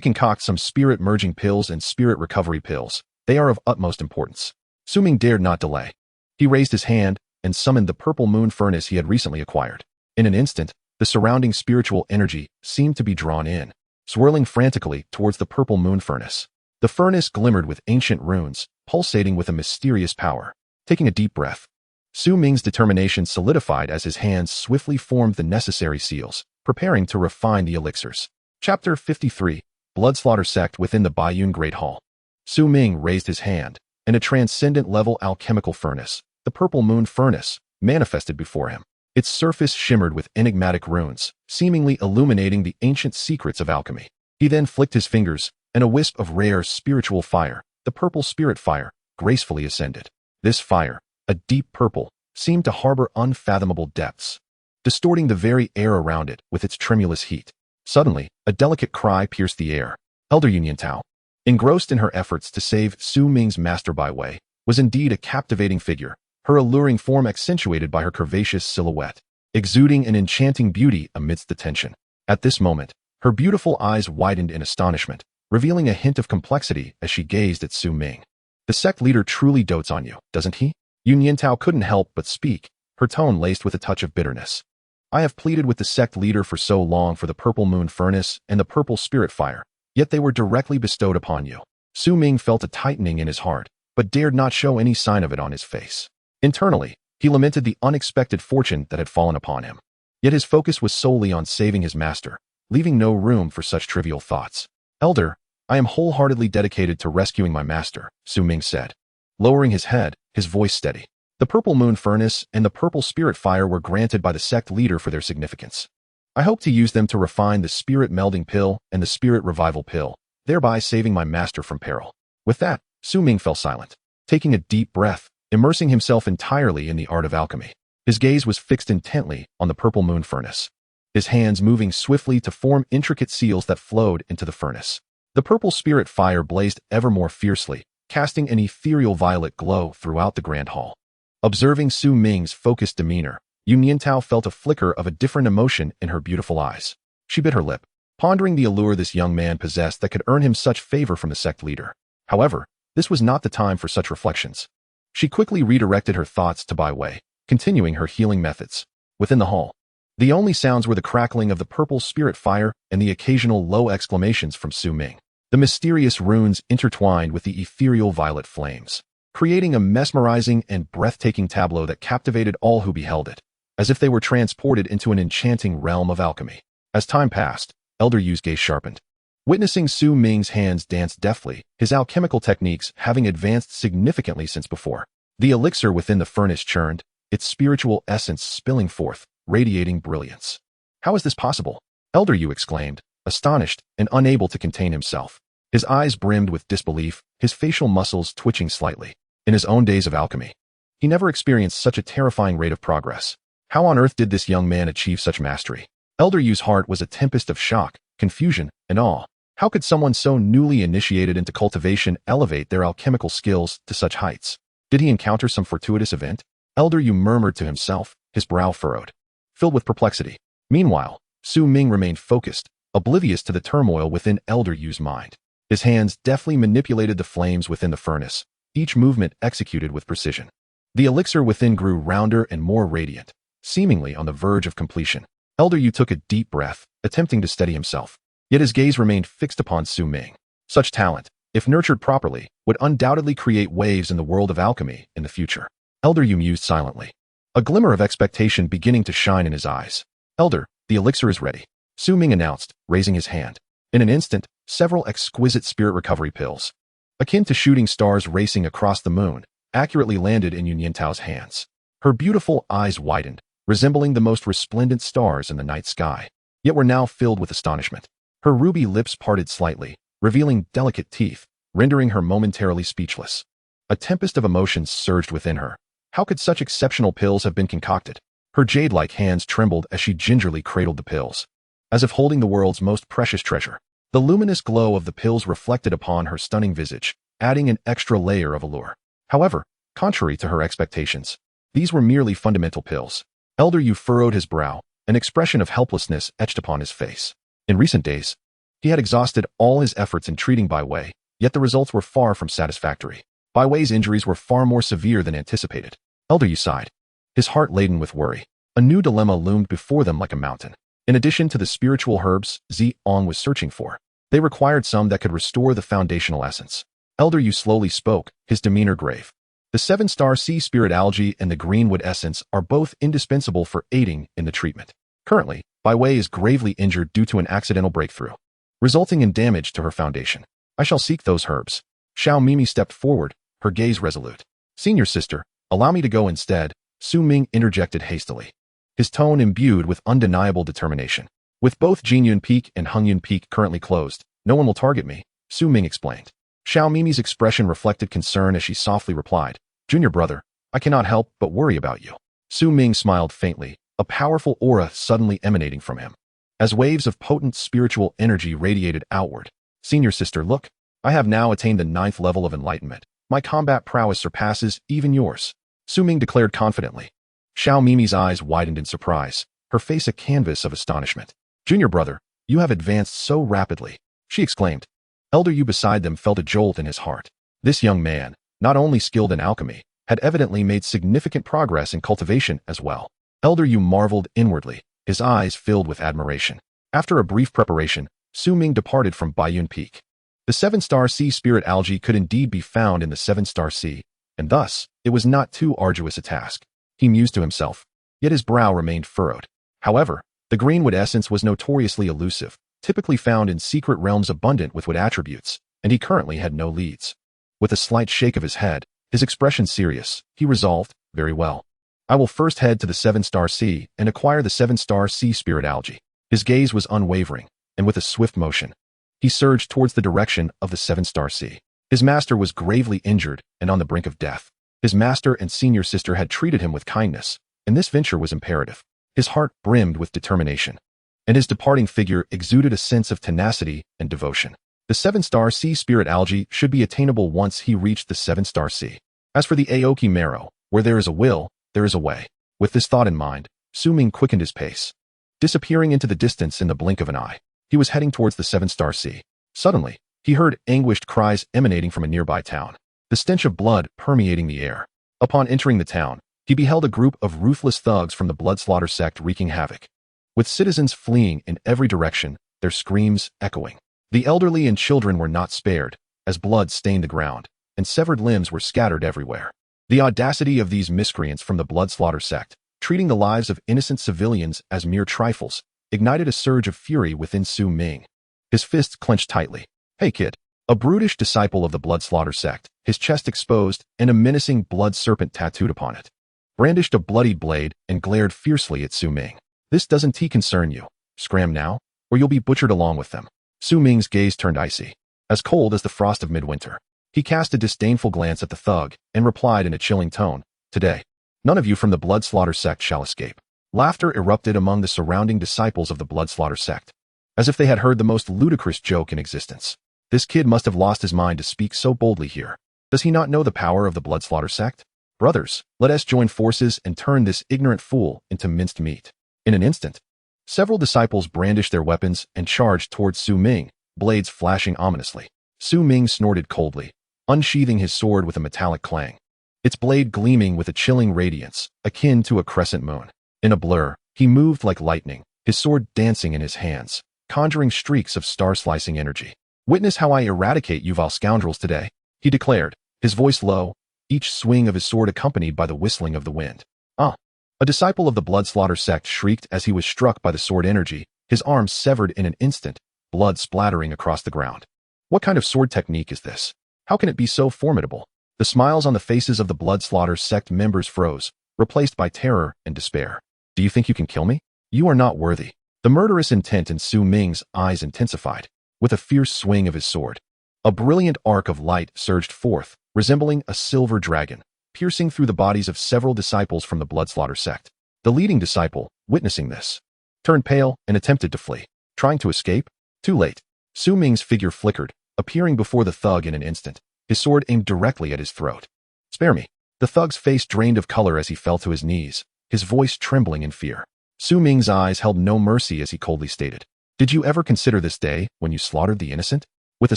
concoct some spirit-merging pills and spirit recovery pills. They are of utmost importance." Su Ming dared not delay. He raised his hand and summoned the purple moon furnace he had recently acquired. In an instant, the surrounding spiritual energy seemed to be drawn in, swirling frantically towards the purple moon furnace. The furnace glimmered with ancient runes, pulsating with a mysterious power. Taking a deep breath, Su Ming's determination solidified as his hands swiftly formed the necessary seals, preparing to refine the elixirs. Chapter 53, Bloodslaughter Sect within the Baiyun Great Hall. Su Ming raised his hand, and a transcendent-level alchemical furnace, the purple moon furnace, manifested before him. Its surface shimmered with enigmatic runes, seemingly illuminating the ancient secrets of alchemy. He then flicked his fingers, and a wisp of rare spiritual fire, the purple spirit fire, gracefully ascended. This fire, a deep purple, seemed to harbor unfathomable depths, distorting the very air around it with its tremulous heat. Suddenly, a delicate cry pierced the air. Elder Yin Nianyao, engrossed in her efforts to save Su Ming's master Bai Wei, was indeed a captivating figure, her alluring form accentuated by her curvaceous silhouette, exuding an enchanting beauty amidst the tension. At this moment, her beautiful eyes widened in astonishment, revealing a hint of complexity as she gazed at Su Ming. "The sect leader truly dotes on you, doesn't he?" Yin Nianyao couldn't help but speak, her tone laced with a touch of bitterness. "I have pleaded with the sect leader for so long for the purple moon furnace and the purple spirit fire, yet they were directly bestowed upon you." Su Ming felt a tightening in his heart, but dared not show any sign of it on his face. Internally, he lamented the unexpected fortune that had fallen upon him. Yet his focus was solely on saving his master, leaving no room for such trivial thoughts. "Elder, I am wholeheartedly dedicated to rescuing my master," Su Ming said, lowering his head, his voice steady. The purple moon furnace and the purple spirit fire were granted by the sect leader for their significance. I hope to use them to refine the spirit melding pill and the spirit revival pill, thereby saving my master from peril. With that, Su Ming fell silent, taking a deep breath, immersing himself entirely in the art of alchemy. His gaze was fixed intently on the purple moon furnace, his hands moving swiftly to form intricate seals that flowed into the furnace. The purple spirit fire blazed ever more fiercely, casting an ethereal violet glow throughout the grand hall. Observing Su Ming's focused demeanor, Yin Nianyao felt a flicker of a different emotion in her beautiful eyes. She bit her lip, pondering the allure this young man possessed that could earn him such favor from the sect leader. However, this was not the time for such reflections. She quickly redirected her thoughts to Bai Wei, continuing her healing methods. Within the hall, the only sounds were the crackling of the purple spirit fire and the occasional low exclamations from Su Ming. The mysterious runes intertwined with the ethereal violet flames, creating a mesmerizing and breathtaking tableau that captivated all who beheld it, as if they were transported into an enchanting realm of alchemy. As time passed, Elder Yu's gaze sharpened. Witnessing Su Ming's hands dance deftly, his alchemical techniques having advanced significantly since before. The elixir within the furnace churned, its spiritual essence spilling forth, radiating brilliance. How is this possible? Elder Yu exclaimed, astonished and unable to contain himself. His eyes brimmed with disbelief, his facial muscles twitching slightly. In his own days of alchemy, he never experienced such a terrifying rate of progress. How on earth did this young man achieve such mastery? Elder Yu's heart was a tempest of shock, confusion, and awe. How could someone so newly initiated into cultivation elevate their alchemical skills to such heights? Did he encounter some fortuitous event? Elder Yu murmured to himself, his brow furrowed, filled with perplexity. Meanwhile, Su Ming remained focused, oblivious to the turmoil within Elder Yu's mind. His hands deftly manipulated the flames within the furnace, each movement executed with precision. The elixir within grew rounder and more radiant, seemingly on the verge of completion. Elder Yu took a deep breath, attempting to steady himself. Yet his gaze remained fixed upon Su Ming. Such talent, if nurtured properly, would undoubtedly create waves in the world of alchemy in the future. Elder Yu mused silently, a glimmer of expectation beginning to shine in his eyes. Elder, the elixir is ready, Su Ming announced, raising his hand. In an instant, several exquisite spirit recovery pills, akin to shooting stars racing across the moon, accurately landed in Yin Niantao's hands. Her beautiful eyes widened, resembling the most resplendent stars in the night sky, yet were now filled with astonishment. Her ruby lips parted slightly, revealing delicate teeth, rendering her momentarily speechless. A tempest of emotions surged within her. How could such exceptional pills have been concocted? Her jade-like hands trembled as she gingerly cradled the pills, as if holding the world's most precious treasure. The luminous glow of the pills reflected upon her stunning visage, adding an extra layer of allure. However, contrary to her expectations, these were merely fundamental pills. Elder Yu furrowed his brow, an expression of helplessness etched upon his face. In recent days, he had exhausted all his efforts in treating Bai Wei, yet the results were far from satisfactory. Bai Wei's injuries were far more severe than anticipated. Elder Yu sighed, his heart laden with worry. A new dilemma loomed before them like a mountain. In addition to the spiritual herbs Ong was searching for, they required some that could restore the foundational essence. Elder Yu slowly spoke, his demeanor grave. The 7-star sea spirit algae and the greenwood essence are both indispensable for aiding in the treatment. Currently, Bai Wei is gravely injured due to an accidental breakthrough, resulting in damage to her foundation. I shall seek those herbs. Xiao Mimi stepped forward, her gaze resolute. Senior sister, allow me to go instead, Su Ming interjected hastily, his tone imbued with undeniable determination. With both Jinyun Peak and Hongyun Peak currently closed, no one will target me, Su Ming explained. Xiao Mimi's expression reflected concern as she softly replied, Junior brother, I cannot help but worry about you. Su Ming smiled faintly, a powerful aura suddenly emanating from him. As waves of potent spiritual energy radiated outward, Senior sister, look, I have now attained the 9th level of enlightenment. My combat prowess surpasses even yours, Su Ming declared confidently. Xiao Mimi's eyes widened in surprise, her face a canvas of astonishment. Junior brother, you have advanced so rapidly, she exclaimed. Elder Yu beside them felt a jolt in his heart. This young man, not only skilled in alchemy, had evidently made significant progress in cultivation as well. Elder Yu marveled inwardly, his eyes filled with admiration. After a brief preparation, Su Ming departed from Baiyun Peak. The 7-star sea spirit algae could indeed be found in the 7-star sea, and thus, it was not too arduous a task. He mused to himself, yet his brow remained furrowed. However, the greenwood essence was notoriously elusive, typically found in secret realms abundant with wood attributes, and he currently had no leads. With a slight shake of his head, his expression serious, he resolved, very well. I will first head to the 7-star sea and acquire the 7-star sea spirit algae. His gaze was unwavering, and with a swift motion, he surged towards the direction of the seven-star sea. His master was gravely injured and on the brink of death. His master and senior sister had treated him with kindness, and this venture was imperative. His heart brimmed with determination, and his departing figure exuded a sense of tenacity and devotion. The seven-star sea spirit algae should be attainable once he reached the seven-star sea. As for the Aoki marrow, where there is a will, there is a way. With this thought in mind, Su Ming quickened his pace. Disappearing into the distance in the blink of an eye, he was heading towards the seven-star sea. Suddenly, he heard anguished cries emanating from a nearby town, the stench of blood permeating the air. Upon entering the town, he beheld a group of ruthless thugs from the blood-slaughter sect wreaking havoc, with citizens fleeing in every direction, their screams echoing. The elderly and children were not spared, as blood stained the ground, and severed limbs were scattered everywhere. The audacity of these miscreants from the blood-slaughter sect, treating the lives of innocent civilians as mere trifles, ignited a surge of fury within Su Ming. His fists clenched tightly. "Hey kid!" A brutish disciple of the blood-slaughter sect, his chest exposed and a menacing blood serpent tattooed upon it, brandished a bloodied blade and glared fiercely at Su Ming. "This doesn't concern you. Scram now, or you'll be butchered along with them." Su Ming's gaze turned icy, as cold as the frost of midwinter. He cast a disdainful glance at the thug and replied in a chilling tone, "Today, none of you from the blood-slaughter sect shall escape." Laughter erupted among the surrounding disciples of the blood-slaughter sect, as if they had heard the most ludicrous joke in existence. This kid must have lost his mind to speak so boldly here. Does he not know the power of the blood-slaughter sect? Brothers, let us join forces and turn this ignorant fool into minced meat. In an instant, several disciples brandished their weapons and charged towards Su Ming, blades flashing ominously. Su Ming snorted coldly, unsheathing his sword with a metallic clang, its blade gleaming with a chilling radiance, akin to a crescent moon. In a blur, he moved like lightning, his sword dancing in his hands, conjuring streaks of star-slicing energy. "Witness how I eradicate you vile scoundrels today," he declared, his voice low, each swing of his sword accompanied by the whistling of the wind. "Ah!" A disciple of the blood-slaughter sect shrieked as he was struck by the sword energy, his arms severed in an instant, blood splattering across the ground. What kind of sword technique is this? How can it be so formidable? The smiles on the faces of the blood-slaughter sect members froze, replaced by terror and despair. "Do you think you can kill me? You are not worthy." The murderous intent in Su Ming's eyes intensified. With a fierce swing of his sword, a brilliant arc of light surged forth, resembling a silver dragon, piercing through the bodies of several disciples from the blood-slaughter sect. The leading disciple, witnessing this, turned pale and attempted to flee. Trying to escape? Too late. Su Ming's figure flickered, appearing before the thug in an instant, his sword aimed directly at his throat. "Spare me." The thug's face drained of color as he fell to his knees, his voice trembling in fear. Su Ming's eyes held no mercy as he coldly stated, "Did you ever consider this day when you slaughtered the innocent?" With a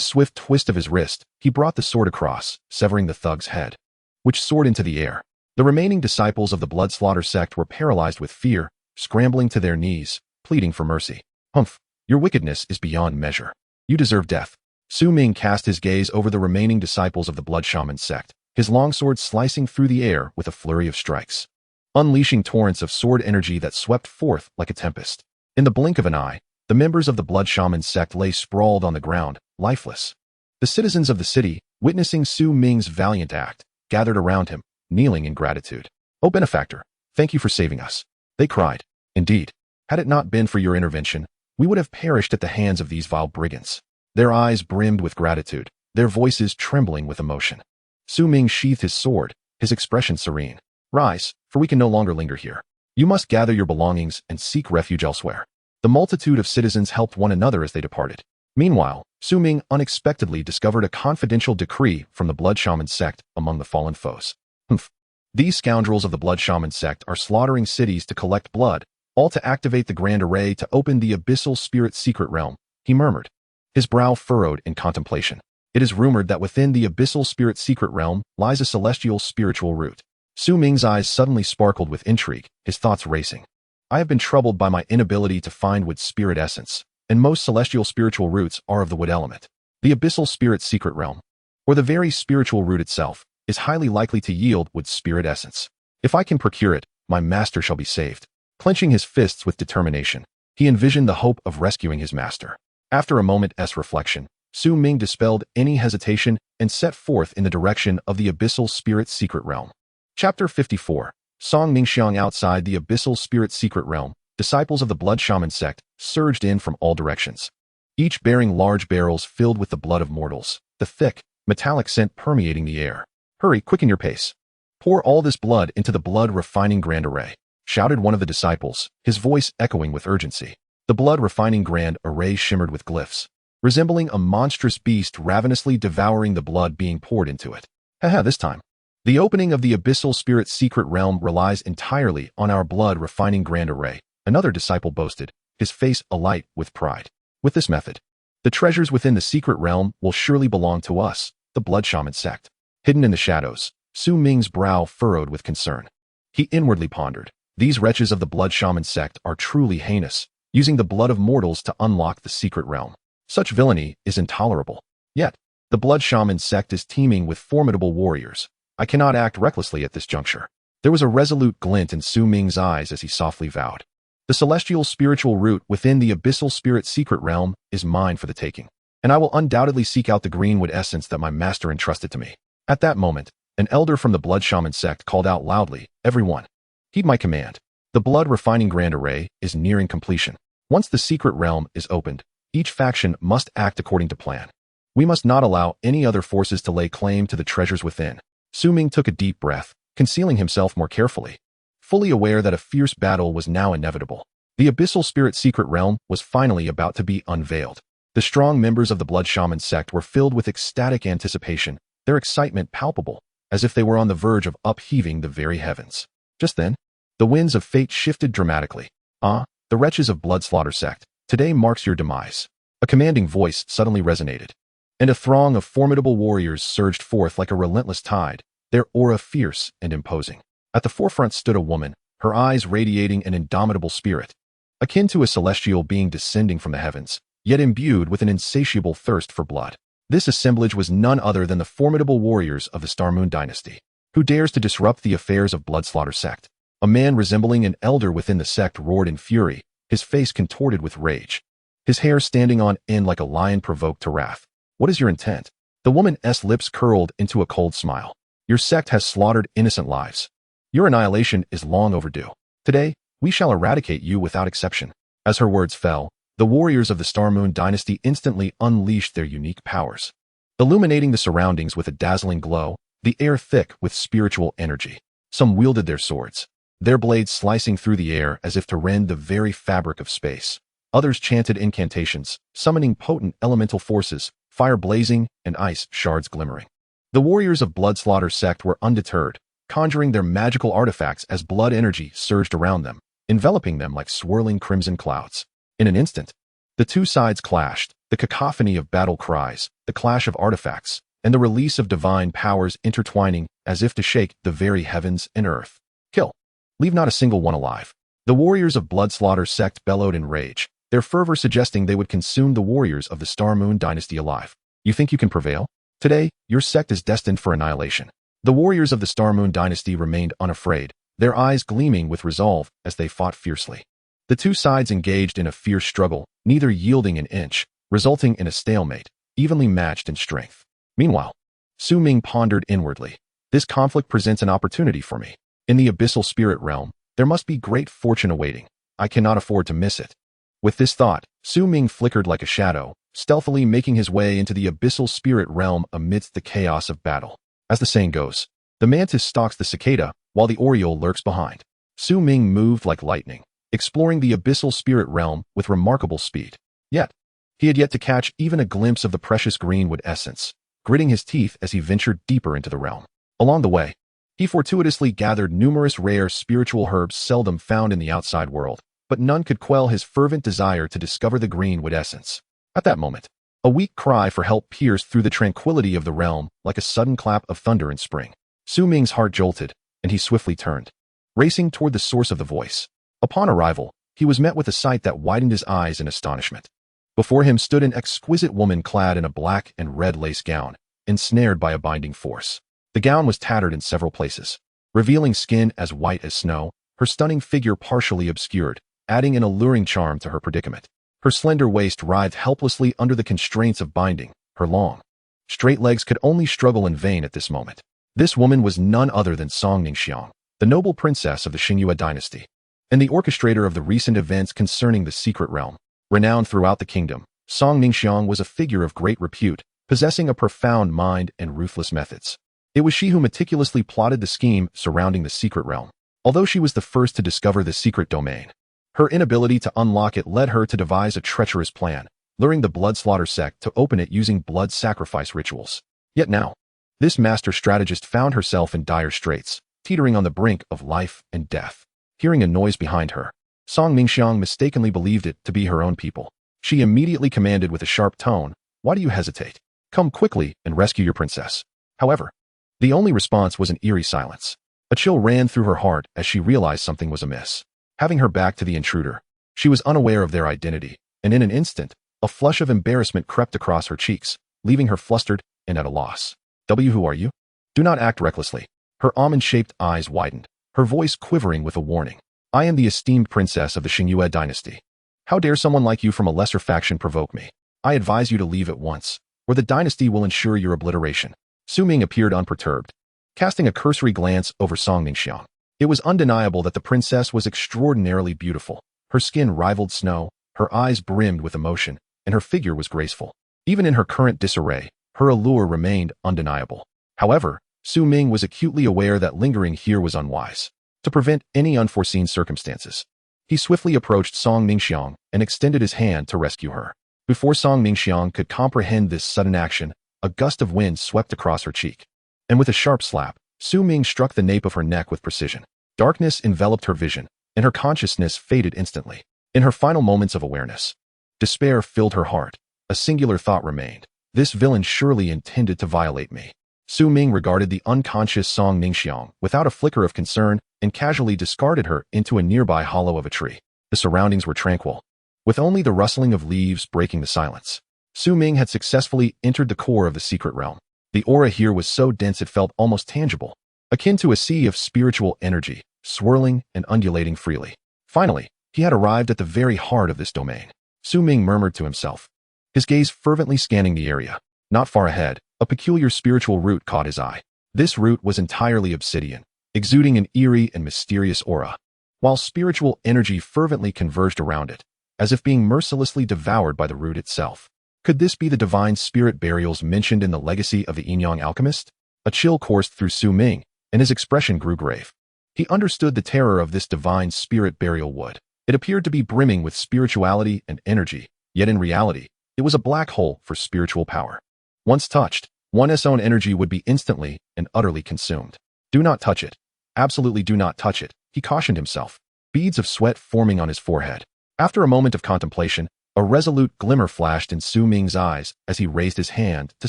swift twist of his wrist, he brought the sword across, severing the thug's head, which soared into the air. The remaining disciples of the blood-slaughter sect were paralyzed with fear, scrambling to their knees, pleading for mercy. "Humph! Your wickedness is beyond measure. You deserve death." Su Ming cast his gaze over the remaining disciples of the blood shaman sect, his longsword slicing through the air with a flurry of strikes, unleashing torrents of sword energy that swept forth like a tempest. In the blink of an eye, the members of the blood shaman sect lay sprawled on the ground, lifeless. The citizens of the city, witnessing Su Ming's valiant act, gathered around him, kneeling in gratitude. "Oh benefactor, thank you for saving us," they cried. "Indeed, had it not been for your intervention, we would have perished at the hands of these vile brigands." Their eyes brimmed with gratitude, their voices trembling with emotion. Su Ming sheathed his sword, his expression serene. "Rise, for we can no longer linger here. You must gather your belongings and seek refuge elsewhere." The multitude of citizens helped one another as they departed. Meanwhile, Su Ming unexpectedly discovered a confidential decree from the blood shaman sect among the fallen foes. "Humph. These scoundrels of the blood shaman sect are slaughtering cities to collect blood, all to activate the grand array to open the abyssal spirit secret realm," he murmured, his brow furrowed in contemplation. "It is rumored that within the abyssal spirit secret realm lies a celestial spiritual root." Su Ming's eyes suddenly sparkled with intrigue, his thoughts racing. "I have been troubled by my inability to find wood spirit essence, and most celestial spiritual roots are of the wood element. The abyssal spirit secret realm, or the very spiritual root itself, is highly likely to yield wood spirit essence. If I can procure it, my master shall be saved." Clenching his fists with determination, he envisioned the hope of rescuing his master. After a moment's reflection, Su Ming dispelled any hesitation and set forth in the direction of the abyssal spirit secret realm. Chapter 54. Song Mingxiang. Outside the abyssal spirit secret realm, disciples of the blood shaman sect surged in from all directions, each bearing large barrels filled with the blood of mortals, the thick, metallic scent permeating the air. "Hurry, quicken your pace. Pour all this blood into the blood-refining grand array," shouted one of the disciples, his voice echoing with urgency. The blood-refining grand array shimmered with glyphs, resembling a monstrous beast ravenously devouring the blood being poured into it. Haha, this time. The opening of the abyssal spirit secret realm relies entirely on our blood-refining grand array, another disciple boasted, his face alight with pride. With this method, the treasures within the secret realm will surely belong to us, the blood shaman sect. Hidden in the shadows, Su Ming's brow furrowed with concern. He inwardly pondered, these wretches of the blood shaman sect are truly heinous, using the blood of mortals to unlock the secret realm. Such villainy is intolerable. Yet, the blood shaman sect is teeming with formidable warriors. I cannot act recklessly at this juncture. There was a resolute glint in Su Ming's eyes as he softly vowed. The celestial spiritual root within the abyssal spirit secret realm is mine for the taking, and I will undoubtedly seek out the greenwood essence that my master entrusted to me. At that moment, an elder from the blood shaman sect called out loudly, "Everyone, heed my command. The blood-refining grand array is nearing completion. Once the secret realm is opened, each faction must act according to plan. We must not allow any other forces to lay claim to the treasures within." Su Ming took a deep breath, concealing himself more carefully, fully aware that a fierce battle was now inevitable. The abyssal spirit secret realm was finally about to be unveiled. The strong members of the blood shaman sect were filled with ecstatic anticipation, their excitement palpable, as if they were on the verge of upheaving the very heavens. Just then, the winds of fate shifted dramatically. "Ah, the wretches of blood slaughter sect, today marks your demise." A commanding voice suddenly resonated, and a throng of formidable warriors surged forth like a relentless tide, their aura fierce and imposing. At the forefront stood a woman, her eyes radiating an indomitable spirit, akin to a celestial being descending from the heavens, yet imbued with an insatiable thirst for blood. This assemblage was none other than the formidable warriors of the Star Moon dynasty. Who dares to disrupt the affairs of blood slaughter sect? A man resembling an elder within the sect roared in fury, his face contorted with rage, his hair standing on end like a lion provoked to wrath. "What is your intent?" The woman's lips curled into a cold smile. "Your sect has slaughtered innocent lives. Your annihilation is long overdue. Today, we shall eradicate you without exception." As her words fell, the warriors of the Star Moon dynasty instantly unleashed their unique powers, illuminating the surroundings with a dazzling glow, the air thick with spiritual energy. Some wielded their swords, their blades slicing through the air as if to rend the very fabric of space. Others chanted incantations, summoning potent elemental forces, fire blazing and ice shards glimmering. The warriors of blood slaughter sect were undeterred, conjuring their magical artifacts as blood energy surged around them, enveloping them like swirling crimson clouds. In an instant, the two sides clashed, the cacophony of battle cries, the clash of artifacts, and the release of divine powers intertwining as if to shake the very heavens and earth. "Kill. Leave not a single one alive." The warriors of blood slaughter sect bellowed in rage, their fervor suggesting they would consume the warriors of the Star Moon dynasty alive. "You think you can prevail? Today, your sect is destined for annihilation." The warriors of the Star Moon dynasty remained unafraid, their eyes gleaming with resolve as they fought fiercely. The two sides engaged in a fierce struggle, neither yielding an inch, resulting in a stalemate, evenly matched in strength. Meanwhile, Su Ming pondered inwardly. This conflict presents an opportunity for me. In the abyssal spirit realm, there must be great fortune awaiting. I cannot afford to miss it. With this thought, Su Ming flickered like a shadow, stealthily making his way into the abyssal spirit realm amidst the chaos of battle. As the saying goes, the mantis stalks the cicada, while the oriole lurks behind. Su Ming moved like lightning, exploring the abyssal spirit realm with remarkable speed. Yet, he had yet to catch even a glimpse of the precious greenwood essence, gritting his teeth as he ventured deeper into the realm. Along the way, he fortuitously gathered numerous rare spiritual herbs seldom found in the outside world, but none could quell his fervent desire to discover the greenwood essence. At that moment, a weak cry for help pierced through the tranquility of the realm like a sudden clap of thunder in spring. Su Ming's heart jolted, and he swiftly turned, racing toward the source of the voice. Upon arrival, he was met with a sight that widened his eyes in astonishment. Before him stood an exquisite woman clad in a black and red lace gown, ensnared by a binding force. The gown was tattered in several places, revealing skin as white as snow, her stunning figure partially obscured, adding an alluring charm to her predicament. Her slender waist writhed helplessly under the constraints of binding, her long, straight legs could only struggle in vain at this moment. This woman was none other than Song Ningxiang, the noble princess of the Xingyue dynasty. and the orchestrator of the recent events concerning the secret realm. Renowned throughout the kingdom, Song Ningxiang was a figure of great repute, possessing a profound mind and ruthless methods. It was she who meticulously plotted the scheme surrounding the secret realm. Although she was the first to discover the secret domain, her inability to unlock it led her to devise a treacherous plan, luring the blood slaughter sect to open it using blood sacrifice rituals. Yet now, this master strategist found herself in dire straits, teetering on the brink of life and death. Hearing a noise behind her, Song Ningxiang mistakenly believed it to be her own people. She immediately commanded with a sharp tone, "Why do you hesitate? Come quickly and rescue your princess." However, the only response was an eerie silence. A chill ran through her heart as she realized something was amiss. Having her back to the intruder, she was unaware of their identity, and in an instant, a flush of embarrassment crept across her cheeks, leaving her flustered and at a loss. Who are you? Do not act recklessly." Her almond-shaped eyes widened, her voice quivering with a warning. "I am the esteemed princess of the Xingyue dynasty. How dare someone like you from a lesser faction provoke me? I advise you to leave at once, or the dynasty will ensure your obliteration." Su Ming appeared unperturbed, casting a cursory glance over Song Ningxiang. It was undeniable that the princess was extraordinarily beautiful. Her skin rivaled snow, her eyes brimmed with emotion, and her figure was graceful. Even in her current disarray, her allure remained undeniable. However, Su Ming was acutely aware that lingering here was unwise. To prevent any unforeseen circumstances, he swiftly approached Song Ningxiang and extended his hand to rescue her. Before Song Ningxiang could comprehend this sudden action, a gust of wind swept across her cheek, and with a sharp slap, Su Ming struck the nape of her neck with precision. Darkness enveloped her vision, and her consciousness faded instantly. In her final moments of awareness, despair filled her heart. A singular thought remained: this villain surely intended to violate me. Su Ming regarded the unconscious Song Ningxiang without a flicker of concern and casually discarded her into a nearby hollow of a tree. The surroundings were tranquil, with only the rustling of leaves breaking the silence. Su Ming had successfully entered the core of the secret realm. The aura here was so dense it felt almost tangible, akin to a sea of spiritual energy, swirling and undulating freely. Finally, he had arrived at the very heart of this domain. Su Ming murmured to himself, his gaze fervently scanning the area. Not far ahead, a peculiar spiritual root caught his eye. This root was entirely obsidian, exuding an eerie and mysterious aura, while spiritual energy fervently converged around it, as if being mercilessly devoured by the root itself. Could this be the divine spirit burials mentioned in the legacy of the Yin Yang Alchemist? A chill coursed through Su Ming, and his expression grew grave. He understood the terror of this divine spirit burial wood. It appeared to be brimming with spirituality and energy, yet in reality, it was a black hole for spiritual power. Once touched, one's own energy would be instantly and utterly consumed. Do not touch it. Absolutely do not touch it, he cautioned himself, beads of sweat forming on his forehead. After a moment of contemplation, a resolute glimmer flashed in Su Ming's eyes as he raised his hand to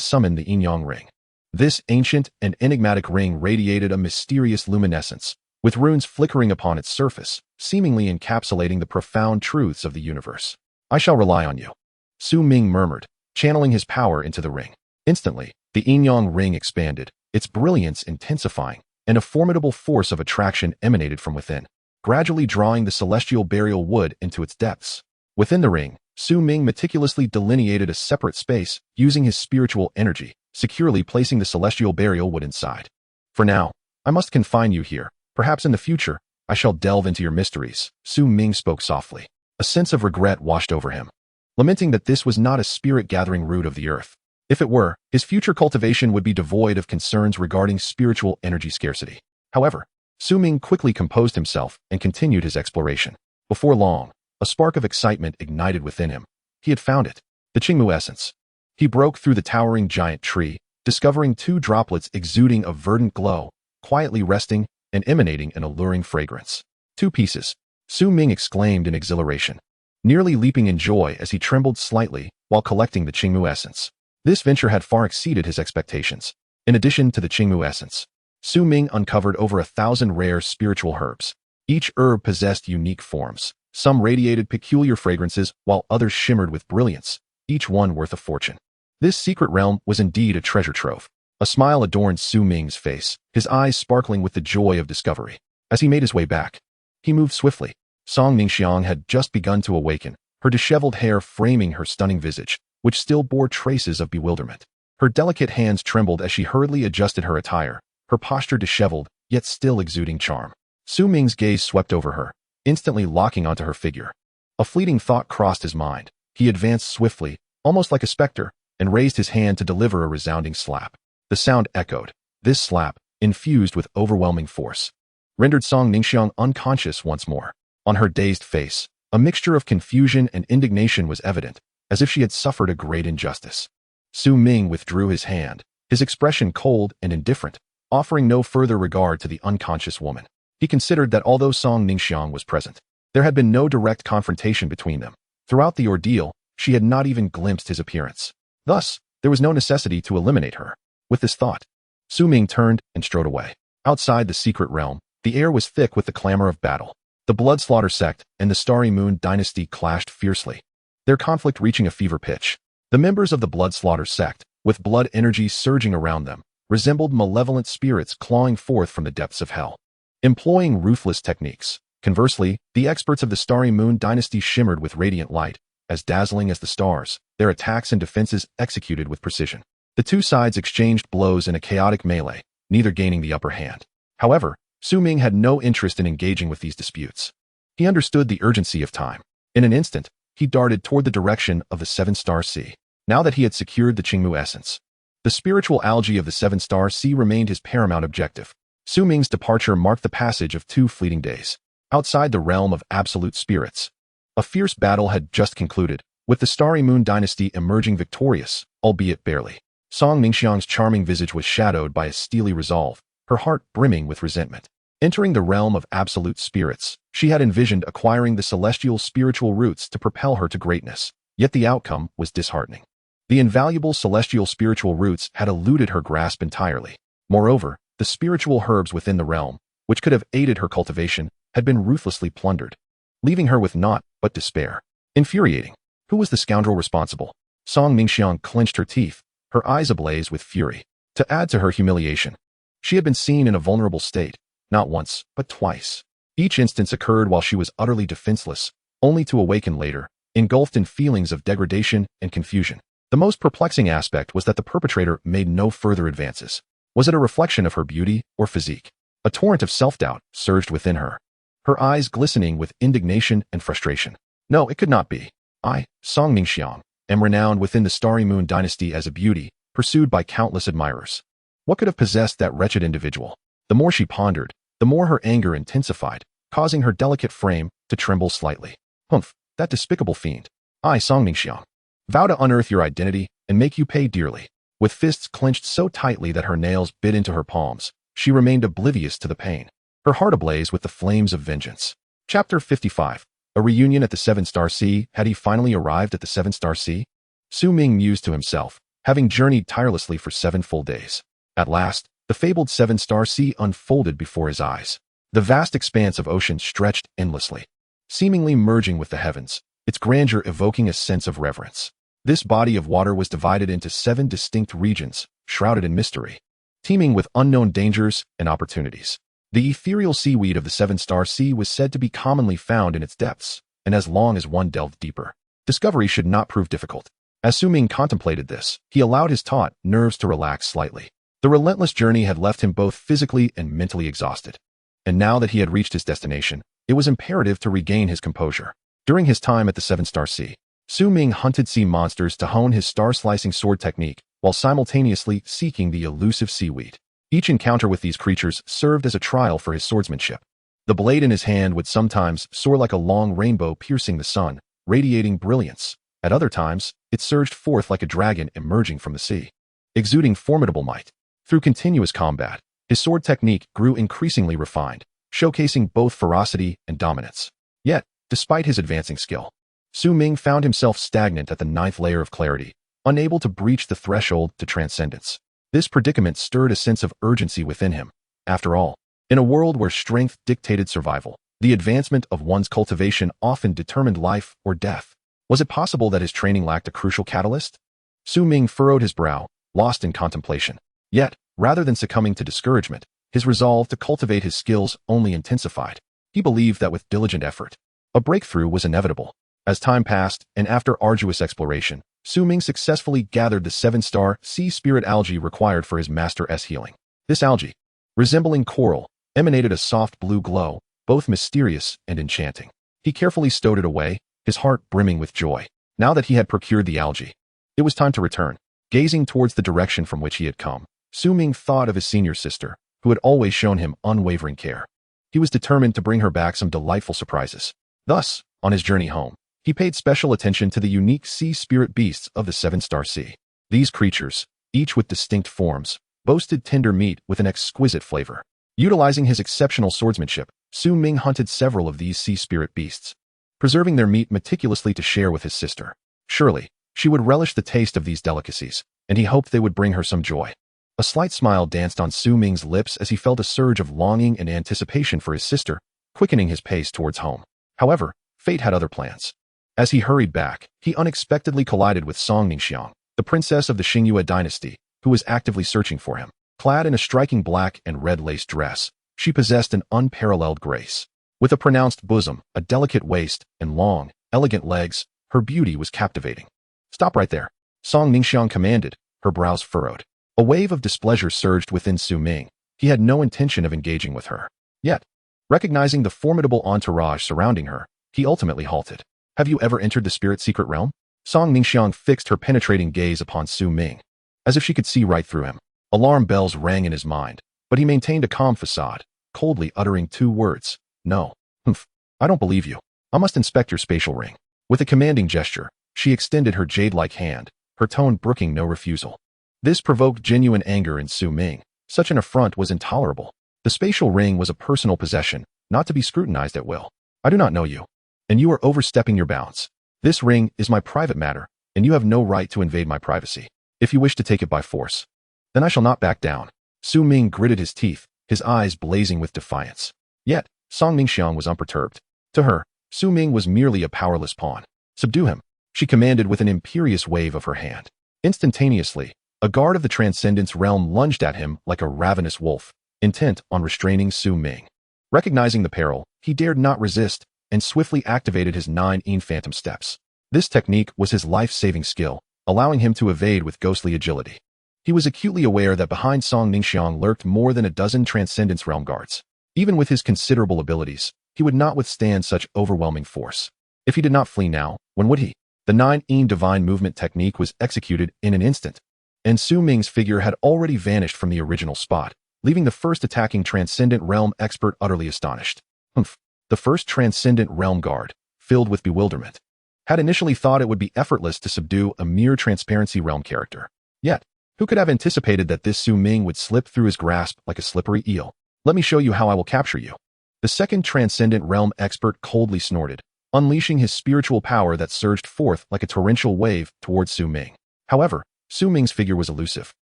summon the Yin Yang Ring. This ancient and enigmatic ring radiated a mysterious luminescence, with runes flickering upon its surface, seemingly encapsulating the profound truths of the universe. "I shall rely on you," Su Ming murmured, channeling his power into the ring. Instantly, the Yin Yang Ring expanded, its brilliance intensifying, and a formidable force of attraction emanated from within, gradually drawing the celestial burial wood into its depths. Within the ring, Su Ming meticulously delineated a separate space, using his spiritual energy, securely placing the celestial burial wood inside. "For now, I must confine you here. Perhaps in the future, I shall delve into your mysteries," Su Ming spoke softly. A sense of regret washed over him, lamenting that this was not a spirit-gathering root of the earth. If it were, his future cultivation would be devoid of concerns regarding spiritual energy scarcity. However, Su Ming quickly composed himself and continued his exploration. Before long, a spark of excitement ignited within him. He had found it, the Qingmu essence. He broke through the towering giant tree, discovering two droplets exuding a verdant glow, quietly resting and emanating an alluring fragrance. "2 pieces," Su Ming exclaimed in exhilaration, nearly leaping in joy as he trembled slightly while collecting the Qingmu essence. This venture had far exceeded his expectations. In addition to the Qingmu essence, Su Ming uncovered over 1,000 rare spiritual herbs. Each herb possessed unique forms. Some radiated peculiar fragrances, while others shimmered with brilliance, each one worth a fortune. This secret realm was indeed a treasure trove. A smile adorned Su Ming's face, his eyes sparkling with the joy of discovery. As he made his way back, he moved swiftly. Song Ningxiang had just begun to awaken, her disheveled hair framing her stunning visage, which still bore traces of bewilderment. Her delicate hands trembled as she hurriedly adjusted her attire, her posture disheveled, yet still exuding charm. Su Ming's gaze swept over her, instantly locking onto her figure. A fleeting thought crossed his mind. He advanced swiftly, almost like a specter, and raised his hand to deliver a resounding slap. The sound echoed. This slap, infused with overwhelming force, rendered Song Ningxiang unconscious once more. On her dazed face, a mixture of confusion and indignation was evident, as if she had suffered a great injustice. Su Ming withdrew his hand, his expression cold and indifferent, offering no further regard to the unconscious woman. He considered that although Song Ningxiang was present, there had been no direct confrontation between them. Throughout the ordeal, she had not even glimpsed his appearance. Thus, there was no necessity to eliminate her. With this thought, Su Ming turned and strode away. Outside the secret realm, the air was thick with the clamor of battle. The Bloodslaughter sect and the Starry Moon dynasty clashed fiercely, their conflict reaching a fever pitch. The members of the Bloodslaughter sect, with blood energy surging around them, resembled malevolent spirits clawing forth from the depths of hell, employing ruthless techniques. Conversely, the experts of the Starry Moon dynasty shimmered with radiant light, as dazzling as the stars, their attacks and defenses executed with precision. The two sides exchanged blows in a chaotic melee, neither gaining the upper hand. However, Su Ming had no interest in engaging with these disputes. He understood the urgency of time. In an instant, he darted toward the direction of the Seven-Star Sea. Now that he had secured the Qingmu essence, the spiritual algae of the Seven-Star Sea remained his paramount objective. Su Ming's departure marked the passage of 2 fleeting days. Outside the realm of absolute spirits, a fierce battle had just concluded, with the Starry Moon dynasty emerging victorious, albeit barely. Song Ningxiang's charming visage was shadowed by a steely resolve, her heart brimming with resentment. Entering the realm of absolute spirits, she had envisioned acquiring the celestial spiritual roots to propel her to greatness, yet the outcome was disheartening. The invaluable celestial spiritual roots had eluded her grasp entirely. Moreover, the spiritual herbs within the realm, which could have aided her cultivation, had been ruthlessly plundered, leaving her with naught but despair. Infuriating. Who was the scoundrel responsible? Song Ningxiang clenched her teeth, her eyes ablaze with fury. To add to her humiliation, she had been seen in a vulnerable state, not once, but twice. Each instance occurred while she was utterly defenseless, only to awaken later, engulfed in feelings of degradation and confusion. The most perplexing aspect was that the perpetrator made no further advances. Was it a reflection of her beauty or physique? A torrent of self-doubt surged within her, her eyes glistening with indignation and frustration. No, it could not be. I, Song Ningxiang, am renowned within the Starry Moon dynasty as a beauty, pursued by countless admirers. What could have possessed that wretched individual? The more she pondered, the more her anger intensified, causing her delicate frame to tremble slightly. Humph, that despicable fiend. I, Song Ningxiang, vow to unearth your identity and make you pay dearly. With fists clenched so tightly that her nails bit into her palms, she remained oblivious to the pain, her heart ablaze with the flames of vengeance. Chapter 55. A reunion at the Seven-Star Sea. Had he finally arrived at the Seven-Star Sea? Su Ming mused to himself, having journeyed tirelessly for 7 full days. At last, the fabled Seven-Star Sea unfolded before his eyes. The vast expanse of ocean stretched endlessly, seemingly merging with the heavens, its grandeur evoking a sense of reverence. This body of water was divided into 7 distinct regions, shrouded in mystery, teeming with unknown dangers and opportunities. The ethereal seaweed of the Seven-Star Sea was said to be commonly found in its depths, and as long as one delved deeper, discovery should not prove difficult. As Su Ming contemplated this, he allowed his taut nerves to relax slightly. The relentless journey had left him both physically and mentally exhausted. And now that he had reached his destination, it was imperative to regain his composure. During his time at the Seven-Star Sea, Su Ming hunted sea monsters to hone his star-slicing sword technique, while simultaneously seeking the elusive seaweed. Each encounter with these creatures served as a trial for his swordsmanship. The blade in his hand would sometimes soar like a long rainbow piercing the sun, radiating brilliance. At other times, it surged forth like a dragon emerging from the sea, exuding formidable might. Through continuous combat, his sword technique grew increasingly refined, showcasing both ferocity and dominance. Yet, despite his advancing skill, Su Ming found himself stagnant at the 9th layer of clarity, unable to breach the threshold to transcendence. This predicament stirred a sense of urgency within him. After all, in a world where strength dictated survival, the advancement of one's cultivation often determined life or death. Was it possible that his training lacked a crucial catalyst? Su Ming furrowed his brow, lost in contemplation. Yet, rather than succumbing to discouragement, his resolve to cultivate his skills only intensified. He believed that with diligent effort, a breakthrough was inevitable. As time passed, and after arduous exploration, Su Ming successfully gathered the 7-star sea spirit algae required for his Master S healing. This algae, resembling coral, emanated a soft blue glow, both mysterious and enchanting. He carefully stowed it away, his heart brimming with joy. Now that he had procured the algae, it was time to return. Gazing towards the direction from which he had come, Su Ming thought of his senior sister, who had always shown him unwavering care. He was determined to bring her back some delightful surprises. Thus, on his journey home, he paid special attention to the unique sea spirit beasts of the Seven-Star Sea. These creatures, each with distinct forms, boasted tender meat with an exquisite flavor. Utilizing his exceptional swordsmanship, Su Ming hunted several of these sea spirit beasts, preserving their meat meticulously to share with his sister. Surely, she would relish the taste of these delicacies, and he hoped they would bring her some joy. A slight smile danced on Su Ming's lips as he felt a surge of longing and anticipation for his sister, quickening his pace towards home. However, fate had other plans. As he hurried back, he unexpectedly collided with Song Ningxiang, the princess of the Xingyue dynasty, who was actively searching for him. Clad in a striking black and red lace dress, she possessed an unparalleled grace. With a pronounced bosom, a delicate waist, and long, elegant legs, her beauty was captivating. "Stop right there," Song Ningxiang commanded, her brows furrowed. A wave of displeasure surged within Su Ming. He had no intention of engaging with her. Yet, recognizing the formidable entourage surrounding her, he ultimately halted. "Have you ever entered the spirit secret realm?" Song Ningxiang fixed her penetrating gaze upon Su Ming, as if she could see right through him. Alarm bells rang in his mind, but he maintained a calm facade, coldly uttering two words, "No." "Humph, I don't believe you. I must inspect your spatial ring." With a commanding gesture, she extended her jade-like hand, her tone brooking no refusal. This provoked genuine anger in Su Ming. Such an affront was intolerable. The spatial ring was a personal possession, not to be scrutinized at will. "I do not know you, and you are overstepping your bounds. This ring is my private matter, and you have no right to invade my privacy. If you wish to take it by force, then I shall not back down." Su Ming gritted his teeth, his eyes blazing with defiance. Yet, Song Ningxiang was unperturbed. To her, Su Ming was merely a powerless pawn. "Subdue him," she commanded with an imperious wave of her hand. Instantaneously, a guard of the Transcendence realm lunged at him like a ravenous wolf, intent on restraining Su Ming. Recognizing the peril, he dared not resist and swiftly activated his 9 Yin Phantom Steps. This technique was his life-saving skill, allowing him to evade with ghostly agility. He was acutely aware that behind Song Ningxiang lurked more than a dozen Transcendence realm guards. Even with his considerable abilities, he would not withstand such overwhelming force. If he did not flee now, when would he? The 9 Yin Divine Movement technique was executed in an instant, and Su Ming's figure had already vanished from the original spot, leaving the first attacking Transcendent Realm expert utterly astonished. Humph. The first Transcendent Realm guard, filled with bewilderment, had initially thought it would be effortless to subdue a mere Transparency Realm character. Yet, who could have anticipated that this Su Ming would slip through his grasp like a slippery eel? "Let me show you how I will capture you." The second Transcendent Realm expert coldly snorted, unleashing his spiritual power that surged forth like a torrential wave towards Su Ming. However, Su Ming's figure was elusive,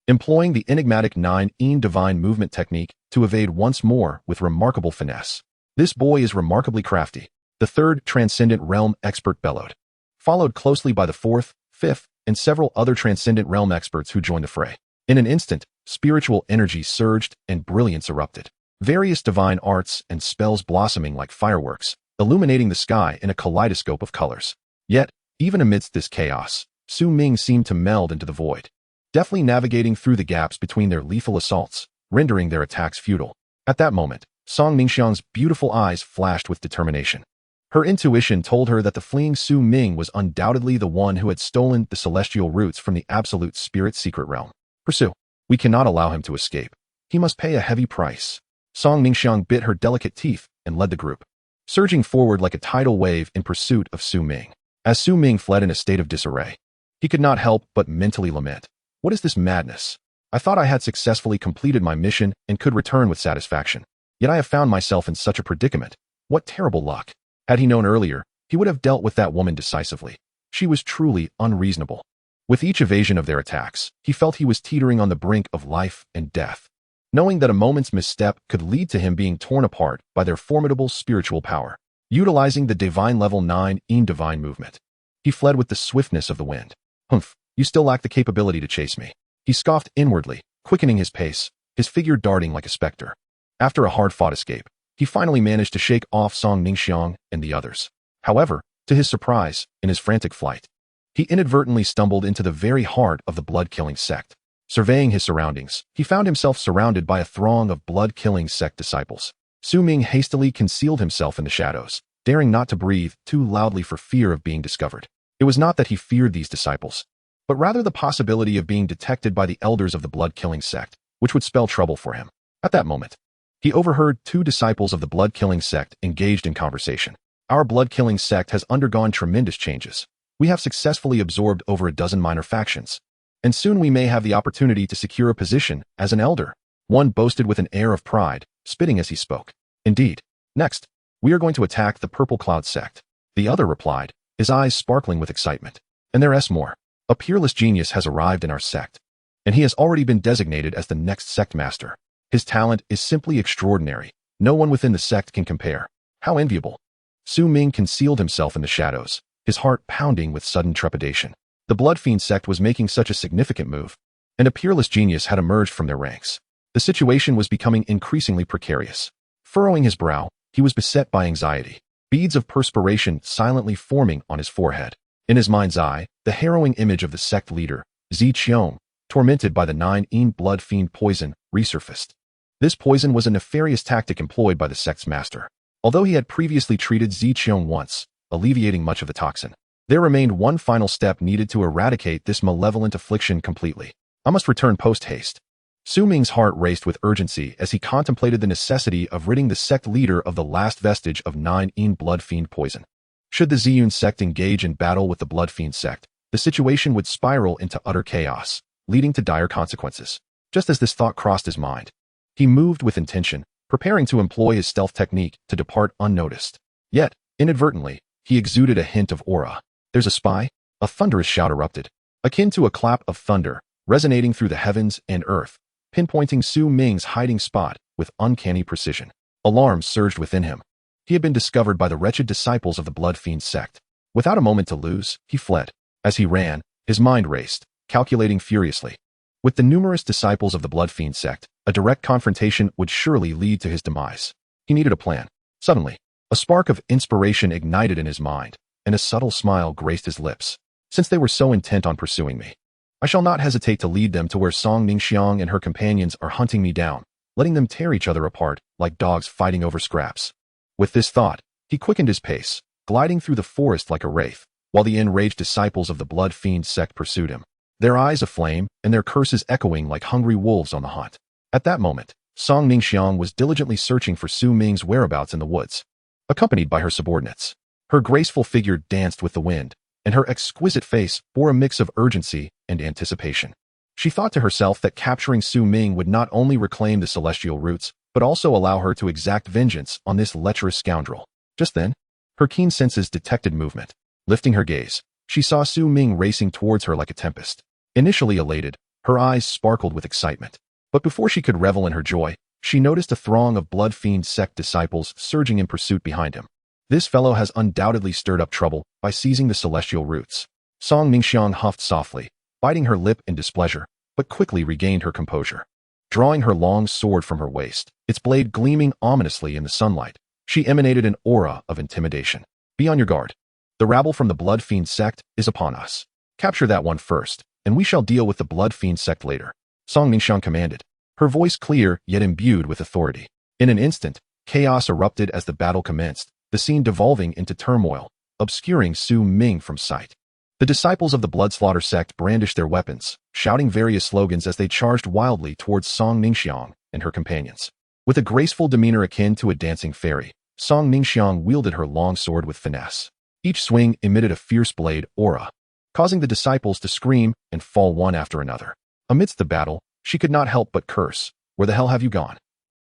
employing the enigmatic 9 Yin Divine Movement technique to evade once more with remarkable finesse. "This boy is remarkably crafty," the third Transcendent Realm expert bellowed, followed closely by the fourth, fifth, and several other Transcendent Realm experts who joined the fray. In an instant, spiritual energy surged and brilliance erupted. Various divine arts and spells blossoming like fireworks, illuminating the sky in a kaleidoscope of colors. Yet, even amidst this chaos, Su Ming seemed to meld into the void, deftly navigating through the gaps between their lethal assaults, rendering their attacks futile. At that moment, Song Ningxiang's beautiful eyes flashed with determination. Her intuition told her that the fleeing Su Ming was undoubtedly the one who had stolen the celestial roots from the absolute spirit secret realm. "Pursue. We cannot allow him to escape. He must pay a heavy price." Song Ningxiang bit her delicate teeth and led the group, surging forward like a tidal wave in pursuit of Su Ming. As Su Ming fled in a state of disarray, he could not help but mentally lament. "What is this madness? I thought I had successfully completed my mission and could return with satisfaction. Yet I have found myself in such a predicament. What terrible luck." Had he known earlier, he would have dealt with that woman decisively. She was truly unreasonable. With each evasion of their attacks, he felt he was teetering on the brink of life and death, knowing that a moment's misstep could lead to him being torn apart by their formidable spiritual power. Utilizing the divine level 9 Yin Divine Movement, he fled with the swiftness of the wind. "Humph, you still lack the capability to chase me," he scoffed inwardly, quickening his pace, his figure darting like a specter. After a hard-fought escape, he finally managed to shake off Song Ningxiang and the others. However, to his surprise, in his frantic flight, he inadvertently stumbled into the very heart of the blood-killing sect. Surveying his surroundings, he found himself surrounded by a throng of blood-killing sect disciples. Su Ming hastily concealed himself in the shadows, daring not to breathe too loudly for fear of being discovered. It was not that he feared these disciples, but rather the possibility of being detected by the elders of the blood-killing sect, which would spell trouble for him. At that moment, he overheard two disciples of the blood-killing sect engaged in conversation. Our blood-killing sect has undergone tremendous changes. We have successfully absorbed over a dozen minor factions, and soon we may have the opportunity to secure a position as an elder. One boasted with an air of pride, spitting as he spoke. Indeed. Next, we are going to attack the Purple Cloud sect. The other replied, his eyes sparkling with excitement. And there's more. A peerless genius has arrived in our sect, and he has already been designated as the next sect master. His talent is simply extraordinary. No one within the sect can compare. How enviable. Su Ming concealed himself in the shadows, his heart pounding with sudden trepidation. The Blood Fiend sect was making such a significant move, and a peerless genius had emerged from their ranks. The situation was becoming increasingly precarious. Furrowing his brow, he was beset by anxiety, beads of perspiration silently forming on his forehead. In his mind's eye, the harrowing image of the sect leader, Zi Qiong, tormented by the 9 Yin blood fiend poison, resurfaced. This poison was a nefarious tactic employed by the sect's master. Although he had previously treated Zi Qiong once, alleviating much of the toxin, there remained one final step needed to eradicate this malevolent affliction completely. I must return post-haste. Su Ming's heart raced with urgency as he contemplated the necessity of ridding the sect leader of the last vestige of 9 Yin blood fiend poison. Should the Ziyun sect engage in battle with the Blood Fiend sect, the situation would spiral into utter chaos, leading to dire consequences. Just as this thought crossed his mind, he moved with intention, preparing to employ his stealth technique to depart unnoticed. Yet, inadvertently, he exuded a hint of aura. There's a spy? A thunderous shout erupted, akin to a clap of thunder, resonating through the heavens and earth, pinpointing Su Ming's hiding spot with uncanny precision. Alarm surged within him. He had been discovered by the wretched disciples of the Blood Fiend sect. Without a moment to lose, he fled. As he ran, his mind raced, calculating furiously. With the numerous disciples of the Blood Fiend sect, a direct confrontation would surely lead to his demise. He needed a plan. Suddenly, a spark of inspiration ignited in his mind, and a subtle smile graced his lips. Since they were so intent on pursuing me, I shall not hesitate to lead them to where Song Ningxiang and her companions are hunting me down, letting them tear each other apart like dogs fighting over scraps. With this thought, he quickened his pace, gliding through the forest like a wraith, while the enraged disciples of the Blood Fiend sect pursued him, their eyes aflame and their curses echoing like hungry wolves on the hunt. At that moment, Song Ningxiang was diligently searching for Su Ming's whereabouts in the woods, accompanied by her subordinates. Her graceful figure danced with the wind, and her exquisite face bore a mix of urgency and anticipation. She thought to herself that capturing Su Ming would not only reclaim the celestial roots, but also allow her to exact vengeance on this lecherous scoundrel. Just then, her keen senses detected movement. Lifting her gaze, she saw Su Ming racing towards her like a tempest. Initially elated, her eyes sparkled with excitement. But before she could revel in her joy, she noticed a throng of Blood Fiend sect disciples surging in pursuit behind him. This fellow has undoubtedly stirred up trouble by seizing the celestial roots. Song Ningxiang huffed softly, biting her lip in displeasure, but quickly regained her composure. Drawing her long sword from her waist, its blade gleaming ominously in the sunlight, she emanated an aura of intimidation. Be on your guard. The rabble from the Blood Fiend sect is upon us. Capture that one first, and we shall deal with the Blood Fiend sect later, Song Ningxiang commanded, her voice clear yet imbued with authority. In an instant, chaos erupted as the battle commenced, the scene devolving into turmoil, obscuring Su Ming from sight. The disciples of the Bloodslaughter sect brandished their weapons, shouting various slogans as they charged wildly towards Song Ningxiang and her companions. With a graceful demeanor akin to a dancing fairy, Song Ningxiang wielded her long sword with finesse. Each swing emitted a fierce blade aura, causing the disciples to scream and fall one after another. Amidst the battle, she could not help but curse. Where the hell have you gone?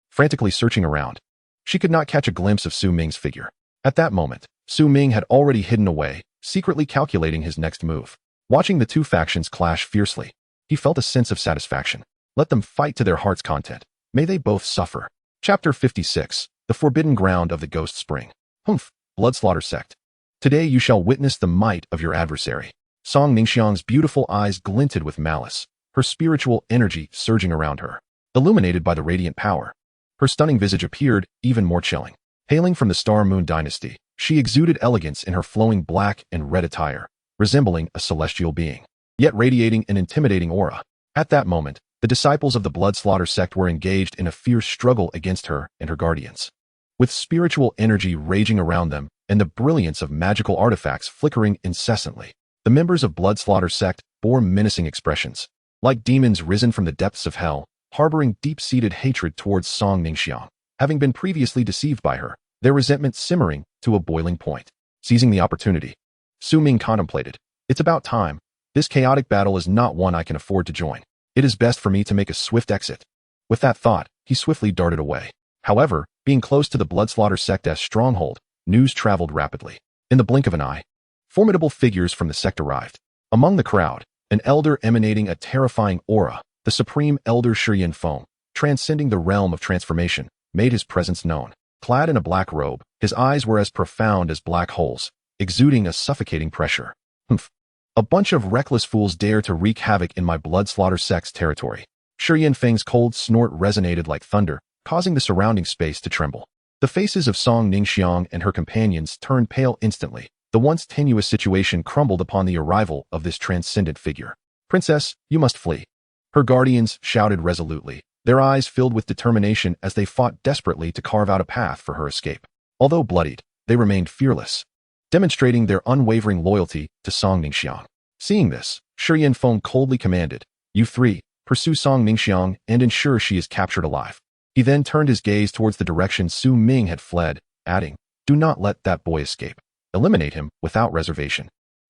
Frantically searching around, she could not catch a glimpse of Su Ming's figure. At that moment, Su Ming had already hidden away, secretly calculating his next move. Watching the two factions clash fiercely, he felt a sense of satisfaction. Let them fight to their heart's content. May they both suffer. Chapter 56, The Forbidden Ground of the Ghost Spring. Humph, Bloodslaughter sect. Today you shall witness the might of your adversary. Song Ningxiang's beautiful eyes glinted with malice, her spiritual energy surging around her. Illuminated by the radiant power, her stunning visage appeared even more chilling. Hailing from the Star Moon dynasty, she exuded elegance in her flowing black and red attire, resembling a celestial being, yet radiating an intimidating aura. At that moment, the disciples of the Bloodslaughter sect were engaged in a fierce struggle against her and her guardians. with spiritual energy raging around them and the brilliance of magical artifacts flickering incessantly. The members of Bloodslaughter sect bore menacing expressions, like demons risen from the depths of hell, harboring deep-seated hatred towards Song Ningxiang. Having been previously deceived by her, their resentment simmering to a boiling point. Seizing the opportunity, Su Ming contemplated. It's about time. This chaotic battle is not one I can afford to join. It is best for me to make a swift exit. With that thought, he swiftly darted away. However, being close to the Bloodslaughter sect's stronghold, news traveled rapidly. In the blink of an eye, formidable figures from the sect arrived. Among the crowd, an elder emanating a terrifying aura, the supreme elder Shi Yanfeng, transcending the realm of transformation, made his presence known. Clad in a black robe, his eyes were as profound as black holes, exuding a suffocating pressure. Humph. A bunch of reckless fools dare to wreak havoc in my Bloodslaughter sect's territory. Shi Yanfeng's cold snort resonated like thunder, causing the surrounding space to tremble. The faces of Song Ningxiang and her companions turned pale instantly. The once tenuous situation crumbled upon the arrival of this transcendent figure. Princess, you must flee. Her guardians shouted resolutely, their eyes filled with determination as they fought desperately to carve out a path for her escape. Although bloodied, they remained fearless, demonstrating their unwavering loyalty to Song Ningxiang. Seeing this, Shi Yanfeng coldly commanded, "You three, pursue Song Ningxiang and ensure she is captured alive." He then turned his gaze towards the direction Su Ming had fled, adding, "Do not let that boy escape. Eliminate him without reservation."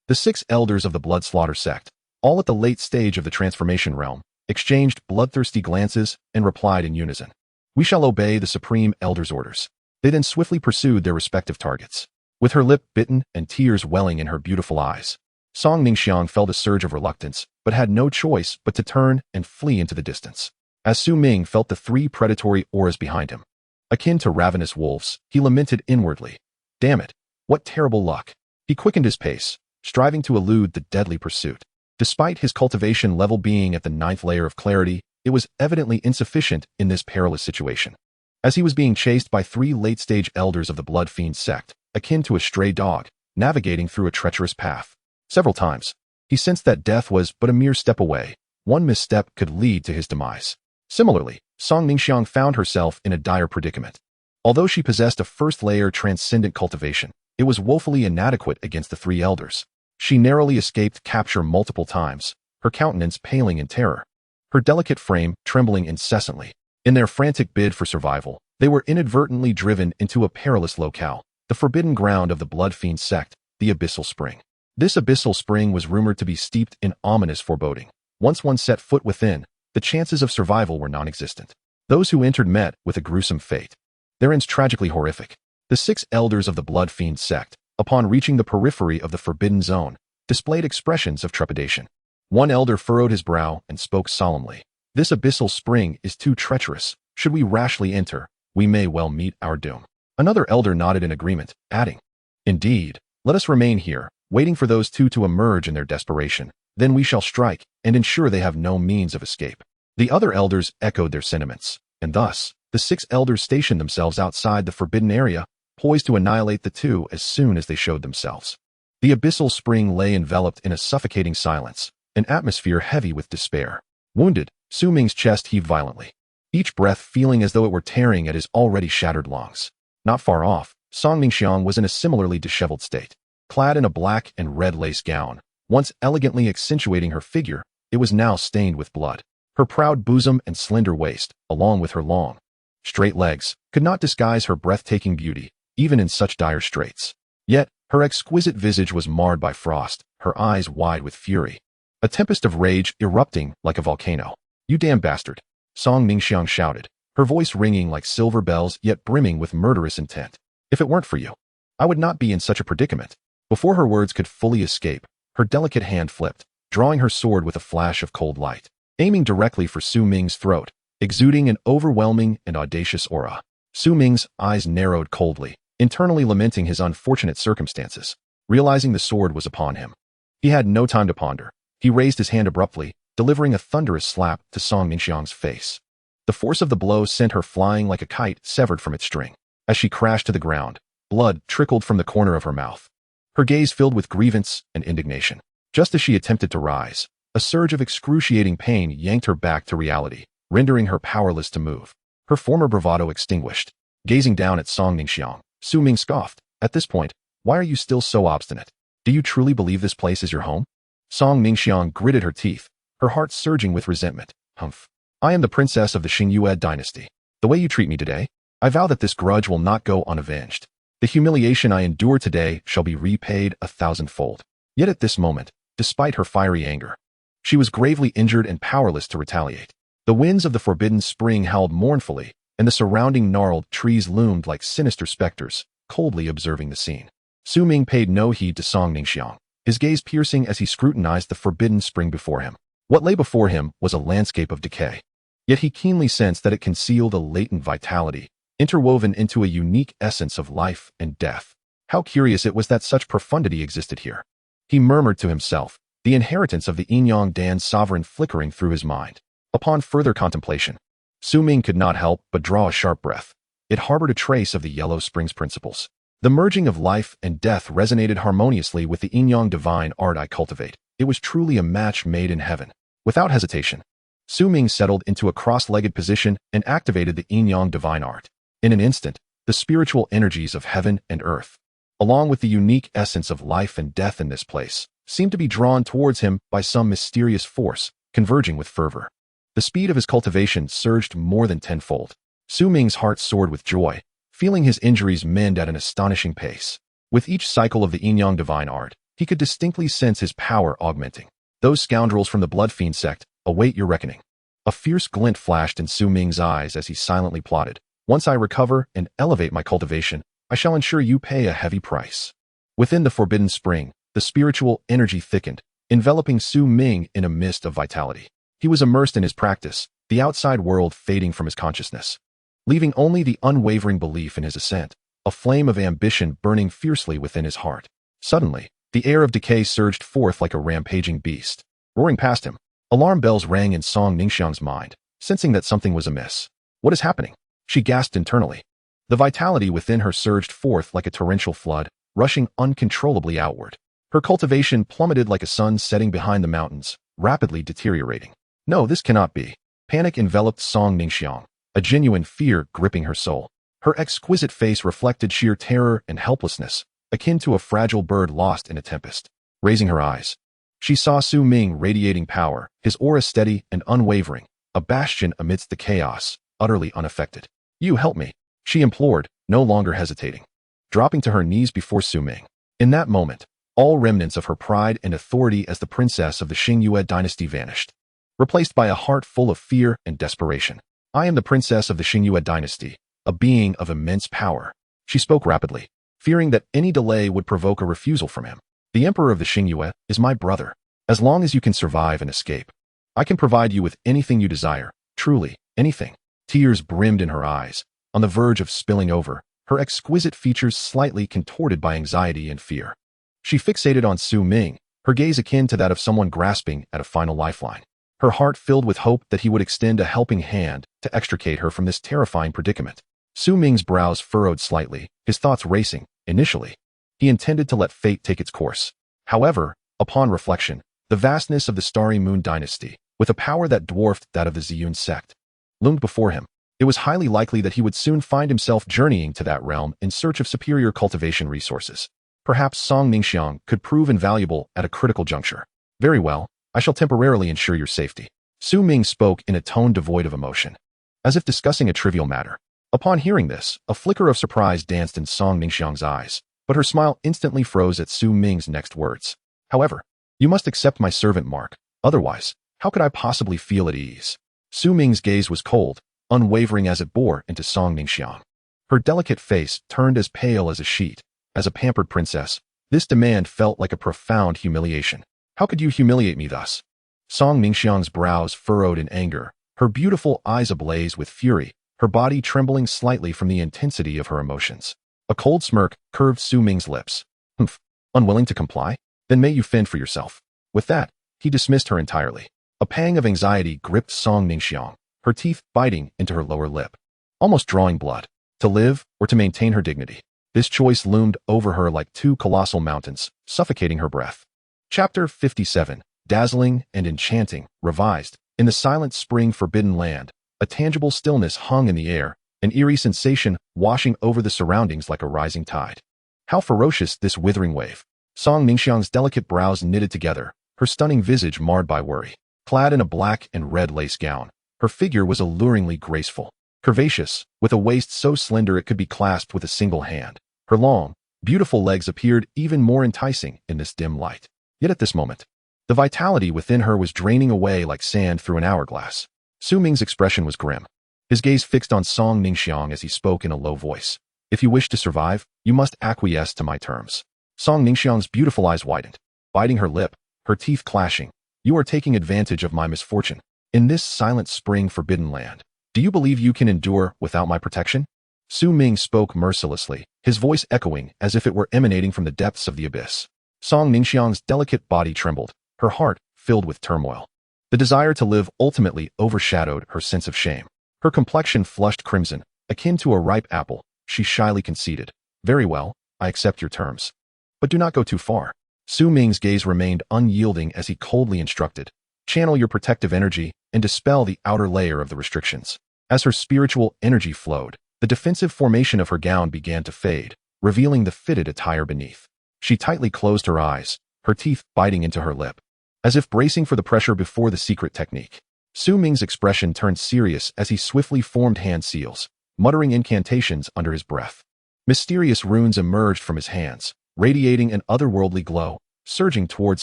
The 6 elders of the Bloodslaughter sect, all at the late stage of the transformation realm, exchanged bloodthirsty glances and replied in unison, "We shall obey the Supreme Elder's orders." They then swiftly pursued their respective targets. With her lip bitten and tears welling in her beautiful eyes, Song Ningxiang felt a surge of reluctance, but had no choice but to turn and flee into the distance. As Su Ming felt the 3 predatory auras behind him, akin to ravenous wolves, he lamented inwardly, "Damn it, what terrible luck." He quickened his pace, striving to elude the deadly pursuit. Despite his cultivation level being at the 9th layer of clarity, it was evidently insufficient in this perilous situation. As he was being chased by 3 late-stage elders of the Blood Fiend sect, akin to a stray dog, navigating through a treacherous path. Several times, he sensed that death was but a mere step away. One misstep could lead to his demise. Similarly, Song Ningxiang found herself in a dire predicament. Although she possessed a first-layer transcendent cultivation, it was woefully inadequate against the 3 elders. She narrowly escaped capture multiple times, her countenance paling in terror, her delicate frame trembling incessantly. In their frantic bid for survival, they were inadvertently driven into a perilous locale, the forbidden ground of the Blood Fiend sect, the Abyssal Spring. This abyssal spring was rumored to be steeped in ominous foreboding. Once one set foot within, the chances of survival were non-existent. Those who entered met with a gruesome fate. Their ends tragically horrific. The 6 elders of the Blood Fiend sect, upon reaching the periphery of the forbidden zone, displayed expressions of trepidation. One elder furrowed his brow and spoke solemnly. "This abyssal spring is too treacherous. Should we rashly enter, we may well meet our doom." Another elder nodded in agreement, adding, "Indeed, let us remain here, waiting for those 2 to emerge in their desperation. Then we shall strike and ensure they have no means of escape." The other elders echoed their sentiments, and thus, the 6 elders stationed themselves outside the forbidden area, poised to annihilate the 2 as soon as they showed themselves. The abyssal spring lay enveloped in a suffocating silence, an atmosphere heavy with despair. Wounded, Su Ming's chest heaved violently, each breath feeling as though it were tearing at his already shattered lungs. Not far off, Song Ningxiang was in a similarly disheveled state. Clad in a black and red lace gown, once elegantly accentuating her figure, it was now stained with blood. Her proud bosom and slender waist, along with her long, straight legs, could not disguise her breathtaking beauty, even in such dire straits. Yet, her exquisite visage was marred by frost, her eyes wide with fury. A tempest of rage erupting like a volcano. "You damn bastard!" Song Ningxiang shouted, her voice ringing like silver bells yet brimming with murderous intent. "If it weren't for you, I would not be in such a predicament." Before her words could fully escape, her delicate hand flipped, drawing her sword with a flash of cold light, aiming directly for Su Ming's throat, exuding an overwhelming and audacious aura. Su Ming's eyes narrowed coldly, internally lamenting his unfortunate circumstances. Realizing the sword was upon him, he had no time to ponder. He raised his hand abruptly, delivering a thunderous slap to Song Ningxiang's face. The force of the blow sent her flying like a kite severed from its string. As she crashed to the ground, blood trickled from the corner of her mouth. Her gaze filled with grievance and indignation. Just as she attempted to rise, a surge of excruciating pain yanked her back to reality, rendering her powerless to move. Her former bravado extinguished. Gazing down at Song Ningxiang, Su Ming scoffed. At this point, why are you still so obstinate? Do you truly believe this place is your home? Song Ningxiang gritted her teeth, her heart surging with resentment. Humph. I am the princess of the Xingyue dynasty. The way you treat me today, I vow that this grudge will not go unavenged. The humiliation I endure today shall be repaid 1,000-fold. Yet at this moment, despite her fiery anger, she was gravely injured and powerless to retaliate. The winds of the forbidden spring howled mournfully, and the surrounding gnarled trees loomed like sinister specters, coldly observing the scene. Su Ming paid no heed to Song Ningxiang, his gaze piercing as he scrutinized the forbidden spring before him. What lay before him was a landscape of decay. Yet he keenly sensed that it concealed a latent vitality, interwoven into a unique essence of life and death. How curious it was that such profundity existed here. He murmured to himself, the inheritance of the Yin Yang Divine Sovereign flickering through his mind. Upon further contemplation, Su Ming could not help but draw a sharp breath. It harbored a trace of the Yellow Springs principles. The merging of life and death resonated harmoniously with the Yin Yang Divine Art I cultivate. It was truly a match made in heaven. Without hesitation, Su Ming settled into a cross-legged position and activated the Yin Yang Divine Art. In an instant, the spiritual energies of heaven and earth, along with the unique essence of life and death in this place, seemed to be drawn towards him by some mysterious force, converging with fervor. The speed of his cultivation surged more than tenfold. Su Ming's heart soared with joy, feeling his injuries mend at an astonishing pace. With each cycle of the Yin Yang Divine Art, he could distinctly sense his power augmenting. Those scoundrels from the Blood Fiend sect await your reckoning. A fierce glint flashed in Su Ming's eyes as he silently plotted. Once I recover and elevate my cultivation, I shall ensure you pay a heavy price. Within the forbidden spring, the spiritual energy thickened, enveloping Su Ming in a mist of vitality. He was immersed in his practice, the outside world fading from his consciousness, leaving only the unwavering belief in his ascent, a flame of ambition burning fiercely within his heart. Suddenly, the air of decay surged forth like a rampaging beast. Roaring past him, alarm bells rang in Song Ningxiang's mind, sensing that something was amiss. What is happening? She gasped internally. The vitality within her surged forth like a torrential flood, rushing uncontrollably outward. Her cultivation plummeted like a sun setting behind the mountains, rapidly deteriorating. No, this cannot be. Panic enveloped Song Ningxiang, a genuine fear gripping her soul. Her exquisite face reflected sheer terror and helplessness, akin to a fragile bird lost in a tempest. Raising her eyes, she saw Su Ming radiating power, his aura steady and unwavering, a bastion amidst the chaos, utterly unaffected. You help me, she implored, no longer hesitating, dropping to her knees before Su Ming. In that moment, all remnants of her pride and authority as the princess of the Xingyue dynasty vanished, replaced by a heart full of fear and desperation. I am the princess of the Xingyue dynasty, a being of immense power. She spoke rapidly, fearing that any delay would provoke a refusal from him. The emperor of the Xingyue is my brother. As long as you can survive and escape, I can provide you with anything you desire, truly, anything. Tears brimmed in her eyes, on the verge of spilling over, her exquisite features slightly contorted by anxiety and fear. She fixated on Su Ming, her gaze akin to that of someone grasping at a final lifeline. Her heart filled with hope that he would extend a helping hand to extricate her from this terrifying predicament. Su Ming's brows furrowed slightly, his thoughts racing. Initially, he intended to let fate take its course. However, upon reflection, the vastness of the Starry Moon dynasty, with a power that dwarfed that of the Ziyun sect, loomed before him. It was highly likely that he would soon find himself journeying to that realm in search of superior cultivation resources. Perhaps Song Ningxiang could prove invaluable at a critical juncture. Very well, I shall temporarily ensure your safety. Su Ming spoke in a tone devoid of emotion, as if discussing a trivial matter. Upon hearing this, a flicker of surprise danced in Song Ningxiang's eyes, but her smile instantly froze at Su Ming's next words. However, you must accept my servant mark, otherwise, how could I possibly feel at ease? Su Ming's gaze was cold, unwavering as it bore into Song Ningxiang. Her delicate face turned as pale as a sheet. As a pampered princess, this demand felt like a profound humiliation. How could you humiliate me thus? Song Ningxiang's brows furrowed in anger, her beautiful eyes ablaze with fury, her body trembling slightly from the intensity of her emotions. A cold smirk curved Su Ming's lips. Humph, unwilling to comply? Then may you fend for yourself. With that, he dismissed her entirely. A pang of anxiety gripped Song Ningxiang, her teeth biting into her lower lip, almost drawing blood. To live or to maintain her dignity. This choice loomed over her like two colossal mountains, suffocating her breath. Chapter 57, Dazzling and Enchanting, revised. In the silent spring forbidden land, a tangible stillness hung in the air, an eerie sensation washing over the surroundings like a rising tide. How ferocious this withering wave! Song Ningxiang's delicate brows knitted together, her stunning visage marred by worry. Clad in a black and red lace gown, her figure was alluringly graceful. Curvaceous, with a waist so slender it could be clasped with a single hand. Her long, beautiful legs appeared even more enticing in this dim light. Yet at this moment, the vitality within her was draining away like sand through an hourglass. Su Ming's expression was grim, his gaze fixed on Song Ningxiang as he spoke in a low voice. If you wish to survive, you must acquiesce to my terms. Song Ningxiang's beautiful eyes widened, biting her lip, her teeth clashing. You are taking advantage of my misfortune. In this silent spring forbidden land, do you believe you can endure without my protection? Su Ming spoke mercilessly, his voice echoing as if it were emanating from the depths of the abyss. Song Ningxiang's delicate body trembled, her heart filled with turmoil. The desire to live ultimately overshadowed her sense of shame. Her complexion flushed crimson, akin to a ripe apple. She shyly conceded. Very well, I accept your terms. But do not go too far. Su Ming's gaze remained unyielding as he coldly instructed. Channel your protective energy and dispel the outer layer of the restrictions. As her spiritual energy flowed, the defensive formation of her gown began to fade, revealing the fitted attire beneath. She tightly closed her eyes, her teeth biting into her lip, as if bracing for the pressure before the secret technique. Su Ming's expression turned serious as he swiftly formed hand seals, muttering incantations under his breath. Mysterious runes emerged from his hands, radiating an otherworldly glow, surging towards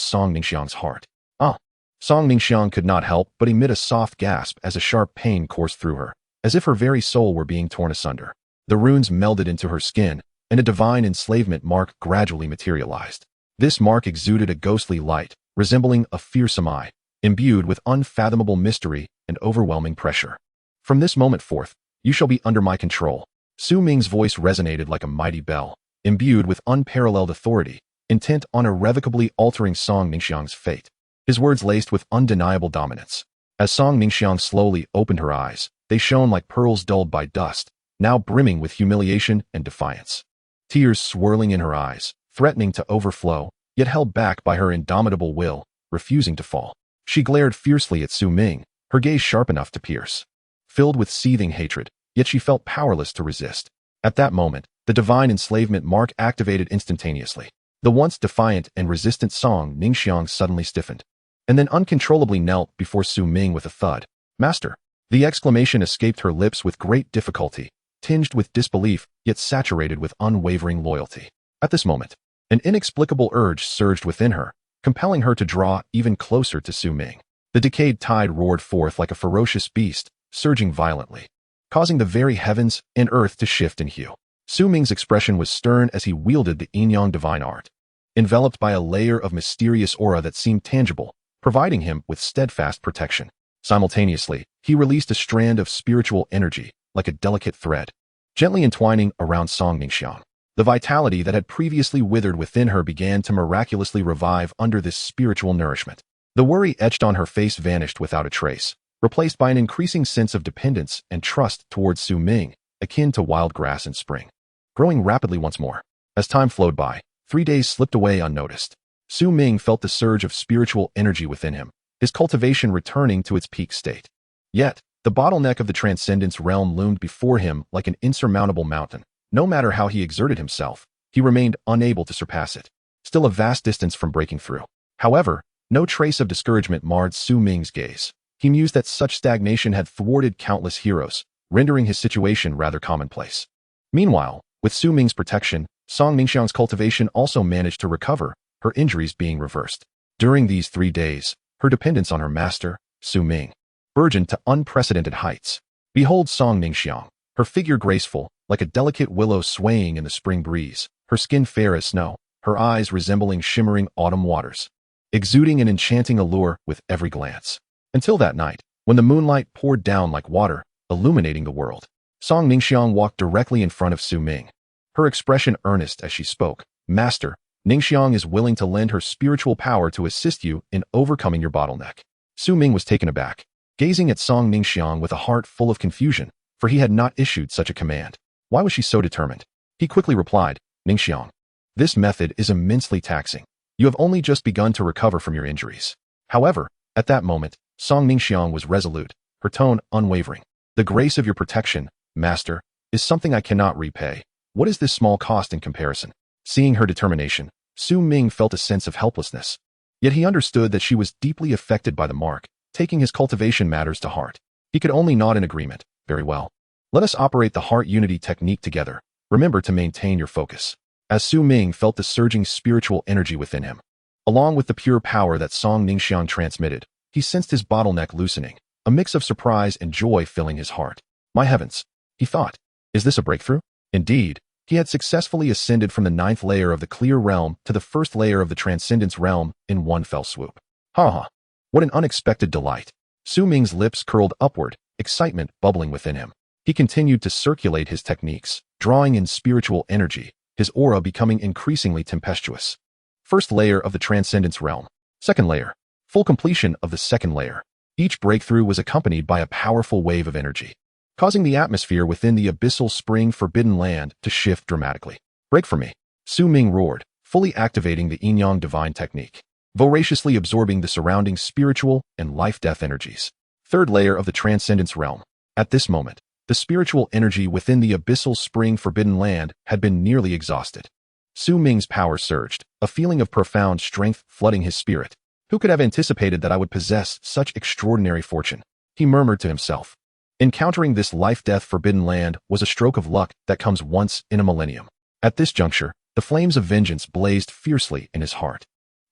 Song Ningxiang's heart. Song Ningxiang could not help but emit a soft gasp as a sharp pain coursed through her, as if her very soul were being torn asunder. The runes melded into her skin, and a divine enslavement mark gradually materialized. This mark exuded a ghostly light, resembling a fearsome eye, imbued with unfathomable mystery and overwhelming pressure. From this moment forth, you shall be under my control. Su Ming's voice resonated like a mighty bell, imbued with unparalleled authority, intent on irrevocably altering Song Ningxiang's fate. His words laced with undeniable dominance. As Song Ningxiang slowly opened her eyes, they shone like pearls dulled by dust, now brimming with humiliation and defiance. Tears swirling in her eyes, threatening to overflow, yet held back by her indomitable will, refusing to fall. She glared fiercely at Su Ming, her gaze sharp enough to pierce. Filled with seething hatred, yet she felt powerless to resist. At that moment, the divine enslavement mark activated instantaneously. The once defiant and resistant Song Ningxiang suddenly stiffened, and then uncontrollably knelt before Su Ming with a thud. Master! The exclamation escaped her lips with great difficulty, tinged with disbelief, yet saturated with unwavering loyalty. At this moment, an inexplicable urge surged within her, compelling her to draw even closer to Su Ming. The decayed tide roared forth like a ferocious beast, surging violently, causing the very heavens and earth to shift in hue. Su Ming's expression was stern as he wielded the Yin Yang Divine Art, enveloped by a layer of mysterious aura that seemed tangible, providing him with steadfast protection. Simultaneously, he released a strand of spiritual energy, like a delicate thread, gently entwining around Song Ningxiang. The vitality that had previously withered within her began to miraculously revive under this spiritual nourishment. The worry etched on her face vanished without a trace, replaced by an increasing sense of dependence and trust towards Su Ming, akin to wild grass in spring, growing rapidly once more. As time flowed by, 3 days slipped away unnoticed. Su Ming felt the surge of spiritual energy within him, his cultivation returning to its peak state. Yet, the bottleneck of the transcendence realm loomed before him like an insurmountable mountain. No matter how he exerted himself, he remained unable to surpass it, still a vast distance from breaking through. However, no trace of discouragement marred Su Ming's gaze. He mused that such stagnation had thwarted countless heroes, rendering his situation rather commonplace. Meanwhile, with Su Ming's protection, Song Ningxiang's cultivation also managed to recover, her injuries being reversed. During these 3 days, her dependence on her master, Su Ming, burgeoned to unprecedented heights. Behold Song Ningxiang, her figure graceful, like a delicate willow swaying in the spring breeze, her skin fair as snow, her eyes resembling shimmering autumn waters, exuding an enchanting allure with every glance. Until that night, when the moonlight poured down like water, illuminating the world, Song Ningxiang walked directly in front of Su Ming, her expression earnest as she spoke. Master, Ningxiang is willing to lend her spiritual power to assist you in overcoming your bottleneck. Su Ming was taken aback, gazing at Song Ningxiang with a heart full of confusion, for he had not issued such a command. Why was she so determined? He quickly replied, Ningxiang, this method is immensely taxing. You have only just begun to recover from your injuries. However, at that moment, Song Ningxiang was resolute, her tone unwavering. The grace of your protection, Master, is something I cannot repay. What is this small cost in comparison? Seeing her determination, Su Ming felt a sense of helplessness. Yet he understood that she was deeply affected by the mark, taking his cultivation matters to heart. He could only nod in agreement. Very well. Let us operate the heart unity technique together. Remember to maintain your focus. As Su Ming felt the surging spiritual energy within him, along with the pure power that Song Ningxiang transmitted, he sensed his bottleneck loosening, a mix of surprise and joy filling his heart. My heavens, he thought. Is this a breakthrough? Indeed, he had successfully ascended from the 9th layer of the clear realm to the 1st layer of the transcendence realm in one fell swoop. Ha ha! What an unexpected delight. Su Ming's lips curled upward, excitement bubbling within him. He continued to circulate his techniques, drawing in spiritual energy, his aura becoming increasingly tempestuous. 1st layer of the transcendence realm. 2nd layer. Full completion of the 2nd layer. Each breakthrough was accompanied by a powerful wave of energy, causing the atmosphere within the abyssal spring forbidden land to shift dramatically. Break for me. Su Ming roared, fully activating the Yin Yang Divine technique, voraciously absorbing the surrounding spiritual and life-death energies. 3rd layer of the transcendence realm. At this moment, the spiritual energy within the abyssal spring forbidden land had been nearly exhausted. Su Ming's power surged, a feeling of profound strength flooding his spirit. Who could have anticipated that I would possess such extraordinary fortune? He murmured to himself. Encountering this life-death forbidden land was a stroke of luck that comes once in a millennium. At this juncture, the flames of vengeance blazed fiercely in his heart.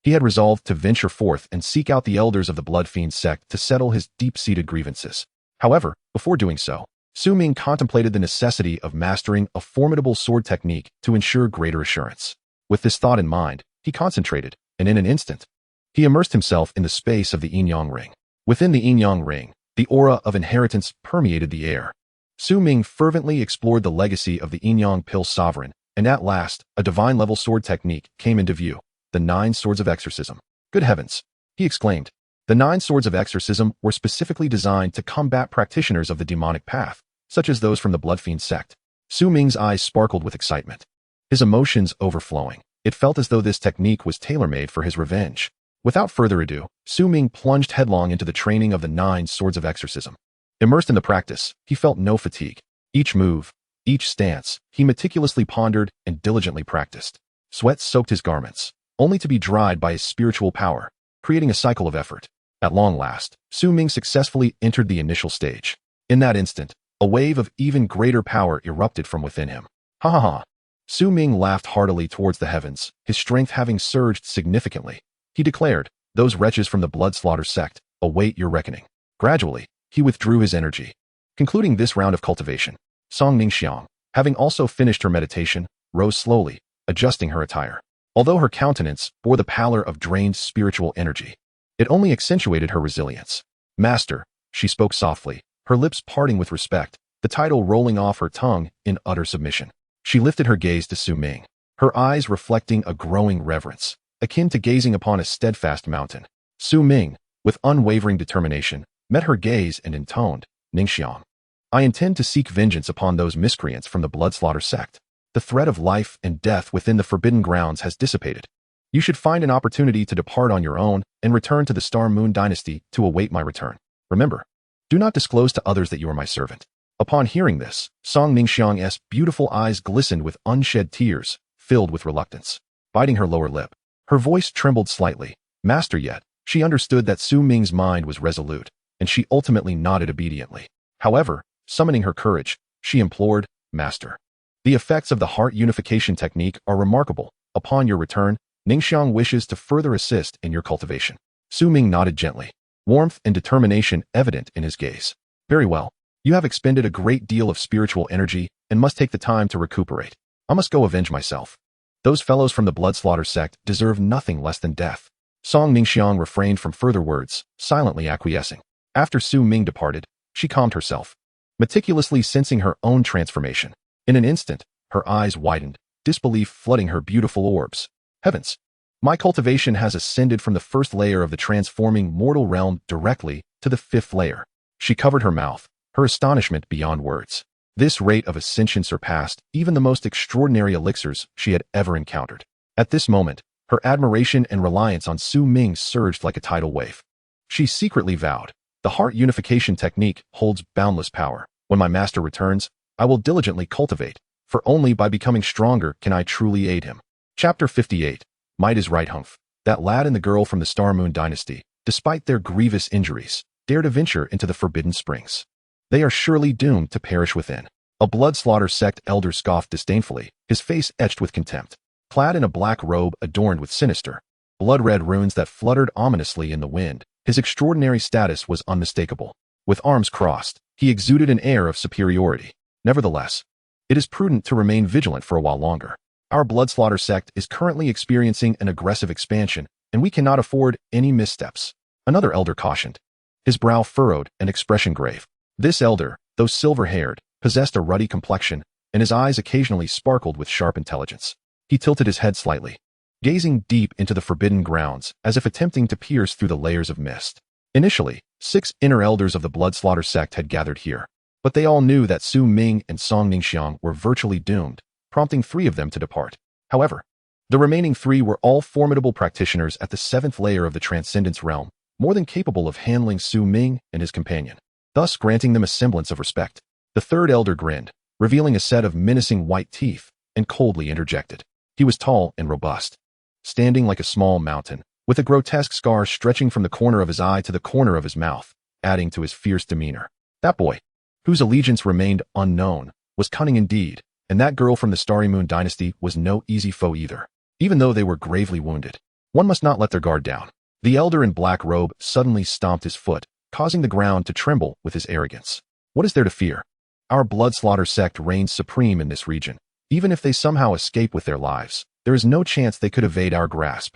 He had resolved to venture forth and seek out the elders of the Blood Fiend sect to settle his deep-seated grievances. However, before doing so, Su Ming contemplated the necessity of mastering a formidable sword technique to ensure greater assurance. With this thought in mind, he concentrated, and in an instant, he immersed himself in the space of the Yin Yang Ring. Within the Yin Yang Ring, the aura of inheritance permeated the air. Su Ming fervently explored the legacy of the Yin Yang Pill Sovereign, and at last, a divine-level sword technique came into view, the 9 Swords of Exorcism. Good heavens! He exclaimed. The 9 Swords of Exorcism were specifically designed to combat practitioners of the demonic path, such as those from the Blood Fiend sect. Su Ming's eyes sparkled with excitement, his emotions overflowing. It felt as though this technique was tailor-made for his revenge. Without further ado, Su Ming plunged headlong into the training of the 9 Swords of Exorcism. Immersed in the practice, he felt no fatigue. Each move, each stance, he meticulously pondered and diligently practiced. Sweat soaked his garments, only to be dried by his spiritual power, creating a cycle of effort. At long last, Su Ming successfully entered the initial stage. In that instant, a wave of even greater power erupted from within him. Ha ha ha! Su Ming laughed heartily towards the heavens, his strength having surged significantly. He declared, those wretches from the Blood Slaughter sect await your reckoning. Gradually, he withdrew his energy. Concluding this round of cultivation, Song Ningxiang, having also finished her meditation, rose slowly, adjusting her attire. Although her countenance bore the pallor of drained spiritual energy, it only accentuated her resilience. Master, she spoke softly, her lips parting with respect, the title rolling off her tongue in utter submission. She lifted her gaze to Su Ming, her eyes reflecting a growing reverence, akin to gazing upon a steadfast mountain. Su Ming, with unwavering determination, met her gaze and intoned, Ningxiang, I intend to seek vengeance upon those miscreants from the Blood Slaughter sect. The threat of life and death within the Forbidden Grounds has dissipated. You should find an opportunity to depart on your own and return to the Star Moon Dynasty to await my return. Remember, do not disclose to others that you are my servant. Upon hearing this, Song Ningxiang's beautiful eyes glistened with unshed tears, filled with reluctance. Biting her lower lip, her voice trembled slightly. Master, yet, she understood that Su Ming's mind was resolute, and she ultimately nodded obediently. However, summoning her courage, she implored, Master, the effects of the heart unification technique are remarkable. Upon your return, Ningxiang wishes to further assist in your cultivation. Su Ming nodded gently, warmth and determination evident in his gaze. Very well. You have expended a great deal of spiritual energy and must take the time to recuperate. I must go avenge myself. Those fellows from the Blood Slaughter sect deserve nothing less than death. Song Ningxiang refrained from further words, silently acquiescing. After Su Ming departed, she calmed herself, meticulously sensing her own transformation. In an instant, her eyes widened, disbelief flooding her beautiful orbs. Heavens! My cultivation has ascended from the 1st layer of the transforming mortal realm directly to the 5th layer. She covered her mouth, her astonishment beyond words. This rate of ascension surpassed even the most extraordinary elixirs she had ever encountered. At this moment, her admiration and reliance on Su Ming surged like a tidal wave. She secretly vowed, the heart unification technique holds boundless power. When my master returns, I will diligently cultivate, for only by becoming stronger can I truly aid him. Chapter 58. Might is right. Humph. That lad and the girl from the Star Moon Dynasty, despite their grievous injuries, dare to venture into the Forbidden Springs. They are surely doomed to perish within. A blood-slaughter sect elder scoffed disdainfully, his face etched with contempt. Clad in a black robe adorned with sinister, blood-red runes that fluttered ominously in the wind, his extraordinary status was unmistakable. With arms crossed, he exuded an air of superiority. Nevertheless, it is prudent to remain vigilant for a while longer. Our blood-slaughter sect is currently experiencing an aggressive expansion, and we cannot afford any missteps. Another elder cautioned, his brow furrowed and expression grave. This elder, though silver-haired, possessed a ruddy complexion, and his eyes occasionally sparkled with sharp intelligence. He tilted his head slightly, gazing deep into the forbidden grounds, as if attempting to pierce through the layers of mist. Initially, 6 inner elders of the blood-slaughter sect had gathered here, but they all knew that Su Ming and Song Ningxiang were virtually doomed, prompting 3 of them to depart. However, the remaining 3 were all formidable practitioners at the 7th layer of the Transcendence realm, more than capable of handling Su Ming and his companion, thus granting them a semblance of respect. The 3rd elder grinned, revealing a set of menacing white teeth, and coldly interjected. He was tall and robust, standing like a small mountain, with a grotesque scar stretching from the corner of his eye to the corner of his mouth, adding to his fierce demeanor. That boy, whose allegiance remained unknown, was cunning indeed, and that girl from the Starry Moon Dynasty was no easy foe either. Even though they were gravely wounded, one must not let their guard down. The elder in black robe suddenly stomped his foot, causing the ground to tremble with his arrogance. What is there to fear? Our blood-slaughter sect reigns supreme in this region. Even if they somehow escape with their lives, there is no chance they could evade our grasp.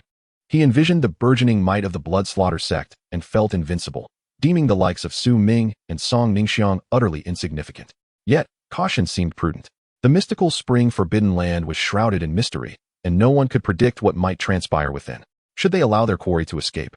He envisioned the burgeoning might of the blood-slaughter sect and felt invincible, deeming the likes of Su Ming and Song Ningxiang utterly insignificant. Yet, caution seemed prudent. The mystical spring forbidden land was shrouded in mystery, and no one could predict what might transpire within. Should they allow their quarry to escape,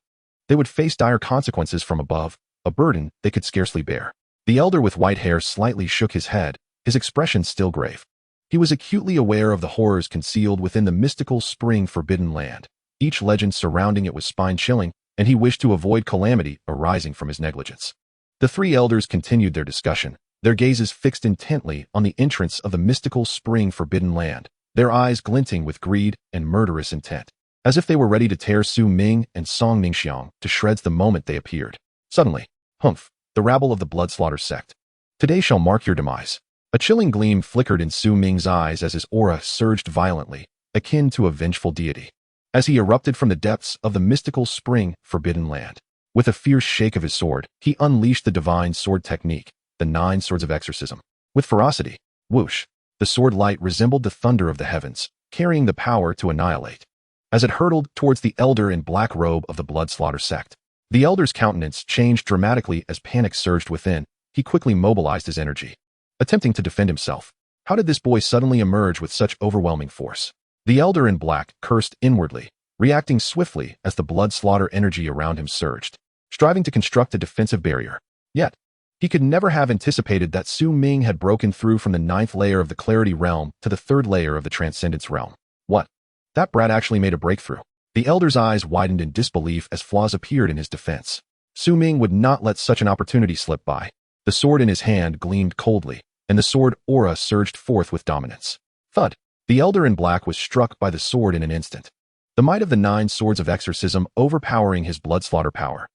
they would face dire consequences from above, a burden they could scarcely bear. The elder with white hair slightly shook his head, his expression still grave. He was acutely aware of the horrors concealed within the mystical spring forbidden land. Each legend surrounding it was spine-chilling, and he wished to avoid calamity arising from his negligence. The 3 elders continued their discussion, their gazes fixed intently on the entrance of the mystical spring forbidden land, their eyes glinting with greed and murderous intent, as if they were ready to tear Su Ming and Song Ningxiang to shreds the moment they appeared. Suddenly, humph, the rabble of the blood-slaughter sect. Today shall mark your demise. A chilling gleam flickered in Su Ming's eyes as his aura surged violently, akin to a vengeful deity, as he erupted from the depths of the mystical spring forbidden land. With a fierce shake of his sword, he unleashed the divine sword technique, the 9 swords of exorcism. With ferocity, whoosh, the sword light resembled the thunder of the heavens, carrying the power to annihilate. As it hurtled towards the elder in black robe of the blood-slaughter sect, the elder's countenance changed dramatically as panic surged within. He quickly mobilized his energy, attempting to defend himself. How did this boy suddenly emerge with such overwhelming force? The elder in black cursed inwardly, reacting swiftly as the blood-slaughter energy around him surged, striving to construct a defensive barrier. Yet, he could never have anticipated that Su Ming had broken through from the 9th layer of the Clarity realm to the 3rd layer of the Transcendence realm. What? That brat actually made a breakthrough. The elder's eyes widened in disbelief as flaws appeared in his defense. Su Ming would not let such an opportunity slip by. The sword in his hand gleamed coldly, and the sword aura surged forth with dominance. Thud! The elder in black was struck by the sword in an instant, the might of the 9 swords of exorcism overpowering his blood-slaughter power.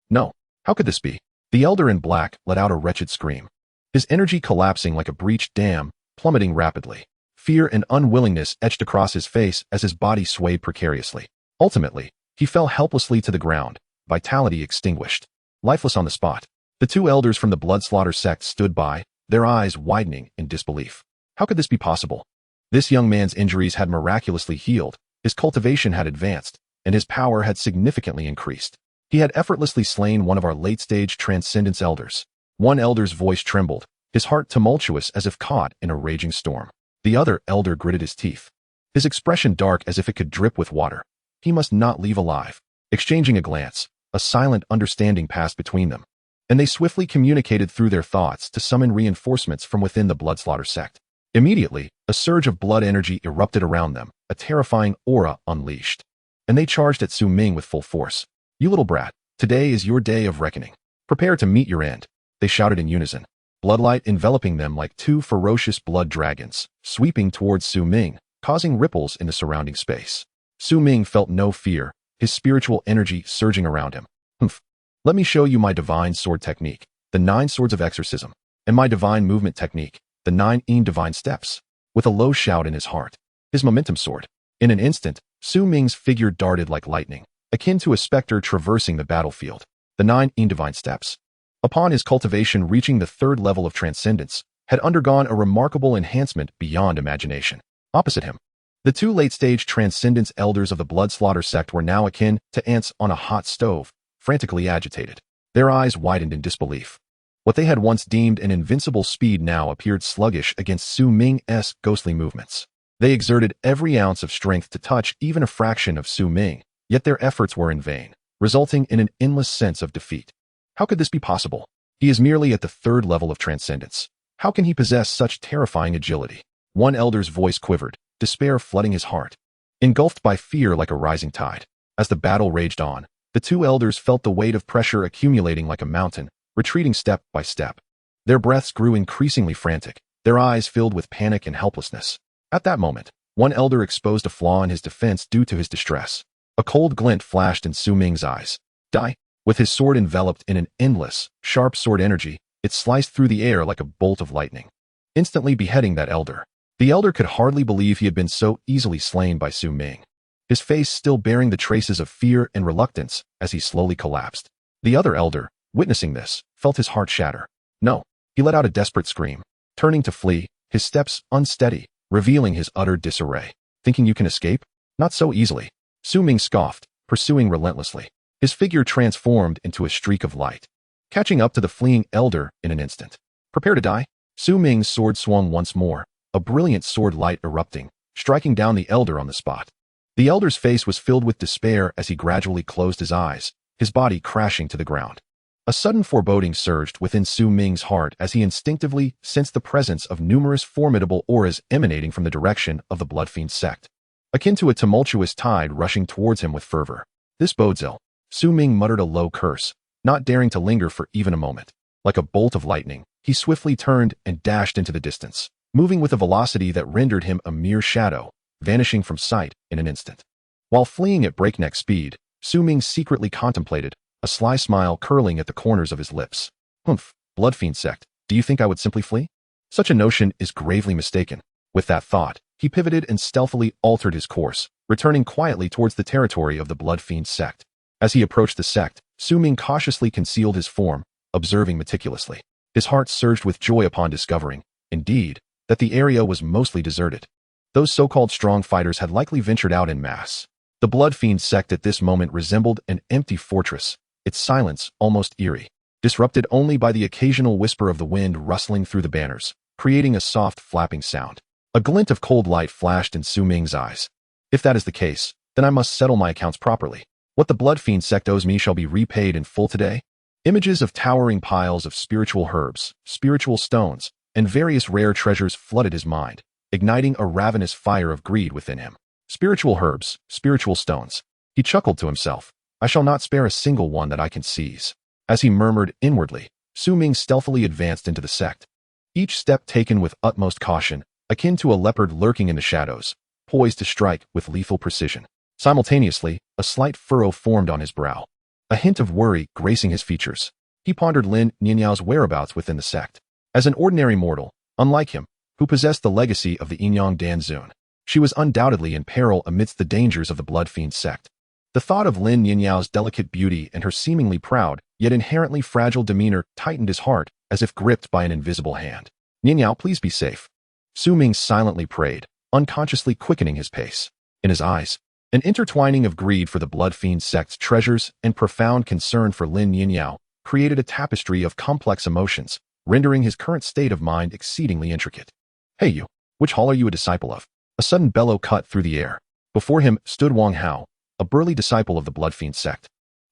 No. How could this be? The elder in black let out a wretched scream, his energy collapsing like a breached dam, plummeting rapidly. Fear and unwillingness etched across his face as his body swayed precariously. Ultimately, he fell helplessly to the ground, vitality extinguished, lifeless on the spot. The 2 elders from the blood-slaughter sect stood by, their eyes widening in disbelief. How could this be possible? This young man's injuries had miraculously healed, his cultivation had advanced, and his power had significantly increased. He had effortlessly slain one of our late-stage transcendence elders. One elder's voice trembled, his heart tumultuous as if caught in a raging storm. The other elder gritted his teeth, his expression dark as if it could drip with water. He must not leave alive. Exchanging a glance, a silent understanding passed between them, and they swiftly communicated through their thoughts to summon reinforcements from within the blood-slaughter sect. Immediately, a surge of blood energy erupted around them, a terrifying aura unleashed, and they charged at Su Ming with full force. You little brat, today is your day of reckoning. Prepare to meet your end, they shouted in unison. bloodlight enveloping them like two ferocious blood dragons, sweeping towards Su Ming, causing ripples in the surrounding space. Su Ming felt no fear, his spiritual energy surging around him. Humph. Let me show you my divine sword technique, the 9 swords of exorcism, and my divine movement technique, the 9 Yin Divine steps. With a low shout in his heart, his momentum soared. In an instant, Su Ming's figure darted like lightning, akin to a specter traversing the battlefield. The 9 Yin Divine steps. Upon his cultivation reaching the 3rd level of transcendence, had undergone a remarkable enhancement beyond imagination. Opposite him, the 2 late-stage transcendence elders of the blood slaughter sect were now akin to ants on a hot stove, frantically agitated. Their eyes widened in disbelief. What they had once deemed an invincible speed now appeared sluggish against Su Ming's ghostly movements. They exerted every ounce of strength to touch even a fraction of Su Ming, yet their efforts were in vain, resulting in an endless sense of defeat. How could this be possible? He is merely at the 3rd level of transcendence. How can he possess such terrifying agility? One elder's voice quivered, despair flooding his heart. Engulfed by fear like a rising tide. As the battle raged on, the 2 elders felt the weight of pressure accumulating like a mountain, retreating step by step. Their breaths grew increasingly frantic, their eyes filled with panic and helplessness. At that moment, one elder exposed a flaw in his defense due to his distress. A cold glint flashed in Su Ming's eyes. Die! With his sword enveloped in an endless, sharp sword energy, it sliced through the air like a bolt of lightning, instantly beheading that elder. The elder could hardly believe he had been so easily slain by Su Ming, his face still bearing the traces of fear and reluctance as he slowly collapsed. The other elder, witnessing this, felt his heart shatter. No, he let out a desperate scream, turning to flee, his steps unsteady, revealing his utter disarray. Thinking you can escape? Not so easily. Su Ming scoffed, pursuing relentlessly. His figure transformed into a streak of light, catching up to the fleeing elder in an instant. Prepare to die? Su Ming's sword swung once more, a brilliant sword light erupting, striking down the elder on the spot. The elder's face was filled with despair as he gradually closed his eyes, his body crashing to the ground. A sudden foreboding surged within Su Ming's heart as he instinctively sensed the presence of numerous formidable auras emanating from the direction of the Blood Fiend sect, akin to a tumultuous tide rushing towards him with fervor. This bodes ill. Su Ming muttered a low curse, not daring to linger for even a moment. Like a bolt of lightning, he swiftly turned and dashed into the distance, moving with a velocity that rendered him a mere shadow, vanishing from sight in an instant. While fleeing at breakneck speed, Su Ming secretly contemplated, a sly smile curling at the corners of his lips. Humph, Blood Fiend sect, do you think I would simply flee? Such a notion is gravely mistaken. With that thought, he pivoted and stealthily altered his course, returning quietly towards the territory of the Blood Fiend sect. As he approached the sect, Su Ming cautiously concealed his form, observing meticulously. His heart surged with joy upon discovering, indeed, that the area was mostly deserted. Those so-called strong fighters had likely ventured out en masse. The Blood Fiend sect at this moment resembled an empty fortress, its silence almost eerie, disrupted only by the occasional whisper of the wind rustling through the banners, creating a soft flapping sound. A glint of cold light flashed in Su Ming's eyes. If that is the case, then I must settle my accounts properly. What the Blood Fiend sect owes me shall be repaid in full today. Images of towering piles of spiritual herbs, spiritual stones, and various rare treasures flooded his mind, igniting a ravenous fire of greed within him. Spiritual herbs, spiritual stones. He chuckled to himself. I shall not spare a single one that I can seize. As he murmured inwardly, Su Ming stealthily advanced into the sect. Each step taken with utmost caution, akin to a leopard lurking in the shadows, poised to strike with lethal precision. Simultaneously, a slight furrow formed on his brow, a hint of worry gracing his features. He pondered Lin Nianyao's whereabouts within the sect. As an ordinary mortal, unlike him, who possessed the legacy of the Yin Yang Dantian, she was undoubtedly in peril amidst the dangers of the Blood Fiend sect. The thought of Lin Nianyao's delicate beauty and her seemingly proud, yet inherently fragile demeanor tightened his heart as if gripped by an invisible hand. Nianyao, please be safe. Su Ming silently prayed, unconsciously quickening his pace. In his eyes, an intertwining of greed for the Blood Fiend sect's treasures and profound concern for Lin Nianyao created a tapestry of complex emotions, rendering his current state of mind exceedingly intricate. Hey you, which hall are you a disciple of? A sudden bellow cut through the air. Before him stood Wang Hao, a burly disciple of the Blood Fiend sect.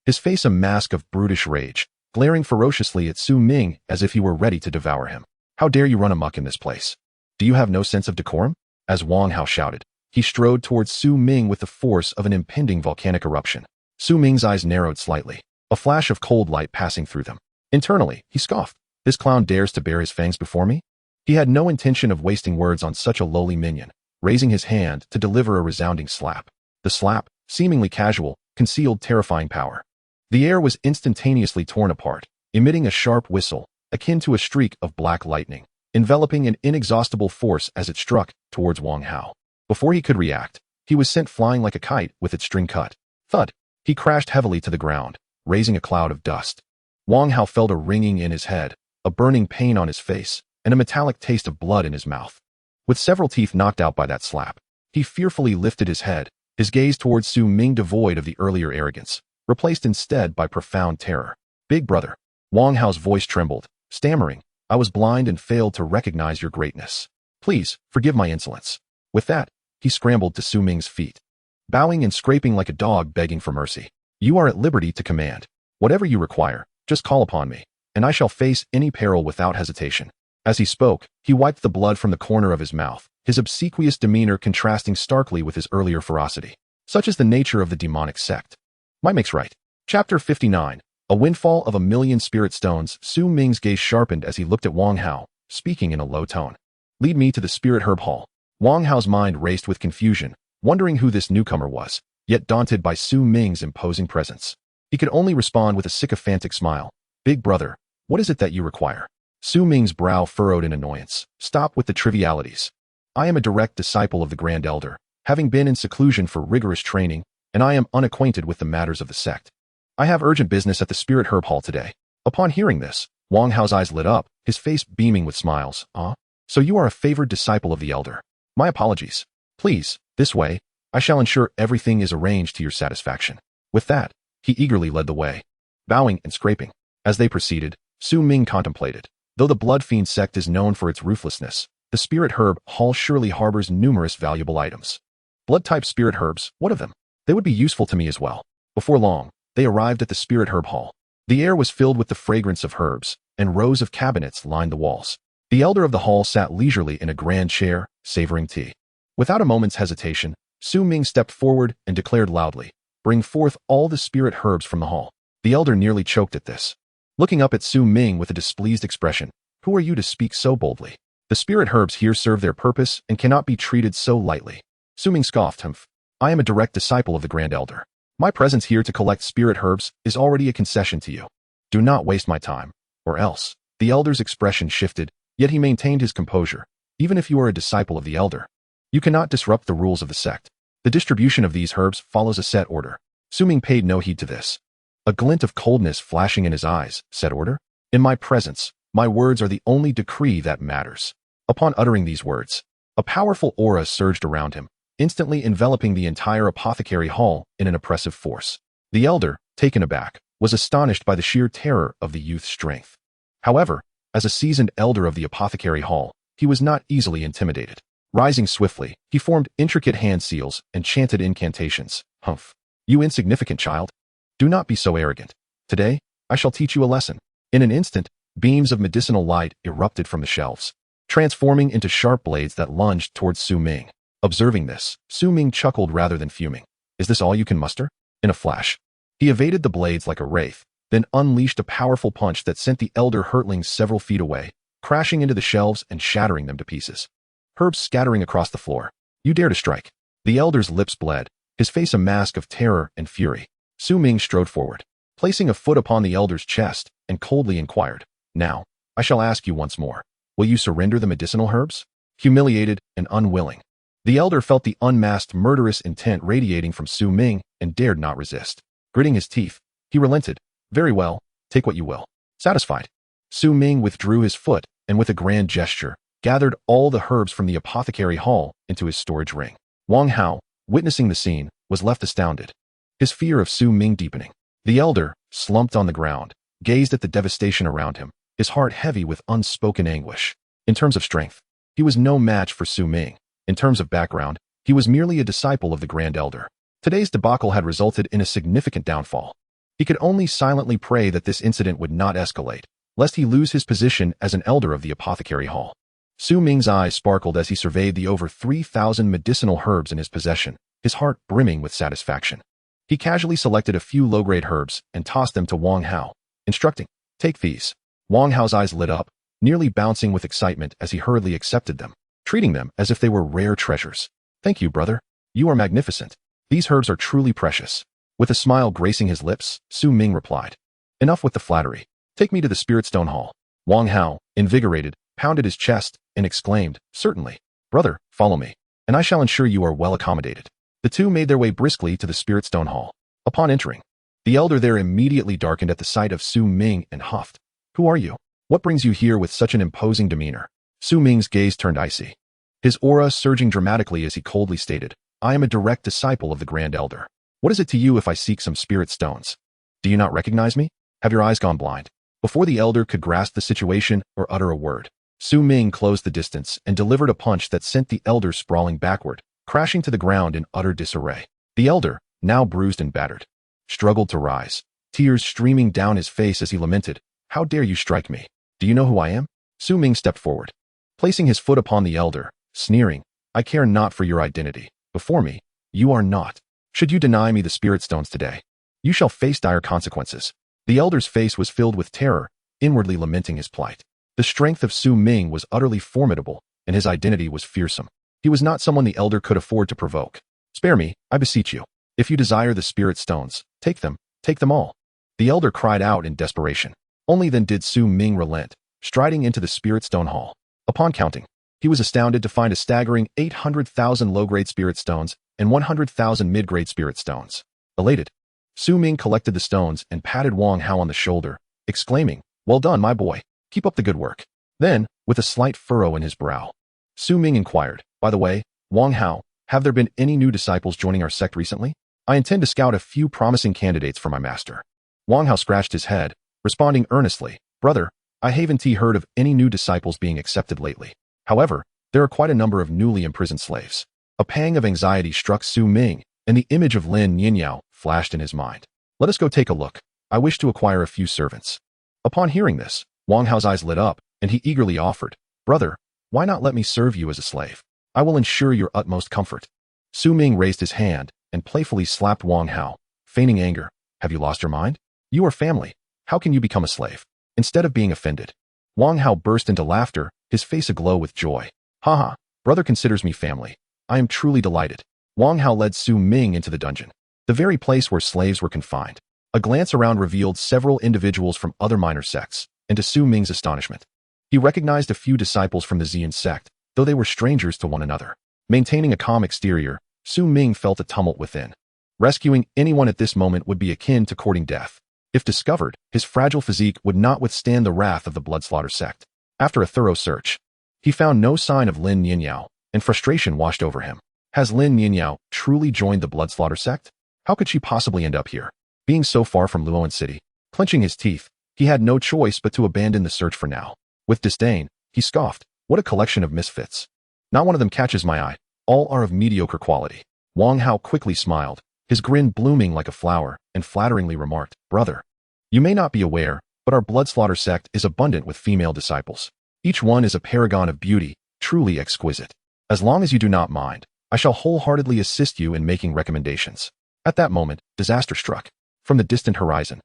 His face a mask of brutish rage, glaring ferociously at Su Ming as if he were ready to devour him. How dare you run amok in this place? Do you have no sense of decorum? As Wang Hao shouted, he strode towards Su Ming with the force of an impending volcanic eruption. Su Ming's eyes narrowed slightly, a flash of cold light passing through them. Internally, he scoffed. This clown dares to bare his fangs before me? He had no intention of wasting words on such a lowly minion, raising his hand to deliver a resounding slap. The slap, seemingly casual, concealed terrifying power. The air was instantaneously torn apart, emitting a sharp whistle, akin to a streak of black lightning, enveloping an inexhaustible force as it struck towards Wang Hao. Before he could react, he was sent flying like a kite with its string cut. Thud! He crashed heavily to the ground, raising a cloud of dust. Wang Hao felt a ringing in his head, a burning pain on his face, and a metallic taste of blood in his mouth. With several teeth knocked out by that slap, he fearfully lifted his head, his gaze towards Su Ming devoid of the earlier arrogance, replaced instead by profound terror. Big brother. Wang Hao's voice trembled, stammering, I was blind and failed to recognize your greatness. Please, forgive my insolence. With that, he scrambled to Su Ming's feet, bowing and scraping like a dog begging for mercy. You are at liberty to command. Whatever you require, just call upon me, and I shall face any peril without hesitation. As he spoke, he wiped the blood from the corner of his mouth, his obsequious demeanor contrasting starkly with his earlier ferocity. Such is the nature of the demonic sect. Might makes right. Chapter 59. A windfall of 1,000,000 spirit stones. Su Ming's gaze sharpened as he looked at Wang Hao, speaking in a low tone. Lead me to the spirit herb hall. Wang Hao's mind raced with confusion, wondering who this newcomer was, yet daunted by Su Ming's imposing presence. He could only respond with a sycophantic smile. Big brother, what is it that you require? Su Ming's brow furrowed in annoyance. Stop with the trivialities. I am a direct disciple of the Grand Elder, having been in seclusion for rigorous training, and I am unacquainted with the matters of the sect. I have urgent business at the Spirit Herb Hall today. Upon hearing this, Wang Hao's eyes lit up, his face beaming with smiles. So you are a favored disciple of the Elder. My apologies. Please, this way, I shall ensure everything is arranged to your satisfaction. With that, he eagerly led the way, bowing and scraping. As they proceeded, Su Ming contemplated. Though the Blood Fiend sect is known for its ruthlessness, the Spirit Herb Hall surely harbors numerous valuable items. Blood-type spirit herbs, what of them? They would be useful to me as well. Before long, they arrived at the Spirit Herb Hall. The air was filled with the fragrance of herbs, and rows of cabinets lined the walls. The elder of the hall sat leisurely in a grand chair, savoring tea. Without a moment's hesitation, Su Ming stepped forward and declared loudly, "Bring forth all the spirit herbs from the hall." The elder nearly choked at this. Looking up at Su Ming with a displeased expression, "Who are you to speak so boldly? The spirit herbs here serve their purpose and cannot be treated so lightly." Su Ming scoffed. I am a direct disciple of the Grand Elder. My presence here to collect spirit herbs is already a concession to you. Do not waste my time, or else." The elder's expression shifted, yet he maintained his composure. "Even if you are a disciple of the Elder, you cannot disrupt the rules of the sect. The distribution of these herbs follows a set order." Su Ming paid no heed to this. A glint of coldness flashing in his eyes. Set order? In my presence, my words are the only decree that matters. Upon uttering these words, a powerful aura surged around him, instantly enveloping the entire apothecary hall in an oppressive force. The elder, taken aback, was astonished by the sheer terror of the youth's strength. However, as a seasoned elder of the apothecary hall, he was not easily intimidated. Rising swiftly, he formed intricate hand seals and chanted incantations. You insignificant child. Do not be so arrogant. Today, I shall teach you a lesson. In an instant, beams of medicinal light erupted from the shelves, transforming into sharp blades that lunged towards Su Ming. Observing this, Su Ming chuckled rather than fuming. Is this all you can muster? In a flash, he evaded the blades like a wraith, then unleashed a powerful punch that sent the elder hurtling several feet away, crashing into the shelves and shattering them to pieces. Herbs scattering across the floor. You dare to strike. The elder's lips bled, his face a mask of terror and fury. Su Ming strode forward, placing a foot upon the elder's chest, and coldly inquired, Now, I shall ask you once more, will you surrender the medicinal herbs? Humiliated and unwilling, the elder felt the unmasked murderous intent radiating from Su Ming and dared not resist. Gritting his teeth, he relented. Very well, take what you will. Satisfied, Su Ming withdrew his foot and with a grand gesture, gathered all the herbs from the apothecary hall into his storage ring. Wang Hao, witnessing the scene, was left astounded, his fear of Su Ming deepening. The elder, slumped on the ground, gazed at the devastation around him, his heart heavy with unspoken anguish. In terms of strength, he was no match for Su Ming. In terms of background, he was merely a disciple of the Grand Elder. Today's debacle had resulted in a significant downfall. He could only silently pray that this incident would not escalate, lest he lose his position as an elder of the apothecary hall. Su Ming's eyes sparkled as he surveyed the over 3,000 medicinal herbs in his possession, his heart brimming with satisfaction. He casually selected a few low-grade herbs and tossed them to Wang Hao, instructing, Take these. Wang Hao's eyes lit up, nearly bouncing with excitement as he hurriedly accepted them, treating them as if they were rare treasures. Thank you, brother. You are magnificent. These herbs are truly precious. With a smile gracing his lips, Su Ming replied. Enough with the flattery. Take me to the Spirit Stone Hall. Wang Hao, invigorated, pounded his chest and exclaimed, Certainly. Brother, follow me, and I shall ensure you are well accommodated. The two made their way briskly to the Spirit Stone Hall. Upon entering, the elder there immediately darkened at the sight of Su Ming and huffed. Who are you? What brings you here with such an imposing demeanor? Su Ming's gaze turned icy, his aura surging dramatically as he coldly stated, I am a direct disciple of the Grand Elder. What is it to you if I seek some spirit stones? Do you not recognize me? Have your eyes gone blind? Before the elder could grasp the situation or utter a word, Su Ming closed the distance and delivered a punch that sent the elder sprawling backward, crashing to the ground in utter disarray. The elder, now bruised and battered, struggled to rise, tears streaming down his face as he lamented, How dare you strike me? Do you know who I am? Su Ming stepped forward, placing his foot upon the elder, sneering, I care not for your identity. Before me, you are not. Should you deny me the spirit stones today, you shall face dire consequences. The elder's face was filled with terror, inwardly lamenting his plight. The strength of Su Ming was utterly formidable, and his identity was fearsome. He was not someone the elder could afford to provoke. Spare me, I beseech you. If you desire the spirit stones, take them all. The elder cried out in desperation. Only then did Su Ming relent, striding into the spirit stone hall. Upon counting, he was astounded to find a staggering 800,000 low-grade spirit stones and 100,000 mid-grade spirit stones. Elated, Su Ming collected the stones and patted Wang Hao on the shoulder, exclaiming, Well done, my boy. Keep up the good work. Then, with a slight furrow in his brow, Su Ming inquired, By the way, Wang Hao, have there been any new disciples joining our sect recently? I intend to scout a few promising candidates for my master. Wang Hao scratched his head, responding earnestly, Brother, I haven't heard of any new disciples being accepted lately. However, there are quite a number of newly imprisoned slaves. A pang of anxiety struck Su Ming, and the image of Lin Nianyao flashed in his mind. Let us go take a look. I wish to acquire a few servants. Upon hearing this, Wang Hao's eyes lit up, and he eagerly offered, Brother, why not let me serve you as a slave? I will ensure your utmost comfort. Su Ming raised his hand and playfully slapped Wang Hao, feigning anger. Have you lost your mind? You are family. How can you become a slave? Instead of being offended, Wang Hao burst into laughter, his face aglow with joy. Haha, brother considers me family. I am truly delighted. Wang Hao led Su Ming into the dungeon, the very place where slaves were confined. A glance around revealed several individuals from other minor sects, and to Su Ming's astonishment, he recognized a few disciples from the Xian sect, though they were strangers to one another. Maintaining a calm exterior, Su Ming felt a tumult within. Rescuing anyone at this moment would be akin to courting death. If discovered, his fragile physique would not withstand the wrath of the Bloodslaughter sect. After a thorough search, he found no sign of Lin Nianyao, and frustration washed over him. Has Lin Nianyao truly joined the Bloodslaughter sect? How could she possibly end up here? Being so far from Luo'an City, clenching his teeth, he had no choice but to abandon the search for now. With disdain, he scoffed, What a collection of misfits. Not one of them catches my eye. All are of mediocre quality. Wang Hao quickly smiled, his grin blooming like a flower, and flatteringly remarked, Brother, you may not be aware, but our Bloodslaughter sect is abundant with female disciples. Each one is a paragon of beauty, truly exquisite. As long as you do not mind, I shall wholeheartedly assist you in making recommendations. At that moment, disaster struck. From the distant horizon,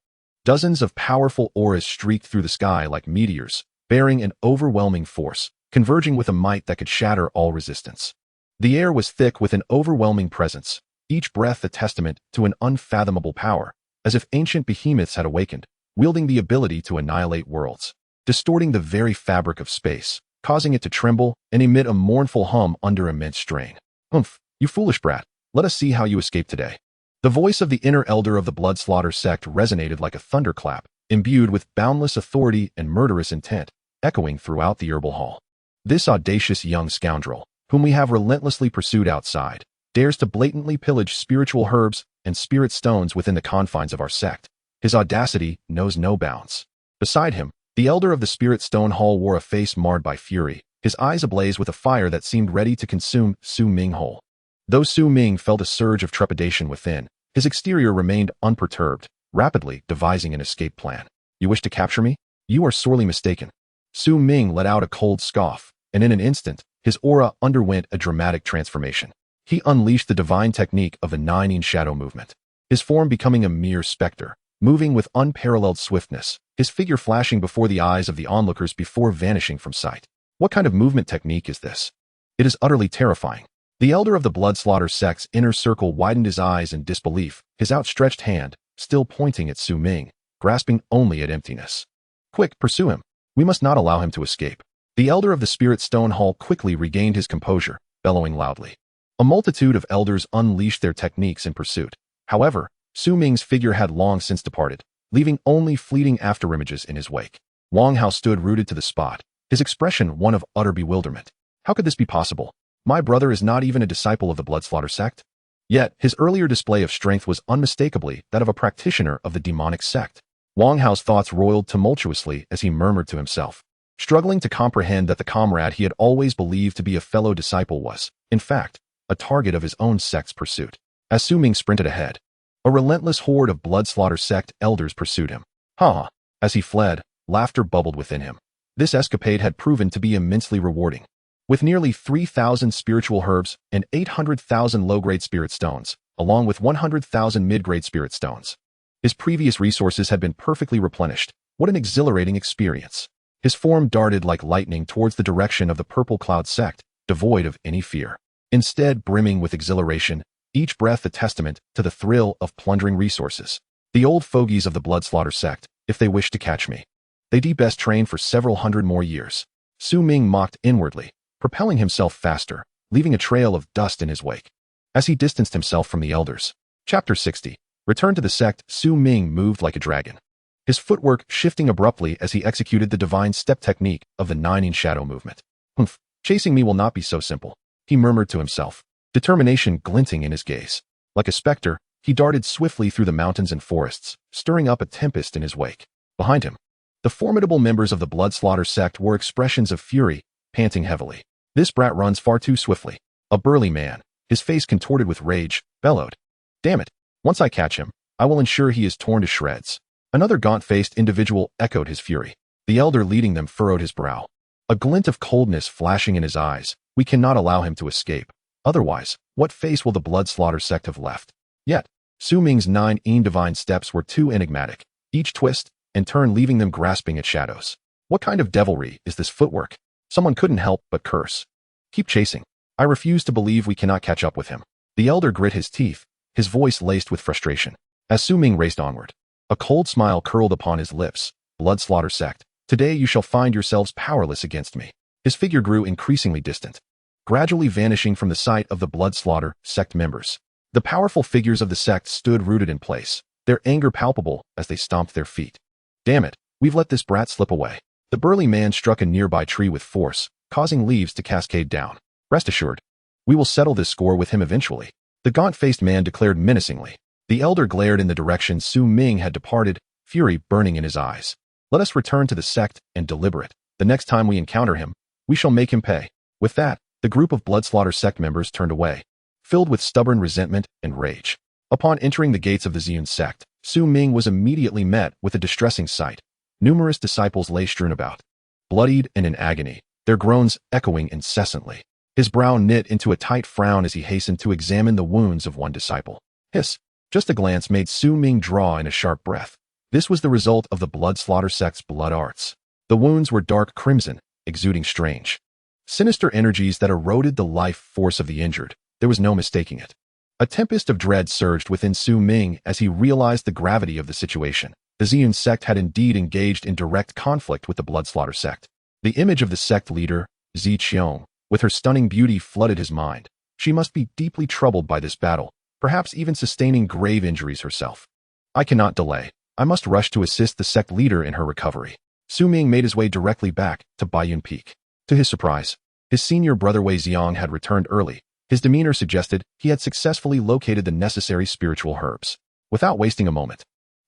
dozens of powerful auras streaked through the sky like meteors, bearing an overwhelming force, converging with a might that could shatter all resistance. The air was thick with an overwhelming presence, each breath a testament to an unfathomable power, as if ancient behemoths had awakened, wielding the ability to annihilate worlds, distorting the very fabric of space, causing it to tremble and emit a mournful hum under immense strain. Humph, you foolish brat, let us see how you escape today. The voice of the inner elder of the Bloodslaughter sect resonated like a thunderclap, imbued with boundless authority and murderous intent, echoing throughout the herbal hall. This audacious young scoundrel, whom we have relentlessly pursued outside, dares to blatantly pillage spiritual herbs and spirit stones within the confines of our sect. His audacity knows no bounds. Beside him, the elder of the Spirit Stone Hall wore a face marred by fury, his eyes ablaze with a fire that seemed ready to consume Su Ming whole. Though Su Ming felt a surge of trepidation within, his exterior remained unperturbed, rapidly devising an escape plan. You wish to capture me? You are sorely mistaken. Su Ming let out a cold scoff, and in an instant, his aura underwent a dramatic transformation. He unleashed the divine technique of the Nine shadow movement, his form becoming a mere specter, moving with unparalleled swiftness, his figure flashing before the eyes of the onlookers before vanishing from sight. What kind of movement technique is this? It is utterly terrifying. The elder of the blood-slaughter sect's inner circle widened his eyes in disbelief, his outstretched hand, still pointing at Su Ming, grasping only at emptiness. Quick, pursue him. We must not allow him to escape. The elder of the Spirit Stone Hall quickly regained his composure, bellowing loudly. A multitude of elders unleashed their techniques in pursuit. However, Su Ming's figure had long since departed, leaving only fleeting afterimages in his wake. Wang Hao stood rooted to the spot, his expression one of utter bewilderment. How could this be possible? My brother is not even a disciple of the Bloodslaughter sect? Yet, his earlier display of strength was unmistakably that of a practitioner of the demonic sect. Wang Hao's thoughts roiled tumultuously as he murmured to himself, struggling to comprehend that the comrade he had always believed to be a fellow disciple was, in fact, a target of his own sect's pursuit. As Su Ming sprinted ahead, a relentless horde of Bloodslaughter sect elders pursued him. Ha! As he fled, laughter bubbled within him. This escapade had proven to be immensely rewarding. With nearly 3,000 spiritual herbs and 800,000 low-grade spirit stones, along with 100,000 mid-grade spirit stones, his previous resources had been perfectly replenished. What an exhilarating experience. His form darted like lightning towards the direction of the Purple Cloud sect, devoid of any fear. Instead, brimming with exhilaration, each breath a testament to the thrill of plundering resources. The old fogies of the Bloodslaughter sect, if they wish to catch me, they'd best train for several hundred more years. Su Ming mocked inwardly, propelling himself faster, leaving a trail of dust in his wake. As he distanced himself from the elders. Chapter 60. Return to the sect. Su Ming moved like a dragon, his footwork shifting abruptly as he executed the divine step technique of the Nine Shadow movement. Humph, chasing me will not be so simple, he murmured to himself, determination glinting in his gaze. Like a specter, he darted swiftly through the mountains and forests, stirring up a tempest in his wake. Behind him, the formidable members of the Bloodslaughter sect wore expressions of fury, panting heavily. This brat runs far too swiftly. A burly man, his face contorted with rage, bellowed. Damn it! Once I catch him, I will ensure he is torn to shreds. Another gaunt-faced individual echoed his fury. The elder leading them furrowed his brow, a glint of coldness flashing in his eyes. We cannot allow him to escape. Otherwise, what face will the Bloodslaughter sect have left? Yet, Su Ming's 9 Yin Divine steps were too enigmatic, each twist and turn leaving them grasping at shadows. What kind of devilry is this footwork? Someone couldn't help but curse. Keep chasing. I refuse to believe we cannot catch up with him. The elder grit his teeth, his voice laced with frustration. As Su Ming raced onward, a cold smile curled upon his lips. Bloodslaughter sect, today you shall find yourselves powerless against me. His figure grew increasingly distant, gradually vanishing from the sight of the Bloodslaughter sect members. The powerful figures of the sect stood rooted in place, their anger palpable as they stomped their feet. Damn it, we've let this brat slip away. The burly man struck a nearby tree with force, causing leaves to cascade down. Rest assured, we will settle this score with him eventually, the gaunt-faced man declared menacingly. The elder glared in the direction Su Ming had departed, fury burning in his eyes. Let us return to the sect and deliberate. The next time we encounter him, we shall make him pay. With that, the group of Bloodslaughter sect members turned away, filled with stubborn resentment and rage. Upon entering the gates of the Xian sect, Su Ming was immediately met with a distressing sight. Numerous disciples lay strewn about, bloodied and in agony, their groans echoing incessantly. His brow knit into a tight frown as he hastened to examine the wounds of one disciple. Hiss! Just a glance made Su Ming draw in a sharp breath. This was the result of the Bloodslaughter sect's blood arts. The wounds were dark crimson, exuding strange, sinister energies that eroded the life force of the injured. There was no mistaking it. A tempest of dread surged within Su Ming as he realized the gravity of the situation. The Xian sect had indeed engaged in direct conflict with the Bloodslaughter sect. The image of the sect leader, Zi Qiong, with her stunning beauty flooded his mind. She must be deeply troubled by this battle, perhaps even sustaining grave injuries herself. I cannot delay. I must rush to assist the sect leader in her recovery. Su Ming made his way directly back to Baiyun Peak. To his surprise, his senior brother Wei Xiong had returned early. His demeanor suggested he had successfully located the necessary spiritual herbs. Without wasting a moment,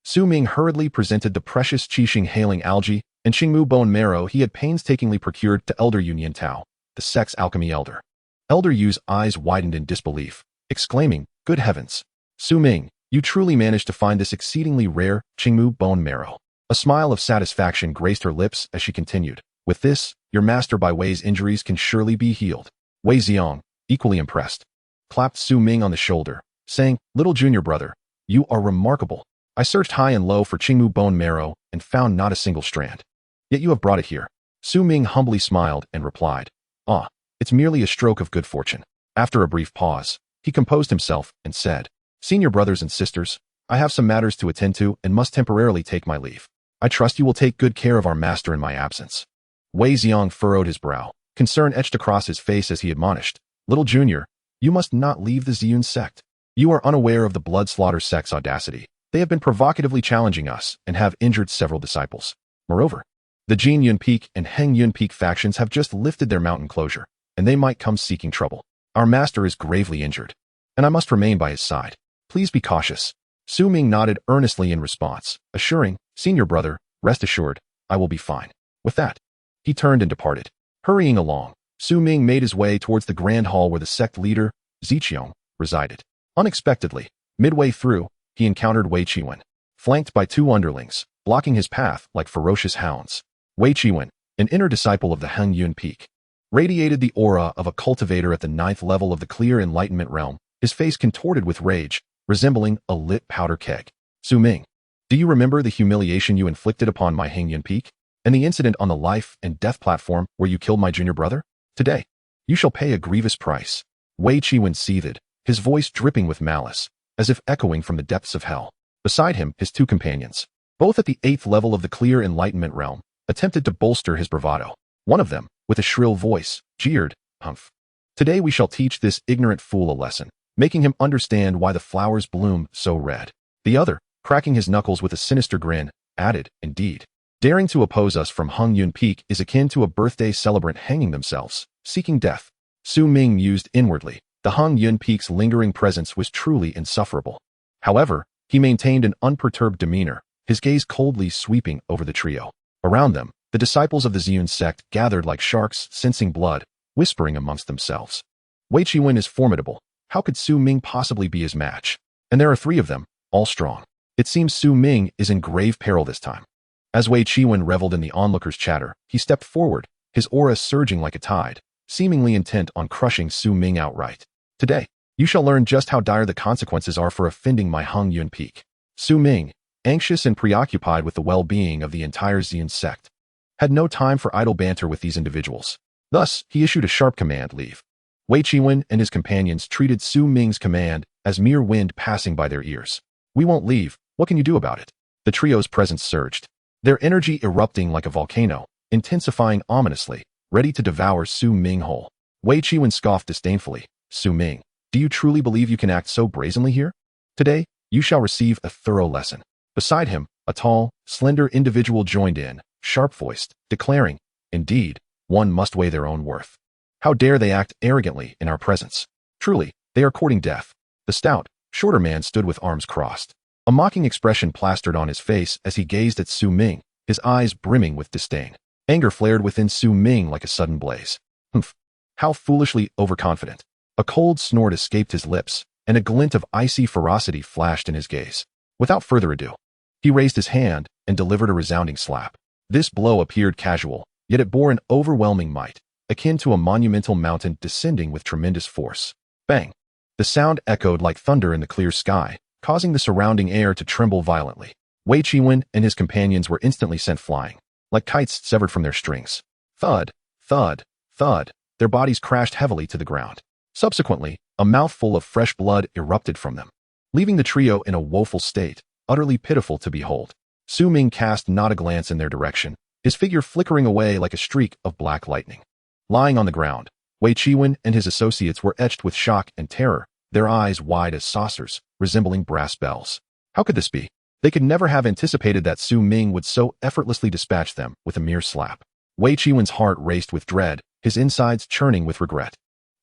Su Ming hurriedly presented the precious Qixing hailing algae and Qingmu bone marrow he had painstakingly procured to Elder Yu Nianyao, the sect's alchemy elder. Elder Yu's eyes widened in disbelief, exclaiming, "Good heavens! Su Ming, you truly managed to find this exceedingly rare Qingmu bone marrow." A smile of satisfaction graced her lips as she continued, "With this, your master Bai Wei's injuries can surely be healed." Wei Xiong, equally impressed, clapped Su Ming on the shoulder, saying, "Little junior brother, you are remarkable. I searched high and low for Qingmu bone marrow and found not a single strand. Yet you have brought it here. Su Ming humbly smiled and replied, Ah, it's merely a stroke of good fortune. After a brief pause, he composed himself and said, Senior brothers and sisters, I have some matters to attend to and must temporarily take my leave. I trust you will take good care of our master in my absence. Wei Xiong furrowed his brow, concern etched across his face as he admonished, Little Junior, you must not leave the Ziyun sect. You are unaware of the blood slaughter sect's audacity. They have been provocatively challenging us and have injured several disciples. Moreover, the Jin Yun Peak and Heng Yun Peak factions have just lifted their mountain closure, and they might come seeking trouble. Our master is gravely injured, and I must remain by his side. Please be cautious. Su Ming nodded earnestly in response, assuring, Senior brother, rest assured, I will be fine. With that, he turned and departed. Hurrying along, Su Ming made his way towards the grand hall where the sect leader, Ziqiong, resided. Unexpectedly, midway through, he encountered Wei Qiwen, flanked by two underlings, blocking his path like ferocious hounds. Wei Qiwen, an inner disciple of the Heng Yun Peak, radiated the aura of a cultivator at the 9th level of the clear enlightenment realm, his face contorted with rage, resembling a lit powder keg. Su Ming, do you remember the humiliation you inflicted upon my Heng Yun Peak, and the incident on the life and death platform where you killed my junior brother? Today, you shall pay a grievous price. Wei Qiwen seethed, his voice dripping with malice, as if echoing from the depths of hell. Beside him, his two companions, both at the 8th level of the clear enlightenment realm, attempted to bolster his bravado. One of them, with a shrill voice, jeered, Humph. Today we shall teach this ignorant fool a lesson, making him understand why the flowers bloom so red. The other, cracking his knuckles with a sinister grin, added, Indeed, daring to oppose us from Heng Yun Peak is akin to a birthday celebrant hanging themselves, seeking death. Su Ming mused inwardly. The Heng Yun Peak's lingering presence was truly insufferable. However, he maintained an unperturbed demeanor, his gaze coldly sweeping over the trio. Around them, the disciples of the Ziyun sect gathered like sharks sensing blood, whispering amongst themselves. Wei Qiwen is formidable. How could Su Ming possibly be his match? And there are 3 of them, all strong. It seems Su Ming is in grave peril this time. As Wei Qiwen reveled in the onlookers' chatter, he stepped forward, his aura surging like a tide, seemingly intent on crushing Su Ming outright. Today, you shall learn just how dire the consequences are for offending my Heng Yun Peak. Su Ming, anxious and preoccupied with the well-being of the entire Ziyun sect, had no time for idle banter with these individuals. Thus, he issued a sharp command, leave. Wei Qiwen and his companions treated Su Ming's command as mere wind passing by their ears. We won't leave. What can you do about it? The trio's presence surged, their energy erupting like a volcano, intensifying ominously, ready to devour Su Ming whole. Wei Qiwen scoffed disdainfully. Su Ming, do you truly believe you can act so brazenly here? Today, you shall receive a thorough lesson. Beside him, a tall, slender individual joined in, sharp-voiced, declaring, Indeed, one must weigh their own worth. How dare they act arrogantly in our presence? Truly, they are courting death. The stout, shorter man stood with arms crossed, a mocking expression plastered on his face as he gazed at Su Ming, his eyes brimming with disdain. Anger flared within Su Ming like a sudden blaze. Humph! How foolishly overconfident. A cold snort escaped his lips, and a glint of icy ferocity flashed in his gaze. Without further ado, he raised his hand and delivered a resounding slap. This blow appeared casual, yet it bore an overwhelming might, akin to a monumental mountain descending with tremendous force. Bang! The sound echoed like thunder in the clear sky, causing the surrounding air to tremble violently. Wei Qiwen and his companions were instantly sent flying, like kites severed from their strings. Thud, thud, thud, their bodies crashed heavily to the ground. Subsequently, a mouthful of fresh blood erupted from them, leaving the trio in a woeful state, utterly pitiful to behold. Su Ming cast not a glance in their direction, his figure flickering away like a streak of black lightning. Lying on the ground, Wei Qiwen and his associates were etched with shock and terror, their eyes wide as saucers, resembling brass bells. How could this be? They could never have anticipated that Su Ming would so effortlessly dispatch them with a mere slap. Wei Qiwen's heart raced with dread, his insides churning with regret.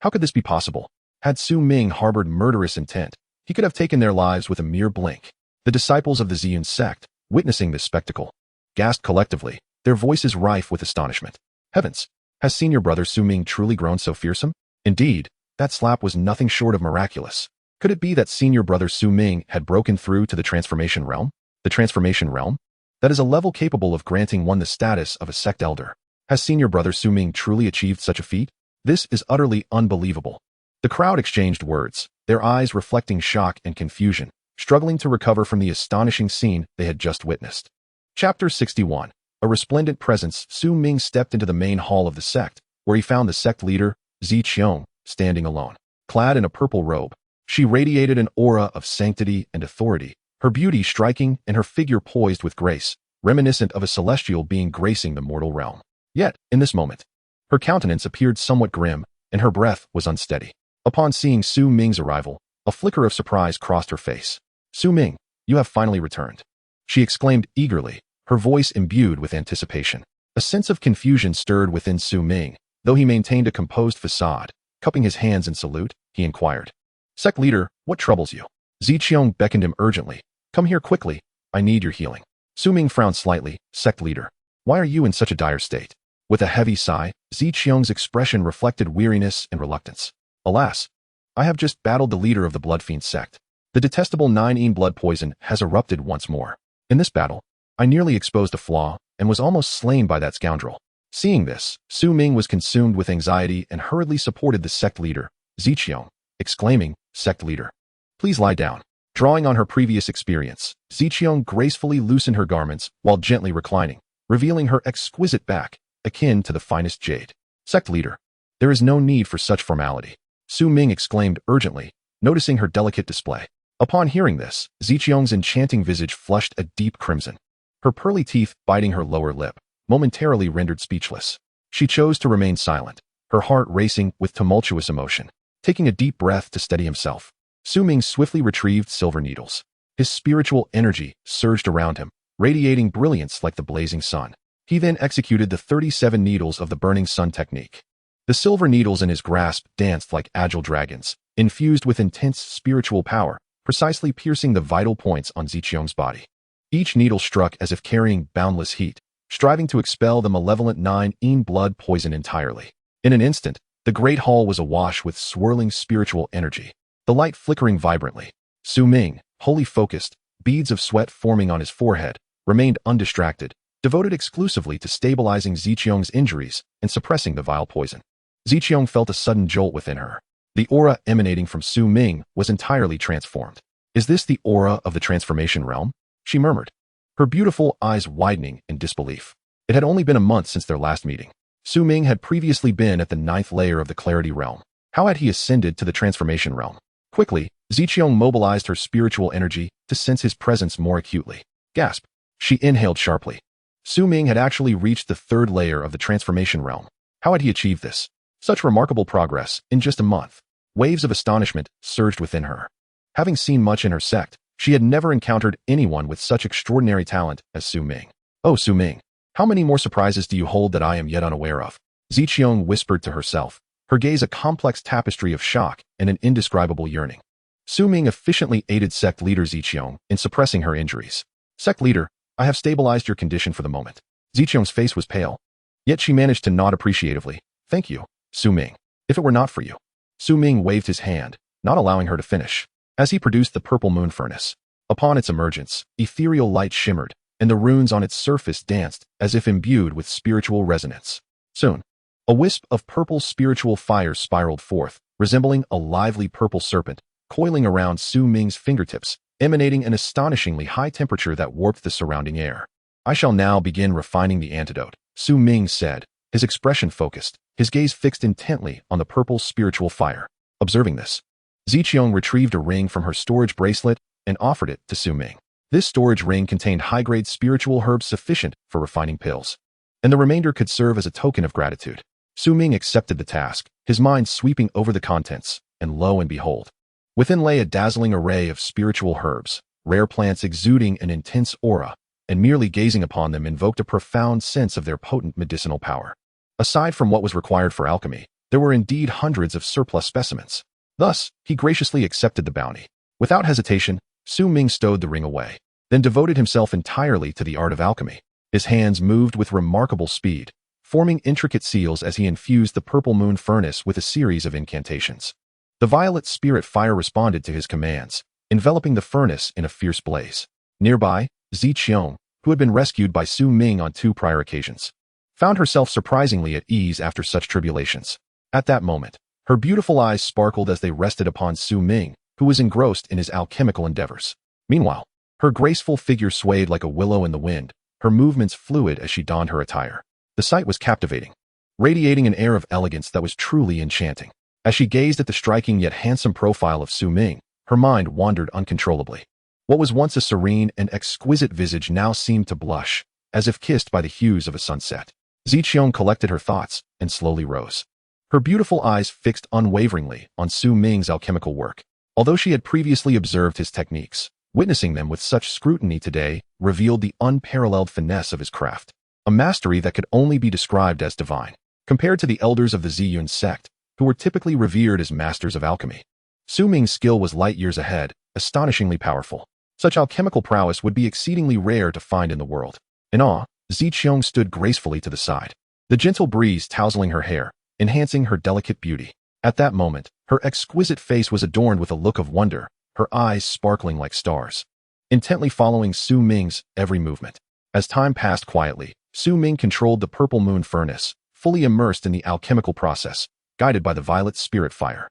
How could this be possible? Had Su Ming harbored murderous intent, he could have taken their lives with a mere blink. The disciples of the Ziyun sect, witnessing this spectacle, gasped collectively, their voices rife with astonishment. Heavens! Has senior brother Su Ming truly grown so fearsome? Indeed, that slap was nothing short of miraculous. Could it be that senior brother Su Ming had broken through to the transformation realm? The transformation realm? That is a level capable of granting one the status of a sect elder. Has senior brother Su Ming truly achieved such a feat? This is utterly unbelievable. The crowd exchanged words, their eyes reflecting shock and confusion, struggling to recover from the astonishing scene they had just witnessed. Chapter 61. A resplendent presence. Su Ming stepped into the main hall of the sect, where he found the sect leader, Zi Qiong, standing alone. Clad in a purple robe, she radiated an aura of sanctity and authority, her beauty striking and her figure poised with grace, reminiscent of a celestial being gracing the mortal realm. Yet, in this moment, her countenance appeared somewhat grim, and her breath was unsteady. Upon seeing Su Ming's arrival, a flicker of surprise crossed her face. "Su Ming, you have finally returned," she exclaimed eagerly, her voice imbued with anticipation. A sense of confusion stirred within Su Ming, though he maintained a composed facade. Cupping his hands in salute, he inquired, "Sect leader, what troubles you?" Zi Qiong beckoned him urgently. "Come here quickly, I need your healing." Su Ming frowned slightly. "Sect leader, why are you in such a dire state?" With a heavy sigh, Zi Qiong's expression reflected weariness and reluctance. "Alas, I have just battled the leader of the Blood Fiend sect. The detestable 9 blood poison has erupted once more. In this battle, I nearly exposed a flaw and was almost slain by that scoundrel." Seeing this, Su Ming was consumed with anxiety and hurriedly supported the sect leader, Zi Qiong, exclaiming, "Sect leader, please lie down." Drawing on her previous experience, Zi Qiong gracefully loosened her garments while gently reclining, revealing her exquisite back, akin to the finest jade. "Sect leader, there is no need for such formality," Su Ming exclaimed urgently, noticing her delicate display. Upon hearing this, Zi Qiong's enchanting visage flushed a deep crimson. Her pearly teeth biting her lower lip, momentarily rendered speechless. She chose to remain silent, her heart racing with tumultuous emotion. Taking a deep breath to steady himself, Su Ming swiftly retrieved silver needles. His spiritual energy surged around him, radiating brilliance like the blazing sun. He then executed the 37 needles of the burning sun technique. The silver needles in his grasp danced like agile dragons, infused with intense spiritual power, precisely piercing the vital points on Zi Qiong's body. Each needle struck as if carrying boundless heat, striving to expel the malevolent 9 blood poison entirely. In an instant, the great hall was awash with swirling spiritual energy, the light flickering vibrantly. Su Ming, wholly focused, beads of sweat forming on his forehead, remained undistracted, devoted exclusively to stabilizing Zi Qiong's injuries and suppressing the vile poison. Zi Qiong felt a sudden jolt within her. The aura emanating from Su Ming was entirely transformed. "Is this the aura of the transformation realm?" she murmured, her beautiful eyes widening in disbelief. It had only been a month since their last meeting. Su Ming had previously been at the 9th layer of the Clarity realm. How had he ascended to the transformation realm? Quickly, Zi Qiong mobilized her spiritual energy to sense his presence more acutely. Gasp! She inhaled sharply. Su Ming had actually reached the 3rd layer of the transformation realm. How had he achieved this? Such remarkable progress in just a month. Waves of astonishment surged within her. Having seen much in her sect, she had never encountered anyone with such extraordinary talent as Su Ming. "Oh, Su Ming, how many more surprises do you hold that I am yet unaware of?" Zi Qiong whispered to herself, her gaze a complex tapestry of shock and an indescribable yearning. Su Ming efficiently aided sect leader Zi Qiong in suppressing her injuries. "Sect leader, I have stabilized your condition for the moment." Zi Qiong's face was pale, yet she managed to nod appreciatively. "Thank you, Su Ming. If it were not for you." Su Ming waved his hand, not allowing her to finish, as he produced the purple moon furnace. Upon its emergence, ethereal light shimmered, and the runes on its surface danced as if imbued with spiritual resonance. Soon, a wisp of purple spiritual fire spiraled forth, resembling a lively purple serpent, coiling around Su Ming's fingertips, emanating an astonishingly high temperature that warped the surrounding air. "I shall now begin refining the antidote," Su Ming said, his expression focused, his gaze fixed intently on the purple spiritual fire. Observing this, Zi Qiong retrieved a ring from her storage bracelet and offered it to Su Ming. This storage ring contained high-grade spiritual herbs sufficient for refining pills, and the remainder could serve as a token of gratitude. Su Ming accepted the task, his mind sweeping over the contents, and lo and behold, within lay a dazzling array of spiritual herbs, rare plants exuding an intense aura, and merely gazing upon them invoked a profound sense of their potent medicinal power. Aside from what was required for alchemy, there were indeed hundreds of surplus specimens. Thus, he graciously accepted the bounty. Without hesitation, Su Ming stowed the ring away, then devoted himself entirely to the art of alchemy. His hands moved with remarkable speed, forming intricate seals as he infused the purple moon furnace with a series of incantations. The violet spirit fire responded to his commands, enveloping the furnace in a fierce blaze. Nearby, Zi Qiong, who had been rescued by Su Ming on 2 prior occasions, found herself surprisingly at ease after such tribulations. At that moment, her beautiful eyes sparkled as they rested upon Su Ming, who was engrossed in his alchemical endeavors. Meanwhile, her graceful figure swayed like a willow in the wind, her movements fluid as she donned her attire. The sight was captivating, radiating an air of elegance that was truly enchanting. As she gazed at the striking yet handsome profile of Su Ming, her mind wandered uncontrollably. What was once a serene and exquisite visage now seemed to blush, as if kissed by the hues of a sunset. Ziqiang collected her thoughts and slowly rose. Her beautiful eyes fixed unwaveringly on Su Ming's alchemical work. Although she had previously observed his techniques, witnessing them with such scrutiny today revealed the unparalleled finesse of his craft, a mastery that could only be described as divine. Compared to the elders of the Ziyun sect, who were typically revered as masters of alchemy, Su Ming's skill was light years ahead, astonishingly powerful. Such alchemical prowess would be exceedingly rare to find in the world. In awe, Ziqiang stood gracefully to the side, the gentle breeze tousling her hair, enhancing her delicate beauty. At that moment, her exquisite face was adorned with a look of wonder, her eyes sparkling like stars, intently following Su Ming's every movement. As time passed quietly, Su Ming controlled the purple moon furnace, fully immersed in the alchemical process, guided by the violet spirit fire.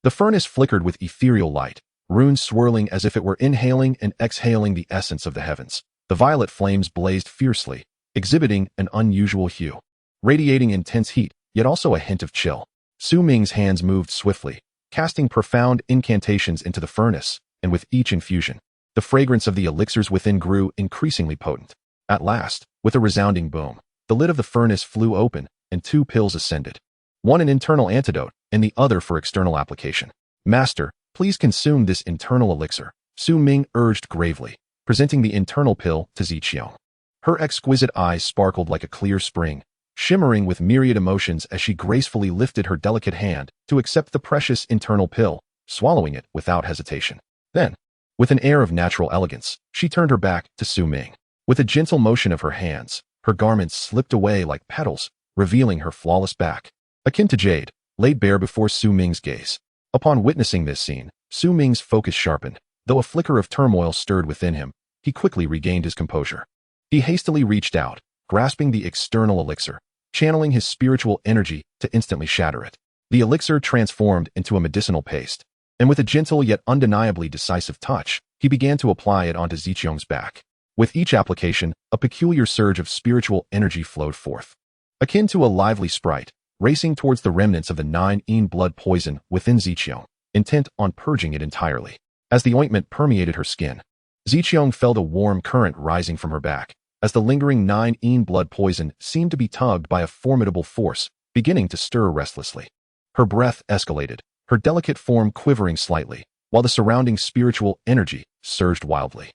The furnace flickered with ethereal light, runes swirling as if it were inhaling and exhaling the essence of the heavens. The violet flames blazed fiercely, exhibiting an unusual hue, radiating intense heat, yet also a hint of chill. Su Ming's hands moved swiftly, casting profound incantations into the furnace, and with each infusion, the fragrance of the elixirs within grew increasingly potent. At last, with a resounding boom, the lid of the furnace flew open, and two pills ascended. One an internal antidote, and the other for external application. Master, please consume this internal elixir, Su Ming urged gravely, presenting the internal pill to Ziqiang. Her exquisite eyes sparkled like a clear spring, shimmering with myriad emotions as she gracefully lifted her delicate hand to accept the precious internal pill, swallowing it without hesitation. Then, with an air of natural elegance, she turned her back to Su Ming. With a gentle motion of her hands, her garments slipped away like petals, revealing her flawless back, akin to jade, laid bare before Su Ming's gaze. Upon witnessing this scene, Su Ming's focus sharpened. Though a flicker of turmoil stirred within him, he quickly regained his composure. He hastily reached out, grasping the external elixir, channeling his spiritual energy to instantly shatter it. The elixir transformed into a medicinal paste, and with a gentle yet undeniably decisive touch, he began to apply it onto Ziqiang's back. With each application, a peculiar surge of spiritual energy flowed forth, akin to a lively sprite, racing towards the remnants of the 9 Yin blood poison within Ziqiang, intent on purging it entirely. As the ointment permeated her skin, Ziqiang felt a warm current rising from her back, as the lingering 9 Yin blood poison seemed to be tugged by a formidable force, beginning to stir restlessly. Her breath escalated, her delicate form quivering slightly, while the surrounding spiritual energy surged wildly.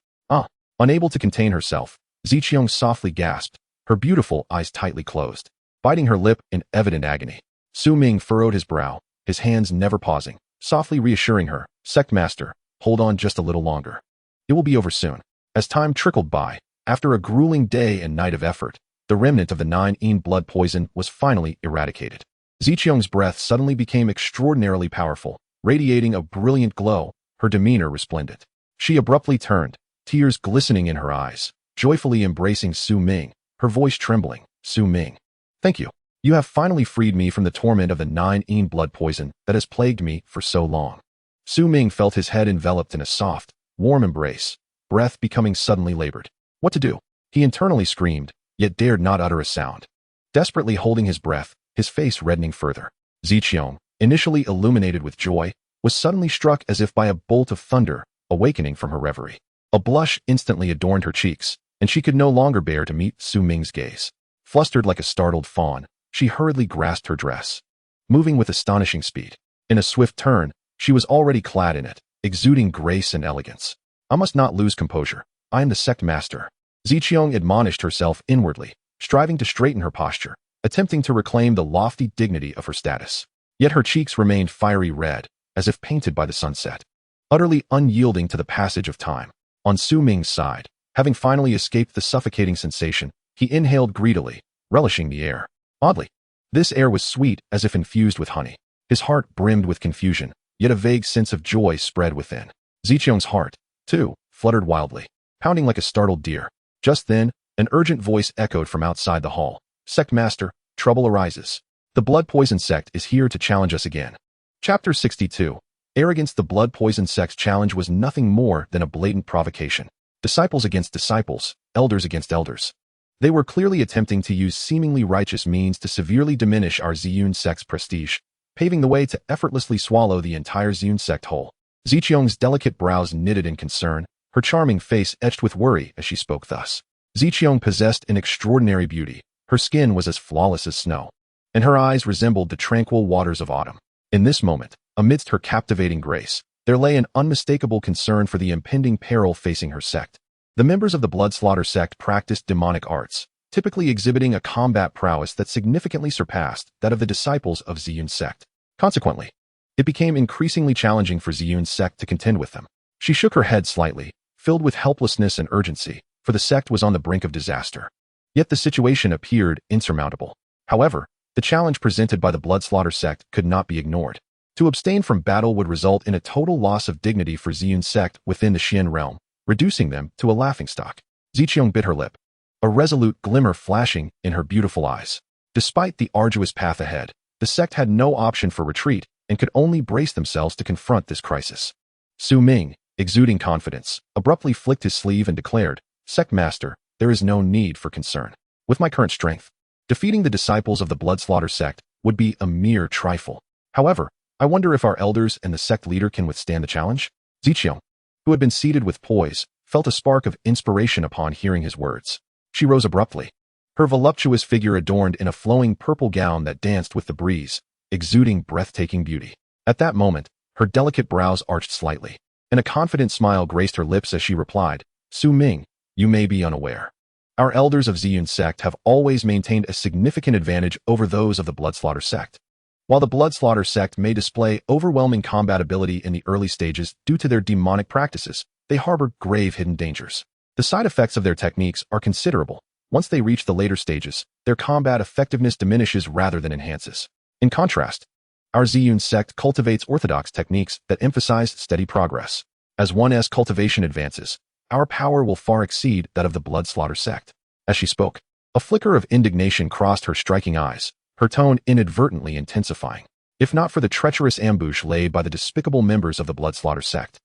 Unable to contain herself, Ziqiang softly gasped, her beautiful eyes tightly closed, biting her lip in evident agony. Su Ming furrowed his brow, his hands never pausing, softly reassuring her, "Sect Master, hold on just a little longer. It will be over soon." As time trickled by, after a grueling day and night of effort, the remnant of the 9 Yin blood poison was finally eradicated. Ziqiang's breath suddenly became extraordinarily powerful, radiating a brilliant glow, her demeanor resplendent. She abruptly turned, tears glistening in her eyes, joyfully embracing Su Ming, her voice trembling. "Su Ming, thank you. You have finally freed me from the torment of the 9 Yin blood poison that has plagued me for so long." Su Ming felt his head enveloped in a soft, warm embrace, breath becoming suddenly labored. What to do? He internally screamed, yet dared not utter a sound. Desperately holding his breath, his face reddening further, Ziqiang, initially illuminated with joy, was suddenly struck as if by a bolt of thunder, awakening from her reverie. A blush instantly adorned her cheeks, and she could no longer bear to meet Su Ming's gaze. Flustered like a startled fawn, she hurriedly grasped her dress, moving with astonishing speed. In a swift turn, she was already clad in it, exuding grace and elegance. "I must not lose composure. I am the sect master." Ziqiang admonished herself inwardly, striving to straighten her posture, attempting to reclaim the lofty dignity of her status. Yet her cheeks remained fiery red, as if painted by the sunset, utterly unyielding to the passage of time. On Su Ming's side, having finally escaped the suffocating sensation, he inhaled greedily, relishing the air. Oddly, this air was sweet as if infused with honey. His heart brimmed with confusion, yet a vague sense of joy spread within. Ziqiang's heart, too, fluttered wildly, pounding like a startled deer. Just then, an urgent voice echoed from outside the hall. "Sect Master, trouble arises. The blood poison sect is here to challenge us again." Chapter 62. Arrogance. The blood-poison sect's challenge was nothing more than a blatant provocation. Disciples against disciples, elders against elders. They were clearly attempting to use seemingly righteous means to severely diminish our Ziyun sect's prestige, paving the way to effortlessly swallow the entire Ziyun sect whole. Ziqiang's delicate brows knitted in concern, her charming face etched with worry as she spoke thus. Ziqiang possessed an extraordinary beauty. Her skin was as flawless as snow, and her eyes resembled the tranquil waters of autumn. In this moment, amidst her captivating grace, there lay an unmistakable concern for the impending peril facing her sect. The members of the Bloodslaughter sect practiced demonic arts, typically exhibiting a combat prowess that significantly surpassed that of the disciples of Ziyun's sect. Consequently, it became increasingly challenging for Ziyun's sect to contend with them. She shook her head slightly, filled with helplessness and urgency, for the sect was on the brink of disaster. Yet the situation appeared insurmountable. However, the challenge presented by the Bloodslaughter sect could not be ignored. To abstain from battle would result in a total loss of dignity for Ziyun's sect within the Xian realm, reducing them to a laughingstock. Ziqiang bit her lip, a resolute glimmer flashing in her beautiful eyes. Despite the arduous path ahead, the sect had no option for retreat and could only brace themselves to confront this crisis. Su Ming, exuding confidence, abruptly flicked his sleeve and declared, "Sect Master, there is no need for concern. With my current strength, defeating the disciples of the Bloodslaughter sect would be a mere trifle. However, I wonder if our elders and the sect leader can withstand the challenge?" Ziqiang, who had been seated with poise, felt a spark of inspiration upon hearing his words. She rose abruptly, her voluptuous figure adorned in a flowing purple gown that danced with the breeze, exuding breathtaking beauty. At that moment, her delicate brows arched slightly, and a confident smile graced her lips as she replied, "Su Ming, you may be unaware. Our elders of Ziyun's sect have always maintained a significant advantage over those of the Bloodslaughter sect. While the Bloodslaughter sect may display overwhelming combat ability in the early stages due to their demonic practices, they harbor grave hidden dangers. The side effects of their techniques are considerable. Once they reach the later stages, their combat effectiveness diminishes rather than enhances. In contrast, our Ziyun sect cultivates orthodox techniques that emphasize steady progress. As one's cultivation advances, our power will far exceed that of the Bloodslaughter sect." As she spoke, a flicker of indignation crossed her striking eyes, her tone inadvertently intensifying. If not for the treacherous ambush laid by the despicable members of the Bloodslaughter sect,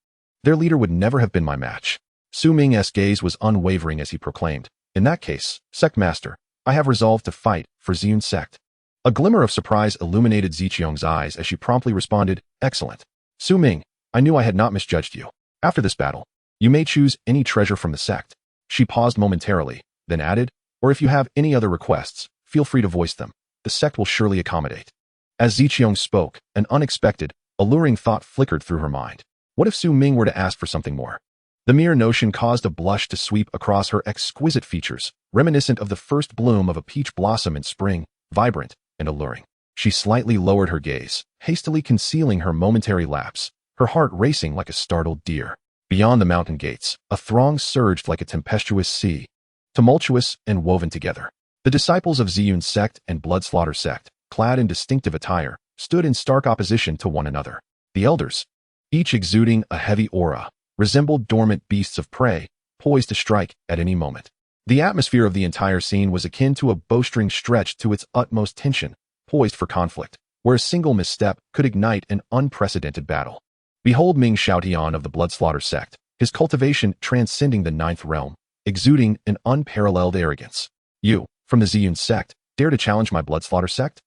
their leader would never have been my match. Su Ming's gaze was unwavering as he proclaimed, "In that case, Sect Master, I have resolved to fight for Ziyun's sect." A glimmer of surprise illuminated Ziqiang's eyes as she promptly responded, "Excellent. Su Ming, I knew I had not misjudged you. After this battle, you may choose any treasure from the sect." She paused momentarily, then added, "Or if you have any other requests, feel free to voice them. The sect will surely accommodate." As Ziqiang spoke, an unexpected, alluring thought flickered through her mind. What if Su Ming were to ask for something more? The mere notion caused a blush to sweep across her exquisite features, reminiscent of the first bloom of a peach blossom in spring, vibrant and alluring. She slightly lowered her gaze, hastily concealing her momentary lapse, her heart racing like a startled deer. Beyond the mountain gates, a throng surged like a tempestuous sea, tumultuous and woven together. The disciples of Ziyun's sect and Bloodslaughter sect, clad in distinctive attire, stood in stark opposition to one another. The elders, each exuding a heavy aura, resembled dormant beasts of prey, poised to strike at any moment. The atmosphere of the entire scene was akin to a bowstring stretched to its utmost tension, poised for conflict, where a single misstep could ignite an unprecedented battle. Behold Ming Xiaotian of the Bloodslaughter sect, his cultivation transcending the ninth realm, exuding an unparalleled arrogance. "You, from the Ziyun sect, dare to challenge my Bloodslaughter sect?"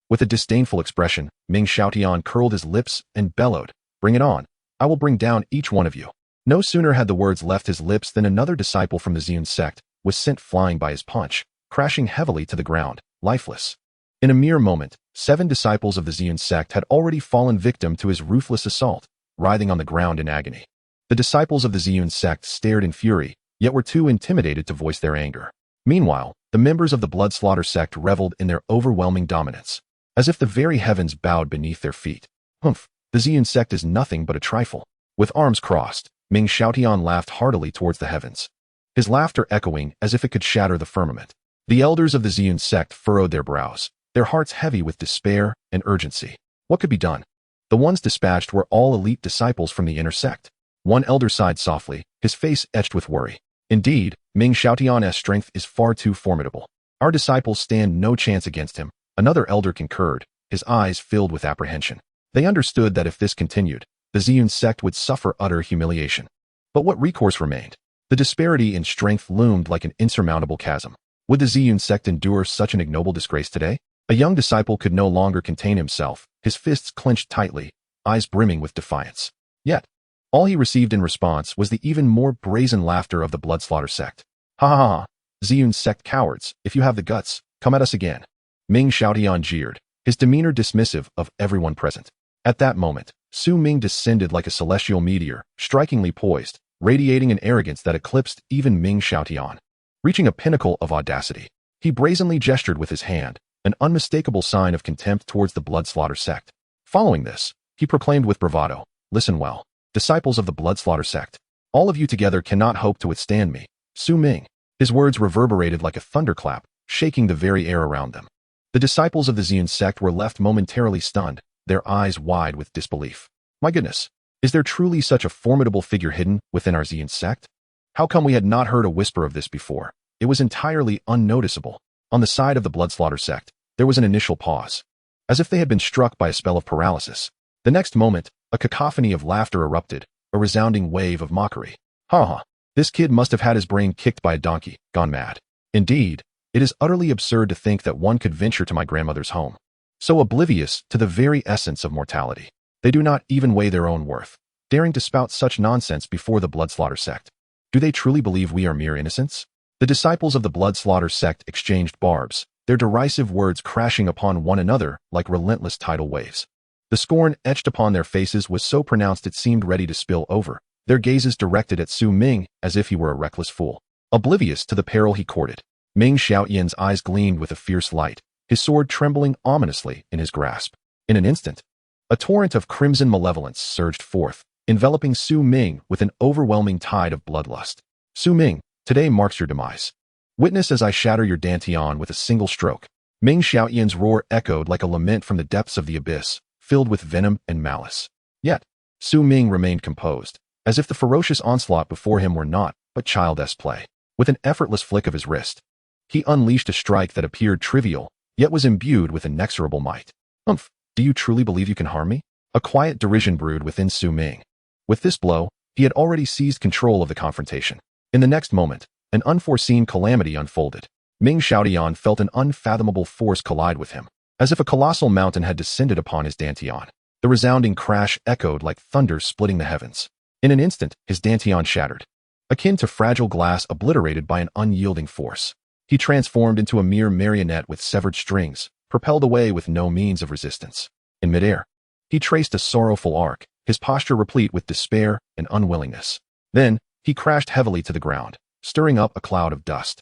With a disdainful expression, Ming Xiaotian curled his lips and bellowed, "Bring it on. I will bring down each one of you." No sooner had the words left his lips than another disciple from the Ziyun sect was sent flying by his punch, crashing heavily to the ground, lifeless. In a mere moment, 7 disciples of the Ziyun sect had already fallen victim to his ruthless assault, writhing on the ground in agony. The disciples of the Ziyun sect stared in fury, yet were too intimidated to voice their anger. Meanwhile, the members of the Bloodslaughter sect reveled in their overwhelming dominance, as if the very heavens bowed beneath their feet. "Humph, the Ziyun sect is nothing but a trifle." With arms crossed, Ming Xiaotian laughed heartily towards the heavens, his laughter echoing as if it could shatter the firmament. The elders of the Ziyun sect furrowed their brows, their hearts heavy with despair and urgency. What could be done? The ones dispatched were all elite disciples from the inner sect. One elder sighed softly, his face etched with worry. "Indeed, Ming Xiaotian's strength is far too formidable. Our disciples stand no chance against him." Another elder concurred, his eyes filled with apprehension. They understood that if this continued, the Ziyun sect would suffer utter humiliation. But what recourse remained? The disparity in strength loomed like an insurmountable chasm. Would the Ziyun sect endure such an ignoble disgrace today? A young disciple could no longer contain himself, his fists clenched tightly, eyes brimming with defiance. Yet, all he received in response was the even more brazen laughter of the Bloodslaughter sect. Ha ha ha, Ziyun sect cowards, if you have the guts, come at us again. Ming Xiaotian jeered, his demeanor dismissive of everyone present. At that moment, Su Ming descended like a celestial meteor, strikingly poised, radiating an arrogance that eclipsed even Ming Xiaotian. Reaching a pinnacle of audacity, he brazenly gestured with his hand, an unmistakable sign of contempt towards the Bloodslaughter sect. Following this, he proclaimed with bravado, "Listen well, disciples of the Bloodslaughter sect. All of you together cannot hope to withstand me, Su Ming." His words reverberated like a thunderclap, shaking the very air around them. The disciples of the Ziyun sect were left momentarily stunned, their eyes wide with disbelief. My goodness, is there truly such a formidable figure hidden within our Ziyun sect? How come we had not heard a whisper of this before? It was entirely unnoticeable. On the side of the Bloodslaughter sect, there was an initial pause, as if they had been struck by a spell of paralysis. The next moment, a cacophony of laughter erupted, a resounding wave of mockery. Ha ha, this kid must have had his brain kicked by a donkey, gone mad. Indeed, it is utterly absurd to think that one could venture to my grandmother's home. So oblivious to the very essence of mortality. They do not even weigh their own worth, daring to spout such nonsense before the Bloodslaughter sect. Do they truly believe we are mere innocents? The disciples of the Bloodslaughter sect exchanged barbs, their derisive words crashing upon one another like relentless tidal waves. The scorn etched upon their faces was so pronounced it seemed ready to spill over, their gazes directed at Su Ming as if he were a reckless fool, oblivious to the peril he courted. Ming Xiaotian's eyes gleamed with a fierce light, his sword trembling ominously in his grasp. In an instant, a torrent of crimson malevolence surged forth, enveloping Su Ming with an overwhelming tide of bloodlust. Su Ming, today marks your demise. Witness as I shatter your dantian with a single stroke. Ming Xiaotian's roar echoed like a lament from the depths of the abyss, filled with venom and malice. Yet, Su Ming remained composed, as if the ferocious onslaught before him were naught but childish play. With an effortless flick of his wrist, he unleashed a strike that appeared trivial, yet was imbued with inexorable might. Umph, do you truly believe you can harm me? A quiet derision brewed within Su Ming. With this blow, he had already seized control of the confrontation. In the next moment, an unforeseen calamity unfolded. Ming Xiaotian felt an unfathomable force collide with him, as if a colossal mountain had descended upon his dantian. The resounding crash echoed like thunder splitting the heavens. In an instant, his dantian shattered, akin to fragile glass obliterated by an unyielding force. He transformed into a mere marionette with severed strings, propelled away with no means of resistance. In midair, he traced a sorrowful arc, his posture replete with despair and unwillingness. Then, he crashed heavily to the ground, stirring up a cloud of dust.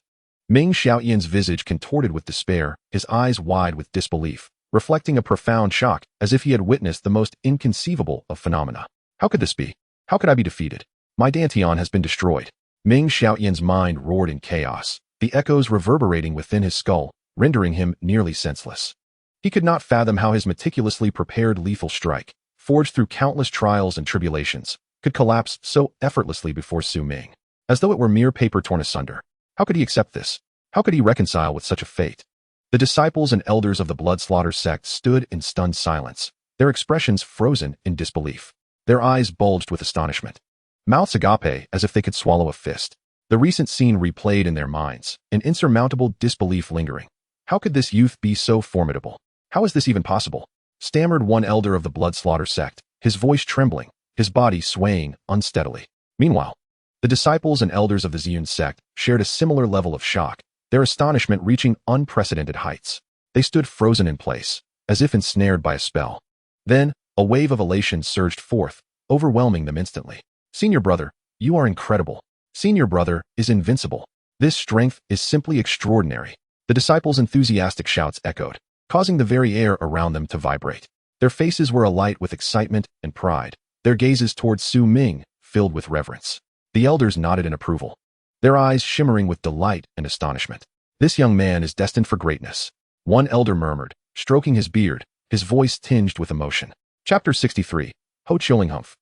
Ming Xiaotian's visage contorted with despair, his eyes wide with disbelief, reflecting a profound shock as if he had witnessed the most inconceivable of phenomena. How could this be? How could I be defeated? My dantian has been destroyed. Ming Xiaotian's mind roared in chaos, the echoes reverberating within his skull, rendering him nearly senseless. He could not fathom how his meticulously prepared lethal strike, forged through countless trials and tribulations, could collapse so effortlessly before Su Ming, as though it were mere paper torn asunder. How could he accept this? How could he reconcile with such a fate? The disciples and elders of the Bloodslaughter sect stood in stunned silence, their expressions frozen in disbelief. Their eyes bulged with astonishment, mouths agape as if they could swallow a fist. The recent scene replayed in their minds, an insurmountable disbelief lingering. How could this youth be so formidable? How is this even possible? Stammered one elder of the Bloodslaughter sect, his voice trembling, his body swaying unsteadily. Meanwhile, the disciples and elders of the Ziyun sect shared a similar level of shock, their astonishment reaching unprecedented heights. They stood frozen in place, as if ensnared by a spell. Then, a wave of elation surged forth, overwhelming them instantly. Senior brother, you are incredible. Senior brother is invincible. This strength is simply extraordinary. The disciples' enthusiastic shouts echoed, causing the very air around them to vibrate. Their faces were alight with excitement and pride, their gazes towards Su Ming filled with reverence. The elders nodded in approval, their eyes shimmering with delight and astonishment. This young man is destined for greatness, one elder murmured, stroking his beard, his voice tinged with emotion. Chapter 63. Ho Chillinghumph.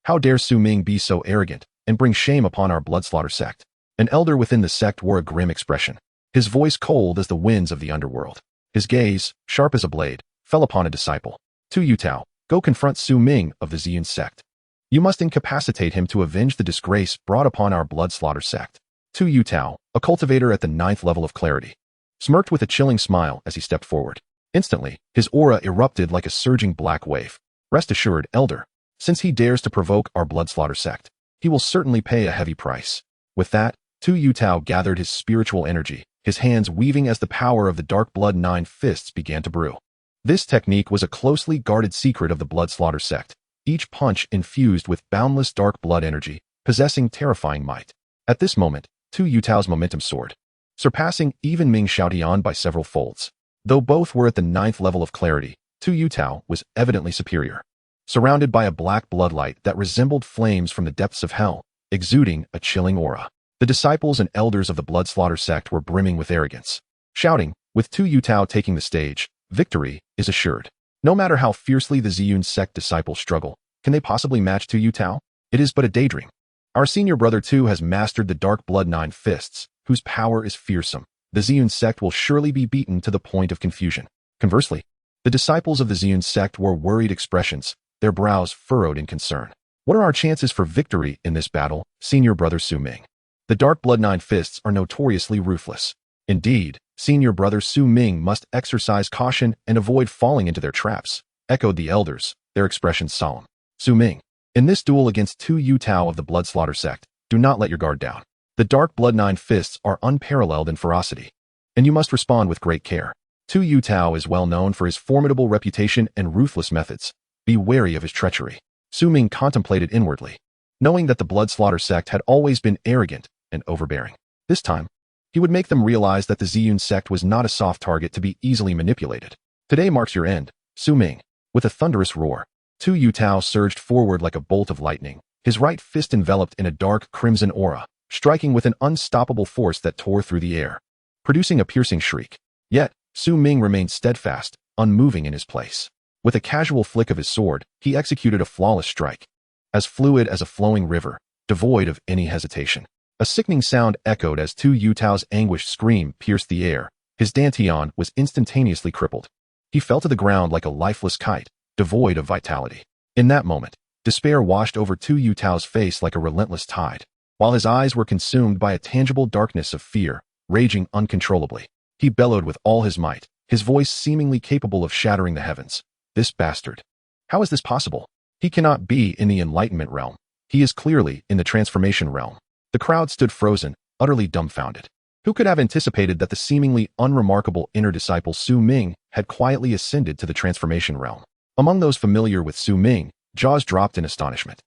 How dare Su Ming be so arrogant and bring shame upon our Bloodslaughter sect? An elder within the sect wore a grim expression, his voice cold as the winds of the underworld. His gaze, sharp as a blade, fell upon a disciple. Tu Yutao, go confront Su Ming of the Ziyun sect. You must incapacitate him to avenge the disgrace brought upon our blood slaughter sect. Tu Yutao, a cultivator at the 9th level of clarity, smirked with a chilling smile as he stepped forward. Instantly, his aura erupted like a surging black wave. Rest assured, Elder, since he dares to provoke our blood slaughter sect, he will certainly pay a heavy price. With that, Tu Yutao gathered his spiritual energy, his hands weaving as the power of the dark blood 9 fists began to brew. This technique was a closely guarded secret of the blood slaughter sect, each punch infused with boundless dark blood energy, possessing terrifying might. At this moment, Tu Yutao's momentum soared, surpassing even Ming Xiaotian by several folds. Though both were at the 9th level of clarity, Tu Yutao was evidently superior. Surrounded by a black bloodlight that resembled flames from the depths of hell, exuding a chilling aura, the disciples and elders of the blood slaughter sect were brimming with arrogance, shouting, with Tu Yutao taking the stage, victory is assured. No matter how fiercely the Ziyun sect disciples struggle, can they possibly match Tu Yutao? It is but a daydream. Our senior brother Tu has mastered the dark blood 9 fists, whose power is fearsome. The Ziyun sect will surely be beaten to the point of confusion. Conversely, the disciples of the Ziyun sect wore worried expressions, their brows furrowed in concern. What are our chances for victory in this battle, senior brother Su Ming? The dark blood 9 fists are notoriously ruthless. Indeed, senior brother Su Ming must exercise caution and avoid falling into their traps, echoed the elders, their expressions solemn. Su Ming, in this duel against Tu Yutao of the blood slaughter sect, do not let your guard down. The dark blood 9 fists are unparalleled in ferocity, and you must respond with great care. Tu Yutao is well known for his formidable reputation and ruthless methods. Be wary of his treachery. Su Ming contemplated inwardly, knowing that the blood slaughter sect had always been arrogant and overbearing. This time, he would make them realize that the Ziyun sect was not a soft target to be easily manipulated. Today marks your end, Su Ming. With a thunderous roar, Tu Yutao surged forward like a bolt of lightning, his right fist enveloped in a dark crimson aura, striking with an unstoppable force that tore through the air, producing a piercing shriek. Yet, Su Ming remained steadfast, unmoving in his place. With a casual flick of his sword, he executed a flawless strike, as fluid as a flowing river, devoid of any hesitation. A sickening sound echoed as Tu Yutao's anguished scream pierced the air. His dantian was instantaneously crippled. He fell to the ground like a lifeless kite, devoid of vitality. In that moment, despair washed over Tu Yutao's face like a relentless tide, while his eyes were consumed by a tangible darkness of fear, raging uncontrollably. He bellowed with all his might, his voice seemingly capable of shattering the heavens. This bastard. How is this possible? He cannot be in the enlightenment realm. He is clearly in the transformation realm. The crowd stood frozen, utterly dumbfounded. Who could have anticipated that the seemingly unremarkable inner disciple Su Ming had quietly ascended to the transformation realm? Among those familiar with Su Ming, jaws dropped in astonishment.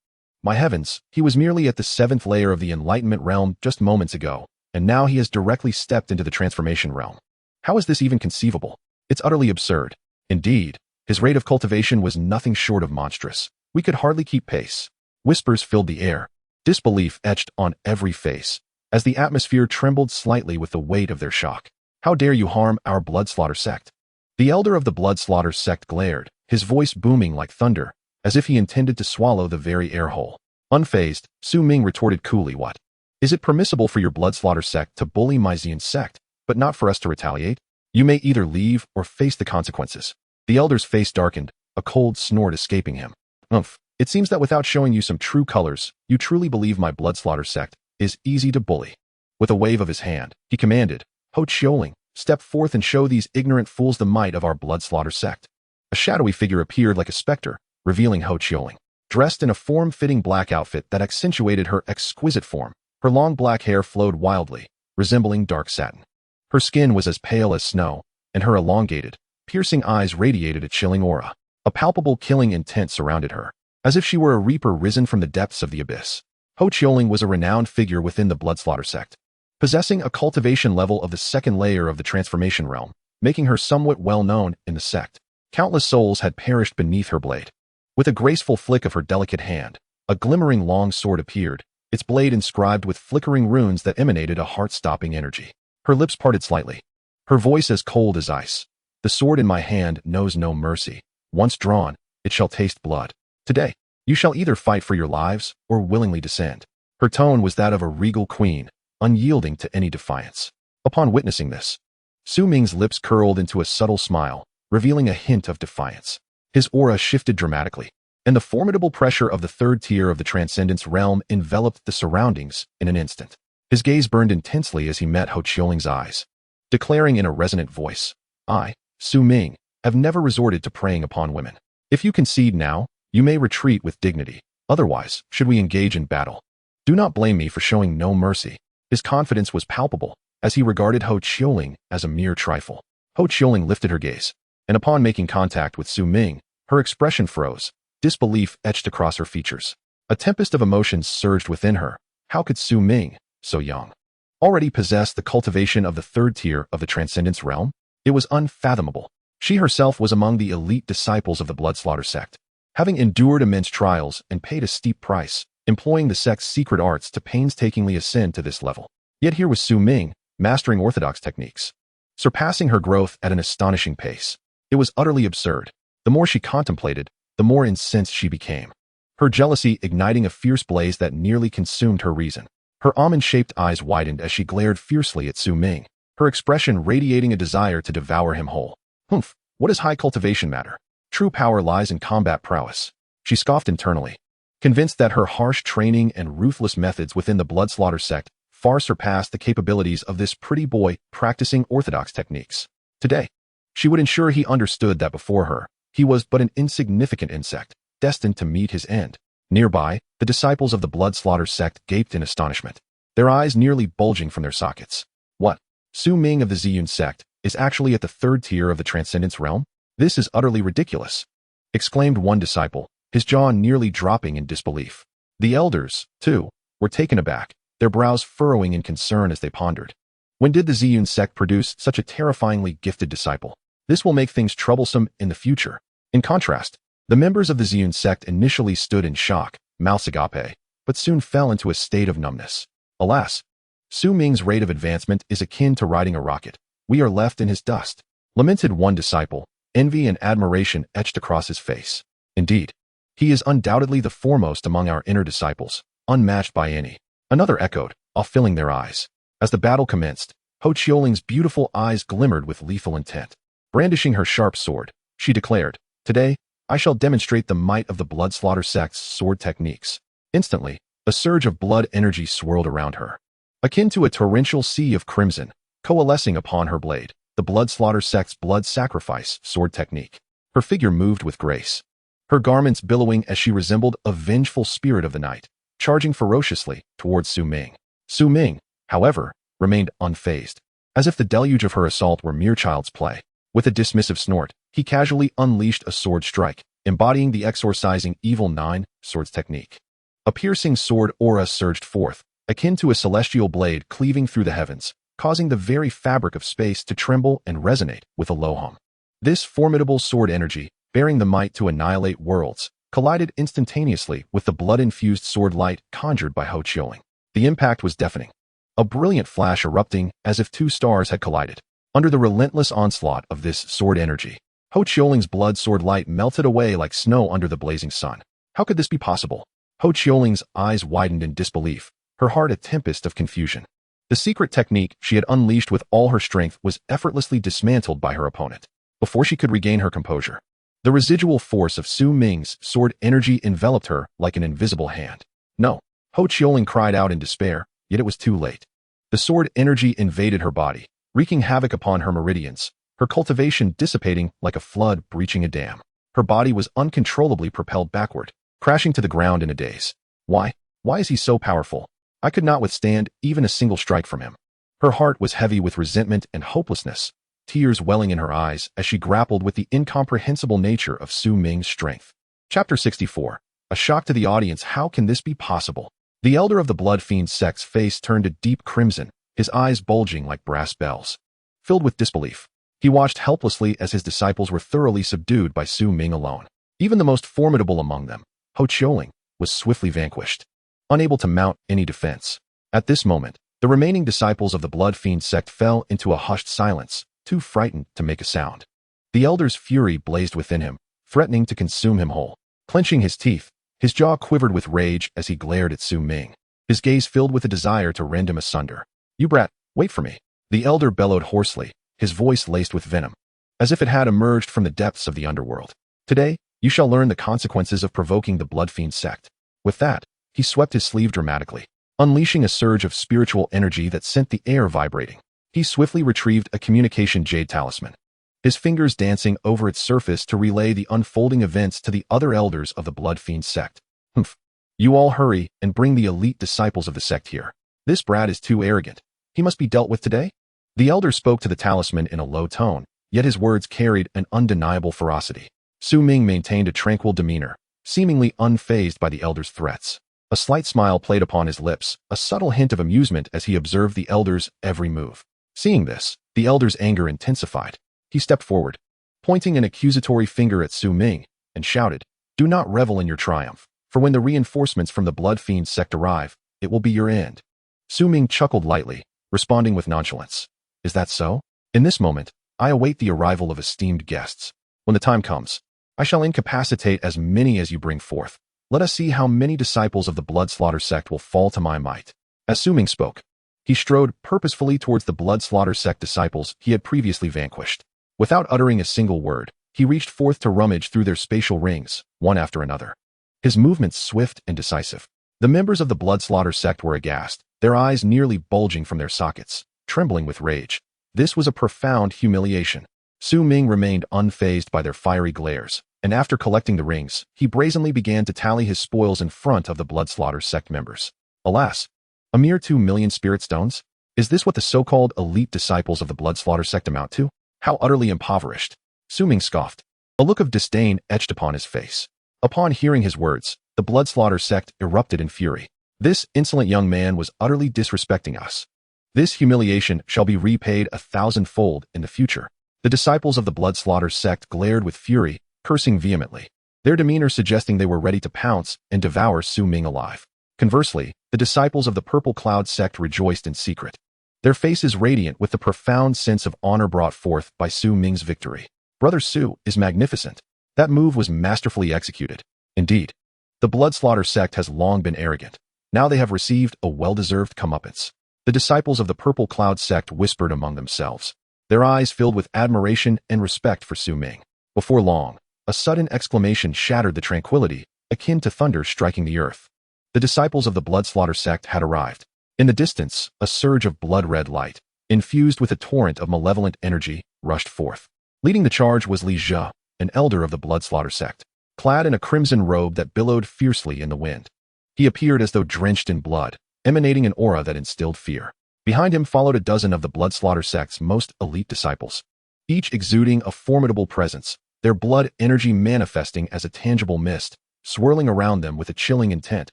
My heavens, he was merely at the 7th layer of the enlightenment realm just moments ago, and now he has directly stepped into the transformation realm. How is this even conceivable? It's utterly absurd. Indeed, his rate of cultivation was nothing short of monstrous. We could hardly keep pace. Whispers filled the air, disbelief etched on every face, as the atmosphere trembled slightly with the weight of their shock. How dare you harm our blood slaughter sect? The elder of the blood slaughter sect glared, his voice booming like thunder, as if he intended to swallow the very air hole. Unfazed, Su Ming retorted coolly, what? Is it permissible for your blood slaughter sect to bully my Ziyun sect, but not for us to retaliate? You may either leave or face the consequences. The elder's face darkened, a cold snort escaping him. Umph. It seems that without showing you some true colors, you truly believe my blood slaughter sect is easy to bully. With a wave of his hand, he commanded, Ho Chioling, step forth and show these ignorant fools the might of our blood slaughter sect. A shadowy figure appeared like a specter, revealing Ho Chioling. Dressed in a form-fitting black outfit that accentuated her exquisite form, her long black hair flowed wildly, resembling dark satin. Her skin was as pale as snow, and her elongated, piercing eyes radiated a chilling aura. A palpable killing intent surrounded her, as if she were a reaper risen from the depths of the abyss. Ho Chioling was a renowned figure within the blood slaughter sect, possessing a cultivation level of the 2nd layer of the transformation realm, making her somewhat well known in the sect. Countless souls had perished beneath her blade. With a graceful flick of her delicate hand, a glimmering long sword appeared, its blade inscribed with flickering runes that emanated a heart-stopping energy. Her lips parted slightly, her voice as cold as ice. The sword in my hand knows no mercy. Once drawn, it shall taste blood. Today, you shall either fight for your lives or willingly descend. Her tone was that of a regal queen, unyielding to any defiance. Upon witnessing this, Su Ming's lips curled into a subtle smile, revealing a hint of defiance. His aura shifted dramatically, and the formidable pressure of the third tier of the Transcendence realm enveloped the surroundings in an instant. His gaze burned intensely as he met Ho Qiuling's eyes, declaring in a resonant voice, "I, Su Ming, have never resorted to preying upon women. If you concede now, you may retreat with dignity. Otherwise, should we engage in battle? Do not blame me for showing no mercy." His confidence was palpable, as he regarded Ho Qiuling as a mere trifle. Ho Qiuling lifted her gaze, and upon making contact with Su Ming, her expression froze, disbelief etched across her features. A tempest of emotions surged within her. How could Su Ming, so young, already possess the cultivation of the third tier of the Transcendence realm? It was unfathomable. She herself was among the elite disciples of the Bloodslaughter sect, having endured immense trials and paid a steep price, employing the sect's secret arts to painstakingly ascend to this level. Yet here was Su Ming, mastering orthodox techniques, surpassing her growth at an astonishing pace. It was utterly absurd. The more she contemplated, the more incensed she became, her jealousy igniting a fierce blaze that nearly consumed her reason. Her almond-shaped eyes widened as she glared fiercely at Su Ming, her expression radiating a desire to devour him whole. "Humph, what does high cultivation matter? True power lies in combat prowess," she scoffed internally, convinced that her harsh training and ruthless methods within the Bloodslaughter sect far surpassed the capabilities of this pretty boy practicing orthodox techniques. Today, she would ensure he understood that before her, he was but an insignificant insect, destined to meet his end. Nearby, the disciples of the Bloodslaughter sect gaped in astonishment, their eyes nearly bulging from their sockets. What? Su Ming of the Ziyun sect is actually at the third tier of the Transcendence realm? This is utterly ridiculous, exclaimed one disciple, his jaw nearly dropping in disbelief. The elders, too, were taken aback, their brows furrowing in concern as they pondered. When did the Ziyun sect produce such a terrifyingly gifted disciple? This will make things troublesome in the future. In contrast, the members of the Ziyun sect initially stood in shock, mouths agape, but soon fell into a state of numbness. Alas, Su Ming's rate of advancement is akin to riding a rocket. We are left in his dust, lamented one disciple, envy and admiration etched across his face. Indeed, he is undoubtedly the foremost among our inner disciples, unmatched by any. Another echoed, all filling their eyes. As the battle commenced, Ho Qiuling's beautiful eyes glimmered with lethal intent. Brandishing her sharp sword, she declared, "Today, I shall demonstrate the might of the Bloodslaughter sect's sword techniques." Instantly, a surge of blood energy swirled around her, akin to a torrential sea of crimson, coalescing upon her blade, the Bloodslaughter sect's blood sacrifice sword technique. Her figure moved with grace, her garments billowing as she resembled a vengeful spirit of the night, charging ferociously towards Su Ming. Su Ming, however, remained unfazed, as if the deluge of her assault were mere child's play. With a dismissive snort, he casually unleashed a sword strike, embodying the exorcising Evil 9 swords technique. A piercing sword aura surged forth, akin to a celestial blade cleaving through the heavens, causing the very fabric of space to tremble and resonate with a low hum. This formidable sword energy, bearing the might to annihilate worlds, collided instantaneously with the blood-infused sword light conjured by Ho Qiuling. The impact was deafening, a brilliant flash erupting as if two stars had collided. Under the relentless onslaught of this sword energy, Ho Qiuling's blood sword light melted away like snow under the blazing sun. How could this be possible? Ho Qiuling's eyes widened in disbelief, her heart a tempest of confusion. The secret technique she had unleashed with all her strength was effortlessly dismantled by her opponent. Before she could regain her composure, the residual force of Su Ming's sword energy enveloped her like an invisible hand. "No!" Ho Qiuling cried out in despair, yet it was too late. The sword energy invaded her body, wreaking havoc upon her meridians, her cultivation dissipating like a flood breaching a dam. Her body was uncontrollably propelled backward, crashing to the ground in a daze. Why is he so powerful? I could not withstand even a single strike from him. Her heart was heavy with resentment and hopelessness, tears welling in her eyes as she grappled with the incomprehensible nature of Su Ming's strength. Chapter 64. A shock to the audience. How can this be possible? The elder of the Blood Fiend sect's face turned a deep crimson, his eyes bulging like brass bells. Filled with disbelief, he watched helplessly as his disciples were thoroughly subdued by Su Ming alone. Even the most formidable among them, Ho Qiuling, was swiftly vanquished, unable to mount any defense. At this moment, the remaining disciples of the Blood Fiend sect fell into a hushed silence, too frightened to make a sound. The elder's fury blazed within him, threatening to consume him whole. Clenching his teeth, his jaw quivered with rage as he glared at Su Ming, his gaze filled with a desire to rend him asunder. "You brat, wait for me," the elder bellowed hoarsely, his voice laced with venom, as if it had emerged from the depths of the underworld. "Today, You shall learn the consequences of provoking the Blood Fiend sect. With that, he swept his sleeve dramatically, unleashing a surge of spiritual energy that sent the air vibrating. He swiftly retrieved a communication jade talisman, his fingers dancing over its surface to relay the unfolding events to the other elders of the Blood Fiend sect. Humph. You all hurry and bring the elite disciples of the sect here. This brat is too arrogant. He must be dealt with today. The elder spoke to the talisman in a low tone, yet his words carried an undeniable ferocity. Su Ming maintained a tranquil demeanor, seemingly unfazed by the elder's threats. A slight smile played upon his lips, a subtle hint of amusement as he observed the elder's every move. Seeing this, the elder's anger intensified. He stepped forward, pointing an accusatory finger at Su Ming, and shouted, "Do not revel in your triumph, for when the reinforcements from the Blood Fiend sect arrive, it will be your end." Su Ming chuckled lightly, responding with nonchalance. "Is that so? In this moment, I await the arrival of esteemed guests. When the time comes, I shall incapacitate as many as you bring forth. Let us see how many disciples of the Blood Slaughter sect will fall to my might." As Su Ming spoke, he strode purposefully towards the Blood Slaughter sect disciples he had previously vanquished. Without uttering a single word, he reached forth to rummage through their spatial rings, one after another. His movements swift and decisive. The members of the Blood Slaughter sect were aghast, their eyes nearly bulging from their sockets, trembling with rage. This was a profound humiliation. Su Ming remained unfazed by their fiery glares, and after collecting the rings, he brazenly began to tally his spoils in front of the Blood Slaughter sect members. Alas, a mere 2 million spirit stones? Is this what the so-called elite disciples of the Blood Slaughter sect amount to? How utterly impoverished. Su Ming scoffed. A look of disdain etched upon his face. Upon hearing his words, the Blood Slaughter sect erupted in fury. This insolent young man was utterly disrespecting us. This humiliation shall be repaid 1,000-fold in the future. The disciples of the Blood Slaughter sect glared with fury, cursing vehemently, their demeanor suggesting they were ready to pounce and devour Su Ming alive. Conversely, the disciples of the Purple Cloud sect rejoiced in secret, their faces radiant with the profound sense of honor brought forth by Su Ming's victory. Brother Su is magnificent. That move was masterfully executed. Indeed, the Blood Slaughter sect has long been arrogant. Now they have received a well-deserved comeuppance. The disciples of the Purple Cloud sect whispered among themselves, their eyes filled with admiration and respect for Su Ming. Before long, a sudden exclamation shattered the tranquility, akin to thunder striking the earth. The disciples of the Blood Slaughter sect had arrived. In the distance, a surge of blood-red light, infused with a torrent of malevolent energy, rushed forth. Leading the charge was Li Zhe, an elder of the Blood Slaughter sect, clad in a crimson robe that billowed fiercely in the wind. He appeared as though drenched in blood, emanating an aura that instilled fear. Behind him followed a dozen of the Blood Slaughter sect's most elite disciples, each exuding a formidable presence, their blood energy manifesting as a tangible mist, swirling around them with a chilling intent,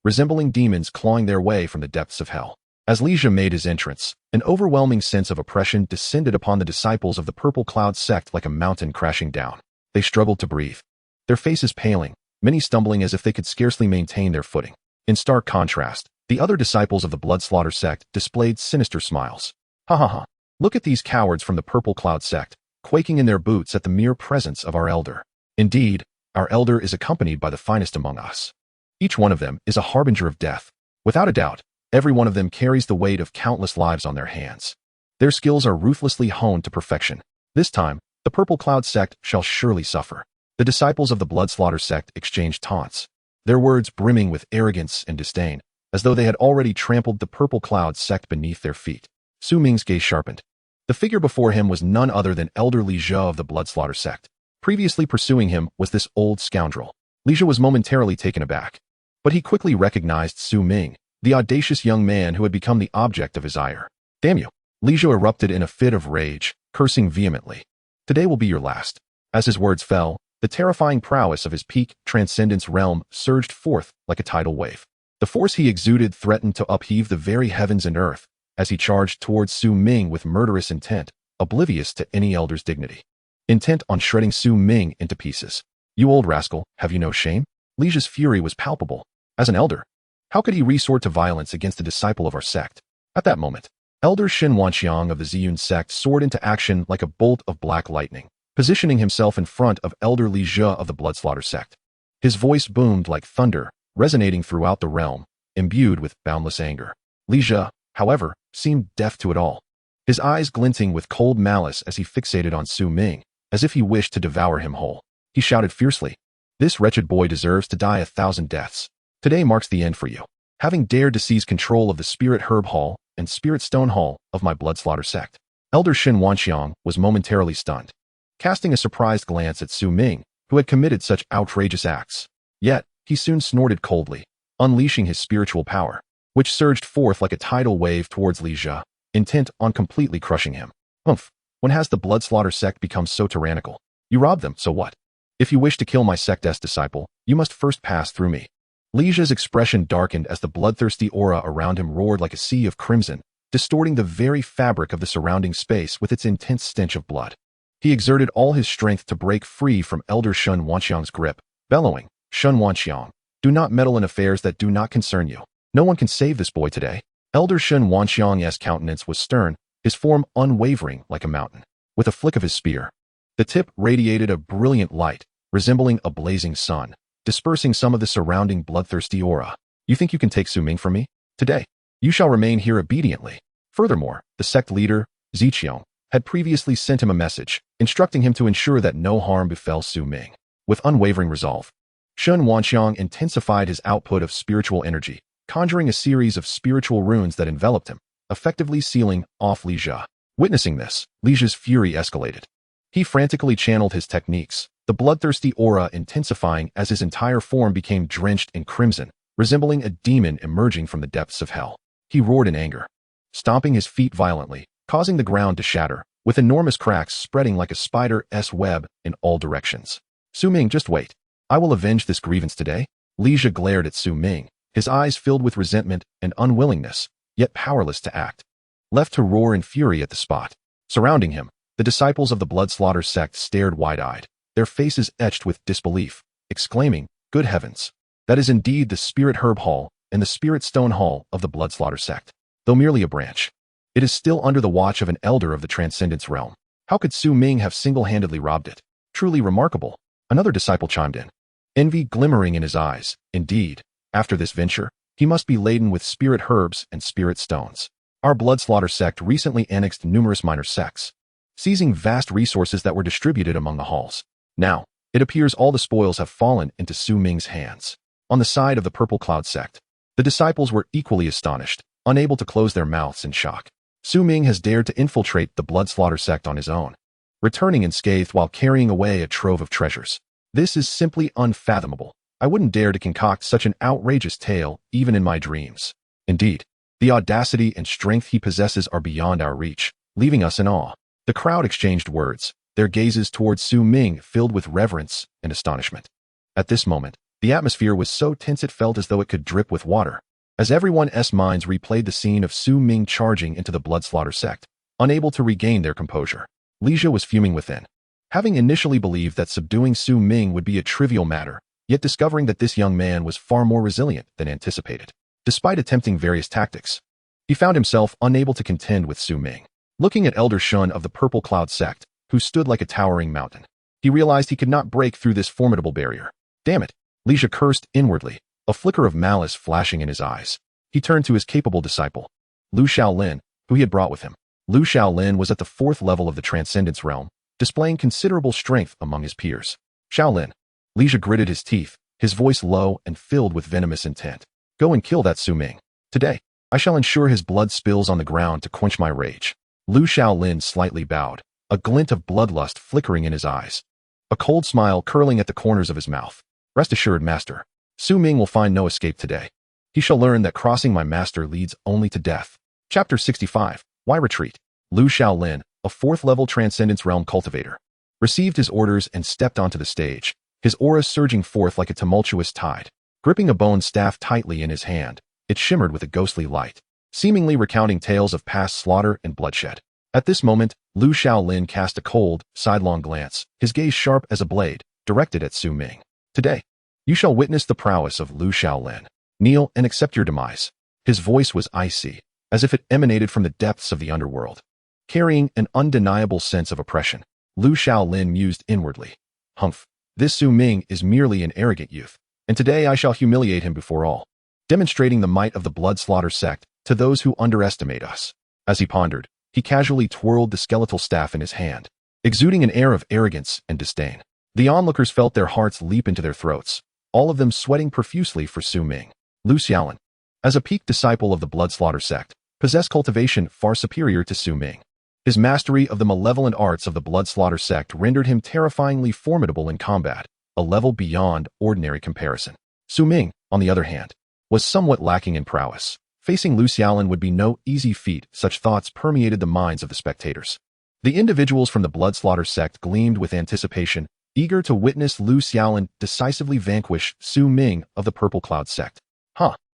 resembling demons clawing their way from the depths of hell. As Li Zhe made his entrance, an overwhelming sense of oppression descended upon the disciples of the Purple Cloud sect like a mountain crashing down. They struggled to breathe, their faces paling, many stumbling as if they could scarcely maintain their footing. In stark contrast, the other disciples of the Blood Slaughter sect displayed sinister smiles. Ha ha ha. Look at these cowards from the Purple Cloud sect, quaking in their boots at the mere presence of our elder. Indeed, our elder is accompanied by the finest among us. Each one of them is a harbinger of death. Without a doubt, every one of them carries the weight of countless lives on their hands. Their skills are ruthlessly honed to perfection. This time, the Purple Cloud sect shall surely suffer. The disciples of the Blood Slaughter sect exchanged taunts, their words brimming with arrogance and disdain, as though they had already trampled the Purple Cloud sect beneath their feet. Su Ming's gaze sharpened. The figure before him was none other than Elder Li Zhe of the Blood Slaughter sect. Previously pursuing him was this old scoundrel. Li Zhe was momentarily taken aback, but he quickly recognized Su Ming, the audacious young man who had become the object of his ire. Damn you! Li Zhe erupted in a fit of rage, cursing vehemently. Today will be your last. As his words fell, the terrifying prowess of his peak transcendence realm surged forth like a tidal wave. The force he exuded threatened to upheave the very heavens and earth as he charged towards Su Ming with murderous intent, oblivious to any elder's dignity. Intent on shredding Su Ming into pieces. You old rascal, have you no shame? Li Zhe's fury was palpable. As an elder, how could he resort to violence against a disciple of our sect? At that moment, Elder Shen Wanxiang of the Ziyun sect soared into action like a bolt of black lightning, positioning himself in front of Elder Li Zhe of the Blood Slaughter sect. His voice boomed like thunder, resonating throughout the realm, imbued with boundless anger. Li Zhe, however, seemed deaf to it all, his eyes glinting with cold malice as he fixated on Su Ming, as if he wished to devour him whole. He shouted fiercely, This wretched boy deserves to die 1,000 deaths. Today marks the end for you. Having dared to seize control of the Spirit Herb Hall and Spirit Stone Hall of my blood slaughter sect. Elder Shen Wanxiang was momentarily stunned, casting a surprised glance at Su Ming, who had committed such outrageous acts. Yet, he soon snorted coldly, unleashing his spiritual power, which surged forth like a tidal wave towards Li Jia, intent on completely crushing him. Humph! When has the blood slaughter sect become so tyrannical? You robbed them, so what? If you wish to kill my sect's disciple, you must first pass through me. Li Jia's expression darkened as the bloodthirsty aura around him roared like a sea of crimson, distorting the very fabric of the surrounding space with its intense stench of blood. He exerted all his strength to break free from Elder Shen Wanxiang's grip, bellowing, Shen Wanxiang, do not meddle in affairs that do not concern you. No one can save this boy today. Elder Shen Wanxiang's countenance was stern, his form unwavering like a mountain. With a flick of his spear, the tip radiated a brilliant light, resembling a blazing sun, dispersing some of the surrounding bloodthirsty aura. You think you can take Su Ming from me? Today, you shall remain here obediently. Furthermore, the sect leader, Ziqiang, had previously sent him a message, instructing him to ensure that no harm befell Su Ming. With unwavering resolve, Shen Wanxiang intensified his output of spiritual energy, conjuring a series of spiritual runes that enveloped him, effectively sealing off Li Jia. Witnessing this, Li Jia's fury escalated. He frantically channeled his techniques, the bloodthirsty aura intensifying as his entire form became drenched in crimson, resembling a demon emerging from the depths of hell. He roared in anger, stomping his feet violently, causing the ground to shatter, with enormous cracks spreading like a spider's web in all directions. Su Ming, just wait. I will avenge this grievance today. Li Jia glared at Su Ming, his eyes filled with resentment and unwillingness, yet powerless to act. Left to roar in fury at the spot. Surrounding him, the disciples of the blood slaughter sect stared wide-eyed, their faces etched with disbelief, exclaiming, good heavens! That is indeed the Spirit Herb Hall and the Spirit Stone Hall of the blood slaughter sect. Though merely a branch, it is still under the watch of an elder of the Transcendence realm. How could Su Ming have single-handedly robbed it? Truly remarkable. Another disciple chimed in, envy glimmering in his eyes. Indeed, after this venture, he must be laden with spirit herbs and spirit stones. Our blood slaughter sect recently annexed numerous minor sects, seizing vast resources that were distributed among the halls. Now, it appears all the spoils have fallen into Su Ming's hands. On the side of the Purple Cloud sect, the disciples were equally astonished, unable to close their mouths in shock. Su Ming has dared to infiltrate the blood slaughter sect on his own, returning unscathed while carrying away a trove of treasures. This is simply unfathomable. I wouldn't dare to concoct such an outrageous tale even in my dreams. Indeed, the audacity and strength he possesses are beyond our reach, leaving us in awe. The crowd exchanged words, their gazes towards Su Ming filled with reverence and astonishment. At this moment, the atmosphere was so tense it felt as though it could drip with water. As everyone's minds replayed the scene of Su Ming charging into the blood slaughter sect, unable to regain their composure, Li Jia was fuming within. Having initially believed that subduing Su Ming would be a trivial matter, yet discovering that this young man was far more resilient than anticipated. Despite attempting various tactics, he found himself unable to contend with Su Ming. Looking at Elder Shun of the Purple Cloud sect, who stood like a towering mountain, he realized he could not break through this formidable barrier. Damn it! Li Jia cursed inwardly, a flicker of malice flashing in his eyes. He turned to his capable disciple, Lu Shaolin, who he had brought with him. Lu Shaolin was at the 4th level of the Transcendence realm, displaying considerable strength among his peers. Shaolin. Li Jia gritted his teeth, his voice low and filled with venomous intent. Go and kill that Su Ming. Today, I shall ensure his blood spills on the ground to quench my rage. Lu Shaolin slightly bowed, a glint of bloodlust flickering in his eyes, a cold smile curling at the corners of his mouth. Rest assured, master, Su Ming will find no escape today. He shall learn that crossing my master leads only to death. Chapter 65. Why retreat? Lu Shaolin, a 4th-level Transcendence Realm cultivator, received his orders and stepped onto the stage, his aura surging forth like a tumultuous tide. Gripping a bone staff tightly in his hand, it shimmered with a ghostly light, seemingly recounting tales of past slaughter and bloodshed. At this moment, Lu Shaolin cast a cold, sidelong glance, his gaze sharp as a blade, directed at Su Ming. Today, you shall witness the prowess of Lu Shaolin. Kneel and accept your demise. His voice was icy, as if it emanated from the depths of the underworld. Carrying an undeniable sense of oppression, Lu Shaolin mused inwardly. Humph, this Su Ming is merely an arrogant youth, and today I shall humiliate him before all, demonstrating the might of the blood slaughter sect to those who underestimate us. As he pondered, he casually twirled the skeletal staff in his hand, exuding an air of arrogance and disdain. The onlookers felt their hearts leap into their throats, all of them sweating profusely for Su Ming. Lu Xiaolin, as a peak disciple of the blood slaughter sect, possessed cultivation far superior to Su Ming. His mastery of the malevolent arts of the blood slaughter sect rendered him terrifyingly formidable in combat, a level beyond ordinary comparison. Su Ming, on the other hand, was somewhat lacking in prowess. Facing Lu Xiaolin would be no easy feat. Such thoughts permeated the minds of the spectators. The individuals from the blood slaughter sect gleamed with anticipation, eager to witness Lu Xiaolin decisively vanquish Su Ming of the Purple Cloud sect.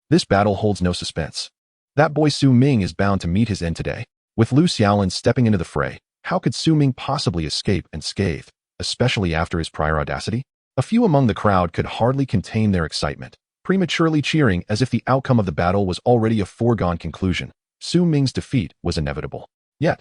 This battle holds no suspense. That boy Su Ming is bound to meet his end today. With Lu Xiaolin stepping into the fray, how could Su Ming possibly escape unscathed, especially after his prior audacity? A few among the crowd could hardly contain their excitement, prematurely cheering as if the outcome of the battle was already a foregone conclusion. Su Ming's defeat was inevitable. Yet,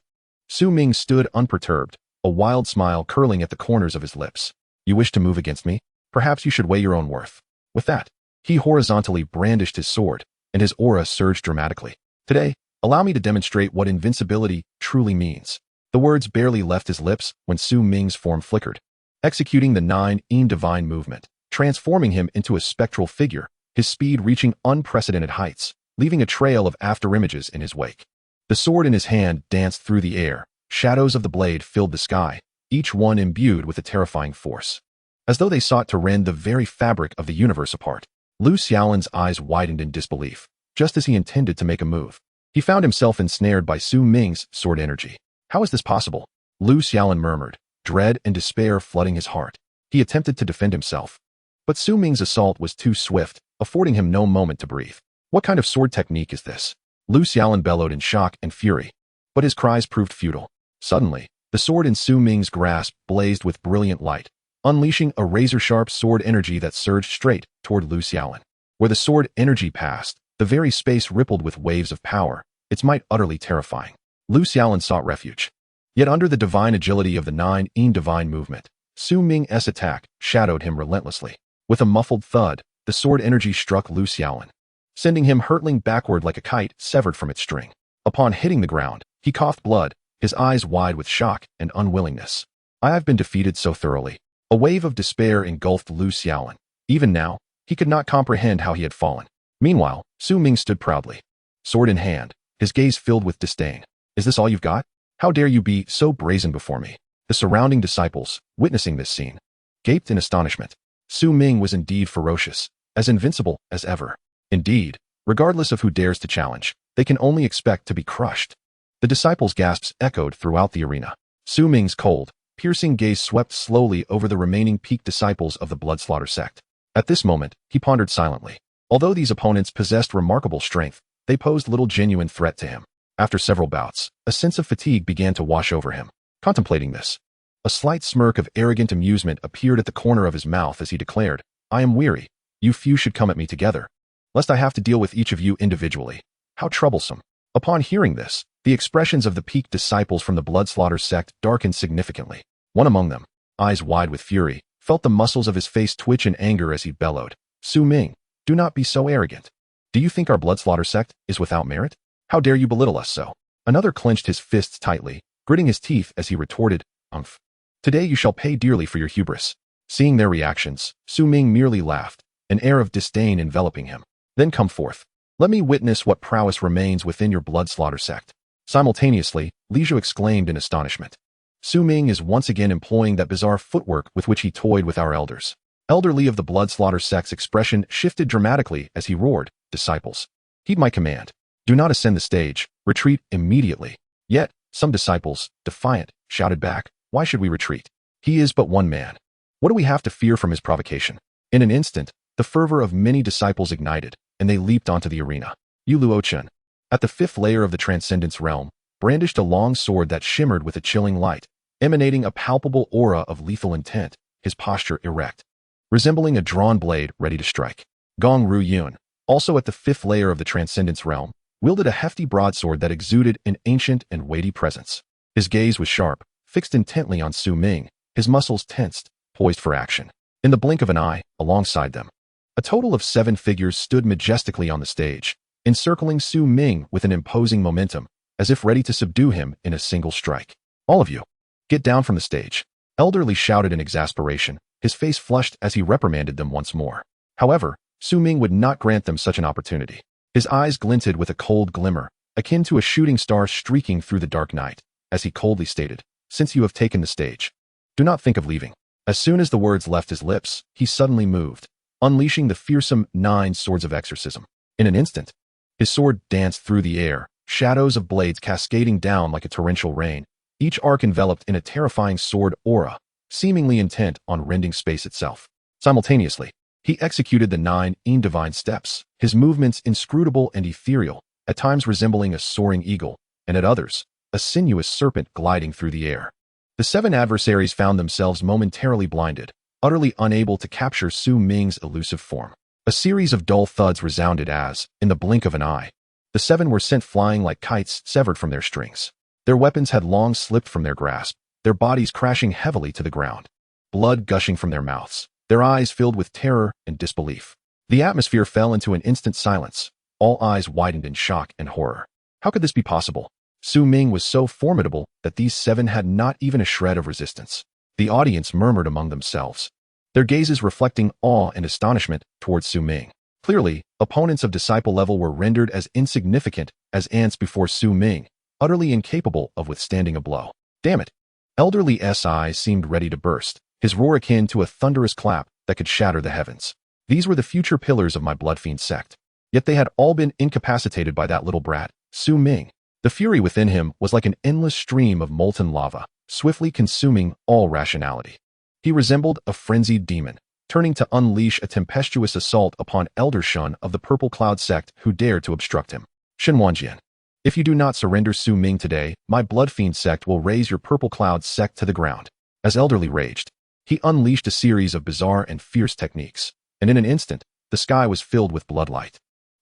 Su Ming stood unperturbed, a wild smile curling at the corners of his lips. You wish to move against me? Perhaps you should weigh your own worth. With that, he horizontally brandished his sword, and his aura surged dramatically. Today, allow me to demonstrate what invincibility truly means. The words barely left his lips when Su Ming's form flickered, executing the 9 Yin Divine movement, transforming him into a spectral figure, his speed reaching unprecedented heights, leaving a trail of afterimages in his wake. The sword in his hand danced through the air, shadows of the blade filled the sky, each one imbued with a terrifying force. As though they sought to rend the very fabric of the universe apart. Lu Xiaolin's eyes widened in disbelief, just as he intended to make a move. He found himself ensnared by Su Ming's sword energy. How is this possible? Lu Xiaolin murmured, dread and despair flooding his heart. He attempted to defend himself. But Su Ming's assault was too swift, affording him no moment to breathe. What kind of sword technique is this? Lu Xiaolin bellowed in shock and fury. But his cries proved futile. Suddenly, the sword in Su Ming's grasp blazed with brilliant light, unleashing a razor-sharp sword energy that surged straight toward Lu Xiaolin. Where the sword energy passed, the very space rippled with waves of power, its might utterly terrifying. Lu Xiaolin sought refuge. Yet under the divine agility of the 9 Yin Divine movement, Su Ming's attack shadowed him relentlessly. With a muffled thud, the sword energy struck Lu Xiaolin, sending him hurtling backward like a kite severed from its string. Upon hitting the ground, he coughed blood, his eyes wide with shock and unwillingness. I have been defeated so thoroughly. A wave of despair engulfed Lu Xiaolin. Even now, he could not comprehend how he had fallen. Meanwhile, Su Ming stood proudly, sword in hand, his gaze filled with disdain. Is this all you've got? How dare you be so brazen before me? The surrounding disciples, witnessing this scene, gaped in astonishment. Su Ming was indeed ferocious, as invincible as ever. Indeed, regardless of who dares to challenge, they can only expect to be crushed. The disciples' gasps echoed throughout the arena. Su Ming's cold, piercing gaze swept slowly over the remaining peak disciples of the blood slaughter sect. At this moment, he pondered silently. Although these opponents possessed remarkable strength, they posed little genuine threat to him. After several bouts, a sense of fatigue began to wash over him. Contemplating this, a slight smirk of arrogant amusement appeared at the corner of his mouth as he declared, I am weary. You few should come at me together, lest I have to deal with each of you individually. How troublesome. Upon hearing this, the expressions of the peak disciples from the blood slaughter sect darkened significantly. One among them, eyes wide with fury, felt the muscles of his face twitch in anger as he bellowed, Su Ming, do not be so arrogant. Do you think our blood slaughter sect is without merit? How dare you belittle us so? Another clenched his fists tightly, gritting his teeth as he retorted, Umph. Today you shall pay dearly for your hubris. Seeing their reactions, Su Ming merely laughed, an air of disdain enveloping him. Then come forth. Let me witness what prowess remains within your blood slaughter sect. Simultaneously, Li Zhu exclaimed in astonishment. Su Ming is once again employing that bizarre footwork with which he toyed with our elders. Elder Li of the blood slaughter sect's expression shifted dramatically as he roared, Disciples, heed my command. Do not ascend the stage, retreat immediately. Yet, some disciples, defiant, shouted back, Why should we retreat? He is but one man. What do we have to fear from his provocation? In an instant, the fervor of many disciples ignited, and they leaped onto the arena. Yu Luo'an, at the 5th layer of the Transcendence realm, brandished a long sword that shimmered with a chilling light, emanating a palpable aura of lethal intent, his posture erect, resembling a drawn blade ready to strike. Gong Ru Yun, also at the 5th layer of the Transcendence realm, wielded a hefty broadsword that exuded an ancient and weighty presence. His gaze was sharp, fixed intently on Su Ming, his muscles tensed, poised for action. In the blink of an eye, alongside them, a total of 7 figures stood majestically on the stage, encircling Su Ming with an imposing momentum, as if ready to subdue him in a single strike. All of you, get down from the stage. Elderly shouted in exasperation, his face flushed as he reprimanded them once more. However, Su Ming would not grant them such an opportunity. His eyes glinted with a cold glimmer, akin to a shooting star streaking through the dark night, as he coldly stated, "Since you have taken the stage, do not think of leaving." As soon as the words left his lips, he suddenly moved, unleashing the fearsome 9 swords of exorcism. In an instant, his sword danced through the air, shadows of blades cascading down like a torrential rain, each arc enveloped in a terrifying sword aura, seemingly intent on rending space itself. Simultaneously, he executed the 9 Yin Divine steps, his movements inscrutable and ethereal, at times resembling a soaring eagle, and at others, a sinuous serpent gliding through the air. The 7 adversaries found themselves momentarily blinded, utterly unable to capture Su Ming's elusive form. A series of dull thuds resounded as, in the blink of an eye, the 7 were sent flying like kites severed from their strings. Their weapons had long slipped from their grasp, their bodies crashing heavily to the ground, blood gushing from their mouths, their eyes filled with terror and disbelief. The atmosphere fell into an instant silence, all eyes widened in shock and horror. How could this be possible? Su Ming was so formidable that these 7 had not even a shred of resistance. The audience murmured among themselves, their gazes reflecting awe and astonishment towards Su Ming. Clearly, opponents of disciple level were rendered as insignificant as ants before Su Ming, utterly incapable of withstanding a blow. Damn it! Elderly S.I. seemed ready to burst, his roar akin to a thunderous clap that could shatter the heavens. These were the future pillars of my bloodfiend sect. Yet they had all been incapacitated by that little brat, Su Ming. The fury within him was like an endless stream of molten lava, swiftly consuming all rationality. He resembled a frenzied demon, turning to unleash a tempestuous assault upon Elder Shun of the Purple Cloud sect who dared to obstruct him. Shenwanjian. If you do not surrender Su Ming today, my bloodfiend sect will raise your Purple Cloud sect to the ground. As Elderly raged, he unleashed a series of bizarre and fierce techniques, and in an instant, the sky was filled with bloodlight.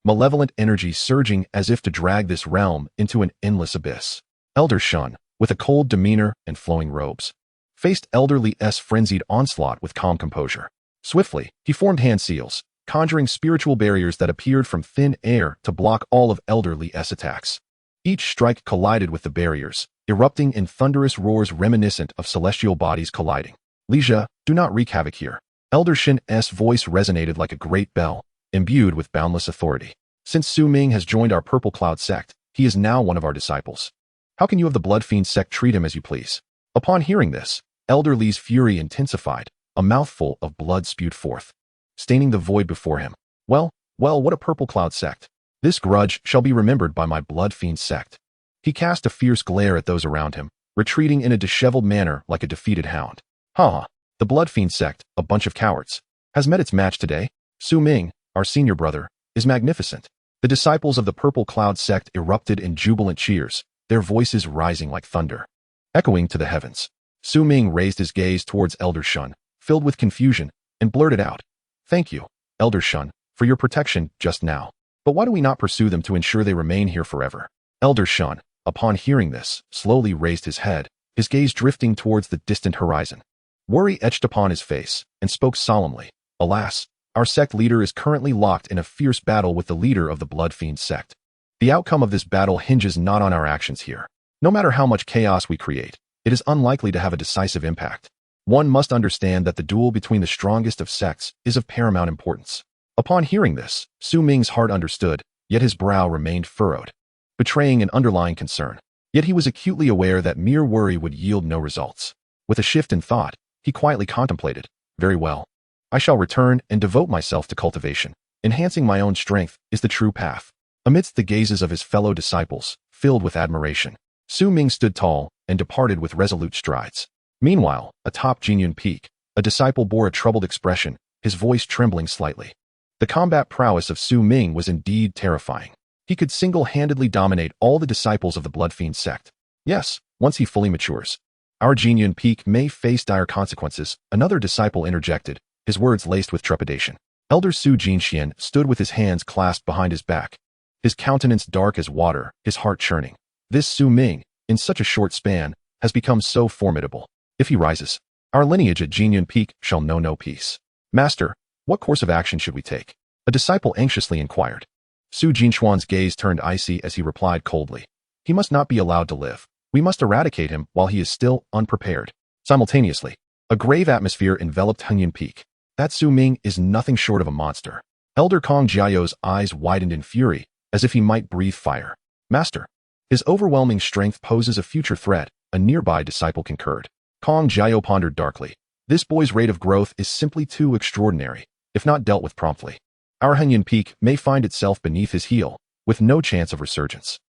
Malevolent energy surging as if to drag this realm into an endless abyss. Elder Shun, with a cold demeanor and flowing robes, faced Elderly S' frenzied onslaught with calm composure. Swiftly, he formed hand seals, conjuring spiritual barriers that appeared from thin air to block all of Elderly S' attacks. Each strike collided with the barriers, erupting in thunderous roars reminiscent of celestial bodies colliding. Lija, do not wreak havoc here. Elder Shin's voice resonated like a great bell, imbued with boundless authority. Since Su Ming has joined our Purple Cloud sect, he is now one of our disciples. How can you of the Bloodfiend sect treat him as you please? Upon hearing this, Elder Li's fury intensified, a mouthful of blood spewed forth, staining the void before him. Well, what a Purple Cloud sect. This grudge shall be remembered by my Bloodfiend sect. He cast a fierce glare at those around him, retreating in a disheveled manner like a defeated hound. Ha! The Bloodfiend sect, a bunch of cowards, has met its match today. Su Ming, our senior brother, is magnificent. The disciples of the Purple Cloud sect erupted in jubilant cheers, their voices rising like thunder, echoing to the heavens. Su Ming raised his gaze towards Elder Shun, filled with confusion, and blurted out, "Thank you, Elder Shun, for your protection just now. But why do we not pursue them to ensure they remain here forever?" Elder Shun, upon hearing this, slowly raised his head, his gaze drifting towards the distant horizon. Worry etched upon his face, and spoke solemnly, "Alas, our sect leader is currently locked in a fierce battle with the leader of the Bloodfiend sect. The outcome of this battle hinges not on our actions here. No matter how much chaos we create, it is unlikely to have a decisive impact. One must understand that the duel between the strongest of sects is of paramount importance." Upon hearing this, Su Ming's heart understood, yet his brow remained furrowed, betraying an underlying concern. Yet he was acutely aware that mere worry would yield no results. With a shift in thought, he quietly contemplated, "Very well. I shall return and devote myself to cultivation. Enhancing my own strength is the true path." Amidst the gazes of his fellow disciples, filled with admiration, Su Ming stood tall and departed with resolute strides. Meanwhile, atop Jinyun Peak, a disciple bore a troubled expression, his voice trembling slightly. The combat prowess of Su Ming was indeed terrifying. He could single-handedly dominate all the disciples of the Bloodfiend sect. Yes, once he fully matures. Our Jinyun Peak may face dire consequences, another disciple interjected, his words laced with trepidation. Elder Su Jinxian stood with his hands clasped behind his back, his countenance dark as water, his heart churning. This Su Ming, in such a short span, has become so formidable. If he rises, our lineage at Jinyun Peak shall know no peace. "Master, what course of action should we take?" a disciple anxiously inquired. Su Jinxuan's gaze turned icy as he replied coldly, "He must not be allowed to live. We must eradicate him while he is still unprepared." Simultaneously, A grave atmosphere enveloped Hunyan Peak. That Su Ming is nothing short of a monster. Elder Kong Jiao's eyes widened in fury, as if he might breathe fire. Master. His overwhelming strength poses a future threat, a nearby disciple concurred. Kong Jiao pondered darkly. This boy's rate of growth is simply too extraordinary, if not dealt with promptly. Our Hunyan Peak may find itself beneath his heel, with no chance of resurgence.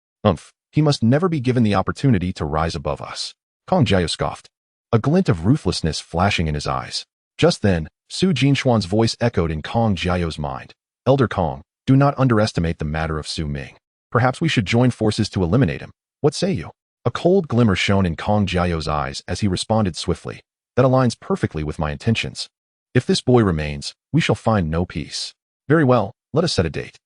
He must never be given the opportunity to rise above us. Kong Jiao scoffed, a glint of ruthlessness flashing in his eyes. Just then, Su Jinshuan's voice echoed in Kong Jiao's mind. Elder Kong, do not underestimate the matter of Su Ming. Perhaps we should join forces to eliminate him. What say you? A cold glimmer shone in Kong Jiao's eyes as he responded swiftly. That aligns perfectly with my intentions. If this boy remains, we shall find no peace. Very well, let us set a date.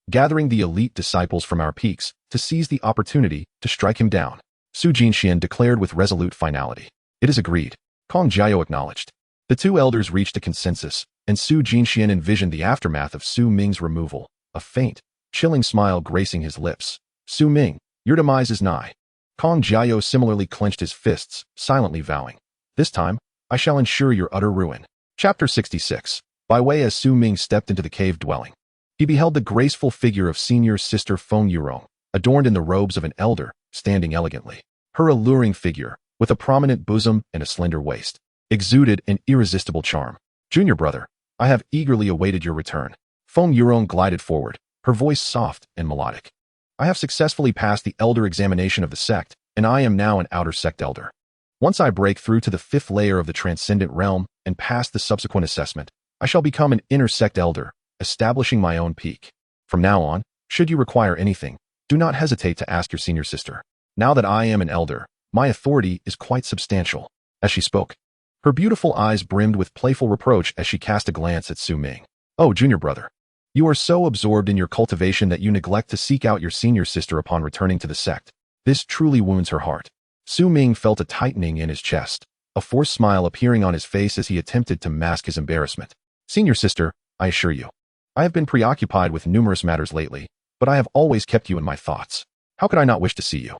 Gathering the elite disciples from our peaks to seize the opportunity to strike him down. Su Jinxian declared with resolute finality. It is agreed. Kong Jiao acknowledged. The two elders reached a consensus, and Su Jinxian envisioned the aftermath of Su Ming's removal, a faint, chilling smile gracing his lips. Su Ming, your demise is nigh. Kong Jiao similarly clenched his fists, silently vowing. This time, I shall ensure your utter ruin. Chapter 66. By way as Su Ming stepped into the cave dwelling, he beheld the graceful figure of senior sister Feng Yurong, adorned in the robes of an elder, standing elegantly. Her alluring figure, with a prominent bosom and a slender waist, exuded an irresistible charm. Junior brother, I have eagerly awaited your return. Feng Yurong glided forward, her voice soft and melodic. I have successfully passed the elder examination of the sect, and I am now an outer sect elder. Once I break through to the 5th layer of the transcendent realm and pass the subsequent assessment, I shall become an inner sect elder, establishing my own peak. From now on, should you require anything, do not hesitate to ask your senior sister. Now that I am an elder, my authority is quite substantial. As she spoke, her beautiful eyes brimmed with playful reproach as she cast a glance at Su Ming. Oh, junior brother. You are so absorbed in your cultivation that you neglect to seek out your senior sister upon returning to the sect. This truly wounds her heart. Su Ming felt a tightening in his chest, a forced smile appearing on his face as he attempted to mask his embarrassment. Senior sister, I assure you, I have been preoccupied with numerous matters lately, but I have always kept you in my thoughts. How could I not wish to see you?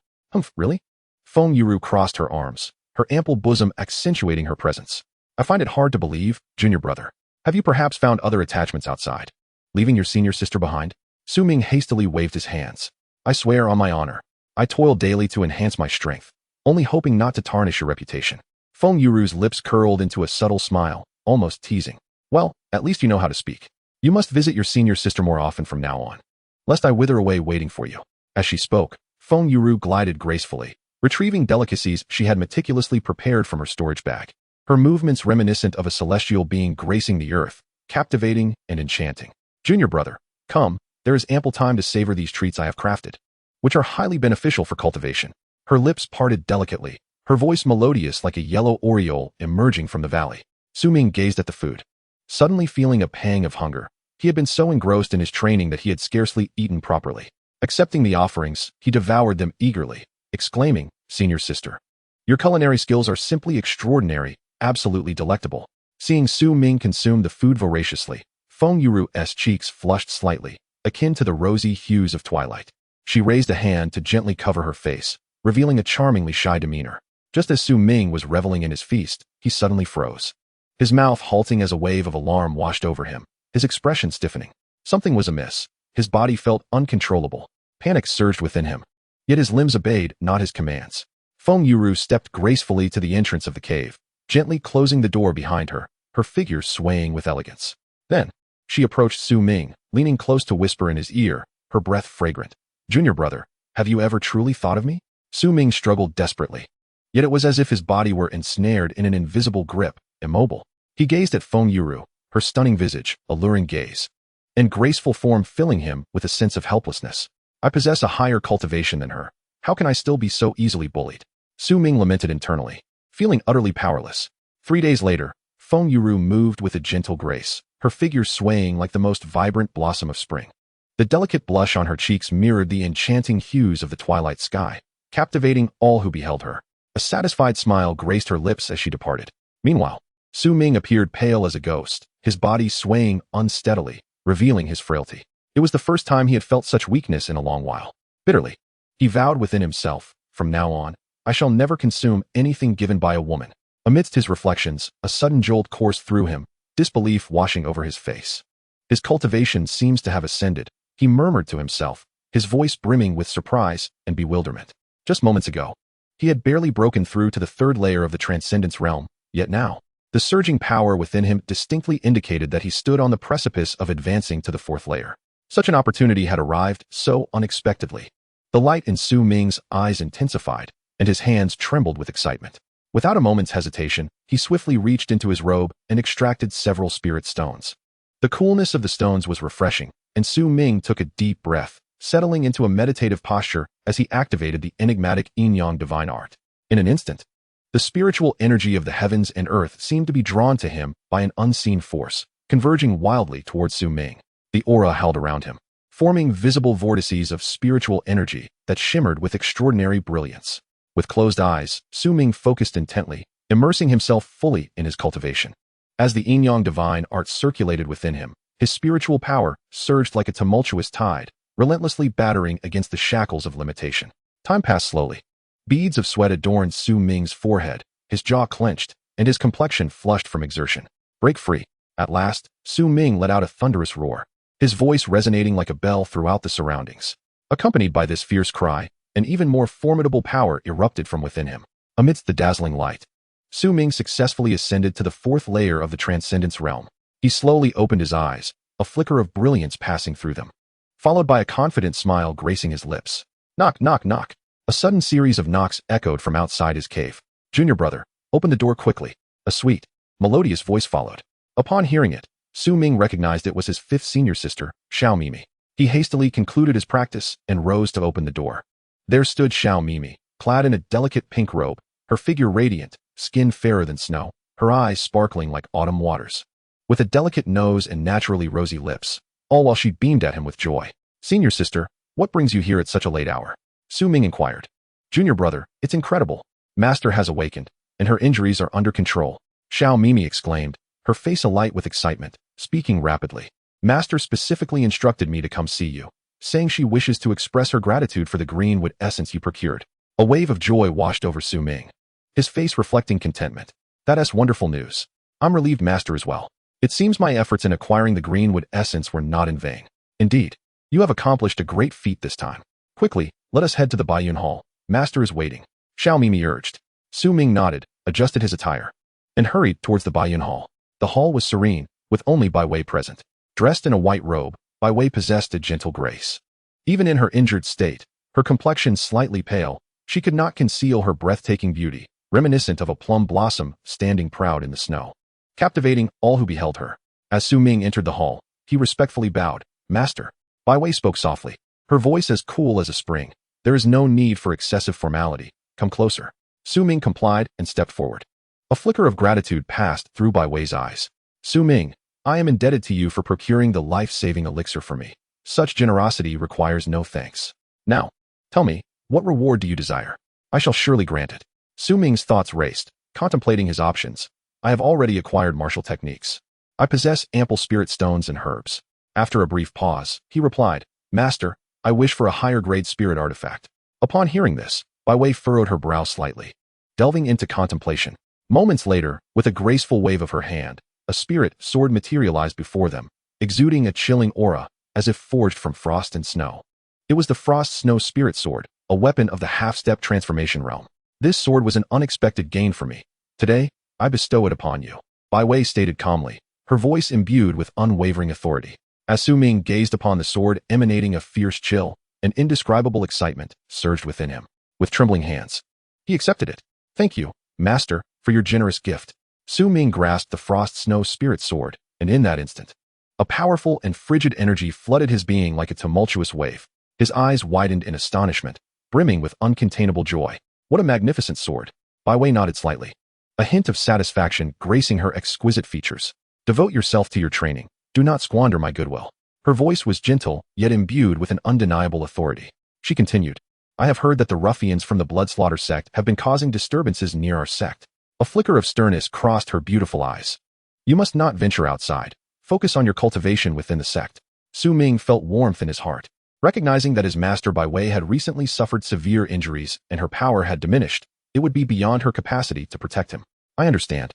Really? Feng Yuru crossed her arms, her ample bosom accentuating her presence. I find it hard to believe, junior brother. Have you perhaps found other attachments outside? Leaving your senior sister behind? Su Ming hastily waved his hands. I swear on my honor, I toil daily to enhance my strength, only hoping not to tarnish your reputation. Feng Yuru's lips curled into a subtle smile, almost teasing. Well, at least you know how to speak. You must visit your senior sister more often from now on, lest I wither away waiting for you. As she spoke, Feng Yuru glided gracefully, retrieving delicacies she had meticulously prepared from her storage bag. Her movements reminiscent of a celestial being gracing the earth, captivating and enchanting. Junior brother, come, there is ample time to savor these treats I have crafted, which are highly beneficial for cultivation. Her lips parted delicately, her voice melodious like a yellow aureole emerging from the valley. Su Ming gazed at the food, suddenly feeling a pang of hunger. He had been so engrossed in his training that he had scarcely eaten properly. Accepting the offerings, he devoured them eagerly, exclaiming, Senior sister, your culinary skills are simply extraordinary, absolutely delectable. Seeing Su Ming consume the food voraciously, Feng Yuru's cheeks flushed slightly, akin to the rosy hues of twilight. She raised a hand to gently cover her face, revealing a charmingly shy demeanor. Just as Su Ming was reveling in his feast, he suddenly froze. His mouth halting as a wave of alarm washed over him, his expression stiffening. Something was amiss. His body felt uncontrollable. Panic surged within him. Yet his limbs obeyed, not his commands. Feng Yuru stepped gracefully to the entrance of the cave, gently closing the door behind her, her figure swaying with elegance. Then, she approached Su Ming, leaning close to whisper in his ear, her breath fragrant. Junior brother, have you ever truly thought of me? Su Ming struggled desperately. Yet it was as if his body were ensnared in an invisible grip, immobile. He gazed at Feng Yuru, her stunning visage, alluring gaze, and graceful form filling him with a sense of helplessness. I possess a higher cultivation than her. How can I still be so easily bullied? Su Ming lamented internally, feeling utterly powerless. 3 days later, Feng Yuru moved with a gentle grace, her figure swaying like the most vibrant blossom of spring. The delicate blush on her cheeks mirrored the enchanting hues of the twilight sky, captivating all who beheld her. A satisfied smile graced her lips as she departed. Meanwhile, Su Ming appeared pale as a ghost, his body swaying unsteadily, revealing his frailty. It was the first time he had felt such weakness in a long while. Bitterly, he vowed within himself, from now on, I shall never consume anything given by a woman. Amidst his reflections, a sudden jolt coursed through him, disbelief washing over his face. His cultivation seems to have ascended, he murmured to himself, his voice brimming with surprise and bewilderment. Just moments ago, he had barely broken through to the third layer of the transcendence realm, yet now, the surging power within him distinctly indicated that he stood on the precipice of advancing to the fourth layer. Such an opportunity had arrived so unexpectedly. The light in Su Ming's eyes intensified, and his hands trembled with excitement. Without a moment's hesitation, he swiftly reached into his robe and extracted several spirit stones. The coolness of the stones was refreshing, and Su Ming took a deep breath, settling into a meditative posture as he activated the enigmatic Yin Yang Divine Art. In an instant, the spiritual energy of the heavens and earth seemed to be drawn to him by an unseen force, converging wildly towards Su Ming. The aura held around him, forming visible vortices of spiritual energy that shimmered with extraordinary brilliance. With closed eyes, Su Ming focused intently, immersing himself fully in his cultivation. As the Yin Yang Divine Art circulated within him, his spiritual power surged like a tumultuous tide, relentlessly battering against the shackles of limitation. Time passed slowly. Beads of sweat adorned Su Ming's forehead, his jaw clenched, and his complexion flushed from exertion. Break free. At last, Su Ming let out a thunderous roar, his voice resonating like a bell throughout the surroundings. Accompanied by this fierce cry, an even more formidable power erupted from within him. Amidst the dazzling light, Su Ming successfully ascended to the fourth layer of the transcendence realm. He slowly opened his eyes, a flicker of brilliance passing through them, followed by a confident smile gracing his lips. Knock, knock, knock. A sudden series of knocks echoed from outside his cave. Junior brother, open the door quickly. A sweet, melodious voice followed. Upon hearing it, Su Ming recognized it was his fifth senior sister, Xiao Mimi. He hastily concluded his practice and rose to open the door. There stood Xiao Mimi, clad in a delicate pink robe, her figure radiant, skin fairer than snow, her eyes sparkling like autumn waters. With a delicate nose and naturally rosy lips, all while she beamed at him with joy. Senior sister, what brings you here at such a late hour? Su Ming inquired. Junior brother, it's incredible. Master has awakened, and her injuries are under control. Xiao Mimi exclaimed, her face alight with excitement, speaking rapidly. Master specifically instructed me to come see you, saying she wishes to express her gratitude for the greenwood essence you procured. A wave of joy washed over Su Ming, his face reflecting contentment. That's wonderful news. I'm relieved Master as well. It seems my efforts in acquiring the greenwood essence were not in vain. Indeed, you have accomplished a great feat this time. Quickly, let us head to the Baiyun Hall. Master is waiting. Xiao Mimi urged. Su Ming nodded, adjusted his attire, and hurried towards the Baiyun Hall. The hall was serene, with only Bai Wei present. Dressed in a white robe, Bai Wei possessed a gentle grace. Even in her injured state, her complexion slightly pale, she could not conceal her breathtaking beauty, reminiscent of a plum blossom standing proud in the snow, captivating all who beheld her. As Su Ming entered the hall, he respectfully bowed. Master. Bai Wei spoke softly, her voice as cool as a spring. There is no need for excessive formality. Come closer. Su Ming complied and stepped forward. A flicker of gratitude passed through Bai Wei's eyes. Su Ming, I am indebted to you for procuring the life-saving elixir for me. Such generosity requires no thanks. Now, tell me, what reward do you desire? I shall surely grant it. Su Ming's thoughts raced, contemplating his options. I have already acquired martial techniques. I possess ample spirit stones and herbs. After a brief pause, he replied, Master, I wish for a higher-grade spirit artifact. Upon hearing this, Bai Wei furrowed her brow slightly, delving into contemplation. Moments later, with a graceful wave of her hand, a spirit sword materialized before them, exuding a chilling aura, as if forged from frost and snow. It was the Frost-Snow Spirit Sword, a weapon of the half-step transformation realm. This sword was an unexpected gain for me. Today, I bestow it upon you. Bai Wei stated calmly, her voice imbued with unwavering authority. As Su Ming gazed upon the sword emanating a fierce chill, an indescribable excitement surged within him. With trembling hands, he accepted it. Thank you, Master, for your generous gift. Su Ming grasped the Frost-Snow Spirit Sword, and in that instant, a powerful and frigid energy flooded his being like a tumultuous wave. His eyes widened in astonishment, brimming with uncontainable joy. What a magnificent sword! Bai Wei nodded slightly, a hint of satisfaction gracing her exquisite features. Devote yourself to your training. Do not squander my goodwill. Her voice was gentle, yet imbued with an undeniable authority. She continued, I have heard that the ruffians from the Bloodslaughter sect have been causing disturbances near our sect. A flicker of sternness crossed her beautiful eyes. You must not venture outside. Focus on your cultivation within the sect. Su Ming felt warmth in his heart. Recognizing that his master Bai Wei had recently suffered severe injuries and her power had diminished, it would be beyond her capacity to protect him. I understand.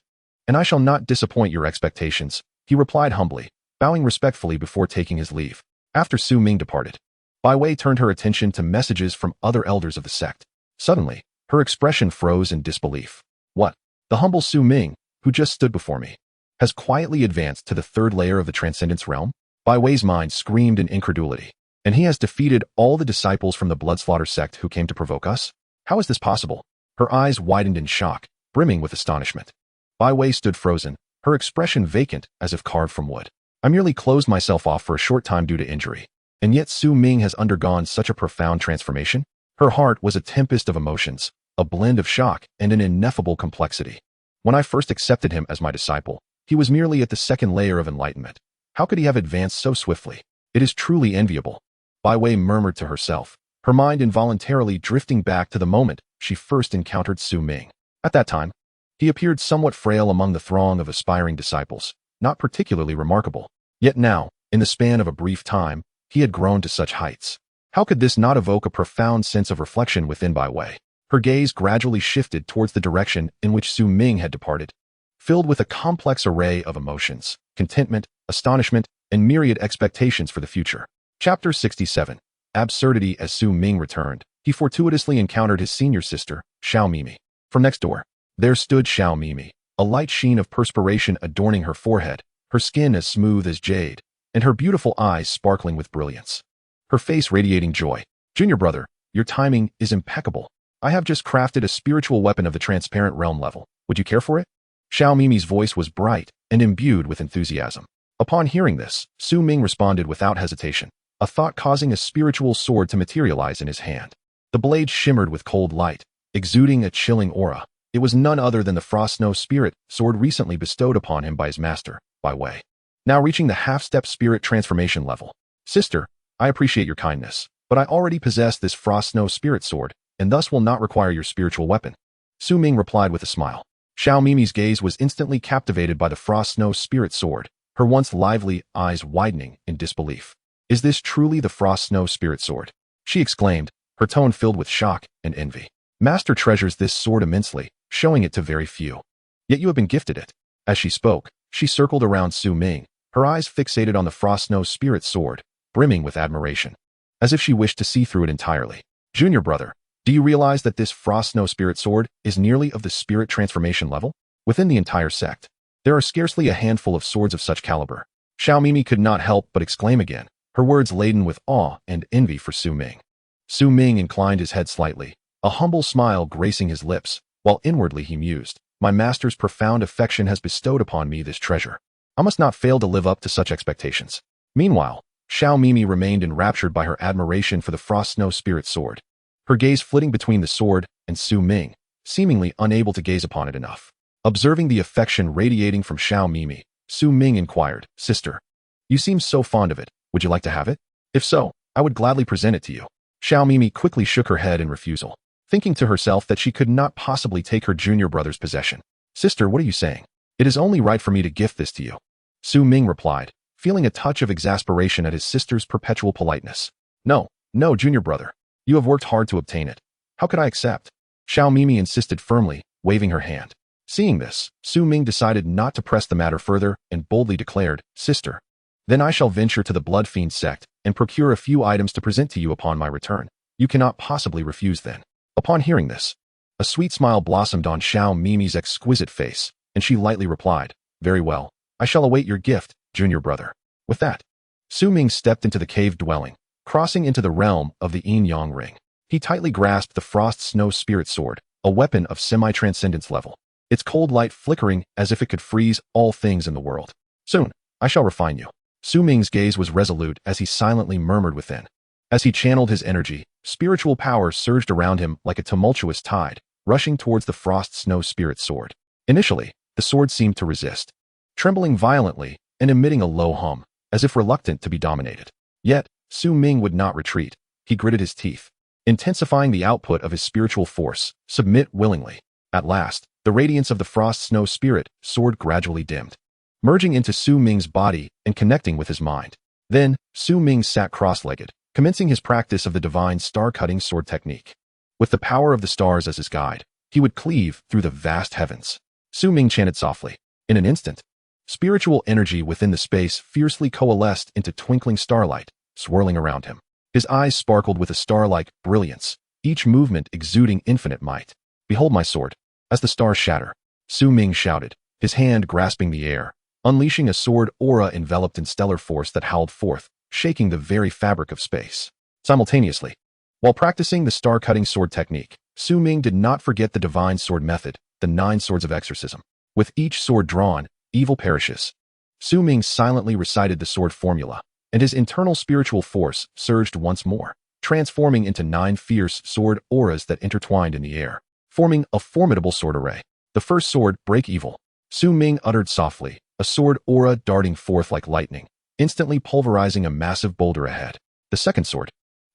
And I shall not disappoint your expectations, he replied humbly, bowing respectfully before taking his leave. After Su Ming departed, Bai Wei turned her attention to messages from other elders of the sect. Suddenly, her expression froze in disbelief. What? The humble Su Ming, who just stood before me, has quietly advanced to the third layer of the Transcendence realm? Bai Wei's mind screamed in incredulity. And he has defeated all the disciples from the Bloodslaughter sect who came to provoke us? How is this possible? Her eyes widened in shock, brimming with astonishment. Bai Wei stood frozen, her expression vacant as if carved from wood. I merely closed myself off for a short time due to injury. And yet Su Ming has undergone such a profound transformation? Her heart was a tempest of emotions, a blend of shock and an ineffable complexity. When I first accepted him as my disciple, he was merely at the second layer of enlightenment. How could he have advanced so swiftly? It is truly enviable. Bai Wei murmured to herself, her mind involuntarily drifting back to the moment she first encountered Su Ming. At that time, he appeared somewhat frail among the throng of aspiring disciples, not particularly remarkable. Yet now, in the span of a brief time, he had grown to such heights. How could this not evoke a profound sense of reflection within Bai Wei? Her gaze gradually shifted towards the direction in which Su Ming had departed, filled with a complex array of emotions, contentment, astonishment, and myriad expectations for the future. Chapter 67. Absurdity. As Su Ming returned, he fortuitously encountered his senior sister, Xiao Mimi. From next door, there stood Xiao Mimi, a light sheen of perspiration adorning her forehead, her skin as smooth as jade, and her beautiful eyes sparkling with brilliance. Her face radiating joy. Junior brother, your timing is impeccable. I have just crafted a spiritual weapon of the transparent realm level. Would you care for it? Xiao Mimi's voice was bright and imbued with enthusiasm. Upon hearing this, Su Ming responded without hesitation, a thought causing a spiritual sword to materialize in his hand. The blade shimmered with cold light, exuding a chilling aura. It was none other than the Frost Snow Spirit sword recently bestowed upon him by his master, Bai Wei. Now reaching the half-step spirit transformation level. Sister, I appreciate your kindness, but I already possess this Frost Snow Spirit sword, and thus will not require your spiritual weapon. Su Ming replied with a smile. Xiao Mimi's gaze was instantly captivated by the Frost Snow Spirit sword, her once lively eyes widening in disbelief. Is this truly the Frost Snow Spirit sword? She exclaimed, her tone filled with shock and envy. Master treasures this sword immensely, showing it to very few. Yet you have been gifted it. As she spoke, she circled around Su Ming, her eyes fixated on the Frost Snow Spirit sword, brimming with admiration, as if she wished to see through it entirely. Junior brother, do you realize that this Frost Snow Spirit sword is nearly of the spirit transformation level? Within the entire sect, there are scarcely a handful of swords of such caliber. Xiao Mimi could not help but exclaim again, her words laden with awe and envy for Su Ming. Su Ming inclined his head slightly, a humble smile gracing his lips, while inwardly he mused, my master's profound affection has bestowed upon me this treasure. I must not fail to live up to such expectations. Meanwhile, Xiao Mimi remained enraptured by her admiration for the Frost Snow Spirit sword, her gaze flitting between the sword and Su Ming, seemingly unable to gaze upon it enough. Observing the affection radiating from Xiao Mimi, Su Ming inquired, Sister, you seem so fond of it, would you like to have it? If so, I would gladly present it to you. Xiao Mimi quickly shook her head in refusal, thinking to herself that she could not possibly take her junior brother's possession. Sister, what are you saying? It is only right for me to gift this to you. Su Ming replied, feeling a touch of exasperation at his sister's perpetual politeness. No, junior brother. You have worked hard to obtain it. How could I accept? Xiao Mimi insisted firmly, waving her hand. Seeing this, Su Ming decided not to press the matter further and boldly declared, Sister, then I shall venture to the Blood Fiend sect and procure a few items to present to you upon my return. You cannot possibly refuse then. Upon hearing this, a sweet smile blossomed on Xiao Mimi's exquisite face, and she lightly replied, Very well, I shall await your gift, junior brother. With that, Su Ming stepped into the cave dwelling, crossing into the realm of the Yin Yang Ring. He tightly grasped the Frost Snow Spirit sword, a weapon of semi-transcendence level, its cold light flickering as if it could freeze all things in the world. Soon, I shall refine you. Su Ming's gaze was resolute as he silently murmured within. As he channeled his energy, spiritual power surged around him like a tumultuous tide, rushing towards the Frost Snow Spirit sword. Initially, the sword seemed to resist, trembling violently and emitting a low hum, as if reluctant to be dominated. Yet, Su Ming would not retreat. He gritted his teeth, intensifying the output of his spiritual force, submit willingly. At last, the radiance of the Frost Snow Spirit sword gradually dimmed, merging into Su Ming's body and connecting with his mind. Then, Su Ming sat cross-legged, commencing his practice of the divine star-cutting sword technique. With the power of the stars as his guide, he would cleave through the vast heavens, Su Ming chanted softly. In an instant, spiritual energy within the space fiercely coalesced into twinkling starlight, swirling around him. His eyes sparkled with a star-like brilliance, each movement exuding infinite might. Behold my sword. As the stars shatter, Su Ming shouted, his hand grasping the air, unleashing a sword aura enveloped in stellar force that howled forth, shaking the very fabric of space. Simultaneously, while practicing the star-cutting sword technique, Su Ming did not forget the divine sword method, the 9 swords of exorcism. With each sword drawn, evil perishes. Su Ming silently recited the sword formula, and his internal spiritual force surged once more, transforming into 9 fierce sword auras that intertwined in the air, forming a formidable sword array. The first sword, break evil. Su Ming uttered softly, a sword aura darting forth like lightning, instantly pulverizing a massive boulder ahead. The second sword,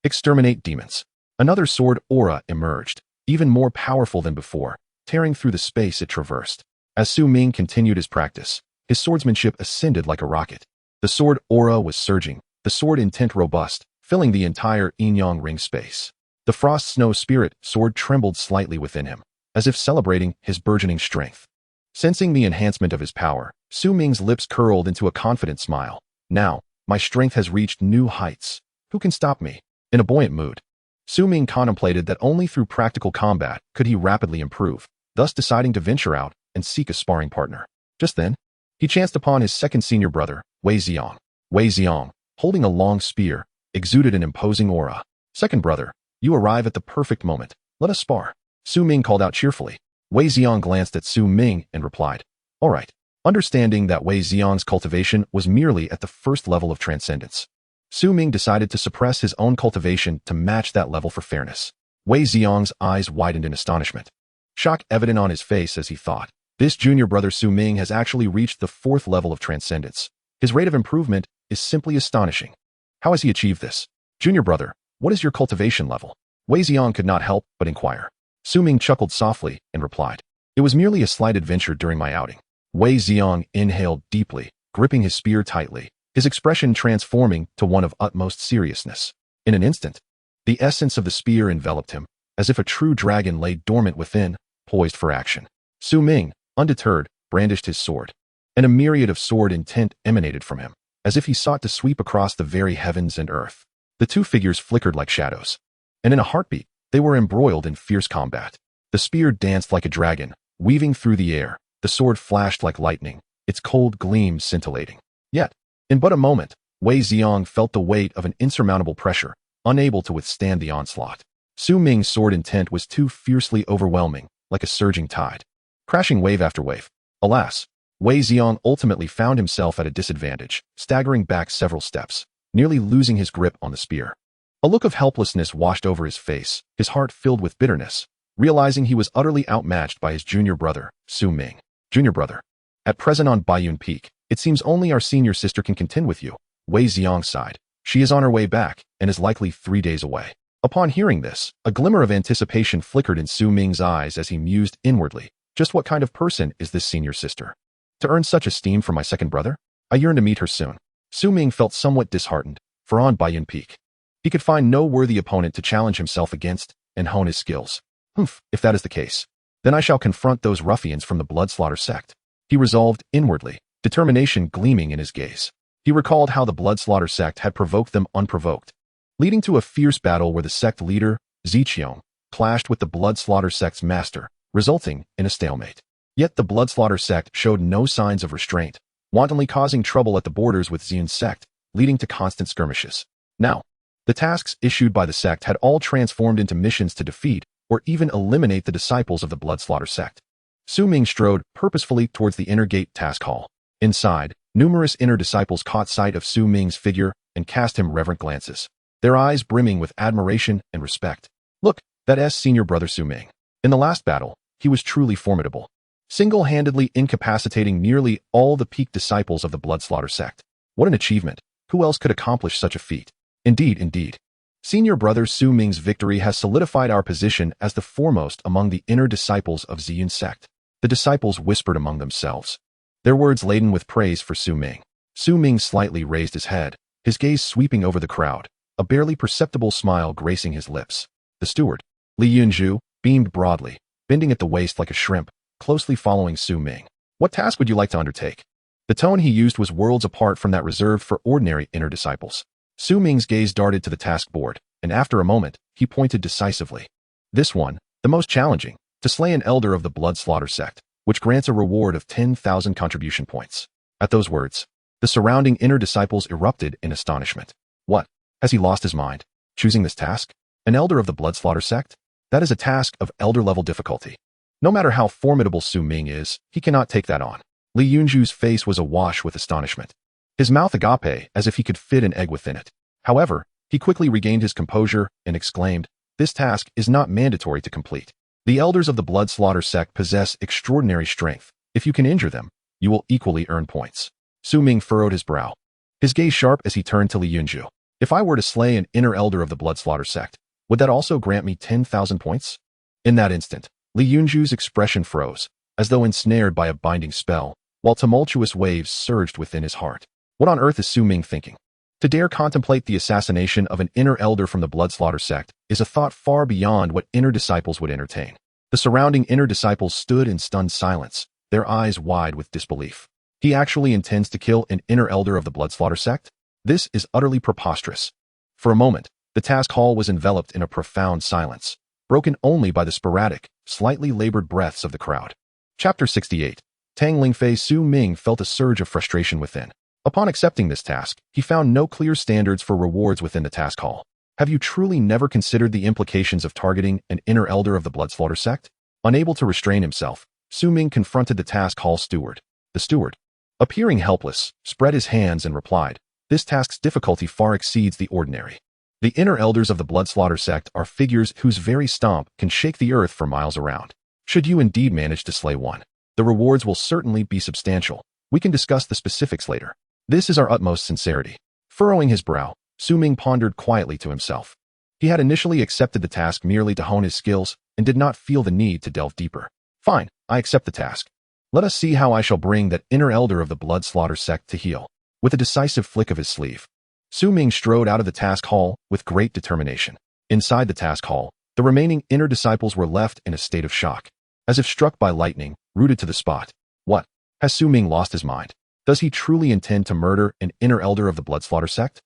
exterminate demons. Another sword aura emerged, even more powerful than before, tearing through the space it traversed. As Su Ming continued his practice, his swordsmanship ascended like a rocket. The sword aura was surging, the sword intent robust, filling the entire Yin Yang Ring space. The frost snow spirit sword trembled slightly within him, as if celebrating his burgeoning strength. Sensing the enhancement of his power, Su Ming's lips curled into a confident smile. Now, my strength has reached new heights. Who can stop me? In a buoyant mood, Su Ming contemplated that only through practical combat could he rapidly improve, thus deciding to venture out and seek a sparring partner. Just then, he chanced upon his second senior brother, Wei Xiong. Wei Xiong, holding a long spear, exuded an imposing aura. Second brother, you arrive at the perfect moment. Let us spar. Su Ming called out cheerfully. Wei Xiong glanced at Su Ming and replied, all right. Understanding that Wei Xiong's cultivation was merely at the first level of transcendence, Su Ming decided to suppress his own cultivation to match that level for fairness. Wei Xiong's eyes widened in astonishment, shock evident on his face as he thought, this junior brother Su Ming has actually reached the 4th level of transcendence. His rate of improvement is simply astonishing. How has he achieved this? Junior brother, what is your cultivation level? Wei Xiong could not help but inquire. Su Ming chuckled softly and replied, it was merely a slight adventure during my outing. Wei Xiong inhaled deeply, gripping his spear tightly, his expression transforming to one of utmost seriousness. In an instant, the essence of the spear enveloped him, as if a true dragon lay dormant within, poised for action. Su Ming, undeterred, brandished his sword, and a myriad of sword intent emanated from him, as if he sought to sweep across the very heavens and earth. The two figures flickered like shadows, and in a heartbeat, they were embroiled in fierce combat. The spear danced like a dragon, weaving through the air. The sword flashed like lightning, its cold gleam scintillating. Yet, in but a moment, Wei Xiong felt the weight of an insurmountable pressure, unable to withstand the onslaught. Su Ming's sword intent was too fiercely overwhelming, like a surging tide, crashing wave after wave. Alas, Wei Xiong ultimately found himself at a disadvantage, staggering back several steps, nearly losing his grip on the spear. A look of helplessness washed over his face, his heart filled with bitterness, realizing he was utterly outmatched by his junior brother, Su Ming. Junior brother, at present on Baiyun Peak, it seems only our senior sister can contend with you. Wei Xiong sighed. She is on her way back, and is likely 3 days away. Upon hearing this, a glimmer of anticipation flickered in Su Ming's eyes as he mused inwardly. Just what kind of person is this senior sister? To earn such esteem from my second brother? I yearn to meet her soon. Su Ming felt somewhat disheartened, for on Baiyun Peak, he could find no worthy opponent to challenge himself against and hone his skills. If that is the case, then I shall confront those ruffians from the Bloodslaughter sect. He resolved inwardly, determination gleaming in his gaze. He recalled how the Bloodslaughter sect had provoked them unprovoked, leading to a fierce battle where the sect leader, Ziqiong, clashed with the Bloodslaughter sect's master, resulting in a stalemate. Yet the Bloodslaughter sect showed no signs of restraint, wantonly causing trouble at the borders with Ziyun's sect, leading to constant skirmishes. Now, the tasks issued by the sect had all transformed into missions to defeat or even eliminate the disciples of the Bloodslaughter sect. Su Ming strode purposefully towards the inner gate task hall. Inside, numerous inner disciples caught sight of Su Ming's figure and cast him reverent glances, their eyes brimming with admiration and respect. Look, that's senior brother Su Ming. In the last battle, he was truly formidable, single-handedly incapacitating nearly all the peak disciples of the Bloodslaughter sect. What an achievement! Who else could accomplish such a feat? Indeed. Senior brother Su Ming's victory has solidified our position as the foremost among the inner disciples of Ziyun's sect. The disciples whispered among themselves, their words laden with praise for Su Ming. Su Ming slightly raised his head, his gaze sweeping over the crowd, a barely perceptible smile gracing his lips. The steward, Li Yunzhu, beamed broadly, bending at the waist like a shrimp, closely following Su Ming. What task would you like to undertake? The tone he used was worlds apart from that reserved for ordinary inner disciples. Su Ming's gaze darted to the task board, and after a moment, he pointed decisively. This one, the most challenging, to slay an elder of the Blood Slaughter sect, which grants a reward of 10,000 contribution points. At those words, the surrounding inner disciples erupted in astonishment. What? Has he lost his mind? Choosing this task? An elder of the Blood Slaughter sect? That is a task of elder-level difficulty. No matter how formidable Su Ming is, he cannot take that on. Li Yunju's face was awash with astonishment. His mouth agape as if he could fit an egg within it. However, he quickly regained his composure and exclaimed, "This task is not mandatory to complete. The elders of the Blood Slaughter sect possess extraordinary strength. If you can injure them, you will equally earn points." Su Ming furrowed his brow, his gaze sharp as he turned to Li Yunju. "If I were to slay an inner elder of the Blood Slaughter sect, would that also grant me 10,000 points?" In that instant, Li Yunju's expression froze, as though ensnared by a binding spell, while tumultuous waves surged within his heart. What on earth is Su Ming thinking? To dare contemplate the assassination of an inner elder from the Blood Slaughter sect is a thought far beyond what inner disciples would entertain. The surrounding inner disciples stood in stunned silence, their eyes wide with disbelief. He actually intends to kill an inner elder of the Blood Slaughter sect? This is utterly preposterous. For a moment, the task hall was enveloped in a profound silence, broken only by the sporadic, slightly labored breaths of the crowd. Chapter 68. Tang Lingfei. Su Ming felt a surge of frustration within. Upon accepting this task, he found no clear standards for rewards within the task hall. Have you truly never considered the implications of targeting an inner elder of the Blood Slaughter sect? Unable to restrain himself, Su Ming confronted the task hall steward. The steward, appearing helpless, spread his hands and replied, "This task's difficulty far exceeds the ordinary. The inner elders of the Blood Slaughter sect are figures whose very stomp can shake the earth for miles around. Should you indeed manage to slay one, the rewards will certainly be substantial. We can discuss the specifics later. This is our utmost sincerity." Furrowing his brow, Su Ming pondered quietly to himself. He had initially accepted the task merely to hone his skills and did not feel the need to delve deeper. "Fine, I accept the task. Let us see how I shall bring that inner elder of the Blood Slaughter sect to heel." With a decisive flick of his sleeve, Su Ming strode out of the task hall with great determination. Inside the task hall, the remaining inner disciples were left in a state of shock, as if struck by lightning, rooted to the spot. What? Has Su Ming lost his mind? Does he truly intend to murder an inner elder of the Blood Slaughter sect?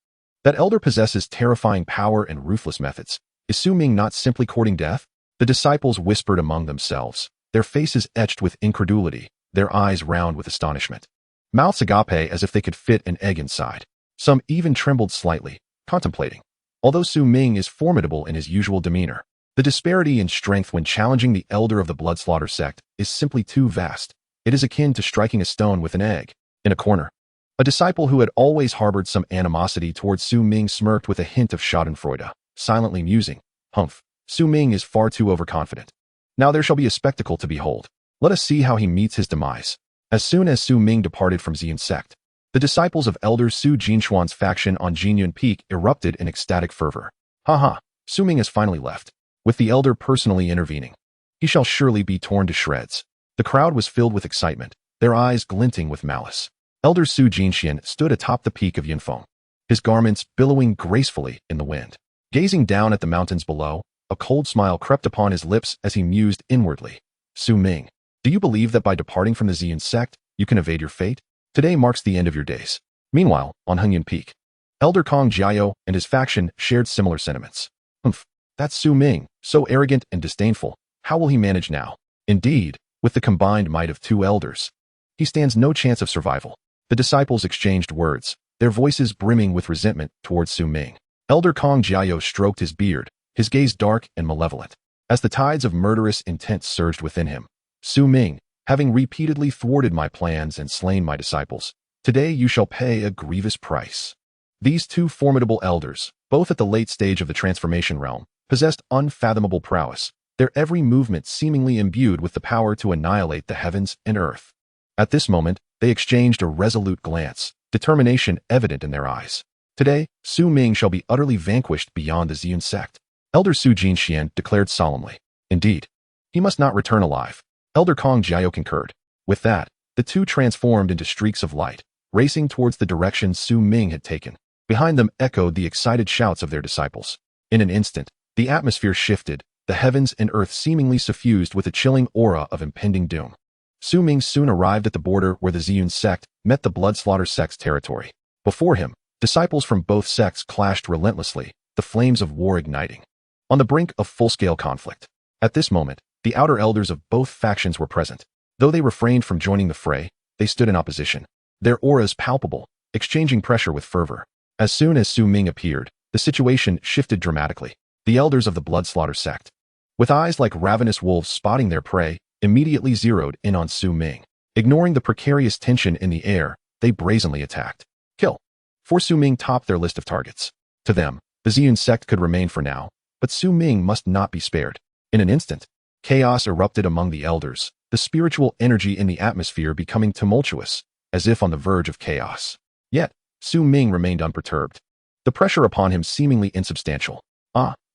That elder possesses terrifying power and ruthless methods. Is Su Ming not simply courting death? The disciples whispered among themselves, their faces etched with incredulity, their eyes round with astonishment. Mouths agape as if they could fit an egg inside. Some even trembled slightly, contemplating. Although Su Ming is formidable in his usual demeanor, the disparity in strength when challenging the elder of the Blood Slaughter sect is simply too vast. It is akin to striking a stone with an egg. In a corner, a disciple who had always harbored some animosity towards Su Ming smirked with a hint of schadenfreude, silently musing, "Humph, Su Ming is far too overconfident. Now there shall be a spectacle to behold. Let us see how he meets his demise." As soon as Su Ming departed from Xian sect, the disciples of Elder Su Jinshuan's faction on Jinyun Peak erupted in ecstatic fervor. "Ha! Su Ming has finally left, with the elder personally intervening. He shall surely be torn to shreds." The crowd was filled with excitement, their eyes glinting with malice. Elder Su Jinshian stood atop the peak of Yunfeng, his garments billowing gracefully in the wind. Gazing down at the mountains below, a cold smile crept upon his lips as he mused inwardly. "Su Ming, do you believe that by departing from the Xian sect, you can evade your fate? Today marks the end of your days." Meanwhile, on Hengyun Peak, Elder Kong Jiao and his faction shared similar sentiments. "Humph, that's Su Ming, so arrogant and disdainful. How will he manage now? Indeed, with the combined might of two elders, he stands no chance of survival." The disciples exchanged words, their voices brimming with resentment towards Su Ming. Elder Kong Jiao stroked his beard, his gaze dark and malevolent. As the tides of murderous intent surged within him, "Su Ming, having repeatedly thwarted my plans and slain my disciples, today you shall pay a grievous price." These two formidable elders, both at the late stage of the transformation realm, possessed unfathomable prowess, their every movement seemingly imbued with the power to annihilate the heavens and earth. At this moment, they exchanged a resolute glance, determination evident in their eyes. Today, Su Ming shall be utterly vanquished beyond the Xian sect. Elder Su Jinshian declared solemnly. Indeed, he must not return alive. Elder Kong Jiao concurred. With that, the two transformed into streaks of light, racing towards the direction Su Ming had taken. Behind them echoed the excited shouts of their disciples. In an instant, the atmosphere shifted, the heavens and earth seemingly suffused with a chilling aura of impending doom. Su Ming soon arrived at the border where the Ziyun sect met the Bloodslaughter sect's territory. Before him, disciples from both sects clashed relentlessly, the flames of war igniting. On the brink of full-scale conflict. At this moment, the outer elders of both factions were present. Though they refrained from joining the fray, they stood in opposition. Their auras palpable, exchanging pressure with fervor. As soon as Su Ming appeared, the situation shifted dramatically. The elders of the Bloodslaughter sect, with eyes like ravenous wolves spotting their prey, immediately zeroed in on Su Ming. Ignoring the precarious tension in the air, they brazenly attacked. Kill. For Su Ming topped their list of targets. To them, the Ziyun sect could remain for now, but Su Ming must not be spared. In an instant, chaos erupted among the elders, the spiritual energy in the atmosphere becoming tumultuous, as if on the verge of chaos. Yet, Su Ming remained unperturbed. The pressure upon him seemingly insubstantial.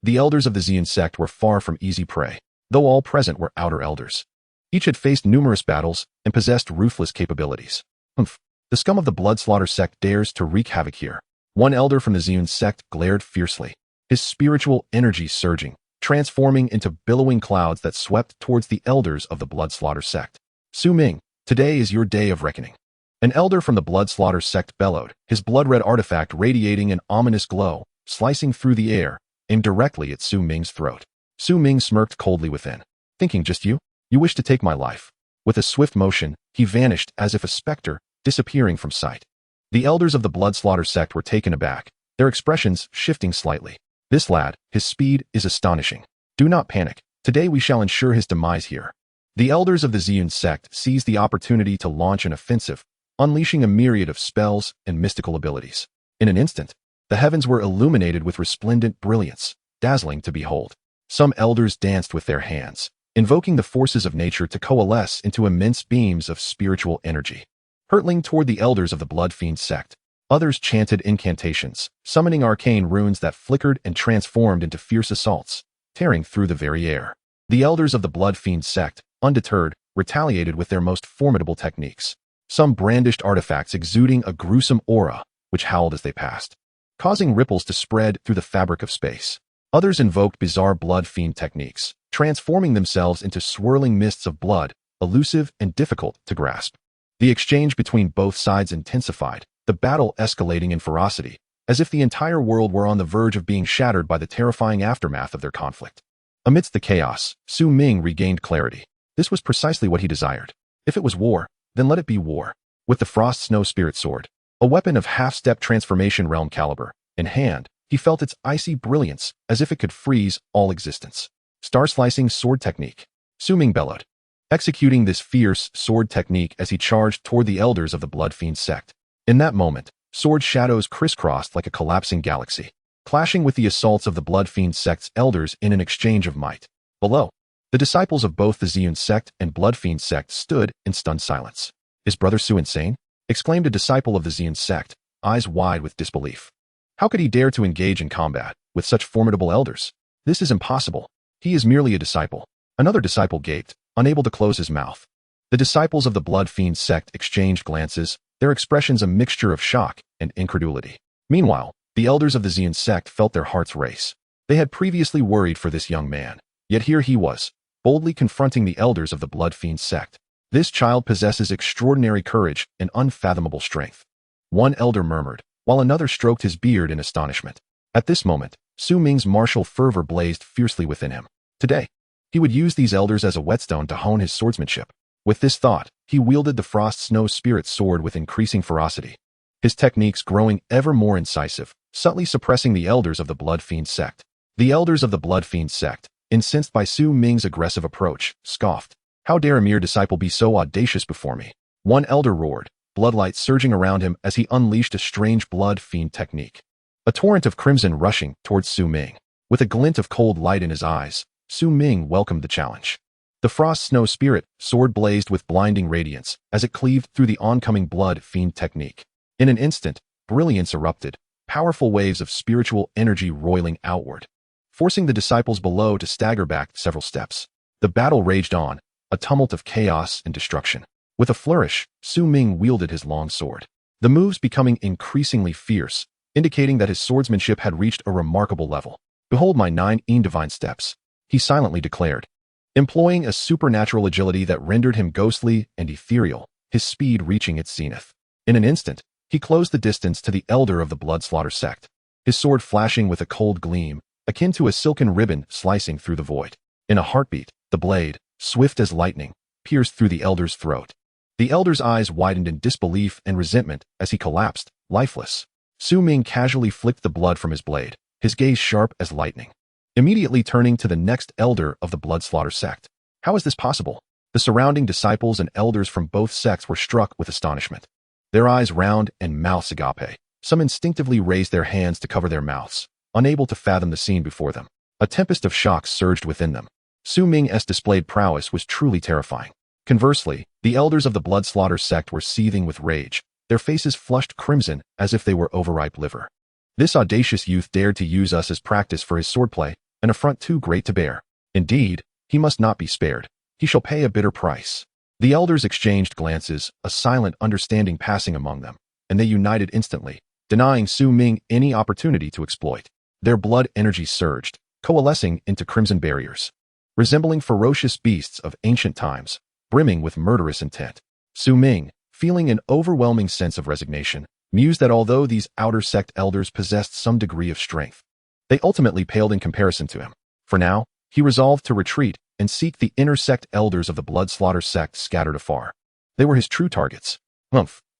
The elders of the Ziyun sect were far from easy prey, though all present were outer elders. Each had faced numerous battles and possessed ruthless capabilities. The scum of the Bloodslaughter sect dares to wreak havoc here. One elder from the Ziyun sect glared fiercely, his spiritual energy surging, transforming into billowing clouds that swept towards the elders of the Bloodslaughter sect. Su Ming, today is your day of reckoning. An elder from the Bloodslaughter sect bellowed, his blood-red artifact radiating an ominous glow, slicing through the air, aimed directly at Su Ming's throat. Su Ming smirked coldly within. Thinking just you? You wish to take my life. With a swift motion, he vanished as if a specter, disappearing from sight. The elders of the Bloodslaughter sect were taken aback, their expressions shifting slightly. This lad, his speed is astonishing. Do not panic. Today we shall ensure his demise here. The elders of the Ziyun sect seized the opportunity to launch an offensive, unleashing a myriad of spells and mystical abilities. In an instant, the heavens were illuminated with resplendent brilliance, dazzling to behold. Some elders danced with their hands, invoking the forces of nature to coalesce into immense beams of spiritual energy. Hurtling toward the elders of the Bloodfiend sect, others chanted incantations, summoning arcane runes that flickered and transformed into fierce assaults, tearing through the very air. The elders of the Bloodfiend sect, undeterred, retaliated with their most formidable techniques. Some brandished artifacts exuding a gruesome aura, which howled as they passed, causing ripples to spread through the fabric of space. Others invoked bizarre blood fiend techniques, transforming themselves into swirling mists of blood, elusive and difficult to grasp. The exchange between both sides intensified, the battle escalating in ferocity, as if the entire world were on the verge of being shattered by the terrifying aftermath of their conflict. Amidst the chaos, Su Ming regained clarity. This was precisely what he desired. If it was war, then let it be war. With the Frost Snow Spirit Sword, a weapon of half-step transformation realm caliber, in hand, he felt its icy brilliance as if it could freeze all existence. Star-slicing sword technique. Su Ming bellowed, executing this fierce sword technique as he charged toward the elders of the Bloodfiend sect. In that moment, sword shadows crisscrossed like a collapsing galaxy, clashing with the assaults of the Bloodfiend sect's elders in an exchange of might. Below, the disciples of both the Ziyun sect and Bloodfiend sect stood in stunned silence. Is Brother Su insane? Exclaimed a disciple of the Ziyun sect, eyes wide with disbelief. How could he dare to engage in combat with such formidable elders? This is impossible. He is merely a disciple. Another disciple gaped, unable to close his mouth. The disciples of the Bloodfiend sect exchanged glances, their expressions a mixture of shock and incredulity. Meanwhile, the elders of the Yin sect felt their hearts race. They had previously worried for this young man, yet here he was, boldly confronting the elders of the Bloodfiend sect. This child possesses extraordinary courage and unfathomable strength. One elder murmured, while another stroked his beard in astonishment. At this moment, Su Ming's martial fervor blazed fiercely within him. Today, he would use these elders as a whetstone to hone his swordsmanship. With this thought, he wielded the Frost Snow Spirit Sword with increasing ferocity, his techniques growing ever more incisive, subtly suppressing the elders of the Bloodfiend sect. The elders of the Bloodfiend sect, incensed by Su Ming's aggressive approach, scoffed. How dare a mere disciple be so audacious before me? One elder roared, bloodlight surging around him as he unleashed a strange blood fiend technique. A torrent of crimson rushing towards Su Ming. With a glint of cold light in his eyes, Su Ming welcomed the challenge. The Frost Snow Spirit Sword blazed with blinding radiance as it cleaved through the oncoming blood fiend technique. In an instant, brilliance erupted, powerful waves of spiritual energy roiling outward, forcing the disciples below to stagger back several steps. The battle raged on, a tumult of chaos and destruction. With a flourish, Su Ming wielded his long sword, the moves becoming increasingly fierce, indicating that his swordsmanship had reached a remarkable level. Behold my 9 Yin Divine steps, he silently declared. employing a supernatural agility that rendered him ghostly and ethereal, his speed reaching its zenith. In an instant, he closed the distance to the elder of the Bloodslaughter sect, his sword flashing with a cold gleam, akin to a silken ribbon slicing through the void. In a heartbeat, the blade, swift as lightning, pierced through the elder's throat. The elder's eyes widened in disbelief and resentment as he collapsed, lifeless. Su Ming casually flicked the blood from his blade, his gaze sharp as lightning. Immediately turning to the next elder of the Bloodslaughter sect. How is this possible? The surrounding disciples and elders from both sects were struck with astonishment. Their eyes round and mouths agape. Some instinctively raised their hands to cover their mouths, unable to fathom the scene before them. A tempest of shock surged within them. Su Ming's displayed prowess was truly terrifying. Conversely, the elders of the Bloodslaughter sect were seething with rage, their faces flushed crimson as if they were overripe liver. This audacious youth dared to use us as practice for his swordplay, an affront too great to bear. Indeed, he must not be spared. He shall pay a bitter price. The elders exchanged glances, a silent understanding passing among them, and they united instantly, denying Su Ming any opportunity to exploit. Their blood energy surged, coalescing into crimson barriers, resembling ferocious beasts of ancient times, brimming with murderous intent. Su Ming, feeling an overwhelming sense of resignation, mused that although these outer sect elders possessed some degree of strength, they ultimately paled in comparison to him. For now, he resolved to retreat and seek the inner sect elders of the Bloodslaughter sect scattered afar. They were his true targets.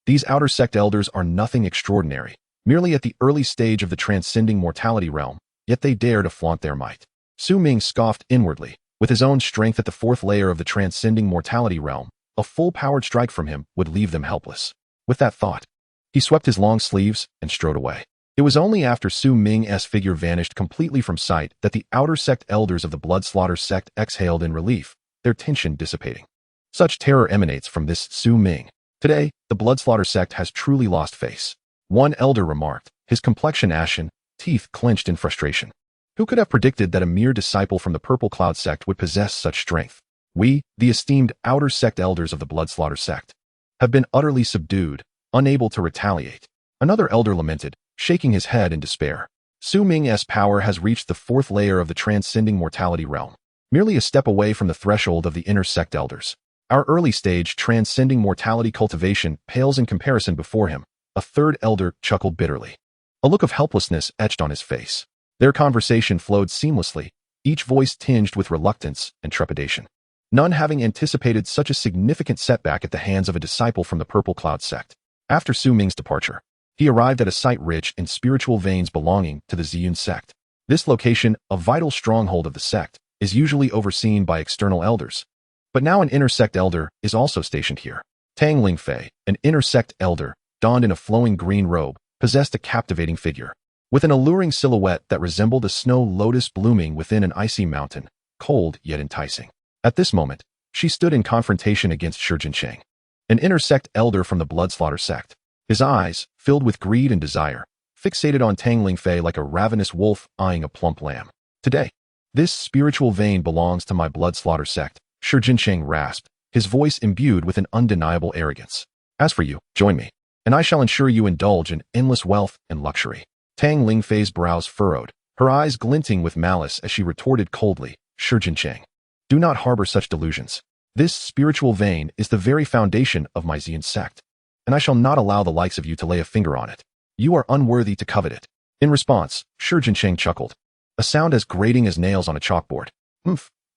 These outer sect elders are nothing extraordinary, merely at the early stage of the transcending mortality realm, yet they dare to flaunt their might. Su Ming scoffed inwardly. With his own strength at the fourth layer of the transcending mortality realm, a full-powered strike from him would leave them helpless. With that thought, he swept his long sleeves and strode away. It was only after Su Ming's figure vanished completely from sight that the outer sect elders of the Bloodslaughter sect exhaled in relief, their tension dissipating. Such terror emanates from this Su Ming. Today, the Bloodslaughter sect has truly lost face. One elder remarked, his complexion ashen, teeth clenched in frustration. Who could have predicted that a mere disciple from the Purple Cloud sect would possess such strength? We, the esteemed outer sect elders of the Bloodslaughter sect, have been utterly subdued, unable to retaliate. Another elder lamented, shaking his head in despair. Su Ming's power has reached the fourth layer of the transcending mortality realm, merely a step away from the threshold of the inner sect elders. Our early stage transcending mortality cultivation pales in comparison before him. A third elder chuckled bitterly. A look of helplessness etched on his face. Their conversation flowed seamlessly, each voice tinged with reluctance and trepidation. None having anticipated such a significant setback at the hands of a disciple from the Purple Cloud sect. After Su Ming's departure, he arrived at a site rich in spiritual veins belonging to the Ziyun sect. This location, a vital stronghold of the sect, is usually overseen by external elders. But now an inner sect elder is also stationed here. Tang Lingfei, an inner sect elder, donned in a flowing green robe, possessed a captivating figure. With an alluring silhouette that resembled a snow lotus blooming within an icy mountain, cold yet enticing. At this moment, she stood in confrontation against Shi Jinsheng, an inner sect elder from the Bloodslaughter sect. His eyes, filled with greed and desire, fixated on Tang Lingfei like a ravenous wolf eyeing a plump lamb. Today, this spiritual vein belongs to my Bloodslaughter sect, Shi Jinsheng rasped, his voice imbued with an undeniable arrogance. As for you, join me, and I shall ensure you indulge in endless wealth and luxury. Tang Lingfei's brows furrowed, her eyes glinting with malice as she retorted coldly, Shi Jinsheng, do not harbor such delusions. This spiritual vein is the very foundation of my Ziyun sect, and I shall not allow the likes of you to lay a finger on it. You are unworthy to covet it. In response, Shi Jinsheng chuckled, a sound as grating as nails on a chalkboard.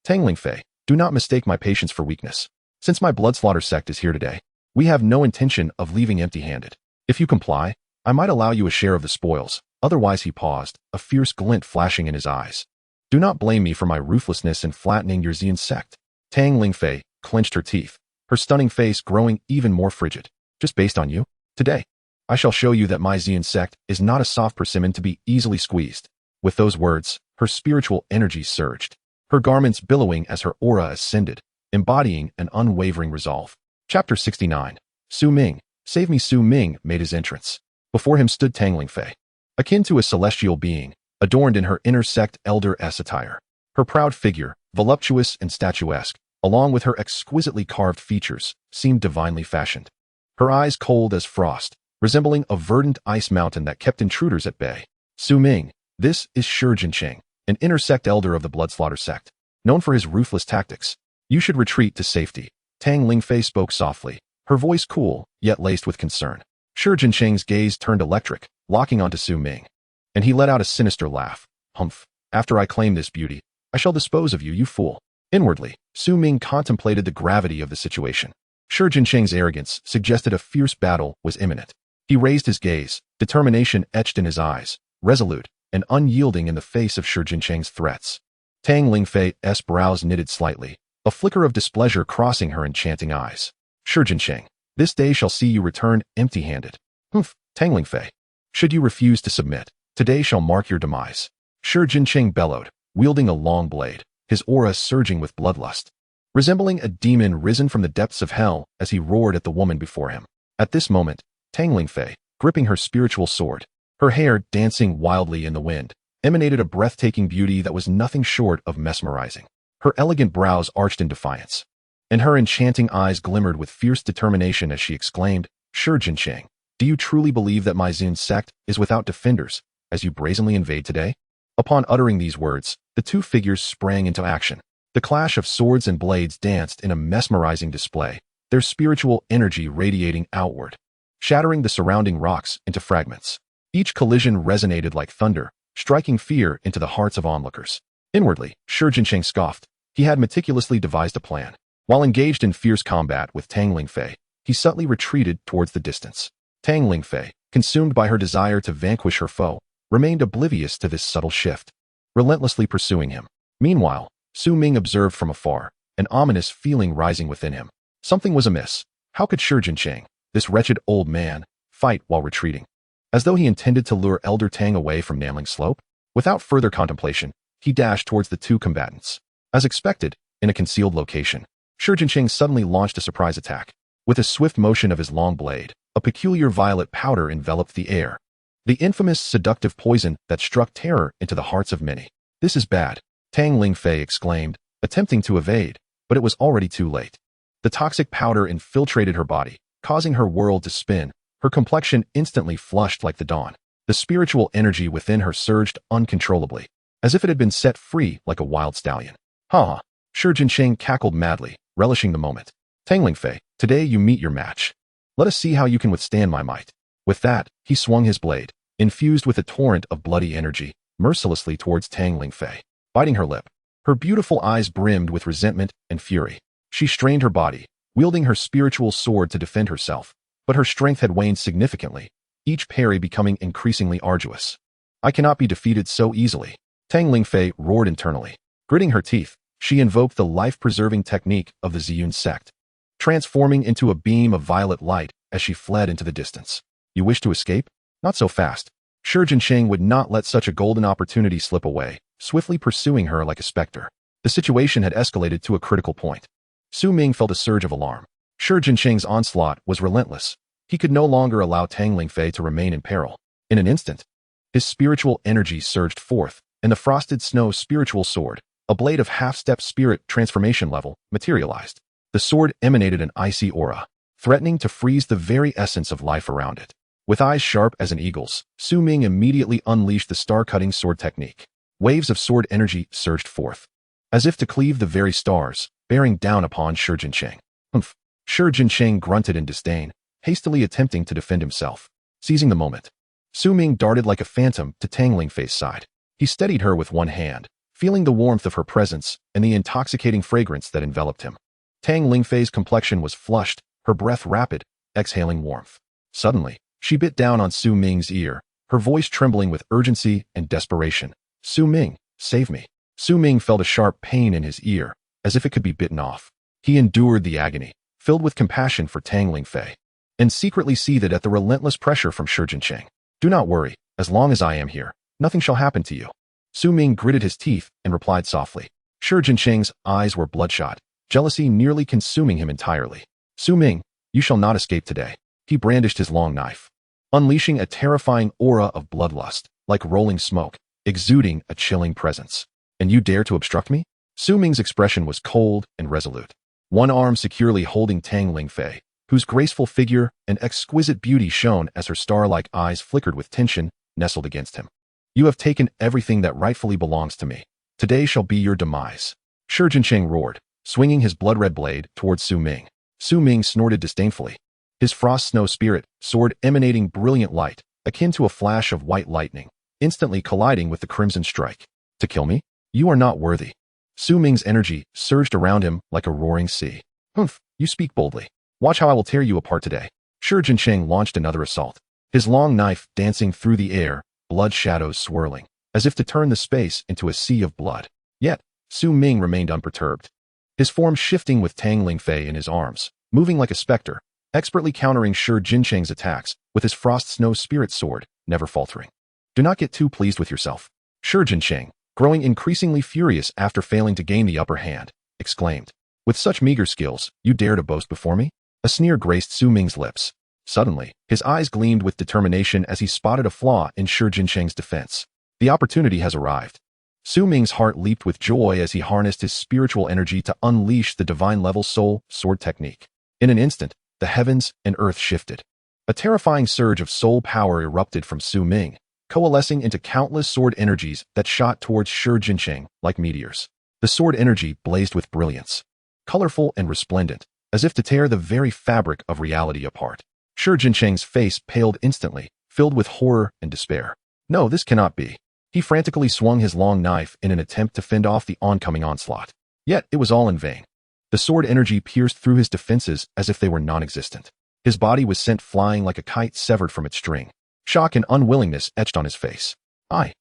Tang Lingfei, do not mistake my patience for weakness. Since my Bloodslaughter sect is here today, we have no intention of leaving empty-handed. If you comply, I might allow you a share of the spoils. Otherwise, he paused, a fierce glint flashing in his eyes. Do not blame me for my ruthlessness in flattening your Ziyun sect. Tang Lingfei clenched her teeth, her stunning face growing even more frigid. Just based on you? Today, I shall show you that my Ziyun sect is not a soft persimmon to be easily squeezed. With those words, her spiritual energy surged, her garments billowing as her aura ascended, embodying an unwavering resolve. Chapter 69. Su Ming. Save me. Su Ming made his entrance. Before him stood Tang Lingfei, akin to a celestial being, adorned in her inner sect elder-s attire. Her proud figure, voluptuous and statuesque, along with her exquisitely carved features, seemed divinely fashioned. Her eyes cold as frost, resembling a verdant ice mountain that kept intruders at bay. Su Ming, this is Shi Jinsheng, an inner sect elder of the Bloodslaughter sect. known for his ruthless tactics. You should retreat to safety. Tang Lingfei spoke softly, her voice cool, yet laced with concern. Shi Jincheng's gaze turned electric, locking onto Su Ming. And he let out a sinister laugh. Humph. After I claim this beauty, I shall dispose of you, you fool. Inwardly, Su Ming contemplated the gravity of the situation. Shi Jincheng's arrogance suggested a fierce battle was imminent. He raised his gaze, determination etched in his eyes, resolute and unyielding in the face of Shi Jincheng's threats. Tang Lingfei's brows knitted slightly, a flicker of displeasure crossing her enchanting eyes. Shi Jincheng, this day shall see you return empty-handed. Humph, Tang Lingfei. Should you refuse to submit, today shall mark your demise. Shi Jincheng bellowed, wielding a long blade, his aura surging with bloodlust. Resembling a demon risen from the depths of hell as he roared at the woman before him. At this moment, Tang Lingfei, gripping her spiritual sword, her hair dancing wildly in the wind, emanated a breathtaking beauty that was nothing short of mesmerizing. Her elegant brows arched in defiance, and her enchanting eyes glimmered with fierce determination as she exclaimed, Shi Jincheng, do you truly believe that my Zun sect is without defenders, as you brazenly invade today? Upon uttering these words, the two figures sprang into action. The clash of swords and blades danced in a mesmerizing display, their spiritual energy radiating outward, shattering the surrounding rocks into fragments. Each collision resonated like thunder, striking fear into the hearts of onlookers. Inwardly, Shi Jincheng scoffed. He had meticulously devised a plan. While engaged in fierce combat with Tang Lingfei, he subtly retreated towards the distance. Tang Lingfei, consumed by her desire to vanquish her foe, remained oblivious to this subtle shift, relentlessly pursuing him. Meanwhile, Su Ming observed from afar, an ominous feeling rising within him. Something was amiss. How could Shi Jincheng, this wretched old man, fight while retreating? As though he intended to lure Elder Tang away from Nanling Slope? Without further contemplation, he dashed towards the two combatants. As expected, in a concealed location, Shi Jincheng suddenly launched a surprise attack. With a swift motion of his long blade, a peculiar violet powder enveloped the air. The infamous seductive poison that struck terror into the hearts of many. This is bad, Tang Lingfei exclaimed, attempting to evade, but it was already too late. The toxic powder infiltrated her body, causing her world to spin, her complexion instantly flushed like the dawn. The spiritual energy within her surged uncontrollably, as if it had been set free like a wild stallion. Ha! Shi Jincheng cackled madly, relishing the moment. Tang Lingfei, today you meet your match. Let us see how you can withstand my might. With that, he swung his blade, infused with a torrent of bloody energy, mercilessly towards Tang Lingfei. Biting her lip, her beautiful eyes brimmed with resentment and fury. She strained her body, wielding her spiritual sword to defend herself, but her strength had waned significantly, each parry becoming increasingly arduous. I cannot be defeated so easily, Tang Lingfei roared internally. Gritting her teeth, she invoked the life-preserving technique of the Ziyun sect, transforming into a beam of violet light as she fled into the distance. You wish to escape? Not so fast. Shi Jincheng would not let such a golden opportunity slip away, swiftly pursuing her like a specter. The situation had escalated to a critical point. Su Ming felt a surge of alarm. Shi Jincheng's onslaught was relentless. He could no longer allow Tang Lingfei to remain in peril. In an instant, his spiritual energy surged forth, and the frosted snow spiritual sword, a blade of half-step spirit transformation level, materialized. The sword emanated an icy aura, threatening to freeze the very essence of life around it. With eyes sharp as an eagle's, Su Ming immediately unleashed the star-cutting sword technique. Waves of sword energy surged forth, as if to cleave the very stars, bearing down upon Shi Jincheng. Humph! Shi Jincheng grunted in disdain, hastily attempting to defend himself. Seizing the moment, Su Ming darted like a phantom to Tang Lingfei's side. He steadied her with one hand, feeling the warmth of her presence and the intoxicating fragrance that enveloped him. Tang Lingfei's complexion was flushed, her breath rapid, exhaling warmth. Suddenly, she bit down on Su Ming's ear, her voice trembling with urgency and desperation. Su Ming, save me. Su Ming felt a sharp pain in his ear, as if it could be bitten off. He endured the agony, filled with compassion for Tang Lingfei, and secretly seethed at the relentless pressure from Shi Jincheng. Do not worry, as long as I am here, nothing shall happen to you. Su Ming gritted his teeth and replied softly. Shi Jincheng's eyes were bloodshot, jealousy nearly consuming him entirely. Su Ming, you shall not escape today. He brandished his long knife, unleashing a terrifying aura of bloodlust, like rolling smoke, exuding a chilling presence. And you dare to obstruct me? Su Ming's expression was cold and resolute, one arm securely holding Tang Lingfei, whose graceful figure and exquisite beauty shone as her star-like eyes flickered with tension, nestled against him. You have taken everything that rightfully belongs to me. Today shall be your demise. Shi Jincheng roared, swinging his blood-red blade towards Su Ming. Su Ming snorted disdainfully. His frost snow spirit sword emanating brilliant light, akin to a flash of white lightning, instantly colliding with the crimson strike. To kill me? You are not worthy. Su Ming's energy surged around him like a roaring sea. Humph, you speak boldly. Watch how I will tear you apart today. Shi Jincheng launched another assault. His long knife dancing through the air, blood shadows swirling, as if to turn the space into a sea of blood. Yet, Su Ming remained unperturbed. His form shifting with Tang Lingfei in his arms, moving like a specter, expertly countering Shi Jincheng's attacks with his frost snow spirit sword, never faltering. Do not get too pleased with yourself. Shi Jincheng, growing increasingly furious after failing to gain the upper hand, exclaimed. With such meager skills, you dare to boast before me? A sneer graced Su Ming's lips. Suddenly, his eyes gleamed with determination as he spotted a flaw in Shi Jincheng's defense. The opportunity has arrived. Su Ming's heart leaped with joy as he harnessed his spiritual energy to unleash the divine-level soul sword technique. In an instant, the heavens and earth shifted. A terrifying surge of soul power erupted from Su Ming, coalescing into countless sword energies that shot towards Shi Jincheng like meteors. The sword energy blazed with brilliance, colorful and resplendent, as if to tear the very fabric of reality apart. Shi Jincheng's face paled instantly, filled with horror and despair. No, this cannot be. He frantically swung his long knife in an attempt to fend off the oncoming onslaught. Yet it was all in vain. The sword energy pierced through his defenses as if they were non-existent. His body was sent flying like a kite severed from its string. Shock and unwillingness etched on his face. I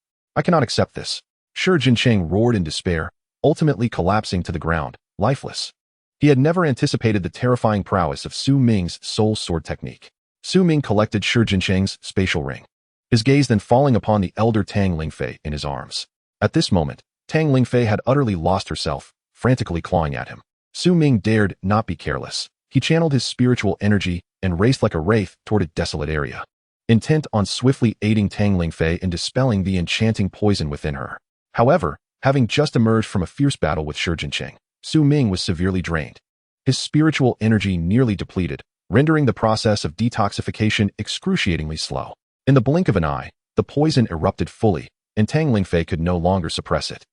cannot accept this. Shi Jincheng roared in despair, ultimately collapsing to the ground, lifeless. He had never anticipated the terrifying prowess of Su Ming's soul sword technique. Su Ming collected Shi Jincheng's spatial ring, his gaze then falling upon the elder Tang Lingfei in his arms. At this moment, Tang Lingfei had utterly lost herself, frantically clawing at him. Su Ming dared not be careless. He channeled his spiritual energy and raced like a wraith toward a desolate area, intent on swiftly aiding Tang Lingfei in dispelling the enchanting poison within her. However, having just emerged from a fierce battle with Shi Jincheng, Su Ming was severely drained. His spiritual energy nearly depleted, rendering the process of detoxification excruciatingly slow. In the blink of an eye, the poison erupted fully, and Tang Lingfei could no longer suppress it.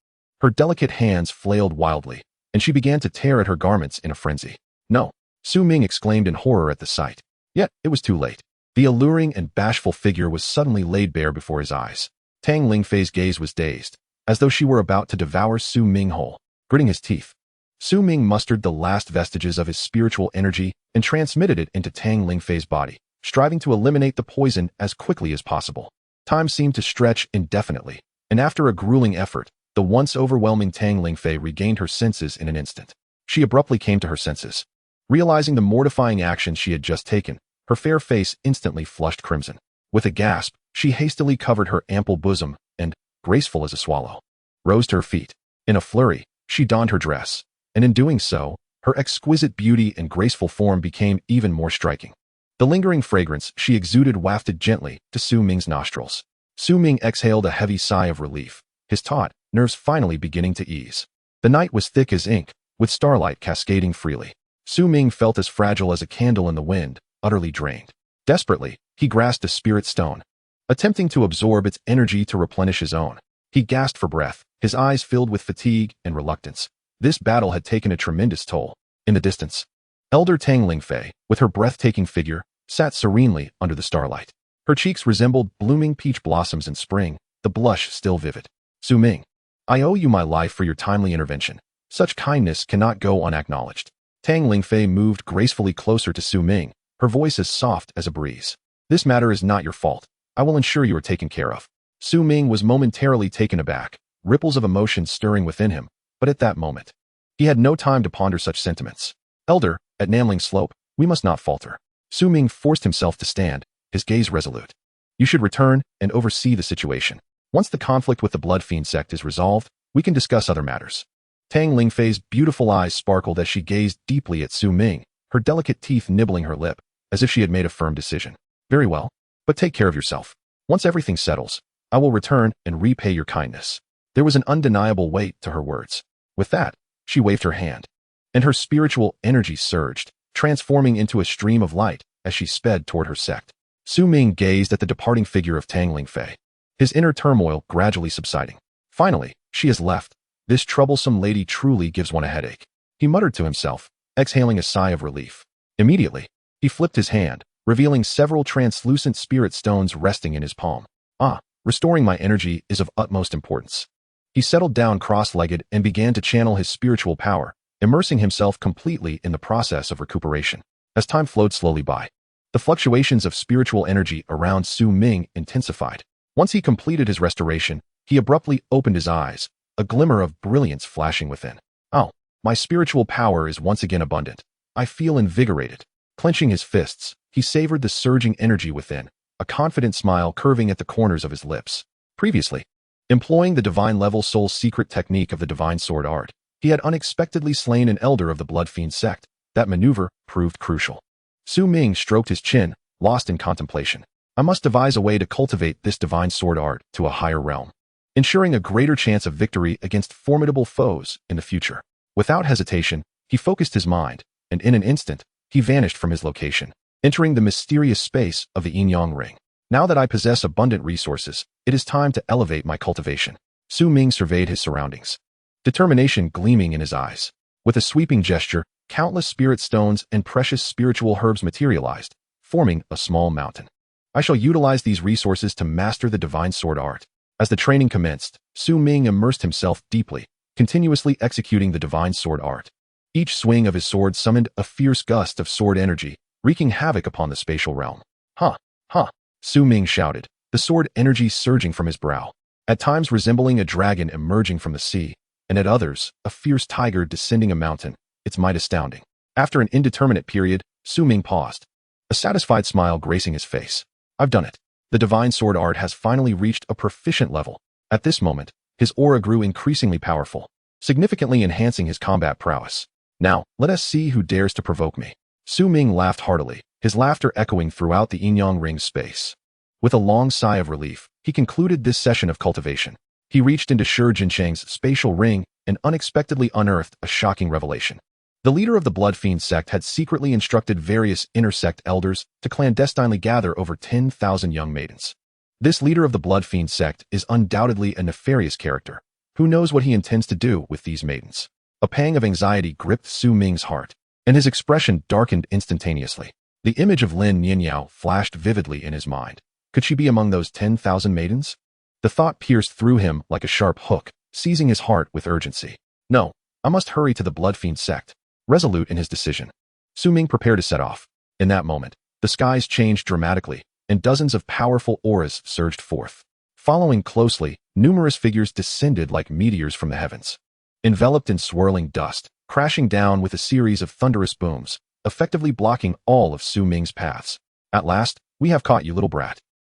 Her delicate hands flailed wildly, and she began to tear at her garments in a frenzy. No, Su Ming exclaimed in horror at the sight. Yet, it was too late. The alluring and bashful figure was suddenly laid bare before his eyes. Tang Lingfei's gaze was dazed, as though she were about to devour Su Ming whole. Gritting his teeth, Su Ming mustered the last vestiges of his spiritual energy and transmitted it into Tang Lingfei's body, striving to eliminate the poison as quickly as possible. Time seemed to stretch indefinitely, and after a grueling effort, the once overwhelming Tang Lingfei regained her senses in an instant. She abruptly came to her senses. Realizing the mortifying action she had just taken, her fair face instantly flushed crimson. With a gasp, she hastily covered her ample bosom and, graceful as a swallow, rose to her feet. In a flurry, she donned her dress, and in doing so, her exquisite beauty and graceful form became even more striking. The lingering fragrance she exuded wafted gently to Su Ming's nostrils. Su Ming exhaled a heavy sigh of relief, his taut nerves finally beginning to ease. The night was thick as ink, with starlight cascading freely. Su Ming felt as fragile as a candle in the wind, utterly drained. Desperately, he grasped a spirit stone, attempting to absorb its energy to replenish his own. He gasped for breath, his eyes filled with fatigue and reluctance. This battle had taken a tremendous toll. In the distance, Elder Tang Lingfei, with her breathtaking figure, sat serenely under the starlight. Her cheeks resembled blooming peach blossoms in spring, the blush still vivid. Su Ming, I owe you my life for your timely intervention. Such kindness cannot go unacknowledged. Tang Lingfei moved gracefully closer to Su Ming, her voice as soft as a breeze. This matter is not your fault. I will ensure you are taken care of. Su Ming was momentarily taken aback, ripples of emotion stirring within him, but at that moment, he had no time to ponder such sentiments. Elder, at Namling Slope, we must not falter. Su Ming forced himself to stand, his gaze resolute. You should return and oversee the situation. Once the conflict with the Blood Fiend sect is resolved, we can discuss other matters. Tang Lingfei's beautiful eyes sparkled as she gazed deeply at Su Ming, her delicate teeth nibbling her lip, as if she had made a firm decision. Very well, but take care of yourself. Once everything settles, I will return and repay your kindness. There was an undeniable weight to her words. With that, she waved her hand, and her spiritual energy surged, transforming into a stream of light as she sped toward her sect. Su Ming gazed at the departing figure of Tang Lingfei, his inner turmoil gradually subsiding. Finally, she has left, This troublesome lady truly gives one a headache. He muttered to himself, exhaling a sigh of relief. Immediately, he flipped his hand, revealing several translucent spirit stones resting in his palm. Restoring my energy is of utmost importance. He settled down cross-legged and began to channel his spiritual power, immersing himself completely in the process of recuperation. As time flowed slowly by, the fluctuations of spiritual energy around Su Ming intensified. Once he completed his restoration, he abruptly opened his eyes, a glimmer of brilliance flashing within. My spiritual power is once again abundant. I feel invigorated. Clenching his fists, he savored the surging energy within, a confident smile curving at the corners of his lips. Previously, employing the divine-level soul secret technique of the divine sword art, he had unexpectedly slain an elder of the Blood Fiend sect. That maneuver proved crucial. Su Ming stroked his chin, lost in contemplation. I must devise a way to cultivate this divine sword art to a higher realm, ensuring a greater chance of victory against formidable foes in the future. Without hesitation, he focused his mind, and in an instant, he vanished from his location, entering the mysterious space of the Yin Yang Ring. Now that I possess abundant resources, it is time to elevate my cultivation. Su Ming surveyed his surroundings, determination gleaming in his eyes. With a sweeping gesture, countless spirit stones and precious spiritual herbs materialized, forming a small mountain. I shall utilize these resources to master the divine sword art. As the training commenced, Su Ming immersed himself deeply, continuously executing the divine sword art. Each swing of his sword summoned a fierce gust of sword energy, wreaking havoc upon the spatial realm. Su Ming shouted, the sword energy surging from his brow, at times resembling a dragon emerging from the sea, and at others, a fierce tiger descending a mountain, its might astounding. After an indeterminate period, Su Ming paused, a satisfied smile gracing his face. I've done it. The divine sword art has finally reached a proficient level. At this moment, his aura grew increasingly powerful, significantly enhancing his combat prowess. Now, let us see who dares to provoke me. Su Ming laughed heartily, his laughter echoing throughout the Yin Yang Ring space. With a long sigh of relief, he concluded this session of cultivation. He reached into Shi Jincheng's spatial ring and unexpectedly unearthed a shocking revelation. The leader of the Blood Fiend sect had secretly instructed various intersect elders to clandestinely gather over 10,000 young maidens. This leader of the Blood Fiend sect is undoubtedly a nefarious character. Who knows what he intends to do with these maidens? A pang of anxiety gripped Su Ming's heart, and his expression darkened instantaneously. The image of Lin Nianyao flashed vividly in his mind. Could she be among those 10,000 maidens? The thought pierced through him like a sharp hook, seizing his heart with urgency. No, I must hurry to the Blood Fiend sect. Resolute in his decision, Su Ming prepared to set off. In that moment, the skies changed dramatically, and dozens of powerful auras surged forth. Following closely, numerous figures descended like meteors from the heavens, enveloped in swirling dust, crashing down with a series of thunderous booms, effectively blocking all of Su Ming's paths. At last, we have caught you, little brat.